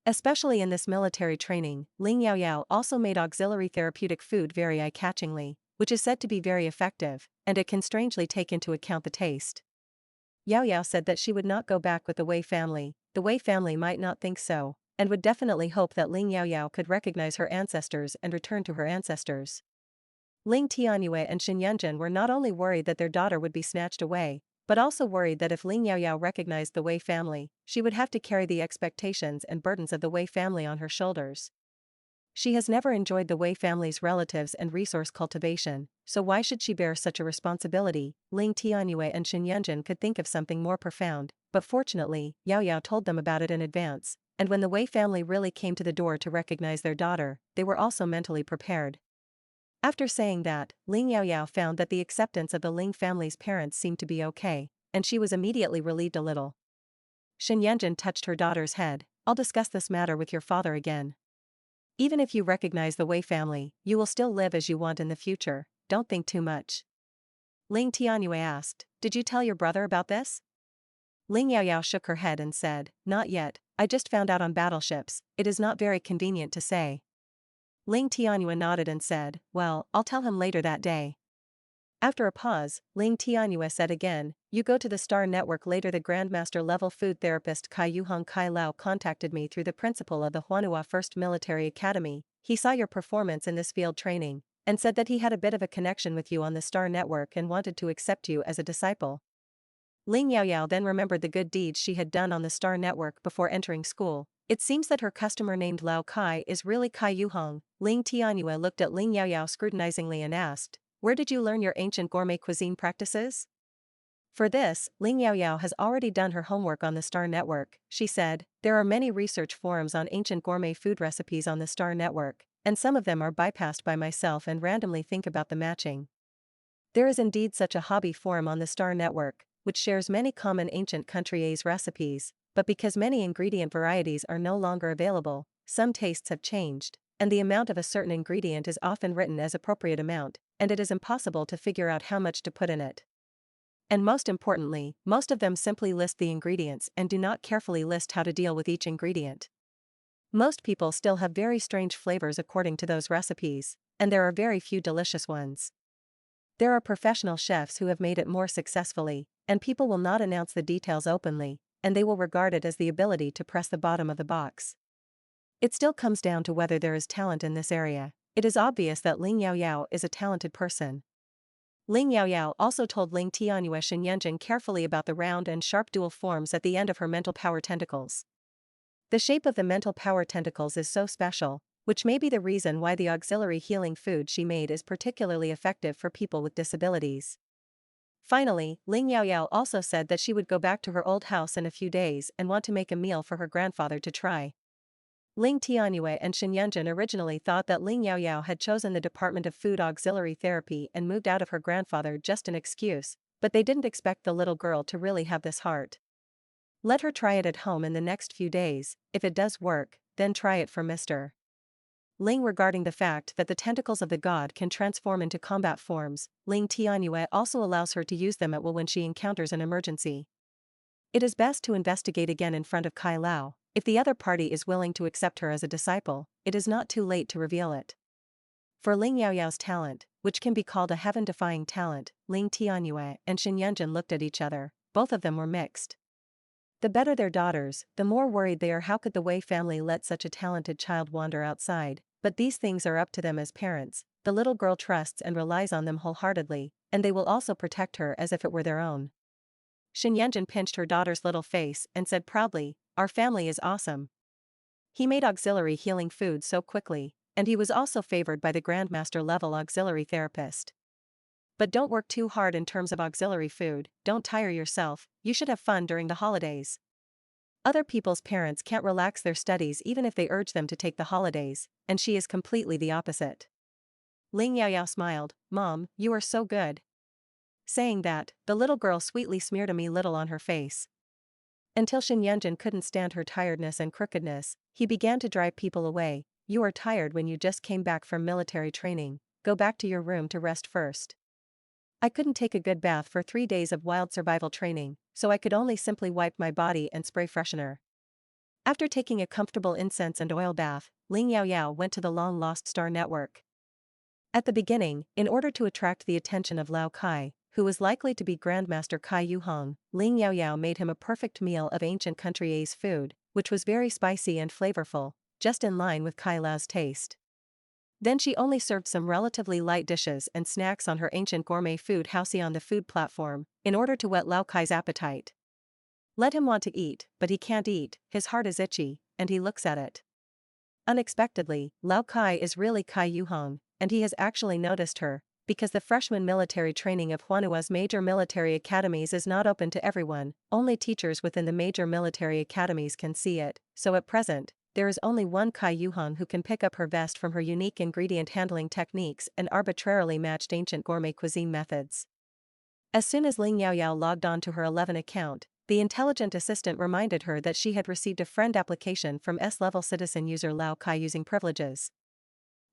Especially in this military training, Ling Yaoyao also made auxiliary therapeutic food very eye-catchingly, which is said to be very effective, and it can strangely take into account the taste. Yaoyao said that she would not go back with the Wei family. The Wei family might not think so, and would definitely hope that Ling Yaoyao could recognize her ancestors and return to her ancestors. Ling Tianyue and Shen Yanjun were not only worried that their daughter would be snatched away, but also worried that if Ling Yaoyao recognized the Wei family, she would have to carry the expectations and burdens of the Wei family on her shoulders. She has never enjoyed the Wei family's relatives and resource cultivation, so why should she bear such a responsibility? Ling Tianyue and Shen Yanjun could think of something more profound, but fortunately, Yaoyao told them about it in advance, and when the Wei family really came to the door to recognize their daughter, they were also mentally prepared. After saying that, Ling Yaoyao found that the acceptance of the Ling family's parents seemed to be okay, and she was immediately relieved a little. Shen Yanjun touched her daughter's head. I'll discuss this matter with your father again. Even if you recognize the Wei family, you will still live as you want in the future, don't think too much. Ling Tianyue asked, did you tell your brother about this? Ling Yaoyao shook her head and said, not yet, I just found out on battleships, it is not very convenient to say. Ling Tianyue nodded and said, well, I'll tell him later that day. After a pause, Ling Tianyue said again, you go to the Star Network later. The Grandmaster level food therapist Kai Yuhong Kai Lao contacted me through the principal of the Huanhua First Military Academy. He saw your performance in this field training, and said that he had a bit of a connection with you on the Star Network and wanted to accept you as a disciple. Ling Yaoyao then remembered the good deeds she had done on the Star Network before entering school. It seems that her customer named Lao Kai is really Kai Yuhong. Ling Tianyue looked at Ling Yaoyao scrutinizingly and asked, where did you learn your ancient gourmet cuisine practices? For this, Ling Yaoyao has already done her homework on the Star Network, she said. There are many research forums on ancient gourmet food recipes on the Star Network, and some of them are bypassed by myself and randomly think about the matching. There is indeed such a hobby forum on the Star Network, which shares many common ancient countries recipes, but because many ingredient varieties are no longer available, some tastes have changed, and the amount of a certain ingredient is often written as appropriate amount, and it is impossible to figure out how much to put in it. And most importantly, most of them simply list the ingredients and do not carefully list how to deal with each ingredient. Most people still have very strange flavors according to those recipes, and there are very few delicious ones. There are professional chefs who have made it more successfully, and people will not announce the details openly, and they will regard it as the ability to press the bottom of the box. It still comes down to whether there is talent in this area. It is obvious that Ling Yaoyao is a talented person. Ling Yaoyao also told Ling Tianyue Shenyanjin carefully about the round and sharp dual forms at the end of her mental power tentacles. The shape of the mental power tentacles is so special, which may be the reason why the auxiliary healing food she made is particularly effective for people with disabilities. Finally, Ling Yaoyao also said that she would go back to her old house in a few days and want to make a meal for her grandfather to try. Ling Tianyue and Shenyanjin originally thought that Ling Yaoyao had chosen the Department of Food Auxiliary Therapy and moved out of her grandfather just an excuse, but they didn't expect the little girl to really have this heart. Let her try it at home in the next few days. If it does work, then try it for Mr. Ling. Regarding the fact that the tentacles of the god can transform into combat forms, Ling Tianyue also allows her to use them at will when she encounters an emergency. It is best to investigate again in front of Kai Lao. If the other party is willing to accept her as a disciple, it is not too late to reveal it. For Ling Yaoyao's talent, which can be called a heaven-defying talent, Ling Tianyue and Shenyanjin looked at each other. Both of them were mixed. The better their daughters, the more worried they are. How could the Wei family let such a talented child wander outside? But these things are up to them as parents. The little girl trusts and relies on them wholeheartedly, and they will also protect her as if it were their own. Shenyanjin pinched her daughter's little face and said proudly, our family is awesome. He made auxiliary healing food so quickly, and he was also favored by the Grandmaster level auxiliary therapist. But don't work too hard in terms of auxiliary food, don't tire yourself, you should have fun during the holidays. Other people's parents can't relax their studies even if they urge them to take the holidays, and she is completely the opposite. Ling Yaoyao smiled, Mom, you are so good. Saying that, the little girl sweetly smeared a little on her face. Until Shenyanjin couldn't stand her tiredness and crookedness, he began to drive people away. You are tired when you just came back from military training, go back to your room to rest first. I couldn't take a good bath for 3 days of wild survival training, so I could only simply wipe my body and spray freshener. After taking a comfortable incense and oil bath, Ling Yaoyao went to the long-lost Star Network. At the beginning, in order to attract the attention of Lao Kai, who was likely to be Grandmaster Kai Yuhong, Ling Yaoyao made him a perfect meal of ancient country's food, which was very spicy and flavorful, just in line with Kai Lao's taste. Then she only served some relatively light dishes and snacks on her ancient gourmet food housey on the food platform, in order to whet Lao Kai's appetite. Let him want to eat, but he can't eat, his heart is itchy, and he looks at it. Unexpectedly, Lao Kai is really Kai Yuhong, and he has actually noticed her, because the freshman military training of Huanua's major military academies is not open to everyone, only teachers within the major military academies can see it, so at present, there is only one Kai Yuhong who can pick up her vest from her unique ingredient handling techniques and arbitrarily matched ancient gourmet cuisine methods. As soon as Ling Yaoyao logged on to her 11 account, The intelligent assistant reminded her that she had received a friend application from S-level citizen user Lao Kai using privileges.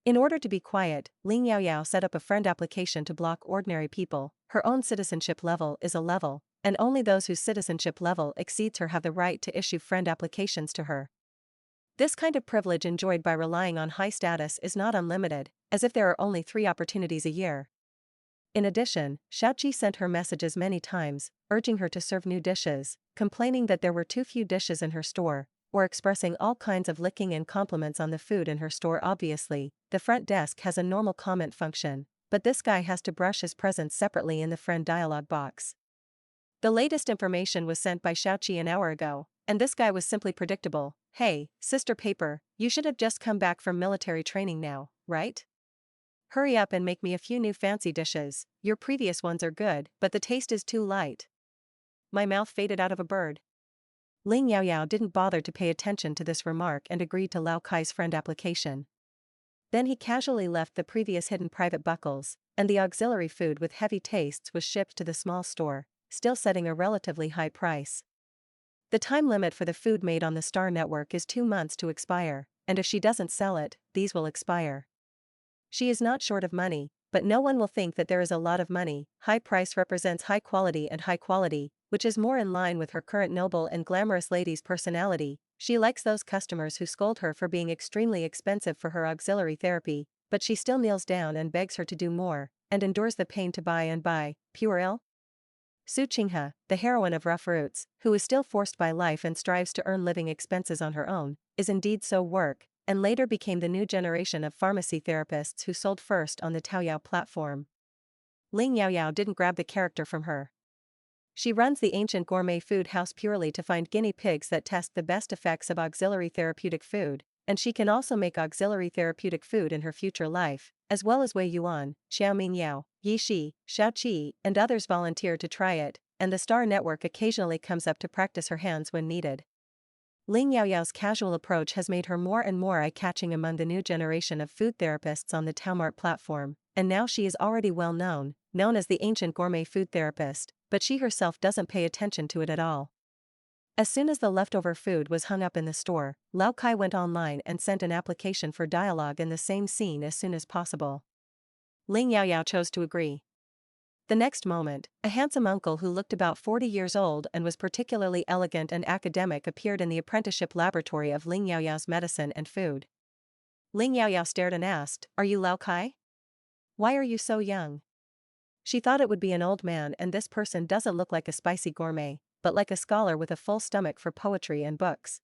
In order to be quiet, Ling Yaoyao set up a friend application to block ordinary people. Her own citizenship level is a level, and only those whose citizenship level exceeds her have the right to issue friend applications to her. This kind of privilege enjoyed by relying on high status is not unlimited, as if there are only 3 opportunities a year. In addition, Xiaoqi sent her messages many times, urging her to serve new dishes, complaining that there were too few dishes in her store, or expressing all kinds of licking and compliments on the food in her store. Obviously, the front desk has a normal comment function, but this guy has to brush his presence separately in the friend dialog box. The latest information was sent by Xiaoqi an hour ago, and this guy was simply predictable. Hey, Sister Paper, you should have just come back from military training now, right? Hurry up and make me a few new fancy dishes. Your previous ones are good, but the taste is too light. My mouth faded out of a bird. Ling Yaoyao didn't bother to pay attention to this remark and agreed to Lao Kai's friend application. Then he casually left the previous hidden private buckles, and the auxiliary food with heavy tastes was shipped to the small store, still setting a relatively high price. The time limit for the food made on the Star Network is 2 months to expire, and if she doesn't sell it, these will expire. She is not short of money, but no one will think that there is a lot of money. High price represents high quality, which is more in line with her current noble and glamorous lady's personality. She likes those customers who scold her for being extremely expensive for her auxiliary therapy, but she still kneels down and begs her to do more, and endures the pain to buy. Pure ill? Su Qinghe, the heroine of Rough Roots, who is still forced by life and strives to earn living expenses on her own, is indeed so work, and later became the new generation of pharmacy therapists who sold first on the Taoyao platform. Ling Yaoyao didn't grab the character from her. She runs the ancient gourmet food house purely to find guinea pigs that test the best effects of auxiliary therapeutic food, and she can also make auxiliary therapeutic food in her future life, as well as Wei Yuan, Xiaoming Yao, Yi Shi, Xiaoqi, and others volunteer to try it, and the Star Network occasionally comes up to practice her hands when needed. Ling Yaoyao's casual approach has made her more and more eye-catching among the new generation of food therapists on the Taomart platform, and now she is already well known as the ancient gourmet food therapist, but she herself doesn't pay attention to it at all. As soon as the leftover food was hung up in the store, Lao Kai went online and sent an application for dialogue in the same scene as soon as possible. Ling Yaoyao chose to agree. The next moment, a handsome uncle who looked about 40 years old and was particularly elegant and academic appeared in the apprenticeship laboratory of Ling Yaoyao's medicine and food. Ling Yaoyao stared and asked, "Are you Lao Kai? Why are you so young?" She thought it would be an old man, and this person doesn't look like a spicy gourmet, but like a scholar with a full stomach for poetry and books.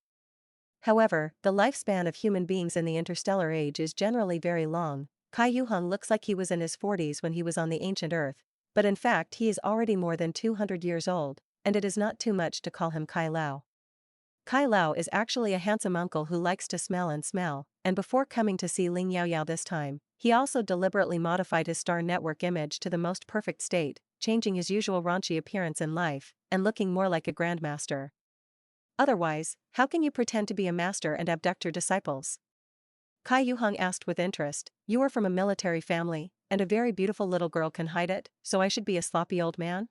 However, the lifespan of human beings in the interstellar age is generally very long. Kai Yuheng looks like he was in his 40s when he was on the ancient Earth, but in fact he is already more than 200 years old, and it is not too much to call him Kai Lao. Kai Lao is actually a handsome uncle who likes to smell, and before coming to see Ling Yaoyao this time, he also deliberately modified his Star Network image to the most perfect state, changing his usual raunchy appearance in life, and looking more like a grandmaster. Otherwise, how can you pretend to be a master and abduct your disciples? Kai Yuheng asked with interest. You are from a military family, and a very beautiful little girl can hide it, so I should be a sloppy old man?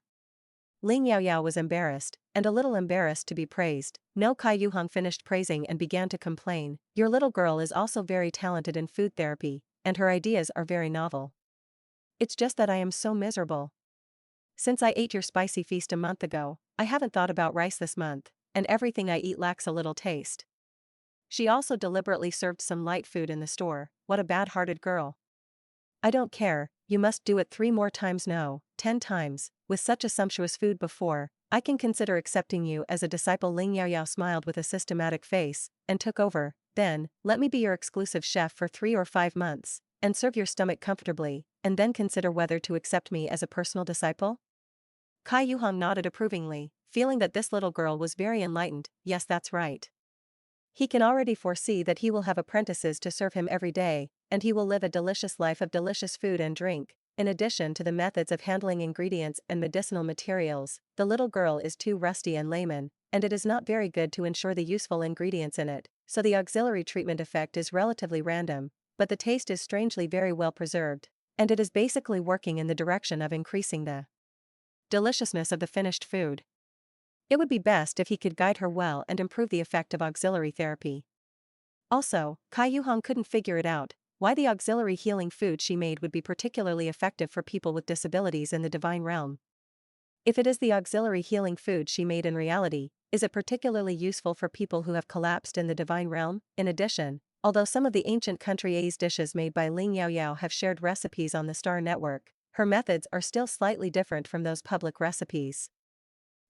Ling Yaoyao was embarrassed, and a little embarrassed to be praised. No, Kai Yuheng finished praising and began to complain. Your little girl is also very talented in food therapy, and her ideas are very novel. It's just that I am so miserable. Since I ate your spicy feast a month ago, I haven't thought about rice this month, and everything I eat lacks a little taste. She also deliberately served some light food in the store. What a bad-hearted girl. I don't care, you must do it 3 more times, no, 10 times, with such a sumptuous food before, I can consider accepting you as a disciple. Ling Yaoyao smiled with a systematic face, and took over. Then, let me be your exclusive chef for 3 or 5 months, and serve your stomach comfortably, and then consider whether to accept me as a personal disciple? Kai Yuheng nodded approvingly, feeling that this little girl was very enlightened. Yes, that's right. He can already foresee that he will have apprentices to serve him every day, and he will live a delicious life of delicious food and drink. In addition to the methods of handling ingredients and medicinal materials, the little girl is too rusty and layman, and it is not very good to ensure the useful ingredients in it, so the auxiliary treatment effect is relatively random, but the taste is strangely very well preserved, and it is basically working in the direction of increasing the deliciousness of the finished food. It would be best if he could guide her well and improve the effect of auxiliary therapy. Also, Kai Yuhong couldn't figure it out, why the auxiliary healing food she made would be particularly effective for people with disabilities in the divine realm. If it is the auxiliary healing food she made in reality, is it particularly useful for people who have collapsed in the divine realm? In addition, although some of the ancient country A's dishes made by Ling Yaoyao have shared recipes on the Star Network, her methods are still slightly different from those public recipes.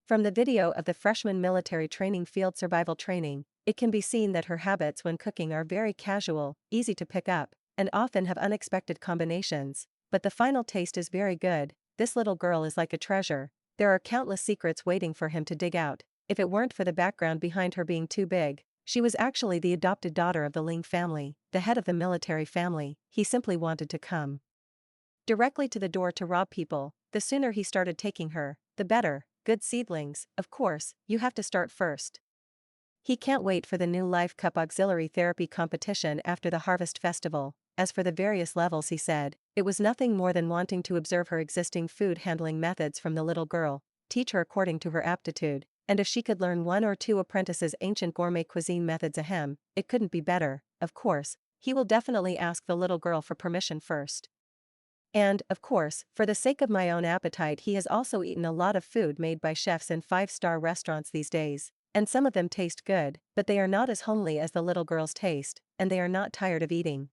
From the video of the freshman military training field survival training, it can be seen that her habits when cooking are very casual, easy to pick up, and often have unexpected combinations, but the final taste is very good. This little girl is like a treasure. There are countless secrets waiting for him to dig out. If it weren't for the background behind her being too big, she was actually the adopted daughter of the Ling family, the head of the military family. He simply wanted to come directly to the door to rob people. The sooner he started taking her, the better. Good seedlings, of course, you have to start first. He can't wait for the new Life Cup Auxiliary Therapy competition after the Harvest Festival. As for the various levels, he said, it was nothing more than wanting to observe her existing food handling methods from the little girl, teach her according to her aptitude, and if she could learn one or two apprentices' ancient gourmet cuisine methods ahem, it couldn't be better. Of course, he will definitely ask the little girl for permission first. And, of course, for the sake of my own appetite, he has also eaten a lot of food made by chefs in 5-star restaurants these days, and some of them taste good, but they are not as homely as the little girl's taste, and they are not tired of eating.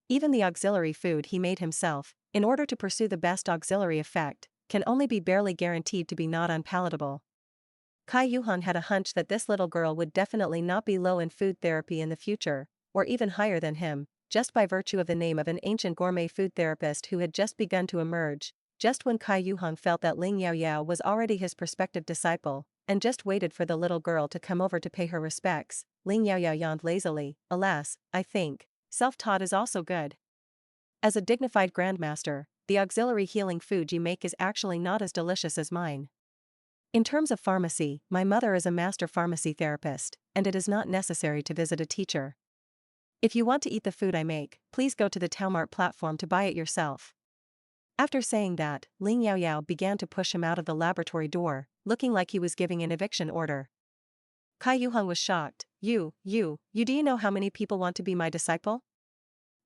Even the auxiliary food he made himself, in order to pursue the best auxiliary effect, can only be barely guaranteed to be not unpalatable. Kai Yuhan had a hunch that this little girl would definitely not be low in food therapy in the future, or even higher than him, just by virtue of the name of an ancient gourmet food therapist who had just begun to emerge, just when Kai Yuhang felt that Ling Yaoyao was already his prospective disciple, and just waited for the little girl to come over to pay her respects. Ling Yaoyao yawned lazily. Alas, I think self-taught is also good. As a dignified grandmaster, the auxiliary healing food you make is actually not as delicious as mine. In terms of pharmacy, my mother is a master pharmacy therapist, and it is not necessary to visit a teacher. If you want to eat the food I make, please go to the Taomart platform to buy it yourself. After saying that, Ling Yaoyao began to push him out of the laboratory door, looking like he was giving an eviction order. Kai Yuhang was shocked. You do you know how many people want to be my disciple?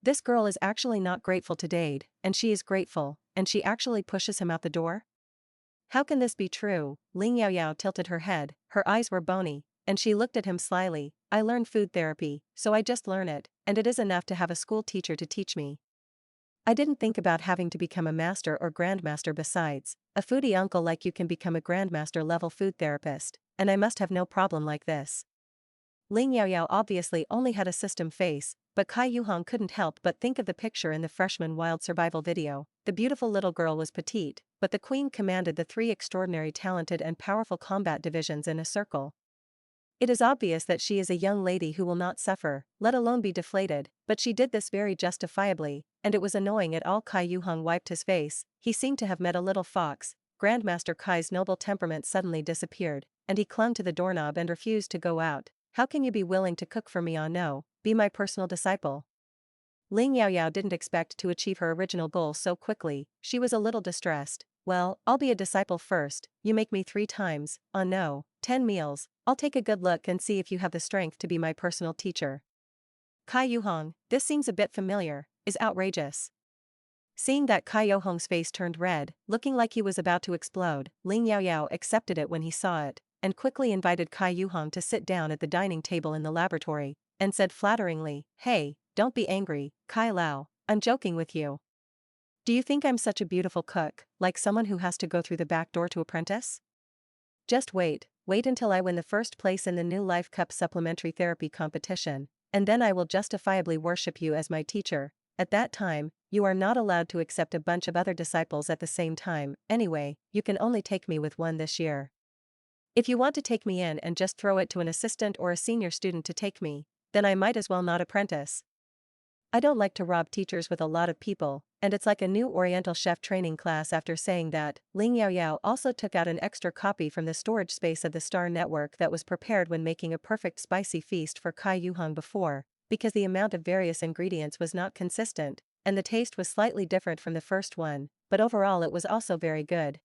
This girl is actually not grateful to Dade, and she is grateful, and she actually pushes him out the door? How can this be true? Ling Yaoyao tilted her head, her eyes were bony, and she looked at him slyly. I learn food therapy, so I just learn it, and it is enough to have a school teacher to teach me. I didn't think about having to become a master or grandmaster. Besides, a foodie uncle like you can become a grandmaster level food therapist, and I must have no problem like this. Ling Yaoyao obviously only had a system face, but Kai Yuhang couldn't help but think of the picture in the freshman wild survival video. The beautiful little girl was petite, but the queen commanded the 3 extraordinary talented and powerful combat divisions in a circle. It is obvious that she is a young lady who will not suffer, let alone be deflated, but she did this very justifiably, and it was annoying at all. Kai Yuhang wiped his face. He seemed to have met a little fox. Grandmaster Kai's noble temperament suddenly disappeared, and he clung to the doorknob and refused to go out. How can you be willing to cook for me? Oh no, be my personal disciple. Ling Yaoyao didn't expect to achieve her original goal so quickly. She was a little distressed. Well, I'll be a disciple first. You make me 3 times, oh no, 10 meals. I'll take a good look and see if you have the strength to be my personal teacher. Kai Yuhang, this seems a bit familiar, is outrageous. Seeing that Kai Yuhang's face turned red, looking like he was about to explode, Ling Yaoyao accepted it when he saw it, and quickly invited Kai Yuhang to sit down at the dining table in the laboratory, and said flatteringly, hey, don't be angry, Kai Lao, I'm joking with you. Do you think I'm such a beautiful cook, like someone who has to go through the back door to apprentice? Just wait until I win the first place in the new Life Cup supplementary therapy competition, and then I will justifiably worship you as my teacher. At that time, you are not allowed to accept a bunch of other disciples at the same time. Anyway, you can only take me with one this year. If you want to take me in and just throw it to an assistant or a senior student to take me, then I might as well not apprentice. I don't like to rob teachers with a lot of people, and it's like a new Oriental chef training class. After saying that, Ling Yaoyao also took out an extra copy from the storage space of the Star Network that was prepared when making a perfect spicy feast for Kai Yuhang before, because the amount of various ingredients was not consistent, and the taste was slightly different from the first one, but overall it was also very good.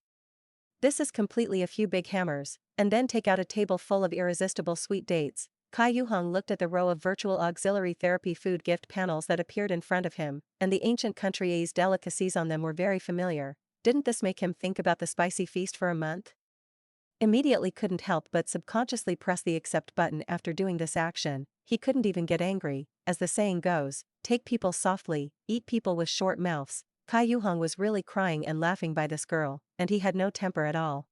This is completely a few big hammers, and then take out a table full of irresistible sweet dates. Kai Yuhong looked at the row of virtual auxiliary therapy food gift panels that appeared in front of him, and the ancient country's delicacies on them were very familiar. Didn't this make him think about the spicy feast for a month? Immediately couldn't help but subconsciously press the accept button after doing this action. He couldn't even get angry, as the saying goes, take people softly, eat people with short mouths. Kai Yuhong was really crying and laughing by this girl, and he had no temper at all.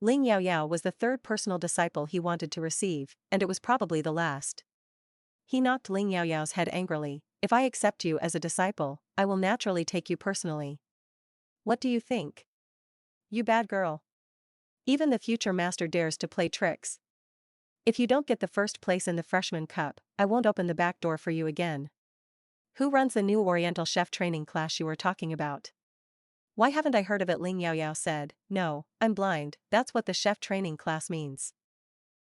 Ling Yaoyao was the third personal disciple he wanted to receive, and it was probably the last. He knocked Ling Yaoyao's head angrily. If I accept you as a disciple, I will naturally take you personally. What do you think? You bad girl. Even the future master dares to play tricks. If you don't get the first place in the freshman cup, I won't open the back door for you again. Who runs the new Oriental chef training class you were talking about? Why haven't I heard of it? Ling Yaoyao said. No, I'm blind, that's what the chef training class means.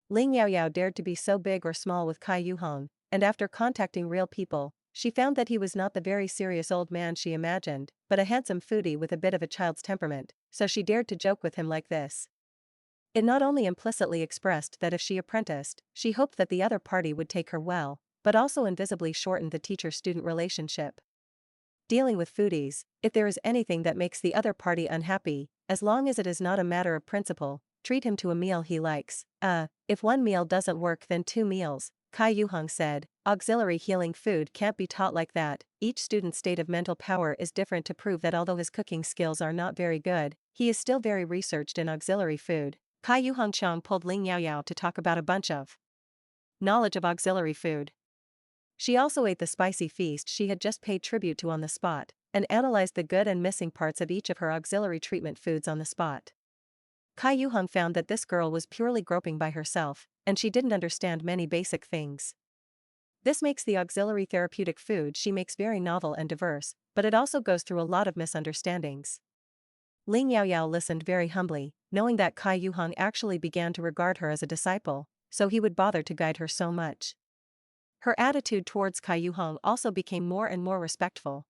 Ling Yaoyao dared to be so big or small with Kai Yuhong, and after contacting real people, she found that he was not the very serious old man she imagined, but a handsome foodie with a bit of a child's temperament, so she dared to joke with him like this. It not only implicitly expressed that if she apprenticed, she hoped that the other party would take her well, but also invisibly shortened the teacher-student relationship. Dealing with foodies, if there is anything that makes the other party unhappy, as long as it is not a matter of principle, treat him to a meal he likes. If one meal doesn't work, then 2 meals, Kai Yuhong said. Auxiliary healing food can't be taught like that. Each student's state of mental power is different to prove that although his cooking skills are not very good, he is still very researched in auxiliary food. Kai Yuhong Chong pulled Ling Yaoyao to talk about a bunch of knowledge of auxiliary food. She also ate the spicy feast she had just paid tribute to on the spot, and analyzed the good and missing parts of each of her auxiliary treatment foods on the spot. Kai Yuhong found that this girl was purely groping by herself, and she didn't understand many basic things. This makes the auxiliary therapeutic food she makes very novel and diverse, but it also goes through a lot of misunderstandings. Ling Yaoyao listened very humbly, knowing that Kai Yuhong actually began to regard her as a disciple, so he would bother to guide her so much. Her attitude towards Kai Yuhong also became more and more respectful.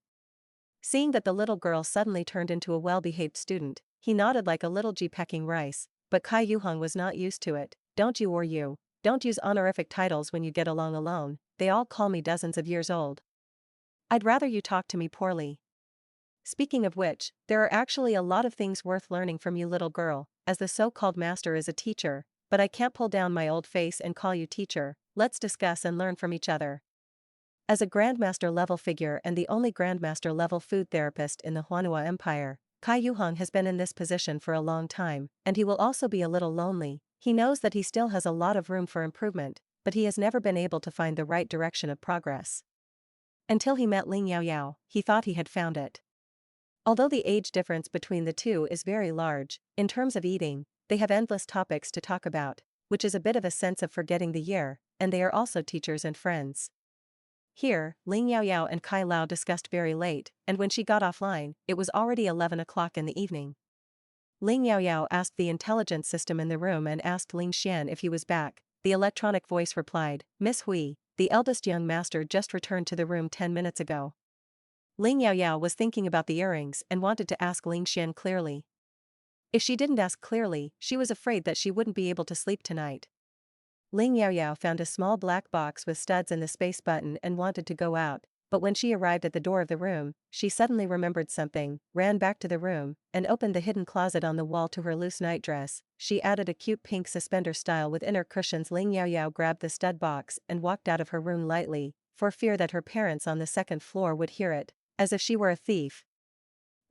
Seeing that the little girl suddenly turned into a well-behaved student, he nodded like a little G pecking rice, but Kai Yuhong was not used to it. Don't use honorific titles when you get along alone, they all call me dozens of years old. I'd rather you talk to me poorly. Speaking of which, there are actually a lot of things worth learning from you, little girl, as the so-called master is a teacher, but I can't pull down my old face and call you teacher. Let's discuss and learn from each other. As a Grandmaster level figure and the only Grandmaster level food therapist in the Huanhua Empire, Kai Yuhong has been in this position for a long time, and he will also be a little lonely. He knows that he still has a lot of room for improvement, but he has never been able to find the right direction of progress. Until he met Ling Yaoyao, he thought he had found it. Although the age difference between the two is very large, in terms of eating, they have endless topics to talk about, which is a bit of a sense of forgetting the year, and they are also teachers and friends. Here, Ling Yaoyao and Kai Lao discussed very late, and when she got offline, it was already 11 o'clock in the evening. Ling Yaoyao asked the intelligence system in the room and asked Ling Xian if he was back. The electronic voice replied, Miss Hui, the eldest young master just returned to the room 10 minutes ago. Ling Yaoyao was thinking about the earrings and wanted to ask Ling Xian clearly. If she didn't ask clearly, she was afraid that she wouldn't be able to sleep tonight. Ling Yaoyao found a small black box with studs and the space button and wanted to go out, but when she arrived at the door of the room, she suddenly remembered something, ran back to the room, and opened the hidden closet on the wall to her loose nightdress. She added a cute pink suspender style with inner cushions. Ling Yaoyao grabbed the stud box and walked out of her room lightly, for fear that her parents on the second floor would hear it, as if she were a thief.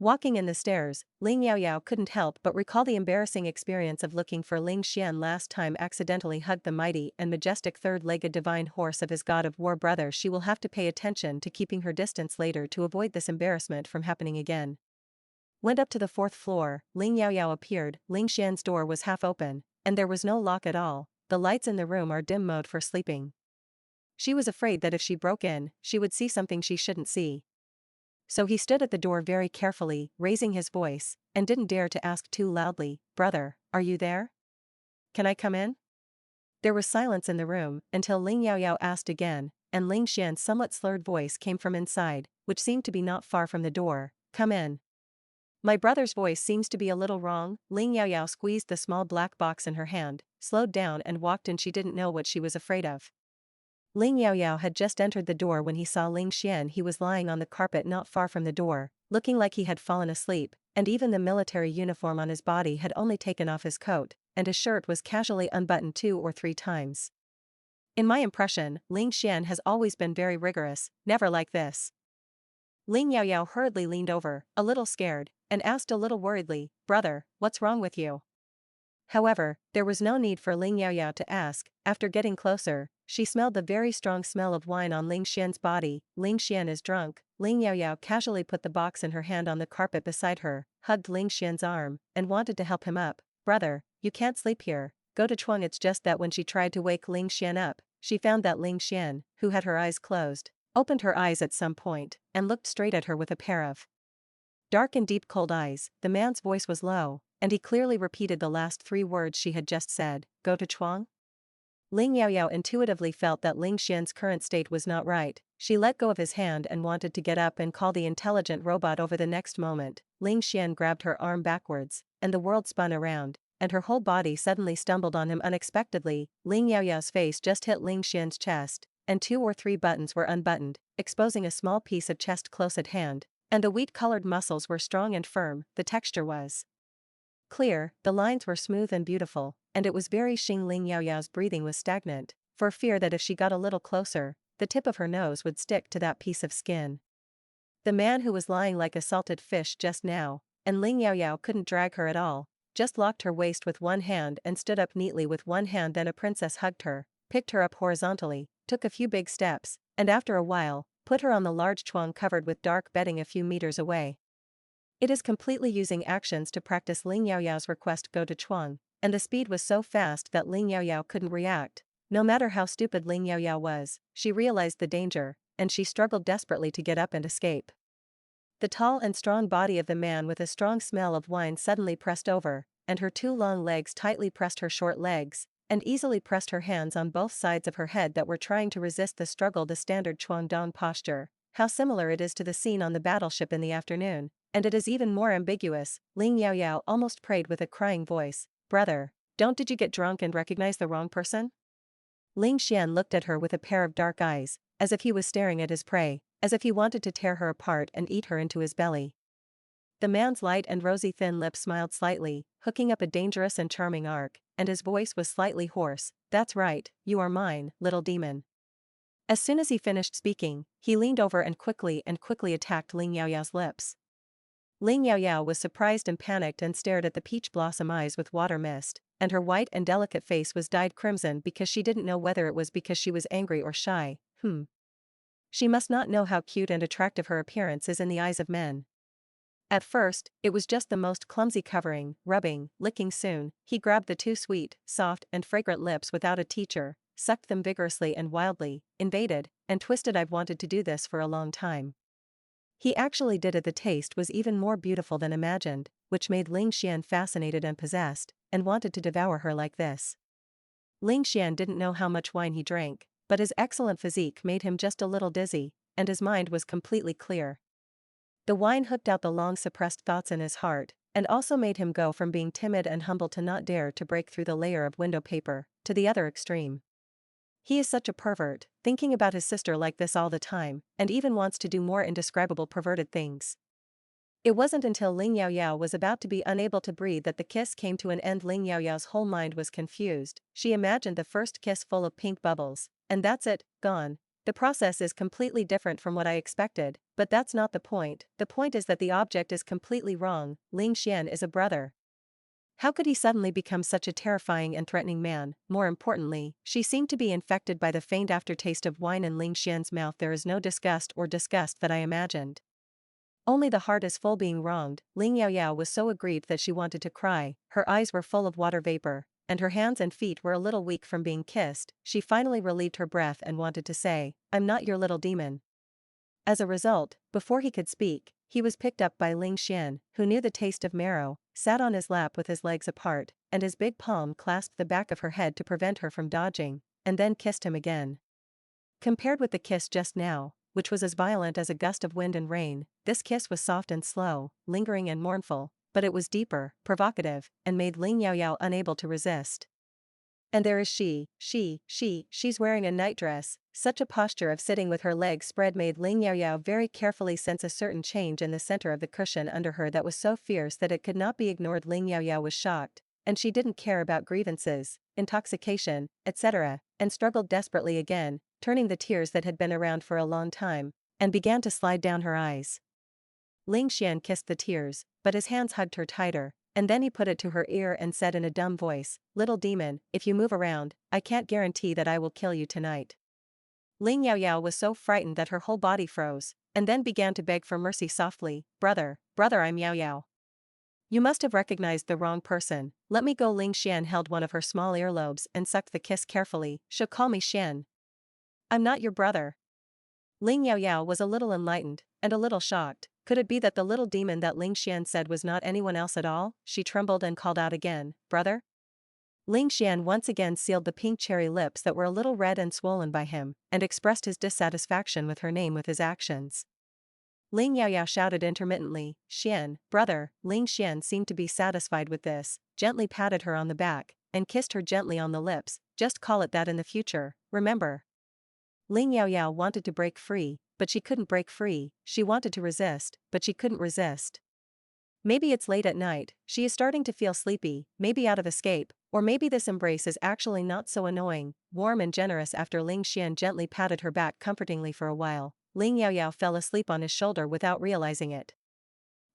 Walking in the stairs, Ling Yaoyao couldn't help but recall the embarrassing experience of looking for Ling Xian last time. Accidentally hugged the mighty and majestic third-legged divine horse of his god of war brother. She will have to pay attention to keeping her distance later to avoid this embarrassment from happening again. Went up to the 4th floor, Ling Yaoyao appeared. Ling Xian's door was half open, and there was no lock at all. The lights in the room are dim mode for sleeping. She was afraid that if she broke in, she would see something she shouldn't see. So he stood at the door very carefully, raising his voice, and didn't dare to ask too loudly, Brother, are you there? Can I come in? There was silence in the room, until Ling Yaoyao asked again, and Ling Xian's somewhat slurred voice came from inside, which seemed to be not far from the door, Come in. My brother's voice seems to be a little wrong. Ling Yaoyao squeezed the small black box in her hand, slowed down and walked in. She didn't know what she was afraid of. Ling Yaoyao had just entered the door when he saw Ling Xian. He was lying on the carpet not far from the door, looking like he had fallen asleep, and even the military uniform on his body had only taken off his coat, and his shirt was casually unbuttoned 2 or 3 times. In my impression, Ling Xian has always been very rigorous, never like this. Ling Yaoyao hurriedly leaned over, a little scared, and asked a little worriedly, "Brother, what's wrong with you?" However, there was no need for Ling Yaoyao to ask. After getting closer, she smelled the very strong smell of wine on Ling Xian's body. Ling Xian is drunk. Ling Yaoyao casually put the box in her hand on the carpet beside her, hugged Ling Xian's arm, and wanted to help him up. "Brother, you can't sleep here, go to Chuang." It's just that when she tried to wake Ling Xian up, she found that Ling Xian, who had her eyes closed, opened her eyes at some point, and looked straight at her with a pair of dark and deep cold eyes. The man's voice was low, and he clearly repeated the last 3 words she had just said, "Go to Chuang?" Ling Yaoyao intuitively felt that Ling Xian's current state was not right. She let go of his hand and wanted to get up and call the intelligent robot over. The next moment, Ling Xian grabbed her arm backwards, and the world spun around, and her whole body suddenly stumbled on him unexpectedly. Ling Yaoyao's face just hit Ling Xian's chest, and 2 or 3 buttons were unbuttoned, exposing a small piece of chest close at hand, and the wheat-colored muscles were strong and firm. The texture was clear, the lines were smooth and beautiful, and it was very Xing. Ling Yaoyao's breathing was stagnant, for fear that if she got a little closer, the tip of her nose would stick to that piece of skin. The man who was lying like a salted fish just now, and Ling Yaoyao couldn't drag her at all, just locked her waist with one hand and stood up neatly with one hand. Then a princess hugged her, picked her up horizontally, took a few big steps, and after a while, put her on the large chuang covered with dark bedding a few meters away. It is completely using actions to practice Ling Yaoyao's request, "Go to Chuang," and the speed was so fast that Ling Yaoyao couldn't react. No matter how stupid Ling Yaoyao was, she realized the danger, and she struggled desperately to get up and escape. The tall and strong body of the man with a strong smell of wine suddenly pressed over, and her 2 long legs tightly pressed her short legs, and easily pressed her hands on both sides of her head that were trying to resist the struggle. The standard Chuang Dong posture. How similar it is to the scene on the battleship in the afternoon, and it is even more ambiguous. Ling Yaoyao almost prayed with a crying voice, "Brother, did you get drunk and recognize the wrong person?" Ling Xian looked at her with a pair of dark eyes, as if he was staring at his prey, as if he wanted to tear her apart and eat her into his belly. The man's light and rosy thin lips smiled slightly, hooking up a dangerous and charming arc, and his voice was slightly hoarse, "That's right, you are mine, little demon." As soon as he finished speaking, he leaned over and quickly attacked Ling Yaoyao's lips. Ling Yaoyao was surprised and panicked and stared at the peach blossom eyes with water mist, and her white and delicate face was dyed crimson because she didn't know whether it was because she was angry or shy. She must not know how cute and attractive her appearance is in the eyes of men. At first, it was just the most clumsy covering, rubbing, licking. Soon, he grabbed the 2 sweet, soft, and fragrant lips without a teacher, sucked them vigorously and wildly, invaded, and twisted. "I've wanted to do this for a long time." He actually did it. The taste was even more beautiful than imagined, which made Ling Xian fascinated and possessed, and wanted to devour her like this. Ling Xian didn't know how much wine he drank, but his excellent physique made him just a little dizzy, and his mind was completely clear. The wine hooked out the long suppressed thoughts in his heart, and also made him go from being timid and humble to not dare to break through the layer of window paper, to the other extreme. He is such a pervert, thinking about his sister like this all the time, and even wants to do more indescribable perverted things. It wasn't until Ling Yaoyao was about to be unable to breathe that the kiss came to an end. Ling Yaoyao's whole mind was confused. She imagined the first kiss full of pink bubbles, and that's it, gone. The process is completely different from what I expected, but that's not the point. The point is that the object is completely wrong. Ling Xian is a brother. How could he suddenly become such a terrifying and threatening man? More importantly, she seemed to be infected by the faint aftertaste of wine in Ling Xian's mouth. There is no disgust that I imagined. Only the heart is full being wronged. Ling Yaoyao was so aggrieved that she wanted to cry, her eyes were full of water vapor, and her hands and feet were a little weak from being kissed. She finally relieved her breath and wanted to say, "I'm not your little demon." As a result, before he could speak, he was picked up by Ling Xian, who knew the taste of marrow, sat on his lap with his legs apart, and his big palm clasped the back of her head to prevent her from dodging, and then kissed him again. Compared with the kiss just now, which was as violent as a gust of wind and rain. This kiss was soft and slow, lingering and mournful, but it was deeper, provocative, and made Ling Yaoyao unable to resist. And there is she's wearing a nightdress. Such a posture of sitting with her legs spread made Ling Yaoyao very carefully sense a certain change in the center of the cushion under her that was so fierce that it could not be ignored. Ling Yaoyao was shocked, and she didn't care about grievances, intoxication, etc., and struggled desperately again, turning the tears that had been around for a long time, and began to slide down her eyes. Ling Xian kissed the tears, but his hands hugged her tighter, and then he put it to her ear and said in a dumb voice, "Little demon, if you move around, I can't guarantee that I will kill you tonight." Ling Yaoyao was so frightened that her whole body froze, and then began to beg for mercy softly, brother, I'm Yaoyao. You must have recognized the wrong person, let me go." Ling Xian held one of her small earlobes and sucked the kiss carefully. "She'll call me Xian. I'm not your brother." Ling Yaoyao was a little enlightened, and a little shocked. Could it be that the little demon that Ling Xian said was not anyone else at all? She trembled and called out again, "Brother?" Ling Xian once again sealed the pink cherry lips that were a little red and swollen by him, and expressed his dissatisfaction with her name with his actions. Ling Yaoyao shouted intermittently, "Xian, brother." Ling Xian seemed to be satisfied with this, gently patted her on the back, and kissed her gently on the lips. "Just call it that in the future, remember." Ling Yaoyao wanted to break free, but she couldn't break free. She wanted to resist, but she couldn't resist. Maybe it's late at night, she is starting to feel sleepy, maybe out of escape, or maybe this embrace is actually not so annoying, warm and generous. After Ling Xian gently patted her back comfortingly for a while, Ling Yaoyao fell asleep on his shoulder without realizing it.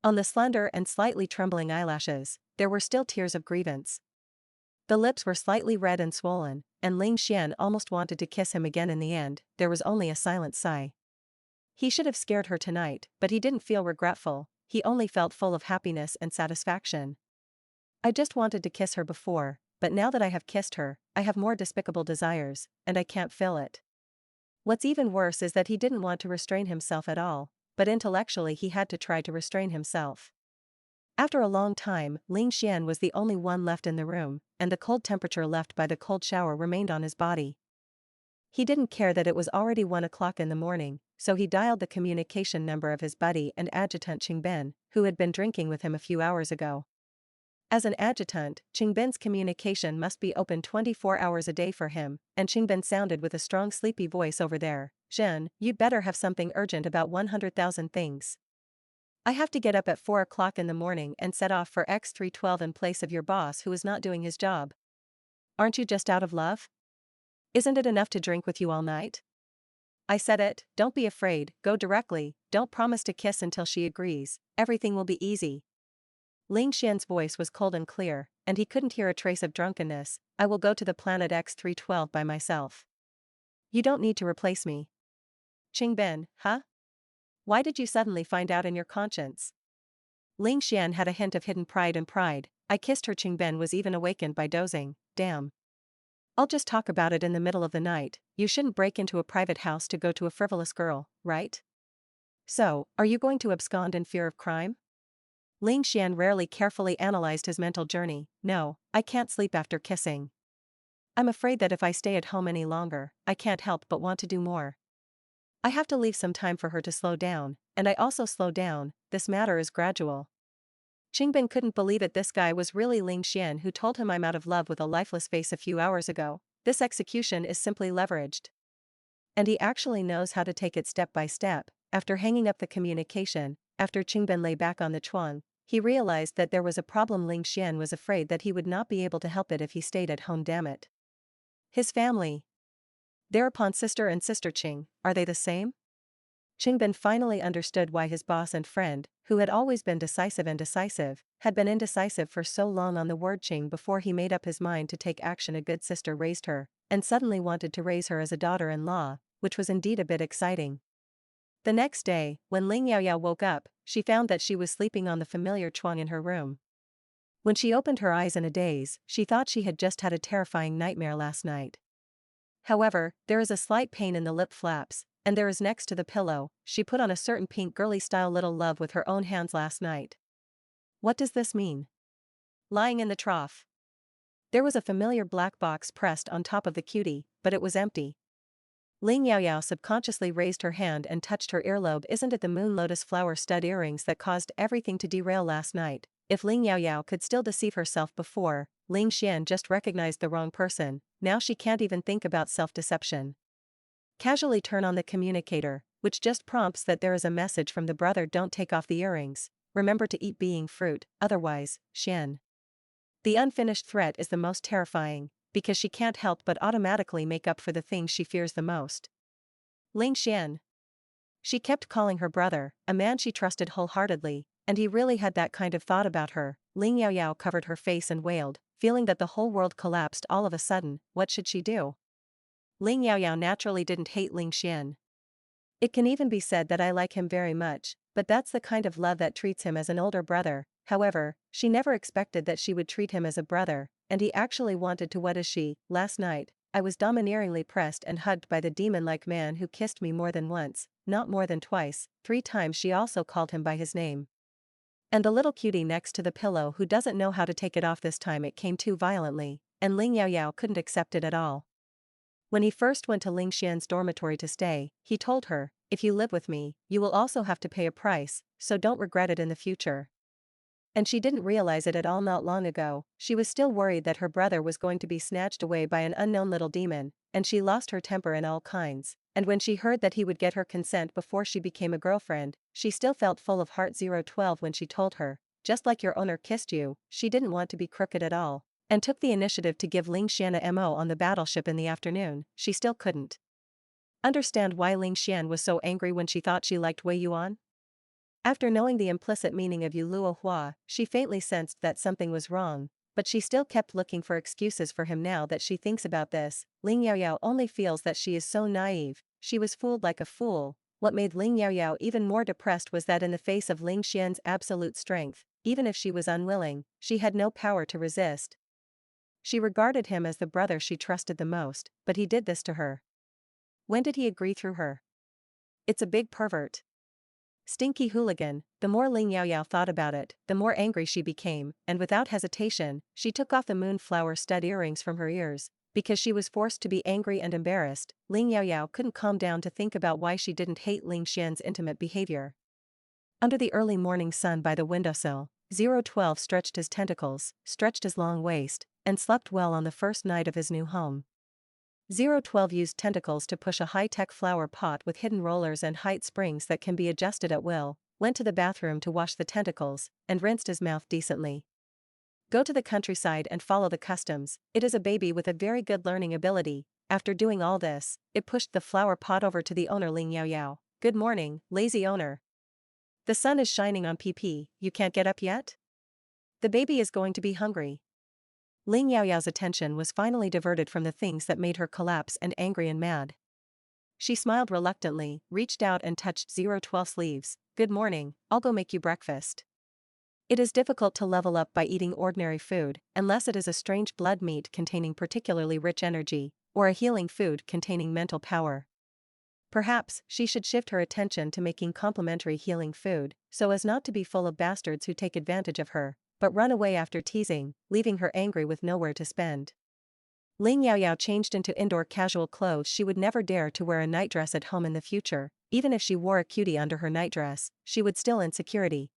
On the slender and slightly trembling eyelashes, there were still tears of grievance. The lips were slightly red and swollen, and Ling Xian almost wanted to kiss him again. In the end, there was only a silent sigh. He should have scared her tonight, but he didn't feel regretful, he only felt full of happiness and satisfaction. I just wanted to kiss her before, but now that I have kissed her, I have more despicable desires, and I can't feel it. What's even worse is that he didn't want to restrain himself at all, but intellectually he had to try to restrain himself. After a long time, Ling Xian was the only one left in the room, and the cold temperature left by the cold shower remained on his body. He didn't care that it was already 1 o'clock in the morning, so he dialed the communication number of his buddy and adjutant Qingbin, who had been drinking with him a few hours ago. As an adjutant, Qingbin's communication must be open 24 hours a day for him, and Qingbin sounded with a strong sleepy voice over there, "Zhen, you'd better have something urgent about 100,000 things. I have to get up at 4 o'clock in the morning and set off for X312 in place of your boss who is not doing his job. Aren't you just out of love? Isn't it enough to drink with you all night? I said it, don't be afraid, go directly, don't promise to kiss until she agrees, everything will be easy." Ling Xian's voice was cold and clear, and he couldn't hear a trace of drunkenness. "I will go to the planet X312 by myself. You don't need to replace me." "Qingbin, huh? Why did you suddenly find out in your conscience?" Ling Xian had a hint of hidden pride and pride. "I kissed her." Qingbin was even awakened by dozing. "Damn. I'll just talk about it in the middle of the night. You shouldn't break into a private house to go to a frivolous girl, right? So, are you going to abscond in fear of crime?" Ling Xian rarely carefully analyzed his mental journey. "No, I can't sleep after kissing. I'm afraid that if I stay at home any longer, I can't help but want to do more. I have to leave some time for her to slow down, and I also slow down, this matter is gradual." Qingbin couldn't believe it. This guy was really Ling Xian who told him, "I'm out of love with a lifeless face" a few hours ago. This execution is simply leveraged. And he actually knows how to take it step by step. After hanging up the communication, after Qingbin lay back on the chuang, he realized that there was a problem. Ling Xian was afraid that he would not be able to help it if he stayed at home. Damn it. His family. Thereupon sister and sister Qing, are they the same? Qingbin finally understood why his boss and friend, who had always been decisive and decisive, had been indecisive for so long on the word Qing before he made up his mind to take action. A good sister raised her, and suddenly wanted to raise her as a daughter-in-law, which was indeed a bit exciting. The next day, when Ling Yaoyao woke up, she found that she was sleeping on the familiar chuang in her room. When she opened her eyes in a daze, she thought she had just had a terrifying nightmare last night. However, there is a slight pain in the lip flaps, and there is next to the pillow. She put on a certain pink girly style little love with her own hands last night. What does this mean? Lying in the trough. There was a familiar black box pressed on top of the cutie, but it was empty. Ling Yaoyao subconsciously raised her hand and touched her earlobe. Isn't it the moon lotus flower stud earrings that caused everything to derail last night? If Ling Yaoyao could still deceive herself before, Ling Xian just recognized the wrong person, now she can't even think about self-deception. Casually turn on the communicator, which just prompts that there is a message from the brother. Don't take off the earrings, remember to eat being fruit, otherwise, Xian. The unfinished threat is the most terrifying, because she can't help but automatically make up for the things she fears the most. Ling Xian. She kept calling her brother, a man she trusted wholeheartedly, and he really had that kind of thought about her. Ling Yaoyao covered her face and wailed, feeling that the whole world collapsed all of a sudden. What should she do? Ling Yaoyao naturally didn't hate Ling Xian. It can even be said that I like him very much, but that's the kind of love that treats him as an older brother. However, she never expected that she would treat him as a brother, and he actually wanted to. What is she? Last night, I was domineeringly pressed and hugged by the demon-like man who kissed me more than once, not more than twice, 3 times. She also called him by his name. And the little cutie next to the pillow who doesn't know how to take it off. This time it came too violently, and Ling Yaoyao couldn't accept it at all. When he first went to Ling Xian's dormitory to stay, he told her, if you live with me, you will also have to pay a price, so don't regret it in the future. And she didn't realize it at all. Not long ago, she was still worried that her brother was going to be snatched away by an unknown little demon, and she lost her temper in all kinds. And when she heard that he would get her consent before she became a girlfriend, she still felt full of heart. 012 When she told her, just like your owner kissed you, she didn't want to be crooked at all, and took the initiative to give Ling Xian a MO on the battleship in the afternoon. She still couldn't understand why Ling Xian was so angry when she thought she liked Wei Yuan. After knowing the implicit meaning of Yu Luo Hua, she faintly sensed that something was wrong, but she still kept looking for excuses for him. Now that she thinks about this, Ling Yaoyao only feels that she is so naive. She was fooled like a fool. What made Ling Yaoyao even more depressed was that in the face of Ling Xian's absolute strength, even if she was unwilling, she had no power to resist. She regarded him as the brother she trusted the most, but he did this to her. When did he agree through her? It's a big pervert. Stinky hooligan. The more Ling Yaoyao thought about it, the more angry she became, and without hesitation, she took off the moonflower stud earrings from her ears. Because she was forced to be angry and embarrassed, Ling Yaoyao couldn't calm down to think about why she didn't hate Ling Xian's intimate behavior. Under the early morning sun by the windowsill, 012 stretched his tentacles, stretched his long waist, and slept well on the first night of his new home. 012 used tentacles to push a high-tech flower pot with hidden rollers and height springs that can be adjusted at will, went to the bathroom to wash the tentacles, and rinsed his mouth decently. Go to the countryside and follow the customs. It is a baby with a very good learning ability. After doing all this, it pushed the flower pot over to the owner Ling Yaoyao. Good morning, lazy owner. The sun is shining on PP, you can't get up yet? The baby is going to be hungry. Ling Yaoyao's attention was finally diverted from the things that made her collapse and angry and mad. She smiled reluctantly, reached out and touched 012's sleeves. Good morning, I'll go make you breakfast. It is difficult to level up by eating ordinary food, unless it is a strange blood meat containing particularly rich energy, or a healing food containing mental power. Perhaps she should shift her attention to making complementary healing food, so as not to be full of bastards who take advantage of her, but run away after teasing, leaving her angry with nowhere to spend. Ling Yaoyao changed into indoor casual clothes. She would never dare to wear a nightdress at home in the future. Even if she wore a cutie under her nightdress, she would still insecurity.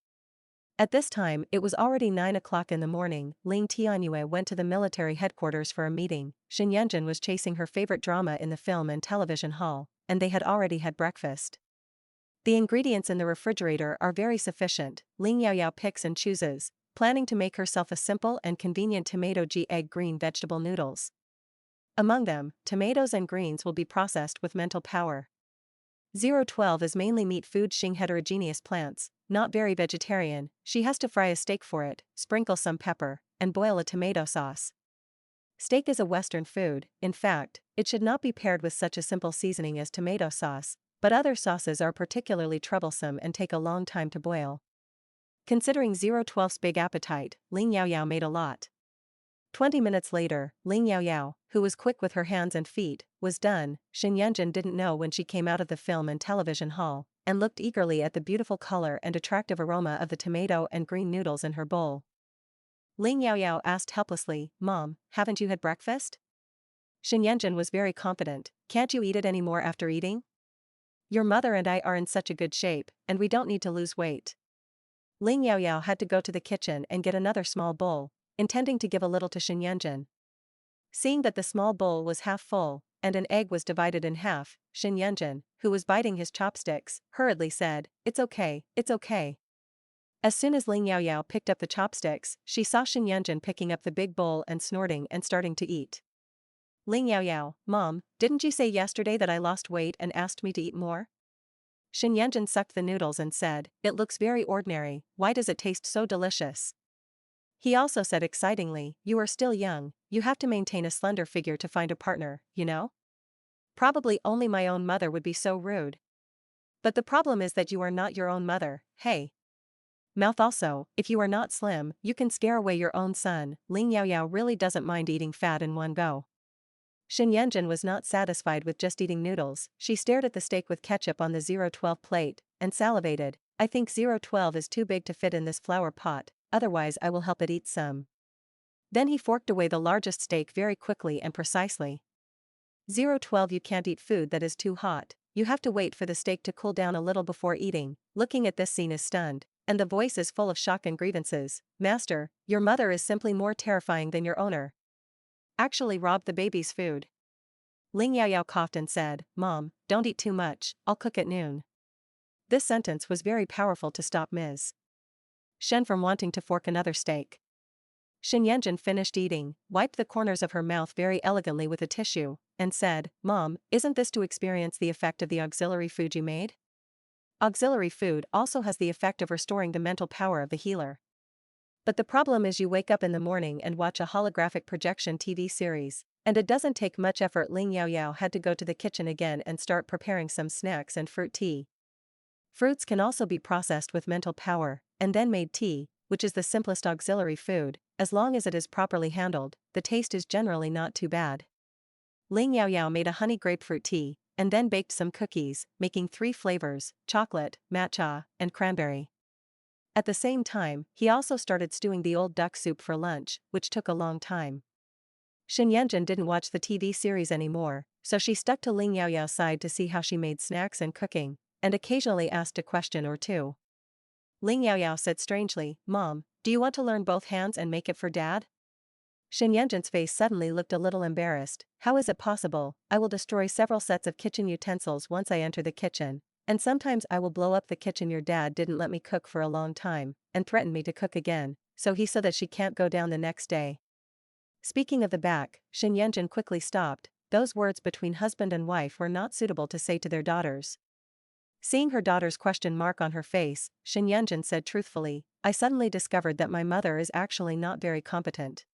At this time, it was already 9 o'clock in the morning. Ling Tianyue went to the military headquarters for a meeting. Xin Yanjun was chasing her favorite drama in the film and television hall, and they had already had breakfast. The ingredients in the refrigerator are very sufficient. Ling Yaoyao picks and chooses, planning to make herself a simple and convenient tomato egg green vegetable noodles. Among them, tomatoes and greens will be processed with mental power. 012 is mainly meat food. Xing heterogeneous plants, not very vegetarian. She has to fry a steak for it, sprinkle some pepper, and boil a tomato sauce. Steak is a Western food. In fact, it should not be paired with such a simple seasoning as tomato sauce, but other sauces are particularly troublesome and take a long time to boil. Considering 012's big appetite, Ling Yaoyao made a lot. 20 minutes later, Ling Yaoyao, who was quick with her hands and feet, was done. Xin Yanjun didn't know when she came out of the film and television hall, and looked eagerly at the beautiful color and attractive aroma of the tomato and green noodles in her bowl. Ling Yaoyao asked helplessly, Mom, haven't you had breakfast? Shen Yanjun was very confident. Can't you eat it anymore after eating? Your mother and I are in such a good shape, and we don't need to lose weight. Ling Yaoyao had to go to the kitchen and get another small bowl, intending to give a little to Shen Yanjun. Seeing that the small bowl was half full, and an egg was divided in half, Shen Yanjun, who was biting his chopsticks, hurriedly said, "It's okay, it's okay." As soon as Ling Yaoyao picked up the chopsticks, she saw Shen Yanjun picking up the big bowl and snorting and starting to eat. Ling Yaoyao, Mom, didn't you say yesterday that I lost weight and asked me to eat more? Shen Yanjun sucked the noodles and said, "It looks very ordinary, why does it taste so delicious?" He also said excitingly, "You are still young, you have to maintain a slender figure to find a partner, you know? Probably only my own mother would be so rude. But the problem is that you are not your own mother, hey? Mouth also, if you are not slim, you can scare away your own son." Ling Yaoyao really doesn't mind eating fat in one go. Shen Yanjun was not satisfied with just eating noodles, she stared at the steak with ketchup on the 012 plate, and salivated. "I think 012 is too big to fit in this flower pot, otherwise I will help it eat some." Then he forked away the largest steak very quickly and precisely. 012 You can't eat food that is too hot, you have to wait for the steak to cool down a little before eating. Looking at this scene is stunned, and the voice is full of shock and grievances. "Master, your mother is simply more terrifying than your owner. Actually robbed the baby's food." Ling Yaoyao coughed and said, "Mom, don't eat too much, I'll cook at noon." This sentence was very powerful to stop Ms. Shen from wanting to fork another steak. Shen Yanjun finished eating, wiped the corners of her mouth very elegantly with a tissue, and said, "Mom, isn't this to experience the effect of the auxiliary food you made? Auxiliary food also has the effect of restoring the mental power of the healer. But the problem is you wake up in the morning and watch a holographic projection TV series, and it doesn't take much effort." Ling Yaoyao had to go to the kitchen again and start preparing some snacks and fruit tea. Fruits can also be processed with mental power, and then made tea, which is the simplest auxiliary food. As long as it is properly handled, the taste is generally not too bad. Ling Yaoyao made a honey grapefruit tea, and then baked some cookies, making 3 flavors, chocolate, matcha, and cranberry. At the same time, he also started stewing the old duck soup for lunch, which took a long time. Shen Yanjun didn't watch the TV series anymore, so she stuck to Ling Yaoyao's side to see how she made snacks and cooking, and occasionally asked a question or two. Ling Yaoyao said strangely, "Mom, do you want to learn both hands and make it for Dad?" Shen Yanjun's face suddenly looked a little embarrassed. "How is it possible? I will destroy several sets of kitchen utensils once I enter the kitchen, and sometimes I will blow up the kitchen. Your dad didn't let me cook for a long time, and threatened me to cook again, so that she can't go down the next day." Speaking of the back, Shen Yanjun quickly stopped. Those words between husband and wife were not suitable to say to their daughters. Seeing her daughter's question mark on her face, Shen Yanjun said truthfully, "I suddenly discovered that my mother is actually not very competent.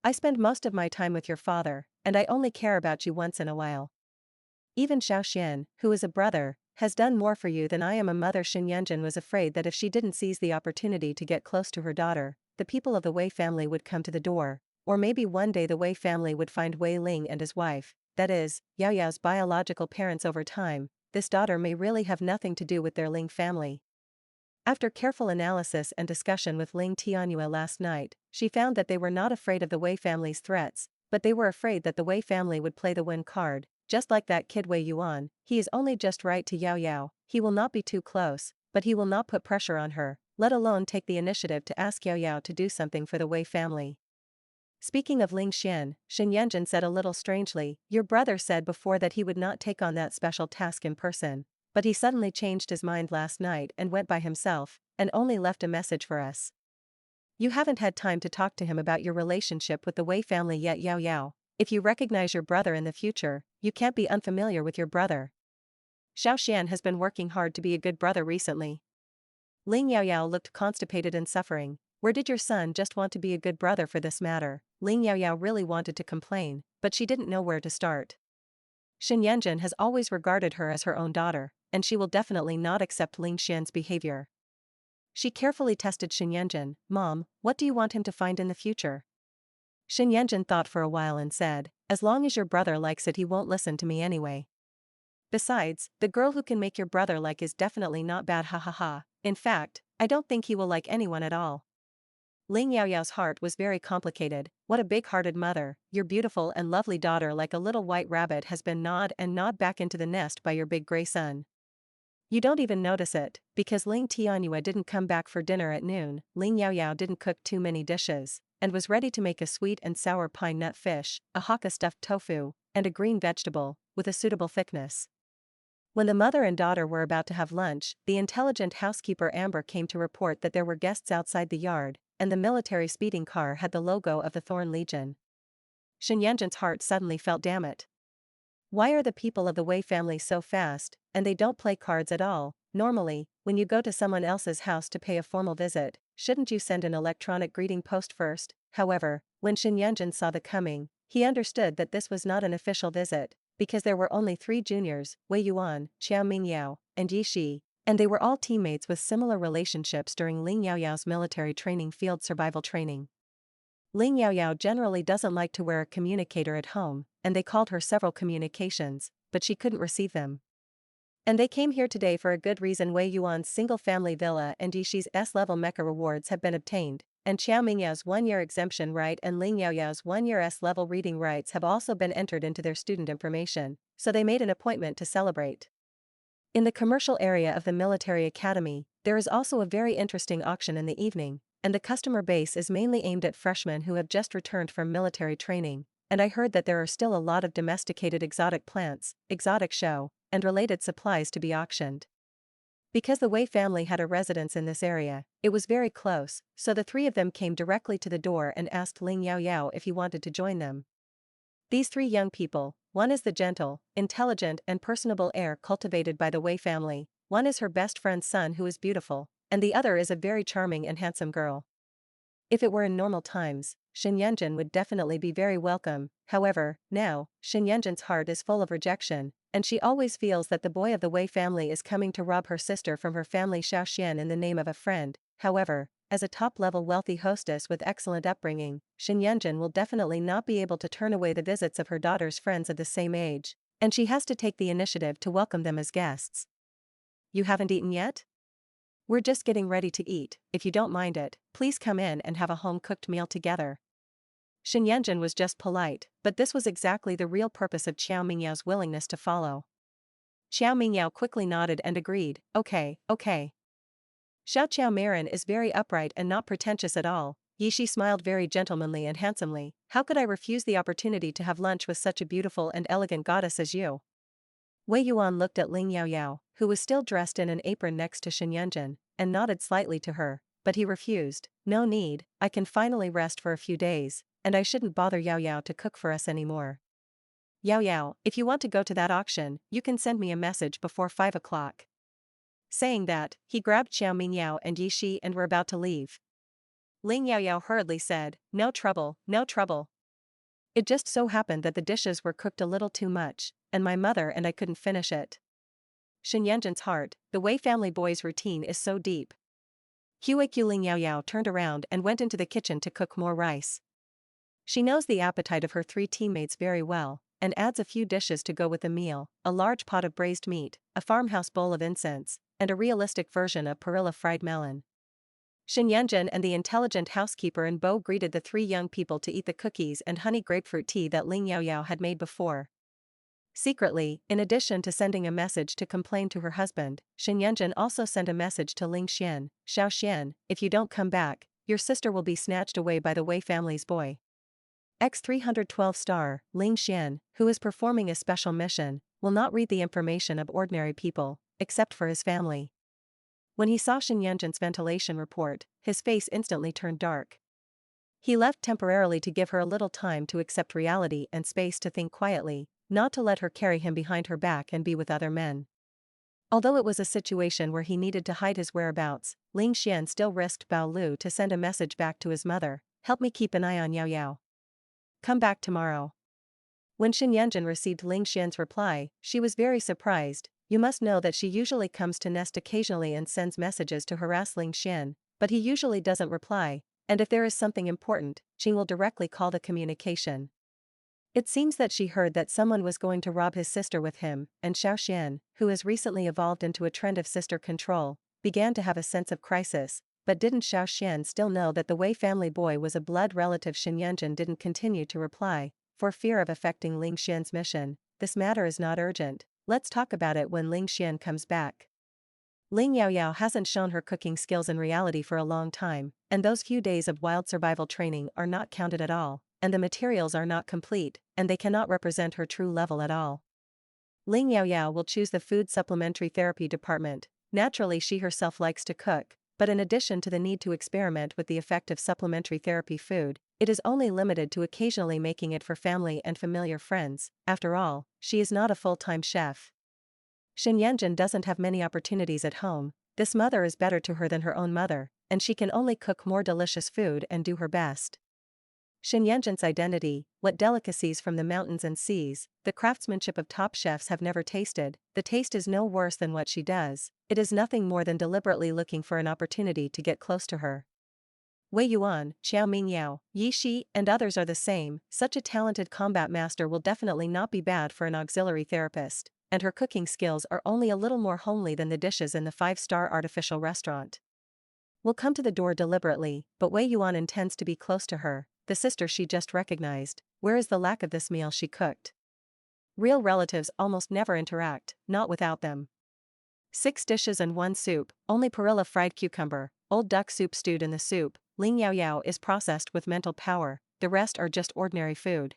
I spend most of my time with your father, and I only care about you once in a while. Even Xiao Xian, who is a brother, has done more for you than I am a mother." Shen Yanjun was afraid that if she didn't seize the opportunity to get close to her daughter, the people of the Wei family would come to the door, or maybe one day the Wei family would find Wei Ling and his wife, that is, Yao Yao's biological parents. Over time, this daughter may really have nothing to do with their Ling family. After careful analysis and discussion with Ling Tianyue last night, she found that they were not afraid of the Wei family's threats, but they were afraid that the Wei family would play the win card, just like that kid Wei Yuan. He is only just right to Yao Yao, he will not be too close, but he will not put pressure on her, let alone take the initiative to ask Yao Yao to do something for the Wei family. Speaking of Ling Xian, Shen Yanjun said a little strangely, "Your brother said before that he would not take on that special task in person, but he suddenly changed his mind last night and went by himself, and only left a message for us. You haven't had time to talk to him about your relationship with the Wei family yet, Yao Yao. If you recognize your brother in the future, you can't be unfamiliar with your brother. Xiao Xian has been working hard to be a good brother recently." Ling Yaoyao looked constipated and suffering. Where did your son just want to be a good brother for this matter? Ling Yaoyao really wanted to complain, but she didn't know where to start. Shen Yanjun has always regarded her as her own daughter, and she will definitely not accept Ling Xian's behavior. She carefully tested Shen Yanjun. "Mom, what do you want him to find in the future?" Shen Yanjun thought for a while and said, "As long as your brother likes it, he won't listen to me anyway. Besides, the girl who can make your brother like is definitely not bad, ha ha ha. In fact, I don't think he will like anyone at all." Ling Yaoyao's heart was very complicated. what a big-hearted mother, your beautiful and lovely daughter like a little white rabbit has been gnawed back into the nest by your big gray son. You don't even notice it, because Ling Tianyue didn't come back for dinner at noon, Ling Yaoyao didn't cook too many dishes, and was ready to make a sweet and sour pine nut fish, a Hakka stuffed tofu, and a green vegetable, with a suitable thickness. When the mother and daughter were about to have lunch, the intelligent housekeeper Amber came to report that there were guests outside the yard, and the military speeding car had the logo of the Thorn Legion. Shen Yanjin's heart suddenly felt, damn it. Why are the people of the Wei family so fast, and they don't play cards at all? Normally, when you go to someone else's house to pay a formal visit, shouldn't you send an electronic greeting post first? However, when Shen Yanjin saw the coming, he understood that this was not an official visit, because there were only 3 juniors, Wei Yuan, Qiao Mingyao, and Yi Shi, and they were all teammates with similar relationships during Ling Yaoyao's military training field survival training. Ling Yaoyao generally doesn't like to wear a communicator at home, and they called her several communications, but she couldn't receive them. And they came here today for a good reason. Wei Yuan's single-family villa and Yishi's S-level mecha rewards have been obtained, and Qiao Mingyao's 1-year exemption right and Ling Yaoyao's 1-year S-level reading rights have also been entered into their student information, so they made an appointment to celebrate. In the commercial area of the military academy, there is also a very interesting auction in the evening, and the customer base is mainly aimed at freshmen who have just returned from military training, and I heard that there are still a lot of domesticated exotic plants, exotic show, and related supplies to be auctioned. Because the Wei family had a residence in this area, it was very close, so the 3 of them came directly to the door and asked Ling Yaoyao if he wanted to join them. These 3 young people, one is the gentle, intelligent and personable heir cultivated by the Wei family, one is her best friend's son who is beautiful, and the other is a very charming and handsome girl. If it were in normal times, Shen Yanjin would definitely be very welcome. However, now, Shen Yanjin's heart is full of rejection, and she always feels that the boy of the Wei family is coming to rob her sister from her family Xiaoxian in the name of a friend. However, as a top-level wealthy hostess with excellent upbringing, Shen Yanjin will definitely not be able to turn away the visits of her daughter's friends of the same age, and she has to take the initiative to welcome them as guests. You haven't eaten yet? We're just getting ready to eat. If you don't mind it, please come in and have a home-cooked meal together. Shen Yanjin was just polite, but this was exactly the real purpose of Qiao Mingyao's willingness to follow. Qiao Mingyao quickly nodded and agreed, okay. Xiao Marin is very upright and not pretentious at all. Yishi smiled very gentlemanly and handsomely. How could I refuse the opportunity to have lunch with such a beautiful and elegant goddess as you? Wei Yuan looked at Ling Yaoyao, who was still dressed in an apron next to Shen Yanjin, and nodded slightly to her, but he refused. No need, I can finally rest for a few days, and I shouldn't bother Yaoyao to cook for us anymore. Yaoyao, if you want to go to that auction, you can send me a message before 5 o'clock. Saying that, he grabbed Qiao Mingyao and Yi Shi and were about to leave. Ling Yaoyao hurriedly said, no trouble. It just so happened that the dishes were cooked a little too much, and my mother and I couldn't finish it. Shen Yanjin's heart, the Wei family boy's routine is so deep. Huiqiu Ling Yaoyao turned around and went into the kitchen to cook more rice. She knows the appetite of her 3 teammates very well, and adds a few dishes to go with the meal, a large pot of braised meat, a farmhouse bowl of incense, and a realistic version of perilla fried melon. Shen Yanjin and the intelligent housekeeper and Bo greeted the 3 young people to eat the cookies and honey grapefruit tea that Ling Yaoyao had made before. Secretly, in addition to sending a message to complain to her husband, Shen Yanjin also sent a message to Ling Xian, Xiaoxian, if you don't come back, your sister will be snatched away by the Wei family's boy. X312 star, Ling Xian, who is performing a special mission, will not read the information of ordinary people, except for his family. When he saw Shen Yanjin's ventilation report, his face instantly turned dark. He left temporarily to give her a little time to accept reality and space to think quietly, not to let her carry him behind her back and be with other men. Although it was a situation where he needed to hide his whereabouts, Ling Xian still risked Bao Lu to send a message back to his mother, help me keep an eye on Yaoyao. Come back tomorrow. When Shen Yanjin received Ling Xian's reply, she was very surprised. You must know that she usually comes to nest occasionally and sends messages to harass Ling Xian, but he usually doesn't reply, and if there is something important, she will directly call the communication. It seems that she heard that someone was going to rob his sister with him, and Xiaoxian, who has recently evolved into a trend of sister control, began to have a sense of crisis, but didn't Xiao Xian still know that the Wei family boy was a blood relative? Shen Yanjun didn't continue to reply, for fear of affecting Ling Xian's mission. This matter is not urgent, let's talk about it when Ling Xian comes back. Ling Yaoyao hasn't shown her cooking skills in reality for a long time, and those few days of wild survival training are not counted at all, and the materials are not complete, and they cannot represent her true level at all. Ling Yaoyao will choose the food supplementary therapy department. Naturally, she herself likes to cook, but in addition to the need to experiment with the effect of supplementary therapy food, it is only limited to occasionally making it for family and familiar friends. After all, she is not a full-time chef. Shen Yanjun doesn't have many opportunities at home. This mother is better to her than her own mother, and she can only cook more delicious food and do her best. Shen Yanjun's identity, what delicacies from the mountains and seas, the craftsmanship of top chefs have never tasted, the taste is no worse than what she does, it is nothing more than deliberately looking for an opportunity to get close to her. Wei Yuan, Qiao Mingyao, Yi Shi, and others are the same. Such a talented combat master will definitely not be bad for an auxiliary therapist, and her cooking skills are only a little more homely than the dishes in the 5-star artificial restaurant. Will come to the door deliberately, but Wei Yuan intends to be close to her, the sister she just recognized. Where is the lack of this meal she cooked? Real relatives almost never interact, not without them. 6 dishes and 1 soup, only perilla fried cucumber, old duck soup stewed in the soup. Ling Yaoyao is processed with mental power, the rest are just ordinary food.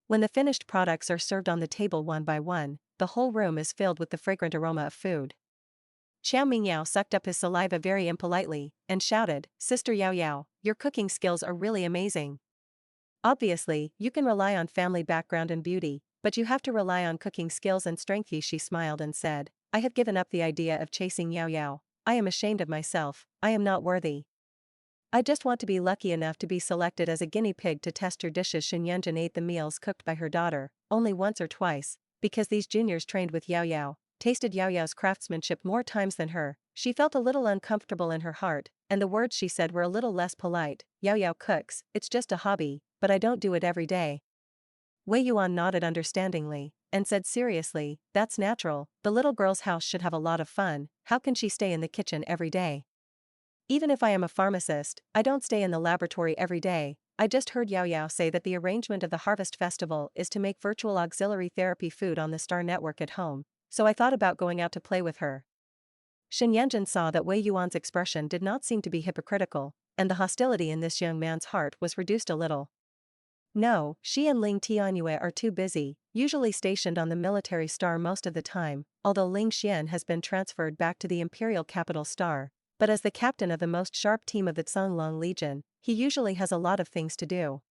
When the finished products are served on the table one by one, the whole room is filled with the fragrant aroma of food. Xiao Mingyao sucked up his saliva very impolitely, and shouted, "Sister Yaoyao, your cooking skills are really amazing. Obviously, you can rely on family background and beauty, but you have to rely on cooking skills and strength." She smiled and said, "I have given up the idea of chasing Yaoyao. I am ashamed of myself, I am not worthy. I just want to be lucky enough to be selected as a guinea pig to test your dishes." Shen Yanjun ate the meals cooked by her daughter, only once or twice, because these juniors trained with Yaoyao, tasted Yaoyao's craftsmanship more times than her. She felt a little uncomfortable in her heart, and the words she said were a little less polite. "Yaoyao cooks, it's just a hobby, but I don't do it every day." Wei Yuan nodded understandingly, and said seriously, "That's natural, the little girl's house should have a lot of fun. How can she stay in the kitchen every day? Even if I am a pharmacist, I don't stay in the laboratory every day." I just heard Yaoyao say that the arrangement of the Harvest Festival is to make virtual auxiliary therapy food on the Star Network at home, so I thought about going out to play with her. Shen Yanjun saw that Wei Yuan's expression did not seem to be hypocritical, and the hostility in this young man's heart was reduced a little. No, she and Ling Tianyue are too busy, usually stationed on the military star most of the time, although Ling Xian has been transferred back to the Imperial Capital Star. But as the captain of the most sharp team of the Cunlong Legion, he usually has a lot of things to do.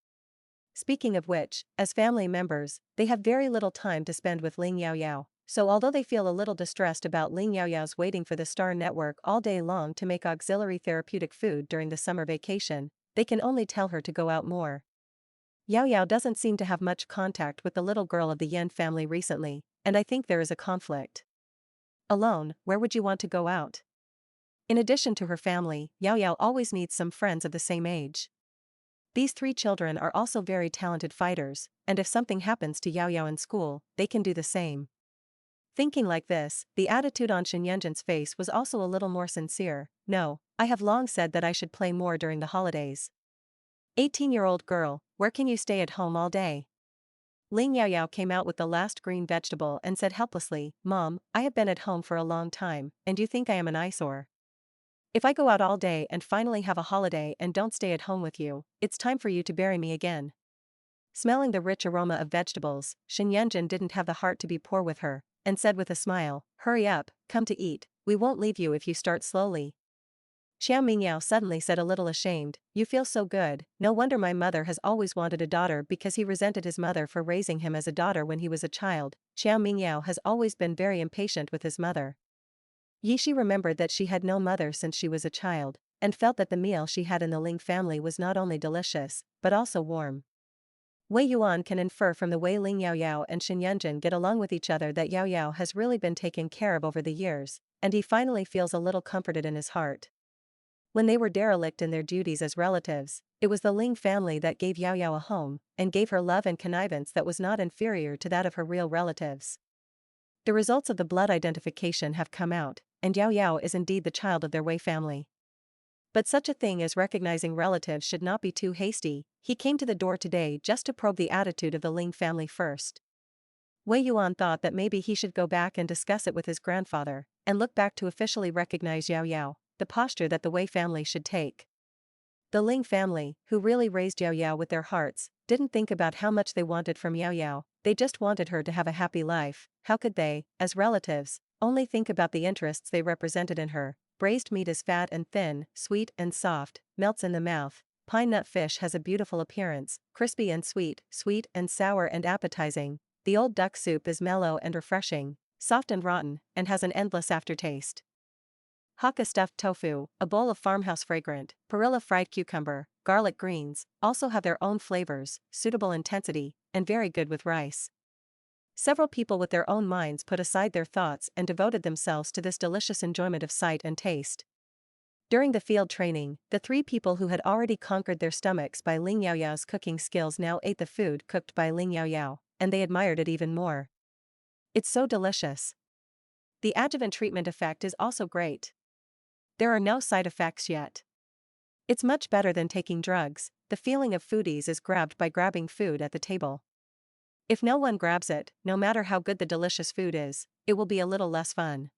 Speaking of which, as family members, they have very little time to spend with Ling Yaoyao, so although they feel a little distressed about Ling Yaoyao's waiting for the Star Network all day long to make auxiliary therapeutic food during the summer vacation, they can only tell her to go out more. Yaoyao doesn't seem to have much contact with the little girl of the Yen family recently, and I think there is a conflict. Alone, where would you want to go out? In addition to her family, Yaoyao always needs some friends of the same age. These 3 children are also very talented fighters, and if something happens to Yaoyao in school, they can do the same. Thinking like this, the attitude on Shen Yanjun's face was also a little more sincere. "No, I have long said that I should play more during the holidays. 18-year-old girl, where can you stay at home all day?" Ling Yaoyao came out with the last green vegetable and said helplessly, "Mom, I have been at home for a long time, and you think I am an eyesore? If I go out all day and finally have a holiday and don't stay at home with you, it's time for you to bury me again." Smelling the rich aroma of vegetables, Shen Yanjun didn't have the heart to be poor with her, and said with a smile, "Hurry up, come to eat, we won't leave you if you start slowly." Xiao Mingyao suddenly said a little ashamed, "You feel so good, no wonder my mother has always wanted a daughter," because he resented his mother for raising him as a daughter when he was a child. Xiao Mingyao has always been very impatient with his mother. Yishi remembered that she had no mother since she was a child, and felt that the meal she had in the Ling family was not only delicious, but also warm. Wei Yuan can infer from the way Ling Yaoyao and Shen Yanjun get along with each other that Yaoyao has really been taken care of over the years, and he finally feels a little comforted in his heart. When they were derelict in their duties as relatives, it was the Ling family that gave Yaoyao a home, and gave her love and connivance that was not inferior to that of her real relatives. The results of the blood identification have come out, and Yaoyao is indeed the child of their Wei family. But such a thing as recognizing relatives should not be too hasty. He came to the door today just to probe the attitude of the Ling family first. Wei Yuan thought that maybe he should go back and discuss it with his grandfather, and look back to officially recognize Yaoyao, the posture that the Wei family should take. The Ling family, who really raised Yaoyao with their hearts, didn't think about how much they wanted from Yaoyao, they just wanted her to have a happy life. How could they, as relatives, only think about the interests they represented in her? Braised meat is fat and thin, sweet and soft, melts in the mouth. Pine nut fish has a beautiful appearance, crispy and sweet and sour and appetizing. The old duck soup is mellow and refreshing, soft and rotten, and has an endless aftertaste. Hakka stuffed tofu, a bowl of farmhouse fragrant, perilla fried cucumber, garlic greens, also have their own flavors, suitable intensity, and very good with rice. Several people with their own minds put aside their thoughts and devoted themselves to this delicious enjoyment of sight and taste. During the field training, the 3 people who had already conquered their stomachs by Ling Yaoyao's cooking skills now ate the food cooked by Ling Yaoyao, and they admired it even more. It's so delicious. The adjuvant treatment effect is also great. There are no side effects yet. It's much better than taking drugs. The feeling of foodies is grabbed by grabbing food at the table. If no one grabs it, no matter how good the delicious food is, it will be a little less fun.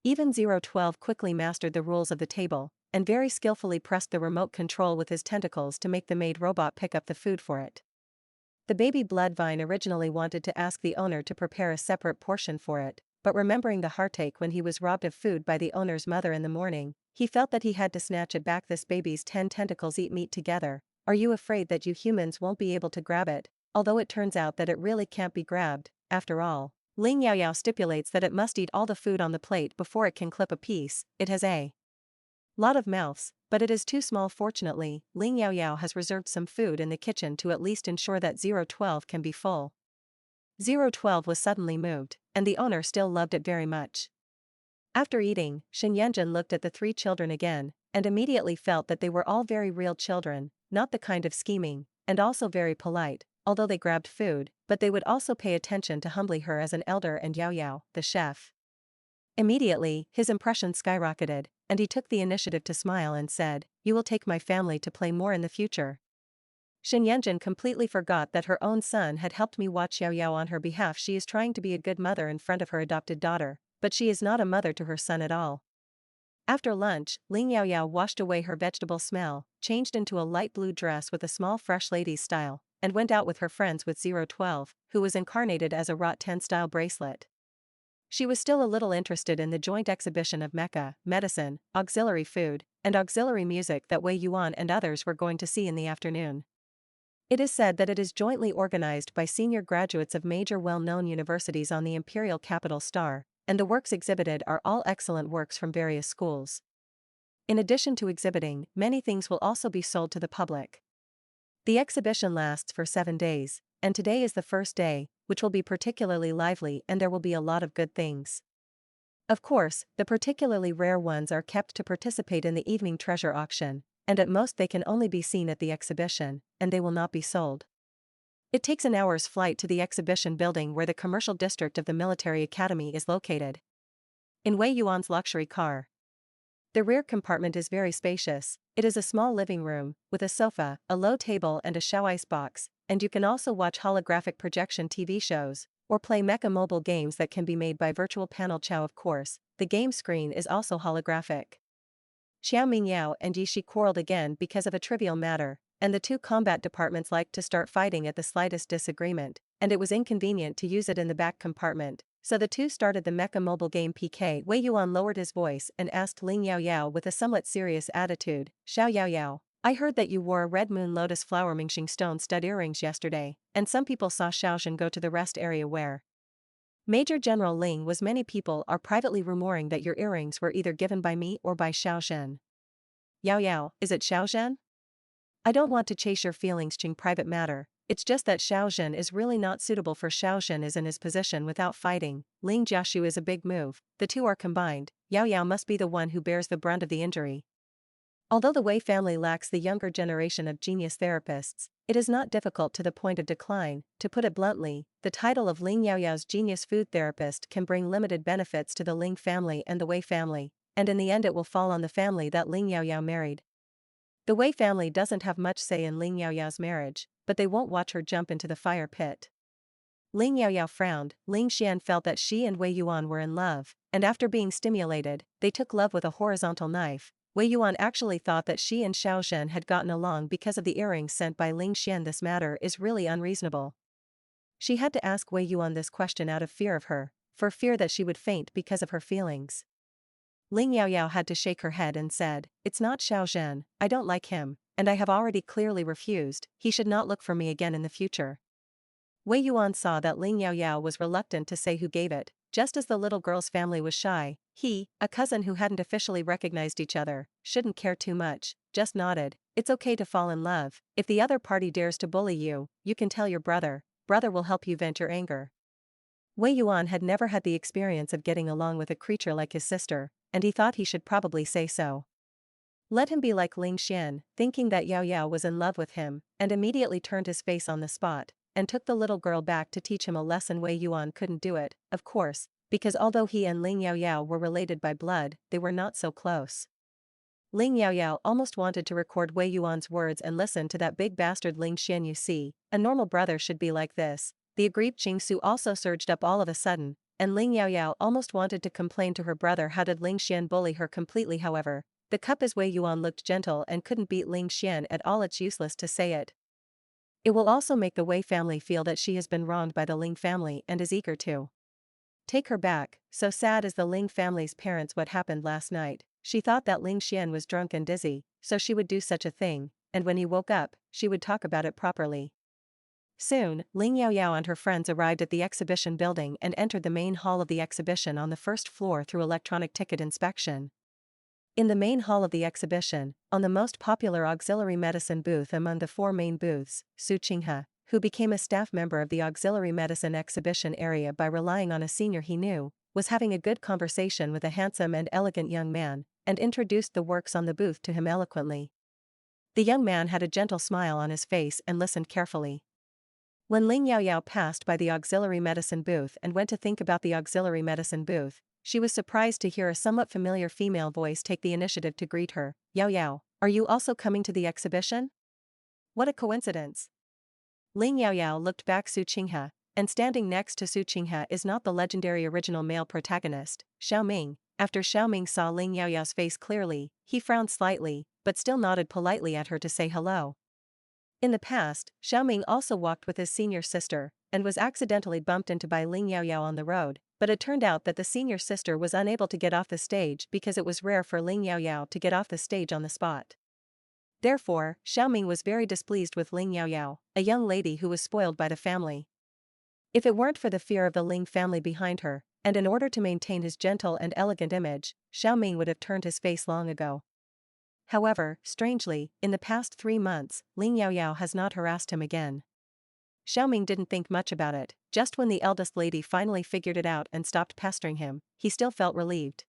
Even 012 quickly mastered the rules of the table, and very skillfully pressed the remote control with his tentacles to make the maid robot pick up the food for it. The baby Bloodvine originally wanted to ask the owner to prepare a separate portion for it, but remembering the heartache when he was robbed of food by the owner's mother in the morning, he felt that he had to snatch it back. This baby's 10 tentacles eat meat together. Are you afraid that you humans won't be able to grab it? Although it turns out that it really can't be grabbed, after all. Ling Yaoyao stipulates that it must eat all the food on the plate before it can clip a piece. It has a lot of mouths, but it is too small. Fortunately, Ling Yaoyao has reserved some food in the kitchen to at least ensure that 012 can be full. 012 was suddenly moved, and the owner still loved it very much. After eating, Shen Yanjun looked at the 3 children again, and immediately felt that they were all very real children, not the kind of scheming, and also very polite, although they grabbed food, but they would also pay attention to humbly her as an elder and Yaoyao, the chef. Immediately, his impression skyrocketed, and he took the initiative to smile and said, "You will take my family to play more in the future." Shen Yanjun completely forgot that her own son had helped me watch Yaoyao on her behalf. She is trying to be a good mother in front of her adopted daughter, but she is not a mother to her son at all. After lunch, Ling Yaoyao washed away her vegetable smell, changed into a light blue dress with a small fresh lady's style, and went out with her friends with 012, who was incarnated as a Rot 10 style bracelet. She was still a little interested in the joint exhibition of mecha, medicine, auxiliary food, and auxiliary music that Wei Yuan and others were going to see in the afternoon. It is said that it is jointly organized by senior graduates of major well-known universities on the imperial capital Star, and the works exhibited are all excellent works from various schools. In addition to exhibiting, many things will also be sold to the public. The exhibition lasts for 7 days, and today is the first day, which will be particularly lively, and there will be a lot of good things. Of course, the particularly rare ones are kept to participate in the evening treasure auction, and at most they can only be seen at the exhibition, and they will not be sold. It takes an hour's flight to the exhibition building where the commercial district of the military academy is located. In Wei Yuan's luxury car. The rear compartment is very spacious. It is a small living room, with a sofa, a low table and a show ice box, and you can also watch holographic projection TV shows, or play mecha mobile games that can be made by virtual panel Chow. Of course, the game screen is also holographic. Xiao Mingyao and Yi Shi quarreled again because of a trivial matter, and the 2 combat departments liked to start fighting at the slightest disagreement, and it was inconvenient to use it in the back compartment, so the 2 started the mecha mobile game PK. Wei Yuan lowered his voice and asked Ling Yaoyao with a somewhat serious attitude, "Xiao Yaoyao, I heard that you wore a red moon lotus flower Mingxing stone stud earrings yesterday, and some people saw Xiaozhen go to the rest area where Major General Ling was. Many people are privately rumoring that your earrings were either given by me or by Xiaozhen." "Yaoyao, is it Xiaozhen? I don't want to chase your feelings, Qing. Private matter. It's just that Xiaozhen is really not suitable for Xiaozhen is in his position without fighting. Ling Jiashu is a big move. The 2 are combined. Yaoyao must be the one who bears the brunt of the injury." Although the Wei family lacks the younger generation of genius therapists, it is not difficult to the point of decline. To put it bluntly, the title of Ling Yaoyao's genius food therapist can bring limited benefits to the Ling family and the Wei family. and in the end it will fall on the family that Ling Yaoyao married. The Wei family doesn't have much say in Ling Yaoyao's marriage, but they won't watch her jump into the fire pit. Ling Yaoyao frowned. Ling Xian felt that she and Wei Yuan were in love, and after being stimulated, they took love with a horizontal knife. Wei Yuan actually thought that she and Xiao Zhen had gotten along because of the earrings sent by Ling Xian. This matter is really unreasonable. She had to ask Wei Yuan this question out of fear of her, for fear that she would faint because of her feelings. Ling Yaoyao had to shake her head and said, "It's not Xiao Zhen, I don't like him, and I have already clearly refused. He should not look for me again in the future." Wei Yuan saw that Ling Yaoyao was reluctant to say who gave it, just as the little girl's family was shy. He, a cousin who hadn't officially recognized each other, shouldn't care too much, just nodded. "It's okay to fall in love. If the other party dares to bully you, you can tell your brother. Brother will help you vent your anger." Wei Yuan had never had the experience of getting along with a creature like his sister, and he thought he should probably say so. Let him be like Ling Xian, thinking that Yao Yao was in love with him, and immediately turned his face on the spot, and took the little girl back to teach him a lesson. Wei Yuan couldn't do it, of course, because although he and Ling Yaoyao were related by blood, they were not so close. Ling Yaoyao almost wanted to record Wei Yuan's words and listen to that big bastard Ling Xian. "You see, a normal brother should be like this." The aggrieved Jingsu also surged up all of a sudden, and Ling Yaoyao almost wanted to complain to her brother. How did Ling Xian bully her completely? However, the cup as Wei Yuan looked gentle and couldn't beat Ling Xian at all. It's useless to say it. It will also make the Wei family feel that she has been wronged by the Ling family and is eager to take her back. So sad is the Ling family's parents. What happened last night? She thought that Ling Xian was drunk and dizzy, so she would do such a thing, and when he woke up, she would talk about it properly. Soon, Ling Yaoyao and her friends arrived at the exhibition building and entered the main hall of the exhibition on the first floor through electronic ticket inspection. In the main hall of the exhibition, on the most popular auxiliary medicine booth among the 4 main booths, Su Qinghe, who became a staff member of the auxiliary medicine exhibition area by relying on a senior he knew, was having a good conversation with a handsome and elegant young man, and introduced the works on the booth to him eloquently. The young man had a gentle smile on his face and listened carefully. When Ling Yaoyao passed by the auxiliary medicine booth and went to think about the auxiliary medicine booth, she was surprised to hear a somewhat familiar female voice take the initiative to greet her. "Yaoyao, are you also coming to the exhibition? What a coincidence." Ling Yaoyao looked back Su Qinghe, and standing next to Su Qinghe is not the legendary original male protagonist, Xiao Ming. After Xiao Ming saw Ling Yaoyao's face clearly, he frowned slightly, but still nodded politely at her to say hello. In the past, Xiao Ming also walked with his senior sister, and was accidentally bumped into by Ling Yaoyao on the road, but it turned out that the senior sister was unable to get off the stage because it was rare for Ling Yaoyao to get off the stage on the spot. Therefore, Xiao Ming was very displeased with Ling Yaoyao, a young lady who was spoiled by the family. If it weren't for the fear of the Ling family behind her, and in order to maintain his gentle and elegant image, Xiao Ming would have turned his face long ago. However, strangely, in the past 3 months, Ling Yaoyao has not harassed him again. Xiao Ming didn't think much about it. Just when the eldest lady finally figured it out and stopped pestering him, he still felt relieved.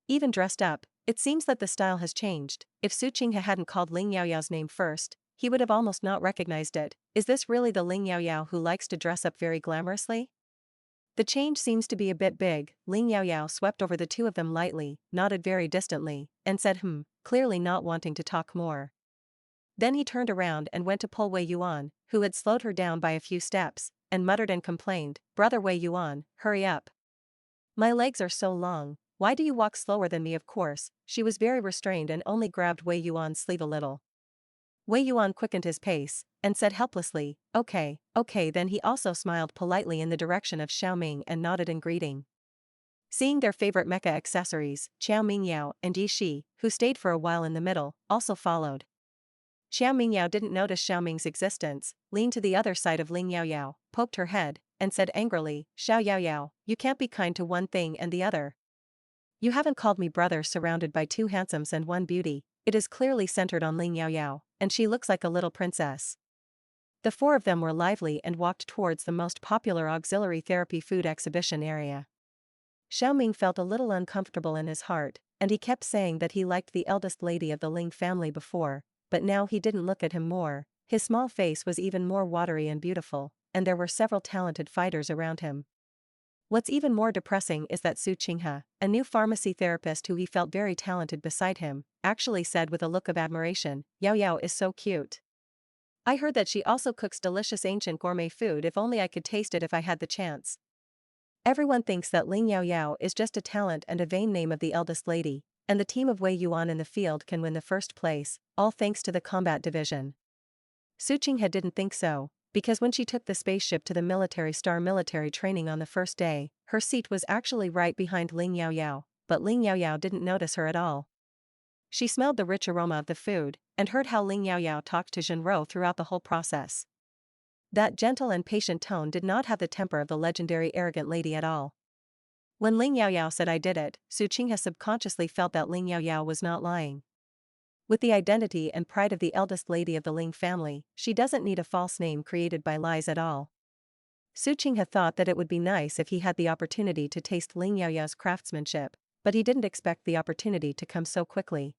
Even dressed up, it seems that the style has changed. If Su Qinghe hadn't called Ling Yaoyao's name first, he would have almost not recognized it. Is this really the Ling Yaoyao who likes to dress up very glamorously? The change seems to be a bit big. Ling Yaoyao swept over the 2 of them lightly, nodded very distantly, and said clearly not wanting to talk more. Then he turned around and went to pull Wei Yuan, who had slowed her down by a few steps, and muttered and complained, "Brother Wei Yuan, hurry up. My legs are so long, why do you walk slower than me?" Of course, she was very restrained and only grabbed Wei Yuan's sleeve a little. Wei Yuan quickened his pace, and said helplessly, okay. Then he also smiled politely in the direction of Xiao Ming and nodded in greeting. Seeing their favorite mecha accessories, Qiao Mingyao and Yi Shi, who stayed for a while in the middle, also followed. Qiao Mingyao didn't notice Xiao Ming's existence, leaned to the other side of Ling Yaoyao, poked her head, and said angrily, "Xiao Yaoyao, you can't be kind to one thing and the other. You haven't called me brother." Surrounded by 2 handsomes and 1 beauty, it is clearly centered on Ling Yaoyao, and she looks like a little princess. The 4 of them were lively and walked towards the most popular auxiliary therapy food exhibition area. Xiao Ming felt a little uncomfortable in his heart, and he kept saying that he liked the eldest lady of the Ling family before, but now he didn't look at him more. His small face was even more watery and beautiful, and there were several talented fighters around him. What's even more depressing is that Su Qinghe, a new pharmacy therapist who he felt very talented beside him, actually said with a look of admiration, "Yao Yao is so cute. I heard that she also cooks delicious ancient gourmet food. If only I could taste it if I had the chance." Everyone thinks that Ling Yaoyao is just a talent and a vain name of the eldest lady, and the team of Wei Yuan in the field can win the first place, all thanks to the combat division. Su Qinghe didn't think so, because when she took the spaceship to the military star military training on the first day, her seat was actually right behind Ling Yaoyao, but Ling Yaoyao didn't notice her at all. She smelled the rich aroma of the food, and heard how Ling Yaoyao talked to Zhenro throughout the whole process. That gentle and patient tone did not have the temper of the legendary arrogant lady at all. When Ling Yaoyao said "I did it," Su Qinghe subconsciously felt that Ling Yaoyao was not lying. With the identity and pride of the eldest lady of the Ling family, she doesn't need a false name created by lies at all. Su Qinghe thought that it would be nice if he had the opportunity to taste Ling Yaoyao's craftsmanship, but he didn't expect the opportunity to come so quickly.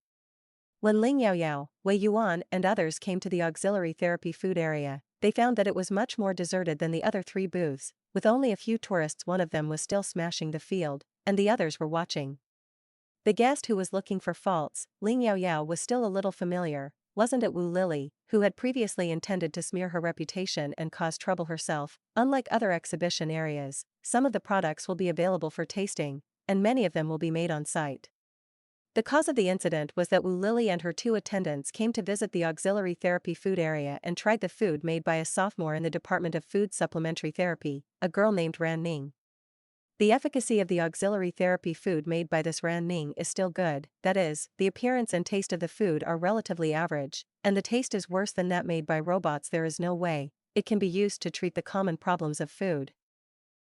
When Ling Yaoyao, Wei Yuan and others came to the auxiliary therapy food area, they found that it was much more deserted than the other three booths, with only a few tourists. One of them was still smashing the field, and the others were watching. The guest who was looking for faults, Ling Yaoyao, was still a little familiar, wasn't it? Wu Lily, who had previously intended to smear her reputation and cause trouble herself. Unlike other exhibition areas, some of the products will be available for tasting, and many of them will be made on site. The cause of the incident was that Wu Lily and her two attendants came to visit the auxiliary therapy food area and tried the food made by a sophomore in the Department of Food Supplementary Therapy, a girl named Ran Ning. The efficacy of the auxiliary therapy food made by this Ran Ning is still good, that is, the appearance and taste of the food are relatively average, and the taste is worse than that made by robots. There is no way it can be used to treat the common problems of food.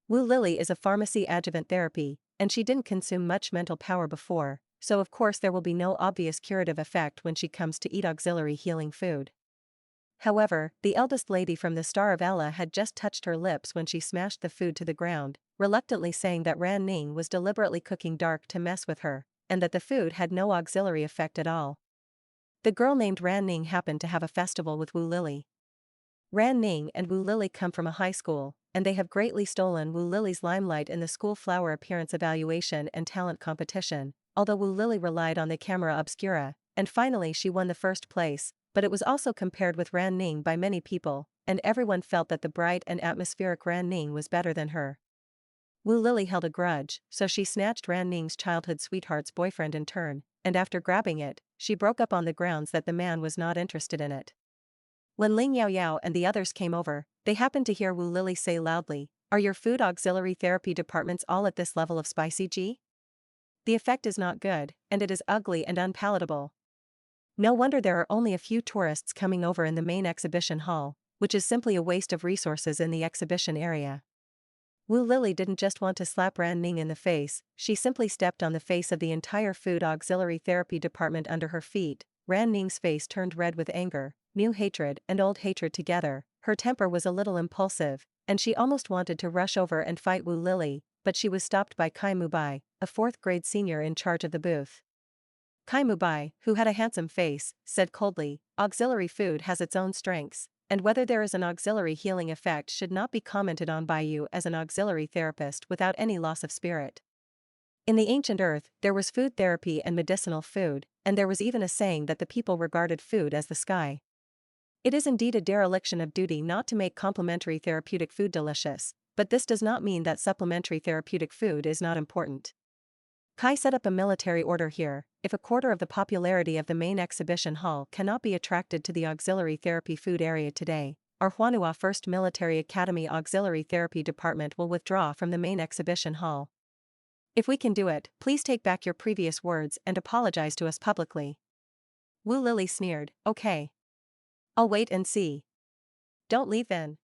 Wu Lily is a pharmacy adjuvant therapy, and she didn't consume much mental power before, so of course there will be no obvious curative effect when she comes to eat auxiliary healing food. However, the eldest lady from the Star of Ella had just touched her lips when she smashed the food to the ground, reluctantly saying that Ran Ning was deliberately cooking dark to mess with her, and that the food had no auxiliary effect at all. The girl named Ran Ning happened to have a festival with Wu Lily. Ran Ning and Wu Lily come from a high school, and they have greatly stolen Wu Lily's limelight in the school flower appearance evaluation and talent competition, although Wu Lily relied on the camera obscura, and finally she won the first place, but it was also compared with Ran Ning by many people, and everyone felt that the bright and atmospheric Ran Ning was better than her. Wu Lily held a grudge, so she snatched Ran Ning's childhood sweetheart's boyfriend in turn, and after grabbing it, she broke up on the grounds that the man was not interested in it. When Ling Yaoyao and the others came over, they happened to hear Wu Lily say loudly, "Are your food auxiliary therapy departments all at this level of spicy G? The effect is not good, and it is ugly and unpalatable. No wonder there are only a few tourists coming over in the main exhibition hall, which is simply a waste of resources in the exhibition area." Wu Lily didn't just want to slap Ran Ning in the face, she simply stepped on the face of the entire food auxiliary therapy department under her feet. Ran Ning's face turned red with anger, new hatred and old hatred together. Her temper was a little impulsive, and she almost wanted to rush over and fight Wu Lily, but she was stopped by Kai Mubai, a fourth-grade senior in charge of the booth. Kai Mubai, who had a handsome face, said coldly, "Auxiliary food has its own strengths, and whether there is an auxiliary healing effect should not be commented on by you as an auxiliary therapist without any loss of spirit. In the ancient earth, there was food therapy and medicinal food, and there was even a saying that the people regarded food as the sky. It is indeed a dereliction of duty not to make complementary therapeutic food delicious, but this does not mean that supplementary therapeutic food is not important." Kai set up a military order here: if a quarter of the popularity of the main exhibition hall cannot be attracted to the auxiliary therapy food area today, our Huanhua 1st Military Academy Auxiliary Therapy Department will withdraw from the main exhibition hall. If we can do it, please take back your previous words and apologize to us publicly. Wu Lily sneered, "Okay. I'll wait and see." "Don't leave then."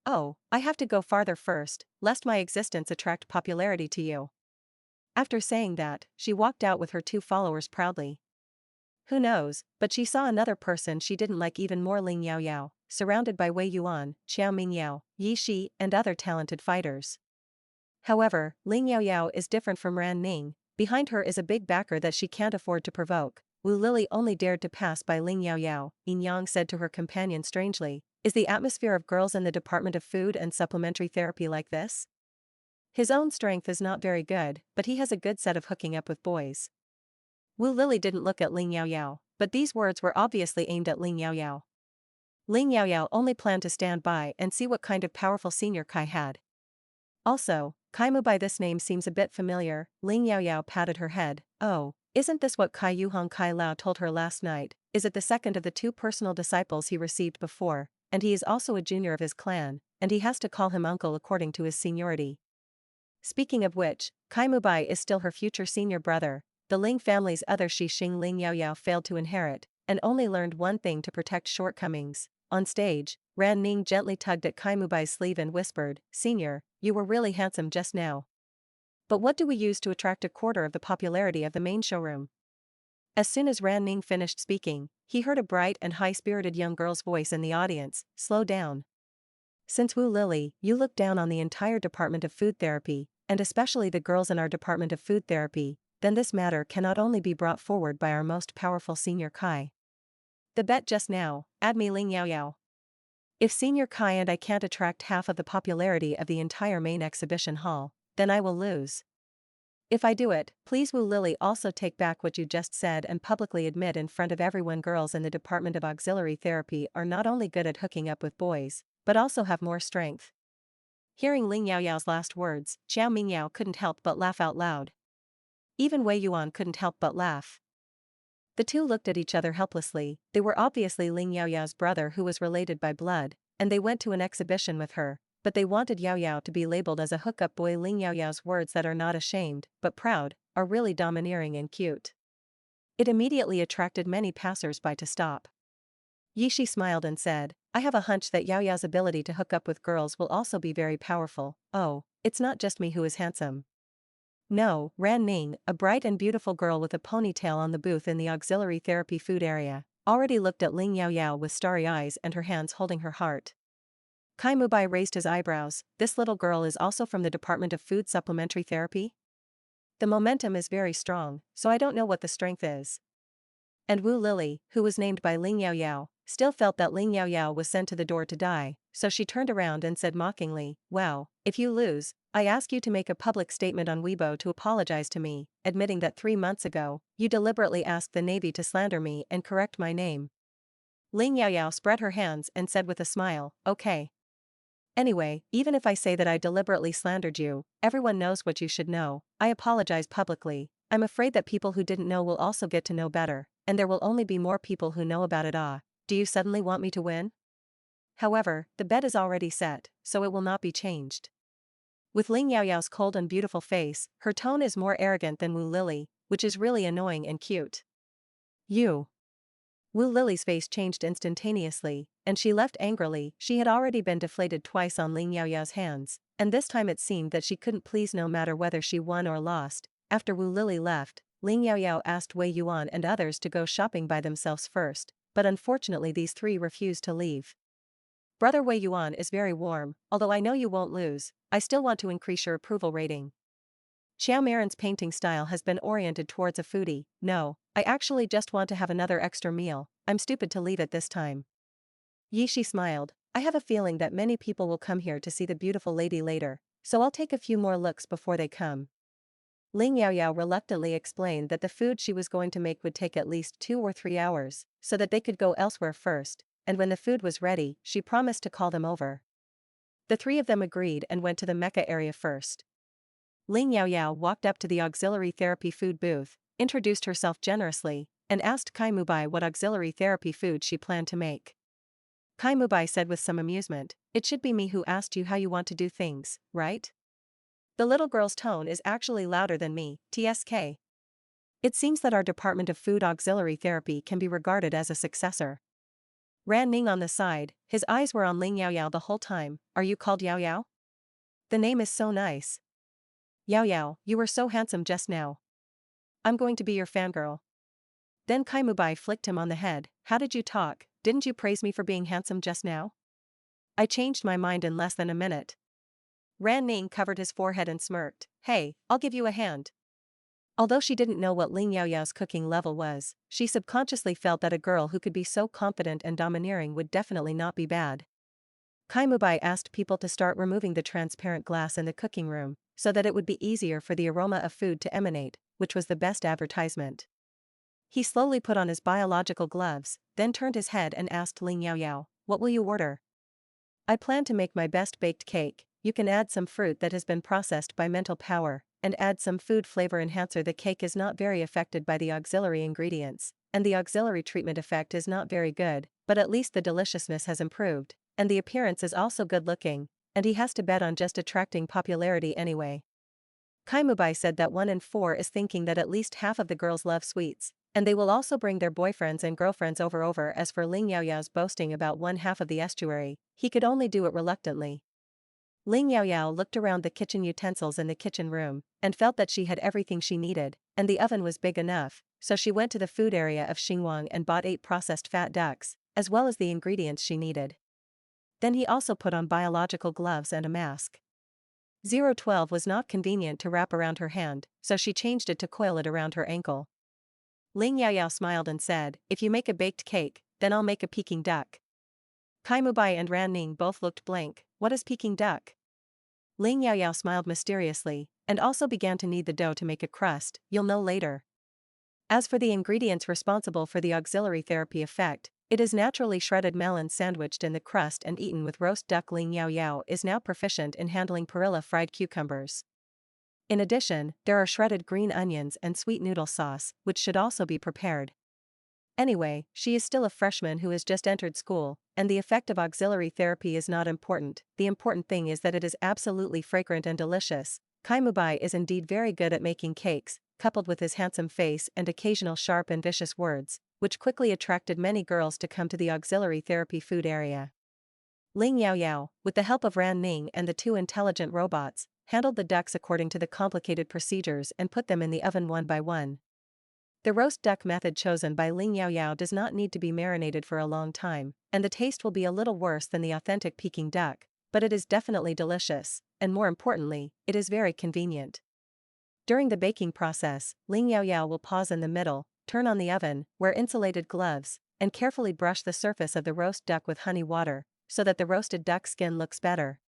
"Oh, I have to go farther first, lest my existence attract popularity to you." After saying that, she walked out with her two followers proudly. Who knows, but she saw another person she didn't like even more: Ling Yaoyao, surrounded by Wei Yuan, Xiao Mingyao, Yi Shi and other talented fighters. However, Ling Yaoyao is different from Ran Ning. Behind her is a big backer that she can't afford to provoke. Wu Lily only dared to pass by Ling Yaoyao. Yin Yang said to her companion strangely, "Is the atmosphere of girls in the Department of Food and Supplementary Therapy like this?" His own strength is not very good, but he has a good set of hooking up with boys. Wu Lily didn't look at Ling Yaoyao, but these words were obviously aimed at Ling Yaoyao. Ling Yaoyao only planned to stand by and see what kind of powerful senior Kai had. Also, Kai Mu by this name seems a bit familiar. Ling Yaoyao patted her head. Oh, isn't this what Kai Yuhong Kai Lao told her last night? Is it the second of the two personal disciples he received before, and he is also a junior of his clan, and he has to call him uncle according to his seniority. Speaking of which, Kai Mubai is still her future senior brother. The Ling family's other Shixing Ling Yaoyao failed to inherit, and only learned one thing to protect shortcomings. On stage, Ran Ning gently tugged at Kai Mubai's sleeve and whispered, "Senior, you were really handsome just now. But what do we use to attract a quarter of the popularity of the main showroom?" As soon as Ran Ning finished speaking, he heard a bright and high-spirited young girl's voice in the audience. "Slow down. Since Wu Lily, you look down on the entire department of food therapy, and especially the girls in our department of food therapy, then this matter cannot only be brought forward by our most powerful senior Kai. The bet just now, Admi Ling Yaoyao. If senior Kai and I can't attract half of the popularity of the entire main exhibition hall, then I will lose. If I do it, please Wu Lily also take back what you just said and publicly admit in front of everyone girls in the department of auxiliary therapy are not only good at hooking up with boys, but also have more strength." Hearing Ling Yaoyao's last words, Xiao Mingyao couldn't help but laugh out loud. Even Wei Yuan couldn't help but laugh. The two looked at each other helplessly. They were obviously Ling Yaoyao's brother who was related by blood, and they went to an exhibition with her, but they wanted Yaoyao to be labeled as a hookup boy. Ling Yaoyao's words that are not ashamed, but proud, are really domineering and cute. It immediately attracted many passers-by to stop. Yishi smiled and said, "I have a hunch that Yaoyao's ability to hook up with girls will also be very powerful. Oh, it's not just me who is handsome." No, Ran Ning, a bright and beautiful girl with a ponytail on the booth in the auxiliary therapy food area, already looked at Ling Yaoyao with starry eyes and her hands holding her heart. Kai Mubai raised his eyebrows. "This little girl is also from the Department of Food Supplementary Therapy? The momentum is very strong, so I don't know what the strength is." And Wu Lily, who was named by Ling Yaoyao, still felt that Ling Yaoyao was sent to the door to die, so she turned around and said mockingly, "Wow, if you lose, I ask you to make a public statement on Weibo to apologize to me, admitting that 3 months ago, you deliberately asked the Navy to slander me and correct my name." Ling Yaoyao spread her hands and said with a smile, "Okay. Anyway, even if I say that I deliberately slandered you, everyone knows what you should know. I apologize publicly. I'm afraid that people who didn't know will also get to know better, and there will only be more people who know about it. Do you suddenly want me to win? However, the bet is already set, so it will not be changed." With Ling Yaoyao's cold and beautiful face, her tone is more arrogant than Wu Lily, which is really annoying and cute. "You." Wu Lily's face changed instantaneously, and she left angrily. She had already been deflated twice on Ling Yaoyao's hands, and this time it seemed that she couldn't please no matter whether she won or lost. After Wu Lily left, Ling Yaoyao asked Wei Yuan and others to go shopping by themselves first, but unfortunately these three refused to leave. "Brother Wei Yuan is very warm, although I know you won't lose, I still want to increase your approval rating. Xiao Marin's painting style has been oriented towards a foodie. No, I actually just want to have another extra meal, I'm stupid to leave it this time." Yishi smiled, "I have a feeling that many people will come here to see the beautiful lady later, so I'll take a few more looks before they come." Ling Yaoyao reluctantly explained that the food she was going to make would take at least 2 or 3 hours, so that they could go elsewhere first, and when the food was ready, she promised to call them over. The three of them agreed and went to the mecha area first. Ling Yaoyao walked up to the auxiliary therapy food booth, introduced herself generously, and asked Kai Mubai what auxiliary therapy food she planned to make. Kai Mubai said with some amusement, "It should be me who asked you how you want to do things, right? The little girl's tone is actually louder than me, TSK. It seems that our Department of Food Auxiliary Therapy can be regarded as a successor." Ran Ning on the side, his eyes were on Ling Yaoyao the whole time. "Are you called Yaoyao? The name is so nice. Yaoyao, you were so handsome just now. I'm going to be your fangirl." Then Kai Mubai flicked him on the head. "How did you talk? Didn't you praise me for being handsome just now? I changed my mind in less than a minute." Ran Ning covered his forehead and smirked. "Hey, I'll give you a hand." Although she didn't know what Ling Yaoyao's cooking level was, she subconsciously felt that a girl who could be so confident and domineering would definitely not be bad. Kai Mubai asked people to start removing the transparent glass in the cooking room, so that it would be easier for the aroma of food to emanate, which was the best advertisement. He slowly put on his biological gloves, then turned his head and asked Ling Yaoyao, "What will you order?" "I plan to make my best baked cake. You can add some fruit that has been processed by mental power, and add some food flavor enhancer. The cake is not very affected by the auxiliary ingredients, and the auxiliary treatment effect is not very good, but at least the deliciousness has improved, and the appearance is also good looking, and he has to bet on just attracting popularity anyway." Kai Mubai said that 1 in 4 is thinking that at least half of the girls love sweets, and they will also bring their boyfriends and girlfriends over. As for Ling Yaoyao's boasting about 1/2 of the estuary, he could only do it reluctantly. Ling Yaoyao looked around the kitchen utensils in the kitchen room, and felt that she had everything she needed, and the oven was big enough, so she went to the food area of Xinguang and bought 8 processed fat ducks, as well as the ingredients she needed. Then he also put on biological gloves and a mask. 012 was not convenient to wrap around her hand, so she changed it to coil it around her ankle. Ling Yaoyao smiled and said, "If you make a baked cake, then I'll make a Peking duck." Kai Mubai and Ran Ning both looked blank. "What is Peking duck?" Ling Yaoyao smiled mysteriously, and also began to knead the dough to make a crust. "You'll know later." As for the ingredients responsible for the auxiliary therapy effect, it is naturally shredded melon sandwiched in the crust and eaten with roast duck. Ling Yaoyao is now proficient in handling perilla fried cucumbers. In addition, there are shredded green onions and sweet noodle sauce, which should also be prepared. Anyway, she is still a freshman who has just entered school, and the effect of auxiliary therapy is not important. The important thing is that it is absolutely fragrant and delicious. Kai Mubai is indeed very good at making cakes, coupled with his handsome face and occasional sharp and vicious words, which quickly attracted many girls to come to the auxiliary therapy food area. Ling Yaoyao, with the help of Ran Ning and the 2 intelligent robots, handled the ducks according to the complicated procedures and put them in the oven one by one. The roast duck method chosen by Ling Yaoyao does not need to be marinated for a long time, and the taste will be a little worse than the authentic Peking duck, but it is definitely delicious, and more importantly, it is very convenient. During the baking process, Ling Yaoyao will pause in the middle, turn on the oven, wear insulated gloves, and carefully brush the surface of the roast duck with honey water, so that the roasted duck skin looks better.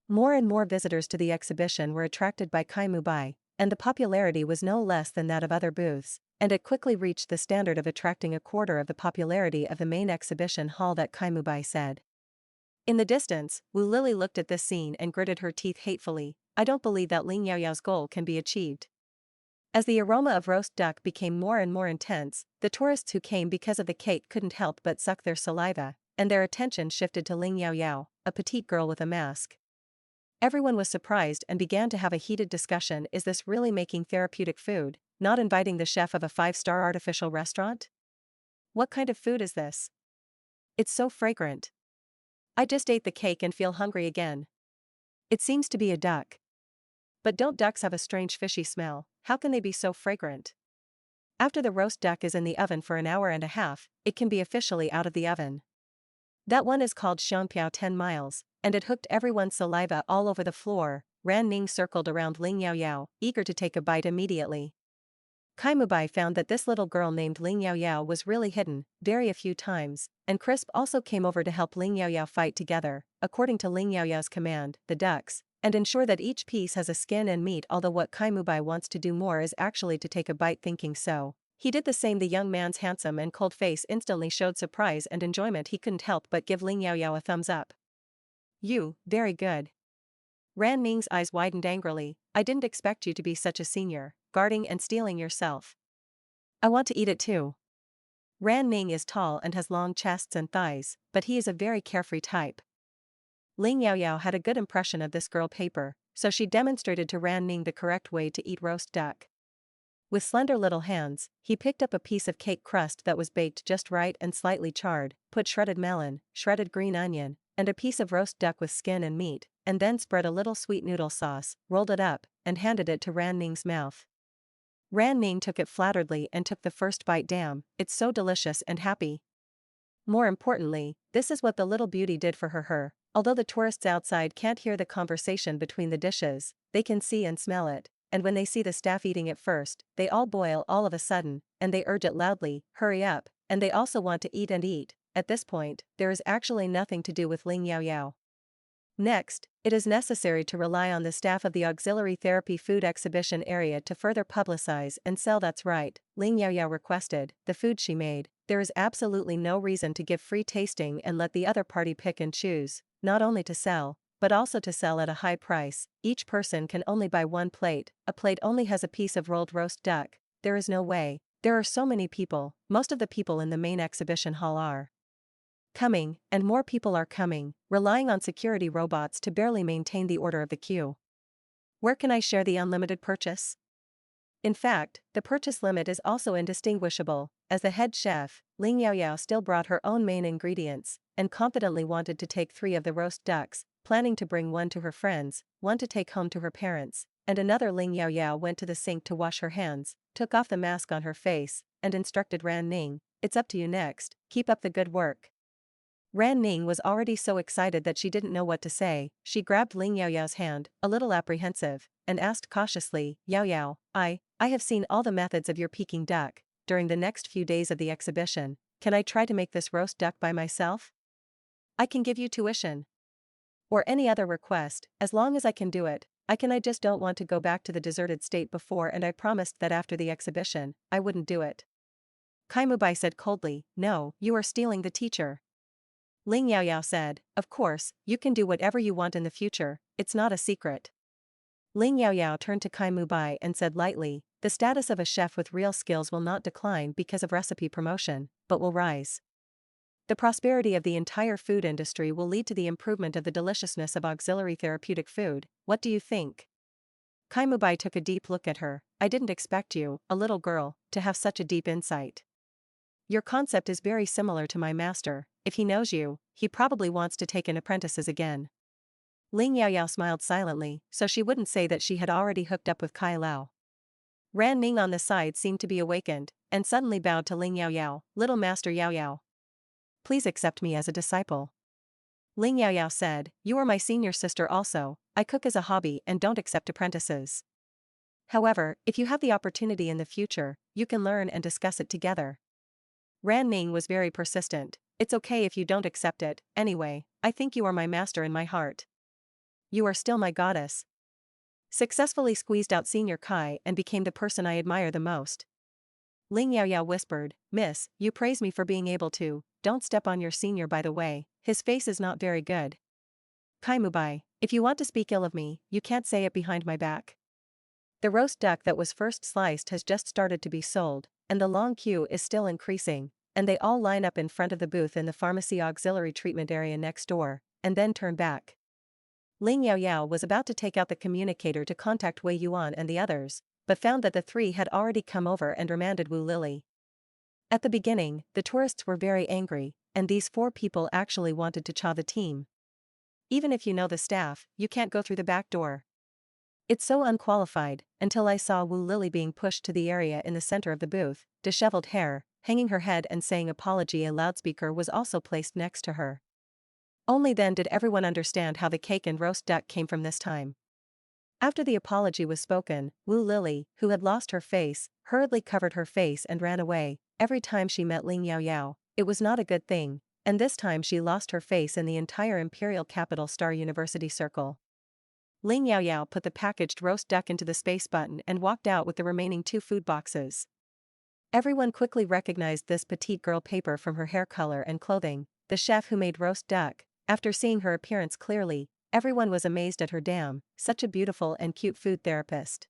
More and more visitors to the exhibition were attracted by Kai Mubai, and the popularity was no less than that of other booths, and it quickly reached the standard of attracting 1/4 of the popularity of the main exhibition hall. That Kai Mubai said. In the distance, Wu Lily looked at this scene and gritted her teeth hatefully. "I don't believe that Ling Yaoyao's goal can be achieved." As the aroma of roast duck became more and more intense, the tourists who came because of the cake couldn't help but suck their saliva, and their attention shifted to Ling Yaoyao, a petite girl with a mask. Everyone was surprised and began to have a heated discussion. Is this really making therapeutic food, not inviting the chef of a 5-star artificial restaurant? What kind of food is this? It's so fragrant. I just ate the cake and feel hungry again. It seems to be a duck. But don't ducks have a strange fishy smell? How can they be so fragrant? After the roast duck is in the oven for 1.5 hours, it can be officially out of the oven. That one is called Xiangpiao 10 miles, and it hooked everyone's saliva all over the floor. Ran Ning circled around Ling Yaoyao, eager to take a bite immediately. Kai Mubai found that this little girl named Ling Yaoyao was really hidden, very a few times, and Crisp also came over to help Ling Yaoyao fight together, according to Ling Yaoyao's command, the ducks, and ensure that each piece has a skin and meat. Although what Kai Mubai wants to do more is actually to take a bite. Thinking so, he did the same. The young man's handsome and cold face instantly showed surprise and enjoyment. He couldn't help but give Ling Yaoyao a thumbs up. "You, very good." Ran Ning's eyes widened angrily. "I didn't expect you to be such a senior, guarding and stealing yourself. I want to eat it too." Ran Ning is tall and has long chests and thighs, but he is a very carefree type. Ling Yaoyao had a good impression of this girl paper, so she demonstrated to Ran Ning the correct way to eat roast duck. With slender little hands, he picked up a piece of cake crust that was baked just right and slightly charred, put shredded melon, shredded green onion, and a piece of roast duck with skin and meat, and then spread a little sweet noodle sauce, rolled it up, and handed it to Ran Ning's mouth. Ran Ning took it flatteredly and took the first bite. "Damn, it's so delicious and happy." More importantly, this is what the little beauty did for her. Although the tourists outside can't hear the conversation between the dishes, they can see and smell it, and when they see the staff eating it first, they all boil all of a sudden, and they urge it loudly, "Hurry up," and they also want to eat and eat. At this point, there is actually nothing to do with Ling Yaoyao. Next, it is necessary to rely on the staff of the auxiliary therapy food exhibition area to further publicize and sell. That's right, Ling Yaoyao requested, the food she made. There is absolutely no reason to give free tasting and let the other party pick and choose, not only to sell, but also to sell at a high price. Each person can only buy one plate, a plate only has a piece of rolled roast duck. There is no way. There are so many people, most of the people in the main exhibition hall are coming, and more people are coming, relying on security robots to barely maintain the order of the queue. Where can I share the unlimited purchase? In fact, the purchase limit is also indistinguishable. As the head chef, Ling Yaoyao still brought her own main ingredients, and confidently wanted to take 3 of the roast ducks, planning to bring one to her friends, one to take home to her parents, and another. Ling Yaoyao went to the sink to wash her hands, took off the mask on her face, and instructed Ran Ning, "It's up to you next, keep up the good work." Ran Ning was already so excited that she didn't know what to say. She grabbed Ling Yaoyao's hand, a little apprehensive, and asked cautiously, "Yaoyao, I have seen all the methods of your Peking duck. During the next few days of the exhibition, can I try to make this roast duck by myself? I can give you tuition. Or any other request, as long as I can do it. I just don't want to go back to the deserted state before, and I promised that after the exhibition, I wouldn't do it." Kaimubai said coldly, "No, you are stealing the teacher." Ling Yaoyao said, "Of course, you can do whatever you want in the future, it's not a secret." Ling Yaoyao turned to Kai Mubai and said lightly, "The status of a chef with real skills will not decline because of recipe promotion, but will rise. The prosperity of the entire food industry will lead to the improvement of the deliciousness of auxiliary therapeutic food. What do you think?" Kai Mubai took a deep look at her. "I didn't expect you, a little girl, to have such a deep insight. Your concept is very similar to my master. If he knows you, he probably wants to take in apprentices again." Ling Yaoyao smiled silently, so she wouldn't say that she had already hooked up with Kai Lao. Ran Ning on the side seemed to be awakened, and suddenly bowed to Ling Yaoyao, "Little Master Yaoyao, please accept me as a disciple." Ling Yaoyao said, "You are my senior sister also. I cook as a hobby and don't accept apprentices. However, if you have the opportunity in the future, you can learn and discuss it together." Ran Ning was very persistent. "It's okay if you don't accept it. Anyway, I think you are my master in my heart. You are still my goddess." Successfully squeezed out Senior Kai and became the person I admire the most. Ling Yaoyao whispered, "Miss, you praise me for being able to. Don't step on your senior, by the way. His face is not very good." Kai Mubai, "If you want to speak ill of me, you can't say it behind my back. The roast duck that was first sliced has just started to be sold, and the long queue is still increasing, and they all line up in front of the booth in the pharmacy auxiliary treatment area next door, and then turn back." Ling Yaoyao was about to take out the communicator to contact Wei Yuan and the others, but found that the 3 had already come over and remanded Wu Lily. At the beginning, the tourists were very angry, and these 4 people actually wanted to chaw the team. "Even if you know the staff, you can't go through the back door. It's so unqualified," until I saw Wu Lily being pushed to the area in the center of the booth, disheveled hair, hanging her head and saying apology. A loudspeaker was also placed next to her. Only then did everyone understand how the cake and roast duck came from this time. After the apology was spoken, Wu Lily, who had lost her face, hurriedly covered her face and ran away. Every time she met Ling Yaoyao, it was not a good thing, and this time she lost her face in the entire Imperial Capital Star University circle. Ling Yaoyao put the packaged roast duck into the space button and walked out with the remaining 2 food boxes. Everyone quickly recognized this petite girl paper from her hair color and clothing, the chef who made roast duck. After seeing her appearance clearly, everyone was amazed at her. "Damn, such a beautiful and cute food therapist.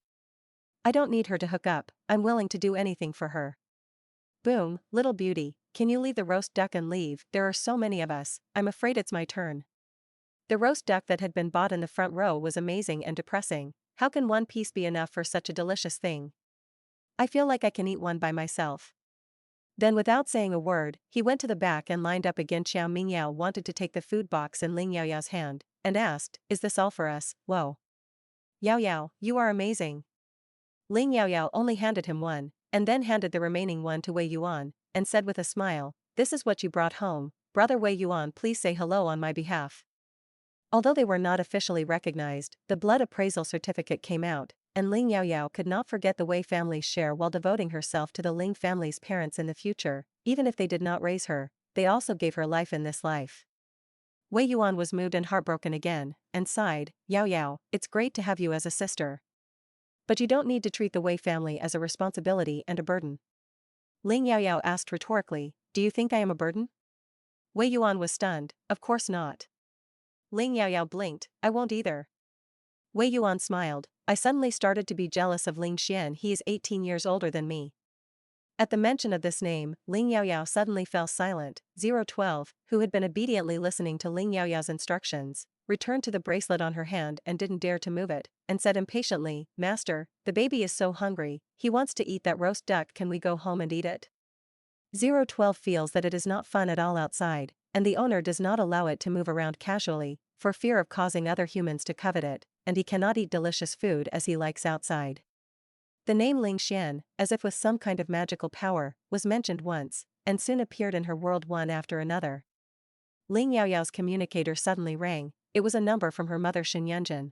I don't need her to hook up, I'm willing to do anything for her." "Boom, little beauty, can you leave the roast duck and leave? There are so many of us, I'm afraid it's my turn." The roast duck that had been bought in the front row was amazing and depressing. How can one piece be enough for such a delicious thing? I feel like I can eat one by myself. Then without saying a word, he went to the back and lined up again. Xiao Mingyao wanted to take the food box in Ling Yaoyao's hand, and asked, "Is this all for us?" "Whoa. Yaoyao, you are amazing." Ling Yaoyao only handed him one, and then handed the remaining one to Wei Yuan, and said with a smile, "This is what you brought home. Brother Wei Yuan, please say hello on my behalf." Although they were not officially recognized, the blood appraisal certificate came out, and Ling Yaoyao could not forget the Wei family's share while devoting herself to the Ling family's parents in the future. Even if they did not raise her, they also gave her life in this life. Wei Yuan was moved and heartbroken again, and sighed, Yao Yao, it's great to have you as a sister. But you don't need to treat the Wei family as a responsibility and a burden. Ling Yaoyao asked rhetorically, do you think I am a burden? Wei Yuan was stunned, of course not. Ling Yaoyao blinked, I won't either. Wei Yuan smiled, I suddenly started to be jealous of Ling Xian, he is 18 years older than me. At the mention of this name, Ling Yaoyao suddenly fell silent. 012, who had been obediently listening to Ling Yaoyao's instructions, returned to the bracelet on her hand and didn't dare to move it, and said impatiently, Master, the baby is so hungry, he wants to eat that roast duck, can we go home and eat it? 012 feels that it is not fun at all outside, and the owner does not allow it to move around casually, for fear of causing other humans to covet it, and he cannot eat delicious food as he likes outside. The name Ling Xian, as if with some kind of magical power, was mentioned once, and soon appeared in her world one after another. Ling Yaoyao's communicator suddenly rang, it was a number from her mother Shenyanjin.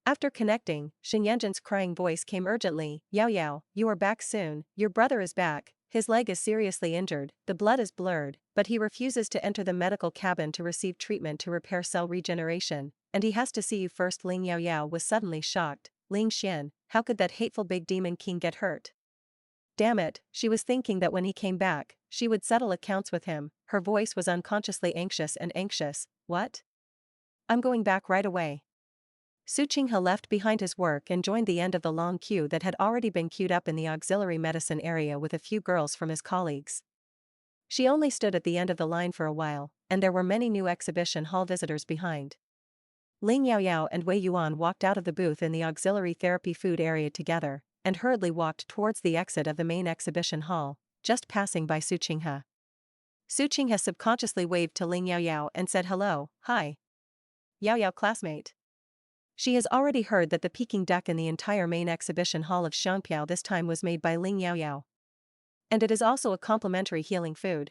After connecting, Shenyanjin's crying voice came urgently, Yao Yao, you are back soon, your brother is back, his leg is seriously injured, the blood is blurred, but he refuses to enter the medical cabin to receive treatment to repair cell regeneration, and he has to see you first. Ling Yaoyao was suddenly shocked, Ling Xian, how could that hateful big demon king get hurt? Damn it, she was thinking that when he came back, she would settle accounts with him, her voice was unconsciously anxious and anxious, what? I'm going back right away. Su Qinghe left behind his work and joined the end of the long queue that had already been queued up in the auxiliary medicine area with a few girls from his colleagues. She only stood at the end of the line for a while, and there were many new exhibition hall visitors behind. Ling Yaoyao and Wei Yuan walked out of the booth in the auxiliary therapy food area together, and hurriedly walked towards the exit of the main exhibition hall, just passing by Su Qinghe. Su Qinghe subconsciously waved to Ling Yaoyao and said hello, hi. Yaoyao classmate. She has already heard that the Peking duck in the entire main exhibition hall of Xiangpiao this time was made by Ling Yaoyao. And it is also a complimentary healing food.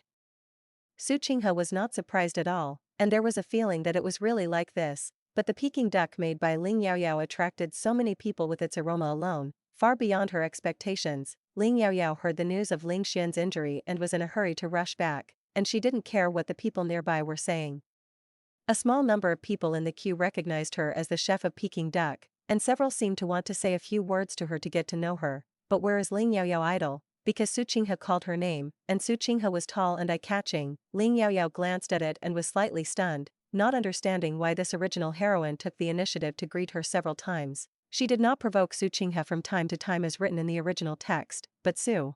Su Qinghe was not surprised at all, and there was a feeling that it was really like this, but the Peking duck made by Ling Yaoyao attracted so many people with its aroma alone, far beyond her expectations. Ling Yaoyao heard the news of Ling Xian's injury and was in a hurry to rush back, and she didn't care what the people nearby were saying. A small number of people in the queue recognized her as the chef of Peking duck, and several seemed to want to say a few words to her to get to know her, but where is Ling Yaoyao idle? Because Su Qinghe called her name, and Su Qinghe was tall and eye-catching, Ling Yaoyao glanced at it and was slightly stunned, not understanding why this original heroine took the initiative to greet her several times. She did not provoke Su Qinghe from time to time as written in the original text, but Su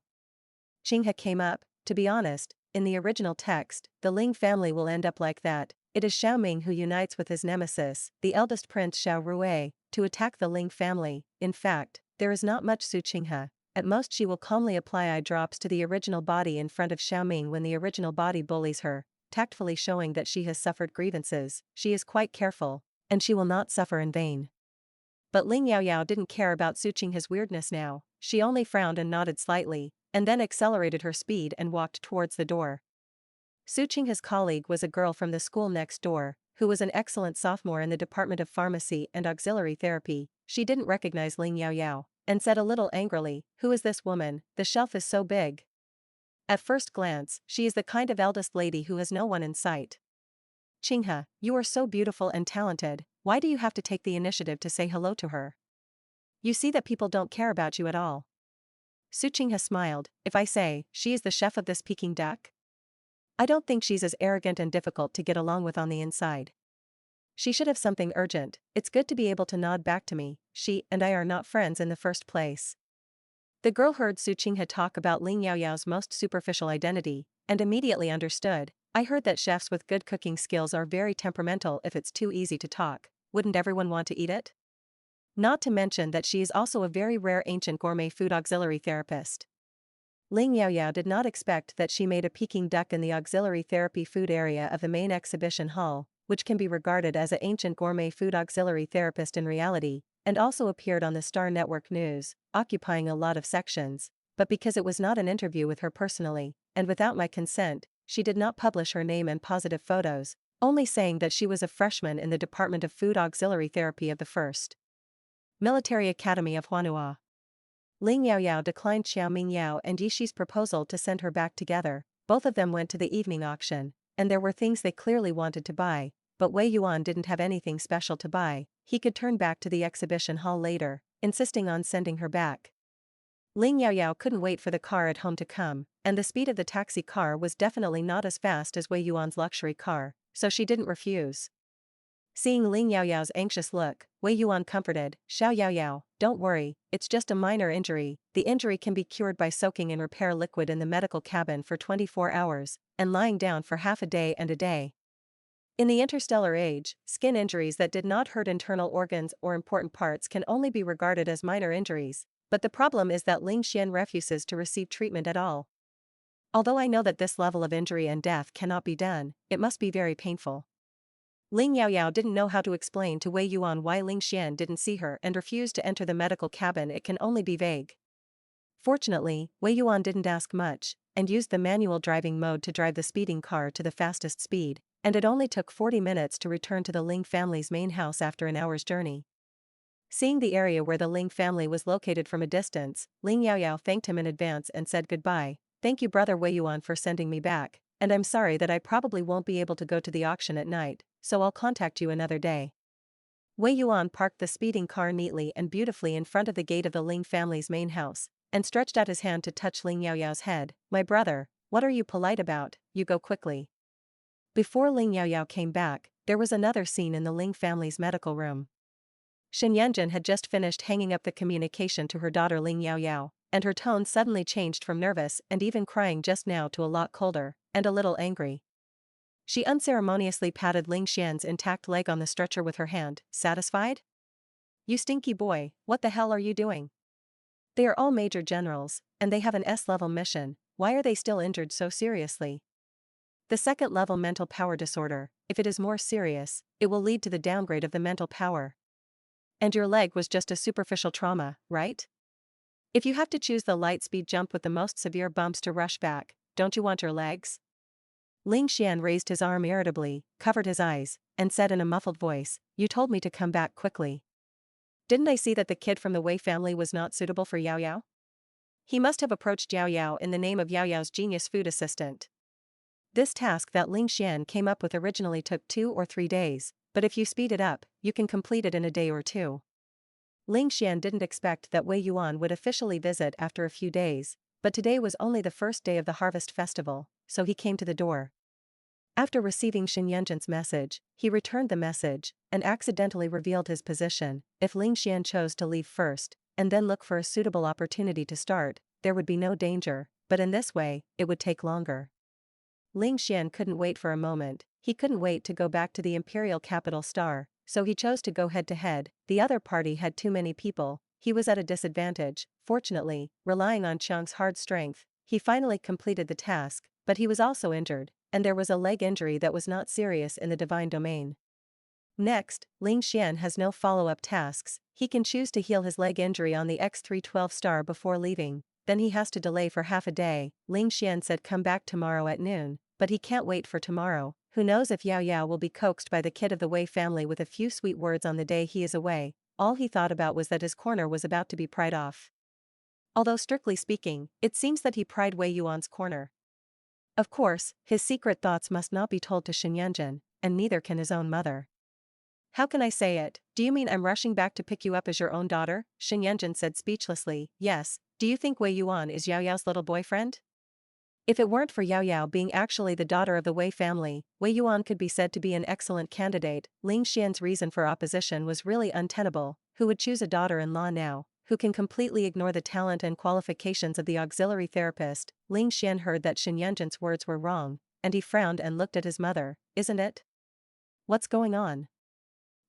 Qinghe came up. To be honest, in the original text, the Ling family will end up like that. It is Xiao Ming who unites with his nemesis, the eldest prince Xiao Rui, to attack the Ling family. In fact, there is not much Su Qinghe. At most she will calmly apply eye drops to the original body in front of Xiao Ming when the original body bullies her, tactfully showing that she has suffered grievances. She is quite careful, and she will not suffer in vain. But Ling Yaoyao didn't care about Su Qinghe's weirdness now, she only frowned and nodded slightly, and then accelerated her speed and walked towards the door. Su Qinghe's colleague was a girl from the school next door, who was an excellent sophomore in the Department of Pharmacy and Auxiliary Therapy. She didn't recognize Ling Yaoyao, and said a little angrily, who is this woman? The shelf is so big. At first glance, she is the kind of eldest lady who has no one in sight. Qinghe, you are so beautiful and talented, why do you have to take the initiative to say hello to her? You see that people don't care about you at all. Su Qinghe smiled, if I say, she is the chef of this Peking duck? I don't think she's as arrogant and difficult to get along with on the inside. She should have something urgent, it's good to be able to nod back to me, she and I are not friends in the first place. The girl heard Su Qinghe talk about Ling Yaoyao's most superficial identity, and immediately understood. I heard that chefs with good cooking skills are very temperamental. If it's too easy to talk, wouldn't everyone want to eat it? Not to mention that she is also a very rare ancient gourmet food auxiliary therapist. Ling Yaoyao did not expect that she made a Peking duck in the auxiliary therapy food area of the main exhibition hall, which can be regarded as an ancient gourmet food auxiliary therapist in reality, and also appeared on the Star Network News, occupying a lot of sections, but because it was not an interview with her personally, and without my consent, she did not publish her name and positive photos, only saying that she was a freshman in the Department of Food Auxiliary Therapy of the 1st Military Academy of Huanhua. Ling Yaoyao declined Xiao Mingyao and Yishi's proposal to send her back together. Both of them went to the evening auction, and there were things they clearly wanted to buy, but Wei Yuan didn't have anything special to buy. He could turn back to the exhibition hall later, insisting on sending her back. Ling Yaoyao couldn't wait for the car at home to come, and the speed of the taxi car was definitely not as fast as Wei Yuan's luxury car, so she didn't refuse. Seeing Ling Yaoyao's anxious look, Wei Yuan comforted, "Xiao Yaoyao, don't worry, it's just a minor injury. The injury can be cured by soaking in repair liquid in the medical cabin for 24 hours, and lying down for half a day and a day." In the interstellar age, skin injuries that did not hurt internal organs or important parts can only be regarded as minor injuries, but the problem is that Ling Xian refuses to receive treatment at all. "Although I know that this level of injury and death cannot be done, it must be very painful." Ling Yaoyao didn't know how to explain to Wei Yuan why Ling Xian didn't see her and refused to enter the medical cabin. It can only be vague. Fortunately, Wei Yuan didn't ask much, and used the manual driving mode to drive the speeding car to the fastest speed, and it only took 40 minutes to return to the Ling family's main house after an hour's journey. Seeing the area where the Ling family was located from a distance, Ling Yaoyao thanked him in advance and said goodbye. "Thank you, brother Wei Yuan, for sending me back, and I'm sorry that I probably won't be able to go to the auction at night, so I'll contact you another day." Wei Yuan parked the speeding car neatly and beautifully in front of the gate of the Ling family's main house, and stretched out his hand to touch Ling Yaoyao's head. "My brother, what are you polite about? You go quickly." Before Ling Yaoyao came back, there was another scene in the Ling family's medical room. Shen Yanjun had just finished hanging up the communication to her daughter Ling Yaoyao, and her tone suddenly changed from nervous and even crying just now to a lot colder, and a little angry. She unceremoniously patted Ling Xian's intact leg on the stretcher with her hand. "Satisfied? You stinky boy, what the hell are you doing? They are all major generals, and they have an S-level mission. Why are they still injured so seriously? The second-level mental power disorder, if it is more serious, it will lead to the downgrade of the mental power. And your leg was just a superficial trauma, right? If you have to choose the light-speed jump with the most severe bumps to rush back, don't you want your legs?" Ling Xian raised his arm irritably, covered his eyes, and said in a muffled voice, "You told me to come back quickly. Didn't I see that the kid from the Wei family was not suitable for Yao Yao? He must have approached Yao Yao in the name of Yao Yao's genius food assistant." This task that Ling Xian came up with originally took 2 or 3 days, but if you speed it up, you can complete it in a day or two. Ling Xian didn't expect that Wei Yuan would officially visit after a few days, but today was only the first day of the harvest festival, so he came to the door. After receiving Shen Yanjun's message, he returned the message, and accidentally revealed his position. If Ling Xian chose to leave first, and then look for a suitable opportunity to start, there would be no danger, but in this way, it would take longer. Ling Xian couldn't wait for a moment. He couldn't wait to go back to the imperial capital Star, so he chose to go head-to-head. The other party had too many people. He was at a disadvantage. Fortunately, relying on Qiang's hard strength, he finally completed the task, but he was also injured, and there was a leg injury that was not serious in the divine domain. Next, Ling Xian has no follow-up tasks. He can choose to heal his leg injury on the X312 star before leaving, then he has to delay for half a day. Ling Xian said come back tomorrow at noon, but he can't wait for tomorrow. Who knows if Yao Yao will be coaxed by the kid of the Wei family with a few sweet words on the day he is away. All he thought about was that his corner was about to be pried off. Although strictly speaking, it seems that he pried Wei Yuan's corner. Of course, his secret thoughts must not be told to Shen Yanjun, and neither can his own mother. "How can I say it? Do you mean I'm rushing back to pick you up as your own daughter?" Shen Yanjun said speechlessly. "Yes. Do you think Wei Yuan is Yao Yao's little boyfriend? If it weren't for Yao Yao being actually the daughter of the Wei family, Wei Yuan could be said to be an excellent candidate." Ling Xian's reason for opposition was really untenable. Who would choose a daughter-in-law now, who can completely ignore the talent and qualifications of the auxiliary therapist? Ling Xian heard that Shen Yanjun's words were wrong, and he frowned and looked at his mother. "Isn't it? What's going on?"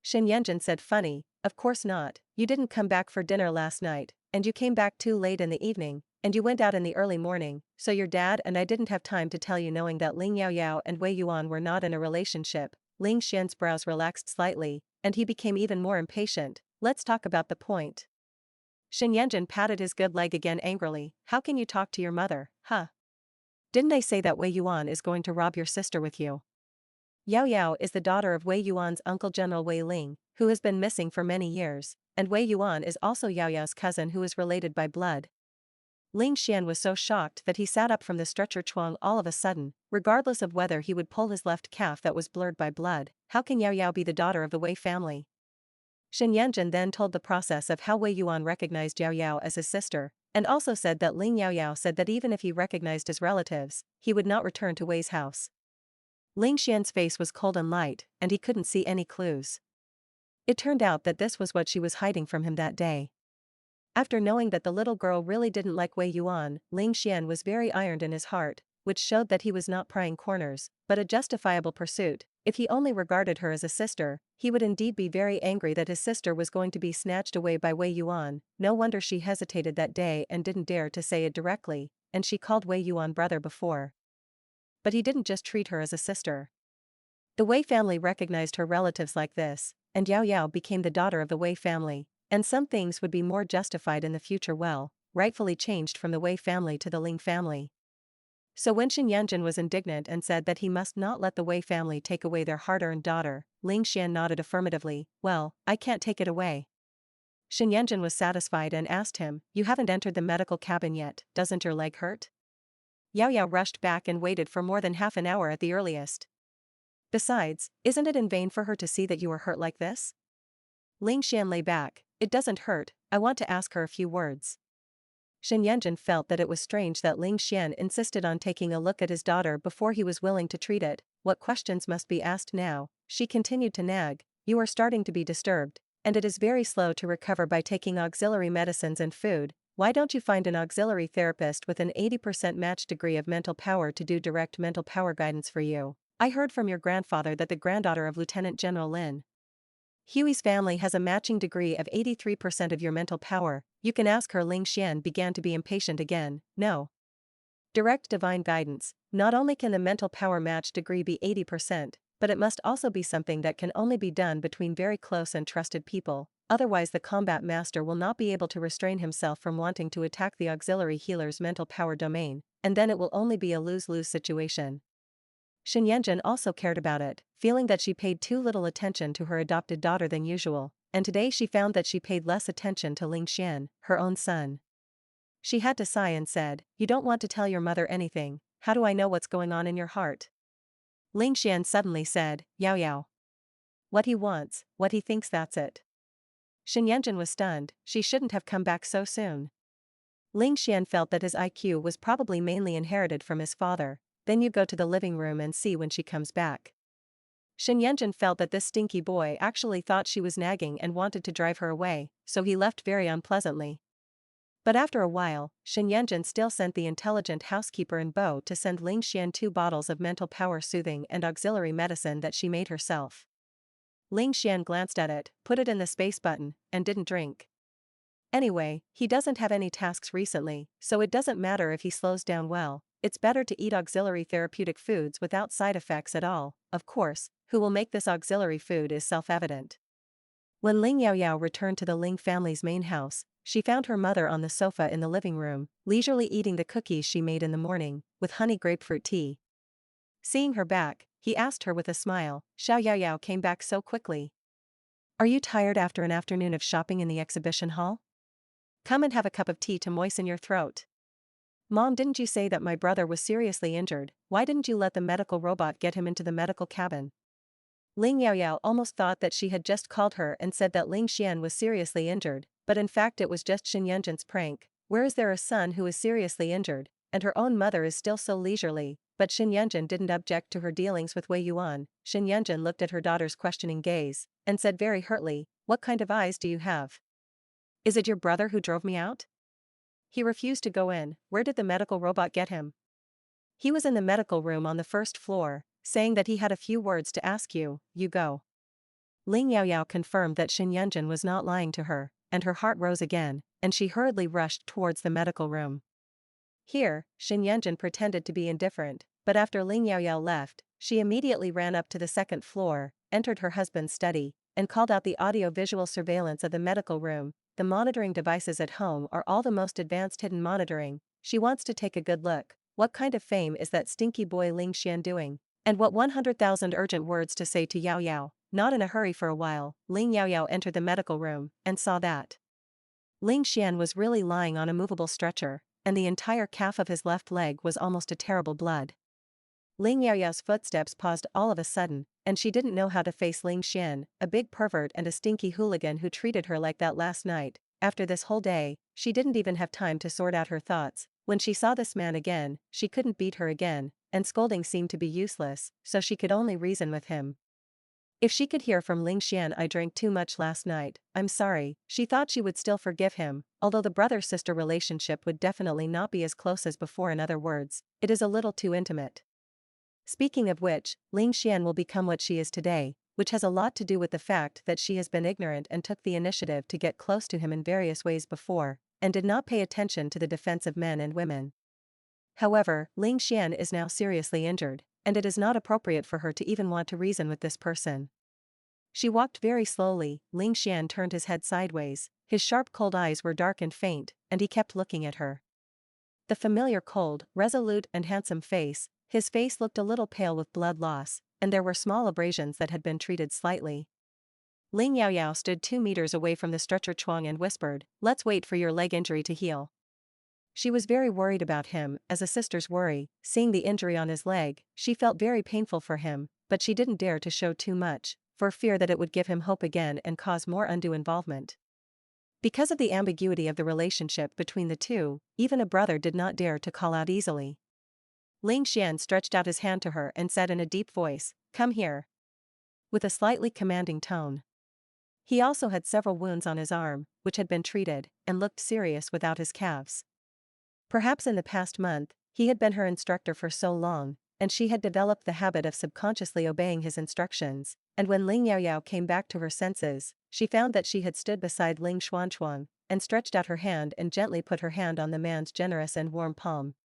Shen Yanjun said, "Funny, of course not. You didn't come back for dinner last night, and you came back too late in the evening, and you went out in the early morning, so your dad and I didn't have time to tell you, knowing that Ling Yaoyao and Wei Yuan were not in a relationship." Ling Xian's brows relaxed slightly, and he became even more impatient. "Let's talk about the point." Shen Yanjun patted his good leg again angrily. "How can you talk to your mother, huh? Didn't I say that Wei Yuan is going to rob your sister with you? Yao Yao is the daughter of Wei Yuan's uncle General Wei Ling, who has been missing for many years, and Wei Yuan is also Yao Yao's cousin who is related by blood. Ling Xian was so shocked that he sat up from the stretcher chuang all of a sudden, regardless of whether he would pull his left calf that was blurred by blood. How can Yaoyao be the daughter of the Wei family? Shen Yanjun then told the process of how Wei Yuan recognized Yaoyao as his sister, and also said that Ling Yaoyao said that even if he recognized his relatives, he would not return to Wei's house. Ling Xian's face was cold and light, and he couldn't see any clues. It turned out that this was what she was hiding from him that day. After knowing that the little girl really didn't like Wei Yuan, Ling Xian was very ironed in his heart, which showed that he was not prying corners, but a justifiable pursuit. If he only regarded her as a sister, he would indeed be very angry that his sister was going to be snatched away by Wei Yuan. No wonder she hesitated that day and didn't dare to say it directly, and she called Wei Yuan brother before. But he didn't just treat her as a sister. The Wei family recognized her relatives like this, and Yaoyao became the daughter of the Wei family, and some things would be more justified in the future rightfully changed from the Wei family to the Ling family. So when Shen Yanjun was indignant and said that he must not let the Wei family take away their hard-earned daughter, Ling Xian nodded affirmatively. Well, I can't take it away. Shen Yanjun was satisfied and asked him, you haven't entered the medical cabin yet, doesn't your leg hurt? Yaoyao rushed back and waited for more than half an hour at the earliest. Besides, isn't it in vain for her to see that you are hurt like this? Ling Xian lay back. It doesn't hurt, I want to ask her a few words. Shen Yanjun felt that it was strange that Ling Xian insisted on taking a look at his daughter before he was willing to treat it. What questions must be asked now? She continued to nag. You are starting to be disturbed, and it is very slow to recover by taking auxiliary medicines and food. Why don't you find an auxiliary therapist with an 80% match degree of mental power to do direct mental power guidance for you? I heard from your grandfather that the granddaughter of Lieutenant General Lin Hui's family has a matching degree of 83% of your mental power. You can ask her. Ling Xian began to be impatient again. No. Direct divine guidance. Not only can the mental power match degree be 80%, but it must also be something that can only be done between very close and trusted people. Otherwise the combat master will not be able to restrain himself from wanting to attack the auxiliary healer's mental power domain, and then it will only be a lose-lose situation. Shen Yanjun also cared about it, feeling that she paid too little attention to her adopted daughter than usual, and today she found that she paid less attention to Ling Xian, her own son. She had to sigh and said, you don't want to tell your mother anything, how do I know what's going on in your heart? Ling Xian suddenly said, Yaoyao. What he wants, what he thinks, that's it. Shen Yanjun was stunned, she shouldn't have come back so soon. Ling Xian felt that his IQ was probably mainly inherited from his father. Then you go to the living room and see when she comes back. Shen Yanjun felt that this stinky boy actually thought she was nagging and wanted to drive her away, so he left very unpleasantly. But after a while, Shen Yanjun still sent the intelligent housekeeper in Bo to send Ling Xian 2 bottles of mental power soothing and auxiliary medicine that she made herself. Ling Xian glanced at it, put it in the space button, and didn't drink. Anyway, he doesn't have any tasks recently, so it doesn't matter if he slows down well. It's better to eat auxiliary therapeutic foods without side effects at all. Of course, who will make this auxiliary food is self-evident. When Ling Yaoyao returned to the Ling family's main house, she found her mother on the sofa in the living room, leisurely eating the cookies she made in the morning, with honey grapefruit tea. Seeing her back, he asked her with a smile, Xiao Yaoyao came back so quickly. Are you tired after an afternoon of shopping in the exhibition hall? Come and have a cup of tea to moisten your throat. Mom, didn't you say that my brother was seriously injured? Why didn't you let the medical robot get him into the medical cabin? Ling Yaoyao almost thought that she had just called her and said that Ling Xian was seriously injured, but in fact it was just Shen Yanjun's prank. Where is there a son who is seriously injured, and her own mother is still so leisurely? But Shen Yanjun didn't object to her dealings with Wei Yuan. Shen Yanjun looked at her daughter's questioning gaze, and said very hurtly, what kind of eyes do you have? Is it your brother who drove me out? He refused to go in. Where did the medical robot get him? He was in the medical room on the first floor, saying that he had a few words to ask you. You go. Ling Yaoyao confirmed that Shen Yanjun was not lying to her, and her heart rose again, and she hurriedly rushed towards the medical room. Here, Shen Yanjun pretended to be indifferent, but after Ling Yaoyao left, she immediately ran up to the second floor, entered her husband's study, and called out the audio-visual surveillance of the medical room. The monitoring devices at home are all the most advanced hidden monitoring. She wants to take a good look. What kind of fame is that stinky boy Ling Xian doing? And what 100,000 urgent words to say to Yaoyao? Not in a hurry for a while, Ling Yaoyao entered the medical room, and saw that Ling Xian was really lying on a movable stretcher, and the entire calf of his left leg was almost a terrible blood. Ling Yaoyao's footsteps paused all of a sudden, and she didn't know how to face Ling Xian, a big pervert and a stinky hooligan who treated her like that last night. After this whole day, she didn't even have time to sort out her thoughts. When she saw this man again, she couldn't beat her again, and scolding seemed to be useless, so she could only reason with him. If she could hear from Ling Xian, I drank too much last night, I'm sorry. She thought she would still forgive him, although the brother-sister relationship would definitely not be as close as before. In other words, it is a little too intimate. Speaking of which, Ling Xian will become what she is today, which has a lot to do with the fact that she has been ignorant and took the initiative to get close to him in various ways before, and did not pay attention to the defense of men and women. However, Ling Xian is now seriously injured, and it is not appropriate for her to even want to reason with this person. She walked very slowly. Ling Xian turned his head sideways, his sharp cold eyes were dark and faint, and he kept looking at her. The familiar cold, resolute and handsome face, his face looked a little pale with blood loss, and there were small abrasions that had been treated slightly. Ling Yaoyao stood 2 meters away from the stretcher Chuang and whispered, "Let's wait for your leg injury to heal." She was very worried about him, as a sister's worry. Seeing the injury on his leg, she felt very painful for him, but she didn't dare to show too much, for fear that it would give him hope again and cause more undue involvement. Because of the ambiguity of the relationship between the two, even a brother did not dare to call out easily. Ling Xian stretched out his hand to her and said in a deep voice, "Come here." With a slightly commanding tone. He also had several wounds on his arm, which had been treated, and looked serious without his calves. Perhaps in the past month, he had been her instructor for so long, and she had developed the habit of subconsciously obeying his instructions, and when Ling Yaoyao came back to her senses, she found that she had stood beside Ling Xuanchuang, and stretched out her hand and gently put her hand on the man's generous and warm palm.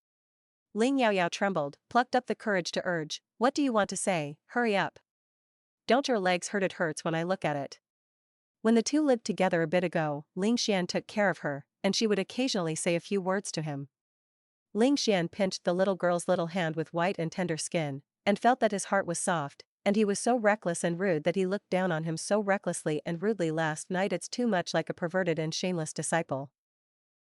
Ling Yaoyao trembled, plucked up the courage to urge, "What do you want to say? Hurry up. Don't your legs hurt? It hurts when I look at it." When the two lived together a bit ago, Ling Xian took care of her, and she would occasionally say a few words to him. Ling Xian pinched the little girl's little hand with white and tender skin, and felt that his heart was soft, and he was so reckless and rude that he looked down on him so recklessly and rudely last night. It's too much like a perverted and shameless disciple.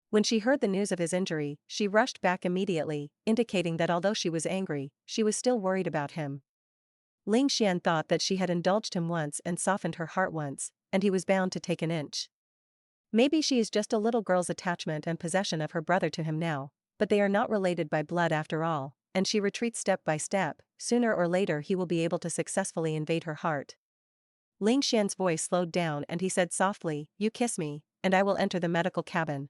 When she heard the news of his injury, she rushed back immediately, indicating that although she was angry, she was still worried about him. Ling Xian thought that she had indulged him once and softened her heart once, and he was bound to take an inch. Maybe she is just a little girl's attachment and possession of her brother to him now, but they are not related by blood after all, and she retreats step by step. Sooner or later he will be able to successfully invade her heart. Ling Xian's voice slowed down and he said softly, "You kiss me, and I will enter the medical cabin."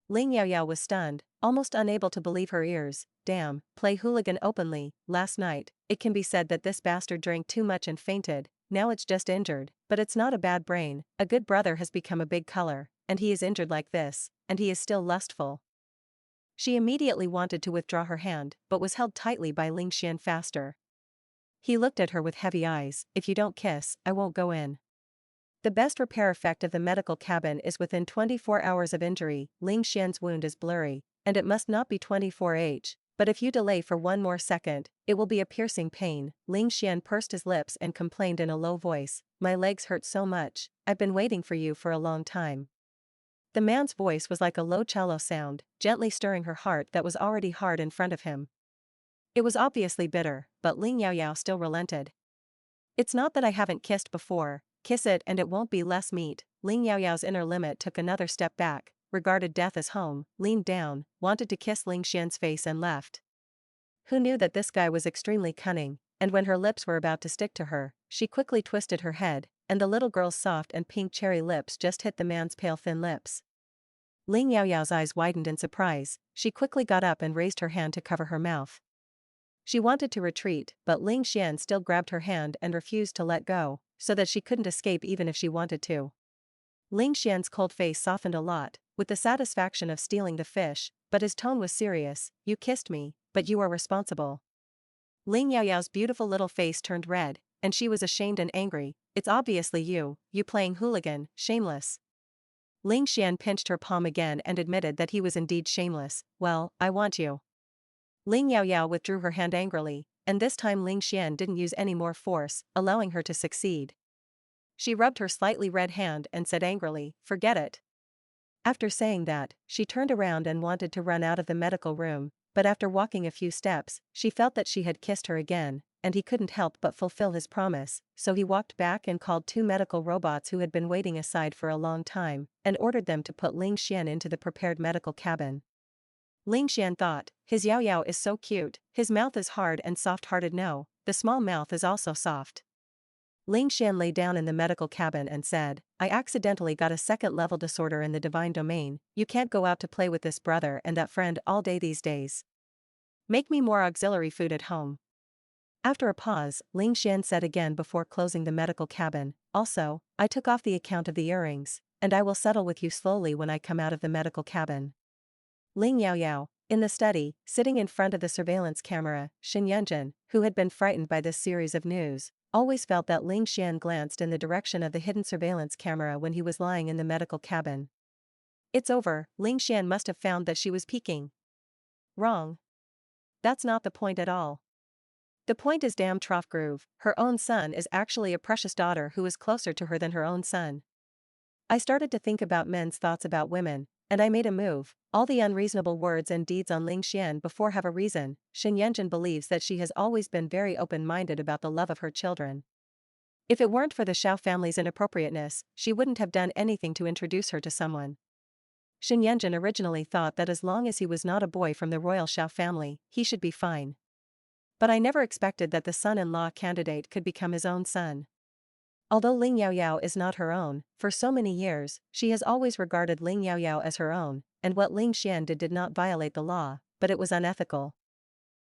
Ling Yaoyao was stunned, almost unable to believe her ears. Damn, play hooligan openly. Last night, it can be said that this bastard drank too much and fainted. Now it's just injured, but it's not a bad brain. A good brother has become a big color, and he is injured like this, and he is still lustful. She immediately wanted to withdraw her hand, but was held tightly by Ling Xian faster. He looked at her with heavy eyes. "If you don't kiss, I won't go in." The best repair effect of the medical cabin is within 24 hours of injury. Ling Xian's wound is blurry, and it must not be 24h, but if you delay for one more second, it will be a piercing pain. Ling Xian pursed his lips and complained in a low voice, "My legs hurt so much, I've been waiting for you for a long time." The man's voice was like a low cello sound, gently stirring her heart that was already hard in front of him. It was obviously bitter, but Ling Yaoyao still relented. "It's not that I haven't kissed before. Kiss it and it won't be less meat." Ling Yaoyao's inner limit took another step back, regarded death as home, leaned down, wanted to kiss Ling Xian's face and left. Who knew that this guy was extremely cunning, and when her lips were about to stick to her, she quickly twisted her head, and the little girl's soft and pink cherry lips just hit the man's pale thin lips. Ling Yaoyao's eyes widened in surprise. She quickly got up and raised her hand to cover her mouth. She wanted to retreat, but Ling Xian still grabbed her hand and refused to let go, so that she couldn't escape even if she wanted to. Ling Xian's cold face softened a lot, with the satisfaction of stealing the fish, but his tone was serious. "You kissed me, but you are responsible." Ling Yaoyao's beautiful little face turned red, and she was ashamed and angry. "It's obviously you playing hooligan, shameless." Ling Xian pinched her palm again and admitted that he was indeed shameless. "Well, I want you." Ling Yaoyao withdrew her hand angrily, and this time Ling Xian didn't use any more force, allowing her to succeed. She rubbed her slightly red hand and said angrily, "Forget it." After saying that, she turned around and wanted to run out of the medical room, but after walking a few steps, she felt that she had kissed her again, and he couldn't help but fulfill his promise, so he walked back and called two medical robots who had been waiting aside for a long time, and ordered them to put Ling Xian into the prepared medical cabin. Ling Xian thought, his Yaoyao is so cute, his mouth is hard and soft-hearted. No, the small mouth is also soft. Ling Xian lay down in the medical cabin and said, I accidentally got a second-level disorder in the divine domain. You can't go out to play with this brother and that friend all day these days. Make me more auxiliary food at home. After a pause, Ling Xian said again before closing the medical cabin, also, I took off the account of the earrings, and I will settle with you slowly when I come out of the medical cabin. Ling Yaoyao, in the study, sitting in front of the surveillance camera, Shen Yanjun, who had been frightened by this series of news, always felt that Ling Xian glanced in the direction of the hidden surveillance camera when he was lying in the medical cabin. It's over, Ling Xian must have found that she was peeking. Wrong. That's not the point at all. The point is damn trough groove, her own son is actually a precious daughter who is closer to her than her own son. I started to think about men's thoughts about women, and I made a move. All the unreasonable words and deeds on Ling Xian before have a reason. Shen Yanjun believes that she has always been very open-minded about the love of her children. If it weren't for the Xiao family's inappropriateness, she wouldn't have done anything to introduce her to someone. Shen Yanjun originally thought that as long as he was not a boy from the royal Xiao family, he should be fine. But I never expected that the son-in-law candidate could become his own son. Although Ling Yaoyao is not her own, for so many years, she has always regarded Ling Yaoyao as her own, and what Ling Xian did not violate the law, but it was unethical.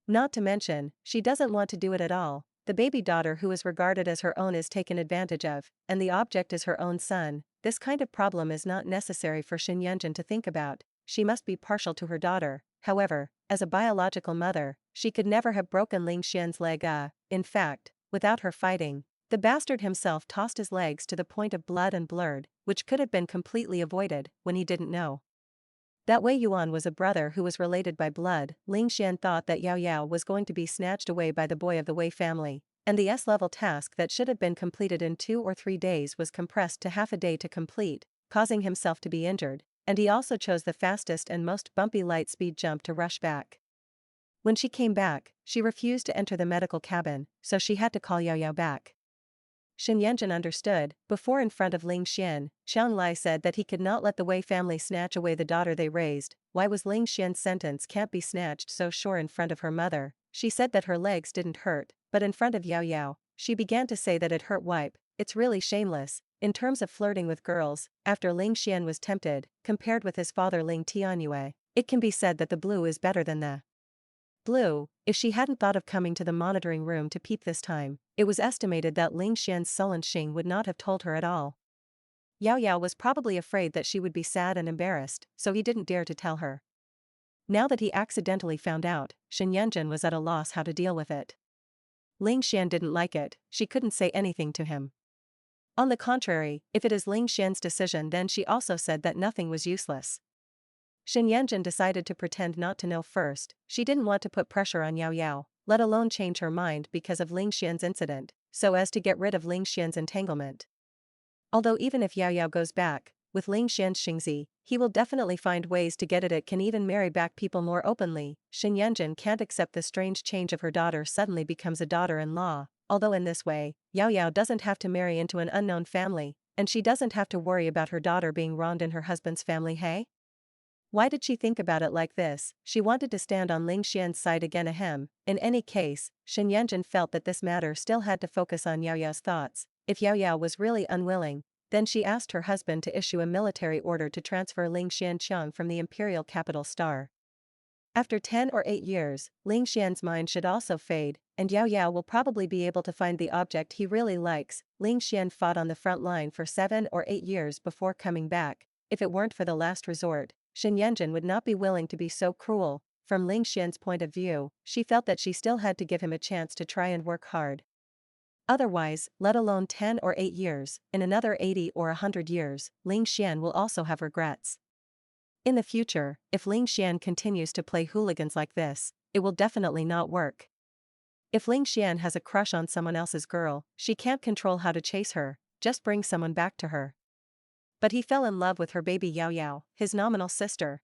Not to mention, she doesn't want to do it at all. The baby daughter who is regarded as her own is taken advantage of, and the object is her own son. This kind of problem is not necessary for Shen Yanjun to think about. She must be partial to her daughter. However, as a biological mother, she could never have broken Ling Xian's leg. In fact, without her fighting, the bastard himself tossed his legs to the point of blood and blurred, which could have been completely avoided when he didn't know. That Wei Yuan was a brother who was related by blood. Ling Xian thought that Yaoyao was going to be snatched away by the boy of the Wei family, and the S-level task that should have been completed in 2 or 3 days was compressed to half a day to complete, causing himself to be injured, and he also chose the fastest and most bumpy light-speed jump to rush back. When she came back, she refused to enter the medical cabin, so she had to call Yaoyao back. Shen Yanjun understood. Before in front of Ling Xian, Xiang Lai said that he could not let the Wei family snatch away the daughter they raised. Why was Ling Xian's sentence can't be snatched so sure in front of her mother? She said that her legs didn't hurt, but in front of Yaoyao, she began to say that it hurt. Wipe, it's really shameless. In terms of flirting with girls, after Ling Xian was tempted, compared with his father Ling Tianyue, it can be said that the blue is better than the blue. If she hadn't thought of coming to the monitoring room to peep this time, it was estimated that Ling Xian's sullen Xing would not have told her at all. Yaoyao was probably afraid that she would be sad and embarrassed, so he didn't dare to tell her. Now that he accidentally found out, Shen Yanjun was at a loss how to deal with it. Ling Xian didn't like it. She couldn't say anything to him. On the contrary, if it is Ling Xian's decision, then she also said that nothing was useless. Shen Yanjun decided to pretend not to know first. She didn't want to put pressure on Yaoyao, let alone change her mind because of Ling Xian's incident, so as to get rid of Ling Xian's entanglement. Although even if Yaoyao goes back, with Ling Xian's Xingzi, he will definitely find ways to get it. It can even marry back people more openly. Shen Yanjun can't accept the strange change of her daughter suddenly becomes a daughter-in-law, although in this way, Yaoyao doesn't have to marry into an unknown family, and she doesn't have to worry about her daughter being wronged in her husband's family. Hey? Why did she think about it like this? She wanted to stand on Ling Xian's side again. Ahem. In any case, Shen Yanjun felt that this matter still had to focus on Yaoyao's thoughts. If Yaoyao was really unwilling, then she asked her husband to issue a military order to transfer Ling Xianqiang from the imperial capital Star. After 10 or 8 years, Ling Xian's mind should also fade, and Yaoyao will probably be able to find the object he really likes. Ling Xian fought on the front line for 7 or 8 years before coming back. If it weren't for the last resort, Shen Yanjun would not be willing to be so cruel. From Ling Xian's point of view, she felt that she still had to give him a chance to try and work hard. Otherwise, let alone 10 or 8 years, in another 80 or 100 years, Ling Xian will also have regrets. In the future, if Ling Xian continues to play hooligans like this, it will definitely not work. If Ling Xian has a crush on someone else's girl, she can't control how to chase her, just bring someone back to her. But he fell in love with her baby Yaoyao, his nominal sister.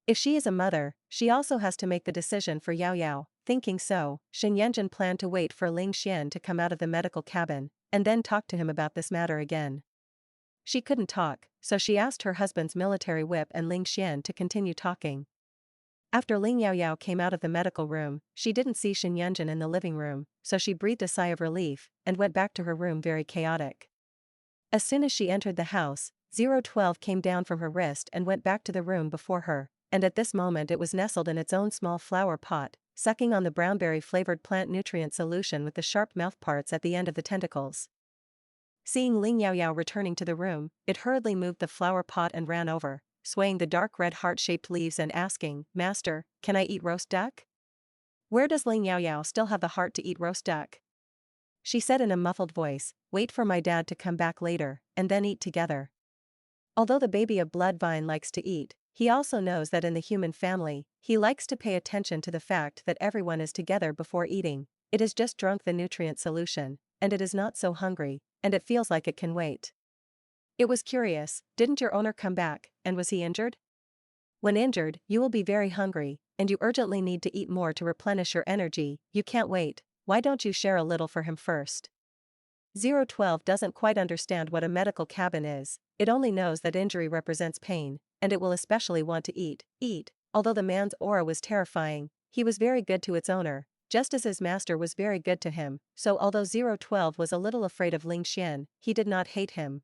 If she is a mother, she also has to make the decision for Yaoyao. Thinking so, Shen Yanjun planned to wait for Ling Xian to come out of the medical cabin, and then talk to him about this matter again. She couldn't talk, so she asked her husband's military whip and Ling Xian to continue talking. After Ling Yaoyao came out of the medical room, she didn't see Shen Yanjun in the living room, so she breathed a sigh of relief, and went back to her room very chaotic. As soon as she entered the house, 012 came down from her wrist and went back to the room before her, and at this moment it was nestled in its own small flower pot, sucking on the brownberry-flavored plant nutrient solution with the sharp mouthparts at the end of the tentacles. Seeing Ling Yaoyao returning to the room, it hurriedly moved the flower pot and ran over, swaying the dark red heart-shaped leaves and asking, "Master, can I eat roast duck?" "Where does Ling Yaoyao still have the heart to eat roast duck?" she said in a muffled voice. "Wait for my dad to come back later, and then eat together." Although the baby of Bloodvine likes to eat, he also knows that in the human family, he likes to pay attention to the fact that everyone is together before eating. It has just drunk the nutrient solution, and it is not so hungry, and it feels like it can wait. It was curious, didn't your owner come back, and was he injured? When injured, you will be very hungry, and you urgently need to eat more to replenish your energy. You can't wait. Why don't you share a little for him first? 012 doesn't quite understand what a medical cabin is, it only knows that injury represents pain, and it will especially want to eat. Although the man's aura was terrifying, he was very good to its owner, just as his master was very good to him, so although 012 was a little afraid of Ling Xian, he did not hate him.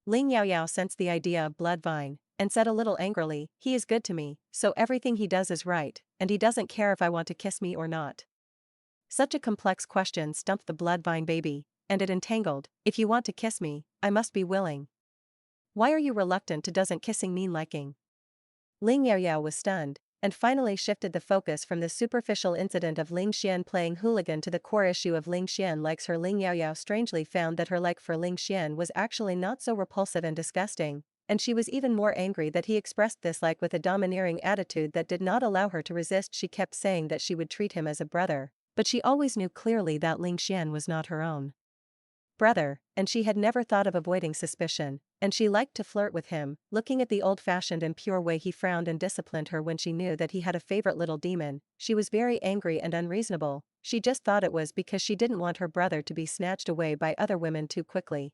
Ling Yaoyao sensed the idea of Bloodvine, and said a little angrily, "He is good to me, so everything he does is right, and he doesn't care if I want to kiss me or not." Such a complex question stumped the Bloodvine baby, and it entangled. "If you want to kiss me, I must be willing. Why are you reluctant to doesn't kissing mean liking?" Ling Yaoyao was stunned, and finally shifted the focus from the superficial incident of Ling Xian playing hooligan to the core issue of Ling Xian likes her. Ling Yaoyao strangely found that her like for Ling Xian was actually not so repulsive and disgusting, and she was even more angry that he expressed this like with a domineering attitude that did not allow her to resist. She kept saying that she would treat him as a brother, but she always knew clearly that Ling Xian was not her own brother, and she had never thought of avoiding suspicion, and she liked to flirt with him, looking at the old-fashioned and pure way he frowned and disciplined her when she knew that he had a favorite little demon. She was very angry and unreasonable. She just thought it was because she didn't want her brother to be snatched away by other women too quickly.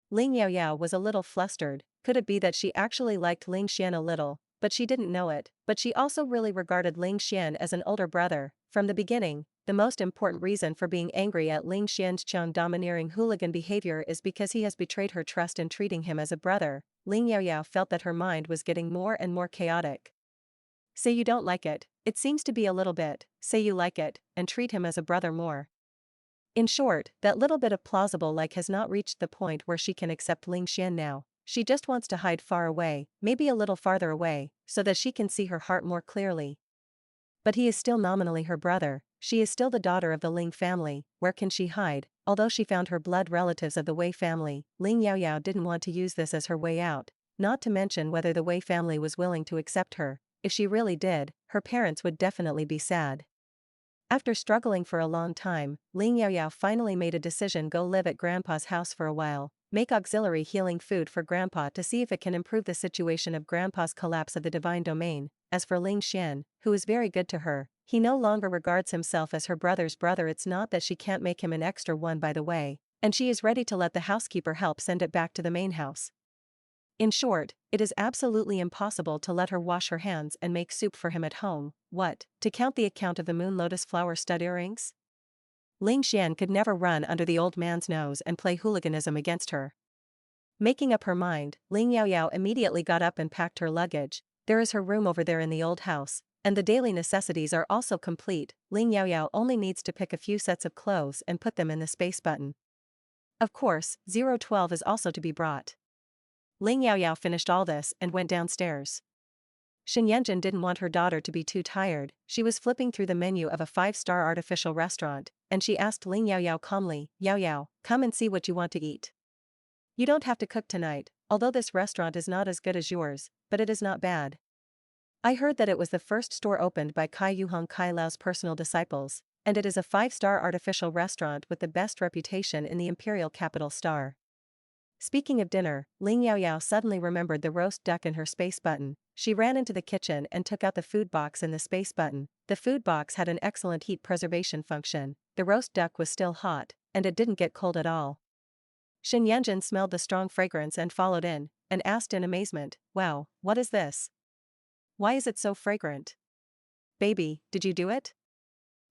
Ling Yaoyao was a little flustered. Could it be that she actually liked Ling Xian a little, but she didn't know it? But she also really regarded Ling Xian as an older brother. From the beginning, the most important reason for being angry at Ling Xian's domineering hooligan behavior is because he has betrayed her trust in treating him as a brother. Ling Yaoyao felt that her mind was getting more and more chaotic. Say you don't like it, it seems to be a little bit. Say you like it, and treat him as a brother more. In short, that little bit of plausible like has not reached the point where she can accept Ling Xian now. She just wants to hide far away, maybe a little farther away, so that she can see her heart more clearly. But he is still nominally her brother, she is still the daughter of the Ling family. Where can she hide? Although she found her blood relatives of the Wei family, Ling Yaoyao didn't want to use this as her way out, not to mention whether the Wei family was willing to accept her. If she really did, her parents would definitely be sad. After struggling for a long time, Ling Yaoyao finally made a decision: go live at Grandpa's house for a while, make auxiliary healing food for Grandpa to see if it can improve the situation of Grandpa's collapse of the divine domain. As for Ling Xian, who is very good to her, he no longer regards himself as her brother's brother. It's not that she can't make him an extra one, by the way, and she is ready to let the housekeeper help send it back to the main house. In short, it is absolutely impossible to let her wash her hands and make soup for him at home. What, to count the account of the moon lotus flower stud earrings? Ling Xian could never run under the old man's nose and play hooliganism against her. Making up her mind, Ling Yaoyao immediately got up and packed her luggage. There is her room over there in the old house, and the daily necessities are also complete. Ling Yaoyao only needs to pick a few sets of clothes and put them in the space button. Of course, 012 is also to be brought. Ling Yaoyao finished all this and went downstairs. Shen Yanjun didn't want her daughter to be too tired. She was flipping through the menu of a 5-star artificial restaurant, and she asked Ling Yaoyao calmly, "Yaoyao, come and see what you want to eat. You don't have to cook tonight, although this restaurant is not as good as yours, but it is not bad. I heard that it was the first store opened by Kai Yuhong Kai Lao's personal disciples, and it is a 5-star artificial restaurant with the best reputation in the imperial capital Star Speaking of dinner, Ling Yaoyao suddenly remembered the roast duck in her space button. She ran into the kitchen and took out the food box in the space button. The food box had an excellent heat preservation function. The roast duck was still hot, and it didn't get cold at all. Shen Yanjin smelled the strong fragrance and followed in, and asked in amazement, "Wow, what is this? Why is it so fragrant? Baby, did you do it?"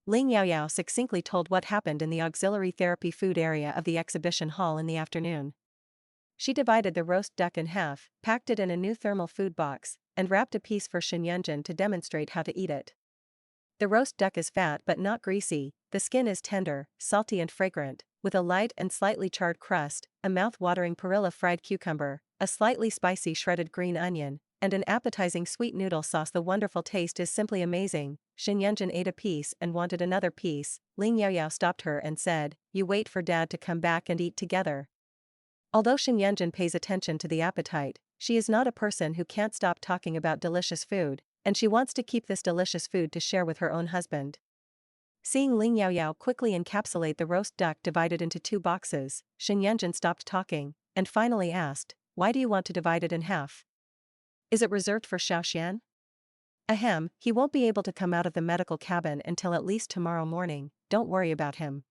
Ling Yaoyao succinctly told what happened in the auxiliary therapy food area of the exhibition hall in the afternoon. She divided the roast duck in half, packed it in a new thermal food box, and wrapped a piece for Shen Yanjin to demonstrate how to eat it. The roast duck is fat but not greasy, the skin is tender, salty and fragrant, with a light and slightly charred crust, a mouth-watering perilla fried cucumber, a slightly spicy shredded green onion, and an appetizing sweet noodle sauce. The wonderful taste is simply amazing. Shen Yanjin ate a piece and wanted another piece. Ling Yaoyao stopped her and said, "You wait for Dad to come back and eat together." Although Shen Yanjin pays attention to the appetite, she is not a person who can't stop talking about delicious food, and she wants to keep this delicious food to share with her own husband. Seeing Ling Yaoyao quickly encapsulate the roast duck divided into 2 boxes, Shen Yanjin stopped talking, and finally asked, "Why do you want to divide it in half? Is it reserved for Xiaoxian?" "Ahem, he won't be able to come out of the medical cabin until at least tomorrow morning, don't worry about him."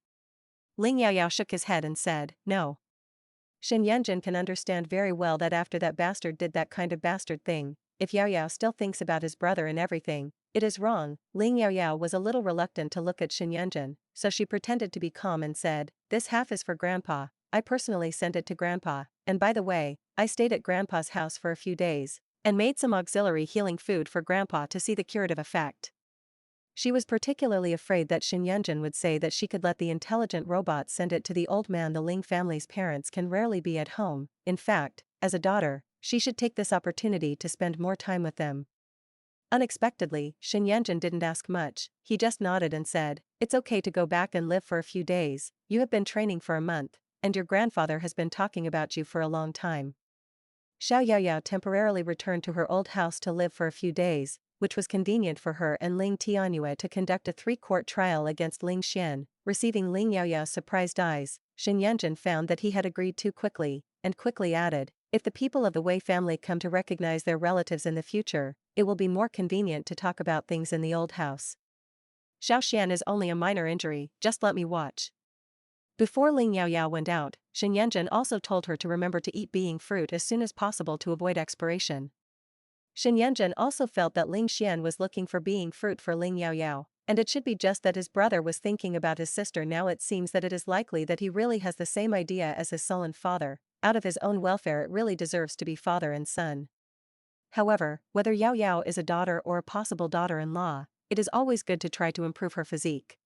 Ling Yaoyao shook his head and said, "No. Shen Yanjin can understand very well that after that bastard did that kind of bastard thing, if Yaoyao still thinks about his brother and everything, it is wrong." Ling Yaoyao was a little reluctant to look at Shen Yanjin, so she pretended to be calm and said, "This half is for Grandpa, I personally sent it to Grandpa, and by the way, I stayed at Grandpa's house for a few days, and made some auxiliary healing food for Grandpa to see the curative effect." She was particularly afraid that Shen Yanjin would say that she could let the intelligent robot send it to the old man. The Ling family's parents can rarely be at home. In fact, as a daughter, she should take this opportunity to spend more time with them. Unexpectedly, Shen Yanjin didn't ask much, he just nodded and said, "It's okay to go back and live for a few days, you have been training for a month, and your grandfather has been talking about you for a long time." Xiao Yaoyao temporarily returned to her old house to live for a few days, which was convenient for her and Ling Tianyue to conduct a 3-court trial against Ling Xian. Receiving Ling Yaoyao's surprised eyes, Shen Yanjin found that he had agreed too quickly, and quickly added, "If the people of the Wei family come to recognize their relatives in the future, it will be more convenient to talk about things in the old house. Xiao Xian is only a minor injury, just let me watch." Before Ling Yaoyao went out, Shen Yanjin also told her to remember to eat being fruit as soon as possible to avoid expiration. Shen Yanjin also felt that Ling Xian was looking for being fruit for Ling Yaoyao, and it should be just that his brother was thinking about his sister. Now it seems that it is likely that he really has the same idea as his sullen father. Out of his own welfare, it really deserves to be father and son. However, whether Yaoyao is a daughter or a possible daughter-in-law, it is always good to try to improve her physique.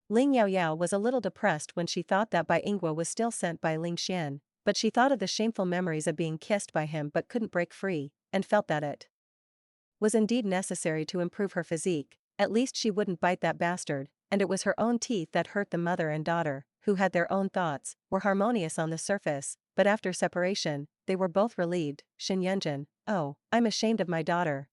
Ling Yaoyao was a little depressed when she thought that Bai Ingwa was still sent by Ling Xian, but she thought of the shameful memories of being kissed by him but couldn't break free, and felt that it was indeed necessary to improve her physique. At least she wouldn't bite that bastard, and it was her own teeth that hurt. The mother and daughter, who had their own thoughts, were harmonious on the surface, but after separation, they were both relieved. Shen Yanjin, "Oh, I'm ashamed of my daughter."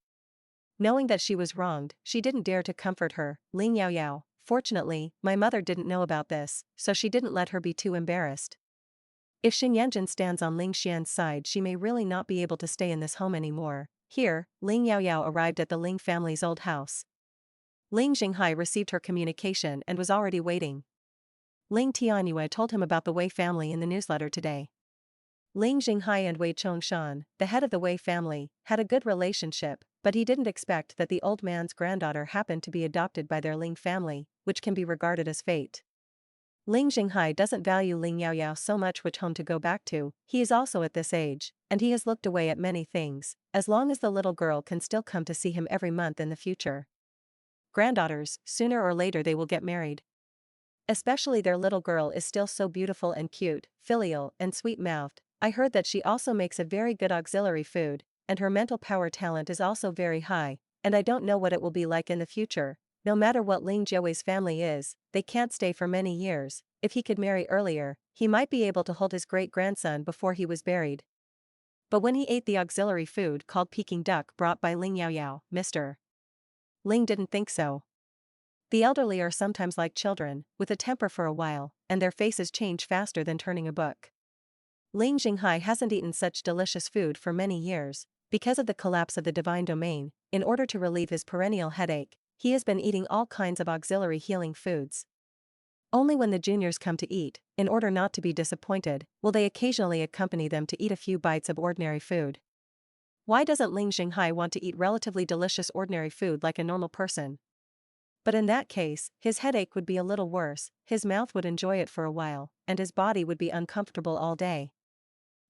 Knowing that she was wronged, she didn't dare to comfort her. Ling Yaoyao, "Fortunately, my mother didn't know about this, so she didn't let her be too embarrassed. If Shen Yanjin stands on Ling Xian's side, she may really not be able to stay in this home anymore." Here, Ling Yaoyao arrived at the Ling family's old house. Ling Jinghai received her communication and was already waiting. Ling Tianyue told him about the Wei family in the newsletter today. Ling Jinghai and Wei Chongshan, the head of the Wei family, had a good relationship, but he didn't expect that the old man's granddaughter happened to be adopted by their Ling family, which can be regarded as fate. Ling Jinghai doesn't value Ling Yaoyao so much which home to go back to. He is also at this age, and he has looked away at many things, as long as the little girl can still come to see him every month in the future. Granddaughters, sooner or later they will get married. Especially their little girl is still so beautiful and cute, filial, and sweet-mouthed. I heard that she also makes a very good auxiliary food, and her mental power talent is also very high, and I don't know what it will be like in the future. No matter what Ling Jiawei's family is, they can't stay for many years. If he could marry earlier, he might be able to hold his great-grandson before he was buried. But when he ate the auxiliary food called Peking duck brought by Ling Yaoyao, Mr. Ling didn't think so. The elderly are sometimes like children, with a temper for a while, and their faces change faster than turning a book. Ling Jinghai hasn't eaten such delicious food for many years. Because of the collapse of the divine domain, in order to relieve his perennial headache, he has been eating all kinds of auxiliary healing foods. Only when the juniors come to eat, in order not to be disappointed, will they occasionally accompany them to eat a few bites of ordinary food. Why doesn't Ling Jinghai want to eat relatively delicious ordinary food like a normal person? But in that case, his headache would be a little worse, his mouth would enjoy it for a while, and his body would be uncomfortable all day.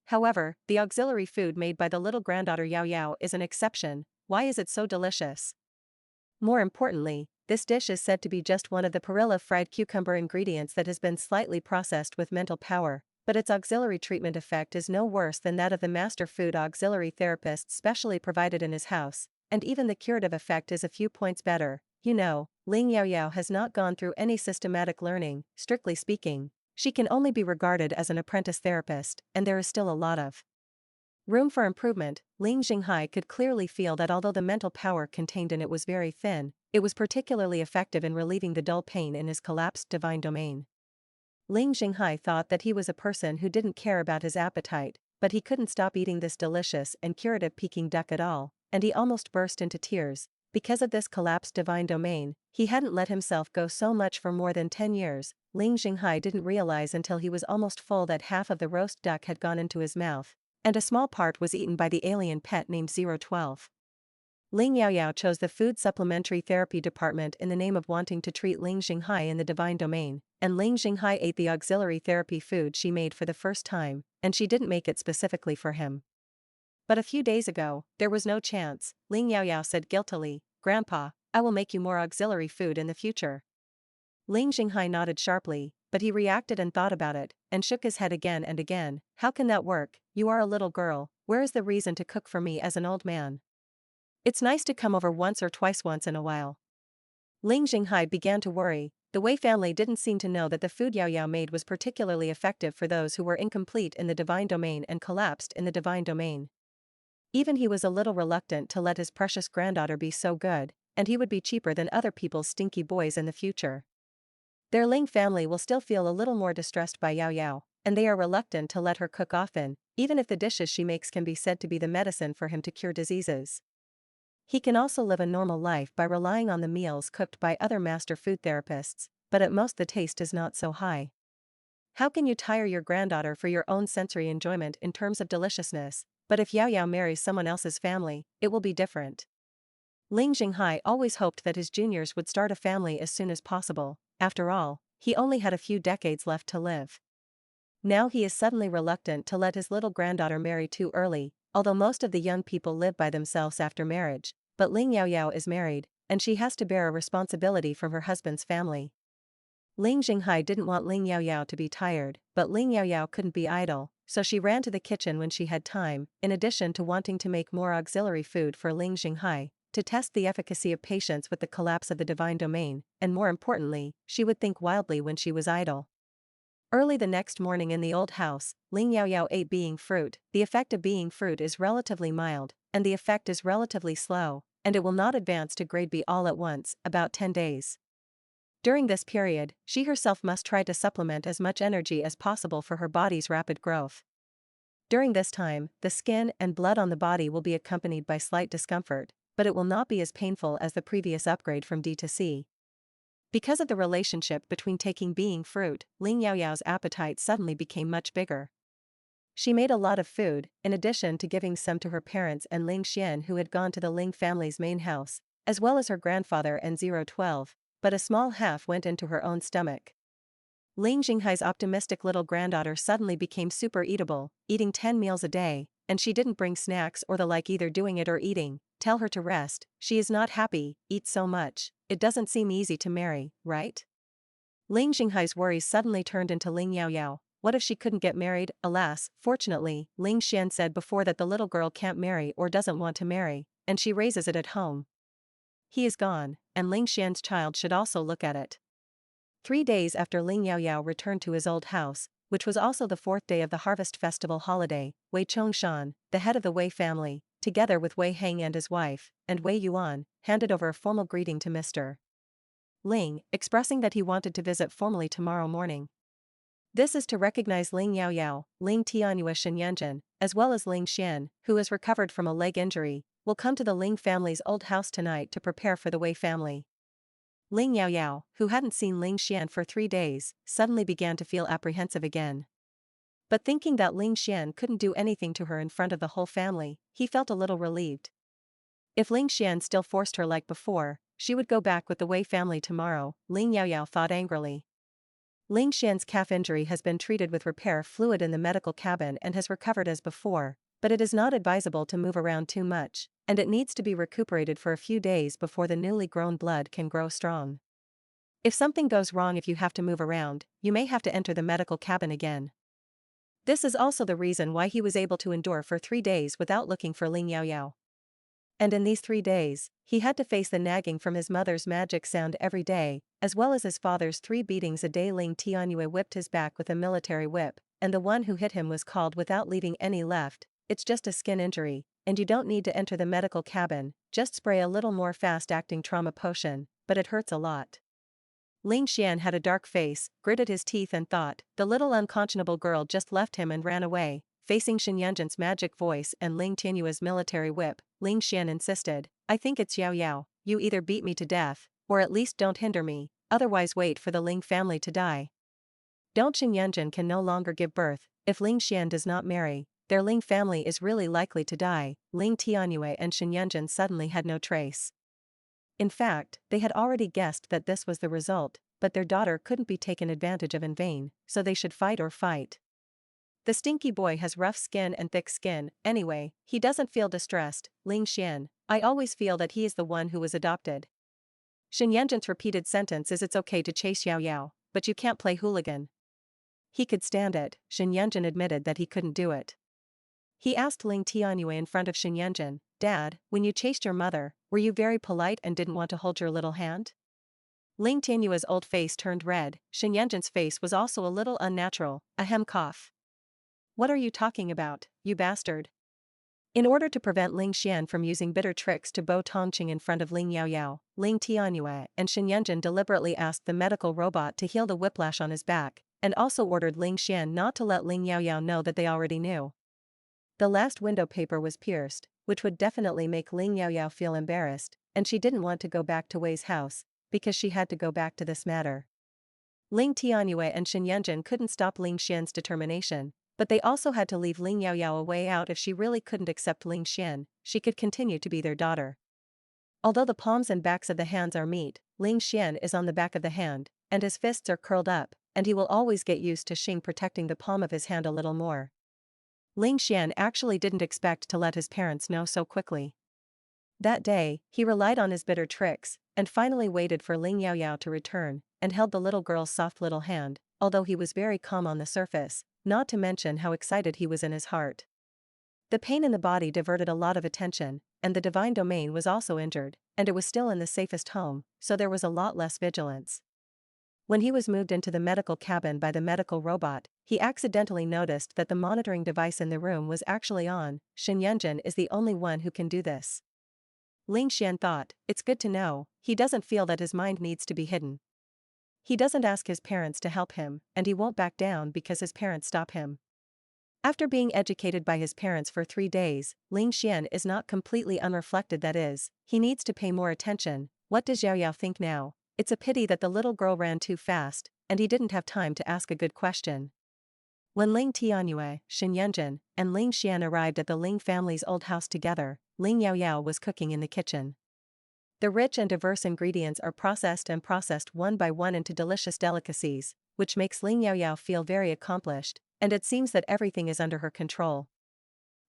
However, the auxiliary food made by the little granddaughter Yaoyao is an exception. Why is it so delicious? More importantly, this dish is said to be just one of the perilla fried cucumber ingredients that has been slightly processed with mental power, but its auxiliary treatment effect is no worse than that of the master food auxiliary therapist specially provided in his house, and even the curative effect is a few points better. Ling Yaoyao has not gone through any systematic learning, strictly speaking. She can only be regarded as an apprentice therapist, and there is still a lot of room for improvement. Ling Jinghai could clearly feel that although the mental power contained in it was very thin, it was particularly effective in relieving the dull pain in his collapsed divine domain. Ling Jinghai thought that he was a person who didn't care about his appetite, but he couldn't stop eating this delicious and curative Peking duck at all, and he almost burst into tears. Because of this collapsed divine domain, he hadn't let himself go so much for more than 10 years. Ling Jinghai didn't realize until he was almost full that half of the roast duck had gone into his mouth, and a small part was eaten by the alien pet named 012. Ling Yaoyao chose the food supplementary therapy department in the name of wanting to treat Ling Jinghai in the divine domain, and Ling Jinghai ate the auxiliary therapy food she made for the first time, and she didn't make it specifically for him. But a few days ago, there was no chance. Ling Yaoyao said guiltily, "Grandpa, I will make you more auxiliary food in the future." Ling Jinghai nodded sharply, but he reacted and thought about it, and shook his head again and again. "How can that work? You are a little girl, where is the reason to cook for me as an old man? It's nice to come over once or twice once in a while." Ling Jinghai began to worry. The Wei family didn't seem to know that the food Yaoyao made was particularly effective for those who were incomplete in the divine domain and collapsed in the divine domain. Even he was a little reluctant to let his precious granddaughter be so good, and he would be cheaper than other people's stinky boys in the future. Their Ling family will still feel a little more distressed by Yaoyao, and they are reluctant to let her cook often, even if the dishes she makes can be said to be the medicine for him to cure diseases. He can also live a normal life by relying on the meals cooked by other master food therapists, but at most the taste is not so high. How can you tire your granddaughter for your own sensory enjoyment in terms of deliciousness? But if Yaoyao marries someone else's family, it will be different. Ling Jinghai always hoped that his juniors would start a family as soon as possible. After all, he only had a few decades left to live. Now he is suddenly reluctant to let his little granddaughter marry too early, although most of the young people live by themselves after marriage, but Ling Yaoyao is married, and she has to bear a responsibility from her husband's family. Ling Jinghai didn't want Ling Yaoyao to be tired, but Ling Yaoyao couldn't be idle, so she ran to the kitchen when she had time, in addition to wanting to make more auxiliary food for Ling Jinghai, to test the efficacy of patience with the collapse of the divine domain, and more importantly, she would think wildly when she was idle. Early the next morning in the old house, Ling Yaoyao ate being fruit. The effect of being fruit is relatively mild, and the effect is relatively slow, and it will not advance to grade B all at once, about 10 days. During this period, she herself must try to supplement as much energy as possible for her body's rapid growth. During this time, the skin and blood on the body will be accompanied by slight discomfort, but it will not be as painful as the previous upgrade from D to C. Because of the relationship between taking being fruit, Ling Yaoyao's appetite suddenly became much bigger. She made a lot of food, in addition to giving some to her parents and Ling Xian who had gone to the Ling family's main house, as well as her grandfather and 012, but a small half went into her own stomach. Ling Jinghai's optimistic little granddaughter suddenly became super eatable, eating 10 meals a day, and she didn't bring snacks or the like either doing it or eating. Tell her to rest, she is not happy, eat so much, it doesn't seem easy to marry, right? Ling Jinghai's worries suddenly turned into Ling Yaoyao. What if she couldn't get married? Alas, fortunately, Ling Xian said before that the little girl can't marry or doesn't want to marry, and she raises it at home. He is gone, and Ling Xian's child should also look at it. 3 days after Ling Yaoyao returned to his old house, which was also the 4th day of the Harvest Festival holiday, Wei Chongshan, the head of the Wei family, together with Wei Heng and his wife, and Wei Yuan, handed over a formal greeting to Mr. Ling, expressing that he wanted to visit formally tomorrow morning. This is to recognize Ling Yaoyao, Ling Tianyue Shenyanjin, as well as Ling Xian, who has recovered from a leg injury, will come to the Ling family's old house tonight to prepare for the Wei family. Ling Yaoyao, who hadn't seen Ling Xian for 3 days, suddenly began to feel apprehensive again. But thinking that Ling Xian couldn't do anything to her in front of the whole family, he felt a little relieved. If Ling Xian still forced her like before, she would go back with the Wei family tomorrow, Ling Yaoyao thought angrily. Ling Xian's calf injury has been treated with repair fluid in the medical cabin and has recovered as before, but it is not advisable to move around too much, and it needs to be recuperated for a few days before the newly grown blood can grow strong. If something goes wrong if you have to move around, you may have to enter the medical cabin again. This is also the reason why he was able to endure for 3 days without looking for Ling Yaoyao. And in these 3 days, he had to face the nagging from his mother's magic sound every day, as well as his father's 3 beatings a day. Ling Tianyue whipped his back with a military whip, and the one who hit him was called without leaving any left. It's just a skin injury, and you don't need to enter the medical cabin, just spray a little more fast-acting trauma potion, but it hurts a lot. Ling Xian had a dark face, gritted his teeth and thought, the little unconscionable girl just left him and ran away. Facing Shenyanjin's magic voice and Ling Tianyue's military whip, Ling Xian insisted, I think it's Yaoyao, you either beat me to death, or at least don't hinder me, otherwise wait for the Ling family to die. Don't Shenyanjin can no longer give birth, if Ling Xian does not marry, their Ling family is really likely to die. Ling Tianyue and Shenyanjin suddenly had no trace. In fact, they had already guessed that this was the result, but their daughter couldn't be taken advantage of in vain, so they should fight or fight. The stinky boy has rough skin and thick skin, anyway, he doesn't feel distressed. Ling Xian, I always feel that he is the one who was adopted. Shenyanjin's repeated sentence is it's okay to chase Yaoyao, but you can't play hooligan. He could stand it. Shenyanjin admitted that he couldn't do it. He asked Ling Tianyue in front of Shenyanjin, Dad, when you chased your mother, were you very polite and didn't want to hold your little hand? Ling Tianyue's old face turned red. Shenyanjin's face was also a little unnatural, a hem cough. What are you talking about, you bastard? In order to prevent Ling Xian from using bitter tricks to Bo Tongqing in front of Ling Yaoyao, Ling Tianyue and Shenyanjin deliberately asked the medical robot to heal the whiplash on his back, and also ordered Ling Xian not to let Ling Yaoyao know that they already knew. The last window paper was pierced, which would definitely make Ling Yaoyao feel embarrassed, and she didn't want to go back to Wei's house, because she had to go back to this matter. Ling Tianyue and Shenyanjin couldn't stop Ling Xian's determination, but they also had to leave Ling Yaoyao a way out. If she really couldn't accept Ling Xian, she could continue to be their daughter. Although the palms and backs of the hands are meat, Ling Xian is on the back of the hand, and his fists are curled up, and he will always get used to Xing protecting the palm of his hand a little more. Ling Xian actually didn't expect to let his parents know so quickly. That day, he relied on his bitter tricks, and finally waited for Ling Yaoyao to return, and held the little girl's soft little hand, although he was very calm on the surface, not to mention how excited he was in his heart. The pain in the body diverted a lot of attention, and the divine domain was also injured, and it was still in the safest home, so there was a lot less vigilance. When he was moved into the medical cabin by the medical robot, he accidentally noticed that the monitoring device in the room was actually on. Shenyanjin is the only one who can do this. Ling Xian thought, it's good to know, he doesn't feel that his mind needs to be hidden. He doesn't ask his parents to help him, and he won't back down because his parents stop him. After being educated by his parents for 3 days, Ling Xian is not completely unreflected, that is, he needs to pay more attention. What does Yaoyao think now? It's a pity that the little girl ran too fast, and he didn't have time to ask a good question. When Ling Tianyue, Shenyanjin, and Ling Xian arrived at the Ling family's old house together, Ling Yaoyao was cooking in the kitchen. The rich and diverse ingredients are processed one by one into delicious delicacies, which makes Ling Yaoyao feel very accomplished, and it seems that everything is under her control.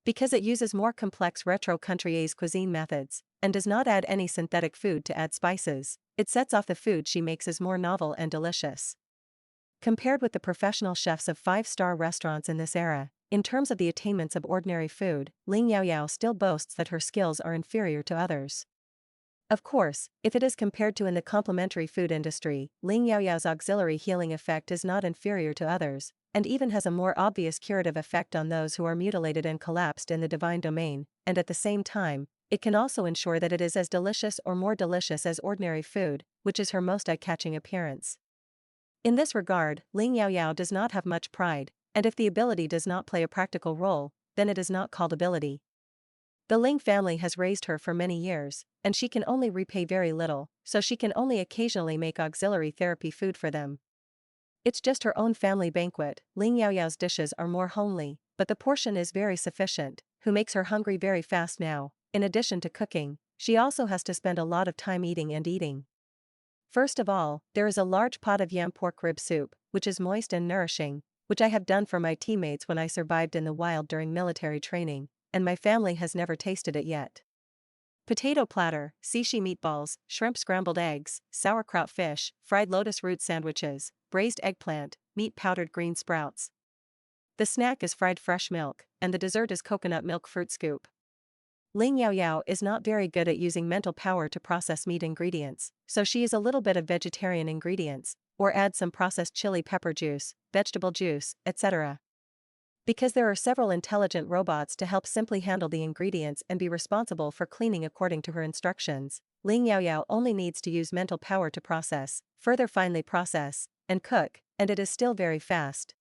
Because it uses more complex retro country's cuisine methods, and does not add any synthetic food to add spices, it sets off the food she makes as more novel and delicious. Compared with the professional chefs of 5-star restaurants in this era, in terms of the attainments of ordinary food, Ling Yaoyao still boasts that her skills are inferior to others. Of course, if it is compared to in the complementary food industry, Ling Yaoyao's auxiliary healing effect is not inferior to others, and even has a more obvious curative effect on those who are mutilated and collapsed in the divine domain, and at the same time, it can also ensure that it is as delicious or more delicious as ordinary food, which is her most eye-catching appearance. In this regard, Ling Yaoyao does not have much pride, and if the ability does not play a practical role, then it is not called ability. The Ling family has raised her for many years, and she can only repay very little, so she can only occasionally make auxiliary therapy food for them. It's just her own family banquet. Ling Yaoyao's dishes are more homely, but the portion is very sufficient, who makes her hungry very fast now. In addition to cooking, she also has to spend a lot of time eating and eating. First of all, there is a large pot of yam pork rib soup, which is moist and nourishing, which I have done for my teammates when I survived in the wild during military training, and my family has never tasted it yet. Potato platter, sushi meatballs, shrimp scrambled eggs, sauerkraut fish, fried lotus root sandwiches, braised eggplant, meat powdered green sprouts. The snack is fried fresh milk, and the dessert is coconut milk fruit scoop. Ling Yaoyao is not very good at using mental power to process meat ingredients, so she is a little bit of vegetarian ingredients, or add some processed chili pepper juice, vegetable juice, etc. Because there are several intelligent robots to help simply handle the ingredients and be responsible for cleaning according to her instructions, Ling Yaoyao only needs to use mental power to process, further finely process, and cook, and it is still very fast.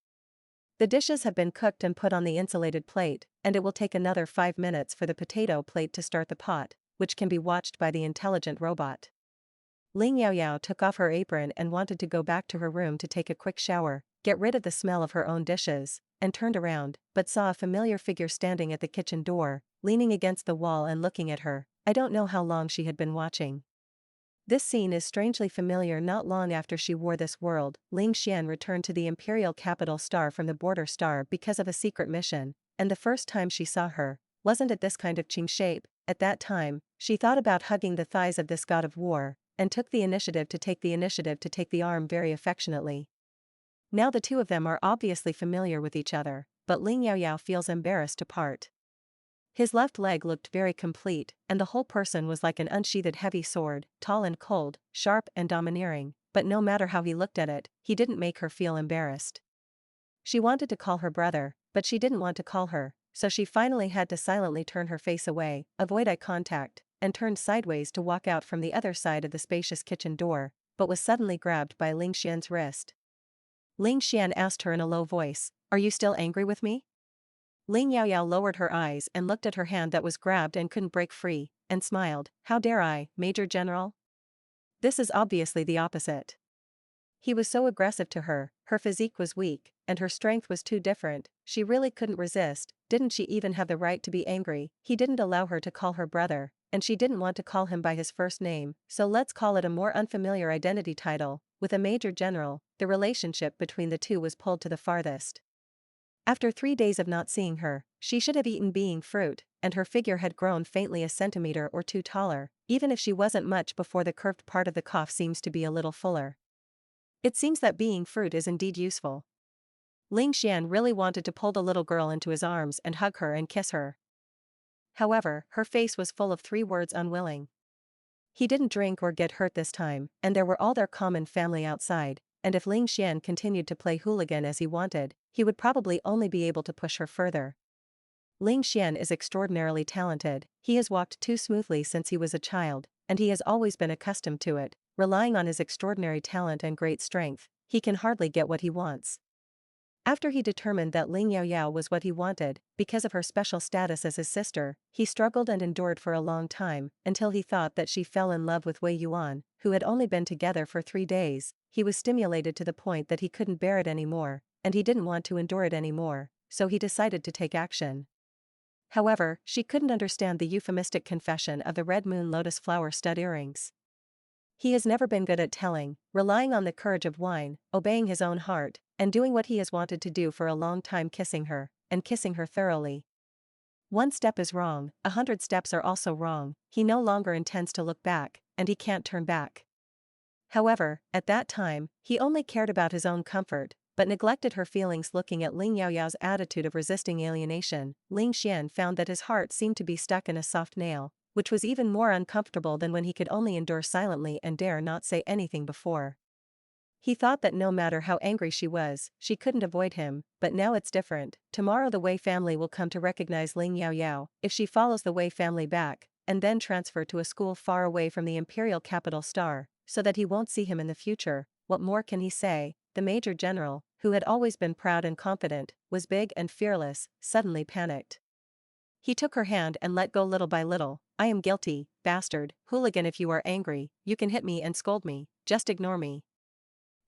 The dishes have been cooked and put on the insulated plate, and it will take another 5 minutes for the potato plate to start the pot, which can be watched by the intelligent robot. Ling Yaoyao took off her apron and wanted to go back to her room to take a quick shower, get rid of the smell of her own dishes, and turned around, but saw a familiar figure standing at the kitchen door, leaning against the wall and looking at her. I don't know how long she had been watching. This scene is strangely familiar. Not long after she wore this world, Ling Xian returned to the Imperial Capital Star from the Border Star because of a secret mission, and the first time she saw her, wasn't it this kind of Qing shape? At that time, she thought about hugging the thighs of this god of war, and took the initiative to take the arm very affectionately. Now the two of them are obviously familiar with each other, but Ling Yaoyao feels embarrassed to part. His left leg looked very complete, and the whole person was like an unsheathed heavy sword, tall and cold, sharp and domineering, but no matter how he looked at it, he didn't make her feel embarrassed. She wanted to call her brother, but she didn't want to call her, so she finally had to silently turn her face away, avoid eye contact, and turned sideways to walk out from the other side of the spacious kitchen door, but was suddenly grabbed by Ling Xian's wrist. Ling Xian asked her in a low voice, "Are you still angry with me?" Ling Yaoyao lowered her eyes and looked at her hand that was grabbed and couldn't break free, and smiled. "How dare I, Major General? This is obviously the opposite." He was so aggressive to her, her physique was weak, and her strength was too different, she really couldn't resist. Didn't she even have the right to be angry? He didn't allow her to call her brother, and she didn't want to call him by his first name, so let's call it a more unfamiliar identity title. With a Major General, the relationship between the two was pulled to the farthest. After 3 days of not seeing her, she should have eaten being fruit, and her figure had grown faintly a centimeter or two taller, even if she wasn't much before the curved part of the cough seems to be a little fuller. It seems that being fruit is indeed useful. Ling Xian really wanted to pull the little girl into his arms and hug her and kiss her. However, her face was full of 3 words: unwilling. He didn't drink or get hurt this time, and there were all their common family outside, and if Ling Xian continued to play hooligan as he wanted, he would probably only be able to push her further. Ling Xian is extraordinarily talented. He has walked too smoothly since he was a child, and he has always been accustomed to it. Relying on his extraordinary talent and great strength, he can hardly get what he wants. After he determined that Ling Yaoyao was what he wanted, because of her special status as his sister, he struggled and endured for a long time, until he thought that she fell in love with Wei Yuan, who had only been together for 3 days. He was stimulated to the point that he couldn't bear it anymore, and he didn't want to endure it anymore, so he decided to take action. However, she couldn't understand the euphemistic confession of the red moon lotus flower stud earrings. He has never been good at telling, relying on the courage of wine, obeying his own heart, and doing what he has wanted to do for a long time, kissing her, and kissing her thoroughly. 1 step is wrong, 100 steps are also wrong. He no longer intends to look back, and he can't turn back. However, at that time, he only cared about his own comfort, but neglected her feelings. Looking at Ling Yaoyao's attitude of resisting alienation, Ling Xian found that his heart seemed to be stuck in a soft nail, which was even more uncomfortable than when he could only endure silently and dare not say anything before. He thought that no matter how angry she was, she couldn't avoid him, but now it's different. Tomorrow the Wei family will come to recognize Ling Yaoyao, if she follows the Wei family back, and then transfer to a school far away from the Imperial Capital Star, so that he won't see him in the future. What more can he say? the Major General, who had always been proud and confident, was big and fearless, suddenly panicked. He took her hand and let go little by little. I am guilty, bastard, hooligan. If you are angry, you can hit me and scold me, just ignore me.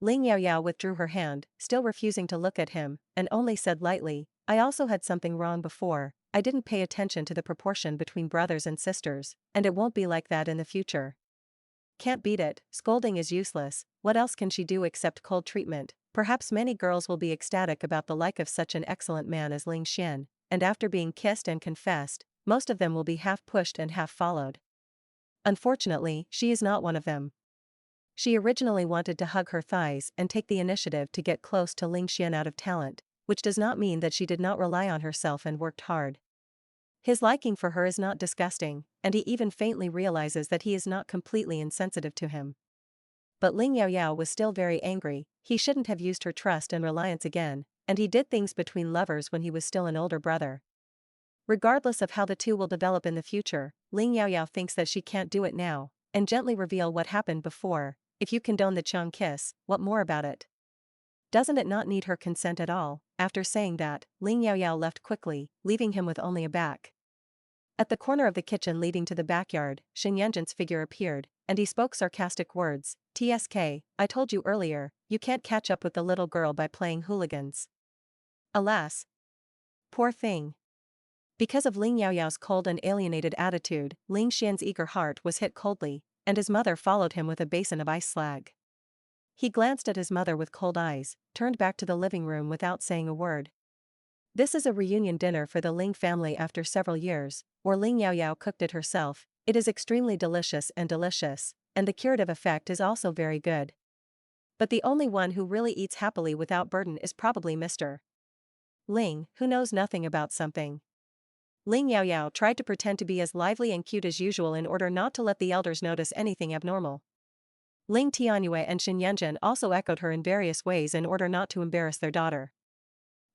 Ling Yaoyao withdrew her hand, still refusing to look at him, and only said lightly, I also had something wrong before. I didn't pay attention to the proportion between brothers and sisters, and it won't be like that in the future. Can't beat it, scolding is useless. What else can she do except cold treatment? Perhaps many girls will be ecstatic about the like of such an excellent man as Ling Xian, and after being kissed and confessed, most of them will be half pushed and half followed. Unfortunately, she is not one of them. She originally wanted to hug her thighs and take the initiative to get close to Ling Xian out of talent, which does not mean that she did not rely on herself and worked hard. His liking for her is not disgusting, and he even faintly realizes that he is not completely insensitive to him. But Ling Yaoyao was still very angry. He shouldn't have used her trust and reliance again, and he did things between lovers when he was still an older brother. Regardless of how the two will develop in the future, Ling Yaoyao thinks that she can't do it now, and gently reveal what happened before. If you condone the Chang kiss, what more about it? Doesn't it not need her consent at all? After saying that, Ling Yaoyao left quickly, leaving him with only a back. At the corner of the kitchen leading to the backyard, Shen Yanzhen's figure appeared, and he spoke sarcastic words, TSK, I told you earlier, you can't catch up with the little girl by playing hooligans. Alas. Poor thing. Because of Ling Yaoyao's cold and alienated attitude, Ling Xian's eager heart was hit coldly, and his mother followed him with a basin of ice slag. He glanced at his mother with cold eyes, turned back to the living room without saying a word. This is a reunion dinner for the Ling family after several years, or Ling Yaoyao cooked it herself. It is extremely delicious, and the curative effect is also very good. But the only one who really eats happily without burden is probably Mr. Ling, who knows nothing about something. Ling Yaoyao tried to pretend to be as lively and cute as usual in order not to let the elders notice anything abnormal. Ling Tianyue and Shen Yanzhen also echoed her in various ways in order not to embarrass their daughter.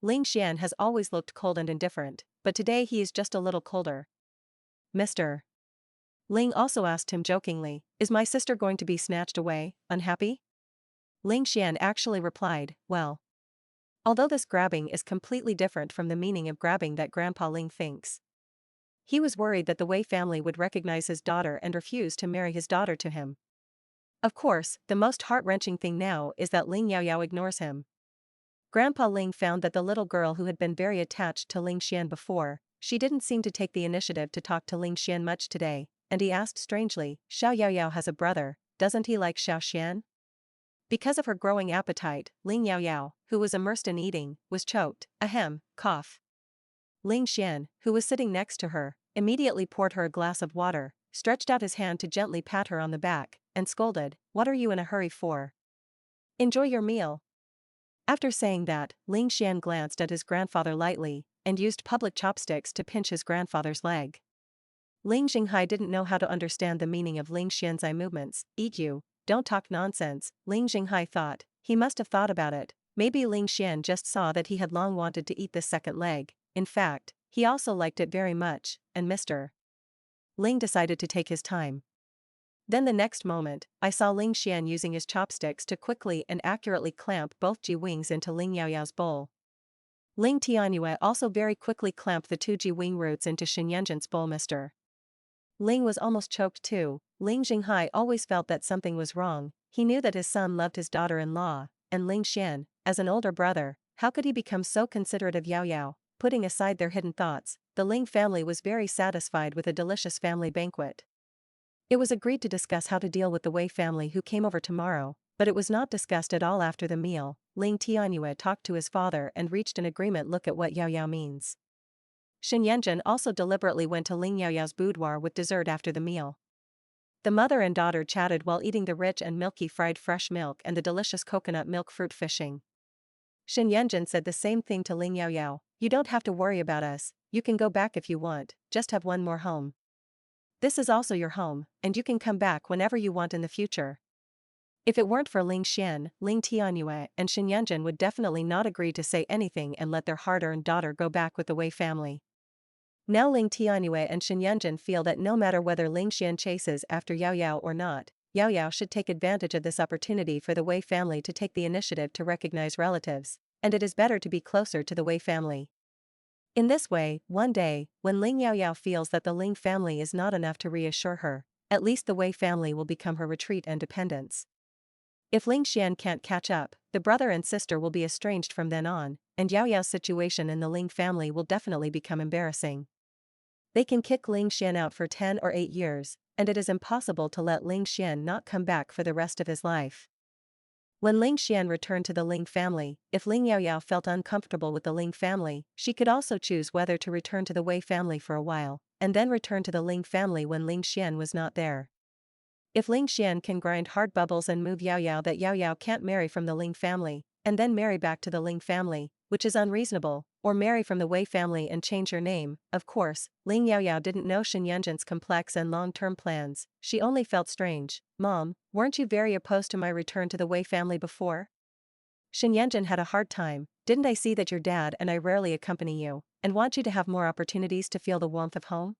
Ling Xian has always looked cold and indifferent, but today he is just a little colder. Mr. Ling also asked him jokingly, is my sister going to be snatched away, unhappy? Ling Xian actually replied, well. Although this grabbing is completely different from the meaning of grabbing that Grandpa Ling thinks. He was worried that the Wei family would recognize his daughter and refuse to marry his daughter to him. Of course, the most heart-wrenching thing now is that Ling Yaoyao ignores him. Grandpa Ling found that the little girl who had been very attached to Ling Xian before, she didn't seem to take the initiative to talk to Ling Xian much today, and he asked strangely, Xiao Yaoyao has a brother, doesn't he like Xiao Xian? Because of her growing appetite, Ling Yaoyao, who was immersed in eating, was choked, cough. Ling Xian, who was sitting next to her, immediately poured her a glass of water, stretched out his hand to gently pat her on the back, and scolded, what are you in a hurry for? Enjoy your meal. After saying that, Ling Xian glanced at his grandfather lightly, and used public chopsticks to pinch his grandfather's leg. Ling Jinghai didn't know how to understand the meaning of Ling Xian's eye movements. Eat you, don't talk nonsense, Ling Jinghai thought. He must have thought about it. Maybe Ling Xian just saw that he had long wanted to eat the second leg. In fact, he also liked it very much, and Mr. Ling decided to take his time. Then the next moment, I saw Ling Xian using his chopsticks to quickly and accurately clamp both ji wings into Ling Yaoyao's bowl. Ling Tianyue also very quickly clamped the two ji wing roots into Shen Yanzhen's bowl. Mr. Ling was almost choked too. Ling Jinghai always felt that something was wrong. He knew that his son loved his daughter-in-law, and Ling Xian, as an older brother, how could he become so considerate of Yaoyao? Putting aside their hidden thoughts, the Ling family was very satisfied with a delicious family banquet. It was agreed to discuss how to deal with the Wei family who came over tomorrow, but it was not discussed at all after the meal. Ling Tianyue talked to his father and reached an agreement. Look at what Yaoyao means. Shen Yanzhen also deliberately went to Ling Yaoyao's boudoir with dessert after the meal. The mother and daughter chatted while eating the rich and milky fried fresh milk and the delicious coconut milk fruit fishing. Shen Yanzhen said the same thing to Ling Yaoyao, you don't have to worry about us, you can go back if you want, just have one more home. This is also your home, and you can come back whenever you want in the future. If it weren't for Ling Xian, Ling Tianyue and Shen Yanzhen would definitely not agree to say anything and let their hard-earned daughter go back with the Wei family. Now Ling Tianyue and Shen Yanzhen feel that no matter whether Ling Xian chases after Yaoyao or not, Yaoyao should take advantage of this opportunity for the Wei family to take the initiative to recognize relatives, and it is better to be closer to the Wei family. In this way, one day, when Ling Yaoyao feels that the Ling family is not enough to reassure her, at least the Wei family will become her retreat and dependence. If Ling Xian can't catch up, the brother and sister will be estranged from then on, and Yaoyao's situation in the Ling family will definitely become embarrassing. They can kick Ling Xian out for 10 or 8 years, and it is impossible to let Ling Xian not come back for the rest of his life. When Ling Xian returned to the Ling family, if Ling Yaoyao felt uncomfortable with the Ling family, she could also choose whether to return to the Wei family for a while, and then return to the Ling family when Ling Xian was not there. If Ling Xian can grind hard bubbles and move Yaoyao that Yaoyao can't marry from the Ling family, and then marry back to the Ling family, which is unreasonable, or marry from the Wei family and change her name, of course, Ling Yaoyao didn't know Shen Yanzhen's complex and long-term plans, she only felt strange. Mom, weren't you very opposed to my return to the Wei family before? Shen Yanzhen had a hard time, didn't I see that your dad and I rarely accompany you, and want you to have more opportunities to feel the warmth of home?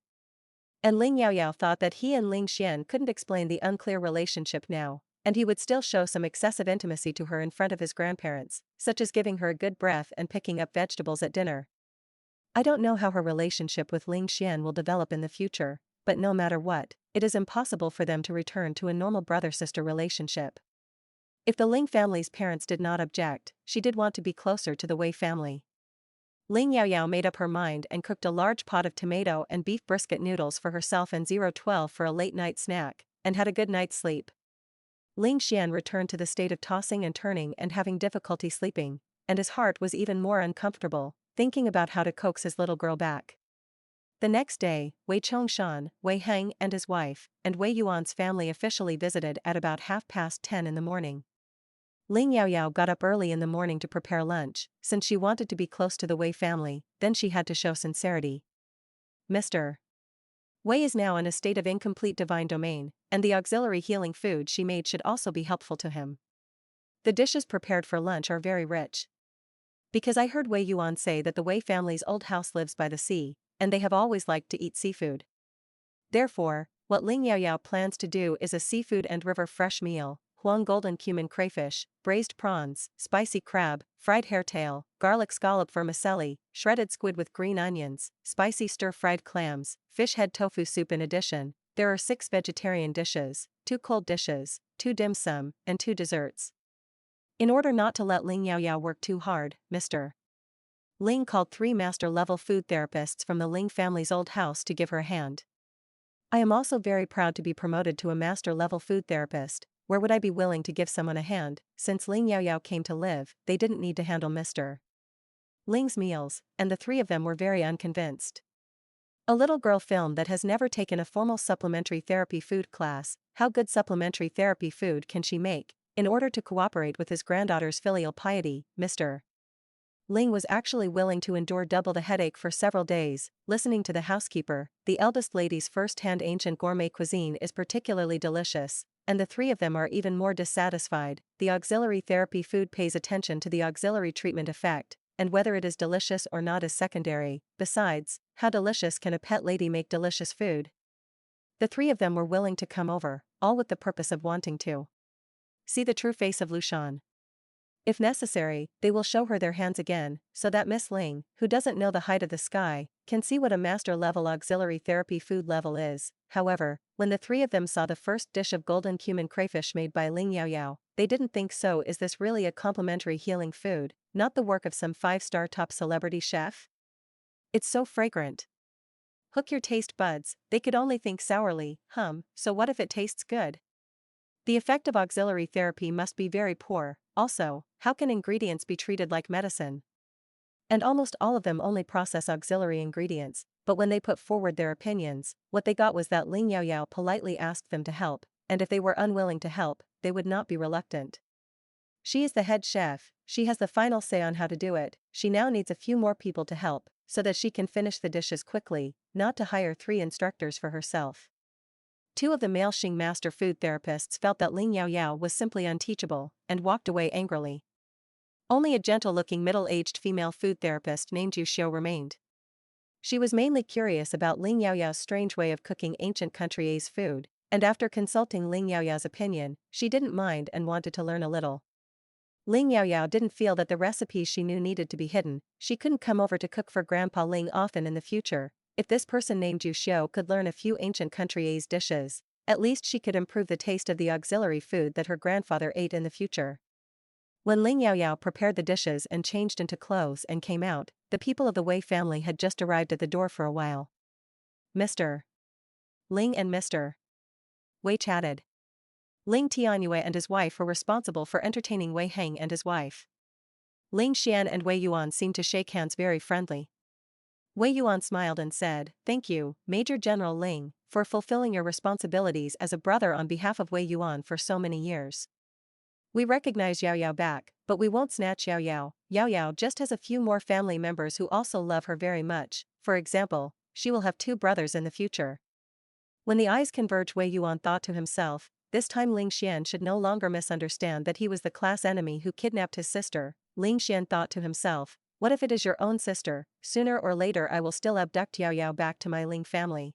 And Ling Yaoyao thought that he and Ling Xian couldn't explain the unclear relationship now, and he would still show some excessive intimacy to her in front of his grandparents, such as giving her a good breath and picking up vegetables at dinner. I don't know how her relationship with Ling Xian will develop in the future, but no matter what, it is impossible for them to return to a normal brother-sister relationship. If the Ling family's parents did not object, she did want to be closer to the Wei family. Ling Yaoyao made up her mind and cooked a large pot of tomato and beef brisket noodles for herself and 012 for a late-night snack, and had a good night's sleep. Ling Xian returned to the state of tossing and turning and having difficulty sleeping, and his heart was even more uncomfortable, thinking about how to coax his little girl back. The next day, Wei Chongshan, Wei Heng and his wife, and Wei Yuan's family officially visited at about 10:30 in the morning. Ling Yaoyao got up early in the morning to prepare lunch, since she wanted to be close to the Wei family, then she had to show sincerity. Mr. Wei is now in a state of incomplete divine domain, and the auxiliary healing food she made should also be helpful to him. The dishes prepared for lunch are very rich. Because I heard Wei Yuan say that the Wei family's old house lives by the sea, and they have always liked to eat seafood. Therefore, what Ling Yaoyao plans to do is a seafood and river fresh meal: Huang golden cumin crayfish, braised prawns, spicy crab, fried hairtail, garlic scallop vermicelli, shredded squid with green onions, spicy stir-fried clams, fish head tofu soup. In addition, there are 6 vegetarian dishes, 2 cold dishes, 2 dim sum, and 2 desserts. In order not to let Ling Yaoyao work too hard, Mr. Ling called 3 master-level food therapists from the Ling family's old house to give her a hand. I am also very proud to be promoted to a master-level food therapist. Where would I be willing to give someone a hand? Since Ling Yaoyao came to live, they didn't need to handle Mr. Ling's meals, and the 3 of them were very unconvinced. A little girl film that has never taken a formal supplementary therapy food class, how good supplementary therapy food can she make, in order to cooperate with his granddaughter's filial piety? Mr. Ling was actually willing to endure double the headache for several days, listening to the housekeeper. The eldest lady's first-hand ancient gourmet cuisine is particularly delicious, and the 3 of them are even more dissatisfied. The auxiliary therapy food pays attention to the auxiliary treatment effect, and whether it is delicious or not is secondary. Besides, how delicious can a pet lady make delicious food? The 3 of them were willing to come over, all with the purpose of wanting to see the true face of Lushan. If necessary, they will show her their hands again, so that Miss Ling, who doesn't know the height of the sky, can see what a master-level auxiliary therapy food level is. However, when the 3 of them saw the first dish of golden cumin crayfish made by Ling Yaoyao, they didn't think, so is this really a complimentary healing food, not the work of some 5-star top celebrity chef? It's so fragrant. Hook your taste buds. They could only think sourly. So what if it tastes good? The effect of auxiliary therapy must be very poor. Also, how can ingredients be treated like medicine? And almost all of them only process auxiliary ingredients, but when they put forward their opinions, what they got was that Ling Yaoyao politely asked them to help, and if they were unwilling to help, they would not be reluctant. She is the head chef, she has the final say on how to do it. She now needs a few more people to help, so that she can finish the dishes quickly, not to hire 3 instructors for herself. 2 of the male Xing master food therapists felt that Ling Yaoyao was simply unteachable, and walked away angrily. Only a gentle-looking middle-aged female food therapist named Yu Xiu remained. She was mainly curious about Ling Yaoyao's strange way of cooking ancient country A's food, and after consulting Ling Yaoyao's opinion, she didn't mind and wanted to learn a little. Ling Yaoyao didn't feel that the recipes she knew needed to be hidden. She couldn't come over to cook for Grandpa Ling often in the future. If this person named Yu Xiao could learn a few ancient country's dishes, at least she could improve the taste of the auxiliary food that her grandfather ate in the future. When Ling Yaoyao prepared the dishes and changed into clothes and came out, the people of the Wei family had just arrived at the door for a while. Mr. Ling and Mr. Wei chatted. Ling Tianyue and his wife were responsible for entertaining Wei Heng and his wife. Ling Xian and Wei Yuan seemed to shake hands very friendly. Wei Yuan smiled and said, "Thank you, Major General Ling, for fulfilling your responsibilities as a brother on behalf of Wei Yuan for so many years. We recognize Yao Yao back, but we won't snatch Yao Yao. Yao Yao just has a few more family members who also love her very much. For example, she will have 2 brothers in the future." When the eyes converged, Wei Yuan thought to himself, this time Ling Xian should no longer misunderstand that he was the class enemy who kidnapped his sister. Ling Xian thought to himself, what if it is your own sister? Sooner or later I will still abduct Yao Yao back to my Ling family.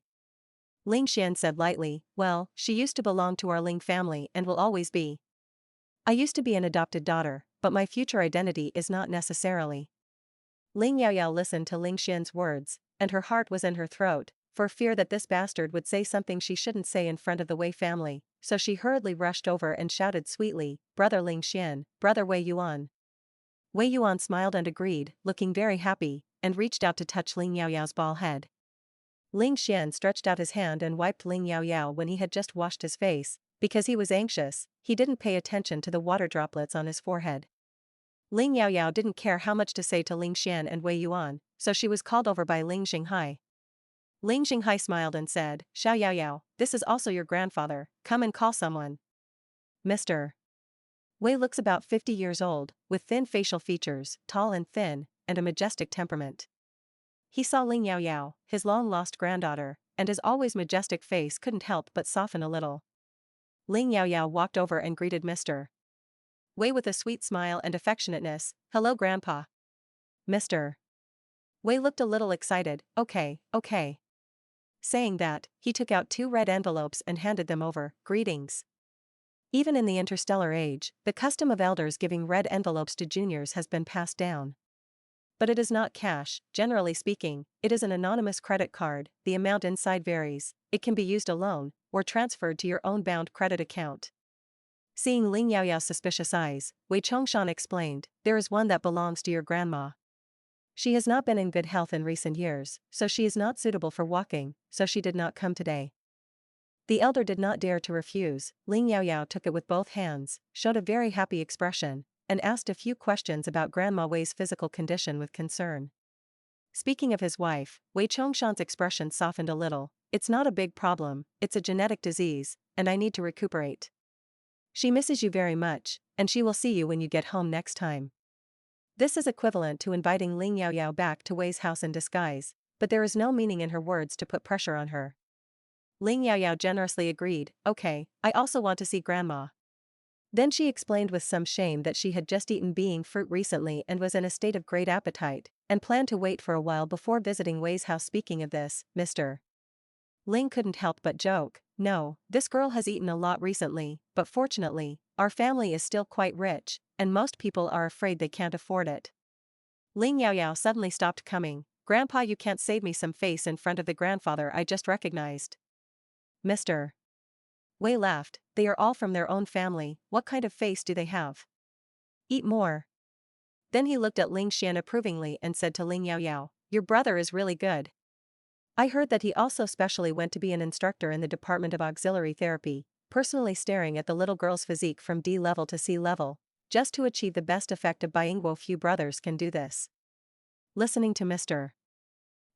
Ling Xian said lightly, well, she used to belong to our Ling family and will always be. I used to be an adopted daughter, but my future identity is not necessarily. Ling Yaoyao listened to Ling Xian's words, and her heart was in her throat, for fear that this bastard would say something she shouldn't say in front of the Wei family, so she hurriedly rushed over and shouted sweetly, Brother Ling Xian, Brother Wei Yuan. Wei Yuan smiled and agreed, looking very happy, and reached out to touch Ling Yaoyao's bald head. Ling Xian stretched out his hand and wiped Ling Yaoyao when he had just washed his face. Because he was anxious, he didn't pay attention to the water droplets on his forehead. Ling Yaoyao didn't care how much to say to Ling Xian and Wei Yuan, so she was called over by Ling Xinghai. Ling Xinghai smiled and said, Xiao Yaoyao, this is also your grandfather, come and call someone. Mr. Wei looks about 50 years old, with thin facial features, tall and thin, and a majestic temperament. He saw Ling Yaoyao, his long-lost granddaughter, and his always majestic face couldn't help but soften a little. Ling Yaoyao walked over and greeted Mr. Wei with a sweet smile and affectionateness, hello Grandpa. Mr. Wei looked a little excited, okay. Saying that, he took out 2 red envelopes and handed them over, greetings. Even in the interstellar age, the custom of elders giving red envelopes to juniors has been passed down. But it is not cash, generally speaking, it is an anonymous credit card, the amount inside varies, it can be used alone, or transferred to your own bound credit account. Seeing Ling Yaoyao's suspicious eyes, Wei Chongshan explained, there is one that belongs to your grandma. She has not been in good health in recent years, so she is not suitable for walking, so she did not come today. The elder did not dare to refuse. Ling Yaoyao took it with both hands, showed a very happy expression, and asked a few questions about Grandma Wei's physical condition with concern. Speaking of his wife, Wei Chongshan's expression softened a little. It's not a big problem, it's a genetic disease, and I need to recuperate. She misses you very much, and she will see you when you get home next time. This is equivalent to inviting Ling Yaoyao back to Wei's house in disguise, but there is no meaning in her words to put pressure on her. Ling Yaoyao generously agreed, okay, I also want to see Grandma. Then she explained with some shame that she had just eaten being fruit recently and was in a state of great appetite, and planned to wait for a while before visiting Wei's house. Speaking of this, Mr. Ling couldn't help but joke, no, this girl has eaten a lot recently, but fortunately, our family is still quite rich, and most people are afraid they can't afford it. Ling Yaoyao suddenly stopped coming, Grandpa, you can't save me some face in front of the grandfather I just recognized. Mr. Wei laughed, they are all from their own family, what kind of face do they have? Eat more. Then he looked at Ling Xian approvingly and said to Ling Yaoyao, your brother is really good. I heard that he also specially went to be an instructor in the Department of Auxiliary Therapy, personally staring at the little girl's physique from D level to C level, just to achieve the best effect of bilingual. Few brothers can do this. Listening to Mr.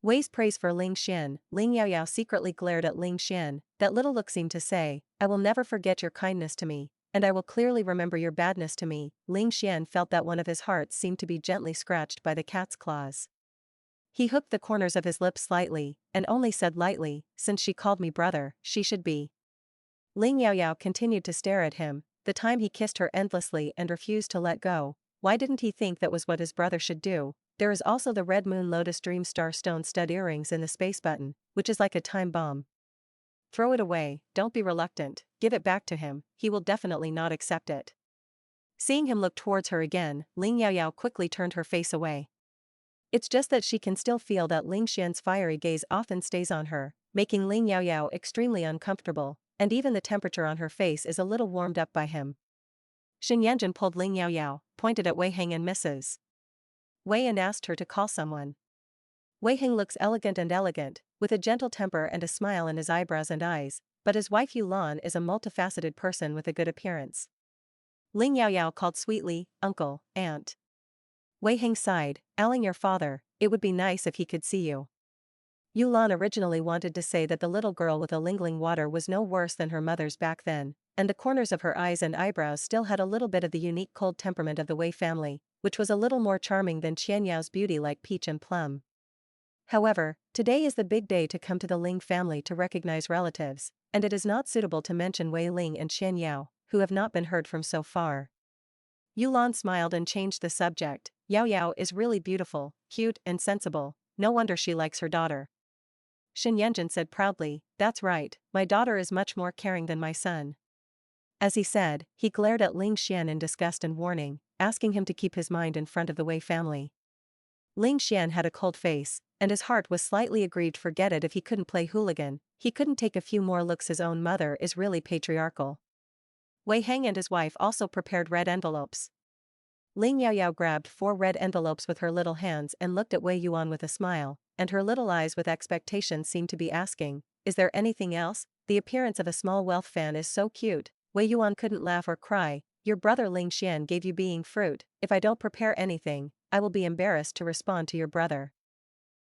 Wei's praise for Ling Xian, Ling Yaoyao secretly glared at Ling Xian. That little look seemed to say, I will never forget your kindness to me, and I will clearly remember your badness to me. Ling Xian felt that one of his hearts seemed to be gently scratched by the cat's claws. He hooked the corners of his lips slightly, and only said lightly, since she called me brother, she should be. Ling Yaoyao continued to stare at him, the time he kissed her endlessly and refused to let go. Why didn't he think that was what his brother should do? There is also the Red Moon Lotus Dream Star Stone stud earrings in the space button, which is like a time bomb. throw it away, don't be reluctant, give it back to him, he will definitely not accept it. Seeing him look towards her again, Ling Yaoyao quickly turned her face away. It's just that she can still feel that Ling Xian's fiery gaze often stays on her, making Ling Yaoyao extremely uncomfortable, and even the temperature on her face is a little warmed up by him. Xin Yanjun pulled Ling Yaoyao, pointed at Wei Heng and Mrs. Wei and asked her to call someone. Wei Heng looks elegant, with a gentle temper and a smile in his eyebrows and eyes, but his wife Yulan is a multifaceted person with a good appearance. Ling Yaoyao called sweetly, "Uncle, Aunt." Wei Heng sighed, "Ailing your father, it would be nice if he could see you." Yulan originally wanted to say that the little girl with a lingling water was no worse than her mother's back then, and the corners of her eyes and eyebrows still had a little bit of the unique cold temperament of the Wei family, which was a little more charming than Qian Yao's beauty like peach and plum. However, today is the big day to come to the Ling family to recognize relatives, and it is not suitable to mention Wei Ling and Qian Yao, who have not been heard from so far. Yulan smiled and changed the subject. Yao Yao is really beautiful, cute and sensible, no wonder she likes her daughter. Xin Yanjun said proudly, "That's right, my daughter is much more caring than my son." As he said, he glared at Ling Xian in disgust and warning, asking him to keep his mind in front of the Wei family. Ling Xian had a cold face, and his heart was slightly aggrieved. Forget it, if he couldn't play hooligan, he couldn't take a few more looks. His own mother is really patriarchal. Wei Heng and his wife also prepared red envelopes. Ling Yaoyao grabbed 4 red envelopes with her little hands and looked at Wei Yuan with a smile, and her little eyes with expectation seemed to be asking, "Is there anything else?" The appearance of a small wealth fan is so cute. Wei Yuan couldn't laugh or cry. "Your brother Ling Xian gave you being fruit, if I don't prepare anything, I will be embarrassed to respond to your brother."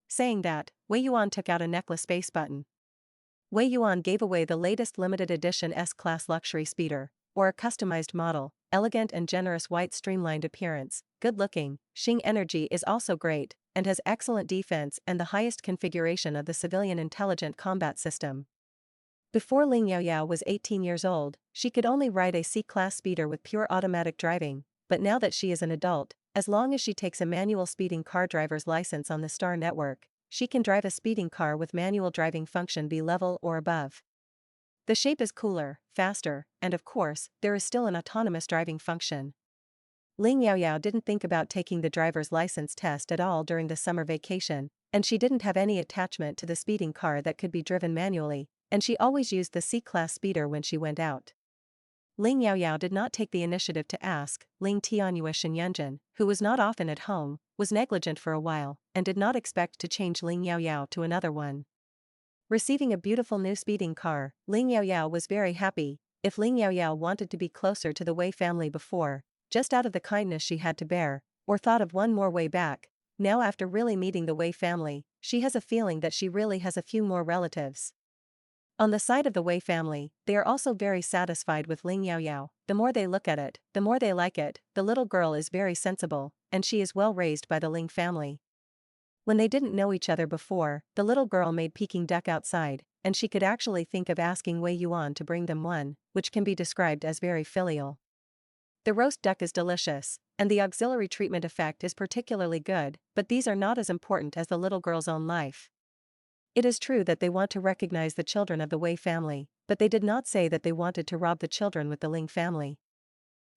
Saying that, Wei Yuan took out a necklace space button. Wei Yuan gave away the latest limited edition S-Class luxury speeder, or a customized model, elegant and generous white streamlined appearance, good looking, Xing energy is also great, and has excellent defense and the highest configuration of the civilian intelligent combat system. Before Ling Yaoyao was 18 years old, she could only ride a C-Class speeder with pure automatic driving, but now that she is an adult, as long as she takes a manual speeding car driver's license on the Star Network, she can drive a speeding car with manual driving function B level or above. The shape is cooler, faster, and of course, there is still an autonomous driving function. Ling Yaoyao didn't think about taking the driver's license test at all during the summer vacation, and she didn't have any attachment to the speeding car that could be driven manually, and she always used the C-Class speeder when she went out. Ling Yaoyao did not take the initiative to ask. Ling Tianyue Shenyanjin, who was not often at home, was negligent for a while, and did not expect to change Ling Yaoyao to another one. Receiving a beautiful new speeding car, Ling Yaoyao was very happy. If Ling Yaoyao wanted to be closer to the Wei family before, just out of the kindness she had to bear, or thought of one more way back, now after really meeting the Wei family, she has a feeling that she really has a few more relatives. On the side of the Wei family, they are also very satisfied with Ling Yaoyao. The more they look at it, the more they like it. The little girl is very sensible, and she is well raised by the Ling family. When they didn't know each other before, the little girl made Peking duck outside, and she could actually think of asking Wei Yuan to bring them one, which can be described as very filial. The roast duck is delicious, and the auxiliary treatment effect is particularly good, but these are not as important as the little girl's own life. It is true that they want to recognize the children of the Wei family, but they did not say that they wanted to rob the children with the Ling family.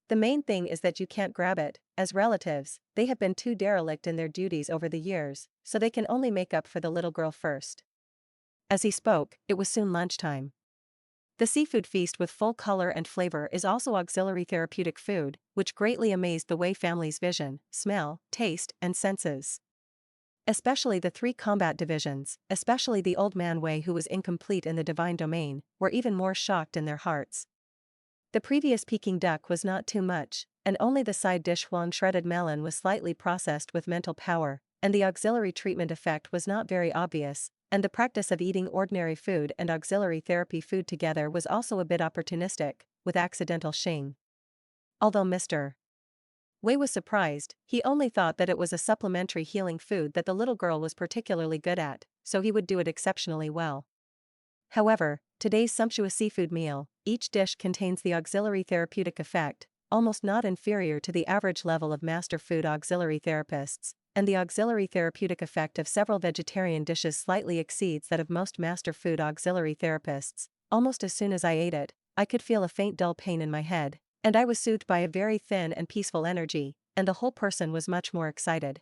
The main thing is that you can't grab it. As relatives, they have been too derelict in their duties over the years, so they can only make up for the little girl first. As he spoke, it was soon lunchtime. The seafood feast with full color and flavor is also auxiliary therapeutic food, which greatly amazed the Wei family's vision, smell, taste, and senses. Especially the 3 combat divisions, especially the old man Wei who was incomplete in the divine domain, were even more shocked in their hearts. The previous Peking duck was not too much, and only the side dish Huang shredded melon was slightly processed with mental power, and the auxiliary treatment effect was not very obvious, and the practice of eating ordinary food and auxiliary therapy food together was also a bit opportunistic, with accidental Xing. Although Mr. Wei was surprised, he only thought that it was a supplementary healing food that the little girl was particularly good at, so he would do it exceptionally well. However, today's sumptuous seafood meal, each dish contains the auxiliary therapeutic effect, almost not inferior to the average level of master food auxiliary therapists, and the auxiliary therapeutic effect of several vegetarian dishes slightly exceeds that of most master food auxiliary therapists, almost as soon as I ate it, I could feel a faint dull pain in my head, and I was soothed by a very thin and peaceful energy, and the whole person was much more excited.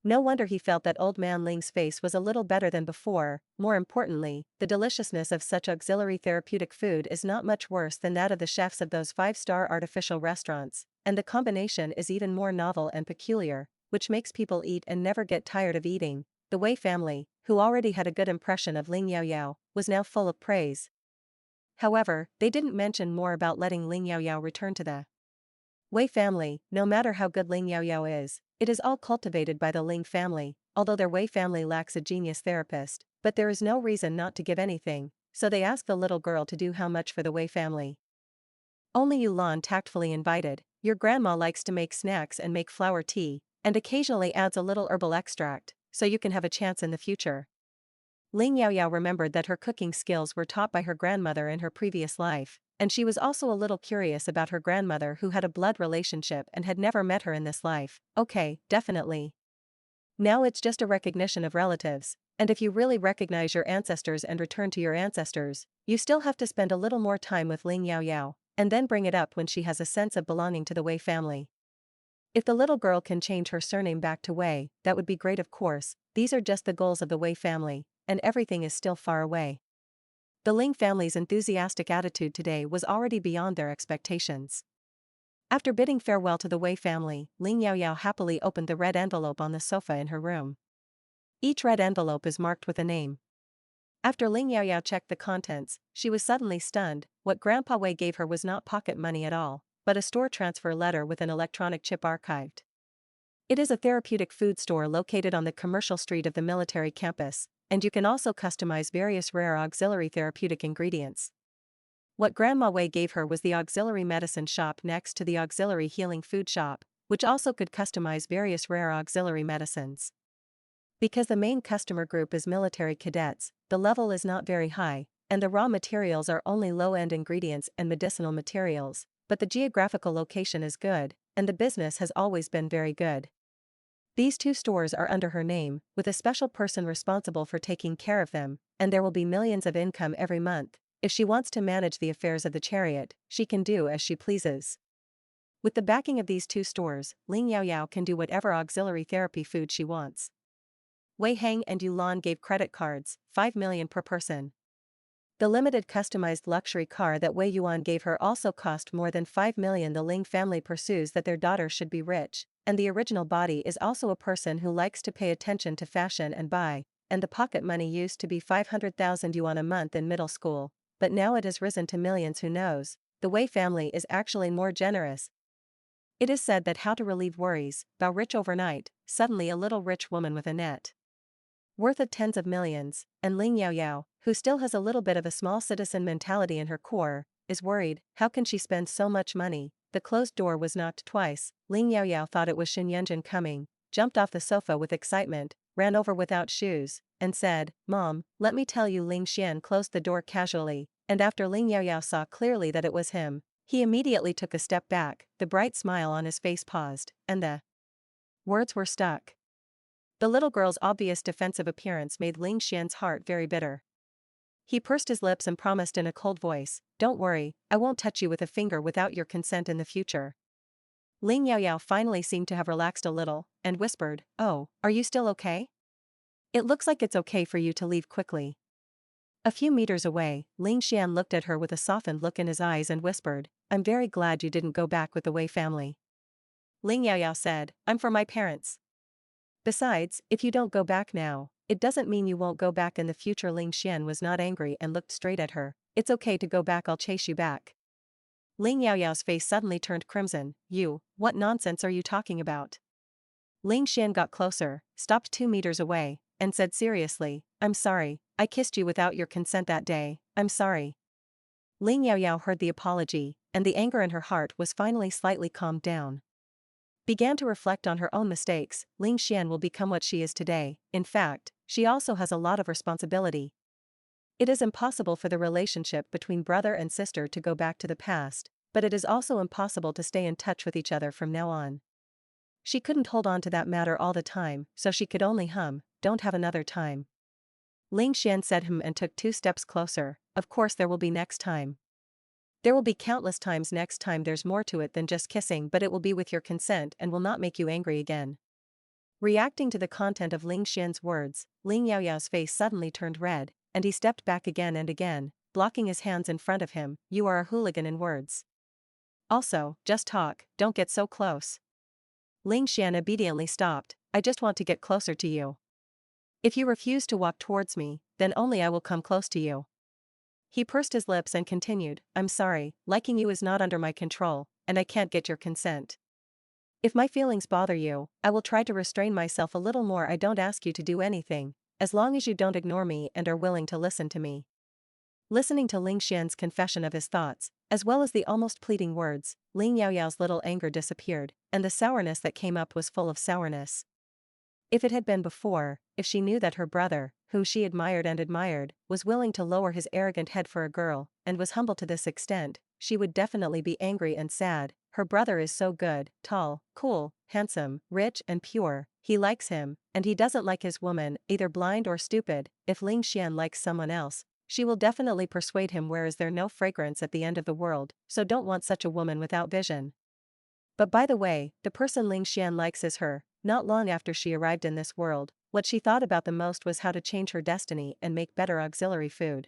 No wonder he felt that old man Ling's face was a little better than before. More importantly, the deliciousness of such auxiliary therapeutic food is not much worse than that of the chefs of those five-star artificial restaurants, and the combination is even more novel and peculiar, which makes people eat and never get tired of eating. The Wei family, who already had a good impression of Ling Yaoyao, was now full of praise. However, they didn't mention more about letting Ling Yaoyao return to the Wei family. No matter how good Ling Yaoyao is, it is all cultivated by the Ling family, although their Wei family lacks a genius therapist, but there is no reason not to give anything, so they ask the little girl to do how much for the Wei family. Only Yulan tactfully invited. Your grandma likes to make snacks and make flower tea, and occasionally adds a little herbal extract, so you can have a chance in the future. Ling Yaoyao remembered that her cooking skills were taught by her grandmother in her previous life, and she was also a little curious about her grandmother who had a blood relationship and had never met her in this life. Okay, definitely. Now it's just a recognition of relatives, and if you really recognize your ancestors and return to your ancestors, you still have to spend a little more time with Ling Yaoyao, and then bring it up when she has a sense of belonging to the Wei family. If the little girl can change her surname back to Wei, that would be great. Of course, these are just the goals of the Wei family, and everything is still far away. The Ling family's enthusiastic attitude today was already beyond their expectations. After bidding farewell to the Wei family, Ling Yaoyao happily opened the red envelope on the sofa in her room. Each red envelope is marked with a name. After Ling Yaoyao checked the contents, she was suddenly stunned. What Grandpa Wei gave her was not pocket money at all, but a store transfer letter with an electronic chip archived. It is a therapeutic food store located on the commercial street of the military campus, and you can also customize various rare auxiliary therapeutic ingredients. What Grandma Wei gave her was the auxiliary medicine shop next to the auxiliary healing food shop, which also could customize various rare auxiliary medicines. Because the main customer group is military cadets, the level is not very high, and the raw materials are only low-end ingredients and medicinal materials, but the geographical location is good, and the business has always been very good. These two stores are under her name, with a special person responsible for taking care of them, and there will be millions of income every month. If she wants to manage the affairs of the chariot, she can do as she pleases. With the backing of these two stores, Ling Yaoyao can do whatever auxiliary therapy food she wants. Wei Heng and Yulan gave credit cards, 5 million per person. The limited customized luxury car that Wei Yuan gave her also cost more than 5 million. The Ling family pursues that their daughter should be rich, and the original body is also a person who likes to pay attention to fashion and buy, and the pocket money used to be 500,000 yuan a month in middle school, but now it has risen to millions. Who knows, the Wei family is actually more generous. It is said that how to relieve worries, bow rich overnight. Suddenly a little rich woman with a net worth of tens of millions, and Ling Yaoyao, who still has a little bit of a small citizen mentality in her core, is worried. How can she spend so much money? The closed door was knocked twice. Ling Yaoyao thought it was Xin Yanjun coming, jumped off the sofa with excitement, ran over without shoes, and said, "Mom, let me tell you." Ling Xian closed the door casually, and after Ling Yaoyao saw clearly that it was him, he immediately took a step back. The bright smile on his face paused, and the words were stuck. The little girl's obvious defensive appearance made Ling Xian's heart very bitter. He pursed his lips and promised in a cold voice, "Don't worry, I won't touch you with a finger without your consent in the future." Ling Yaoyao finally seemed to have relaxed a little, and whispered, "Oh, are you still okay? It looks like it's okay for you to leave quickly." A few meters away, Ling Xian looked at her with a softened look in his eyes and whispered, "I'm very glad you didn't go back with the Wei family." Ling Yaoyao said, "I'm for my parents. Besides, if you don't go back now, it doesn't mean you won't go back in the future." Ling Xian was not angry and looked straight at her. "It's okay to go back, I'll chase you back." Ling Yaoyao's face suddenly turned crimson. What nonsense are you talking about?" Ling Xian got closer, stopped 2 meters away, and said seriously, "I'm sorry, I kissed you without your consent that day, I'm sorry." Ling Yaoyao heard the apology, and the anger in her heart was finally slightly calmed down. Began to reflect on her own mistakes. Ling Xian will become what she is today. In fact, she also has a lot of responsibility. It is impossible for the relationship between brother and sister to go back to the past, but it is also impossible to stay in touch with each other from now on. She couldn't hold on to that matter all the time, so she could only hum, "Don't have another time." Ling Xian said and took 2 steps closer. Of course there will be next time. There will be countless times next time. There's more to it than just kissing, but it will be with your consent and will not make you angry again. Reacting to the content of Ling Xian's words, Ling Yaoyao's face suddenly turned red, and he stepped back again and again, blocking his hands in front of him. You are a hooligan in words. Also, just talk, don't get so close. Ling Xian obediently stopped. I just want to get closer to you. If you refuse to walk towards me, then only I will come close to you. He pursed his lips and continued, I'm sorry, liking you is not under my control, and I can't get your consent. If my feelings bother you, I will try to restrain myself a little more. I don't ask you to do anything, as long as you don't ignore me and are willing to listen to me. Listening to Ling Xian's confession of his thoughts, as well as the almost pleading words, Ling Yaoyao's little anger disappeared, and the sourness that came up was full of sourness. If it had been before, if she knew that her brother, whom she admired, was willing to lower his arrogant head for a girl, and was humble to this extent, she would definitely be angry and sad. Her brother is so good, tall, cool, handsome, rich and pure, he likes him, and he doesn't like his woman, either blind or stupid. If Ling Xian likes someone else, she will definitely persuade him. Where is there no fragrance at the end of the world, so don't want such a woman without vision. But by the way, the person Ling Xian likes is her. Not long after she arrived in this world, what she thought about the most was how to change her destiny and make better auxiliary food.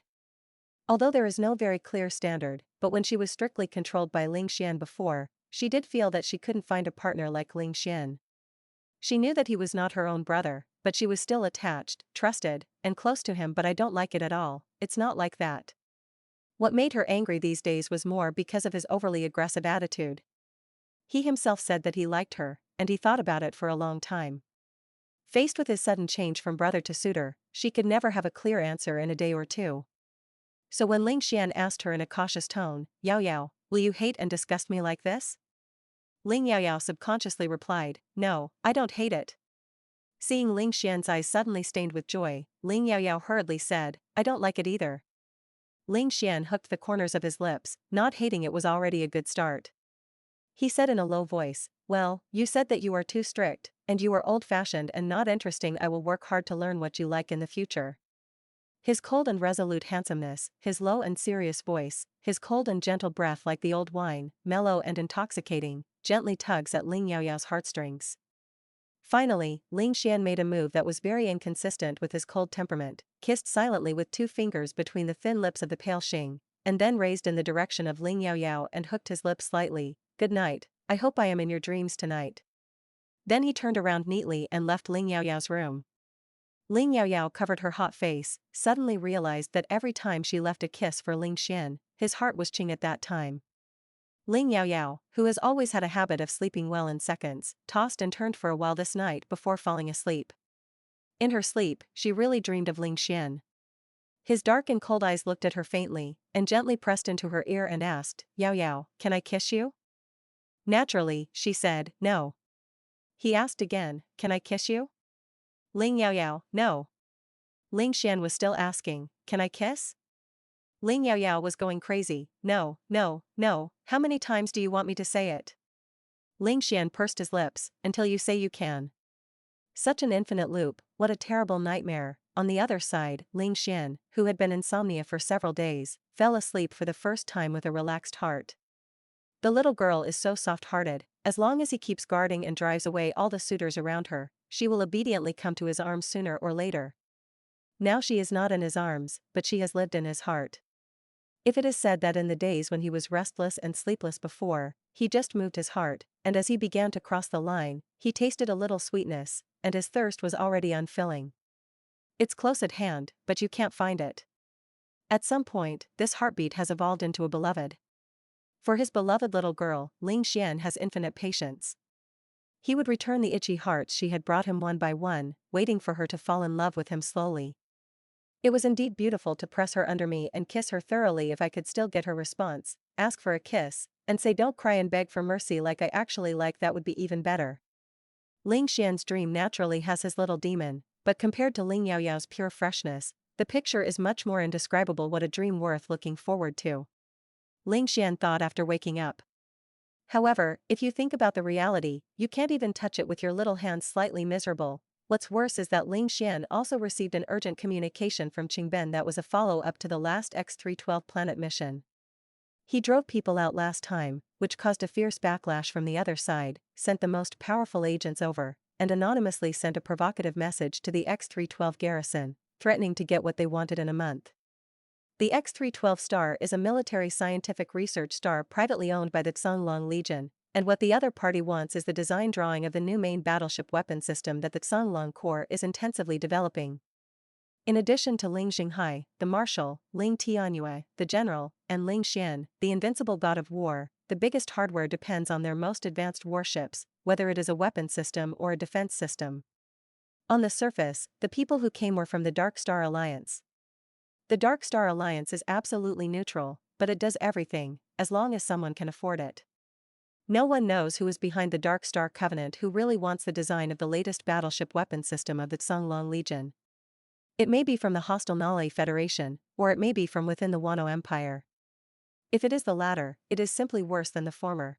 Although there is no very clear standard, but when she was strictly controlled by Ling Xian before, she did feel that she couldn't find a partner like Ling Xian. She knew that he was not her own brother, but she was still attached, trusted, and close to him. But I don't like it at all, it's not like that. What made her angry these days was more because of his overly aggressive attitude. He himself said that he liked her, and he thought about it for a long time. Faced with his sudden change from brother to suitor, she could never have a clear answer in a day or two. So when Ling Xian asked her in a cautious tone, Yaoyao, will you hate and disgust me like this? Ling Yaoyao subconsciously replied, no, I don't hate it. Seeing Ling Xian's eyes suddenly stained with joy, Ling Yaoyao hurriedly said, I don't like it either. Ling Xian hooked the corners of his lips. Not hating it was already a good start. He said in a low voice, well, you said that you are too strict, and you are old-fashioned and not interesting. I will work hard to learn what you like in the future. His cold and resolute handsomeness, his low and serious voice, his cold and gentle breath like the old wine, mellow and intoxicating, gently tugs at Ling Yaoyao's heartstrings. Finally, Ling Xian made a move that was very inconsistent with his cold temperament, kissed silently with 2 fingers between the thin lips of the pale Xing, and then raised in the direction of Ling Yaoyao and hooked his lips slightly. Good night, I hope I am in your dreams tonight. Then he turned around neatly and left Ling Yaoyao's room. Ling Yaoyao covered her hot face, suddenly realized that every time she left a kiss for Ling Xian, his heart was ching at that time. Ling Yaoyao, who has always had a habit of sleeping well in seconds, tossed and turned for a while this night before falling asleep. In her sleep, she really dreamed of Ling Xian. His dark and cold eyes looked at her faintly, and gently pressed into her ear and asked, Yaoyao, can I kiss you? Naturally, she said, no. He asked again, can I kiss you? Ling Yaoyao, no. Ling Xian was still asking, can I kiss? Ling Yaoyao was going crazy, no, no, no, how many times do you want me to say it? Ling Xian pursed his lips, until you say you can. Such an infinite loop, what a terrible nightmare. On the other side, Ling Xian, who had been insomnia for several days, fell asleep for the first time with a relaxed heart. The little girl is so soft-hearted, as long as he keeps guarding and drives away all the suitors around her, she will obediently come to his arms sooner or later. Now she is not in his arms, but she has lived in his heart. If it is said that in the days when he was restless and sleepless before, he just moved his heart, and as he began to cross the line, he tasted a little sweetness, and his thirst was already unfilling. It's close at hand, but you can't find it. At some point, this heartbeat has evolved into a beloved. For his beloved little girl, Ling Xian has infinite patience. He would return the itchy hearts she had brought him one by one, waiting for her to fall in love with him slowly. It was indeed beautiful to press her under me and kiss her thoroughly. If I could still get her response, ask for a kiss, and say don't cry and beg for mercy like I actually like, that would be even better. Ling Xian's dream naturally has his little demon, but compared to Ling Yaoyao's pure freshness, the picture is much more indescribable. What a dream worth looking forward to. Ling Xian thought after waking up. However, if you think about the reality, you can't even touch it with your little hands. Slightly miserable, What's worse is that Ling Xian also received an urgent communication from Qingben that was a follow-up to the last X-312 planet mission. He drove people out last time, which caused a fierce backlash from the other side, sent the most powerful agents over, and anonymously sent a provocative message to the X-312 garrison, threatening to get what they wanted in a month. The X-312 star is a military scientific research star privately owned by the Zhonglong Legion, and what the other party wants is the design drawing of the new main battleship weapon system that the Zhonglong Corps is intensively developing. In addition to Ling Xinghai, the marshal, Ling Tianyue, the general, and Ling Xian, the invincible god of war, the biggest hardware depends on their most advanced warships, whether it is a weapon system or a defense system. On the surface, the people who came were from the Dark Star Alliance. The Dark Star Alliance is absolutely neutral, but it does everything, as long as someone can afford it. No one knows who is behind the Dark Star Covenant, who really wants the design of the latest battleship weapon system of the Zhonglong Legion. It may be from the hostile Nale Federation, or it may be from within the Wano Empire. If it is the latter, it is simply worse than the former.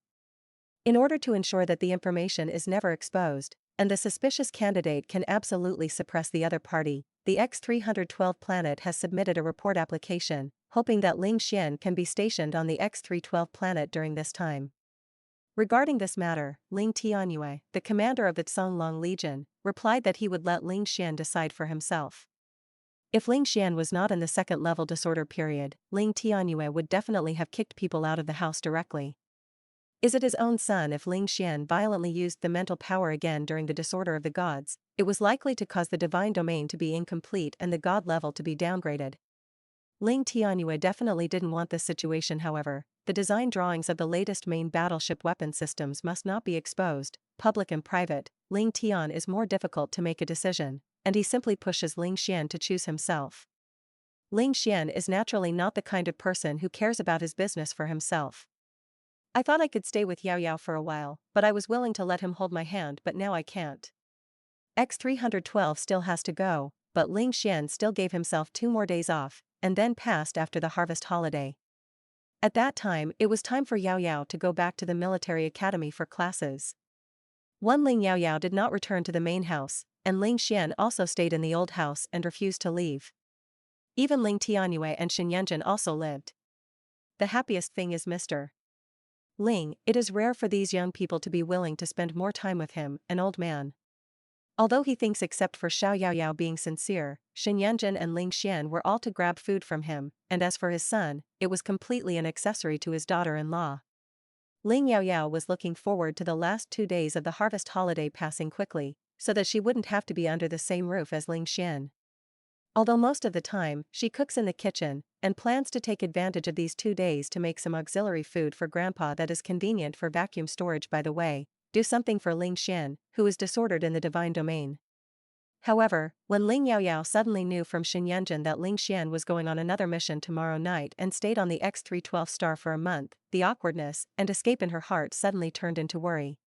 In order to ensure that the information is never exposed, and the suspicious candidate can absolutely suppress the other party, the X-312 planet has submitted a report application, hoping that Ling Xian can be stationed on the X-312 planet during this time. Regarding this matter, Ling Tianyue, the commander of the Zhonglong Legion, replied that he would let Ling Xian decide for himself. If Ling Xian was not in the second-level disorder period, Ling Tianyue would definitely have kicked people out of the house directly. Is it his own son? If Ling Xian violently used the mental power again during the disorder of the gods, it was likely to cause the divine domain to be incomplete and the god level to be downgraded. Ling Tianyue definitely didn't want this situation. However, the design drawings of the latest main battleship weapon systems must not be exposed, public and private. Ling Tian is more difficult to make a decision, and he simply pushes Ling Xian to choose himself. Ling Xian is naturally not the kind of person who cares about his business for himself. I thought I could stay with Yaoyao for a while, but I was willing to let him hold my hand, but now I can't. X-312 still has to go, but Ling Xian still gave himself 2 more days off, and then passed after the harvest holiday. At that time, it was time for Yaoyao to go back to the military academy for classes. Ling Yaoyao did not return to the main house, and Ling Xian also stayed in the old house and refused to leave. Even Ling Tianyue and Xin Yanjun also lived. The happiest thing is Mr. Ling. It is rare for these young people to be willing to spend more time with him, an old man. Although he thinks, except for Xiao Yaoyao being sincere, Xin Yanjun and Ling Xian were all to grab food from him, and as for his son, it was completely an accessory to his daughter-in-law. Ling Yaoyao was looking forward to the last 2 days of the harvest holiday passing quickly, so that she wouldn't have to be under the same roof as Ling Xian. Although most of the time, she cooks in the kitchen, and plans to take advantage of these 2 days to make some auxiliary food for Grandpa that is convenient for vacuum storage. By the way, do something for Ling Xian, who is disordered in the divine domain. However, when Ling Yaoyao suddenly knew from Xin Yanjun that Ling Xian was going on another mission tomorrow night and stayed on the X-312 star for a month, the awkwardness and escape in her heart suddenly turned into worry.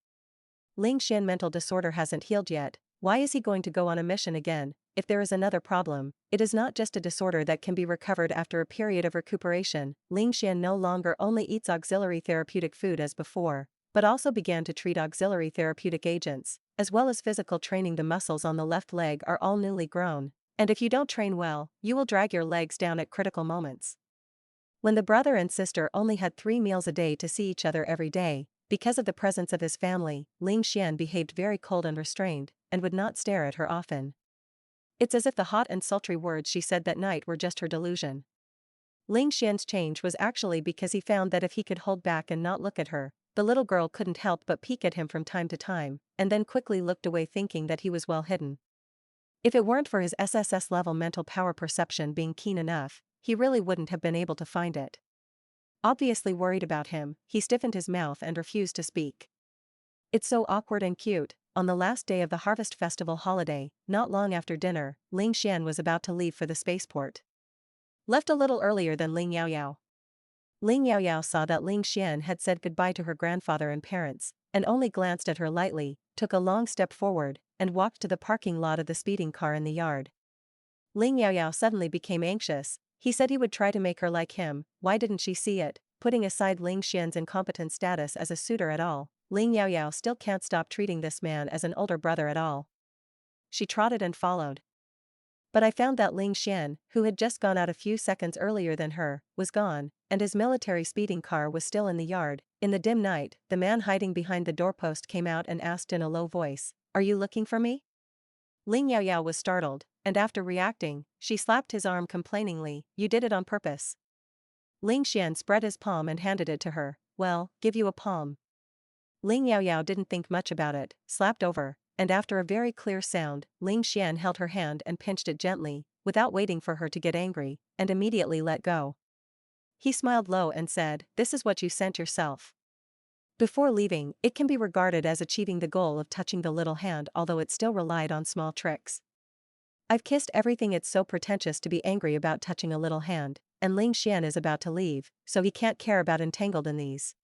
Ling Xian mental disorder hasn't healed yet. Why is he going to go on a mission again? If there is another problem, it is not just a disorder that can be recovered after a period of recuperation. Ling Xian no longer only eats auxiliary therapeutic food as before, but also began to treat auxiliary therapeutic agents, as well as physical training. The muscles on the left leg are all newly grown, and if you don't train well, you will drag your legs down at critical moments. When the brother and sister only had 3 meals a day to see each other every day, because of the presence of his family, Ling Xian behaved very cold and restrained, and would not stare at her often. It's as if the hot and sultry words she said that night were just her delusion. Ling Xian's change was actually because he found that if he could hold back and not look at her, the little girl couldn't help but peek at him from time to time, and then quickly looked away thinking that he was well hidden. If it weren't for his SSS-level mental power perception being keen enough, he really wouldn't have been able to find it. Obviously worried about him, he stiffened his mouth and refused to speak. It's so awkward and cute. On the last day of the Harvest Festival holiday, not long after dinner, Ling Xian was about to leave for the spaceport. Left a little earlier than Ling Yaoyao. Ling Yaoyao saw that Ling Xian had said goodbye to her grandfather and parents, and only glanced at her lightly, took a long step forward, and walked to the parking lot of the speeding car in the yard. Ling Yaoyao suddenly became anxious. He said he would try to make her like him. Why didn't she see it? Putting aside Ling Xian's incompetent status as a suitor at all, Ling Yaoyao still can't stop treating this man as an older brother at all. she trotted and followed. But I found that Ling Xian, who had just gone out a few seconds earlier than her, was gone, and his military speeding car was still in the yard. In the dim night, the man hiding behind the doorpost came out and asked in a low voice, "Are you looking for me?" Ling Yaoyao was startled, and after reacting, she slapped his arm complainingly. "You did it on purpose." Ling Xian spread his palm and handed it to her. "Well, give you a palm." Ling Yaoyao didn't think much about it, slapped over, and after a very clear sound, Ling Xian held her hand and pinched it gently, without waiting for her to get angry, and immediately let go. He smiled low and said, "This is what you sent yourself." Before leaving, it can be regarded as achieving the goal of touching the little hand, although it still relied on small tricks. "I've kissed everything. It's so pretentious to be angry about touching a little hand, and Ling Xian is about to leave, so he can't care about entangled in these."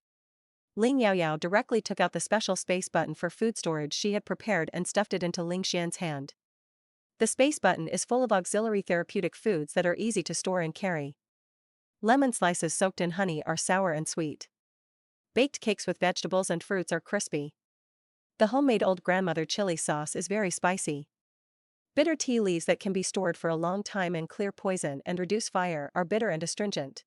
Ling Yaoyao directly took out the special space button for food storage she had prepared and stuffed it into Ling Xian's hand. The space button is full of auxiliary therapeutic foods that are easy to store and carry. Lemon slices soaked in honey are sour and sweet. Baked cakes with vegetables and fruits are crispy. The homemade old grandmother chili sauce is very spicy. Bitter tea leaves that can be stored for a long time and clear poison and reduce fire are bitter and astringent.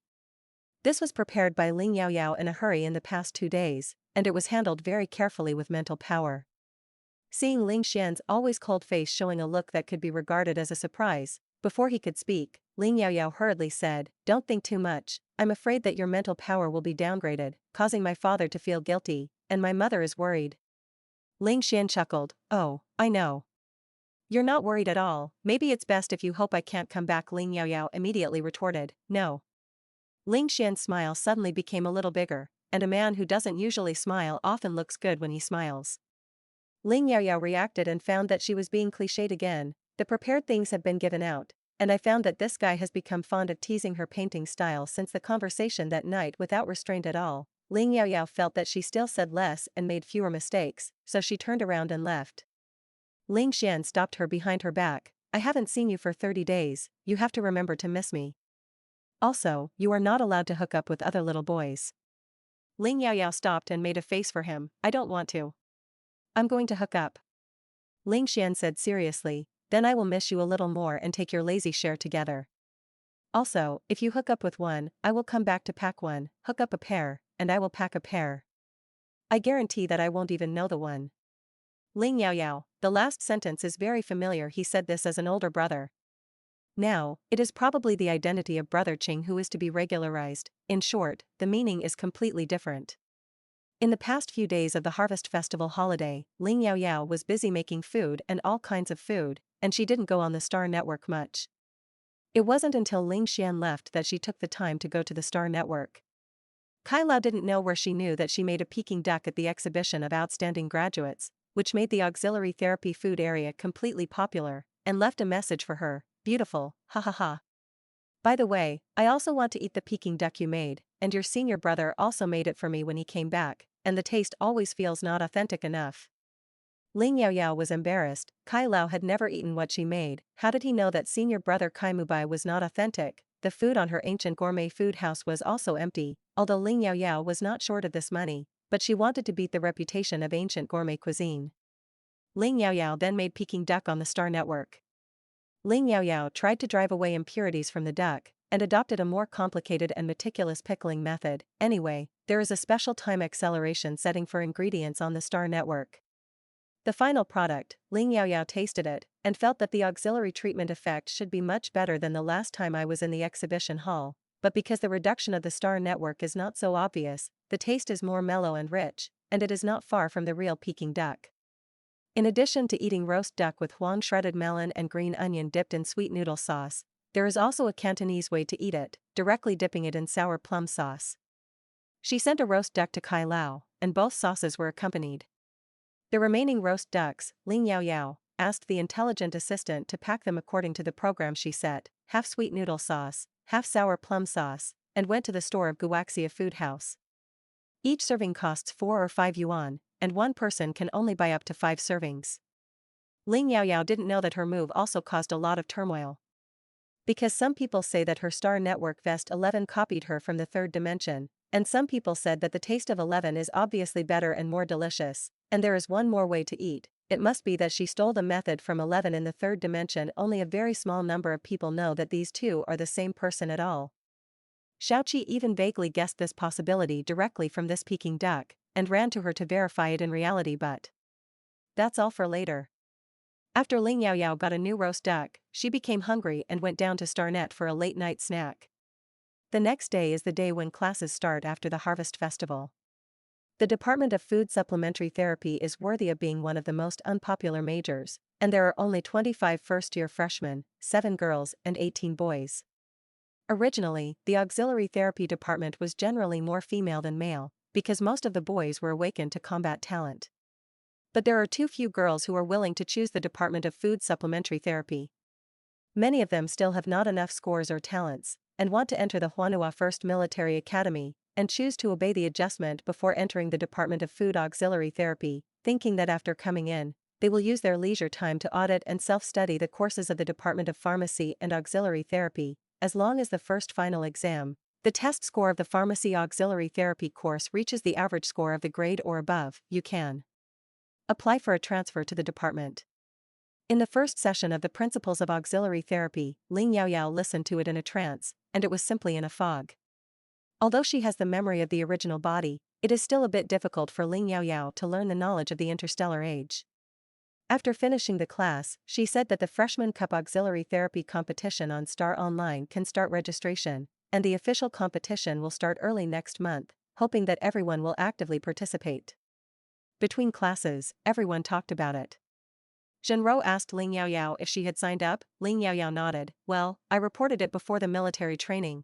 This was prepared by Ling Yaoyao in a hurry in the past 2 days, and it was handled very carefully with mental power. Seeing Ling Xian's always cold face showing a look that could be regarded as a surprise, before he could speak, Ling Yaoyao hurriedly said, "Don't think too much. I'm afraid that your mental power will be downgraded, causing my father to feel guilty, and my mother is worried." Ling Xian chuckled, "Oh, I know. You're not worried at all. Maybe it's best if you hope I can't come back." Ling Yaoyao immediately retorted, "No." Ling Xian's smile suddenly became a little bigger, and a man who doesn't usually smile often looks good when he smiles. Ling Yaoyao reacted and found that she was being cliched again. The prepared things have been given out, and I found that this guy has become fond of teasing her painting style since the conversation that night without restraint at all. Ling Yaoyao felt that she still said less and made fewer mistakes, so she turned around and left. Ling Xian stopped her behind her back. "I haven't seen you for 30 days, you have to remember to miss me. Also, you are not allowed to hook up with other little boys." Ling Yaoyao stopped and made a face for him. "I don't want to. I'm going to hook up." Ling Xian said seriously, "Then I will miss you a little more and take your lazy share together. Also, if you hook up with one, I will come back to pack one, hook up a pair, and I will pack a pair. I guarantee that I won't even know the one." Ling Yaoyao, the last sentence is very familiar. He said this as an older brother. Now, it is probably the identity of Brother Qing who is to be regularized. In short, the meaning is completely different. In the past few days of the Harvest Festival holiday, Ling Yaoyao was busy making food and all kinds of food, and she didn't go on the Star Network much. It wasn't until Ling Xian left that she took the time to go to the Star Network. Kai Lao didn't know where she knew that she made a Peking duck at the exhibition of outstanding graduates, which made the auxiliary therapy food area completely popular, and left a message for her. "Beautiful, ha ha ha. By the way, I also want to eat the Peking duck you made, and your senior brother also made it for me when he came back, and the taste always feels not authentic enough." Ling Yaoyao was embarrassed. Kai Lao had never eaten what she made. How did he know that senior brother Kai Mubai was not authentic? The food on her ancient gourmet food house was also empty, although Ling Yaoyao was not short of this money, but she wanted to beat the reputation of ancient gourmet cuisine. Ling Yaoyao then made Peking duck on the Star Network. Ling Yaoyao tried to drive away impurities from the duck, and adopted a more complicated and meticulous pickling method. Anyway, there is a special time acceleration setting for ingredients on the Star Network. The final product, Ling Yaoyao tasted it, and felt that the auxiliary treatment effect should be much better than the last time I was in the exhibition hall, but because the reduction of the Star Network is not so obvious, the taste is more mellow and rich, and it is not far from the real Peking duck. In addition to eating roast duck with huang shredded melon and green onion dipped in sweet noodle sauce, there is also a Cantonese way to eat it, directly dipping it in sour plum sauce. She sent a roast duck to Kai Lao, and both sauces were accompanied. The remaining roast ducks, Ling Yaoyao asked the intelligent assistant to pack them according to the program she set, half sweet noodle sauce, half sour plum sauce, and went to the store of Guaxia Food House. Each serving costs 4 or 5 yuan, and one person can only buy up to 5 servings. Ling Yaoyao didn't know that her move also caused a lot of turmoil. Because some people say that her Star Network Vest 11 copied her from the third dimension, and some people said that the taste of 11 is obviously better and more delicious, and there is one more way to eat. it must be that she stole the method from 11 in the third dimension. Only a very small number of people know that these two are the same person at all. Xiaoqi even vaguely guessed this possibility directly from this Peking duck, and ran to her to verify it in reality, but that's all for later. After Ling Yaoyao got a new roast duck, she became hungry and went down to Starnet for a late-night snack. The next day is the day when classes start after the Harvest Festival. The Department of Food Supplementary Therapy is worthy of being one of the most unpopular majors, and there are only 25 first-year freshmen, 7 girls and 18 boys. Originally, the auxiliary therapy department was generally more female than male, because most of the boys were awakened to combat talent. But there are too few girls who are willing to choose the Department of Food Supplementary Therapy. Many of them still have not enough scores or talents, and want to enter the Huanhua First Military Academy, and choose to obey the adjustment before entering the Department of Food Auxiliary Therapy, thinking that after coming in, they will use their leisure time to audit and self-study the courses of the Department of Pharmacy and Auxiliary Therapy, as long as the first final exam, the test score of the Pharmacy Auxiliary Therapy course reaches the average score of the grade or above, you can apply for a transfer to the department. In the first session of the Principles of Auxiliary Therapy, Ling Yaoyao listened to it in a trance, and it was simply in a fog. Although she has the memory of the original body, it is still a bit difficult for Ling Yaoyao to learn the knowledge of the interstellar age. After finishing the class, she said that the Freshman Cup Auxiliary Therapy competition on Star Online can start registration, and the official competition will start early next month, hoping that everyone will actively participate. Between classes, everyone talked about it. Zhenro asked Ling Yaoyao if she had signed up. Ling Yaoyao nodded. Well, I reported it before the military training.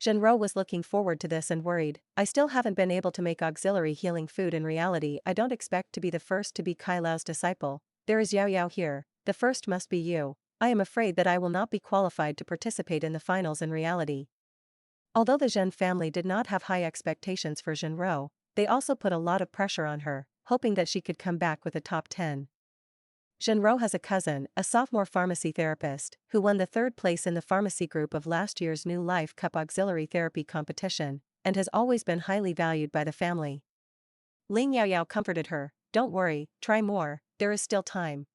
Zhenro was looking forward to this and worried. I still haven't been able to make auxiliary healing food in reality. I don't expect to be the first to be Kai Lao's disciple. There is Yaoyao here, the first must be you. I am afraid that I will not be qualified to participate in the finals in reality. Although the Zhen family did not have high expectations for Zhenro, they also put a lot of pressure on her, hoping that she could come back with a top 10. Zhenro has a cousin, a sophomore pharmacy therapist, who won the third place in the pharmacy group of last year's New Life Cup Auxiliary Therapy competition, and has always been highly valued by the family. Ling Yaoyao comforted her, don't worry, try more, there is still time.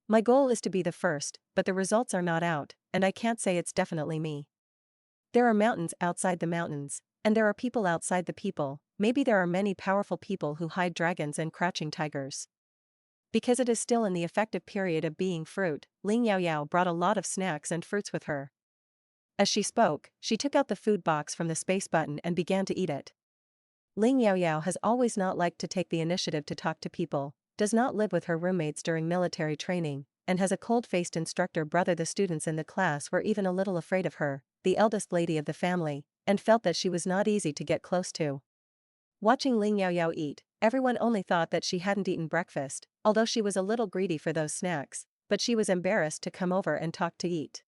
My goal is to be the first, but the results are not out, and I can't say it's definitely me. There are mountains outside the mountains, and there are people outside the people. Maybe there are many powerful people who hide dragons and crouching tigers. Because it is still in the effective period of being fruit, Ling Yaoyao brought a lot of snacks and fruits with her. As she spoke, she took out the food box from the space button and began to eat it. Ling Yaoyao has always not liked to take the initiative to talk to people, does not live with her roommates during military training, and has a cold-faced instructor brother. The students in the class were even a little afraid of her, the eldest lady of the family, and felt that she was not easy to get close to. Watching Ling Yaoyao eat, everyone only thought that she hadn't eaten breakfast, although she was a little greedy for those snacks, but she was embarrassed to come over and talk to eat.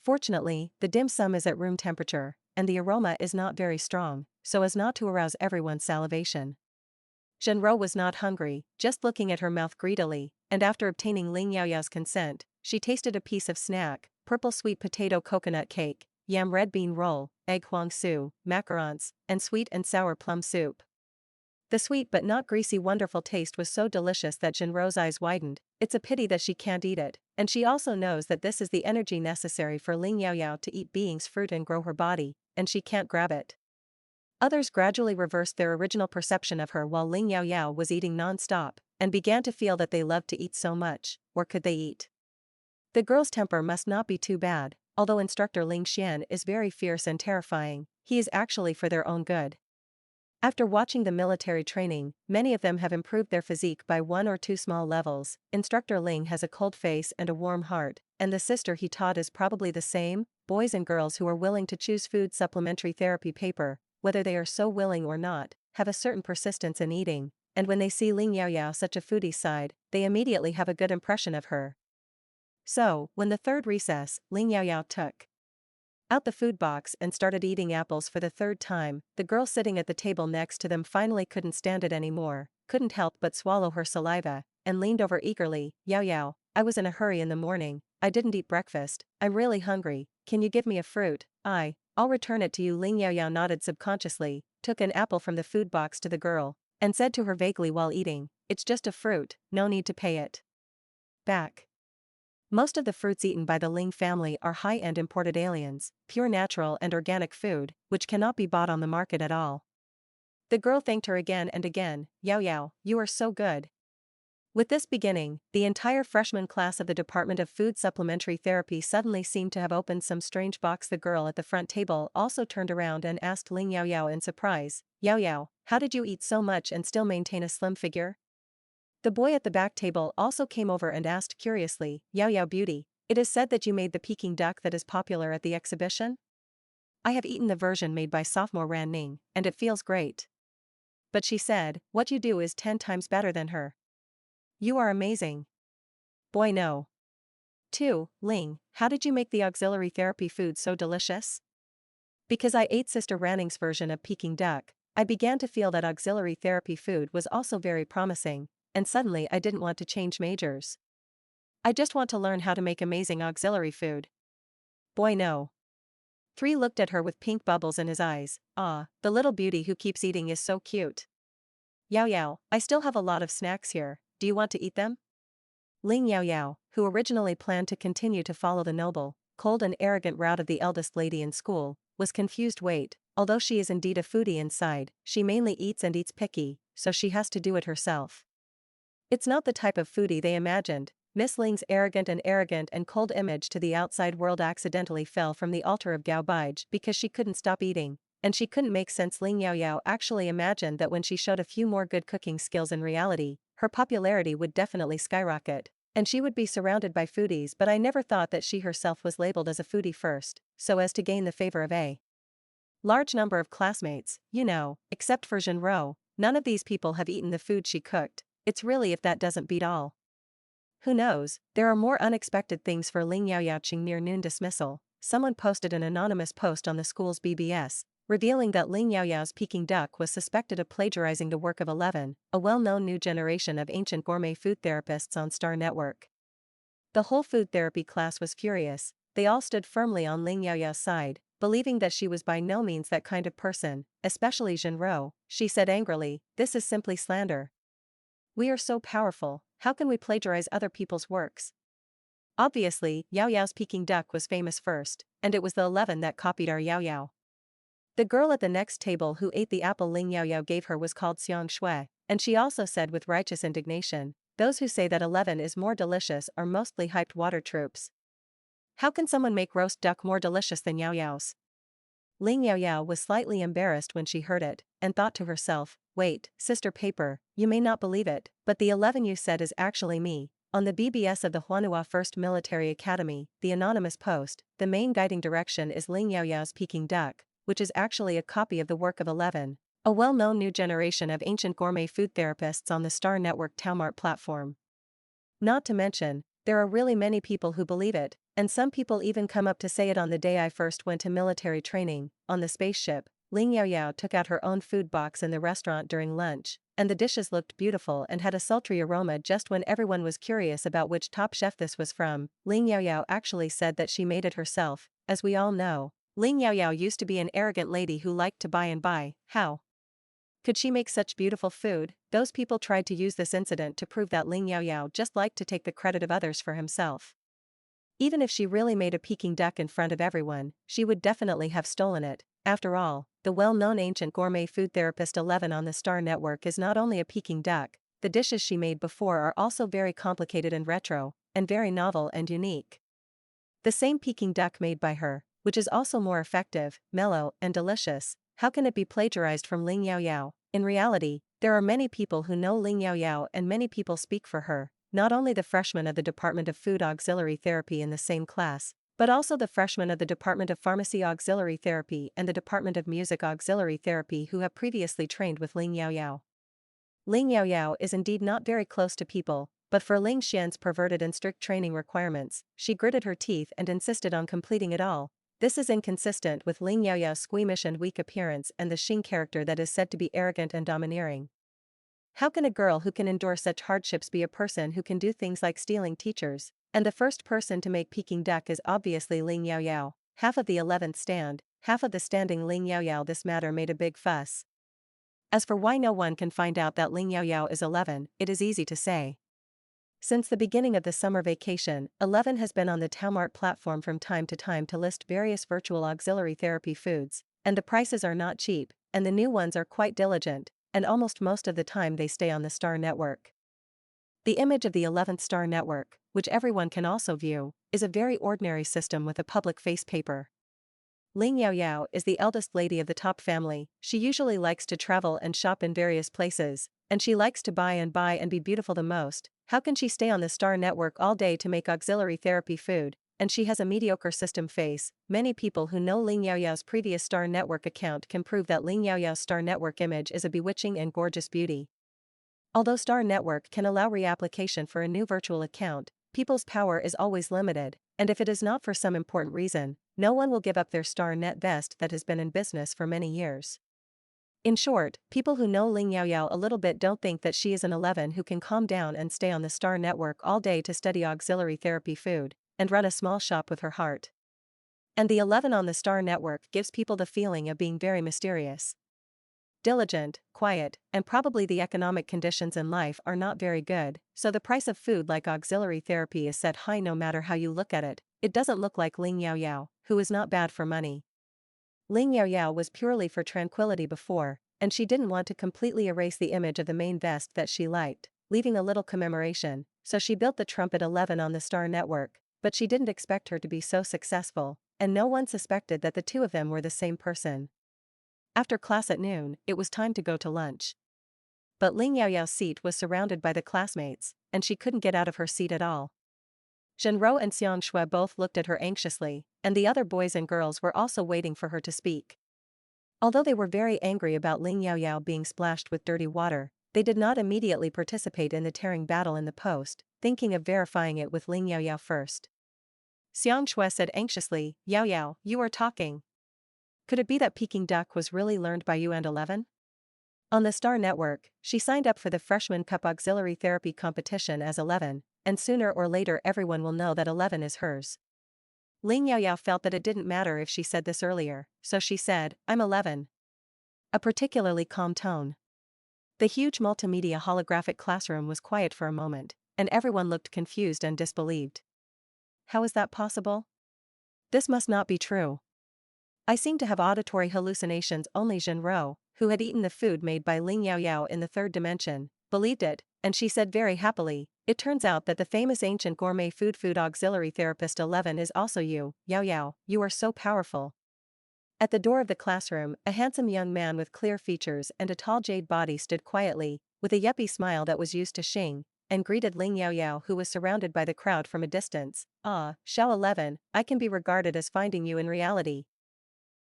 Fortunately, the dim sum is at room temperature, and the aroma is not very strong, so as not to arouse everyone's salivation. Zhenro was not hungry, just looking at her mouth greedily, and after obtaining Ling Yaoyao's consent, she tasted a piece of snack, purple sweet potato coconut cake, yam red bean roll, egg huang su, macarons, and sweet and sour plum soup. The sweet but not greasy wonderful taste was so delicious that Zhenro's eyes widened. It's a pity that she can't eat it, and she also knows that this is the energy necessary for Ling Yaoyao to eat being's fruit and grow her body, and she can't grab it. Others gradually reversed their original perception of her while Ling Yaoyao was eating non-stop, and began to feel that they loved to eat so much, or could they eat? The girl's temper must not be too bad. Although instructor Ling Xian is very fierce and terrifying, he is actually for their own good. After watching the military training, many of them have improved their physique by 1 or 2 small levels. Instructor Ling has a cold face and a warm heart, and the sister he taught is probably the same. Boys and girls who are willing to choose food supplementary therapy paper, whether they are so willing or not, have a certain persistence in eating, and when they see Ling Yaoyao such a foodie side, they immediately have a good impression of her. So, when the third recess, Ling Yaoyao took out the food box and started eating apples for the third time. The girl sitting at the table next to them finally couldn't stand it anymore, couldn't help but swallow her saliva, and leaned over eagerly. Yaoyao, I was in a hurry in the morning, I didn't eat breakfast, I'm really hungry, can you give me a fruit? I'll return it to you. Ling Yaoyao nodded subconsciously, took an apple from the food box to the girl, and said to her vaguely while eating, it's just a fruit, no need to pay it back. Most of the fruits eaten by the Ling family are high-end imported aliens, pure natural and organic food, which cannot be bought on the market at all. The girl thanked her again and again. Yaoyao, you are so good. With this beginning, the entire freshman class of the Department of Food Supplementary Therapy suddenly seemed to have opened some strange box. The girl at the front table also turned around and asked Ling Yaoyao in surprise, Yaoyao, how did you eat so much and still maintain a slim figure? The boy at the back table also came over and asked curiously, Yaoyao beauty, it is said that you made the Peking duck that is popular at the exhibition? I have eaten the version made by sophomore Ran Ning, and it feels great. But she said, what you do is 10 times better than her. You are amazing. Boy no. 2. Ling, how did you make the auxiliary therapy food so delicious? Because I ate Sister Ranning's version of Peking duck, I began to feel that auxiliary therapy food was also very promising, and suddenly I didn't want to change majors. I just want to learn how to make amazing auxiliary food. Boy no. 3 looked at her with pink bubbles in his eyes. Ah, the little beauty who keeps eating is so cute. Yaoyao, I still have a lot of snacks here, do you want to eat them? Ling Yaoyao, who originally planned to continue to follow the noble, cold and arrogant route of the eldest lady in school, was confused. Wait, although she is indeed a foodie inside, she mainly eats and eats picky, so she has to do it herself. It's not the type of foodie they imagined. Miss Ling's arrogant and cold image to the outside world accidentally fell from the altar of Gao Baiji because she couldn't stop eating, and she couldn't make sense. Ling Yaoyao actually imagined that when she showed a few more good cooking skills in reality, her popularity would definitely skyrocket, and she would be surrounded by foodies. But I never thought that she herself was labeled as a foodie first, so as to gain the favor of a large number of classmates, except for Zhenro. None of these people have eaten the food she cooked. It's really if that doesn't beat all. Who knows, there are more unexpected things for Ling Yaoyao. Near noon dismissal, someone posted an anonymous post on the school's BBS, revealing that Ling Yaoyao's Peking duck was suspected of plagiarizing the work of 11, a well-known new generation of ancient gourmet food therapists on Star Network. The whole food therapy class was furious. They all stood firmly on Ling Yaoyao's side, believing that she was by no means that kind of person, especially Zhenro. She said angrily, this is simply slander. We are so powerful, how can we plagiarize other people's works? Obviously, Yaoyao's Peking duck was famous first, and it was the 11 that copied our Yaoyao. The girl at the next table who ate the apple Ling Yaoyao gave her was called Xiang Shui, and she also said with righteous indignation, those who say that 11 is more delicious are mostly hyped water troops. How can someone make roast duck more delicious than Yaoyao's? Ling Yaoyao was slightly embarrassed when she heard it, and thought to herself, wait, Sister Paper, you may not believe it, but the 11 you said is actually me. On the BBS of the Huanhua First Military Academy, the anonymous post, the main guiding direction is Ling Yaoyao's Peking duck, which is actually a copy of the work of 11, a well-known new generation of ancient gourmet food therapists on the Star Network Taomart platform. Not to mention, there are really many people who believe it, and some people even come up to say it. On the day I first went to military training, on the spaceship, Ling Yaoyao took out her own food box in the restaurant during lunch, and the dishes looked beautiful and had a sultry aroma. Just when everyone was curious about which top chef this was from, Ling Yaoyao actually said that she made it herself. As we all know, Ling Yaoyao used to be an arrogant lady who liked to buy and buy. How could she make such beautiful food? Those people tried to use this incident to prove that Ling Yaoyao just liked to take the credit of others for himself. Even if she really made a Peking duck in front of everyone, she would definitely have stolen it. After all, the well-known ancient gourmet food therapist 11 on the Star Network is not only a Peking duck, the dishes she made before are also very complicated and retro, and very novel and unique. The same Peking duck made by her, which is also more effective, mellow, and delicious, how can it be plagiarized from Ling Yaoyao? In reality, there are many people who know Ling Yaoyao and many people speak for her, not only the freshmen of the Department of Food Auxiliary Therapy in the same class, but also the freshmen of the Department of Pharmacy Auxiliary Therapy and the Department of Music Auxiliary Therapy who have previously trained with Ling Yaoyao. Ling Yaoyao is indeed not very close to people, but for Ling Xian's perverted and strict training requirements, she gritted her teeth and insisted on completing it all. This is inconsistent with Ling Yaoyao's squeamish and weak appearance and the Xing character that is said to be arrogant and domineering. How can a girl who can endure such hardships be a person who can do things like stealing teachers? And the first person to make Peking duck is obviously Ling Yaoyao, half of the 11th stand, half of the standing Ling Yaoyao. This matter made a big fuss. As for why no one can find out that Ling Yaoyao is 11, it is easy to say. Since the beginning of the summer vacation, 11 has been on the Taomart platform from time to time to list various virtual auxiliary therapy foods, and the prices are not cheap, and the new ones are quite diligent, and almost most of the time they stay on the Star Network. The image of the 11th Star Network, which everyone can also view, is a very ordinary system with a public face paper. Ling Yaoyao is the eldest lady of the top family. She usually likes to travel and shop in various places, and she likes to buy and be beautiful the most. How can she stay on the Star Network all day to make auxiliary therapy food? And she has a mediocre system face. Many people who know Ling Yaoyao's previous Star Network account can prove that Ling Yaoyao's Star Network image is a bewitching and gorgeous beauty. Although Star Network can allow reapplication for a new virtual account, people's power is always limited, and if it is not for some important reason, no one will give up their Star Net vest that has been in business for many years. In short, people who know Ling Yaoyao a little bit don't think that she is an 11 who can calm down and stay on the Star Network all day to study auxiliary therapy food, and run a small shop with her heart. And the 11 on the Star Network gives people the feeling of being very mysterious. Diligent, quiet, and probably the economic conditions in life are not very good, so the price of food like auxiliary therapy is set high no matter how you look at it. It doesn't look like Ling Yaoyao, who is not bad for money. Ling Yaoyao was purely for tranquility before, and she didn't want to completely erase the image of the main vest that she liked, leaving a little commemoration, so she built the Trumpet 11 on the Star Network, but she didn't expect her to be so successful, and no one suspected that the two of them were the same person. After class at noon, it was time to go to lunch. But Ling Yaoyao's seat was surrounded by the classmates, and she couldn't get out of her seat at all. Zhenrou and Xiang Shui both looked at her anxiously, and the other boys and girls were also waiting for her to speak. Although they were very angry about Ling Yaoyao being splashed with dirty water, they did not immediately participate in the tearing battle in the post, thinking of verifying it with Ling Yaoyao first. Xiang Shui said anxiously, "Yaoyao, you are talking. Could it be that Peking duck was really learned by you and 11? On the Star Network, she signed up for the Freshman Cup Auxiliary Therapy competition as 11, and sooner or later everyone will know that 11 is hers." Ling Yaoyao felt that it didn't matter if she said this earlier, so she said, "I'm 11. A particularly calm tone. The huge multimedia holographic classroom was quiet for a moment, and everyone looked confused and disbelieved. How is that possible? This must not be true. I seem to have auditory hallucinations. Only Zhenrou, who had eaten the food made by Ling Yaoyao in the third dimension, believed it, and she said very happily, "It turns out that the famous ancient gourmet food auxiliary therapist 11 is also you, Yaoyao. You are so powerful." At the door of the classroom, a handsome young man with clear features and a tall jade body stood quietly, with a yuppie smile that was used to Xing, and greeted Ling Yaoyao, who was surrounded by the crowd from a distance. "Ah, Xiao 11, I can be regarded as finding you in reality."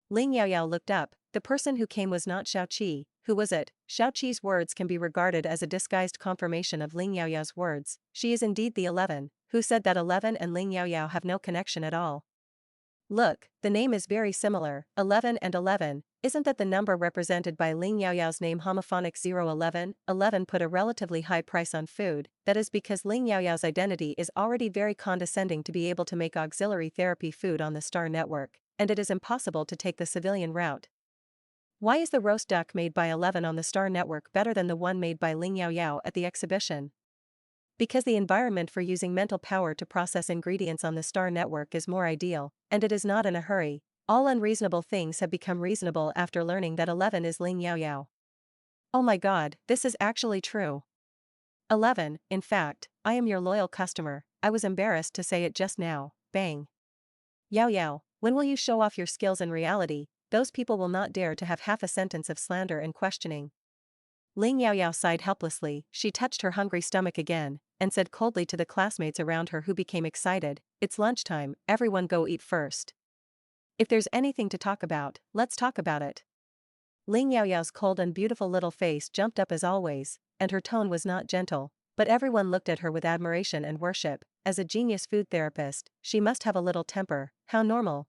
Ling Yaoyao looked up. The person who came was not Xiao Qi. Who was it? Xiao Qi's words can be regarded as a disguised confirmation of Ling Yaoyao's words. She is indeed the 11, who said that 11 and Ling Yaoyao have no connection at all. Look, the name is very similar, 11 and 11, isn't that the number represented by Ling Yaoyao's name homophonic 011? 11 put a relatively high price on food, that is because Ling Yaoyao's identity is already very condescending to be able to make auxiliary therapy food on the Star Network, and it is impossible to take the civilian route. Why is the roast duck made by 11 on the Star Network better than the one made by Ling Yaoyao at the exhibition? Because the environment for using mental power to process ingredients on the Star Network is more ideal, and it is not in a hurry. All unreasonable things have become reasonable after learning that 11 is Ling Yaoyao. Oh my god, this is actually true. 11, in fact, I am your loyal customer. I was embarrassed to say it just now. Bang. Yaoyao, when will you show off your skills in reality? Those people will not dare to have half a sentence of slander and questioning. Ling Yaoyao sighed helplessly. She touched her hungry stomach again, and said coldly to the classmates around her, who became excited, "It's lunchtime, everyone go eat first. If there's anything to talk about, let's talk about it." Ling Yaoyao's cold and beautiful little face jumped up as always, and her tone was not gentle, but everyone looked at her with admiration and worship. As a genius food therapist, she must have a little temper. How normal.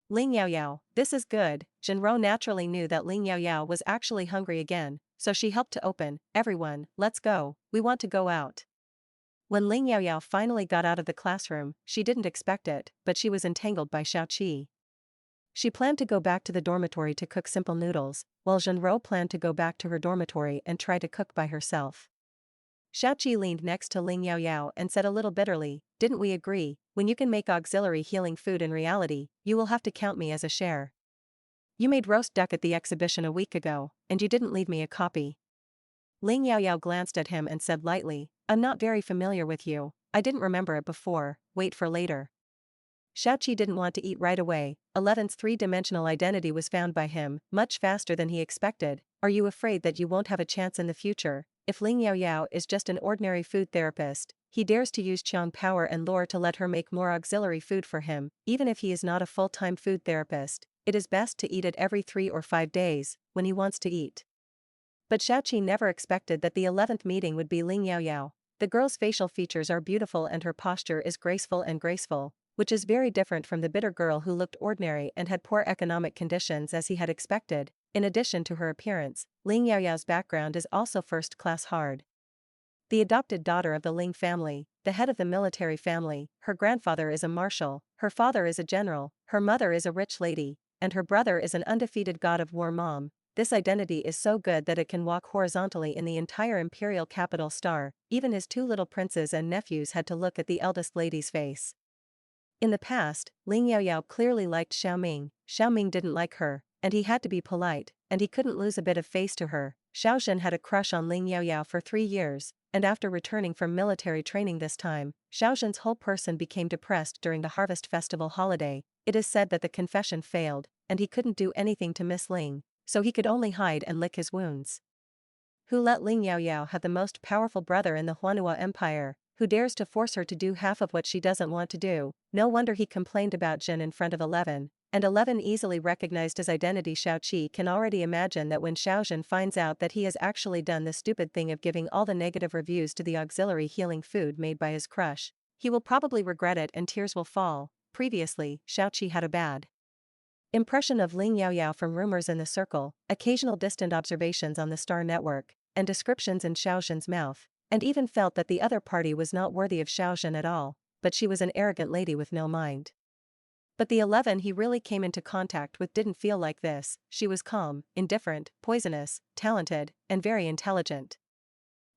Ling Yaoyao, this is good. Zhenrou naturally knew that Ling Yaoyao was actually hungry again, so she helped to open. "Everyone, let's go, we want to go out." When Ling Yaoyao finally got out of the classroom, she didn't expect it, but she was entangled by Xiao Qi. She planned to go back to the dormitory to cook simple noodles, while Zhenro planned to go back to her dormitory and try to cook by herself. Xiaoqi leaned next to Ling Yaoyao and said a little bitterly, "Didn't we agree, when you can make auxiliary healing food in reality, you will have to count me as a share. You made roast duck at the exhibition a week ago, and you didn't leave me a copy." Ling Yaoyao glanced at him and said lightly, "I'm not very familiar with you, I didn't remember it before, wait for later." Xiaoqi didn't want to eat right away. 11's three-dimensional identity was found by him, much faster than he expected. "Are you afraid that you won't have a chance in the future? If Ling Yaoyao is just an ordinary food therapist, he dares to use Qiang power and lore to let her make more auxiliary food for him, even if he is not a full-time food therapist. It is best to eat it every 3 or 5 days, when he wants to eat." But Xiaoqi never expected that the 11th meeting would be Ling Yaoyao. The girl's facial features are beautiful and her posture is graceful, which is very different from the bitter girl who looked ordinary and had poor economic conditions as he had expected. In addition to her appearance, Ling Yaoyao's background is also first-class hard. The adopted daughter of the Ling family, the head of the military family, her grandfather is a marshal, her father is a general, her mother is a rich lady, and her brother is an undefeated god of war mom. This identity is so good that it can walk horizontally in the entire imperial capital star. Even his 2 little princes and nephews had to look at the eldest lady's face. In the past, Ling Yaoyao clearly liked Xiaoming. Xiaoming didn't like her, and he had to be polite, and he couldn't lose a bit of face to her. Xiaozhen had a crush on Ling Yaoyao for 3 years, and after returning from military training this time, Xiaozhen's whole person became depressed during the Harvest Festival holiday. It is said that the confession failed, and he couldn't do anything to Miss Ling, so he could only hide and lick his wounds. Who let Ling Yaoyao have the most powerful brother in the Huanhua Empire? Who dares to force her to do half of what she doesn't want to do? No wonder he complained about Jin in front of 11, and 11 easily recognized his identity. Xiaoqi can already imagine that when Xiaozhen finds out that he has actually done the stupid thing of giving all the negative reviews to the auxiliary healing food made by his crush, he will probably regret it and tears will fall. Previously, Xiaoqi had a bad impression of Ling Yaoyao from rumors in the circle, occasional distant observations on the Star Network, and descriptions in Xiaozhen's mouth, and even felt that the other party was not worthy of Xiaozhen at all, but she was an arrogant lady with no mind. But the 11 he really came into contact with didn't feel like this. She was calm, indifferent, poisonous, talented, and very intelligent.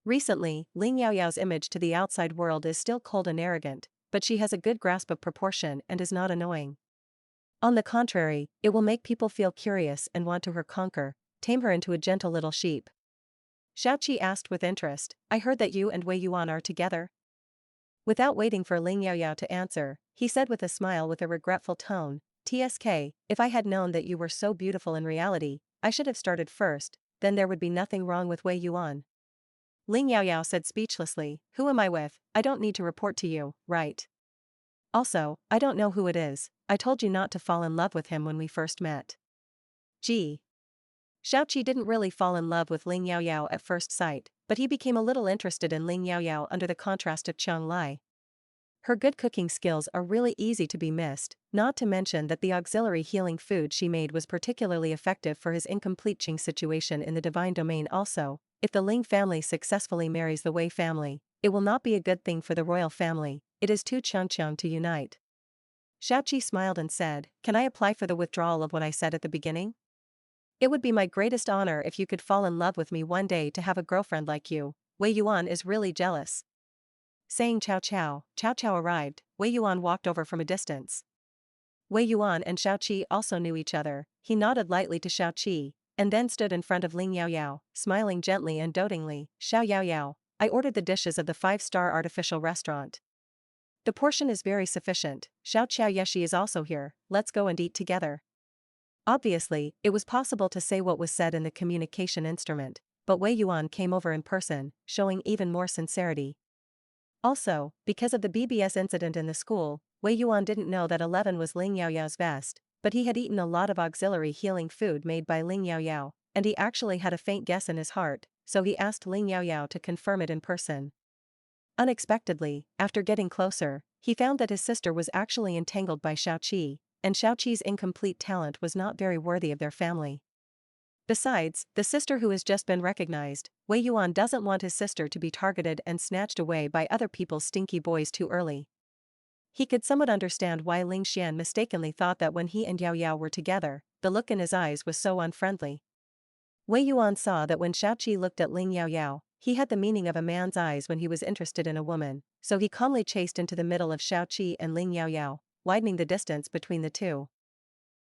Recently, Ling Yaoyao's image to the outside world is still cold and arrogant, but she has a good grasp of proportion and is not annoying. On the contrary, it will make people feel curious and want to her conquer, tame her into a gentle little sheep. Xiaoqi asked with interest, "I heard that you and Wei Yuan are together?" Without waiting for Ling Yaoyao to answer, he said with a smile with a regretful tone, "TSK, if I had known that you were so beautiful in reality, I should have started first, then there would be nothing wrong with Wei Yuan." Ling Yaoyao said speechlessly, "Who am I with? I don't need to report to you, right? Also, I don't know who it is. I told you not to fall in love with him when we first met." Gee. Xiaoqi didn't really fall in love with Ling Yaoyao at first sight, but he became a little interested in Ling Yaoyao under the contrast of Qiang Lai. Her good cooking skills are really easy to be missed, not to mention that the auxiliary healing food she made was particularly effective for his incomplete Qing situation in the divine domain. Also, if the Ling family successfully marries the Wei family, it will not be a good thing for the royal family. It is too Qiang to unite. Xiaoqi smiled and said, "Can I apply for the withdrawal of what I said at the beginning? It would be my greatest honor if you could fall in love with me one day to have a girlfriend like you. Wei Yuan is really jealous." Saying Chow Chow arrived. Wei Yuan walked over from a distance. Wei Yuan and Xiaoqi also knew each other. He nodded lightly to Xiaoqi, and then stood in front of Ling Yaoyao, smiling gently and dotingly. "Xiao Yaoyao, I ordered the dishes of the 5-star artificial restaurant. The portion is very sufficient. Xiao Qiao Yeshi is also here, let's go and eat together." Obviously, it was possible to say what was said in the communication instrument, but Wei Yuan came over in person, showing even more sincerity. Also, because of the BBS incident in the school, Wei Yuan didn't know that 11 was Ling Yaoyao's vest, but he had eaten a lot of auxiliary healing food made by Ling Yaoyao, and he actually had a faint guess in his heart, so he asked Ling Yaoyao to confirm it in person. Unexpectedly, after getting closer, he found that his sister was actually entangled by Xiaoqi, and Xiaoqi's incomplete talent was not very worthy of their family. Besides, the sister who has just been recognized, Wei Yuan doesn't want his sister to be targeted and snatched away by other people's stinky boys too early. He could somewhat understand why Ling Xian mistakenly thought that when he and Yao Yao were together, the look in his eyes was so unfriendly. Wei Yuan saw that when Xiaoqi looked at Ling Yaoyao, he had the meaning of a man's eyes when he was interested in a woman, so he calmly chased into the middle of Xiaoqi and Ling Yaoyao, widening the distance between the two.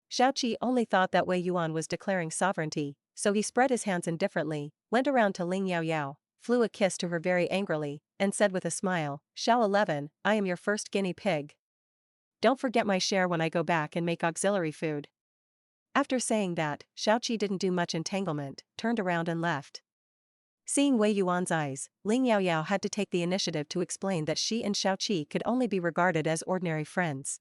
Xiaoqi only thought that Wei Yuan was declaring sovereignty, so he spread his hands indifferently, went around to Ling Yaoyao, flew a kiss to her very angrily, and said with a smile, "Xiao 11, I am your first guinea pig. Don't forget my share when I go back and make auxiliary food." After saying that, Xiaoqi didn't do much entanglement, turned around and left. Seeing Wei Yuan's eyes, Ling Yaoyao had to take the initiative to explain that she and Xiaoqi could only be regarded as ordinary friends.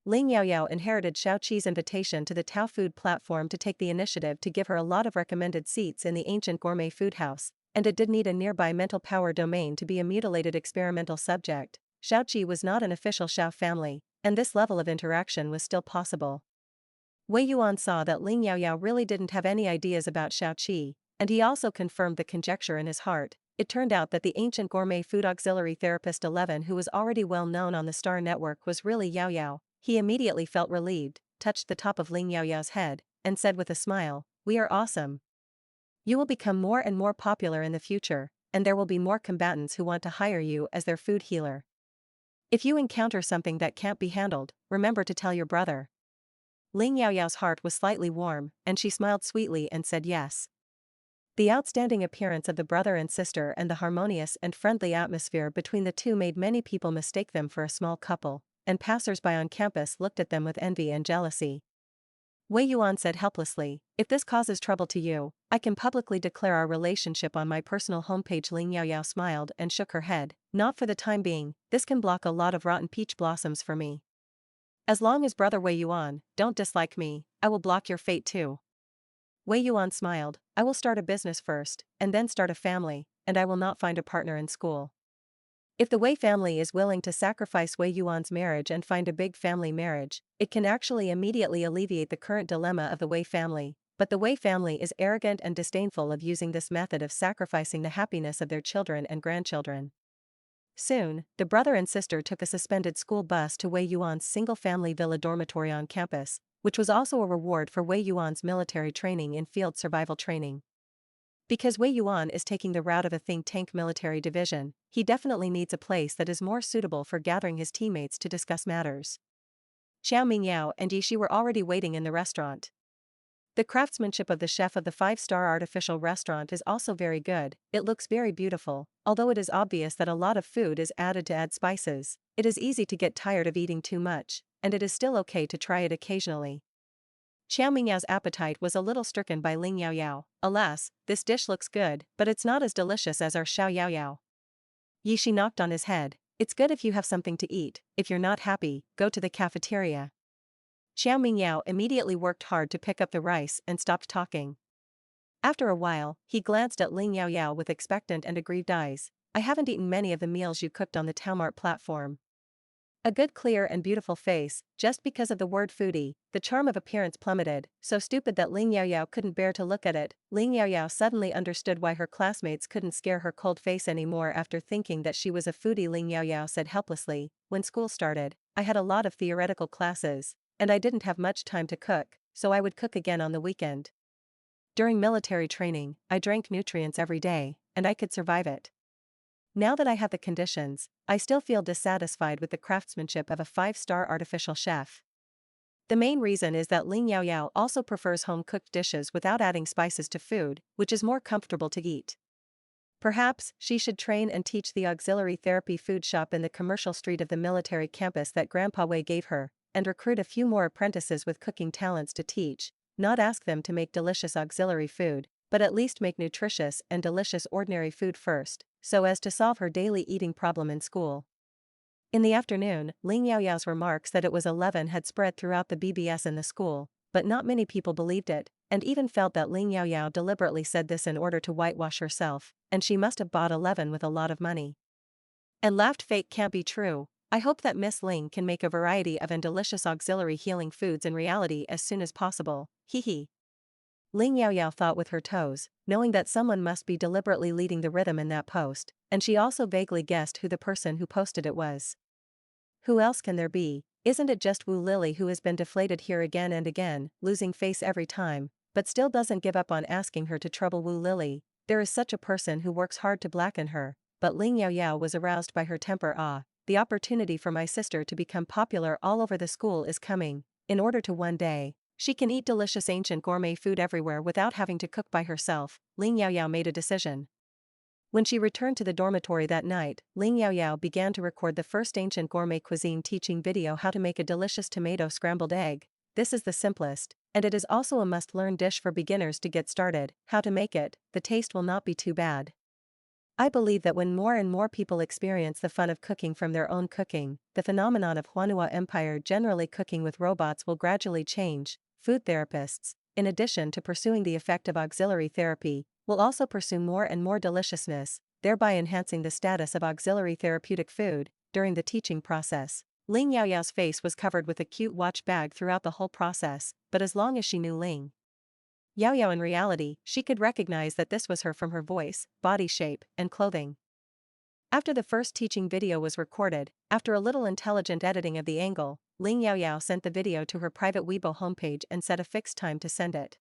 Ling Yaoyao inherited Xiaoqi's invitation to the Tao food platform to take the initiative to give her a lot of recommended seats in the ancient gourmet food house, and it did need a nearby mental power domain to be a mutilated experimental subject. Xiaoqi was not an official Xiao family, and this level of interaction was still possible. Wei Yuan saw that Ling Yaoyao really didn't have any ideas about Xiaoqi, and he also confirmed the conjecture in his heart. It turned out that the ancient gourmet food auxiliary therapist 11 who was already well known on the Star Network was really Yao Yao. He immediately felt relieved, touched the top of Ling Yaoyao's head, and said with a smile, "We are awesome. You will become more and more popular in the future, and there will be more combatants who want to hire you as their food healer. If you encounter something that can't be handled, remember to tell your brother." Ling Yaoyao's heart was slightly warm, and she smiled sweetly and said yes. The outstanding appearance of the brother and sister and the harmonious and friendly atmosphere between the two made many people mistake them for a small couple, and passers-by on campus looked at them with envy and jealousy. Wei Yuan said helplessly, "If this causes trouble to you, I can publicly declare our relationship on my personal homepage." Ling Yaoyao smiled and shook her head, "Not for the time being, this can block a lot of rotten peach blossoms for me. As long as brother Wei Yuan don't dislike me, I will block your fate too." Wei Yuan smiled, "I will start a business first, and then start a family, and I will not find a partner in school. If the Wei family is willing to sacrifice Wei Yuan's marriage and find a big family marriage, it can actually immediately alleviate the current dilemma of the Wei family, but the Wei family is arrogant and disdainful of using this method of sacrificing the happiness of their children and grandchildren." Soon, the brother and sister took a suspended school bus to Wei Yuan's single-family villa dormitory on campus, which was also a reward for Wei Yuan's military training in field survival training. Because Wei Yuan is taking the route of a think tank military division, he definitely needs a place that is more suitable for gathering his teammates to discuss matters. Xiao Mingyao and Yi Shi were already waiting in the restaurant. The craftsmanship of the chef of the 5-star artificial restaurant is also very good. It looks very beautiful, although it is obvious that a lot of food is added to add spices. It is easy to get tired of eating too much, and it is still okay to try it occasionally. Xiao Mingyao's appetite was a little stricken by Ling Yaoyao. "Alas, this dish looks good, but it's not as delicious as our Xiao Yaoyao." Yi Shi knocked on his head, "It's good if you have something to eat. If you're not happy, go to the cafeteria." Xiao Mingyao immediately worked hard to pick up the rice and stopped talking. After a while, he glanced at Ling Yaoyao with expectant and aggrieved eyes. "I haven't eaten many of the meals you cooked on the Taomart platform." A good clear and beautiful face, just because of the word foodie, the charm of appearance plummeted, so stupid that Ling Yaoyao couldn't bear to look at it. Ling Yaoyao suddenly understood why her classmates couldn't scare her cold face anymore after thinking that she was a foodie. Ling Yaoyao said helplessly, "When school started, I had a lot of theoretical classes, and I didn't have much time to cook, so I would cook again on the weekend. During military training, I drank nutrients every day, and I could survive it. Now that I have the conditions, I still feel dissatisfied with the craftsmanship of a 5-star artificial chef." The main reason is that Ling Yaoyao also prefers home-cooked dishes without adding spices to food, which is more comfortable to eat. Perhaps she should train and teach the auxiliary therapy food shop in the commercial street of the military campus that Grandpa Wei gave her, and recruit a few more apprentices with cooking talents to teach, not ask them to make delicious auxiliary food, but at least make nutritious and delicious ordinary food first, so as to solve her daily eating problem in school. In the afternoon, Ling Yaoyao's remarks that it was 11 had spread throughout the BBS in the school, but not many people believed it, and even felt that Ling Yaoyao deliberately said this in order to whitewash herself, and she must have bought 11 with a lot of money. And laughed, "Fake can't be true. I hope that Miss Ling can make a variety of and delicious auxiliary healing foods in reality as soon as possible, hee hee." Ling Yaoyao thought with her toes, knowing that someone must be deliberately leading the rhythm in that post, and she also vaguely guessed who the person who posted it was. Who else can there be? Isn't it just Wu Lily who has been deflated here again and again, losing face every time, but still doesn't give up on asking her to trouble Wu Lily? There is such a person who works hard to blacken her, but Ling Yaoyao was aroused by her temper. The opportunity for my sister to become popular all over the school is coming, in order to one day, she can eat delicious ancient gourmet food everywhere without having to cook by herself. Ling Yaoyao made a decision. When she returned to the dormitory that night, Ling Yaoyao began to record the first ancient gourmet cuisine teaching video, how to make a delicious tomato scrambled egg. This is the simplest, and it is also a must-learn dish for beginners to get started. How to make it, the taste will not be too bad. I believe that when more and more people experience the fun of cooking from their own cooking, the phenomenon of Huanua Empire generally cooking with robots will gradually change. Food therapists, in addition to pursuing the effect of auxiliary therapy, will also pursue more and more deliciousness, thereby enhancing the status of auxiliary therapeutic food. During the teaching process, Ling Yaoyao's face was covered with a cute watch bag throughout the whole process, but as long as she knew Ling Yaoyao in reality, she could recognize that this was her from her voice, body shape, and clothing. After the first teaching video was recorded, after a little intelligent editing of the angle, Ling Yaoyao sent the video to her private Weibo homepage and set a fixed time to send it.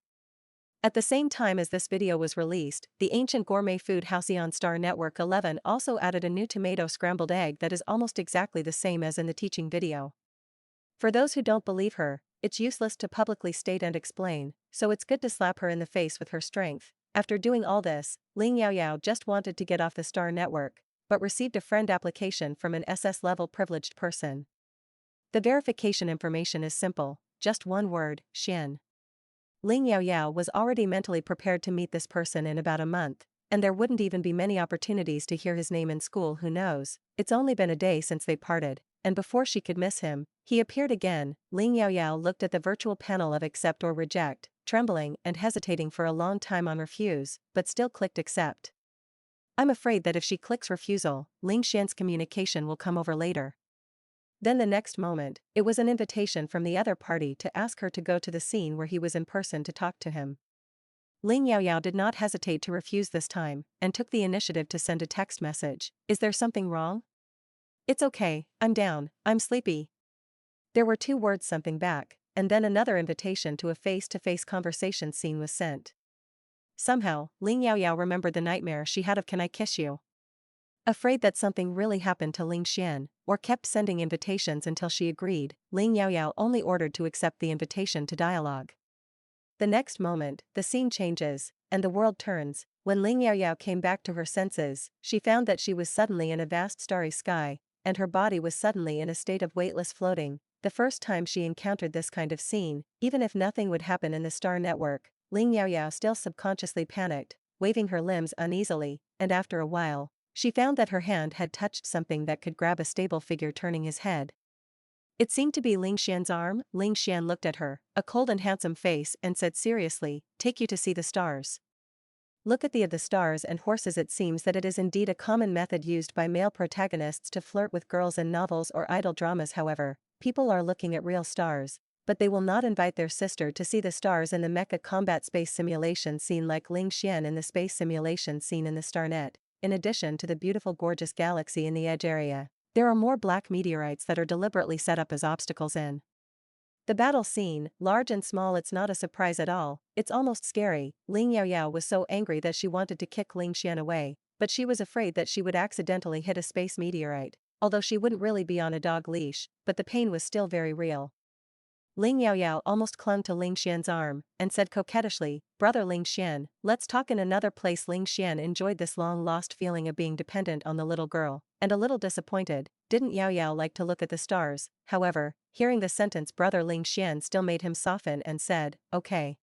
At the same time as this video was released, the ancient gourmet food house on Star Network 11 also added a new tomato scrambled egg that is almost exactly the same as in the teaching video. For those who don't believe her, it's useless to publicly state and explain, so it's good to slap her in the face with her strength. After doing all this, Ling Yaoyao just wanted to get off the Star Network, but received a friend application from an SS-level privileged person. The verification information is simple, just one word, Xian. Ling Yaoyao was already mentally prepared to meet this person in about a month, and there wouldn't even be many opportunities to hear his name in school. Who knows, it's only been a day since they parted, and before she could miss him, he appeared again. Ling Yaoyao looked at the virtual panel of accept or reject, trembling and hesitating for a long time on refuse, but still clicked accept. I'm afraid that if she clicks refusal, Ling Xian's communication will come over later. Then the next moment, it was an invitation from the other party to ask her to go to the scene where he was in person to talk to him. Ling Yaoyao did not hesitate to refuse this time, and took the initiative to send a text message. Is there something wrong? It's okay, I'm down, I'm sleepy. There were 2 words something back, and then another invitation to a face-to-face conversation scene was sent. Somehow, Ling Yaoyao remembered the nightmare she had of "Can I kiss you?" Afraid that something really happened to Ling Xian, or kept sending invitations until she agreed, Ling Yaoyao only ordered to accept the invitation to dialogue. The next moment, the scene changes, and the world turns. When Ling Yaoyao came back to her senses, she found that she was suddenly in a vast starry sky, and her body was suddenly in a state of weightless floating. The first time she encountered this kind of scene, even if nothing would happen in the Star Network, Ling Yaoyao still subconsciously panicked, waving her limbs uneasily, and after a while, she found that her hand had touched something that could grab a stable figure turning his head. It seemed to be Ling Xian's arm. Ling Xian looked at her, a cold and handsome face, and said seriously, "Take you to see the stars." Look at the stars and horses. It seems that it is indeed a common method used by male protagonists to flirt with girls in novels or idol dramas. However, people are looking at real stars, but they will not invite their sister to see the stars in the mecha combat space simulation scene like Ling Xian in the space simulation scene in the Starnet. In addition to the beautiful gorgeous galaxy in the edge area, there are more black meteorites that are deliberately set up as obstacles in the battle scene, large and small. It's not a surprise at all, it's almost scary. Ling Yaoyao was so angry that she wanted to kick Ling Xian away, but she was afraid that she would accidentally hit a space meteorite, although she wouldn't really be on a dog leash, but the pain was still very real. Ling Yaoyao almost clung to Ling Xian's arm, and said coquettishly, "Brother Ling Xian, let's talk in another place." Ling Xian enjoyed this long-lost feeling of being dependent on the little girl, and a little disappointed, didn't Yaoyao like to look at the stars. However, hearing the sentence "Brother Ling Xian" still made him soften and said, "Okay."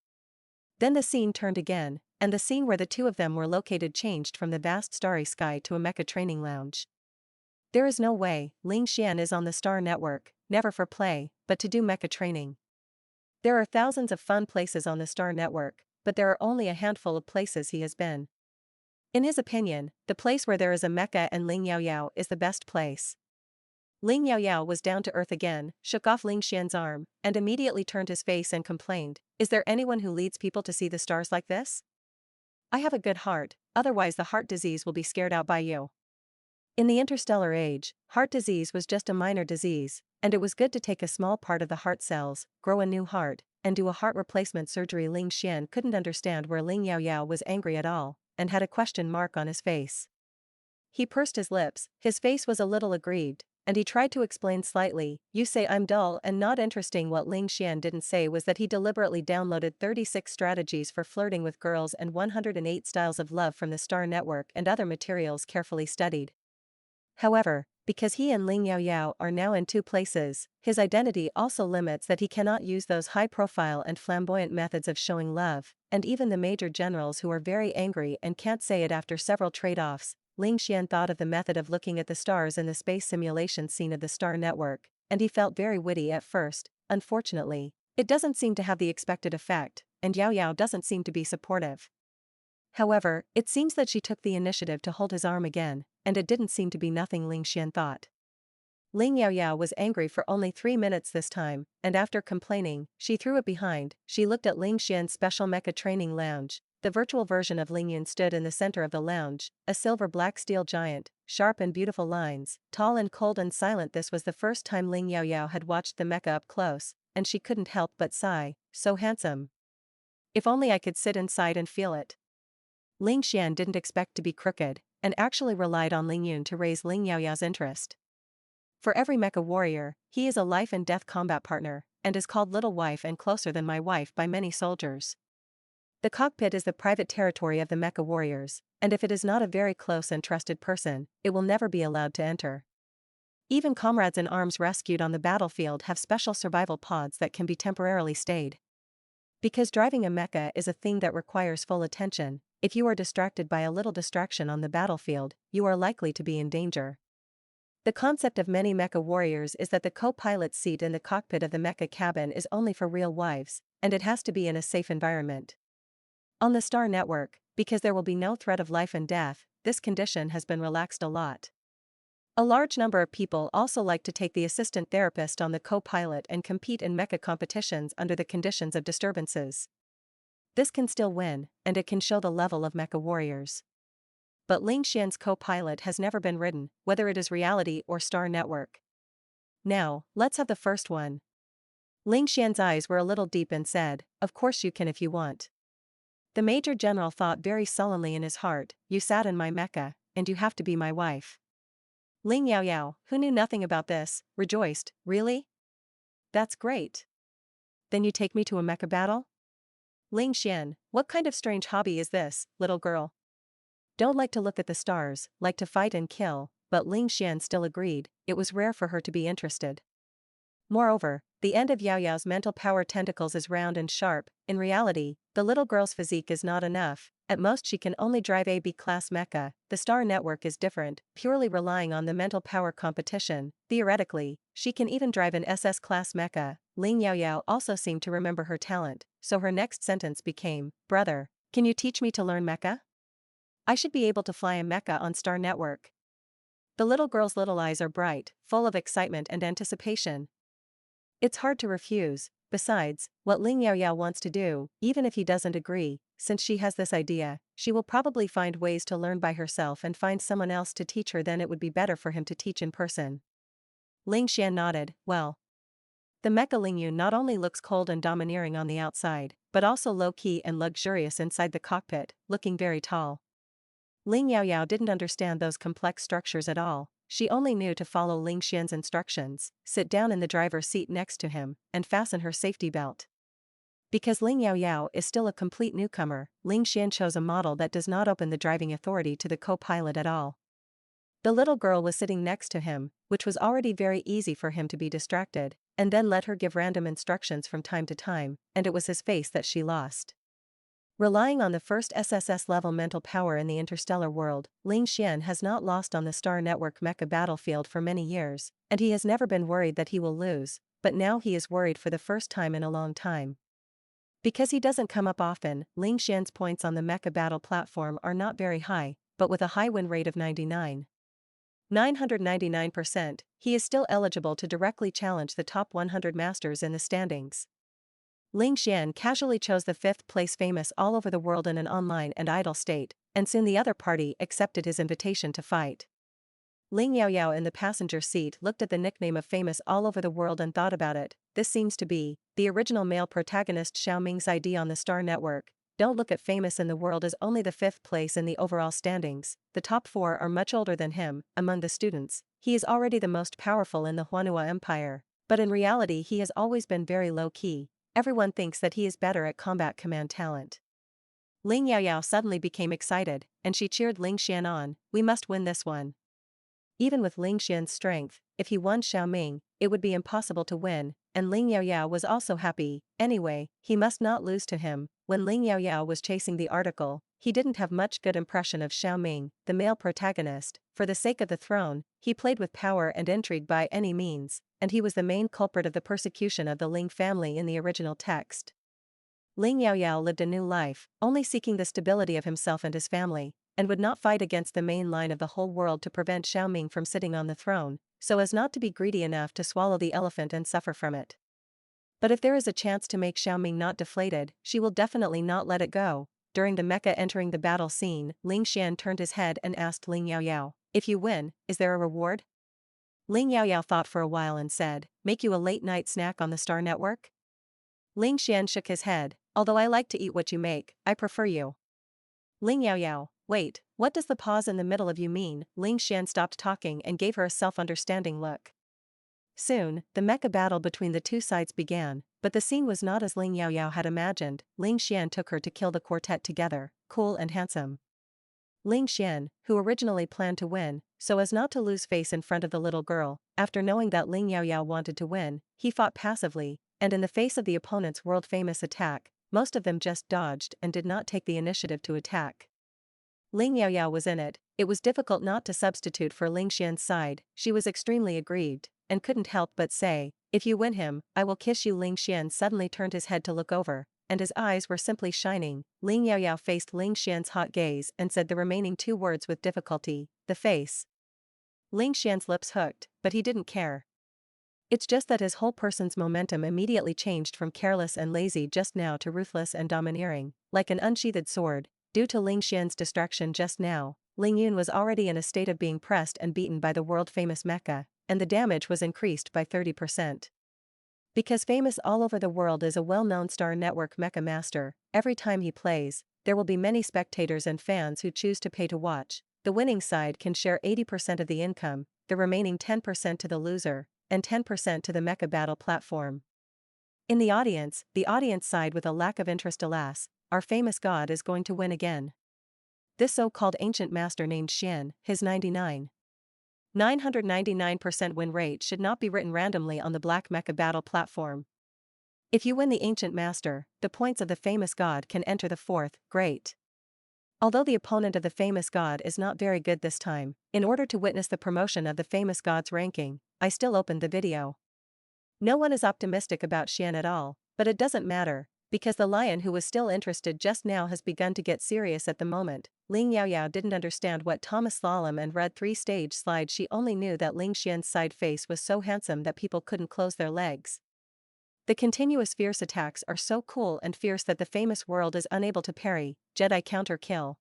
Then the scene turned again, and the scene where the 2 of them were located changed from the vast starry sky to a mecha training lounge. There is no way, Ling Xian is on the Star Network, never for play, but to do mecha training. There are thousands of fun places on the Star Network, but there are only a handful of places he has been. In his opinion, the place where there is a mecha and Ling Yaoyao is the best place. Ling Yaoyao was down to earth again, shook off Ling Xian's arm, and immediately turned his face and complained, "Is there anyone who leads people to see the stars like this? I have a good heart, otherwise the heart disease will be scared out by you." In the interstellar age, heart disease was just a minor disease, and it was good to take a small part of the heart cells, grow a new heart, and do a heart replacement surgery. Ling Xian couldn't understand where Ling Yaoyao was angry at all, and had a question mark on his face. He pursed his lips, his face was a little aggrieved, and he tried to explain slightly, "You say I'm dull and not interesting." What Ling Xian didn't say was that he deliberately downloaded 36 strategies for flirting with girls and 108 styles of love from the Star Network and other materials carefully studied. However, because he and Ling Yaoyao are now in two places, his identity also limits that he cannot use those high-profile and flamboyant methods of showing love, and even the major generals who are very angry and can't say it. After several trade-offs, Ling Xian thought of the method of looking at the stars in the space simulation scene of the Star Network, and he felt very witty at first. Unfortunately, it doesn't seem to have the expected effect, and Yaoyao doesn't seem to be supportive. However, it seems that she took the initiative to hold his arm again, and it didn't seem to be nothing, Ling Xian thought. Ling Yaoyao was angry for only 3 minutes this time, and after complaining, she threw it behind. She looked at Ling Xian's special mecha training lounge. The virtual version of Ling Yun stood in the center of the lounge, a silver black steel giant, sharp and beautiful lines, tall and cold and silent. This was the first time Ling Yaoyao had watched the mecha up close, and she couldn't help but sigh, so handsome. If only I could sit inside and feel it. Ling Xian didn't expect to be crooked, and actually relied on Ling Yun to raise Ling Yaoyao's interest. For every mecha warrior, he is a life and death combat partner, and is called little wife and closer than my wife by many soldiers. The cockpit is the private territory of the mecha warriors, and if it is not a very close and trusted person, it will never be allowed to enter. Even comrades in arms rescued on the battlefield have special survival pods that can be temporarily stayed. Because driving a mecha is a thing that requires full attention, if you are distracted by a little distraction on the battlefield, you are likely to be in danger. The concept of many mecha warriors is that the co-pilot's seat in the cockpit of the mecha cabin is only for real wives, and it has to be in a safe environment. On the Star Network, because there will be no threat of life and death, this condition has been relaxed a lot. A large number of people also like to take the assistant therapist on the co-pilot and compete in mecha competitions under the conditions of disturbances. This can still win, and it can show the level of mecha warriors. But Ling Xian's co-pilot has never been ridden, whether it is reality or Star Network. Now, let's have the first one. Ling Xian's eyes were a little deep and said, "Of course you can if you want." The Major General thought very sullenly in his heart, "You sat in my mecha, and you have to be my wife." Ling Yaoyao, who knew nothing about this, rejoiced, "Really? That's great. Then you take me to a mecha battle?" Ling Xian, what kind of strange hobby is this, little girl? Don't like to look at the stars, like to fight and kill, but Ling Xian still agreed, it was rare for her to be interested. Moreover, the end of Yaoyao's mental power tentacles is round and sharp. In reality, the little girl's physique is not enough, at most she can only drive a B-class mecha. The Star Network is different, purely relying on the mental power competition. Theoretically, she can even drive an SS-class mecha. Ling Yaoyao also seemed to remember her talent, so her next sentence became, "Brother, can you teach me to learn mecha? I should be able to fly a mecha on Star Network." The little girl's little eyes are bright, full of excitement and anticipation. It's hard to refuse. Besides, what Ling Yaoyao wants to do, even if he doesn't agree, since she has this idea, she will probably find ways to learn by herself and find someone else to teach her. Then it would be better for him to teach in person. Ling Xian nodded, "Well." The mecha Ling Yun not only looks cold and domineering on the outside, but also low-key and luxurious inside the cockpit, looking very tall. Ling Yaoyao didn't understand those complex structures at all. She only knew to follow Ling Xian's instructions, sit down in the driver's seat next to him, and fasten her safety belt. Because Ling Yaoyao is still a complete newcomer, Ling Xian chose a model that does not open the driving authority to the co-pilot at all. The little girl was sitting next to him, which was already very easy for him to be distracted, and then let her give random instructions from time to time, and it was his face that she lost. Relying on the first SSS-level mental power in the interstellar world, Ling Xian has not lost on the Star Network mecha battlefield for many years, and he has never been worried that he will lose, but now he is worried for the first time in a long time. Because he doesn't come up often, Ling Xian's points on the mecha battle platform are not very high, but with a high win rate of 999%, he is still eligible to directly challenge the top 100 masters in the standings. Ling Xian casually chose the 5th place famous all over the world in an online and idle state, and soon the other party accepted his invitation to fight. Ling Yaoyao in the passenger seat looked at the nickname of famous all over the world and thought about it. This seems to be the original male protagonist Xiaoming's idea on the Star Network. Don't look at famous in the world as only the 5th place in the overall standings. The top 4 are much older than him. Among the students, he is already the most powerful in the Huanhua Empire. But in reality he has always been very low-key. Everyone thinks that he is better at combat command talent. Ling Yaoyao suddenly became excited, and she cheered Ling Xian on. We must win this one. Even with Ling Xian's strength, if he won Xiaoming, it would be impossible to win, and Ling Yaoyao was also happy. Anyway, he must not lose to him. When Ling Yaoyao was chasing the article, he didn't have much good impression of Xiaoming, the male protagonist. For the sake of the throne, he played with power and intrigue by any means, and he was the main culprit of the persecution of the Ling family in the original text. Ling Yaoyao lived a new life, only seeking the stability of himself and his family, and would not fight against the main line of the whole world to prevent Xiaoming from sitting on the throne, so as not to be greedy enough to swallow the elephant and suffer from it. But if there is a chance to make Xiaoming not deflated, she will definitely not let it go. During the mecha entering the battle scene, Ling Xian turned his head and asked Ling Yaoyao, "If you win, is there a reward?" Ling Yaoyao thought for a while and said, "Make you a late-night snack on the Star Network?" Ling Xian shook his head, "Although I like to eat what you make, I prefer you." Ling Yaoyao, wait, what does the pause in the middle of you mean? Ling Xian stopped talking and gave her a self-understanding look. Soon, the mecha battle between the two sides began, but the scene was not as Ling Yaoyao had imagined. Ling Xian took her to kill the quartet together, cool and handsome. Ling Xian, who originally planned to win, so as not to lose face in front of the little girl, after knowing that Ling Yaoyao wanted to win, he fought passively, and in the face of the opponent's world-famous attack, most of them just dodged and did not take the initiative to attack. Ling Yaoyao was in it. It was difficult not to substitute for Ling Xian's side. She was extremely aggrieved, and couldn't help but say, "If you win him, I will kiss you." Ling Xian suddenly turned his head to look over, and his eyes were simply shining. Ling Yaoyao faced Ling Xian's hot gaze and said the remaining 2 words with difficulty, "The face." Ling Xian's lips hooked, but he didn't care. It's just that his whole person's momentum immediately changed from careless and lazy just now to ruthless and domineering, like an unsheathed sword. Due to Ling Xian's distraction just now, Ling Yun was already in a state of being pressed and beaten by the world-famous mecha, and the damage was increased by 30%. Because famous all over the world is a well-known Star Network mecha master, every time he plays, there will be many spectators and fans who choose to pay to watch. The winning side can share 80% of the income, the remaining 10% to the loser, and 10% to the mecha battle platform. In the audience side with a lack of interest. Alas, our famous god is going to win again. This so-called ancient master named Xian, his 999% win rate should not be written randomly on the black mecha battle platform. If you win the ancient master, the points of the famous god can enter the 4th, great. Although the opponent of the famous god is not very good this time, in order to witness the promotion of the famous god's ranking, I still opened the video. No one is optimistic about Xian at all, but it doesn't matter, because the lion who was still interested just now has begun to get serious at the moment. Ling Yaoyao didn't understand what Thomas Slalom and read 3-stage slide. She only knew that Ling Xian's side face was so handsome that people couldn't close their legs. The continuous fierce attacks are so cool and fierce that the famous world is unable to parry. Jedi counter kill.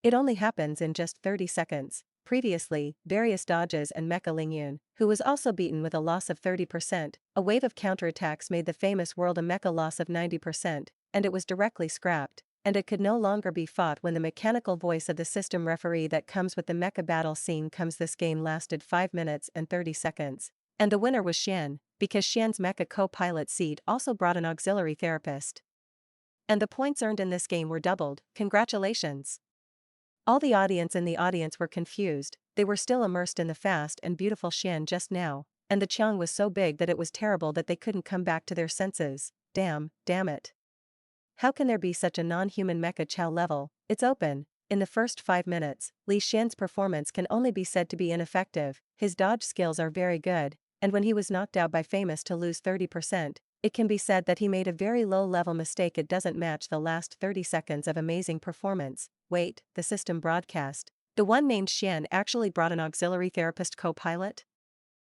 It only happens in just 30 seconds. Previously, various dodges and mecha Ling Yun, who was also beaten with a loss of 30%, a wave of counterattacks made the famous world a mecha loss of 90%, and it was directly scrapped, and it could no longer be fought when the mechanical voice of the system referee that comes with the mecha battle scene comes. This game lasted 5 minutes and 30 seconds, and the winner was Xian, because Xian's mecha co-pilot seat also brought an auxiliary therapist. And the points earned in this game were doubled. Congratulations! All the audience in the audience were confused. They were still immersed in the fast and beautiful Xian just now, and the Qiang was so big that it was terrible that they couldn't come back to their senses. Damn it. How can there be such a non-human mecha Chow level? It's open. In the first 5 minutes, Li Xian's performance can only be said to be ineffective. His dodge skills are very good, and when he was knocked out by famous to lose 30%, it can be said that he made a very low-level mistake. It doesn't match the last 30 seconds of amazing performance. Wait, the system broadcast. The one named Xian actually brought an auxiliary therapist co-pilot?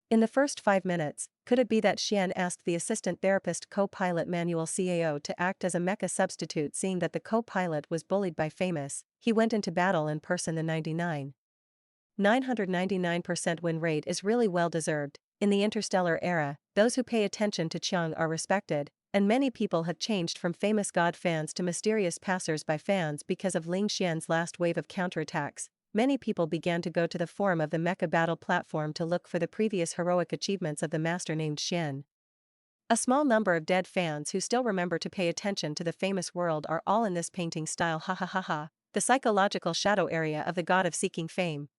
In the first 5 minutes, could it be that Xian asked the assistant therapist co-pilot Manuel Cao to act as a mecha substitute? Seeing that the co-pilot was bullied by famous, he went into battle in person. The 999% win rate is really well deserved. In the interstellar era, those who pay attention to Chiang are respected, and many people have changed from famous god fans to mysterious passers-by fans because of Ling Xian's last wave of counterattacks. Many people began to go to the forum of the mecha battle platform to look for the previous heroic achievements of the master named Xian. A small number of dead fans who still remember to pay attention to the famous world are all in this painting style. Ha ha ha ha. The psychological shadow area of the god of seeking fame.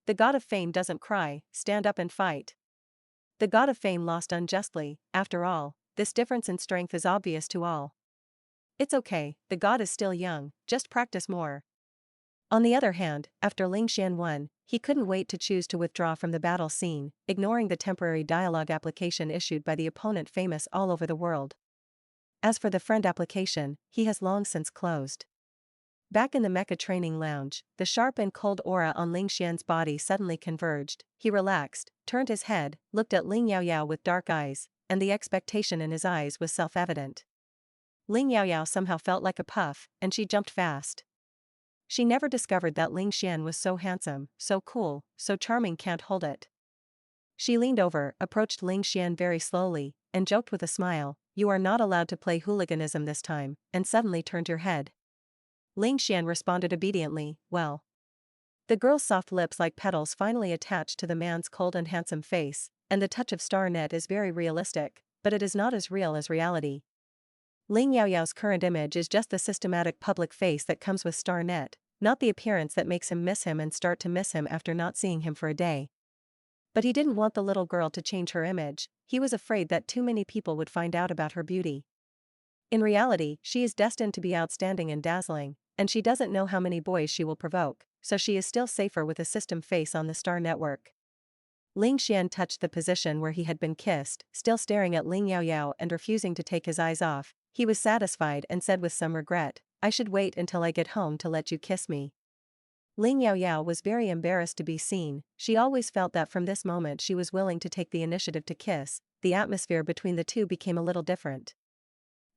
The god of fame doesn't cry, stand up and fight. The god of fame lost unjustly. After all, this difference in strength is obvious to all. It's okay, the god is still young, just practice more. On the other hand, after Ling Xian won, he couldn't wait to choose to withdraw from the battle scene, ignoring the temporary dialogue application issued by the opponent famous all over the world. As for the friend application, he has long since closed. Back in the mecha training lounge, the sharp and cold aura on Ling Xian's body suddenly converged. He relaxed, turned his head, looked at Ling Yaoyao with dark eyes, and the expectation in his eyes was self-evident. Ling Yaoyao somehow felt like a puff, and she jumped fast. She never discovered that Ling Xian was so handsome, so cool, so charming. Can't hold it. She leaned over, approached Ling Xian very slowly, and joked with a smile, "You are not allowed to play hooliganism this time," and suddenly turned her head. Ling Xian responded obediently, "Well." The girl's soft lips like petals finally attached to the man's cold and handsome face, and the touch of star net is very realistic, but it is not as real as reality. Ling Yaoyao's current image is just the systematic public face that comes with star net, not the appearance that makes him miss him and start to miss him after not seeing him for a day. But he didn't want the little girl to change her image. He was afraid that too many people would find out about her beauty. In reality, she is destined to be outstanding and dazzling, and she doesn't know how many boys she will provoke, so she is still safer with a system face on the star network. Ling Xian touched the position where he had been kissed, still staring at Ling Yaoyao and refusing to take his eyes off. He was satisfied and said with some regret, "I should wait until I get home to let you kiss me." Ling Yaoyao was very embarrassed to be seen. She always felt that from this moment she was willing to take the initiative to kiss. The atmosphere between the two became a little different.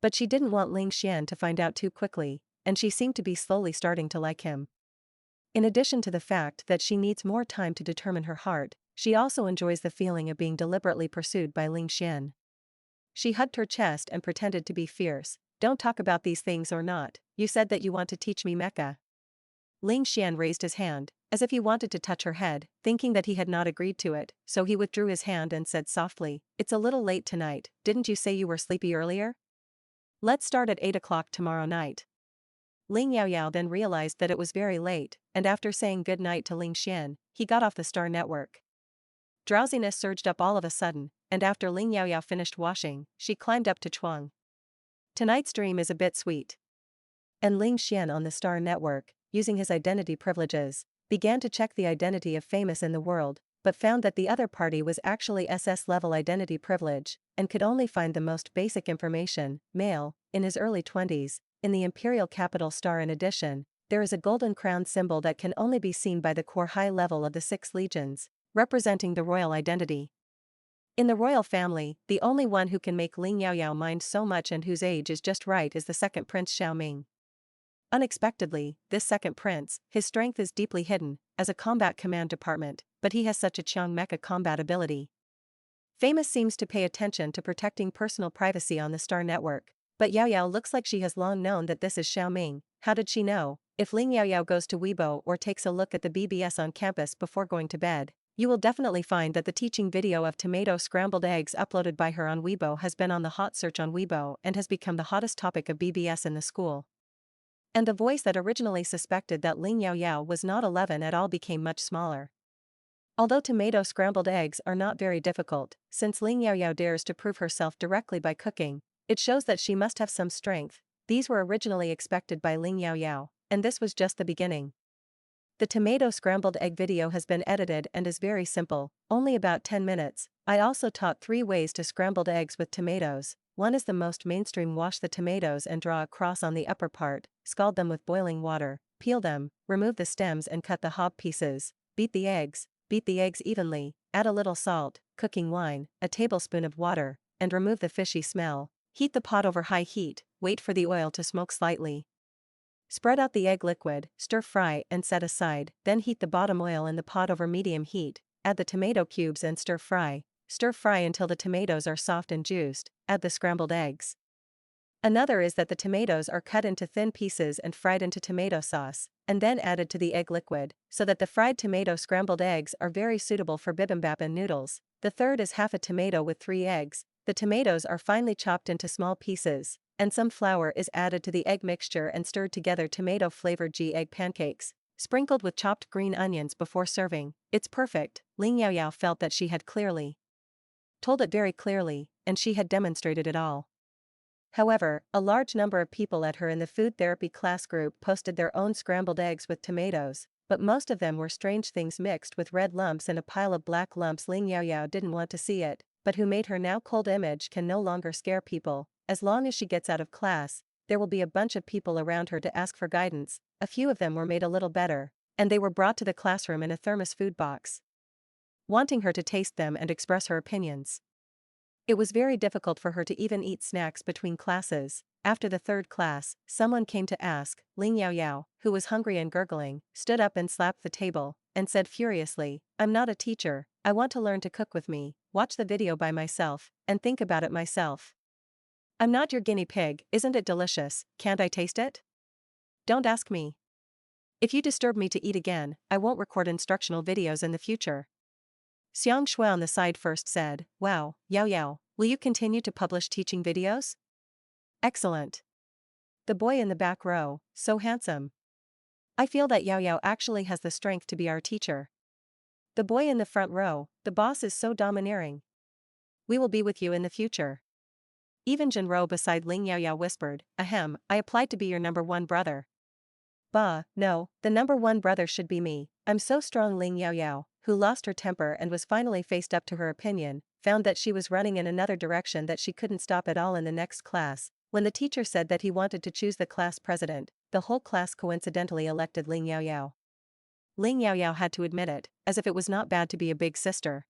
But she didn't want Ling Xian to find out too quickly, and she seemed to be slowly starting to like him. In addition to the fact that she needs more time to determine her heart, she also enjoys the feeling of being deliberately pursued by Ling Xian. She hugged her chest and pretended to be fierce. "Don't talk about these things or not, you said that you want to teach me mecha." Ling Xian raised his hand, as if he wanted to touch her head, thinking that he had not agreed to it, so he withdrew his hand and said softly, "It's a little late tonight, didn't you say you were sleepy earlier? Let's start at 8 o'clock tomorrow night." Ling Yaoyao then realized that it was very late, and after saying good night to Ling Xian, he got off the star network. Drowsiness surged up all of a sudden, and after Ling Yaoyao finished washing, she climbed up to Chuang. Tonight's dream is a bit sweet. And Ling Xian on the star network, using his identity privileges, began to check the identity of famous in the world, but found that the other party was actually SS-level identity privilege, and could only find the most basic information, male, in his early 20s, in the imperial capital star. In addition, there is a golden crown symbol that can only be seen by the core high level of the 6 legions, representing the royal identity. In the royal family, the only one who can make Ling Yaoyao mind so much and whose age is just right is the second prince Xiaoming. Unexpectedly, this second prince, his strength is deeply hidden, as a combat command department, but he has such a Chiang mecha combat ability. Famous seems to pay attention to protecting personal privacy on the star network, but Yaoyao looks like she has long known that this is Xiaoming. How did she know? If Ling Yaoyao goes to Weibo or takes a look at the BBS on campus before going to bed, you will definitely find that the teaching video of tomato scrambled eggs uploaded by her on Weibo has been on the hot search on Weibo and has become the hottest topic of BBS in the school. And the voice that originally suspected that Ling Yaoyao was not 11 at all became much smaller. Although tomato scrambled eggs are not very difficult, since Ling Yaoyao dares to prove herself directly by cooking, it shows that she must have some strength. These were originally expected by Ling Yaoyao, and this was just the beginning. The tomato scrambled egg video has been edited and is very simple, only about 10 minutes. I also taught 3 ways to scrambled eggs with tomatoes. One is the most mainstream: wash the tomatoes and draw a cross on the upper part, scald them with boiling water, peel them, remove the stems and cut the hob pieces, beat the eggs evenly, add a little salt, cooking wine, a tablespoon of water, and remove the fishy smell. Heat the pot over high heat, wait for the oil to smoke slightly. Spread out the egg liquid, stir fry and set aside, then heat the bottom oil in the pot over medium heat, add the tomato cubes and stir fry. Stir fry until the tomatoes are soft and juiced, add the scrambled eggs. Another is that the tomatoes are cut into thin pieces and fried into tomato sauce, and then added to the egg liquid, so that the fried tomato scrambled eggs are very suitable for bibimbap and noodles. The third is half a tomato with 3 eggs. The tomatoes are finely chopped into small pieces, and some flour is added to the egg mixture and stirred together. Tomato-flavored egg pancakes, sprinkled with chopped green onions before serving. It's perfect. Ling Yaoyao felt that she had clearly told it very clearly, and she had demonstrated it all. However, a large number of people at her in the food therapy class group posted their own scrambled eggs with tomatoes, but most of them were strange things mixed with red lumps and a pile of black lumps. Ling Yaoyao didn't want to see it, but who made her now cold image can no longer scare people. As long as she gets out of class, there will be a bunch of people around her to ask for guidance. A few of them were made a little better, and they were brought to the classroom in a thermos food box, wanting her to taste them and express her opinions. It was very difficult for her to even eat snacks between classes. After the third class, someone came to ask. Ling Yaoyao, who was hungry and gurgling, stood up and slapped the table, and said furiously, "I'm not a teacher, I want to learn to cook with me, watch the video by myself, and think about it myself. I'm not your guinea pig. Isn't it delicious? Can't I taste it? Don't ask me. If you disturb me to eat again, I won't record instructional videos in the future." Xiang Shui on the side first said, "Wow, Yaoyao, will you continue to publish teaching videos? Excellent." The boy in the back row, "So handsome. I feel that Yaoyao actually has the strength to be our teacher." The boy in the front row, "The boss is so domineering. We will be with you in the future." Even Jinro beside Ling Yaoyao whispered, "Ahem, I applied to be your number 1 brother." "Bah, no, the number 1 brother should be me. I'm so strong." Ling Yaoyao, who lost her temper and was finally faced up to her opinion, found that she was running in another direction that she couldn't stop at all. In the next class, when the teacher said that he wanted to choose the class president, the whole class coincidentally elected Ling Yaoyao. Ling Yaoyao had to admit it, as if it was not bad to be a big sister.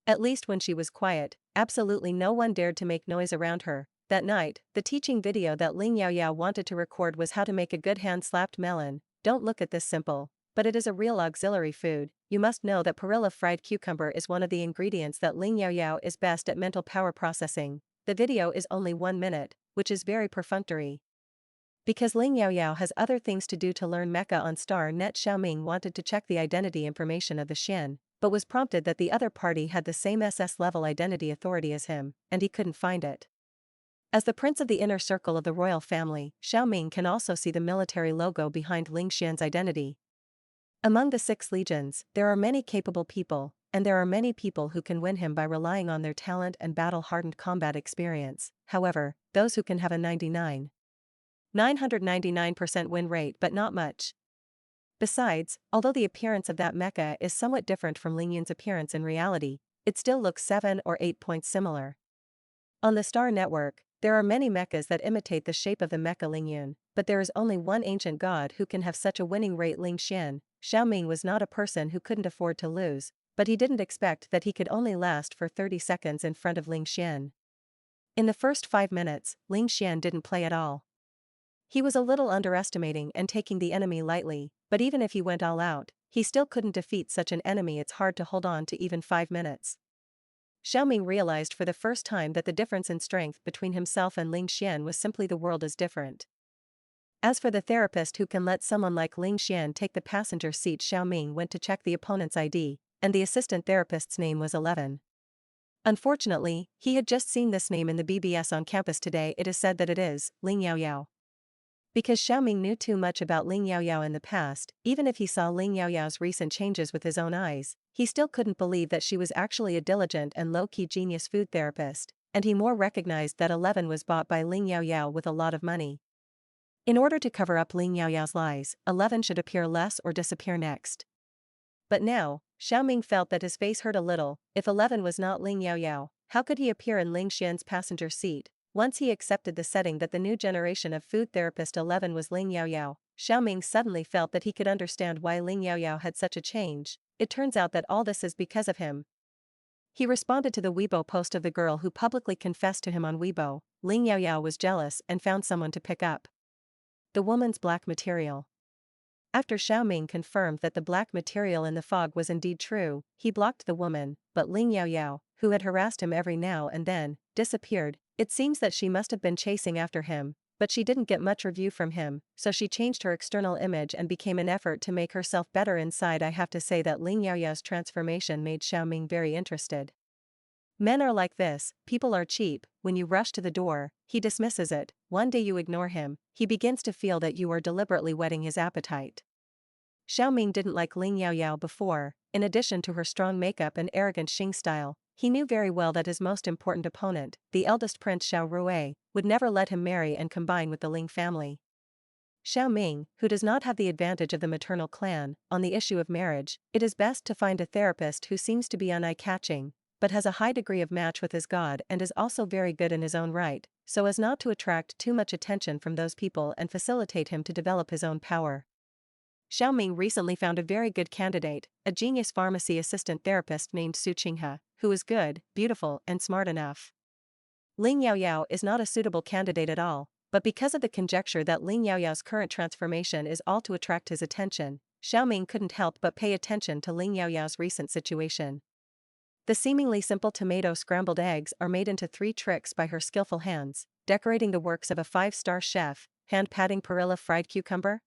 At least when she was quiet, absolutely no one dared to make noise around her. That night, the teaching video that Ling Yaoyao wanted to record was how to make a good hand-slapped melon. Don't look at this simple, but it is a real auxiliary food. You must know that perilla fried cucumber is one of the ingredients that Ling Yaoyao is best at mental power processing. The video is only 1 minute, which is very perfunctory. Because Ling Yaoyao has other things to do to learn mecha on Star Net, Xiaoming wanted to check the identity information of the Xian, but was prompted that the other party had the same SS-level identity authority as him, and he couldn't find it. As the prince of the inner circle of the royal family, Xiaoming can also see the military logo behind Ling Xian's identity. Among the 6 legions, there are many capable people, and there are many people who can win him by relying on their talent and battle-hardened combat experience. However, those who can have a 999% win rate, but not much. Besides, although the appearance of that mecha is somewhat different from Ling Yun's appearance in reality, it still looks 7 or 8 points similar. On the Star Network, there are many mechas that imitate the shape of the mecha Ling Yun, but there is only one ancient god who can have such a winning rate. Ling Xian. Xiaoming was not a person who couldn't afford to lose, but he didn't expect that he could only last for 30 seconds in front of Ling Xian. In the first 5 minutes, Ling Xian didn't play at all. He was a little underestimating and taking the enemy lightly, but even if he went all out, he still couldn't defeat such an enemy. It's hard to hold on to even 5 minutes. Xiaoming realized for the first time that the difference in strength between himself and Ling Xian was simply the world is different. As for the therapist who can let someone like Ling Xian take the passenger seat, Xiaoming went to check the opponent's ID, and the assistant therapist's name was 11. Unfortunately, he had just seen this name in the BBS on campus today. It is said that it is Ling Yaoyao. Because Xiaoming knew too much about Ling Yaoyao in the past, even if he saw Ling Yaoyao's recent changes with his own eyes, he still couldn't believe that she was actually a diligent and low-key genius food therapist, and he more recognized that 11 was bought by Ling Yaoyao with a lot of money. In order to cover up Ling Yaoyao's lies, 11 should appear less or disappear next. But now, Xiaoming felt that his face hurt a little. If 11 was not Ling Yaoyao, how could he appear in Ling Xian's passenger seat? Once he accepted the setting that the new generation of food therapist 11 was Ling Yaoyao, Xiaoming suddenly felt that he could understand why Ling Yaoyao had such a change. It turns out that all this is because of him. He responded to the Weibo post of the girl who publicly confessed to him on Weibo. Ling Yaoyao was jealous and found someone to pick up. The woman's black material. After Xiaoming confirmed that the black material in the fog was indeed true, he blocked the woman, but Ling Yaoyao, who had harassed him every now and then, disappeared. It seems that she must have been chasing after him, but she didn't get much review from him, so she changed her external image and became an effort to make herself better inside. I have to say that Ling Yaoyao's transformation made Xiaoming very interested. Men are like this, people are cheap. When you rush to the door, he dismisses it. One day you ignore him, he begins to feel that you are deliberately whetting his appetite. Xiaoming didn't like Ling Yaoyao before. In addition to her strong makeup and arrogant Xing style, he knew very well that his most important opponent, the eldest prince Xiao Rui, would never let him marry and combine with the Ling family. Xiaoming, who does not have the advantage of the maternal clan, on the issue of marriage, it is best to find a therapist who seems to be eye-catching, but has a high degree of match with his god and is also very good in his own right, so as not to attract too much attention from those people and facilitate him to develop his own power. Xiaoming recently found a very good candidate, a genius pharmacy assistant therapist named Su Qinghe, who is good, beautiful, and smart enough. Ling Yaoyao is not a suitable candidate at all, but because of the conjecture that Ling Yaoyao's current transformation is all to attract his attention, Xiaoming couldn't help but pay attention to Ling Yaoyao's recent situation. The seemingly simple tomato scrambled eggs are made into 3 tricks by her skillful hands, decorating the works of a 5-star chef, hand-patting perilla fried cucumber.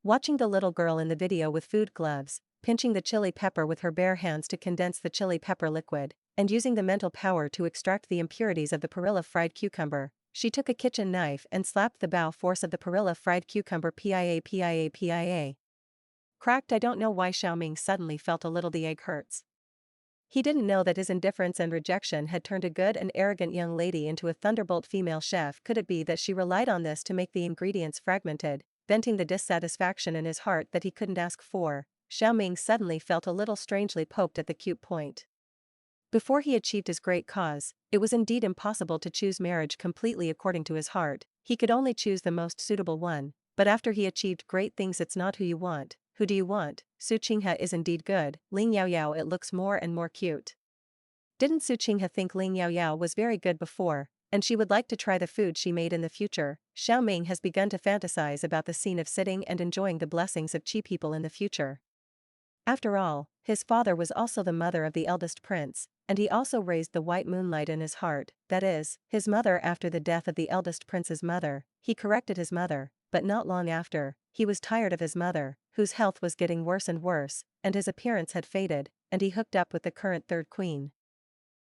Watching the little girl in the video with food gloves, pinching the chili pepper with her bare hands to condense the chili pepper liquid, and using the mental power to extract the impurities of the perilla fried cucumber, she took a kitchen knife and slapped the bow force of the perilla fried cucumber pia. Cracked. I don't know why Xiaoming suddenly felt a little the egg hurts. He didn't know that his indifference and rejection had turned a good and arrogant young lady into a thunderbolt female chef. Could it be that she relied on this to make the ingredients fragmented, venting the dissatisfaction in his heart that he couldn't ask for? Xiaoming suddenly felt a little strangely poked at the cute point. Before he achieved his great cause, it was indeed impossible to choose marriage completely according to his heart. He could only choose the most suitable one, but after he achieved great things, it's not who you want. Who do you want? Su Qinghe is indeed good. Ling Yaoyao, it looks more and more cute. Didn't Su Qinghe think Ling Yaoyao was very good before, and she would like to try the food she made in the future? Xiaoming has begun to fantasize about the scene of sitting and enjoying the blessings of cheap people in the future. After all, his father was also the mother of the eldest prince, and he also raised the white moonlight in his heart, that is, his mother. After the death of the eldest prince's mother, he corrected his mother, but not long after, he was tired of his mother, whose health was getting worse and worse, and his appearance had faded, and he hooked up with the current third queen.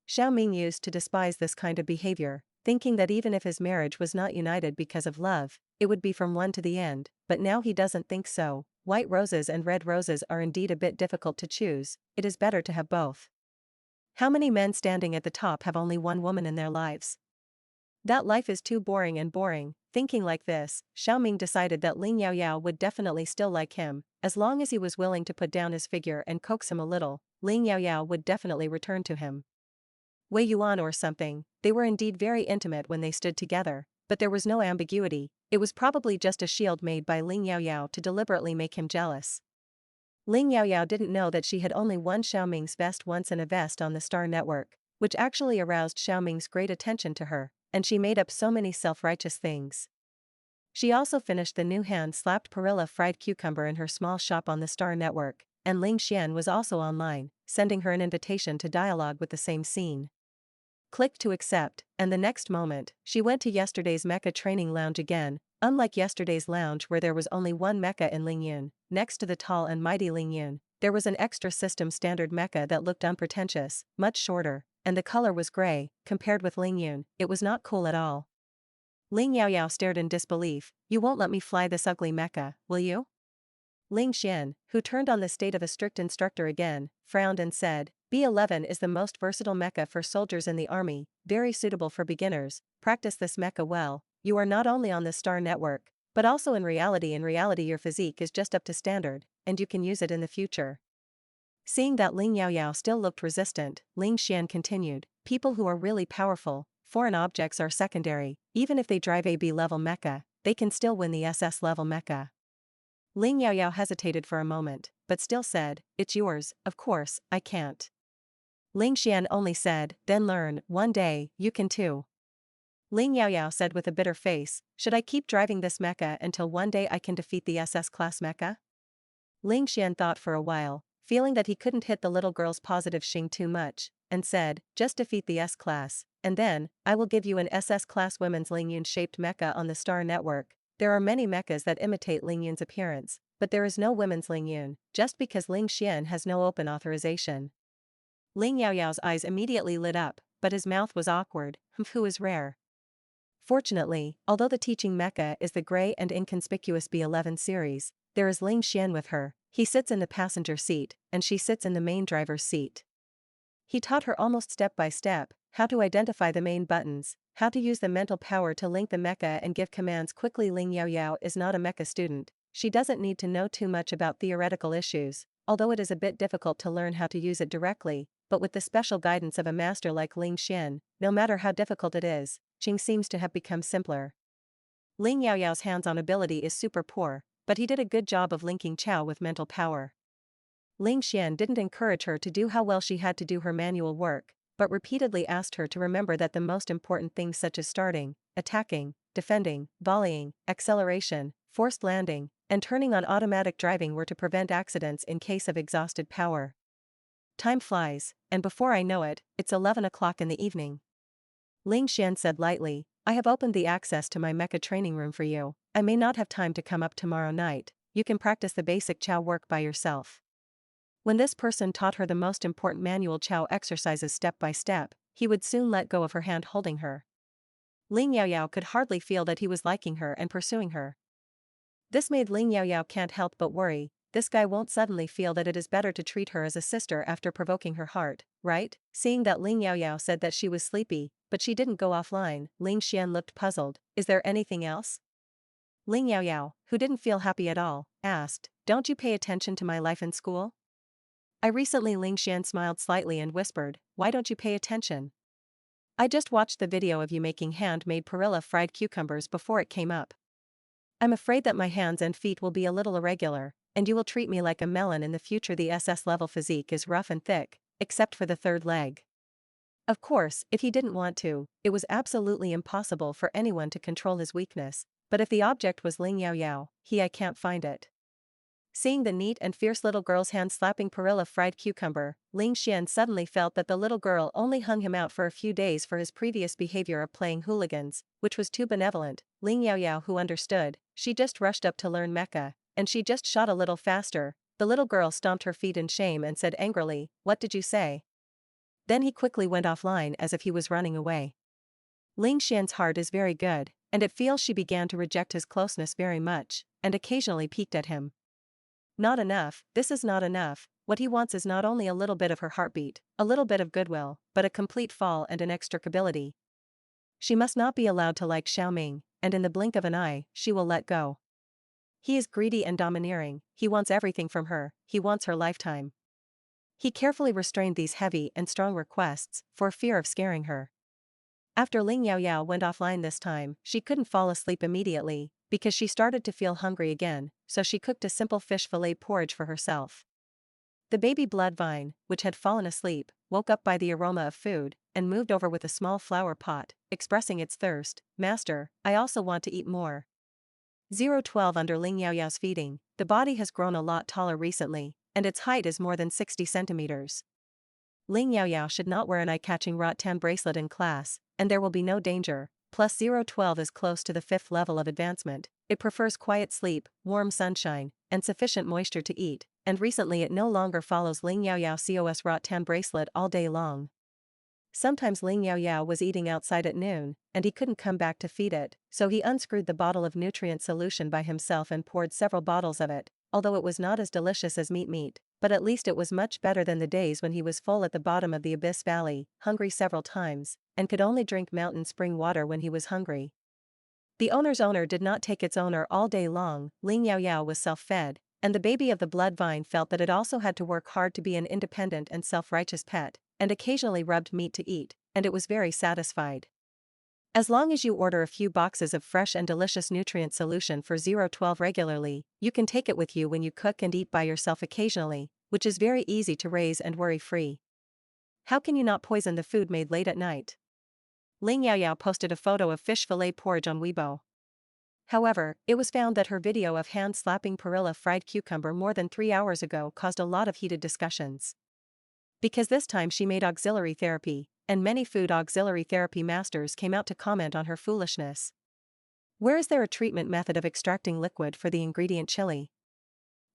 Xiaoming used to despise this kind of behavior, thinking that even if his marriage was not united because of love, it would be from one to the end, but now he doesn't think so. White roses and red roses are indeed a bit difficult to choose, it is better to have both. How many men standing at the top have only one woman in their lives? That life is too boring and boring. Thinking like this, Xiaoming decided that Ling Yaoyao would definitely still like him, as long as he was willing to put down his figure and coax him a little. Ling Yaoyao would definitely return to him. Wei Yuan or something. They were indeed very intimate when they stood together, but there was no ambiguity. It was probably just a shield made by Ling Yaoyao to deliberately make him jealous. Ling Yaoyao didn't know that she had only won Xiaoming's vest once in a vest on the Star Network, which actually aroused Xiaoming's great attention to her, and she made up so many self-righteous things. She also finished the new hand-slapped perilla fried cucumber in her small shop on the Star Network, and Ling Xian was also online, sending her an invitation to dialogue with the same scene. Click to accept, and the next moment, she went to yesterday's mecha training lounge again. Unlike yesterday's lounge where there was only one mecha in Lingyun, next to the tall and mighty Lingyun, there was an extra system standard mecha that looked unpretentious, much shorter, and the color was gray. Compared with Lingyun, it was not cool at all. Ling Yaoyao stared in disbelief. You won't let me fly this ugly mecha, will you? Ling Xian, who turned on the state of a strict instructor again, frowned and said, B11 is the most versatile mecha for soldiers in the army, very suitable for beginners. Practice this mecha well. You are not only on the Star Network, but also in reality. In reality your physique is just up to standard, and you can use it in the future. Seeing that Ling Yaoyao still looked resistant, Ling Xian continued, people who are really powerful, foreign objects are secondary. Even if they drive a B-level mecha, they can still win the SS-level mecha. Ling Yaoyao hesitated for a moment, but still said, it's yours. Of course, I can't. Ling Xian only said, then learn, one day, you can too. Ling Yaoyao said with a bitter face, should I keep driving this mecha until one day I can defeat the SS-class mecha? Ling Xian thought for a while, feeling that he couldn't hit the little girl's positive Xing too much, and said, just defeat the S-class, and then, I will give you an SS-class women's Ling Yun-shaped mecha on the Star Network. There are many mechas that imitate Ling Yun's appearance, but there is no women's Ling Yun, just because Ling Xian has no open authorization. Ling Yaoyao's eyes immediately lit up, but his mouth was awkward, who is rare. Fortunately, although the teaching mecha is the gray and inconspicuous B11 series, there is Ling Xian with her. He sits in the passenger seat, and she sits in the main driver's seat. He taught her almost step by step, how to identify the main buttons, how to use the mental power to link the mecha and give commands quickly. Ling Yaoyao is not a mecha student. She doesn't need to know too much about theoretical issues, although it is a bit difficult to learn how to use it directly, but with the special guidance of a master like Ling Xian, no matter how difficult it is, Qing seems to have become simpler. Ling Yaoyao's hands-on ability is super poor, but he did a good job of linking Chao with mental power. Ling Xian didn't encourage her to do how well she had to do her manual work, but repeatedly asked her to remember that the most important things such as starting, attacking, defending, volleying, acceleration, forced landing, and turning on automatic driving were to prevent accidents in case of exhausted power. Time flies, and before I know it, it's 11 o'clock in the evening. Ling Xian said lightly, I have opened the access to my mecha training room for you. I may not have time to come up tomorrow night. You can practice the basic Chao work by yourself. When this person taught her the most important manual Chao exercises step by step, he would soon let go of her hand holding her. Ling Yaoyao could hardly feel that he was liking her and pursuing her. This made Ling Yaoyao can't help but worry, this guy won't suddenly feel that it is better to treat her as a sister after provoking her heart, right? Seeing that Ling Yaoyao said that she was sleepy, but she didn't go offline, Ling Xian looked puzzled. Is there anything else? Ling Yaoyao, who didn't feel happy at all, asked, don't you pay attention to my life in school? I recently. Ling Xian smiled slightly and whispered, why don't you pay attention? I just watched the video of you making handmade perilla fried cucumbers before it came up. I'm afraid that my hands and feet will be a little irregular, and you will treat me like a melon in the future. The SS level physique is rough and thick, except for the third leg. Of course, if he didn't want to, it was absolutely impossible for anyone to control his weakness, but if the object was Ling Yaoyao, I can't find it. Seeing the neat and fierce little girl's hand slapping perilla fried cucumber, Ling Xian suddenly felt that the little girl only hung him out for a few days for his previous behavior of playing hooligans, which was too benevolent. Ling Yaoyao, who understood, she just rushed up to learn mecha, and she just shot a little faster. The little girl stomped her feet in shame and said angrily, what did you say? Then he quickly went offline as if he was running away. Ling Xian's heart is very good, and it feels she began to reject his closeness very much, and occasionally peeked at him. Not enough, this is not enough. What he wants is not only a little bit of her heartbeat, a little bit of goodwill, but a complete fall and inextricability. She must not be allowed to like Xiaoming, and in the blink of an eye, she will let go. He is greedy and domineering, he wants everything from her, he wants her lifetime. He carefully restrained these heavy and strong requests, for fear of scaring her. After Ling Yaoyao went offline this time, she couldn't fall asleep immediately, because she started to feel hungry again, so she cooked a simple fish fillet porridge for herself. The baby bloodvine, which had fallen asleep, woke up by the aroma of food, and moved over with a small flower pot, expressing its thirst. Master, I also want to eat more. 012 Under Ling Yaoyao's feeding, the body has grown a lot taller recently, and its height is more than 60 centimeters. Ling Yaoyao should not wear an eye-catching rattan bracelet in class, and there will be no danger. Plus 012 is close to the 5th level of advancement. It prefers quiet sleep, warm sunshine, and sufficient moisture to eat, and recently it no longer follows Ling Yaoyao's COS rattan bracelet all day long. Sometimes Ling Yaoyao was eating outside at noon, and he couldn't come back to feed it, so he unscrewed the bottle of nutrient solution by himself and poured several bottles of it, although it was not as delicious as meat, but at least it was much better than the days when he was full at the bottom of the Abyss Valley, hungry several times, and could only drink mountain spring water when he was hungry. The owner's owner did not take its owner all day long. Ling Yaoyao was self-fed, and the baby of the blood vine felt that it also had to work hard to be an independent and self-righteous pet, and occasionally rubbed meat to eat, and it was very satisfied. As long as you order a few boxes of fresh and delicious nutrient solution for 012 regularly, you can take it with you when you cook and eat by yourself occasionally, which is very easy to raise and worry-free. How can you not poison the food made late at night? Ling Yaoyao posted a photo of fish fillet porridge on Weibo. However, it was found that her video of hand-slapping perilla fried cucumber more than 3 hours ago caused a lot of heated discussions. Because this time she made auxiliary therapy, and many food auxiliary therapy masters came out to comment on her foolishness. Where is there a treatment method of extracting liquid for the ingredient chili?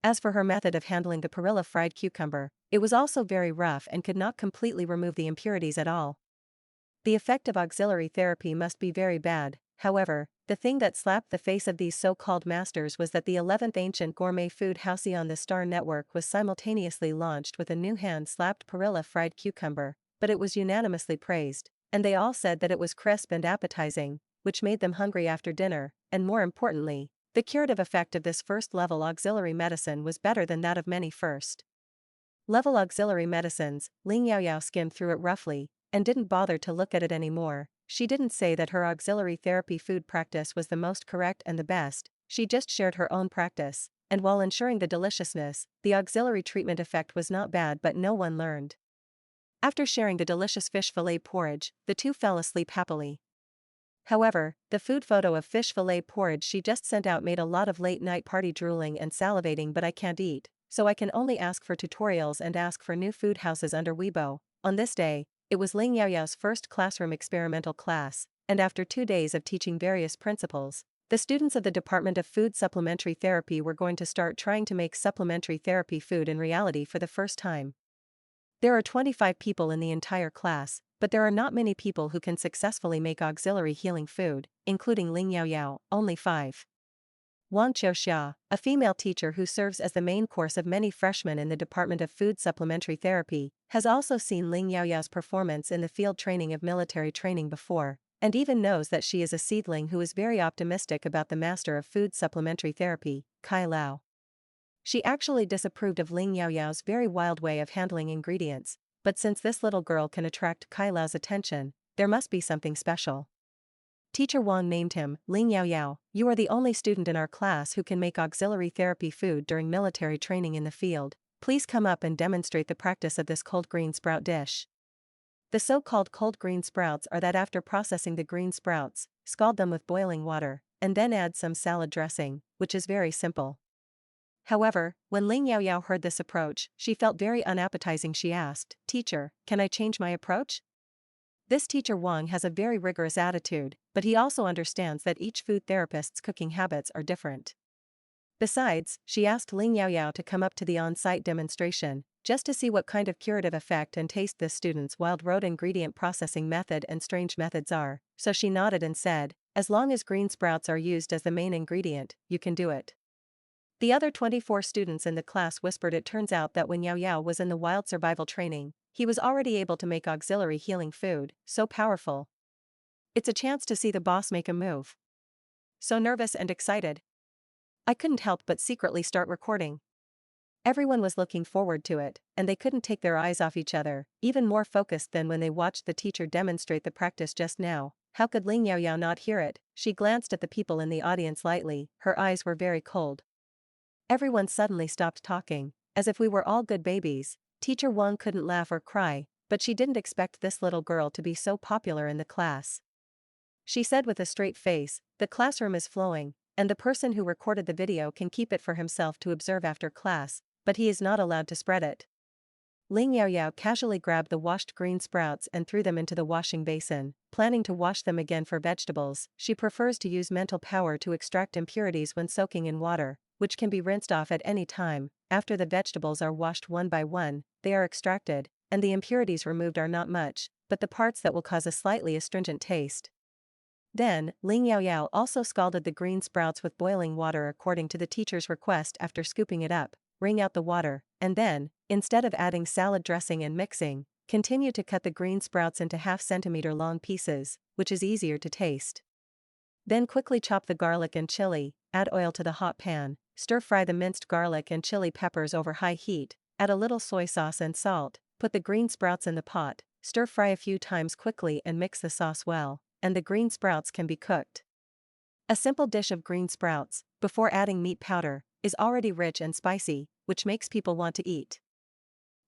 As for her method of handling the perilla fried cucumber, it was also very rough and could not completely remove the impurities at all. The effect of auxiliary therapy must be very bad. However, the thing that slapped the face of these so-called masters was that the 11th ancient gourmet food house on the Star Network was simultaneously launched with a new hand-slapped perilla fried cucumber, but it was unanimously praised, and they all said that it was crisp and appetizing, which made them hungry after dinner, and more importantly, the curative effect of this first-level auxiliary medicine was better than that of many first-level auxiliary medicines. Ling Yaoyao skimmed through it roughly, and didn't bother to look at it anymore. She didn't say that her auxiliary therapy food practice was the most correct and the best, she just shared her own practice, and while ensuring the deliciousness, the auxiliary treatment effect was not bad, but no one learned. After sharing the delicious fish fillet porridge, the two fell asleep happily. However, the food photo of fish fillet porridge she just sent out made a lot of late-night party drooling and salivating, but I can't eat, so I can only ask for tutorials and ask for new food houses under Weibo. On this day, it was Ling Yaoyao's first classroom experimental class, and after 2 days of teaching various principles, the students of the Department of Food Supplementary Therapy were going to start trying to make supplementary therapy food in reality for the first time. There are 25 people in the entire class, but there are not many people who can successfully make auxiliary healing food, including Ling Yaoyao, only 5. Wang Qiuxia, a female teacher who serves as the main course of many freshmen in the Department of Food Supplementary Therapy, has also seen Ling Yaoyao's performance in the field training of military training before, and even knows that she is a seedling who is very optimistic about the master of food supplementary therapy, Kai Lao. She actually disapproved of Ling Yaoyao's very wild way of handling ingredients, but since this little girl can attract Kai Lao's attention, there must be something special. Teacher Wang named him, Ling Yaoyao, you are the only student in our class who can make auxiliary therapy food during military training in the field. Please come up and demonstrate the practice of this cold green sprout dish. The so-called cold green sprouts are that after processing the green sprouts, scald them with boiling water, and then add some salad dressing, which is very simple. However, when Ling Yaoyao heard this approach, she felt very unappetizing. She asked, "Teacher, can I change my approach?" This teacher Wang has a very rigorous attitude, but he also understands that each food therapist's cooking habits are different. Besides, she asked Ling Yaoyao to come up to the on-site demonstration, just to see what kind of curative effect and taste this student's wild road ingredient processing method and strange methods are, so she nodded and said, "As long as green sprouts are used as the main ingredient, you can do it." The other 24 students in the class whispered. It turns out that when Yaoyao was in the wild survival training, he was already able to make auxiliary healing food, so powerful. It's a chance to see the boss make a move. So nervous and excited, I couldn't help but secretly start recording. Everyone was looking forward to it, and they couldn't take their eyes off each other, even more focused than when they watched the teacher demonstrate the practice just now. How could Ling Yaoyao not hear it? She glanced at the people in the audience lightly, her eyes were very cold. Everyone suddenly stopped talking, as if we were all good babies. Teacher Wang couldn't laugh or cry, but she didn't expect this little girl to be so popular in the class. She said with a straight face, "The classroom is flowing, and the person who recorded the video can keep it for himself to observe after class, but he is not allowed to spread it." Ling Yaoyao casually grabbed the washed green sprouts and threw them into the washing basin, planning to wash them again for vegetables. She prefers to use mental power to extract impurities when soaking in water, which can be rinsed off at any time. After the vegetables are washed one by one, they are extracted, and the impurities removed are not much, but the parts that will cause a slightly astringent taste. Then, Ling Yaoyao also scalded the green sprouts with boiling water according to the teacher's request. After scooping it up, wring out the water, and then, instead of adding salad dressing and mixing, continue to cut the green sprouts into half-centimeter long pieces, which is easier to taste. Then quickly chop the garlic and chili, add oil to the hot pan, stir-fry the minced garlic and chili peppers over high heat, add a little soy sauce and salt, put the green sprouts in the pot, stir-fry a few times quickly and mix the sauce well, and the green sprouts can be cooked. A simple dish of green sprouts, before adding meat powder, is already rich and spicy, which makes people want to eat.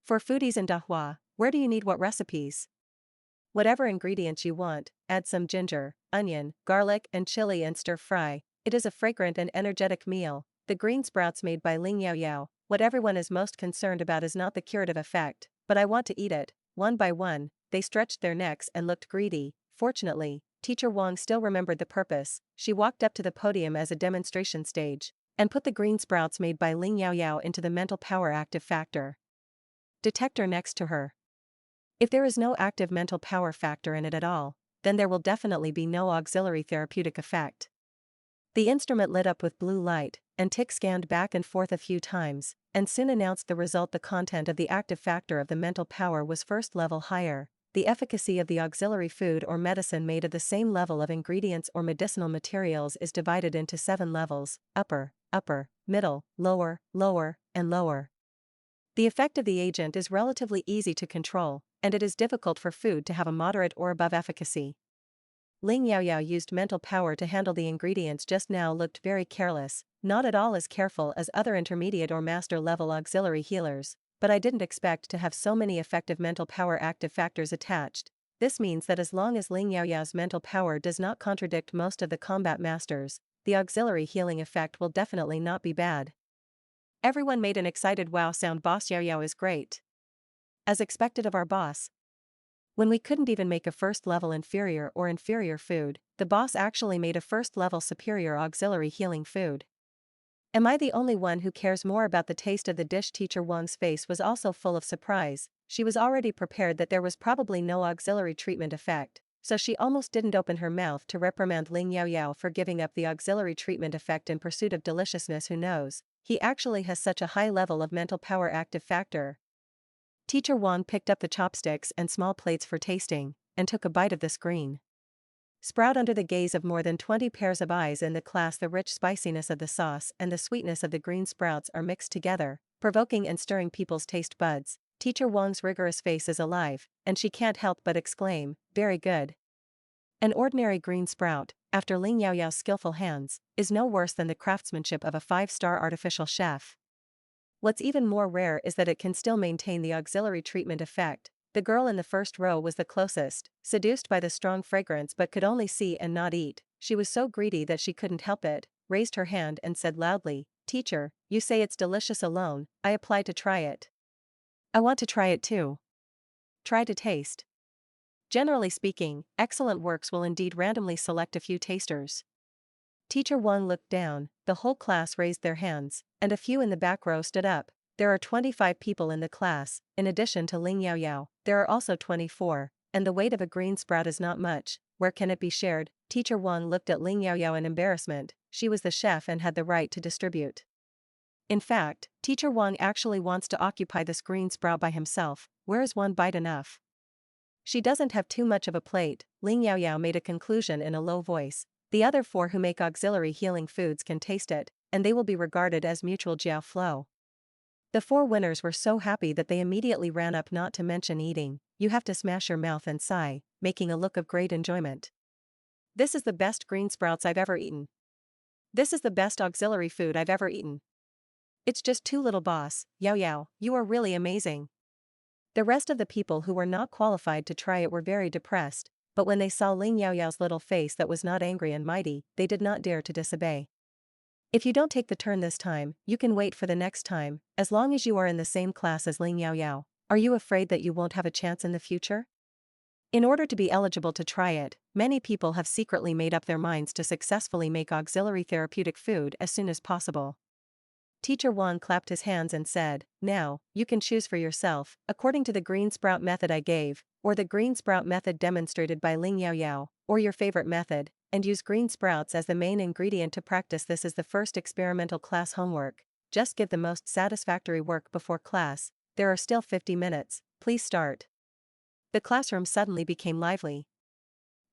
For foodies in Dahua, where do you need what recipes? Whatever ingredients you want, add some ginger, onion, garlic, and chili and stir fry. It is a fragrant and energetic meal. The green sprouts made by Ling Yaoyao. What everyone is most concerned about is not the curative effect, but I want to eat it. One by one, they stretched their necks and looked greedy. Fortunately, Teacher Wang still remembered the purpose. She walked up to the podium as a demonstration stage and put the green sprouts made by Ling Yaoyao into the mental power active factor detector next to her. If there is no active mental power factor in it at all, then there will definitely be no auxiliary therapeutic effect. The instrument lit up with blue light, and Tick scanned back and forth a few times, and soon announced the result. The content of the active factor of the mental power was first level higher. The efficacy of the auxiliary food or medicine made of the same level of ingredients or medicinal materials is divided into 7 levels: upper, upper, middle, lower, lower, and lower. The effect of the agent is relatively easy to control, and it is difficult for food to have a moderate or above efficacy. Ling Yaoyao used mental power to handle the ingredients. Just now looked very careless, not at all as careful as other intermediate or master level auxiliary healers, but I didn't expect to have so many effective mental power active factors attached. This means that as long as Ling Yaoyao's mental power does not contradict most of the combat masters, the auxiliary healing effect will definitely not be bad. Everyone made an excited wow sound. Boss Yaoyao is great. As expected of our boss. When we couldn't even make a first-level inferior or inferior food, the boss actually made a first-level superior auxiliary healing food. Am I the only one who cares more about the taste of the dish? Teacher Wang's face was also full of surprise. She was already prepared that there was probably no auxiliary treatment effect, so she almost didn't open her mouth to reprimand Ling Yaoyao for giving up the auxiliary treatment effect in pursuit of deliciousness. Who knows, he actually has such a high level of mental power active factor. Teacher Wang picked up the chopsticks and small plates for tasting, and took a bite of the green sprout under the gaze of more than 20 pairs of eyes in the class. The rich spiciness of the sauce and the sweetness of the green sprouts are mixed together, provoking and stirring people's taste buds. Teacher Wang's rigorous face is alive, and she can't help but exclaim, "Very good." An ordinary green sprout, after Ling Yaoyao's skillful hands, is no worse than the craftsmanship of a 5-star artificial chef. What's even more rare is that it can still maintain the auxiliary treatment effect. The girl in the first row was the closest, seduced by the strong fragrance but could only see and not eat. She was so greedy that she couldn't help it, raised her hand and said loudly, "Teacher, you say it's delicious alone, I apply to try it. I want to try it too." Try to taste. Generally speaking, excellent works will indeed randomly select a few tasters. Teacher Wang looked down, the whole class raised their hands, and a few in the back row stood up. There are 25 people in the class. In addition to Ling Yaoyao, there are also 24, and the weight of a green sprout is not much. Where can it be shared? Teacher Wang looked at Ling Yaoyao in embarrassment. She was the chef and had the right to distribute. In fact, Teacher Wang actually wants to occupy this green sprout by himself. Where is one bite enough? She doesn't have too much of a plate, Ling Yaoyao made a conclusion in a low voice. The other 4 who make auxiliary healing foods can taste it, and they will be regarded as mutual jiao flow. The 4 winners were so happy that they immediately ran up. Not to mention eating, you have to smash your mouth and sigh, making a look of great enjoyment. This is the best green sprouts I've ever eaten. This is the best auxiliary food I've ever eaten. It's just too little. Boss Yaoyao, you are really amazing. The rest of the people who were not qualified to try it were very depressed, but when they saw Ling Yaoyao's little face that was not angry and mighty, they did not dare to disobey. If you don't take the turn this time, you can wait for the next time, as long as you are in the same class as Ling Yaoyao. Are you afraid that you won't have a chance in the future? In order to be eligible to try it, many people have secretly made up their minds to successfully make auxiliary therapeutic food as soon as possible. Teacher Wang clapped his hands and said, "Now, you can choose for yourself, according to the green sprout method I gave, or the green sprout method demonstrated by Ling Yaoyao, or your favorite method, and use green sprouts as the main ingredient to practice. This is the first experimental class homework. Just give the most satisfactory work before class. There are still 50 minutes, please start." The classroom suddenly became lively.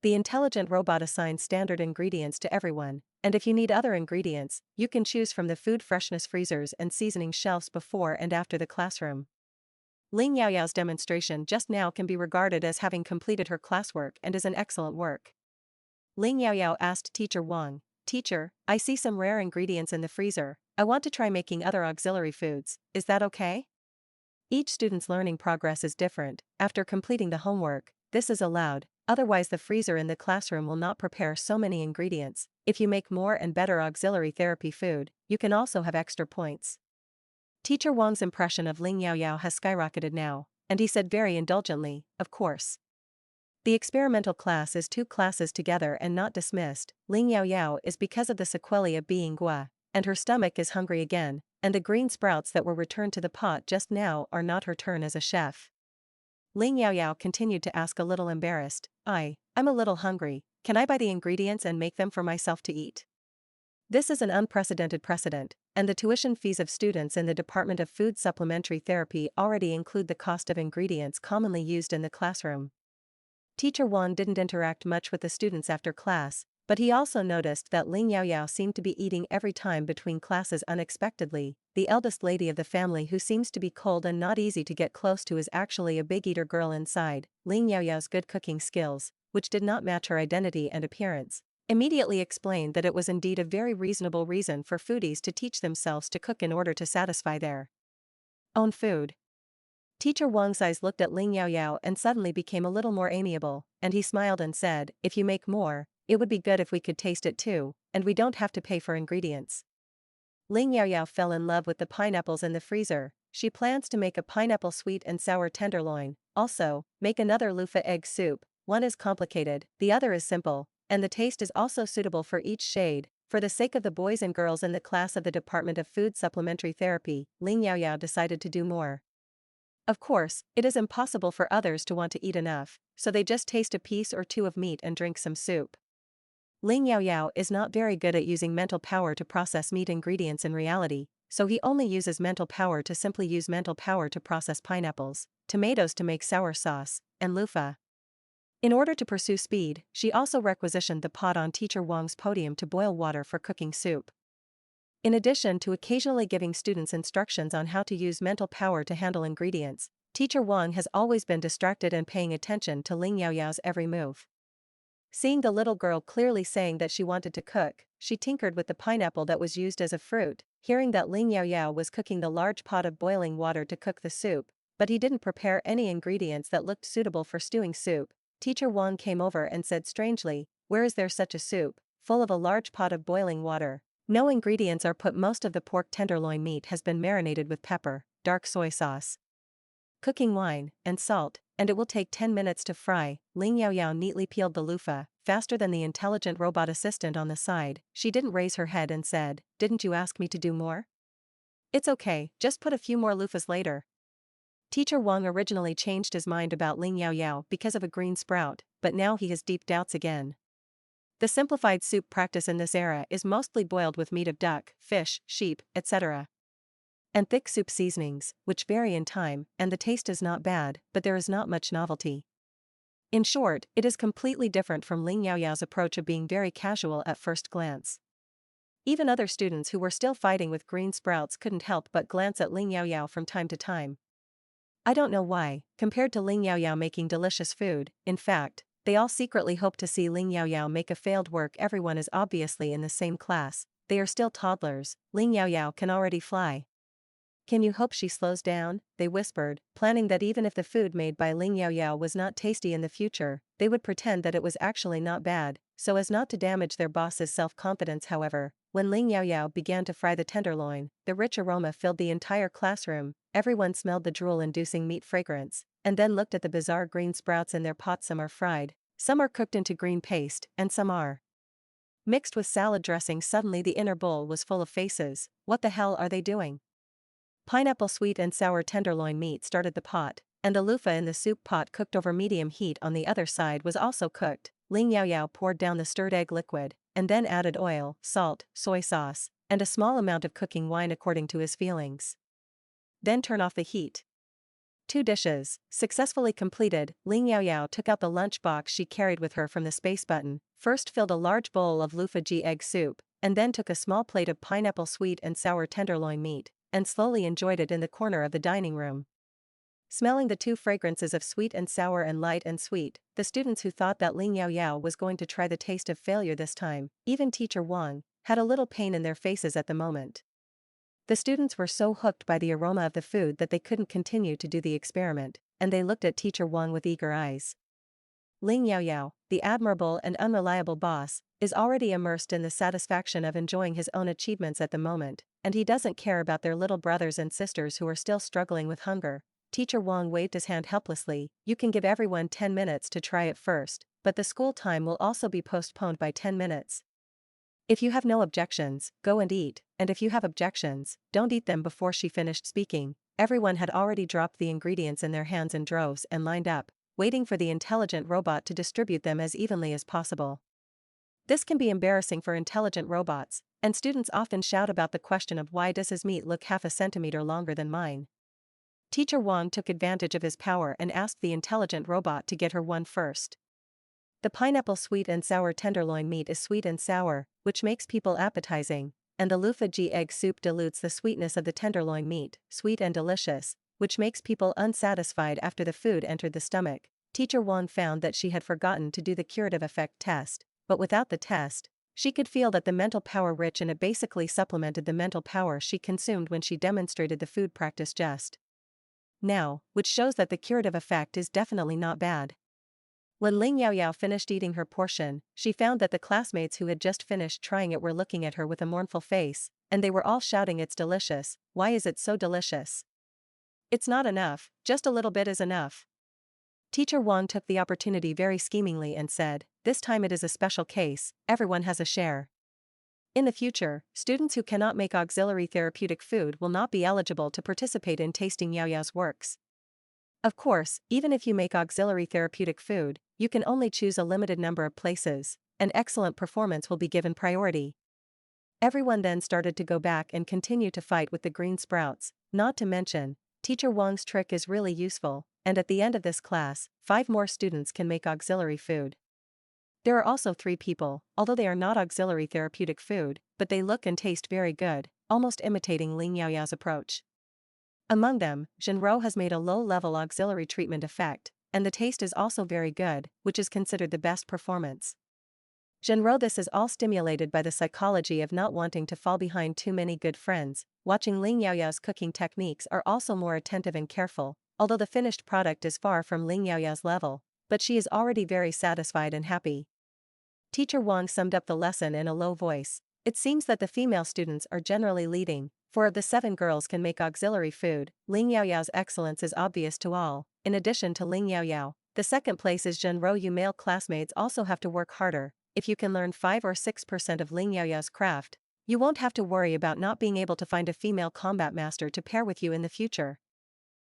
The intelligent robot assigns standard ingredients to everyone, and if you need other ingredients, you can choose from the food freshness freezers and seasoning shelves before and after the classroom. Ling Yaoyao's demonstration just now can be regarded as having completed her classwork and is an excellent work. Ling Yaoyao asked Teacher Wang, "Teacher, I see some rare ingredients in the freezer. I want to try making other auxiliary foods, is that okay?" Each student's learning progress is different. After completing the homework, this is allowed, otherwise the freezer in the classroom will not prepare so many ingredients. If you make more and better auxiliary therapy food, you can also have extra points. Teacher Wang's impression of Ling Yaoyao has skyrocketed now, and he said very indulgently, of course. The experimental class is 2 classes together and not dismissed. Ling Yaoyao is because of the sequelae of being gua, and her stomach is hungry again, and the green sprouts that were returned to the pot just now are not her turn as a chef. Ling Yaoyao continued to ask a little embarrassed, I'm a little hungry, can I buy the ingredients and make them for myself to eat? This is an unprecedented precedent, and the tuition fees of students in the Department of Food Supplementary Therapy already include the cost of ingredients commonly used in the classroom. Teacher Wang didn't interact much with the students after class, but he also noticed that Ling Yaoyao seemed to be eating every time between classes unexpectedly. The eldest lady of the family, who seems to be cold and not easy to get close to, is actually a big eater girl inside. Ling Yaoyao's good cooking skills, which did not match her identity and appearance, immediately explained that it was indeed a very reasonable reason for foodies to teach themselves to cook in order to satisfy their own food. Teacher Wang's eyes looked at Ling Yaoyao and suddenly became a little more amiable, and he smiled and said, if you make more, it would be good if we could taste it too, and we don't have to pay for ingredients. Ling Yaoyao fell in love with the pineapples in the freezer. She plans to make a pineapple sweet and sour tenderloin, also, make another loofah egg soup. One is complicated, the other is simple, and the taste is also suitable for each shade. For the sake of the boys and girls in the class of the Department of Food Supplementary Therapy, Ling Yaoyao decided to do more. Of course, it is impossible for others to want to eat enough, so they just taste a piece or 2 of meat and drink some soup. Ling Yaoyao is not very good at using mental power to process meat ingredients in reality, so he only uses mental power to simply use mental power to process pineapples, tomatoes to make sour sauce, and loofah. In order to pursue speed, she also requisitioned the pot on Teacher Wang's podium to boil water for cooking soup. In addition to occasionally giving students instructions on how to use mental power to handle ingredients, Teacher Wang has always been distracted and paying attention to Ling Yaoyao's every move. Seeing the little girl clearly saying that she wanted to cook, she tinkered with the pineapple that was used as a fruit. Hearing that Ling Yaoyao was cooking the large pot of boiling water to cook the soup, but he didn't prepare any ingredients that looked suitable for stewing soup, Teacher Wang came over and said strangely, where is there such a soup, full of a large pot of boiling water? No ingredients are put. Most of the pork tenderloin meat has been marinated with pepper, dark soy sauce, cooking wine, and salt, and it will take 10 minutes to fry. Ling Yaoyao neatly peeled the loofah, faster than the intelligent robot assistant on the side. She didn't raise her head and said, didn't you ask me to do more? It's okay, just put a few more loofahs later. Teacher Wang originally changed his mind about Ling Yaoyao because of a green sprout, but now he has deep doubts again. The simplified soup practice in this era is mostly boiled with meat of duck, fish, sheep, etc. and thick soup seasonings, which vary in time, and the taste is not bad, but there is not much novelty. In short, it is completely different from Ling Yaoyao's approach of being very casual at first glance. Even other students who were still fighting with green sprouts couldn't help but glance at Ling Yaoyao from time to time. I don't know why, compared to Ling Yaoyao making delicious food, in fact, they all secretly hope to see Ling Yaoyao make a failed work. Everyone is obviously in the same class, they are still toddlers. Ling Yaoyao can already fly. Can you hope she slows down? They whispered, planning that even if the food made by Ling Yaoyao was not tasty in the future, they would pretend that it was actually not bad, so as not to damage their boss's self-confidence. However, when Ling Yaoyao began to fry the tenderloin, the rich aroma filled the entire classroom. Everyone smelled the drool-inducing meat fragrance, and then looked at the bizarre green sprouts in their pot. Some are fried, some are cooked into green paste, and some are mixed with salad dressing. Suddenly the inner bowl was full of faces. What the hell are they doing? Pineapple sweet and sour tenderloin meat started the pot, and the loofah in the soup pot cooked over medium heat on the other side was also cooked. Ling Yaoyao poured down the stirred egg liquid, and then added oil, salt, soy sauce, and a small amount of cooking wine according to his feelings. Then turn off the heat. 2 dishes, successfully completed. Ling Yaoyao took out the lunch box she carried with her from the space button, first filled a large bowl of loofah egg soup, and then took a small plate of pineapple sweet and sour tenderloin meat, and slowly enjoyed it in the corner of the dining room. Smelling the 2 fragrances of sweet and sour and light and sweet, the students who thought that Ling Yaoyao was going to try the taste of failure this time, even Teacher Wang, had a little pain in their faces at the moment. The students were so hooked by the aroma of the food that they couldn't continue to do the experiment, and they looked at Teacher Wang with eager eyes. Ling Yaoyao, the admirable and unreliable boss, is already immersed in the satisfaction of enjoying his own achievements at the moment, and he doesn't care about their little brothers and sisters who are still struggling with hunger. Teacher Wang waved his hand helplessly. You can give everyone 10 minutes to try it first, but the school time will also be postponed by 10 minutes. If you have no objections, go and eat, and if you have objections, don't eat them. Before she finished speaking, everyone had already dropped the ingredients in their hands in droves and lined up, waiting for the intelligent robot to distribute them as evenly as possible. This can be embarrassing for intelligent robots, and students often shout about the question of why does his meat look half a centimeter longer than mine. Teacher Wang took advantage of his power and asked the intelligent robot to get her one first. The pineapple sweet and sour tenderloin meat is sweet and sour, which makes people appetizing, and the loofah egg soup dilutes the sweetness of the tenderloin meat, sweet and delicious, which makes people unsatisfied after the food entered the stomach. Teacher Wang found that she had forgotten to do the curative effect test, but without the test, she could feel that the mental power rich in it basically supplemented the mental power she consumed when she demonstrated the food practice just now, which shows that the curative effect is definitely not bad. When Ling Yaoyao finished eating her portion, she found that the classmates who had just finished trying it were looking at her with a mournful face, and they were all shouting, "It's delicious, why is it so delicious? It's not enough, just a little bit is enough." Teacher Wang took the opportunity very schemingly and said, "This time it is a special case, everyone has a share. In the future, students who cannot make auxiliary therapeutic food will not be eligible to participate in tasting Yaoyao's works. Of course, even if you make auxiliary therapeutic food, you can only choose a limited number of places, and excellent performance will be given priority." Everyone then started to go back and continue to fight with the green sprouts, not to mention, Teacher Wang's trick is really useful, and at the end of this class, 5 more students can make auxiliary food. There are also 3 people, although they are not auxiliary therapeutic food, but they look and taste very good, almost imitating Ling Yaoyao's approach. Among them, Zhenro has made a low-level auxiliary treatment effect, and the taste is also very good, which is considered the best performance. Zhenro, this is all stimulated by the psychology of not wanting to fall behind too many good friends. Watching Ling Yaoyao's cooking techniques are also more attentive and careful, although the finished product is far from Ling Yaoyao's level, but she is already very satisfied and happy. Teacher Wang summed up the lesson in a low voice. It seems that the female students are generally leading. 4 of the 7 girls can make auxiliary food. Ling Yaoyao's excellence is obvious to all. In addition to Ling Yaoyao, the second place is Zhenro. You male classmates also have to work harder. If you can learn 5 or 6% of Ling Yaoyao's craft, you won't have to worry about not being able to find a female combat master to pair with you in the future.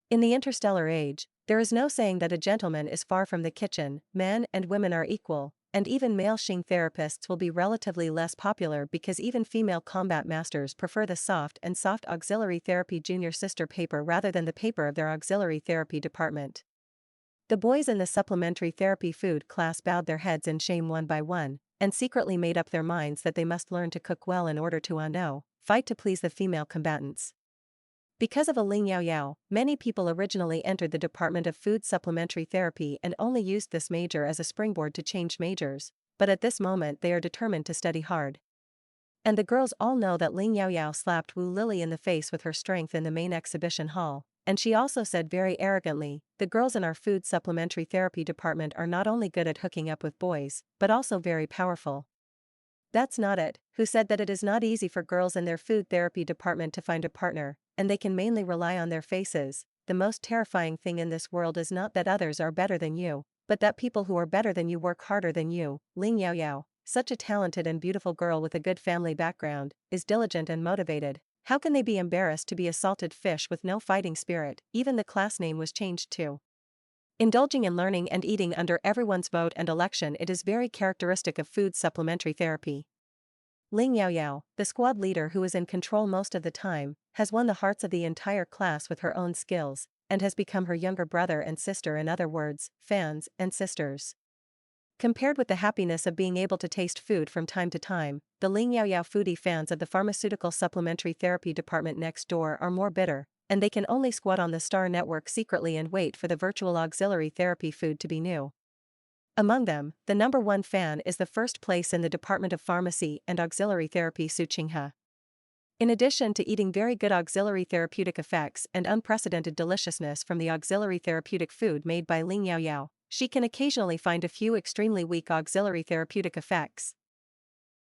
In the interstellar age, there is no saying that a gentleman is far from the kitchen. Men and women are equal, and even male Xing therapists will be relatively less popular because even female combat masters prefer the soft auxiliary therapy junior sister paper rather than the paper of their auxiliary therapy department. The boys in the supplementary therapy food class bowed their heads in shame one by one, and secretly made up their minds that they must learn to cook well in order to fight to please the female combatants. Because of a Ling Yaoyao, many people originally entered the Department of Food Supplementary Therapy and only used this major as a springboard to change majors, but at this moment they are determined to study hard. And the girls all know that Ling Yaoyao slapped Wu Lily in the face with her strength in the main exhibition hall, and she also said very arrogantly, "The girls in our food supplementary therapy department are not only good at hooking up with boys, but also very powerful." That's not it. Who said that it is not easy for girls in their food therapy department to find a partner, and they can mainly rely on their faces? The most terrifying thing in this world is not that others are better than you, but that people who are better than you work harder than you. Ling Yaoyao, such a talented and beautiful girl with a good family background, is diligent and motivated. How can they be embarrassed to be a salted fish with no fighting spirit? Even the class name was changed too. Indulging in learning and eating under everyone's vote and election, it is very characteristic of food supplementary therapy. Ling Yaoyao, the squad leader who is in control most of the time, has won the hearts of the entire class with her own skills, and has become her younger brother and sister, in other words, fans and sisters. Compared with the happiness of being able to taste food from time to time, the Ling Yaoyao foodie fans of the pharmaceutical supplementary therapy department next door are more bitter, and they can only squat on the Star Network secretly and wait for the virtual auxiliary therapy food to be new. Among them, the number 1 fan is the first place in the Department of Pharmacy and Auxiliary Therapy, Su Qinghe. In addition to eating very good auxiliary therapeutic effects and unprecedented deliciousness from the auxiliary therapeutic food made by Ling Yaoyao, she can occasionally find a few extremely weak auxiliary therapeutic effects.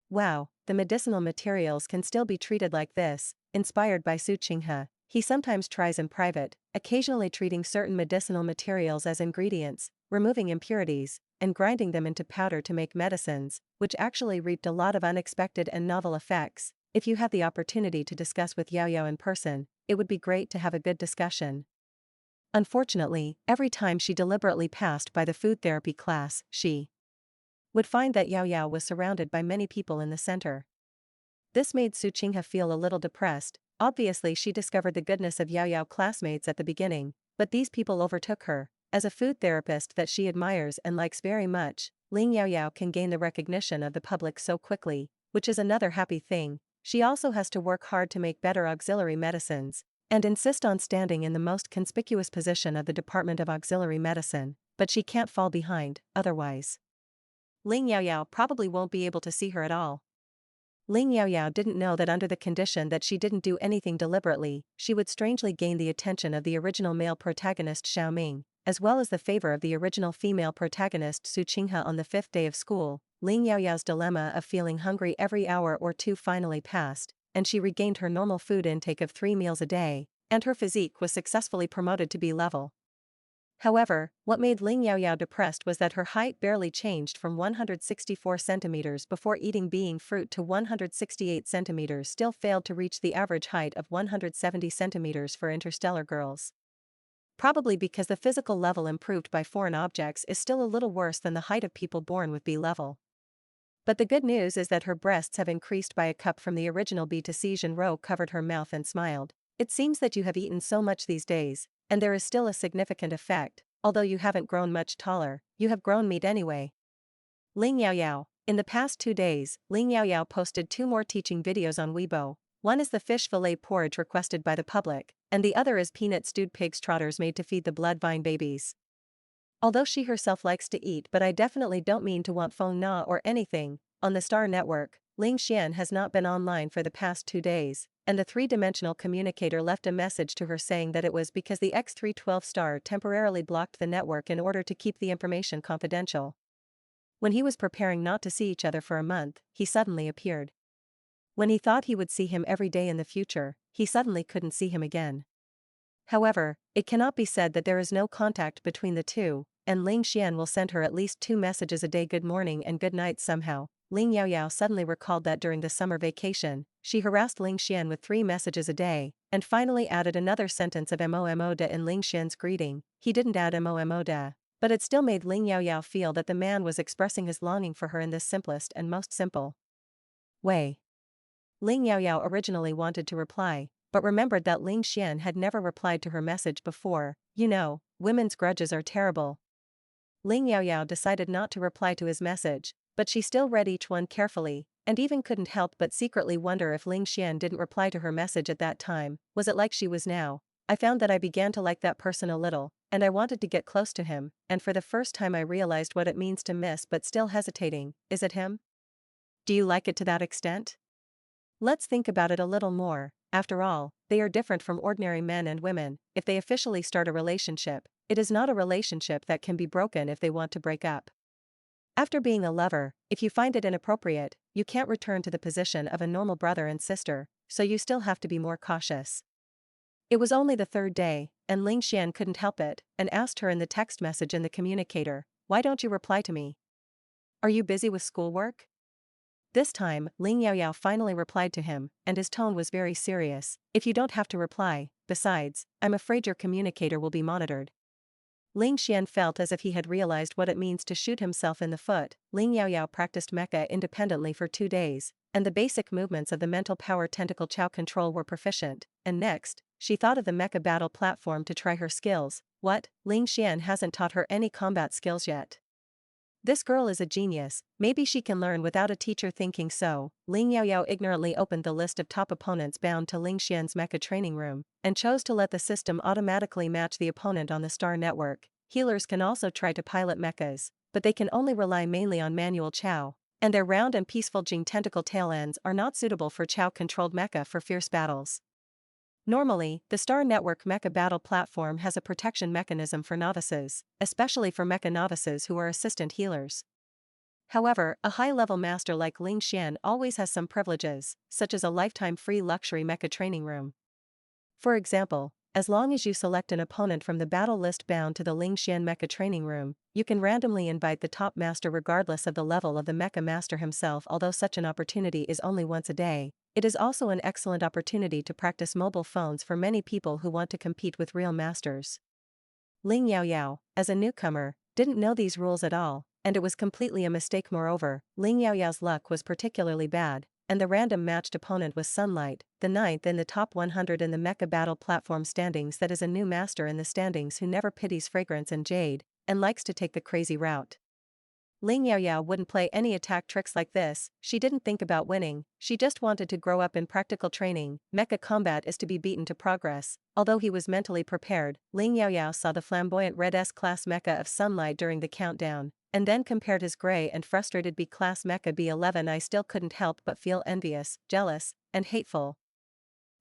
Wow, the medicinal materials can still be treated like this, inspired by Su Qinghe. He sometimes tries in private, occasionally treating certain medicinal materials as ingredients, removing impurities, and grinding them into powder to make medicines, which actually reaped a lot of unexpected and novel effects. If you have the opportunity to discuss with Yaoyao in person, it would be great to have a good discussion. Unfortunately, every time she deliberately passed by the food therapy class, she would find that Yaoyao was surrounded by many people in the center. This made Su Qinghe feel a little depressed. Obviously she discovered the goodness of Yaoyao classmates at the beginning, but these people overtook her. As a food therapist that she admires and likes very much, Ling Yaoyao can gain the recognition of the public so quickly, which is another happy thing. She also has to work hard to make better auxiliary medicines, and insist on standing in the most conspicuous position of the Department of Auxiliary Medicine, but she can't fall behind, otherwise Ling Yaoyao probably won't be able to see her at all. Ling Yaoyao didn't know that under the condition that she didn't do anything deliberately, she would strangely gain the attention of the original male protagonist Xiaoming, as well as the favor of the original female protagonist Su Qinghe on the 5th day of school. Ling Yaoyao's dilemma of feeling hungry every hour or two finally passed, and she regained her normal food intake of 3 meals a day, and her physique was successfully promoted to B level. However, what made Ling Yaoyao depressed was that her height barely changed from 164 centimeters before eating being fruit to 168 centimeters, still failed to reach the average height of 170 centimeters for interstellar girls. Probably because the physical level improved by foreign objects is still a little worse than the height of people born with B level. But the good news is that her breasts have increased by a cup from the original B to C. Zhenro covered her mouth and smiled. It seems that you have eaten so much these days, and there is still a significant effect. Although you haven't grown much taller, you have grown meat anyway. Ling Yaoyao. In the past 2 days, Ling Yaoyao posted 2 more teaching videos on Weibo. One is the fish fillet porridge requested by the public, and the other is peanut stewed pig's trotters made to feed the blood vine babies. Although she herself likes to eat, but I definitely don't mean to want feng na or anything. On the Star Network, Ling Xian has not been online for the past 2 days, and the 3-dimensional communicator left a message to her saying that it was because the X312 star temporarily blocked the network in order to keep the information confidential. When he was preparing not to see each other for a month, he suddenly appeared. When he thought he would see him every day in the future, he suddenly couldn't see him again. However, it cannot be said that there is no contact between the two, and Ling Xian will send her at least 2 messages a day, good morning and good night somehow. Ling Yaoyao suddenly recalled that during the summer vacation, she harassed Ling Xian with 3 messages a day, and finally added another sentence of momo da in Ling Xian's greeting. He didn't add momo da, but it still made Ling Yaoyao feel that the man was expressing his longing for her in this simplest and most simple way. Ling Yaoyao originally wanted to reply, but remembered that Ling Xian had never replied to her message before. You know, women's grudges are terrible. Ling Yaoyao decided not to reply to his message, but she still read each one carefully, and even couldn't help but secretly wonder if Ling Xian didn't reply to her message at that time. Was it like she was now? I found that I began to like that person a little, and I wanted to get close to him, and for the first time I realized what it means to miss but still hesitating. Is it him? Do you like it to that extent? Let's think about it a little more. After all, they are different from ordinary men and women. If they officially start a relationship, it is not a relationship that can be broken if they want to break up. After being a lover, if you find it inappropriate, you can't return to the position of a normal brother and sister, so you still have to be more cautious. It was only the 3rd day, and Ling Xian couldn't help it, and asked her in the text message in the communicator, "Why don't you reply to me? Are you busy with schoolwork?" This time, Ling Yaoyao finally replied to him, and his tone was very serious. "If you don't have to reply, besides, I'm afraid your communicator will be monitored." Ling Xian felt as if he had realized what it means to shoot himself in the foot. Ling Yaoyao practiced mecha independently for 2 days, and the basic movements of the mental power tentacle chow control were proficient, and next, she thought of the mecha battle platform to try her skills. What? Ling Xian hasn't taught her any combat skills yet. This girl is a genius, maybe she can learn without a teacher. Thinking so, Ling Yaoyao ignorantly opened the list of top opponents bound to Ling Xian's mecha training room, and chose to let the system automatically match the opponent on the Star Network. Healers can also try to pilot mechas, but they can only rely mainly on manual chow, and their round and peaceful Jing tentacle tail ends are not suitable for chow-controlled mecha for fierce battles. Normally, the Star Network Mecha Battle platform has a protection mechanism for novices, especially for mecha novices who are assistant healers. However, a high-level master like Ling Xian always has some privileges, such as a lifetime free luxury mecha training room. For example, as long as you select an opponent from the battle list bound to the Ling Xian mecha training room, you can randomly invite the top master regardless of the level of the mecha master himself. Although such an opportunity is only once a day, it is also an excellent opportunity to practice mobile phones for many people who want to compete with real masters. Ling Yaoyao, as a newcomer, didn't know these rules at all, and it was completely a mistake. Moreover, Ling Yaoyao's luck was particularly bad, and the random matched opponent was Sunlight, the 9th in the top 100 in the mecha battle platform standings. That is a new master in the standings who never pities fragrance and jade, and likes to take the crazy route. Ling Yaoyao wouldn't play any attack tricks like this. She didn't think about winning, she just wanted to grow up in practical training. Mecha combat is to be beaten to progress. Although he was mentally prepared, Ling Yaoyao saw the flamboyant red S-class mecha of Sunlight during the countdown, and then compared his grey and frustrated B-class mecha B11. I still couldn't help but feel envious, jealous, and hateful.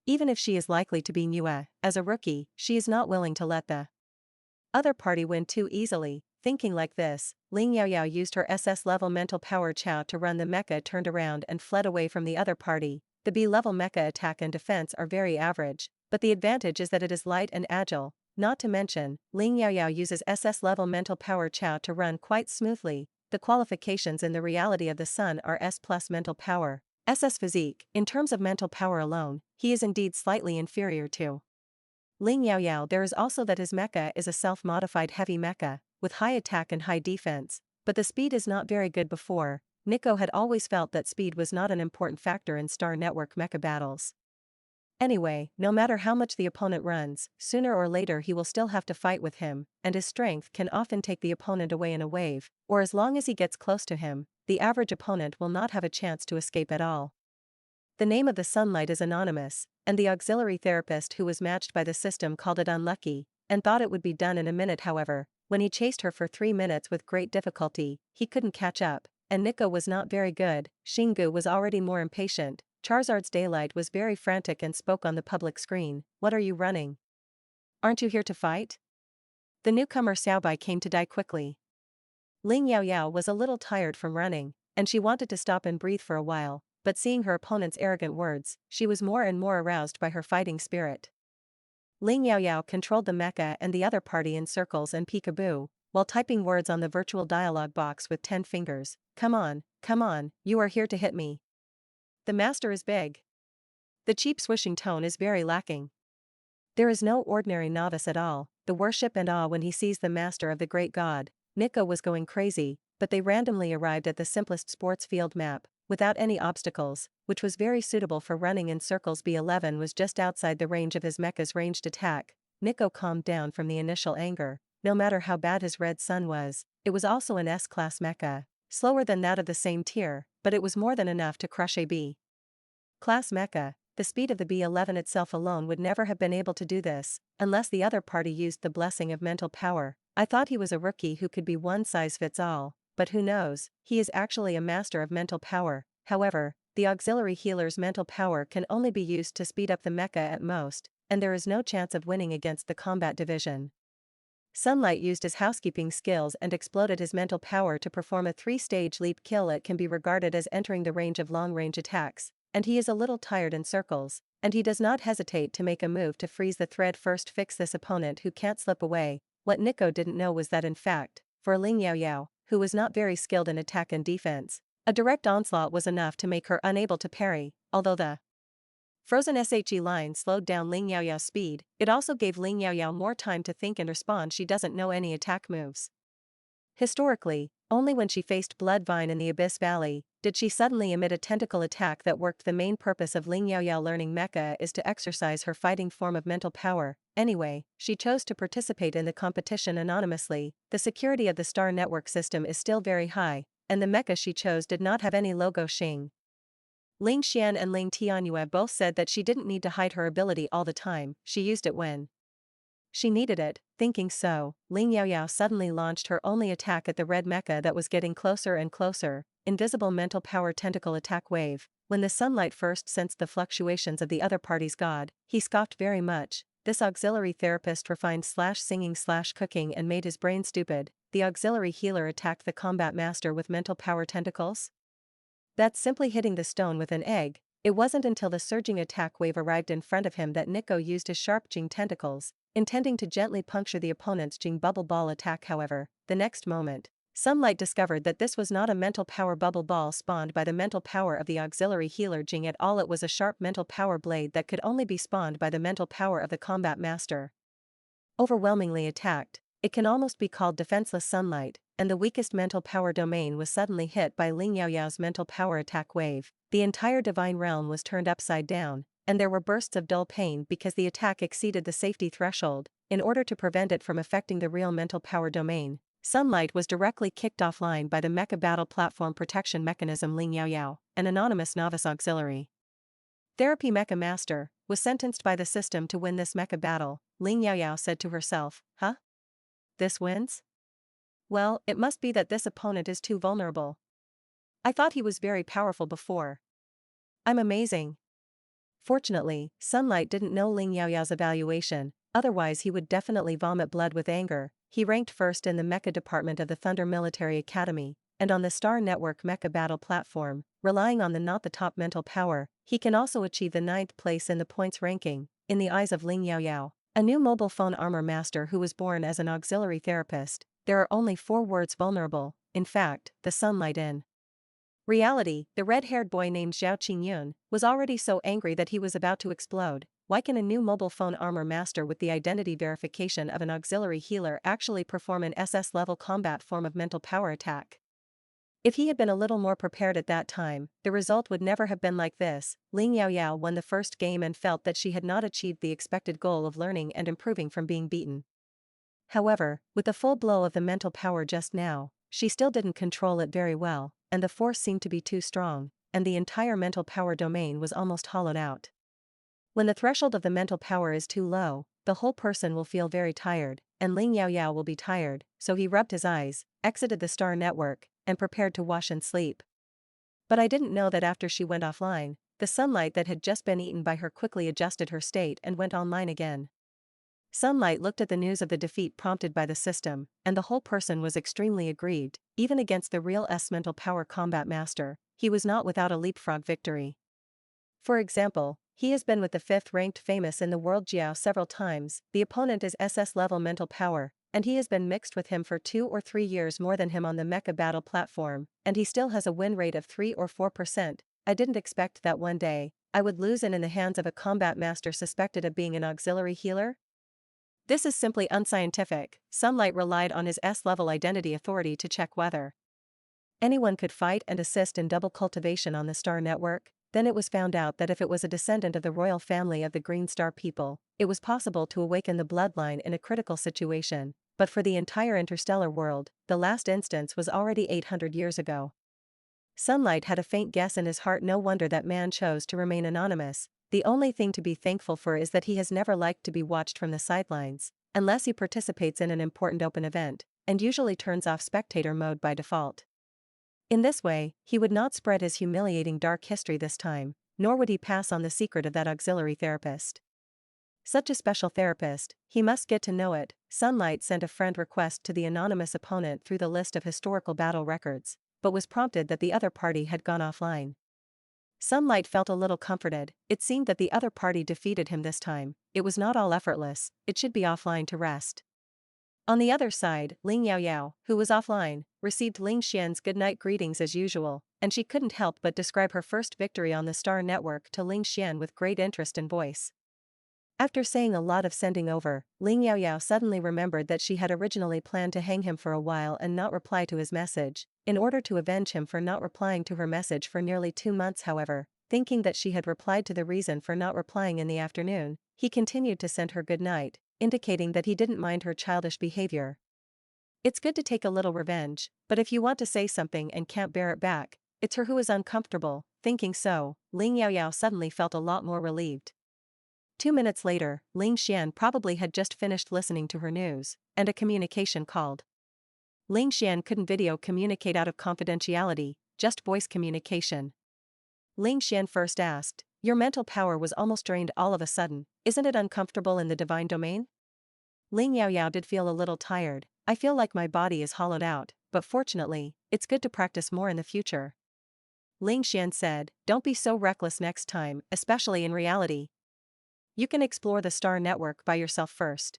Even if she is likely to be new as a rookie, she is not willing to let the other party win too easily. Thinking like this, Ling Yaoyao used her SS-level mental power Chow to run the mecha, turned around and fled away from the other party. The B-level mecha attack and defense are very average, but the advantage is that it is light and agile. Not to mention, Ling Yaoyao uses SS-level mental power Chow to run quite smoothly. The qualifications in the reality of the sun are S plus mental power, SS physique. In terms of mental power alone, he is indeed slightly inferior to Ling Yaoyao. There is also that his mecha is a self-modified heavy mecha, with high attack and high defense, but the speed is not very good. Before, Nico had always felt that speed was not an important factor in Star Network mecha battles. Anyway, no matter how much the opponent runs, sooner or later he will still have to fight with him, and his strength can often take the opponent away in a wave, or as long as he gets close to him, the average opponent will not have a chance to escape at all. The name of the Sunlight is anonymous, and the auxiliary therapist who was matched by the system called it unlucky, and thought it would be done in a minute. However, when he chased her for 3 minutes with great difficulty, he couldn't catch up, and Nico was not very good. Xingu was already more impatient. Charizard's Daylight was very frantic and spoke on the public screen. What are you running? Aren't you here to fight? The newcomer Xiaobai came to die quickly. Ling Yaoyao was a little tired from running, and she wanted to stop and breathe for a while, but seeing her opponent's arrogant words, she was more and more aroused by her fighting spirit. Ling Yaoyao controlled the mecha and the other party in circles and peekaboo, while typing words on the virtual dialogue box with 10 fingers. Come on, you are here to hit me. The master is big. The cheap swishing tone is very lacking. There is no ordinary novice at all. The worship and awe when he sees the master of the great god. Nico was going crazy, but they randomly arrived at the simplest sports field map, without any obstacles, which was very suitable for running in circles. B11 was just outside the range of his mecha's ranged attack. Nico calmed down from the initial anger. No matter how bad his red sun was, it was also an S-class mecha, slower than that of the same tier, but it was more than enough to crush a B-class mecha. The speed of the B11 itself alone would never have been able to do this, unless the other party used the blessing of mental power. I thought he was a rookie who could be one size fits all, but who knows, he is actually a master of mental power. However, the auxiliary healer's mental power can only be used to speed up the mecha at most, and there is no chance of winning against the combat division. Sunlight used his housekeeping skills and exploded his mental power to perform a 3-stage leap kill. It can be regarded as entering the range of long-range attacks, and he is a little tired in circles, and he does not hesitate to make a move to freeze the thread. First, fix this opponent who can't slip away. What Nico didn't know was that in fact, for Ling Yaoyao, who was not very skilled in attack and defense, a direct onslaught was enough to make her unable to parry. Although the frozen SHE line slowed down Ling Yaoyao's speed, it also gave Ling Yaoyao more time to think and respond. She doesn't know any attack moves. Historically, only when she faced Bloodvine in the Abyss Valley did she suddenly emit a tentacle attack that worked. The main purpose of Ling Yaoyao learning mecha is to exercise her fighting form of mental power. Anyway, she chose to participate in the competition anonymously. The security of the Star Network system is still very high, and the mecha she chose did not have any logo Xing. Ling Xian and Ling Tianyue both said that she didn't need to hide her ability all the time. She used it when She needed it. Thinking so, Ling Yaoyao suddenly launched her only attack at the red mecha that was getting closer and closer, invisible mental power tentacle attack wave. When the sunlight first sensed the fluctuations of the other party's god, he scoffed very much. This auxiliary therapist refined singing/cooking and made his brain stupid. The auxiliary healer attacked the combat master with mental power tentacles? That's simply hitting the stone with an egg. It wasn't until the surging attack wave arrived in front of him that Nico used his sharp Jing tentacles, intending to gently puncture the opponent's Jing bubble ball attack. However, the next moment, Sunlight discovered that this was not a mental power bubble ball spawned by the mental power of the auxiliary healer Jing at all. It was a sharp mental power blade that could only be spawned by the mental power of the combat master. Overwhelmingly attacked, it can almost be called defenseless Sunlight, and the weakest mental power domain was suddenly hit by Ling Yaoyao's mental power attack wave. The entire divine realm was turned upside down, and there were bursts of dull pain because the attack exceeded the safety threshold. In order to prevent it from affecting the real mental power domain, Sunlight was directly kicked offline by the Mecha Battle Platform Protection Mechanism. Ling Yaoyao, an anonymous novice auxiliary therapy mecha master, was sentenced by the system to win this mecha battle. Ling Yaoyao said to herself, "Huh? This wins? Well, it must be that this opponent is too vulnerable. I thought he was very powerful before. I'm amazing." Fortunately, Sunlight didn't know Ling Yaoyao's evaluation, otherwise he would definitely vomit blood with anger. He ranked first in the mecha department of the Thunder Military Academy, and on the Star Network mecha battle platform, relying on the not the top mental power, he can also achieve the 9th place in the points ranking. In the eyes of Ling Yaoyao, a new mobile phone armor master who was born as an auxiliary therapist, there are only 4 words: vulnerable. In fact, the Sunlight in reality, the red-haired boy named Zhao Qingyun, was already so angry that he was about to explode. Why can a new mobile phone armor master with the identity verification of an auxiliary healer actually perform an SS-level combat form of mental power attack? If he had been a little more prepared at that time, the result would never have been like this. Ling Yaoyao won the first game and felt that she had not achieved the expected goal of learning and improving from being beaten. However, with the full blow of the mental power just now, she still didn't control it very well, and the force seemed to be too strong, and the entire mental power domain was almost hollowed out. When the threshold of the mental power is too low, the whole person will feel very tired, and Ling Yaoyao will be tired, so he rubbed his eyes, exited the Star Network, and prepared to wash and sleep. But I didn't know that after she went offline, the Sunlight that had just been eaten by her quickly adjusted her state and went online again. Sunlight looked at the news of the defeat prompted by the system, and the whole person was extremely aggrieved. Even against the real mental power combat master, he was not without a leapfrog victory. For example, he has been with the 5th-ranked famous in the world Jiao several times. The opponent is SS-level mental power, and he has been mixed with him for 2 or 3 years more than him on the mecha battle platform, and he still has a win rate of 3 or 4%. I didn't expect that one day I would lose in the hands of a combat master suspected of being an auxiliary healer. This is simply unscientific. Sunlight relied on his S-level identity authority to check whether anyone could fight and assist in double cultivation on the Star Network. Then it was found out that if it was a descendant of the royal family of the Green Star people, it was possible to awaken the bloodline in a critical situation, but for the entire interstellar world, the last instance was already 800 years ago. Sunlight had a faint guess in his heart. No wonder that man chose to remain anonymous. The only thing to be thankful for is that he has never liked to be watched from the sidelines, unless he participates in an important open event, and usually turns off spectator mode by default. In this way, he would not spread his humiliating dark history this time, nor would he pass on the secret of that auxiliary therapist. Such a special therapist, he must get to know it. Sunlight sent a friend request to the anonymous opponent through the list of historical battle records, but was prompted that the other party had gone offline. Sunlight felt a little comforted. It seemed that the other party defeated him this time. It was not all effortless, it should be offline to rest. On the other side, Ling Yaoyao, who was offline, received Ling Xian's goodnight greetings as usual, and she couldn't help but describe her first victory on the Star Network to Ling Xian with great interest in voice. After saying a lot of sending over, Ling Yaoyao suddenly remembered that she had originally planned to hang him for a while and not reply to his message, in order to avenge him for not replying to her message for nearly 2 months. However, thinking that she had replied to the reason for not replying in the afternoon, he continued to send her good night, indicating that he didn't mind her childish behavior. It's good to take a little revenge, but if you want to say something and can't bear it back, it's her who is uncomfortable. Thinking so, Ling Yaoyao suddenly felt a lot more relieved. 2 minutes later, Ling Xian probably had just finished listening to her news, and a communication called. Ling Xian couldn't video communicate out of confidentiality, just voice communication. Ling Xian first asked, "Your mental power was almost drained all of a sudden, isn't it uncomfortable in the divine domain?" Ling Yaoyao did feel a little tired. "I feel like my body is hollowed out, but fortunately, it's good to practice more in the future." Ling Xian said, "Don't be so reckless next time, especially in reality. You can explore the star network by yourself first.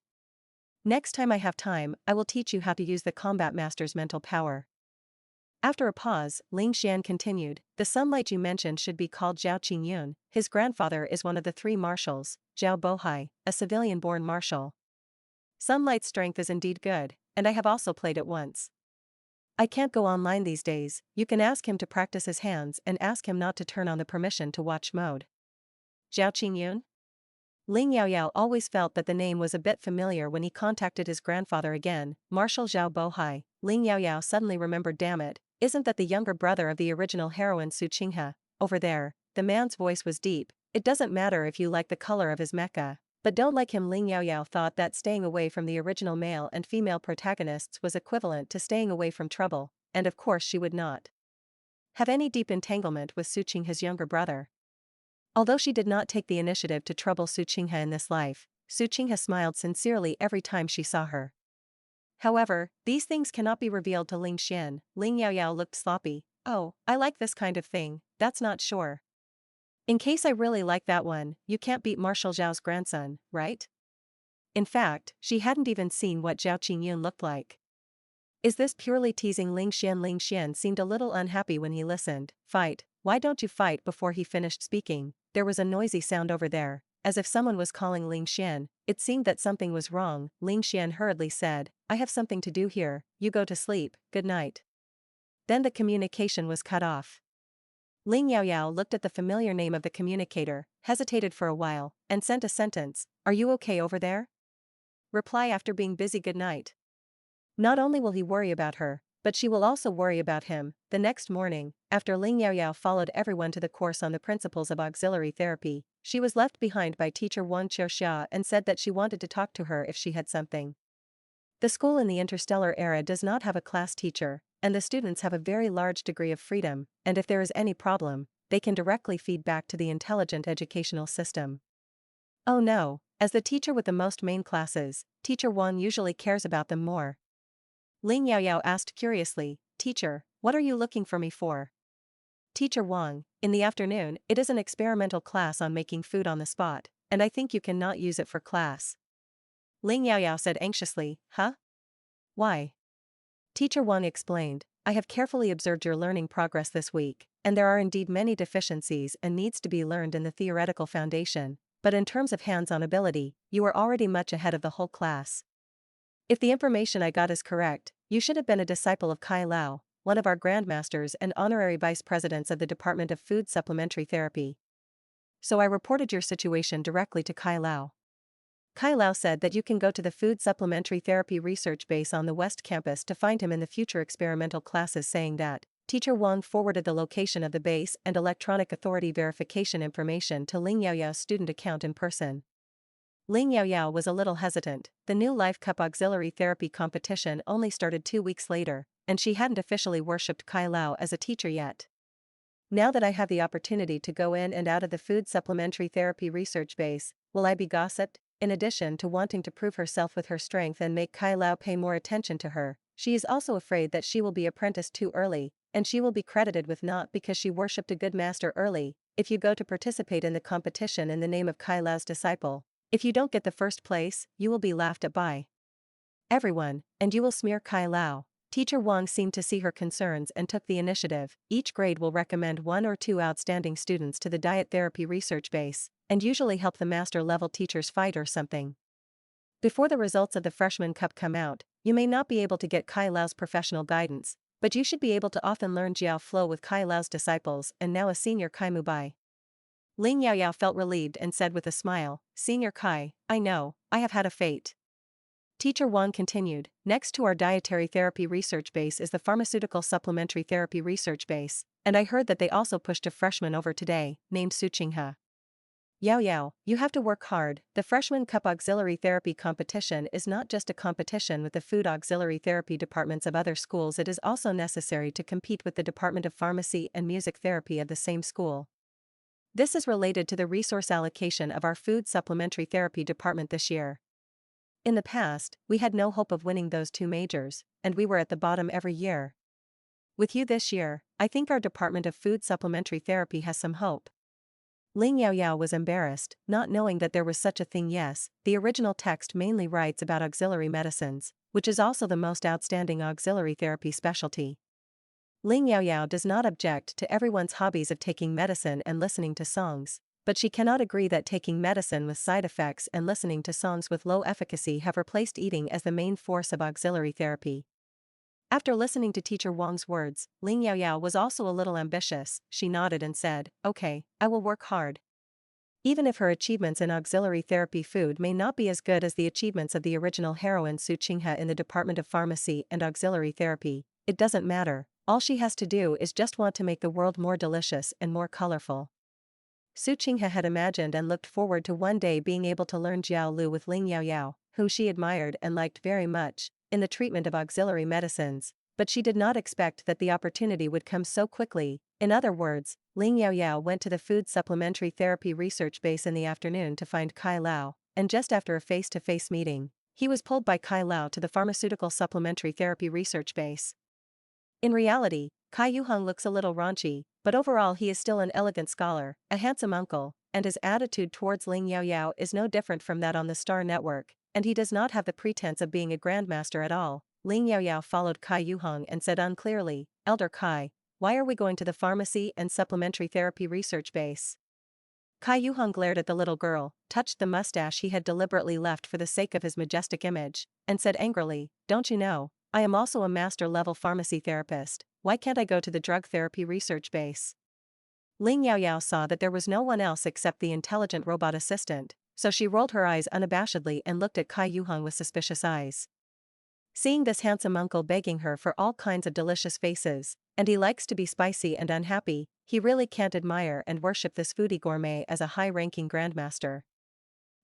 Next time I have time, I will teach you how to use the combat master's mental power." After a pause, Ling Xian continued, "The sunlight you mentioned should be called Zhao Qingyun. His grandfather is one of the three marshals, Zhao Bohai, a civilian-born marshal. Sunlight's strength is indeed good, and I have also played it once. I can't go online these days. You can ask him to practice his hands and ask him not to turn on the permission to watch mode." Zhao Qingyun? Ling Yaoyao always felt that the name was a bit familiar when he contacted his grandfather again, Marshal Zhao Bohai. Ling Yaoyao suddenly remembered, damn it, isn't that the younger brother of the original heroine Su Qinghe? Over there, the man's voice was deep. "It doesn't matter if you like the color of his mecha, but don't like him." Ling Yaoyao thought that staying away from the original male and female protagonists was equivalent to staying away from trouble, and of course she would not have any deep entanglement with Su Qinghe's younger brother. Although she did not take the initiative to trouble Su Qinghe in this life, Su Qinghe smiled sincerely every time she saw her. However, these things cannot be revealed to Ling Xian. Ling Yaoyao looked sloppy. "Oh, I like this kind of thing, that's not sure. In case I really like that one, you can't beat Marshal Zhao's grandson, right?" In fact, she hadn't even seen what Zhao Qingyun looked like. Is this purely teasing Ling Xian? Ling Xian seemed a little unhappy when he listened. "Fight, why don't you fight?" Before he finished speaking, there was a noisy sound over there, as if someone was calling Ling Xian. It seemed that something was wrong. Ling Xian hurriedly said, "I have something to do here, you go to sleep, good night." Then the communication was cut off. Ling Yaoyao looked at the familiar name of the communicator, hesitated for a while, and sent a sentence, "Are you okay over there?" Reply after being busy, "Good night." Not only will he worry about her, but she will also worry about him. The next morning, after Ling Yaoyao followed everyone to the course on the principles of auxiliary therapy, she was left behind by teacher Wang Qiuxia and said that she wanted to talk to her if she had something. The school in the interstellar era does not have a class teacher, and the students have a very large degree of freedom, and if there is any problem, they can directly feed back to the intelligent educational system. Oh no, as the teacher with the most main classes, teacher Wang usually cares about them more. Ling Yaoyao asked curiously, "Teacher, what are you looking for me for?" Teacher Wang, in the afternoon, it is an experimental class on making food on the spot, and I think you cannot use it for class. Ling Yaoyao said anxiously, "Huh? Why?" Teacher Wang explained, "I have carefully observed your learning progress this week, and there are indeed many deficiencies and needs to be learned in the theoretical foundation, but in terms of hands-on ability, you are already much ahead of the whole class. If the information I got is correct, you should have been a disciple of Kai Lao, one of our grandmasters and honorary vice presidents of the Department of Food Supplementary Therapy. So I reported your situation directly to Kai Lao. Kai Lao said that you can go to the Food Supplementary Therapy Research Base on the West Campus to find him in the future experimental classes." Saying that, Teacher Wang forwarded the location of the base and electronic authority verification information to Ling Yaoyao's student account in person. Ling Yaoyao was a little hesitant. The new Life Cup Auxiliary Therapy competition only started 2 weeks later, and she hadn't officially worshipped Kai Lao as a teacher yet. Now that I have the opportunity to go in and out of the Food Supplementary Therapy Research Base, will I be gossiped? In addition to wanting to prove herself with her strength and make Kai Lao pay more attention to her, she is also afraid that she will be apprenticed too early, and she will be credited with not because she worshipped a good master early. If you go to participate in the competition in the name of Kai Lao's disciple, if you don't get the first place, you will be laughed at by everyone, and you will smear Kai Lao. Teacher Wang seemed to see her concerns and took the initiative. Each grade will recommend 1 or 2 outstanding students to the Diet Therapy Research Base, and usually help the master-level teachers fight or something. Before the results of the Freshman Cup come out, you may not be able to get Kai Lao's professional guidance, but you should be able to often learn Jiao Flow with Kai Lao's disciples and now a senior Kai Mubai. Ling Yaoyao felt relieved and said with a smile, "Senior Kai, I know, I have had a fate." Teacher Wang continued, "Next to our Dietary Therapy Research Base is the Pharmaceutical Supplementary Therapy Research Base, and I heard that they also pushed a freshman over today, named Su Qinghe. Yaoyao, you have to work hard. The Freshman Cup Auxiliary Therapy competition is not just a competition with the food auxiliary therapy departments of other schools, it is also necessary to compete with the Department of Pharmacy and Music Therapy of the same school. This is related to the resource allocation of our food supplementary therapy department this year. In the past, we had no hope of winning those two majors, and we were at the bottom every year. With you this year, I think our Department of Food Supplementary Therapy has some hope. Ling Yaoyao was embarrassed, not knowing that there was such a thing. Yes, the original text mainly writes about auxiliary medicines, which is also the most outstanding auxiliary therapy specialty. Ling Yaoyao does not object to everyone's hobbies of taking medicine and listening to songs, but she cannot agree that taking medicine with side effects and listening to songs with low efficacy have replaced eating as the main force of auxiliary therapy. After listening to Teacher Wang's words, Ling Yaoyao was also a little ambitious. She nodded and said, "Okay, I will work hard." Even if her achievements in auxiliary therapy food may not be as good as the achievements of the original heroine Su Qinghe in the Department of Pharmacy and Auxiliary Therapy, it doesn't matter. All she has to do is just want to make the world more delicious and more colorful. Su Qinghe had imagined and looked forward to one day being able to learn Jiao Lu with Ling Yaoyao, whom she admired and liked very much, in the treatment of auxiliary medicines, but she did not expect that the opportunity would come so quickly. In other words, Ling Yaoyao went to the food supplementary therapy research base in the afternoon to find Kai Lao, and just after a face-to-face meeting, he was pulled by Kai Lao to the pharmaceutical supplementary therapy research base. In reality, Kai Yuheng looks a little raunchy, but overall he is still an elegant scholar, a handsome uncle, and his attitude towards Ling Yaoyao is no different from that on the Star Network, and he does not have the pretense of being a grandmaster at all. Ling Yaoyao followed Kai Yuheng and said unclearly, "Elder Kai, why are we going to the pharmacy and supplementary therapy research base?" Kai Yuheng glared at the little girl, touched the mustache he had deliberately left for the sake of his majestic image, and said angrily, "Don't you know, I am also a master-level pharmacy therapist, why can't I go to the drug therapy research base?" Ling Yaoyao saw that there was no one else except the intelligent robot assistant, so she rolled her eyes unabashedly and looked at Kai Yuheng with suspicious eyes. Seeing this handsome uncle begging her for all kinds of delicious faces, and he likes to be spicy and unhappy, he really can't admire and worship this foodie gourmet as a high-ranking grandmaster.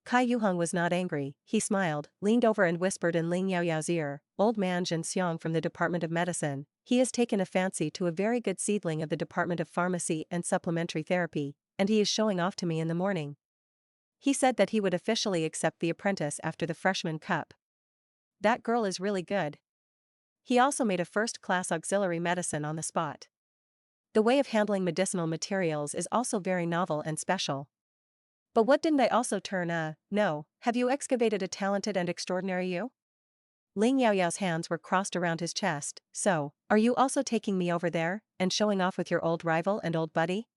Kai Yuheng was not angry, he smiled, leaned over and whispered in Ling Yaoyao's ear, "Old man Jin Xiong from the Department of Medicine, he has taken a fancy to a very good seedling of the Department of Pharmacy and Supplementary Therapy, and he is showing off to me in the morning. He said that he would officially accept the apprentice after the Freshman Cup. That girl is really good." He also made a first-class auxiliary medicine on the spot. The way of handling medicinal materials is also very novel and special. But what didn't I also turn no, have you excavated a talented and extraordinary you? Ling Yaoyao's hands were crossed around his chest, "So, are you also taking me over there, and showing off with your old rival and old buddy?"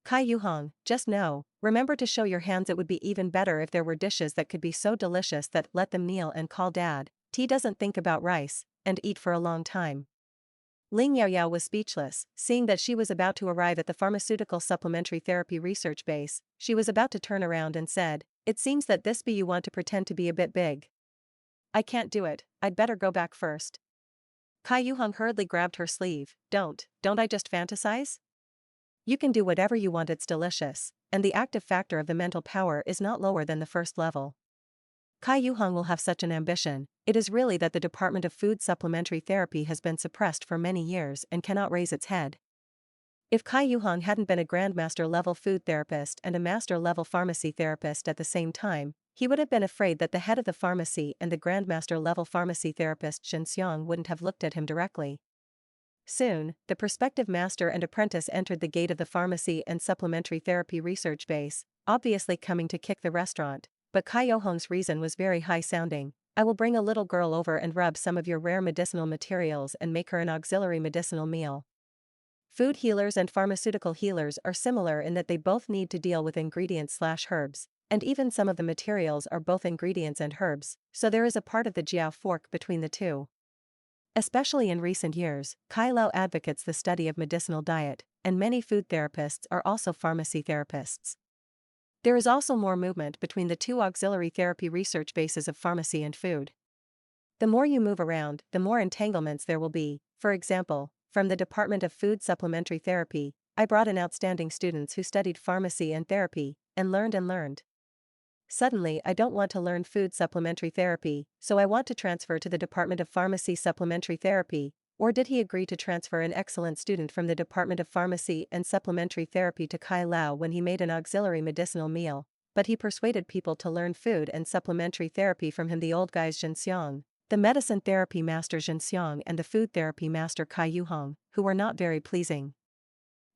Kai Yuheng, just no, remember to show your hands. It would be even better if there were dishes that could be so delicious that let them kneel and call dad. Tea doesn't think about rice, and eat for a long time. Ling Yaoyao was speechless, seeing that she was about to arrive at the pharmaceutical supplementary therapy research base. She was about to turn around and said, "It seems that this be you want to pretend to be a bit big. I can't do it, I'd better go back first." Kai Yuheng hurriedly grabbed her sleeve, Don't I just fantasize? You can do whatever you want, it's delicious, and the active factor of the mental power is not lower than the first level. Kai Yuheng will have such an ambition. It is really that the Department of Food Supplementary Therapy has been suppressed for many years and cannot raise its head. If Kai Yuheng hadn't been a Grandmaster-level food therapist and a Master-level pharmacy therapist at the same time, he would have been afraid that the head of the pharmacy and the Grandmaster-level pharmacy therapist Jin Xiong wouldn't have looked at him directly. Soon, the prospective master and apprentice entered the gate of the pharmacy and supplementary therapy research base, obviously coming to kick the restaurant, but Kai Yuheng's reason was very high-sounding. "I will bring a little girl over and rub some of your rare medicinal materials and make her an auxiliary medicinal meal." Food healers and pharmaceutical healers are similar in that they both need to deal with ingredients/herbs, and even some of the materials are both ingredients and herbs, so there is a part of the jiao fork between the two. Especially in recent years, Kai Lao advocates the study of medicinal diet, and many food therapists are also pharmacy therapists. There is also more movement between the two auxiliary therapy research bases of pharmacy and food. The more you move around, the more entanglements there will be. For example, from the Department of Food Supplementary Therapy, I brought in outstanding students who studied pharmacy and therapy, and learned and learned. Suddenly I don't want to learn food supplementary therapy, so I want to transfer to the Department of Pharmacy Supplementary Therapy. Or did he agree to transfer an excellent student from the Department of Pharmacy and Supplementary Therapy to Kai Lao when he made an auxiliary medicinal meal? But he persuaded people to learn food and supplementary therapy from him, the old guys Zhen Xiang, the medicine therapy master Zhen Xiang, and the food therapy master Kai Yuhong, who were not very pleasing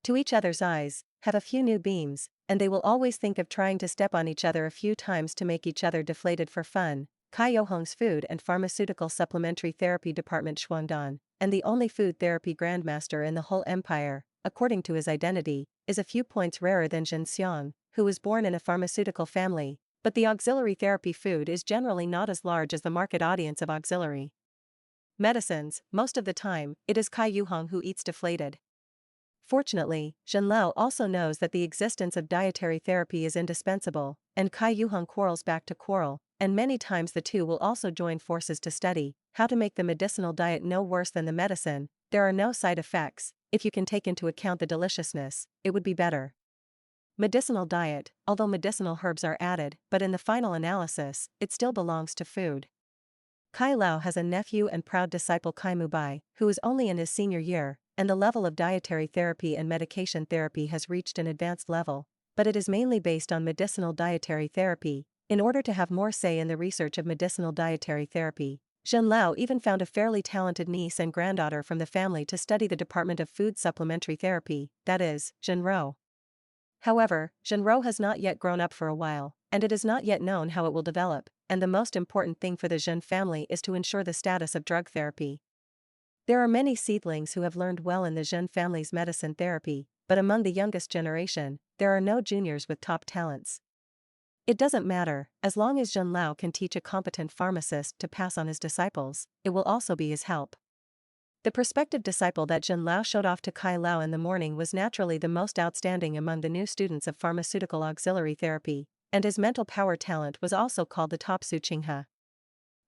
to each other's eyes, have a few new beams, and they will always think of trying to step on each other a few times to make each other deflated for fun. Kai Yuhong's Food and Pharmaceutical Supplementary Therapy Department Xuandan, and the only food therapy grandmaster in the whole empire, according to his identity, is a few points rarer than Zhen Xiang, who was born in a pharmaceutical family, but the auxiliary therapy food is generally not as large as the market audience of auxiliary medicines. Most of the time, it is Kai Yuhong who eats deflated. Fortunately, Zhen Lao also knows that the existence of dietary therapy is indispensable, and Kai Yuhong quarrels back to quarrel, and many times the two will also join forces to study how to make the medicinal diet no worse than the medicine. There are no side effects. If you can take into account the deliciousness, it would be better. Medicinal diet, although medicinal herbs are added, but in the final analysis, it still belongs to food. Kai Lao has a nephew and proud disciple Kai Mubai, who is only in his senior year, and the level of dietary therapy and medication therapy has reached an advanced level, but it is mainly based on medicinal dietary therapy. In order to have more say in the research of medicinal dietary therapy, Zhen Lao even found a fairly talented niece and granddaughter from the family to study the Department of Food Supplementary Therapy, that is, Zhenro. However, Zhenro has not yet grown up for a while, and it is not yet known how it will develop, and the most important thing for the Zhen family is to ensure the status of drug therapy. There are many seedlings who have learned well in the Zhen family's medicine therapy, but among the youngest generation, there are no juniors with top talents. It doesn't matter, as long as Zhen Lao can teach a competent pharmacist to pass on his disciples, it will also be his help. The prospective disciple that Zhen Lao showed off to Kai Lao in the morning was naturally the most outstanding among the new students of pharmaceutical auxiliary therapy, and his mental power talent was also called the top Su Qinghe.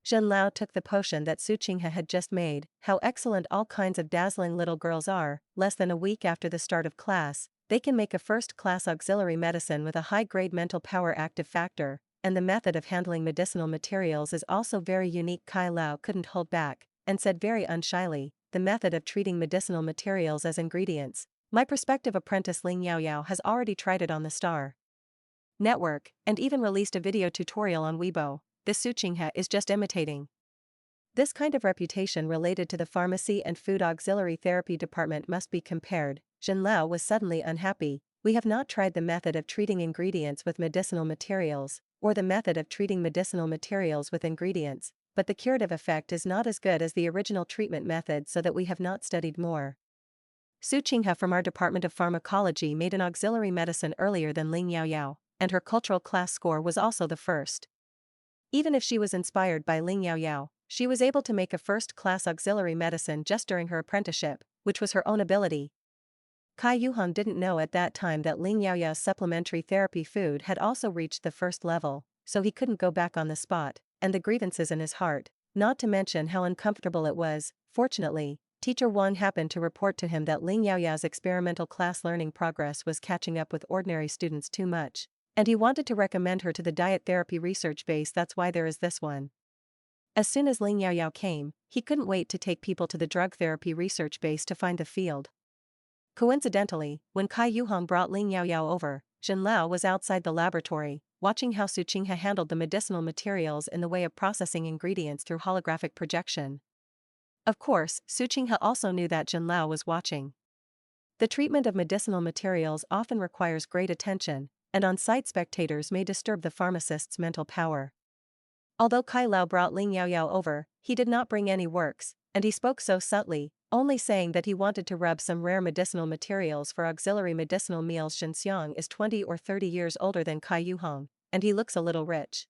Zhen Lao took the potion that Su Qinghe had just made. How excellent all kinds of dazzling little girls are. Less than a week after the start of class, they can make a first-class auxiliary medicine with a high-grade mental power active factor, and the method of handling medicinal materials is also very unique. Kai Lao couldn't hold back, and said very unshyly, the method of treating medicinal materials as ingredients. My prospective apprentice Ling Yaoyao has already tried it on the Star Network, and even released a video tutorial on Weibo. This Su Qinghe is just imitating. This kind of reputation related to the Pharmacy and Food Auxiliary Therapy Department must be compared. Zhen Lao was suddenly unhappy. We have not tried the method of treating ingredients with medicinal materials, or the method of treating medicinal materials with ingredients, but the curative effect is not as good as the original treatment method, so that we have not studied more. Su Qinghe from our Department of Pharmacology made an auxiliary medicine earlier than Ling Yaoyao, and her cultural class score was also the first. Even if she was inspired by Ling Yaoyao, she was able to make a first-class auxiliary medicine just during her apprenticeship, which was her own ability. Kai Yuhong didn't know at that time that Ling Yaoyao's supplementary therapy food had also reached the first level, so he couldn't go back on the spot, and the grievances in his heart, not to mention how uncomfortable it was. Fortunately, Teacher Wang happened to report to him that Ling Yaoyao's experimental class learning progress was catching up with ordinary students too much, and he wanted to recommend her to the diet therapy research base. That's why there is this one. As soon as Ling Yaoyao came, he couldn't wait to take people to the drug therapy research base to find the field. Coincidentally, when Kai Yuhong brought Ling Yaoyao over, Zhen Lao was outside the laboratory, watching how Su Qinghe handled the medicinal materials in the way of processing ingredients through holographic projection. Of course, Su Qinghe also knew that Zhen Lao was watching. The treatment of medicinal materials often requires great attention, and on-site spectators may disturb the pharmacist's mental power. Although Kai Lao brought Ling Yaoyao over, he did not bring any works, and he spoke so subtly, only saying that he wanted to rub some rare medicinal materials for auxiliary medicinal meals. Zhen Xiang is 20 or 30 years older than Kai Yuhong, and he looks a little rich.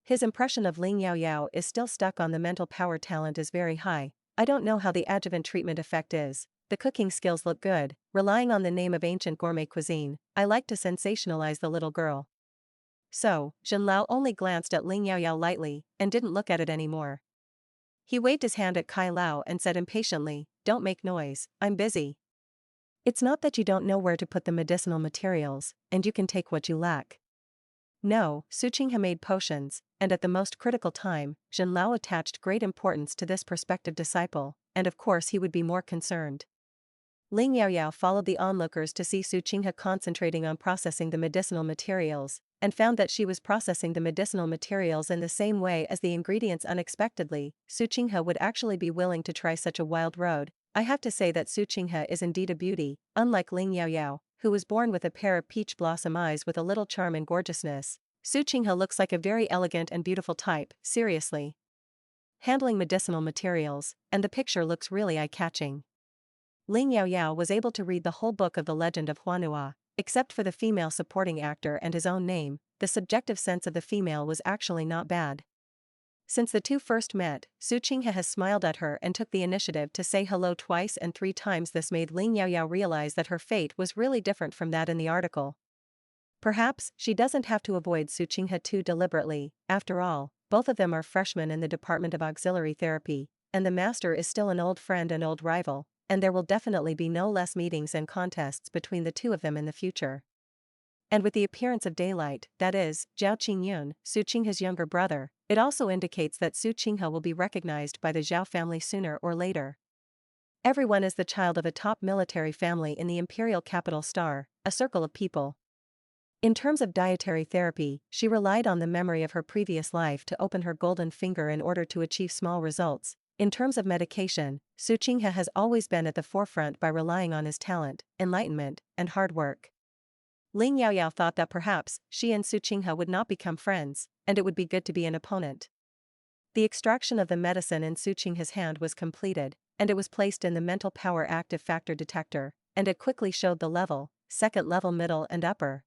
His impression of Ling Yaoyao is still stuck on the mental power talent is very high. I don't know how the adjuvant treatment effect is. The cooking skills look good, relying on the name of ancient gourmet cuisine. I like to sensationalize the little girl. So, Zhen Lao only glanced at Ling Yaoyao lightly, and didn't look at it anymore. He waved his hand at Kai Lao and said impatiently, "Don't make noise, I'm busy." It's not that you don't know where to put the medicinal materials, and you can take what you lack. No, Su Qinghe made potions, and at the most critical time, Zhen Lao attached great importance to this prospective disciple, and of course he would be more concerned. Ling Yaoyao followed the onlookers to see Su Qinghe concentrating on processing the medicinal materials, and found that she was processing the medicinal materials in the same way as the ingredients unexpectedly. Su Qinghe would actually be willing to try such a wild road. I have to say that Su Qinghe is indeed a beauty, unlike Ling Yaoyao, who was born with a pair of peach blossom eyes with a little charm and gorgeousness. Su Qinghe looks like a very elegant and beautiful type, seriously. Handling medicinal materials, and the picture looks really eye-catching. Ling Yaoyao was able to read the whole book of the legend of Huanhua, except for the female supporting actor and his own name. The subjective sense of the female was actually not bad. Since the two first met, Su Qinghe has smiled at her and took the initiative to say hello twice and 3 times. This made Ling Yaoyao realize that her fate was really different from that in the article. Perhaps she doesn't have to avoid Su Qinghe too deliberately. After all, both of them are freshmen in the Department of Auxiliary Therapy, and the master is still an old friend and old rival, and there will definitely be no less meetings and contests between the two of them in the future. And with the appearance of daylight, that is, Zhao Qingyun, Su Qinghe's younger brother, it also indicates that Su Qinghe will be recognized by the Zhao family sooner or later. Everyone is the child of a top military family in the imperial capital Star, a circle of people. In terms of dietary therapy, she relied on the memory of her previous life to open her golden finger in order to achieve small results. In terms of medication, Su Qinghe has always been at the forefront by relying on his talent, enlightenment, and hard work. Ling Yaoyao thought that perhaps she and Su Qinghe would not become friends, and it would be good to be an opponent. The extraction of the medicine in Su Qinghe's hand was completed, and it was placed in the mental power active factor detector, and it quickly showed the level, second level, middle and upper.